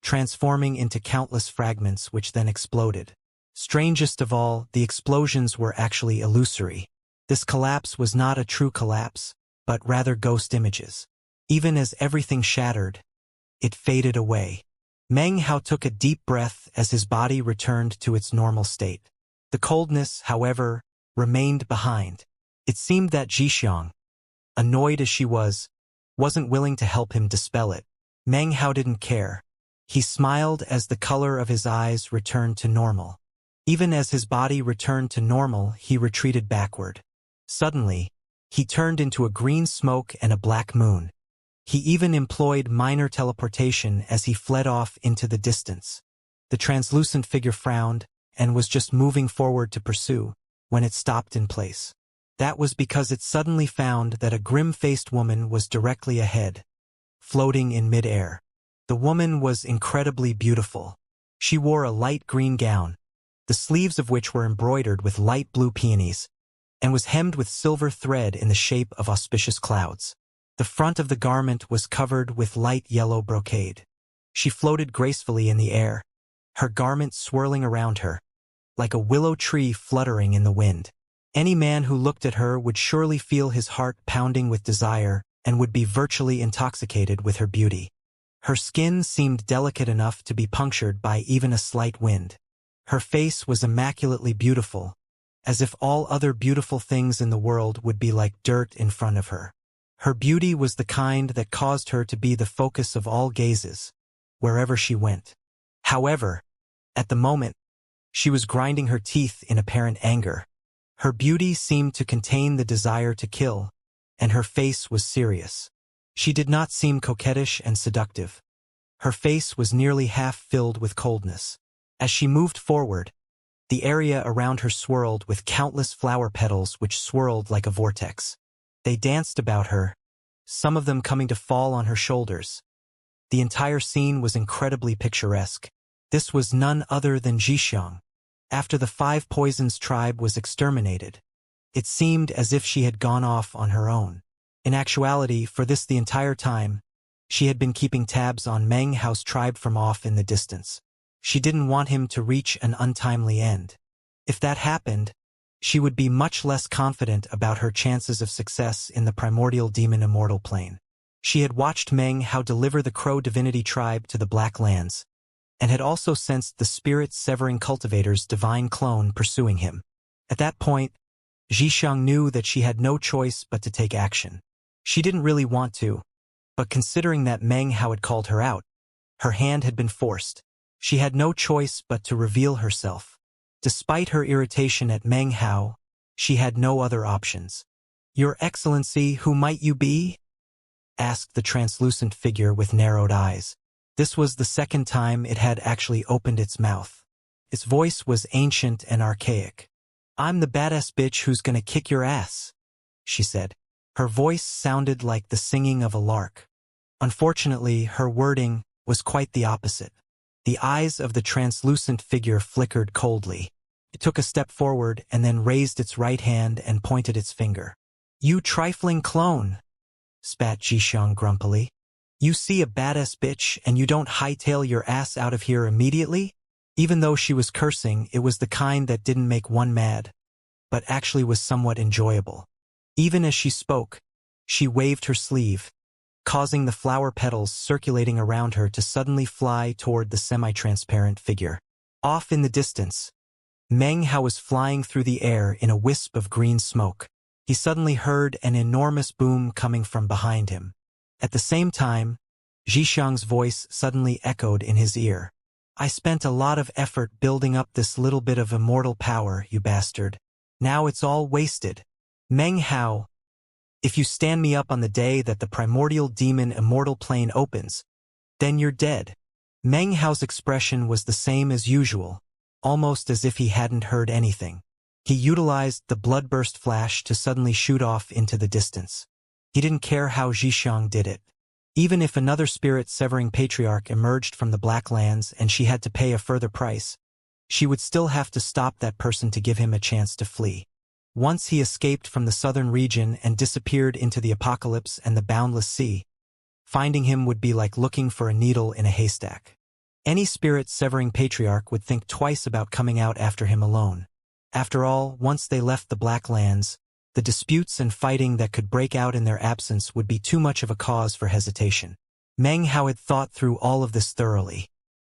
transforming into countless fragments which then exploded. Strangest of all, the explosions were actually illusory. This collapse was not a true collapse, but rather ghost images. Even as everything shattered, it faded away. Meng Hao took a deep breath as his body returned to its normal state. The coldness, however, remained behind. It seemed that Xianxia, annoyed as she was, wasn't willing to help him dispel it. Meng Hao didn't care. He smiled as the color of his eyes returned to normal. Even as his body returned to normal, he retreated backward. Suddenly, he turned into a green smoke and a black moon. He even employed minor teleportation as he fled off into the distance. The translucent figure frowned and was just moving forward to pursue when it stopped in place. That was because it suddenly found that a grim-faced woman was directly ahead, floating in mid-air. The woman was incredibly beautiful. She wore a light green gown, the sleeves of which were embroidered with light blue peonies, and was hemmed with silver thread in the shape of auspicious clouds. The front of the garment was covered with light yellow brocade. She floated gracefully in the air, her garment swirling around her, like a willow tree fluttering in the wind. Any man who looked at her would surely feel his heart pounding with desire and would be virtually intoxicated with her beauty. Her skin seemed delicate enough to be punctured by even a slight wind. Her face was immaculately beautiful, as if all other beautiful things in the world would be like dirt in front of her. Her beauty was the kind that caused her to be the focus of all gazes, wherever she went. However, at the moment, she was grinding her teeth in apparent anger. Her beauty seemed to contain the desire to kill, and her face was serious. She did not seem coquettish and seductive. Her face was nearly half filled with coldness. As she moved forward, The area around her swirled with countless flower petals which swirled like a vortex. They danced about her, some of them coming to fall on her shoulders. The entire scene was incredibly picturesque. This was none other than Xianxia. After the 5 Poisons tribe was exterminated, it seemed as if she had gone off on her own. In actuality, for the entire time, she had been keeping tabs on Meng Hao's tribe from off in the distance. She didn't want him to reach an untimely end. If that happened, she would be much less confident about her chances of success in the primordial demon immortal plane. She had watched Meng Hao deliver the Crow Divinity tribe to the Black Lands, and had also sensed the spirit-severing cultivator's divine clone pursuing him. At that point, Xianxia knew that she had no choice but to take action. She didn't really want to, but considering that Meng Hao had called her out, her hand had been forced. She had no choice but to reveal herself. Despite her irritation at Meng Hao, she had no other options. "Your Excellency, who might you be?" asked the translucent figure with narrowed eyes. This was the second time it had actually opened its mouth. Its voice was ancient and archaic. "I'm the badass bitch who's gonna kick your ass," she said. Her voice sounded like the singing of a lark. Unfortunately, her wording was quite the opposite. The eyes of the translucent figure flickered coldly. It took a step forward and then raised its right hand and pointed its finger. "You trifling clone," spat Xianxia grumpily. "You see a badass bitch and you don't hightail your ass out of here immediately?" Even though she was cursing, it was the kind that didn't make one mad, but actually was somewhat enjoyable. Even as she spoke, she waved her sleeve, causing the flower petals circulating around her to suddenly fly toward the semi-transparent figure. Off in the distance, Meng Hao was flying through the air in a wisp of green smoke. He suddenly heard an enormous boom coming from behind him. At the same time, Xianxia's voice suddenly echoed in his ear. "I spent a lot of effort building up this little bit of immortal power, you bastard. Now it's all wasted. Meng Hao, if you stand me up on the day that the primordial demon immortal plane opens, then you're dead." Meng Hao's expression was the same as usual, almost as if he hadn't heard anything. He utilized the bloodburst flash to suddenly shoot off into the distance. He didn't care how Xianxia did it. Even if another spirit-severing patriarch emerged from the Black Lands and she had to pay a further price, she would still have to stop that person to give him a chance to flee. Once he escaped from the southern region and disappeared into the apocalypse and the boundless sea, finding him would be like looking for a needle in a haystack. Any spirit-severing patriarch would think twice about coming out after him alone. After all, once they left the Black Lands, the disputes and fighting that could break out in their absence would be too much of a cause for hesitation. Meng Hao had thought through all of this thoroughly.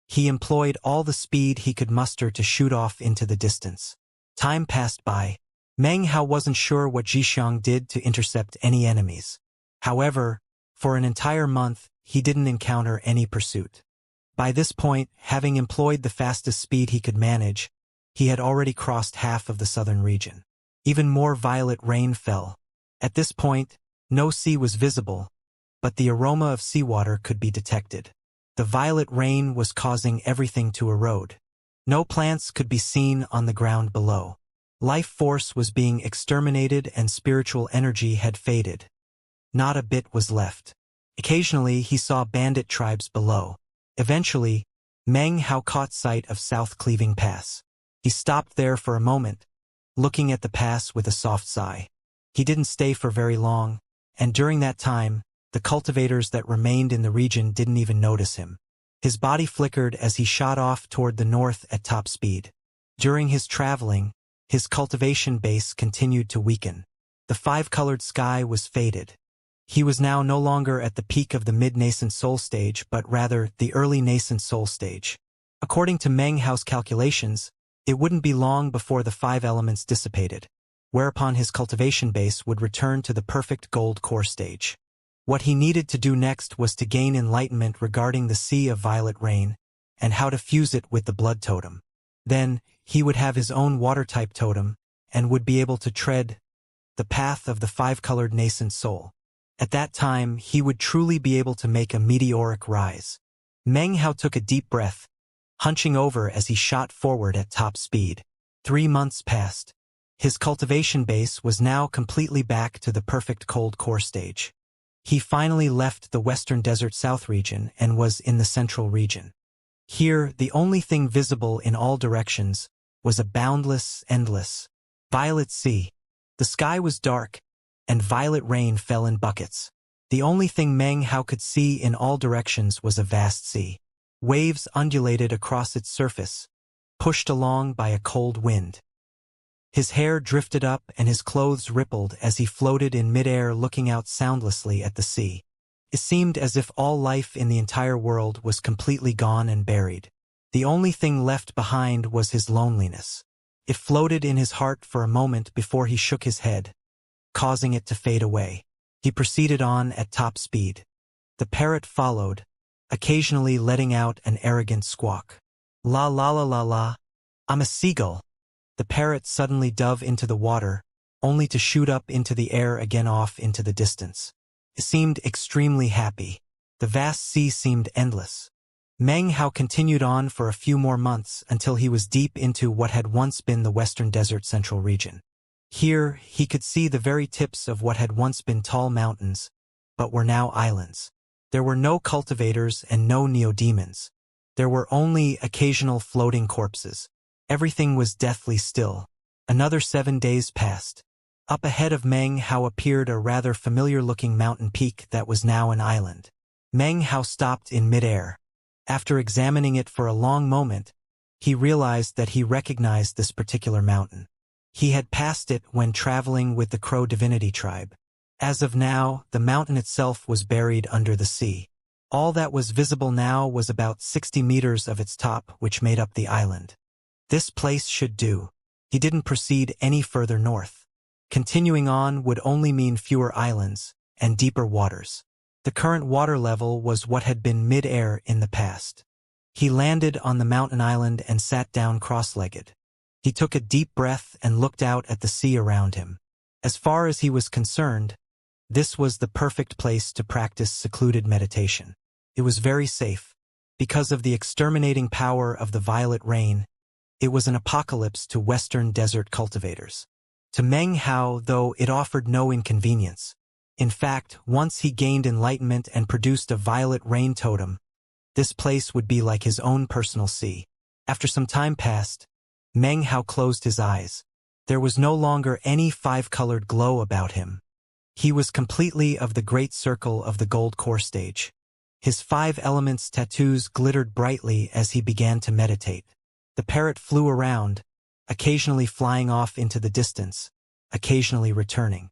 He employed all the speed he could muster to shoot off into the distance. Time passed by. Meng Hao wasn't sure what Xianxia did to intercept any enemies. However, for an entire month, he didn't encounter any pursuit. By this point, having employed the fastest speed he could manage, he had already crossed half of the southern region. Even more violet rain fell. At this point, no sea was visible, but the aroma of seawater could be detected. The violet rain was causing everything to erode. No plants could be seen on the ground below. Life force was being exterminated and spiritual energy had faded. Not a bit was left. Occasionally, he saw bandit tribes below. Eventually, Meng Hao caught sight of South Cleaving Pass. He stopped there for a moment, looking at the pass with a soft sigh. He didn't stay for very long, and during that time, the cultivators that remained in the region didn't even notice him. His body flickered as he shot off toward the north at top speed. During his traveling, his cultivation base continued to weaken. The 5-colored sky was faded. He was now no longer at the peak of the mid-nascent soul stage, but rather the early nascent soul stage. According to Meng Hao's calculations, it wouldn't be long before the 5 elements dissipated, whereupon his cultivation base would return to the perfect gold core stage. What he needed to do next was to gain enlightenment regarding the Sea of Violet Rain and how to fuse it with the blood totem. Then, he would have his own water-type totem and would be able to tread the path of the 5-colored nascent soul. At that time, he would truly be able to make a meteoric rise. Meng Hao took a deep breath, hunching over as he shot forward at top speed. 3 months passed. His cultivation base was now completely back to the perfect cold core stage. He finally left the western desert south region and was in the central region. Here, the only thing visible in all directions was a boundless, endless, violet sea. The sky was dark, and violet rain fell in buckets. The only thing Meng Hao could see in all directions was a vast sea. Waves undulated across its surface, pushed along by a cold wind. His hair drifted up and his clothes rippled as he floated in midair looking out soundlessly at the sea. It seemed as if all life in the entire world was completely gone and buried. The only thing left behind was his loneliness. It floated in his heart for a moment before he shook his head, causing it to fade away. He proceeded on at top speed. The parrot followed, occasionally letting out an arrogant squawk. La la la la la, I'm a seagull. The parrot suddenly dove into the water, only to shoot up into the air again off into the distance. It seemed extremely happy. The vast sea seemed endless. Meng Hao continued on for a few more months until he was deep into what had once been the western desert central region. Here, he could see the very tips of what had once been tall mountains, but were now islands. There were no cultivators and no neodemons. There were only occasional floating corpses. Everything was deathly still. Another 7 days passed. Up ahead of Meng Hao appeared a rather familiar-looking mountain peak that was now an island. Meng Hao stopped in midair. After examining it for a long moment, he realized that he recognized this particular mountain. He had passed it when traveling with the Crow Divinity tribe. As of now, the mountain itself was buried under the sea. All that was visible now was about 60 meters of its top, which made up the island. This place should do. He didn't proceed any further north. Continuing on would only mean fewer islands and deeper waters. The current water level was what had been mid-air in the past. He landed on the mountain island and sat down cross-legged. He took a deep breath and looked out at the sea around him. As far as he was concerned, this was the perfect place to practice secluded meditation. It was very safe. Because of the exterminating power of the violet rain, it was an apocalypse to western desert cultivators. To Meng Hao, though, it offered no inconvenience. In fact, once he gained enlightenment and produced a violet rain totem, this place would be like his own personal sea. After some time passed, Meng Hao closed his eyes. There was no longer any five-colored glow about him. He was completely of the great circle of the gold core stage. His 5 elements tattoos glittered brightly as he began to meditate. The parrot flew around, occasionally flying off into the distance, occasionally returning.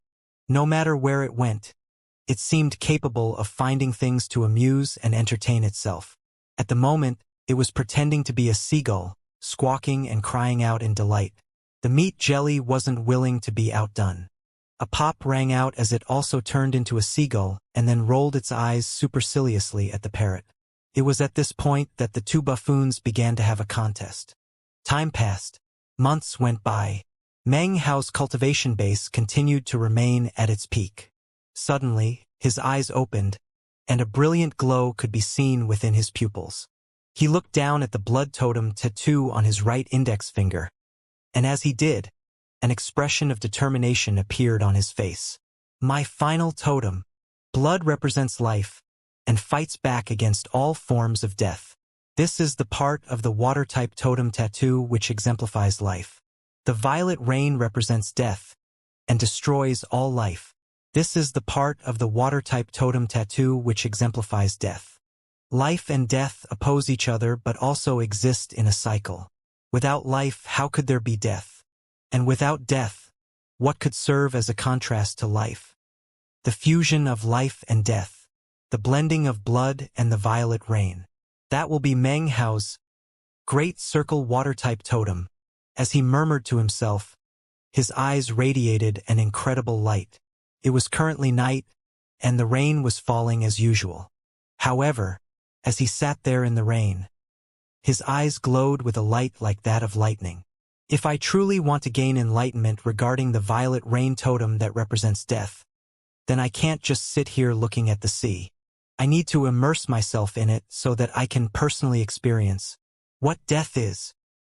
No matter where it went, it seemed capable of finding things to amuse and entertain itself. At the moment, it was pretending to be a seagull, squawking and crying out in delight. The meat jelly wasn't willing to be outdone. A pop rang out as it also turned into a seagull and then rolled its eyes superciliously at the parrot. It was at this point that the 2 buffoons began to have a contest. Time passed. Months went by. Meng Hao's cultivation base continued to remain at its peak. Suddenly, his eyes opened, and a brilliant glow could be seen within his pupils. He looked down at the blood totem tattoo on his right index finger, and as he did, an expression of determination appeared on his face. My final totem. Blood represents life, and fights back against all forms of death. This is the part of the water-type totem tattoo which exemplifies life. The violet rain represents death, and destroys all life. This is the part of the water-type totem tattoo which exemplifies death. Life and death oppose each other but also exist in a cycle. Without life, how could there be death? And without death, what could serve as a contrast to life? The fusion of life and death. The blending of blood and the violet rain. That will be Meng Hao's great circle water-type totem. As he murmured to himself, his eyes radiated an incredible light. It was currently night, and the rain was falling as usual. However, as he sat there in the rain, his eyes glowed with a light like that of lightning. If I truly want to gain enlightenment regarding the violet rain totem that represents death, then I can't just sit here looking at the sea. I need to immerse myself in it so that I can personally experience what death is.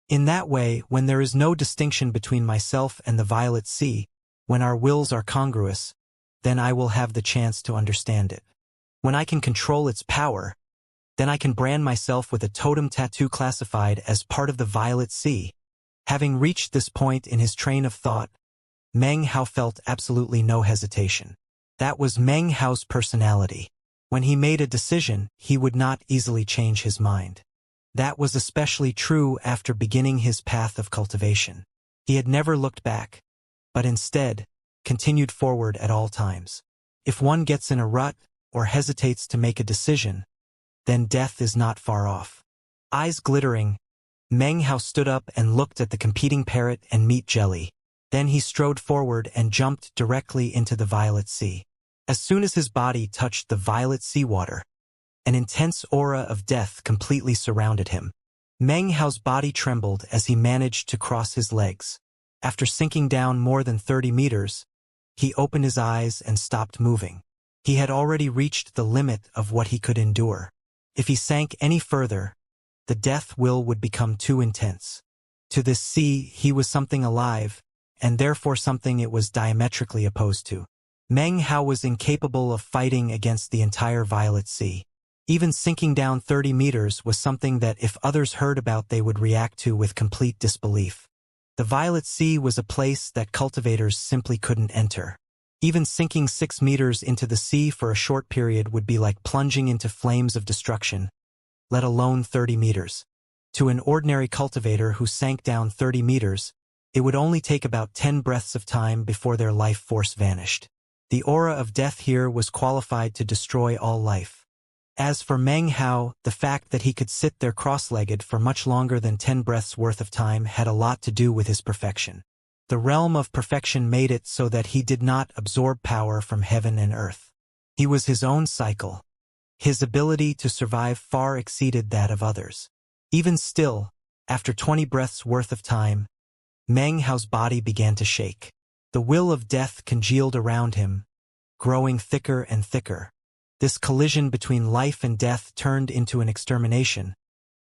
In that way, when there is no distinction between myself and the violet sea, when our wills are congruous, then I will have the chance to understand it. When I can control its power, then I can brand myself with a totem tattoo classified as part of the violet sea. Having reached this point in his train of thought, Meng Hao felt absolutely no hesitation. That was Meng Hao's personality. When he made a decision, he would not easily change his mind. That was especially true after beginning his path of cultivation. He had never looked back, but instead, continued forward at all times. If one gets in a rut, or hesitates to make a decision, then death is not far off. Eyes glittering, Meng Hao stood up and looked at the competing parrot and meat jelly. Then he strode forward and jumped directly into the violet sea. As soon as his body touched the violet seawater, an intense aura of death completely surrounded him. Meng Hao's body trembled as he managed to cross his legs. After sinking down more than 30 meters, he opened his eyes and stopped moving. He had already reached the limit of what he could endure. If he sank any further, the death will would become too intense. To this sea, he was something alive, and therefore something it was diametrically opposed to. Meng Hao was incapable of fighting against the entire violet sea. Even sinking down 30 meters was something that if others heard about they would react to with complete disbelief. The violet sea was a place that cultivators simply couldn't enter. Even sinking 6 meters into the sea for a short period would be like plunging into flames of destruction, let alone 30 meters. To an ordinary cultivator who sank down 30 meters, it would only take about 10 breaths of time before their life force vanished. The aura of death here was qualified to destroy all life. As for Meng Hao, the fact that he could sit there cross-legged for much longer than 10 breaths worth of time had a lot to do with his perfection. The realm of perfection made it so that he did not absorb power from heaven and earth. He was his own cycle. His ability to survive far exceeded that of others. Even still, after 20 breaths worth of time, Meng Hao's body began to shake. The will of death congealed around him, growing thicker and thicker. This collision between life and death turned into an extermination,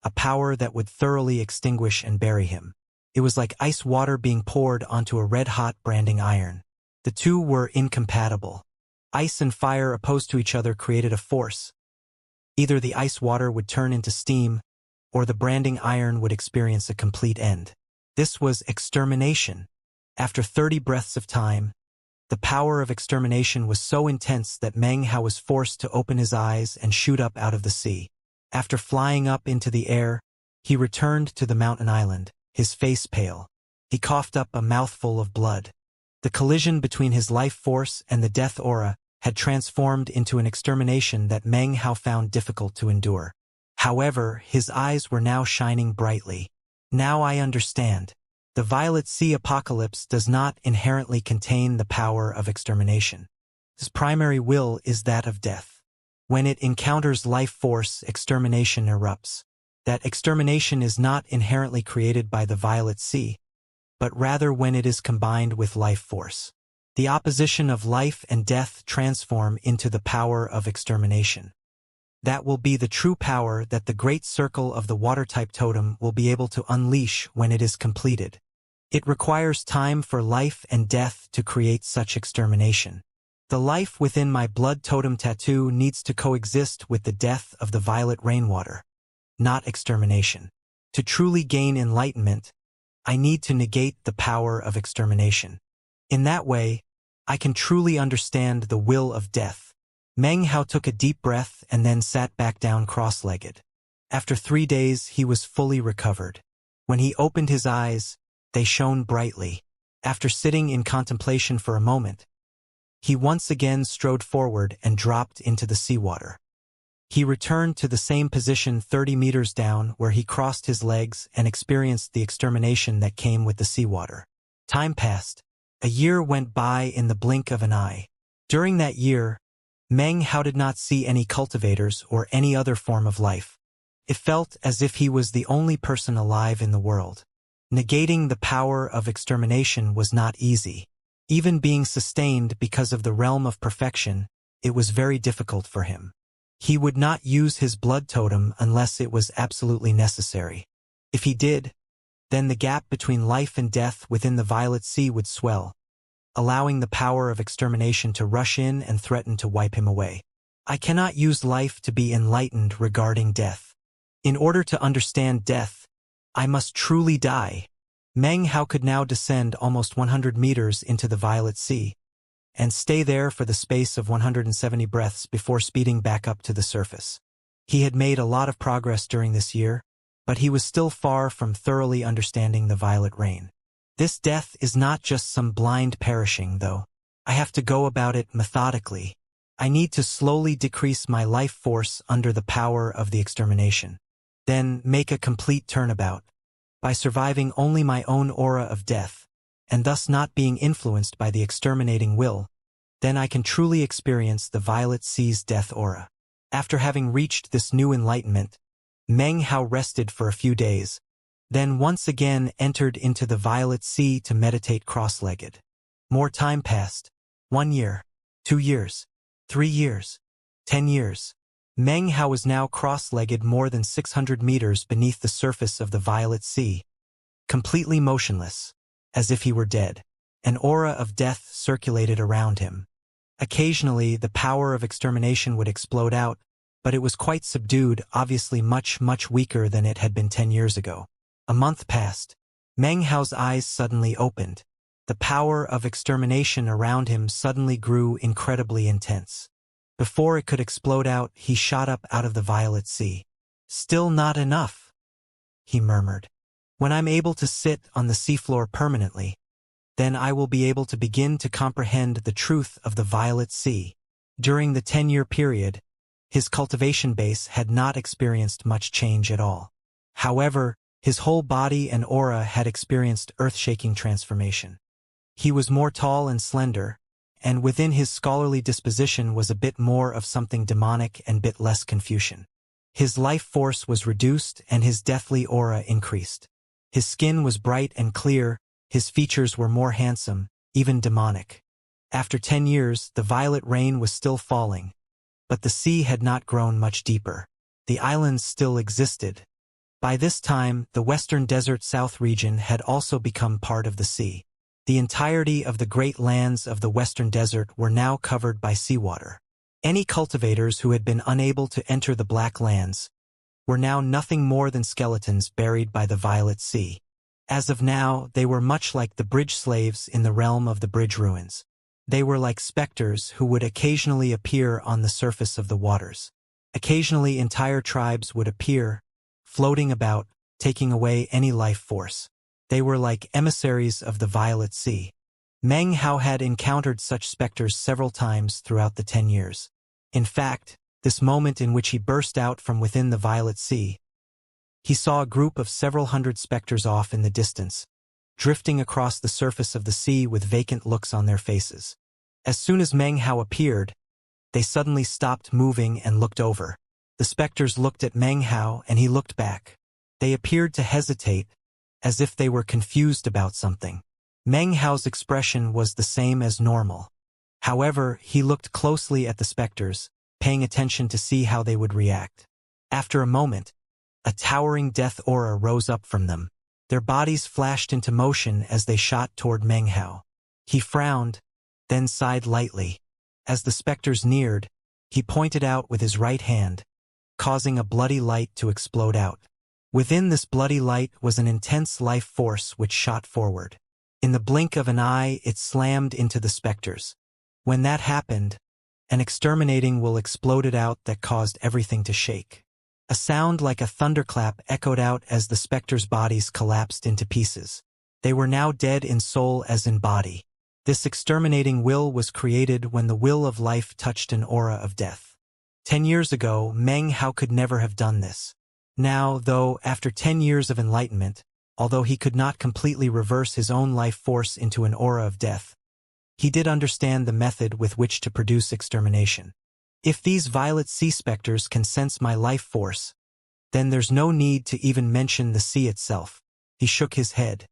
a power that would thoroughly extinguish and bury him. It was like ice water being poured onto a red-hot branding iron. The two were incompatible. Ice and fire opposed to each other created a force. Either the ice water would turn into steam, or the branding iron would experience a complete end. This was extermination. After 30 breaths of time, the power of extermination was so intense that Meng Hao was forced to open his eyes and shoot up out of the sea. After flying up into the air, he returned to the mountain island, his face pale. He coughed up a mouthful of blood. The collision between his life force and the death aura had transformed into an extermination that Meng Hao found difficult to endure. However, his eyes were now shining brightly. Now I understand. The violet sea apocalypse does not inherently contain the power of extermination. Its primary will is that of death. When it encounters life force, extermination erupts. That extermination is not inherently created by the violet sea, but rather when it is combined with life force. The opposition of life and death transform into the power of extermination. That will be the true power that the great circle of the water-type totem will be able to unleash when it is completed. It requires time for life and death to create such extermination. The life within my blood totem tattoo needs to coexist with the death of the violet rainwater, not extermination. To truly gain enlightenment, I need to negate the power of extermination. In that way, I can truly understand the will of death. Meng Hao took a deep breath and then sat back down cross-legged. After 3 days, he was fully recovered. When he opened his eyes, they shone brightly. After sitting in contemplation for a moment, he once again strode forward and dropped into the seawater. He returned to the same position 30 meters down where he crossed his legs and experienced the extermination that came with the seawater. Time passed. A year went by in the blink of an eye. During that year, Meng Hao did not see any cultivators or any other form of life. It felt as if he was the only person alive in the world. Negating the power of extermination was not easy. Even being sustained because of the realm of perfection, it was very difficult for him. He would not use his blood totem unless it was absolutely necessary. If he did, then the gap between life and death within the Violet Sea would swell, allowing the power of extermination to rush in and threaten to wipe him away. I cannot use life to be enlightened regarding death. In order to understand death, I must truly die. Meng Hao could now descend almost 100 meters into the Violet Sea, and stay there for the space of 170 breaths before speeding back up to the surface. He had made a lot of progress during this year, but he was still far from thoroughly understanding the Violet Rain. This death is not just some blind perishing, though. I have to go about it methodically. I need to slowly decrease my life force under the power of the extermination. Then make a complete turnabout. By surviving only my own aura of death, and thus not being influenced by the exterminating will, then I can truly experience the Violet Sea's death aura. After having reached this new enlightenment, Meng Hao rested for a few days, then once again entered into the Violet Sea to meditate cross-legged. More time passed. 1 year, 2 years, 3 years, 10 years. Meng Hao was now cross-legged more than 600 meters beneath the surface of the Violet Sea, completely motionless, as if he were dead. An aura of death circulated around him. Occasionally, the power of extermination would explode out, but it was quite subdued, obviously much weaker than it had been 10 years ago. A month passed. Meng Hao's eyes suddenly opened. The power of extermination around him suddenly grew incredibly intense. Before it could explode out, he shot up out of the Violet Sea. "Still not enough," he murmured. "When I'm able to sit on the seafloor permanently, then I will be able to begin to comprehend the truth of the Violet Sea." During the 10-year period, his cultivation base had not experienced much change at all. However, his whole body and aura had experienced earth-shaking transformation. He was more tall and slender, and within his scholarly disposition was a bit more of something demonic and bit less Confucian. His life force was reduced and his deathly aura increased. His skin was bright and clear, his features were more handsome, even demonic. After 10 years, the Violet Rain was still falling, but the sea had not grown much deeper. The islands still existed. By this time, the Western Desert South region had also become part of the sea. The entirety of the great lands of the Western Desert were now covered by seawater. Any cultivators who had been unable to enter the Black Lands were now nothing more than skeletons buried by the Violet Sea. As of now, they were much like the bridge slaves in the realm of the bridge ruins. They were like specters who would occasionally appear on the surface of the waters. Occasionally entire tribes would appear, floating about, taking away any life force. They were like emissaries of the Violet Sea. Meng Hao had encountered such specters several times throughout the 10 years. In fact, this moment in which he burst out from within the Violet Sea, he saw a group of several hundred specters off in the distance, drifting across the surface of the sea with vacant looks on their faces. As soon as Meng Hao appeared, they suddenly stopped moving and looked over. The specters looked at Meng Hao and he looked back. They appeared to hesitate, as if they were confused about something. Meng Hao's expression was the same as normal. However, he looked closely at the specters, paying attention to see how they would react. After a moment, a towering death aura rose up from them. Their bodies flashed into motion as they shot toward Meng Hao. He frowned, then sighed lightly. As the specters neared, he pointed out with his right hand, causing a bloody light to explode out. Within this bloody light was an intense life force which shot forward. In the blink of an eye, it slammed into the specters. When that happened, an exterminating will exploded out that caused everything to shake. A sound like a thunderclap echoed out as the specters' bodies collapsed into pieces. They were now dead in soul as in body. This exterminating will was created when the will of life touched an aura of death. 10 years ago, Meng Hao could never have done this. Now, though, after 10 years of enlightenment, although he could not completely reverse his own life force into an aura of death, he did understand the method with which to produce extermination. If these Violet Sea specters can sense my life force, then there's no need to even mention the sea itself. He shook his head.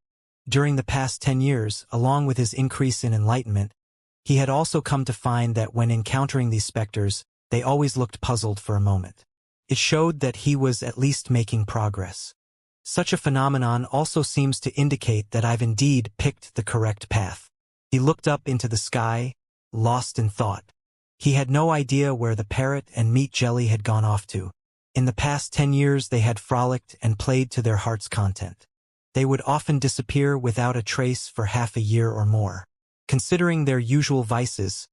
During the past 10 years, along with his increase in enlightenment, he had also come to find that when encountering these specters, they always looked puzzled for a moment. It showed that he was at least making progress. Such a phenomenon also seems to indicate that I've indeed picked the correct path. He looked up into the sky, lost in thought. He had no idea where the parrot and meat jelly had gone off to. In the past 10 years they had frolicked and played to their heart's content. They would often disappear without a trace for half a year or more. Considering their usual vices,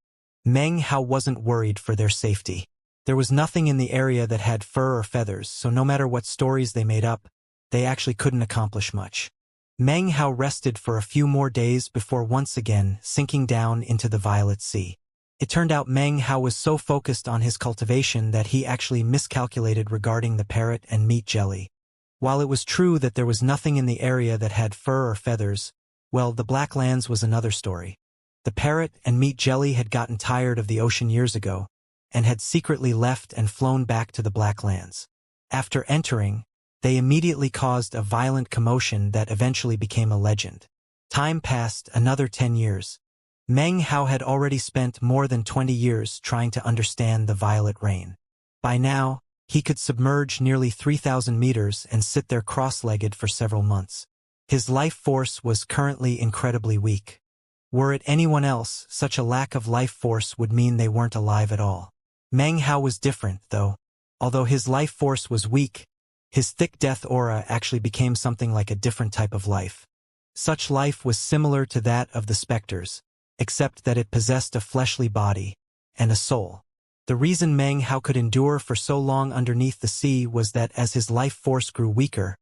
Meng Hao wasn't worried for their safety. There was nothing in the area that had fur or feathers, so no matter what stories they made up, they actually couldn't accomplish much. Meng Hao rested for a few more days before once again sinking down into the Violet Sea. It turned out Meng Hao was so focused on his cultivation that he actually miscalculated regarding the parrot and meat jelly. While it was true that there was nothing in the area that had fur or feathers, well, the Black Lands was another story. The parrot and meat jelly had gotten tired of the ocean years ago, and had secretly left and flown back to the Black Lands. After entering, they immediately caused a violent commotion that eventually became a legend. Time passed another 10 years. Meng Hao had already spent more than 20 years trying to understand the violet rain. By now, he could submerge nearly 3,000 meters and sit there cross-legged for several months. His life force was currently incredibly weak. Were it anyone else, such a lack of life force would mean they weren't alive at all. Meng Hao was different, though. Although his life force was weak, his thick death aura actually became something like a different type of life. Such life was similar to that of the specters, except that it possessed a fleshly body and a soul. The reason Meng Hao could endure for so long underneath the sea was that as his life force grew weaker,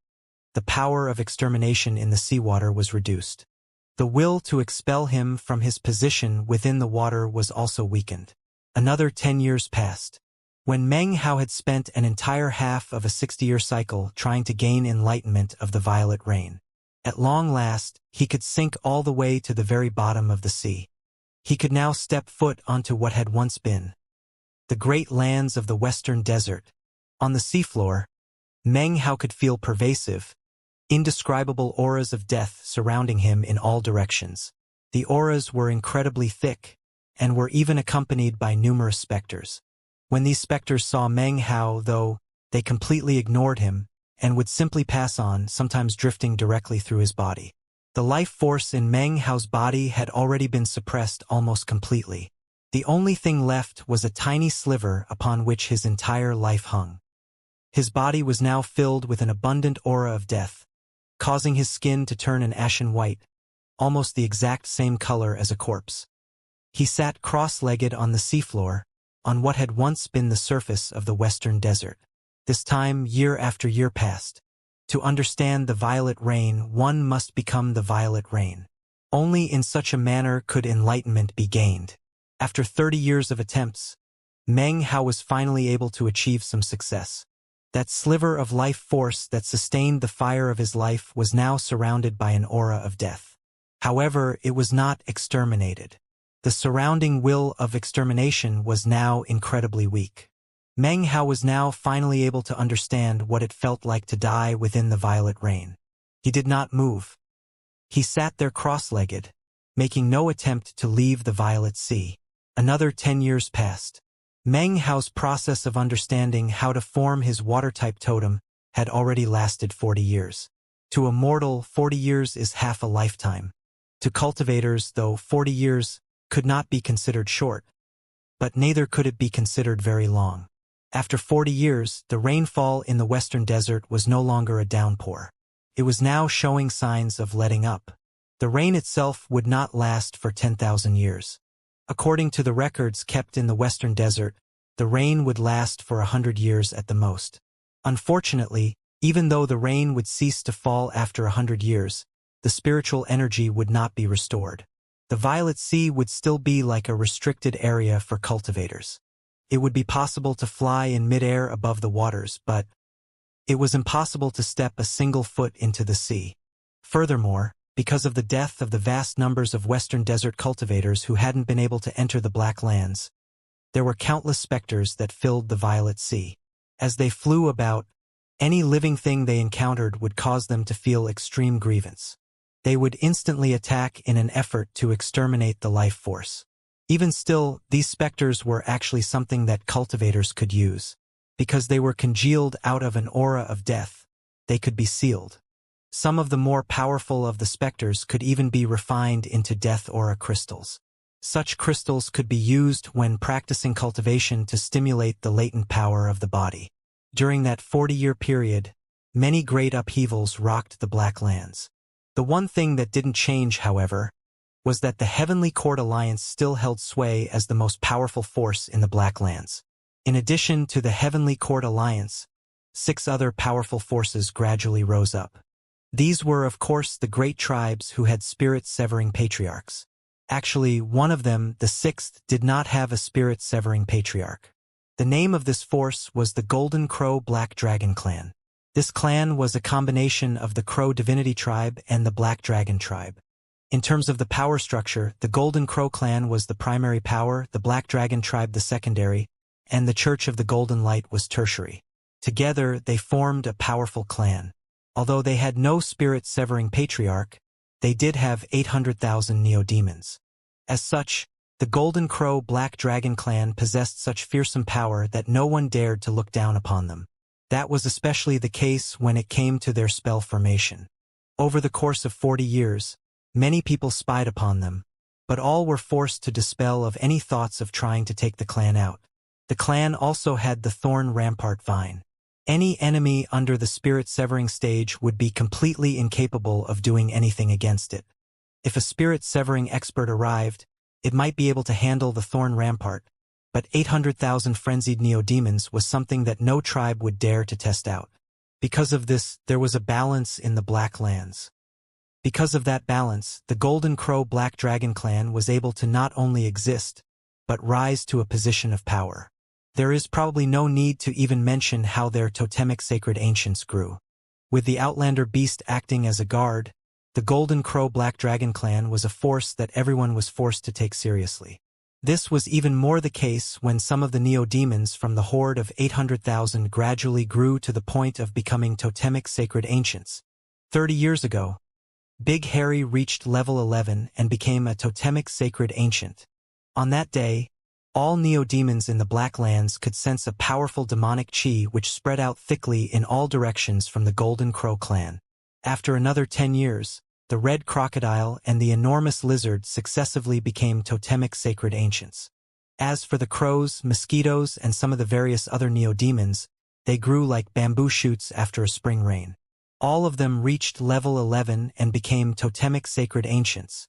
the power of extermination in the seawater was reduced. The will to expel him from his position within the water was also weakened. Another 10 years passed. When Meng Hao had spent an entire half of a 60-year cycle trying to gain enlightenment of the violet rain, at long last, he could sink all the way to the very bottom of the sea. He could now step foot onto what had once been the great lands of the Western Desert. On the seafloor, Meng Hao could feel pervasive, indescribable auras of death surrounding him in all directions. The auras were incredibly thick, and were even accompanied by numerous specters. When these specters saw Meng Hao, though, they completely ignored him, and would simply pass on, sometimes drifting directly through his body. The life force in Meng Hao's body had already been suppressed almost completely. The only thing left was a tiny sliver upon which his entire life hung. His body was now filled with an abundant aura of death, causing his skin to turn an ashen white, almost the exact same color as a corpse. He sat cross-legged on the seafloor, on what had once been the surface of the Western Desert. This time, year after year passed. To understand the violet rain, one must become the violet rain. Only in such a manner could enlightenment be gained. After 30 years of attempts, Meng Hao was finally able to achieve some success. That sliver of life force that sustained the fire of his life was now surrounded by an aura of death. However, it was not exterminated. The surrounding will of extermination was now incredibly weak. Meng Hao was now finally able to understand what it felt like to die within the violet rain. He did not move. He sat there cross-legged, making no attempt to leave the violet sea. Another 10 years passed. Meng Hao's process of understanding how to form his water-type totem had already lasted 40 years. To a mortal, 40 years is half a lifetime. To cultivators, though, 40 years could not be considered short, but neither could it be considered very long. After 40 years, the rainfall in the Western Desert was no longer a downpour. It was now showing signs of letting up. The rain itself would not last for 10,000 years. According to the records kept in the Western Desert, the rain would last for 100 years at the most. Unfortunately, even though the rain would cease to fall after 100 years, the spiritual energy would not be restored. The Violet Sea would still be like a restricted area for cultivators. It would be possible to fly in midair above the waters, but it was impossible to step a single foot into the sea. Furthermore, because of the death of the vast numbers of Western Desert cultivators who hadn't been able to enter the Black Lands, there were countless specters that filled the Violet Sea. As they flew about, any living thing they encountered would cause them to feel extreme grievance. They would instantly attack in an effort to exterminate the life force. Even still, these specters were actually something that cultivators could use. Because they were congealed out of an aura of death, they could be sealed. Some of the more powerful of the specters could even be refined into death aura crystals. Such crystals could be used when practicing cultivation to stimulate the latent power of the body. During that 40-year period, many great upheavals rocked the Black Lands. The one thing that didn't change, however, was that the Heavenly Court Alliance still held sway as the most powerful force in the Black Lands. In addition to the Heavenly Court Alliance, 6 other powerful forces gradually rose up. These were, of course, the great tribes who had spirit-severing patriarchs. Actually, one of them, the 6th, did not have a spirit-severing patriarch. The name of this force was the Golden Crow Black Dragon Clan. This clan was a combination of the Crow Divinity Tribe and the Black Dragon Tribe. In terms of the power structure, the Golden Crow clan was the primary power, the Black Dragon Tribe the secondary, and the Church of the Golden Light was tertiary. Together, they formed a powerful clan. Although they had no spirit-severing patriarch, they did have 800,000 neo-demons. As such, the Golden Crow Black Dragon clan possessed such fearsome power that no one dared to look down upon them. That was especially the case when it came to their spell formation. Over the course of 40 years, many people spied upon them, but all were forced to dispel of any thoughts of trying to take the clan out. The clan also had the Thorn Rampart Vine. Any enemy under the spirit-severing stage would be completely incapable of doing anything against it. If a spirit-severing expert arrived, it might be able to handle the Thorn Rampart, but 800,000 frenzied neo-demons was something that no tribe would dare to test out. Because of this, there was a balance in the Black Lands. Because of that balance, the Golden Crow Black Dragon clan was able to not only exist, but rise to a position of power. There is probably no need to even mention how their totemic sacred ancients grew. With the Outlander beast acting as a guard, the Golden Crow Black Dragon clan was a force that everyone was forced to take seriously. This was even more the case when some of the neo-demons from the horde of 800,000 gradually grew to the point of becoming totemic sacred ancients. 30 years ago, Big Harry reached level 11 and became a totemic sacred ancient. On that day, all neo-demons in the Black Lands could sense a powerful demonic chi which spread out thickly in all directions from the Golden Crow clan. After another 10 years, the red crocodile and the enormous lizard successively became totemic sacred ancients. As for the crows, mosquitoes, and some of the various other neo-demons, they grew like bamboo shoots after a spring rain. All of them reached level 11 and became totemic sacred ancients.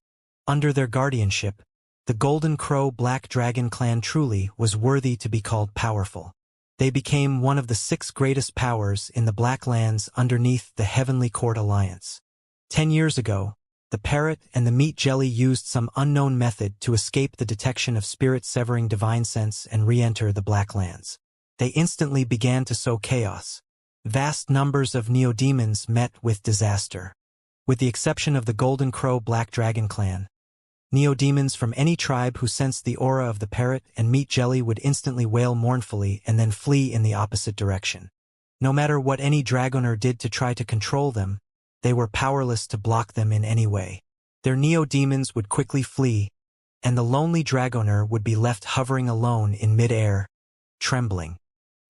Under their guardianship, the Golden Crow Black Dragon clan truly was worthy to be called powerful. They became one of the 6 greatest powers in the Black Lands underneath the Heavenly Court Alliance. 10 years ago, the Parrot and the Meat Jelly used some unknown method to escape the detection of spirit-severing divine sense and re-enter the Black Lands. They instantly began to sow chaos. Vast numbers of neo-demons met with disaster. With the exception of the Golden Crow Black Dragon clan, neo-demons from any tribe who sensed the aura of the Parrot and Meat Jelly would instantly wail mournfully and then flee in the opposite direction. No matter what any dragoner did to try to control them, they were powerless to block them in any way. Their neo-demons would quickly flee, and the lonely dragoner would be left hovering alone in mid-air, trembling.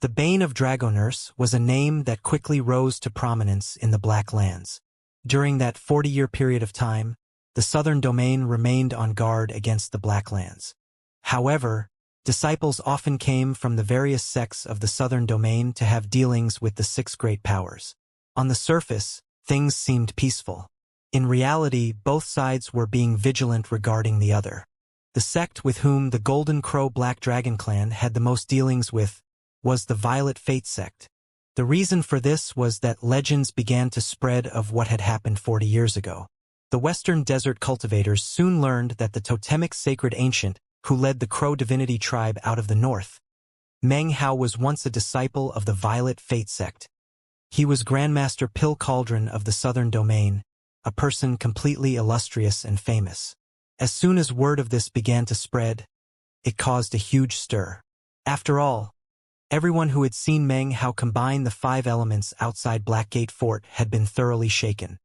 The Bane of Dragoners was a name that quickly rose to prominence in the Black Lands. During that 40-year period of time, the Southern Domain remained on guard against the Black Lands. However, disciples often came from the various sects of the Southern Domain to have dealings with the 6 great powers. On the surface, things seemed peaceful. In reality, both sides were being vigilant regarding the other. The sect with whom the Golden Crow Black Dragon clan had the most dealings with was the Violet Fate sect. The reason for this was that legends began to spread of what had happened 40 years ago. The Western Desert cultivators soon learned that the totemic sacred ancient who led the Crow Divinity tribe out of the north, Meng Hao, was once a disciple of the Violet Fate sect. He was Grandmaster Pill Cauldron of the Southern Domain, a person completely illustrious and famous. As soon as word of this began to spread, it caused a huge stir. After all, everyone who had seen Meng Hao combine the 5 elements outside Blackgate Fort had been thoroughly shaken.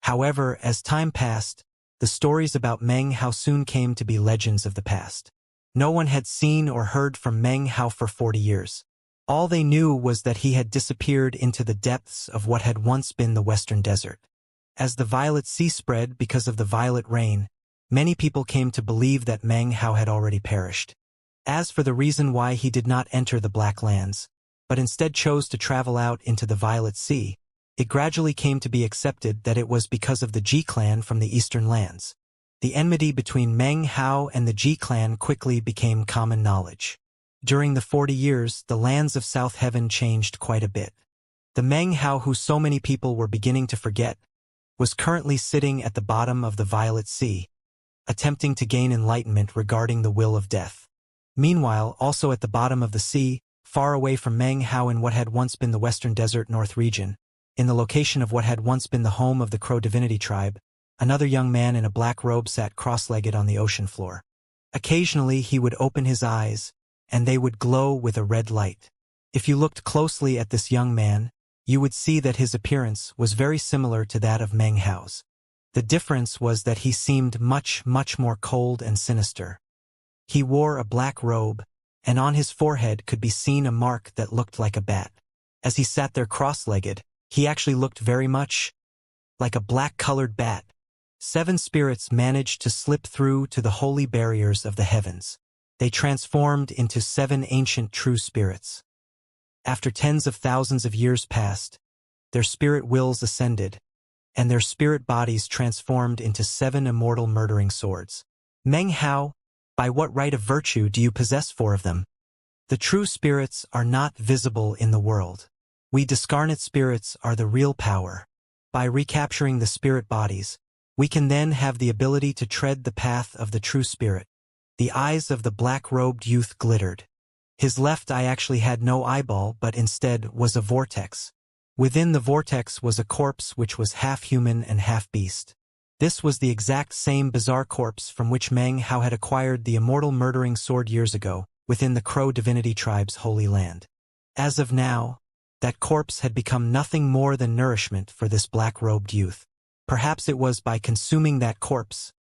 However, as time passed, the stories about Meng Hao soon came to be legends of the past. No one had seen or heard from Meng Hao for 40 years. All they knew was that he had disappeared into the depths of what had once been the Western Desert. As the Violet Sea spread because of the violet rain, many people came to believe that Meng Hao had already perished. As for the reason why he did not enter the Black Lands, but instead chose to travel out into the Violet Sea, it gradually came to be accepted that it was because of the Ji clan from the Eastern Lands. The enmity between Meng Hao and the Ji clan quickly became common knowledge. During the 40 years, the lands of South Heaven changed quite a bit. The Meng Hao who so many people were beginning to forget was currently sitting at the bottom of the Violet Sea, attempting to gain enlightenment regarding the will of death. Meanwhile, also at the bottom of the sea, far away from Meng Hao in what had once been the Western Desert North region, in the location of what had once been the home of the Crow divinity tribe, another young man in a black robe sat cross-legged on the ocean floor. Occasionally he would open his eyes, and they would glow with a red light. If you looked closely at this young man, you would see that his appearance was very similar to that of Meng Hao's. The difference was that he seemed much more cold and sinister. He wore a black robe, and on his forehead could be seen a mark that looked like a bat. As he sat there cross-legged, he actually looked very much like a black-colored bat. 7 spirits managed to slip through to the holy barriers of the heavens. They transformed into 7 ancient true spirits. After tens of thousands of years passed, their spirit wills ascended, and their spirit bodies transformed into 7 immortal murdering swords. Meng Hao, by what right of virtue do you possess 4 of them? The true spirits are not visible in the world. We discarnate spirits are the real power. By recapturing the spirit bodies, we can then have the ability to tread the path of the true spirit. The eyes of the black-robed youth glittered. His left eye actually had no eyeball but instead was a vortex. Within the vortex was a corpse which was half human and half beast. This was the exact same bizarre corpse from which Meng Hao had acquired the immortal murdering sword years ago, within the Crow divinity tribe's holy land. As of now, that corpse had become nothing more than nourishment for this black-robed youth. Perhaps it was by consuming that corpse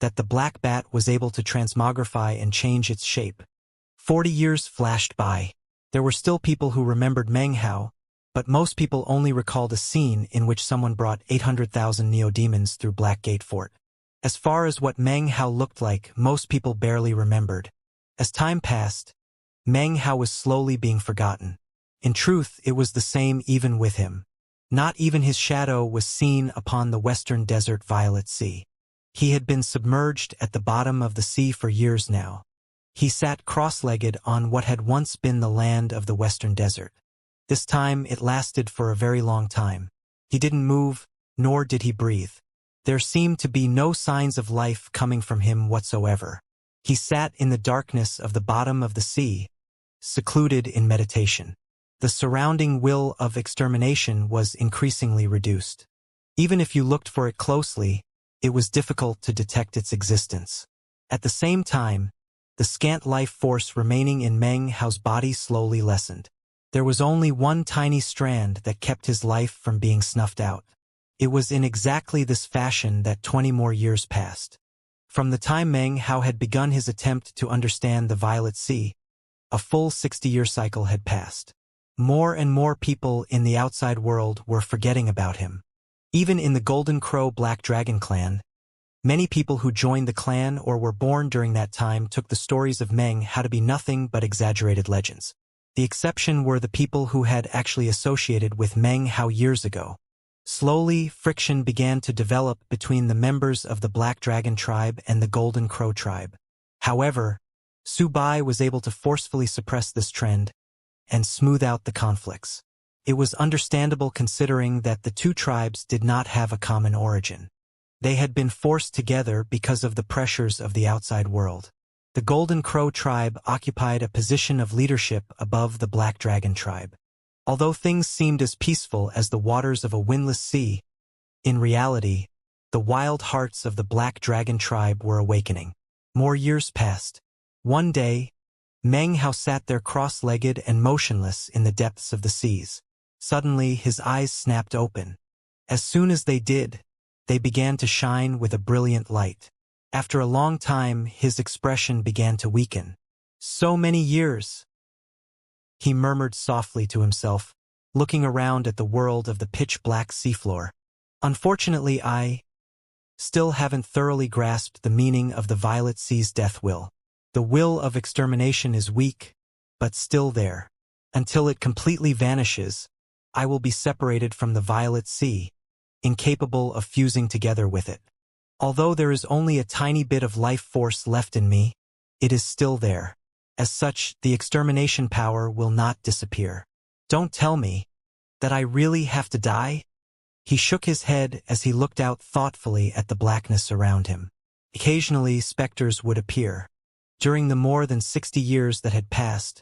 that the black bat was able to transmogrify and change its shape. 40 years flashed by. There were still people who remembered Meng Hao, but most people only recalled a scene in which someone brought 800,000 neo-demons through Blackgate Fort. As far as what Meng Hao looked like, most people barely remembered. As time passed, Meng Hao was slowly being forgotten. In truth, it was the same even with him. Not even his shadow was seen upon the western desert Violet Sea. He had been submerged at the bottom of the sea for years now. He sat cross-legged on what had once been the land of the western desert. This time it lasted for a very long time. He didn't move, nor did he breathe. There seemed to be no signs of life coming from him whatsoever. He sat in the darkness of the bottom of the sea, secluded in meditation. The surrounding will of extermination was increasingly reduced. Even if you looked for it closely, it was difficult to detect its existence. At the same time, the scant life force remaining in Meng Hao's body slowly lessened. There was only one tiny strand that kept his life from being snuffed out. It was in exactly this fashion that 20 more years passed. From the time Meng Hao had begun his attempt to understand the Violet Sea, a full 60-year cycle had passed. More and more people in the outside world were forgetting about him. Even in the Golden Crow Black Dragon clan, many people who joined the clan or were born during that time took the stories of Meng Hao to be nothing but exaggerated legends. The exception were the people who had actually associated with Meng Hao years ago. Slowly, friction began to develop between the members of the Black Dragon tribe and the Golden Crow tribe. However, Su Bai was able to forcefully suppress this trend and smooth out the conflicts. It was understandable considering that the two tribes did not have a common origin. They had been forced together because of the pressures of the outside world. The Golden Crow tribe occupied a position of leadership above the Black Dragon tribe. Although things seemed as peaceful as the waters of a windless sea, in reality, the wild hearts of the Black Dragon tribe were awakening. More years passed. One day, Meng Hao sat there cross-legged and motionless in the depths of the seas. Suddenly, his eyes snapped open. As soon as they did, they began to shine with a brilliant light. After a long time, his expression began to weaken. So many years, he murmured softly to himself, looking around at the world of the pitch-black seafloor. Unfortunately, I still haven't thoroughly grasped the meaning of the Violet Sea's death will. The will of extermination is weak, but still there. Until it completely vanishes, I will be separated from the Violet Sea, incapable of fusing together with it. Although there is only a tiny bit of life force left in me, it is still there. As such, the extermination power will not disappear. Don't tell me that I really have to die? He shook his head as he looked out thoughtfully at the blackness around him. Occasionally, specters would appear. During the more than 60 years that had passed,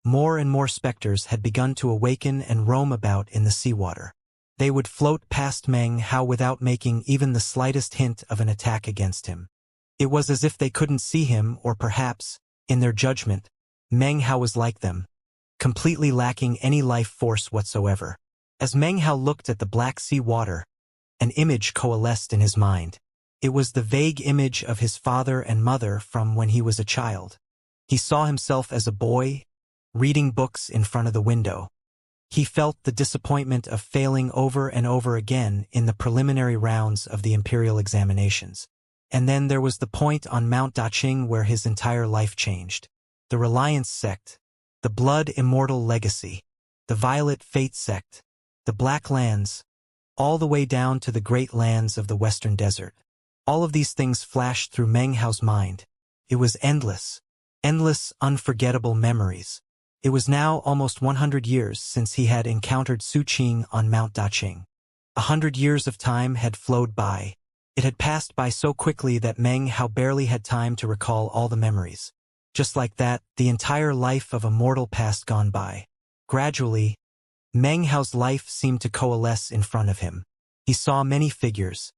more and more specters had begun to awaken and roam about in the seawater. They would float past Meng Hao without making even the slightest hint of an attack against him. It was as if they couldn't see him, or perhaps, in their judgment, Meng Hao was like them, completely lacking any life force whatsoever. As Meng Hao looked at the Black Sea water, an image coalesced in his mind. It was the vague image of his father and mother from when he was a child. He saw himself as a boy, reading books in front of the window. He felt the disappointment of failing over and over again in the preliminary rounds of the imperial examinations. And then there was the point on Mount Daqing where his entire life changed. The Reliance sect, the Blood Immortal legacy, the Violet Fate sect, the Black Lands, all the way down to the Great Lands of the Western Desert. All of these things flashed through Meng Hao's mind. It was endless, unforgettable memories. It was now almost 100 years since he had encountered Su Qing on Mount Daqing. 100 years of time had flowed by. It had passed by so quickly that Meng Hao barely had time to recall all the memories. Just like that, the entire life of a mortal passed gone by. Gradually, Meng Hao's life seemed to coalesce in front of him. He saw many figures.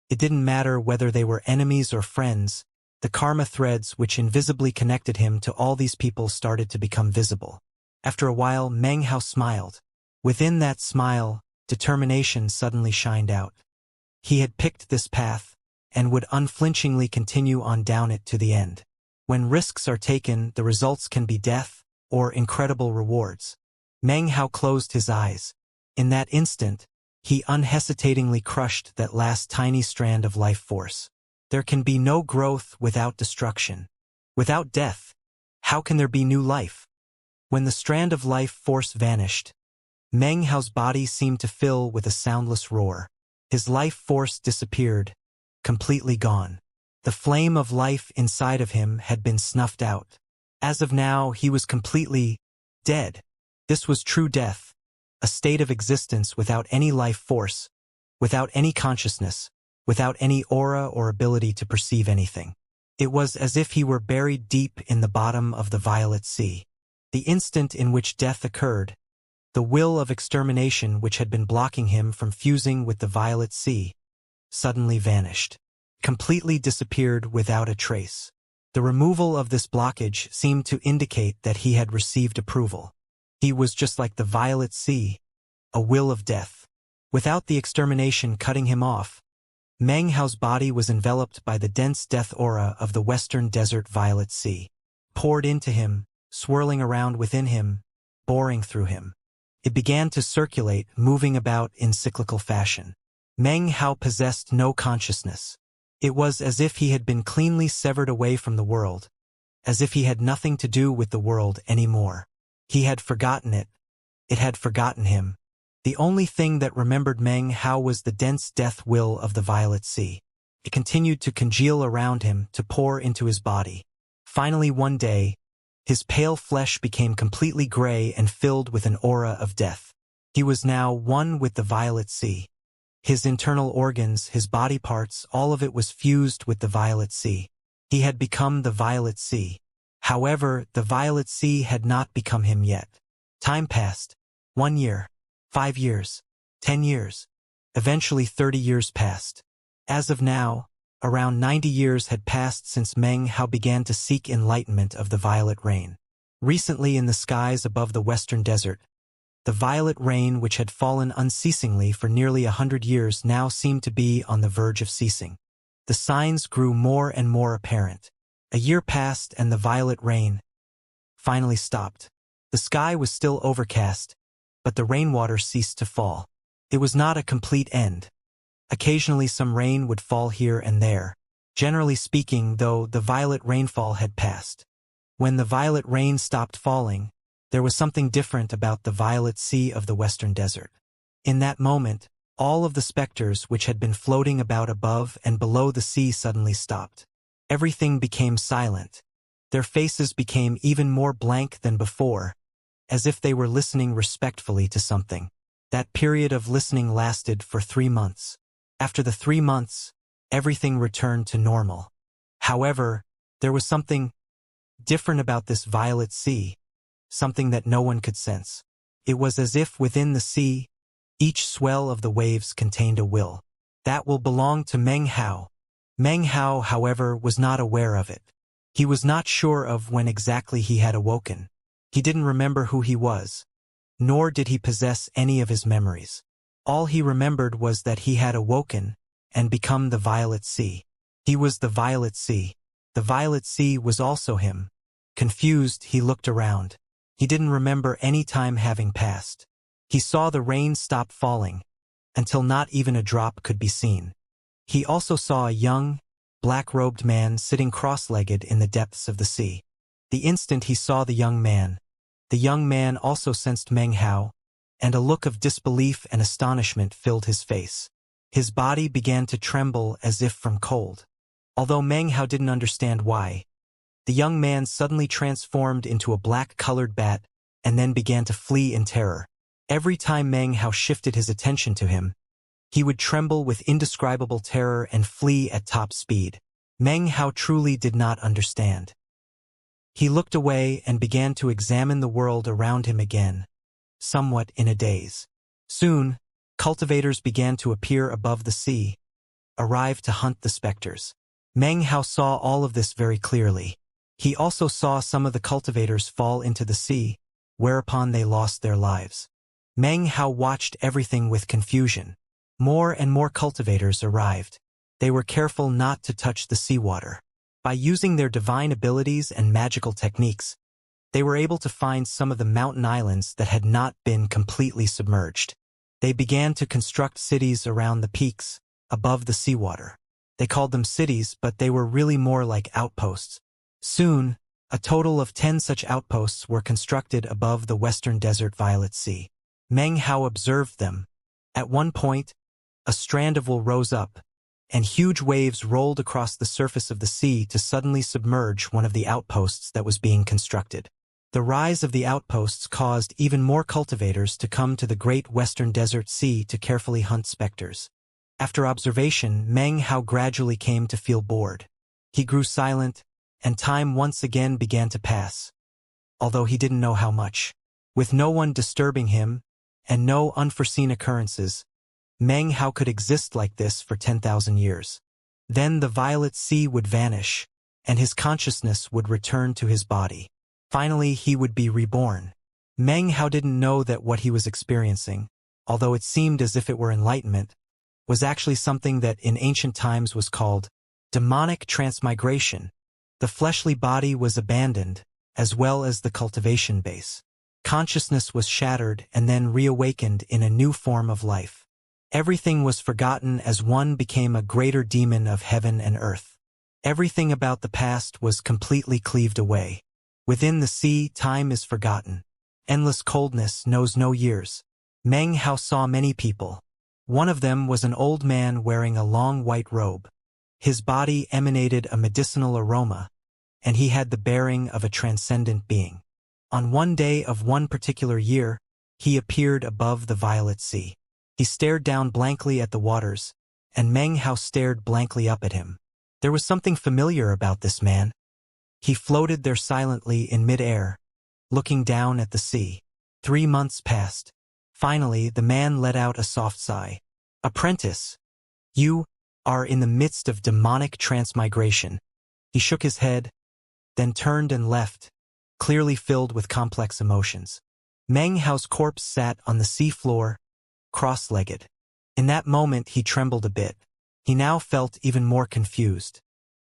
It didn't matter whether they were enemies or friends. The karma threads which invisibly connected him to all these people started to become visible. After a while, Meng Hao smiled. Within that smile, determination suddenly shined out. He had picked this path, and would unflinchingly continue on down it to the end. When risks are taken, the results can be death, or incredible rewards. Meng Hao closed his eyes. In that instant, he unhesitatingly crushed that last tiny strand of life force. There can be no growth without destruction. Without death, how can there be new life? When the strand of life force vanished, Meng Hao's body seemed to fill with a soundless roar. His life force disappeared, completely gone. The flame of life inside of him had been snuffed out. As of now, he was completely dead. This was true death, a state of existence without any life force, without any consciousness, without any aura or ability to perceive anything. It was as if he were buried deep in the bottom of the Violet Sea. The instant in which death occurred, the will of extermination which had been blocking him from fusing with the Violet Sea suddenly vanished, completely disappeared without a trace. The removal of this blockage seemed to indicate that he had received approval. He was just like the Violet Sea, a will of death. Without the extermination cutting him off, Meng Hao's body was enveloped by the dense death aura of the Western Desert Violet Sea, poured into him, swirling around within him, boring through him. It began to circulate, moving about in cyclical fashion. Meng Hao possessed no consciousness. It was as if he had been cleanly severed away from the world, as if he had nothing to do with the world anymore. He had forgotten it. It had forgotten him. The only thing that remembered Meng Hao was the dense death will of the Violet Sea. It continued to congeal around him, to pour into his body. Finally, one day, his pale flesh became completely gray and filled with an aura of death. He was now one with the Violet Sea. His internal organs, his body parts, all of it was fused with the Violet Sea. He had become the Violet Sea. However, the Violet Sea had not become him yet. Time passed. 1 year, 5 years, 10 years. Eventually 30 years passed. As of now, around 90 years had passed since Meng Hao began to seek enlightenment of the violet rain. Recently in the skies above the Western Desert, the violet rain which had fallen unceasingly for nearly 100 years now seemed to be on the verge of ceasing. The signs grew more and more apparent. A year passed and the violet rain finally stopped. The sky was still overcast, but the rainwater ceased to fall. It was not a complete end. Occasionally some rain would fall here and there. Generally speaking, though, the violet rainfall had passed. When the violet rain stopped falling, there was something different about the violet sea of the western desert. In that moment, all of the specters which had been floating about above and below the sea suddenly stopped. Everything became silent. Their faces became even more blank than before, as if they were listening respectfully to something. That period of listening lasted for 3 months. After the 3 months, everything returned to normal. However, there was something different about this violet sea, something that no one could sense. It was as if within the sea, each swell of the waves contained a will. That will belong to Meng Hao. Meng Hao, however, was not aware of it. He was not sure of when exactly he had awoken. He didn't remember who he was, nor did he possess any of his memories. All he remembered was that he had awoken and become the violet sea. He was the violet sea. The violet sea was also him. Confused, he looked around. He didn't remember any time having passed. He saw the rain stop falling, until not even a drop could be seen. He also saw a young, black-robed man sitting cross-legged in the depths of the sea. The instant he saw the young man also sensed Meng Hao, and a look of disbelief and astonishment filled his face. His body began to tremble as if from cold. Although Meng Hao didn't understand why, the young man suddenly transformed into a black-colored bat and then began to flee in terror. Every time Meng Hao shifted his attention to him, he would tremble with indescribable terror and flee at top speed. Meng Hao truly did not understand. He looked away and began to examine the world around him again, somewhat in a daze. Soon, cultivators began to appear above the sea, arrived to hunt the specters. Meng Hao saw all of this very clearly. He also saw some of the cultivators fall into the sea, whereupon they lost their lives. Meng Hao watched everything with confusion. More and more cultivators arrived. They were careful not to touch the seawater. By using their divine abilities and magical techniques, they were able to find some of the mountain islands that had not been completely submerged. They began to construct cities around the peaks, above the seawater. They called them cities, but they were really more like outposts. Soon, a total of 10 such outposts were constructed above the western desert violet sea. Meng Hao observed them. At one point, a strand of wool rose up, and huge waves rolled across the surface of the sea to suddenly submerge one of the outposts that was being constructed. The rise of the outposts caused even more cultivators to come to the great western desert sea to carefully hunt specters. After observation, Meng Hao gradually came to feel bored. He grew silent, and time once again began to pass, although he didn't know how much. With no one disturbing him, and no unforeseen occurrences, Meng Hao could exist like this for 10,000 years. Then the violet sea would vanish, and his consciousness would return to his body. Finally, he would be reborn. Meng Hao didn't know that what he was experiencing, although it seemed as if it were enlightenment, was actually something that in ancient times was called demonic transmigration. The fleshly body was abandoned, as well as the cultivation base. Consciousness was shattered and then reawakened in a new form of life. Everything was forgotten as one became a greater demon of heaven and earth. Everything about the past was completely cleaved away. Within the sea, time is forgotten. Endless coldness knows no years. Meng Hao saw many people. One of them was an old man wearing a long white robe. His body emanated a medicinal aroma, and he had the bearing of a transcendent being. On one day of one particular year, he appeared above the violet sea. He stared down blankly at the waters, and Meng Hao stared blankly up at him. There was something familiar about this man. He floated there silently in mid-air, looking down at the sea. 3 months passed. Finally, the man let out a soft sigh. "Apprentice, you are in the midst of demonic transmigration." He shook his head, then turned and left, clearly filled with complex emotions. Meng Hao's corpse sat on the sea floor, cross-legged. In that moment he trembled a bit. He now felt even more confused.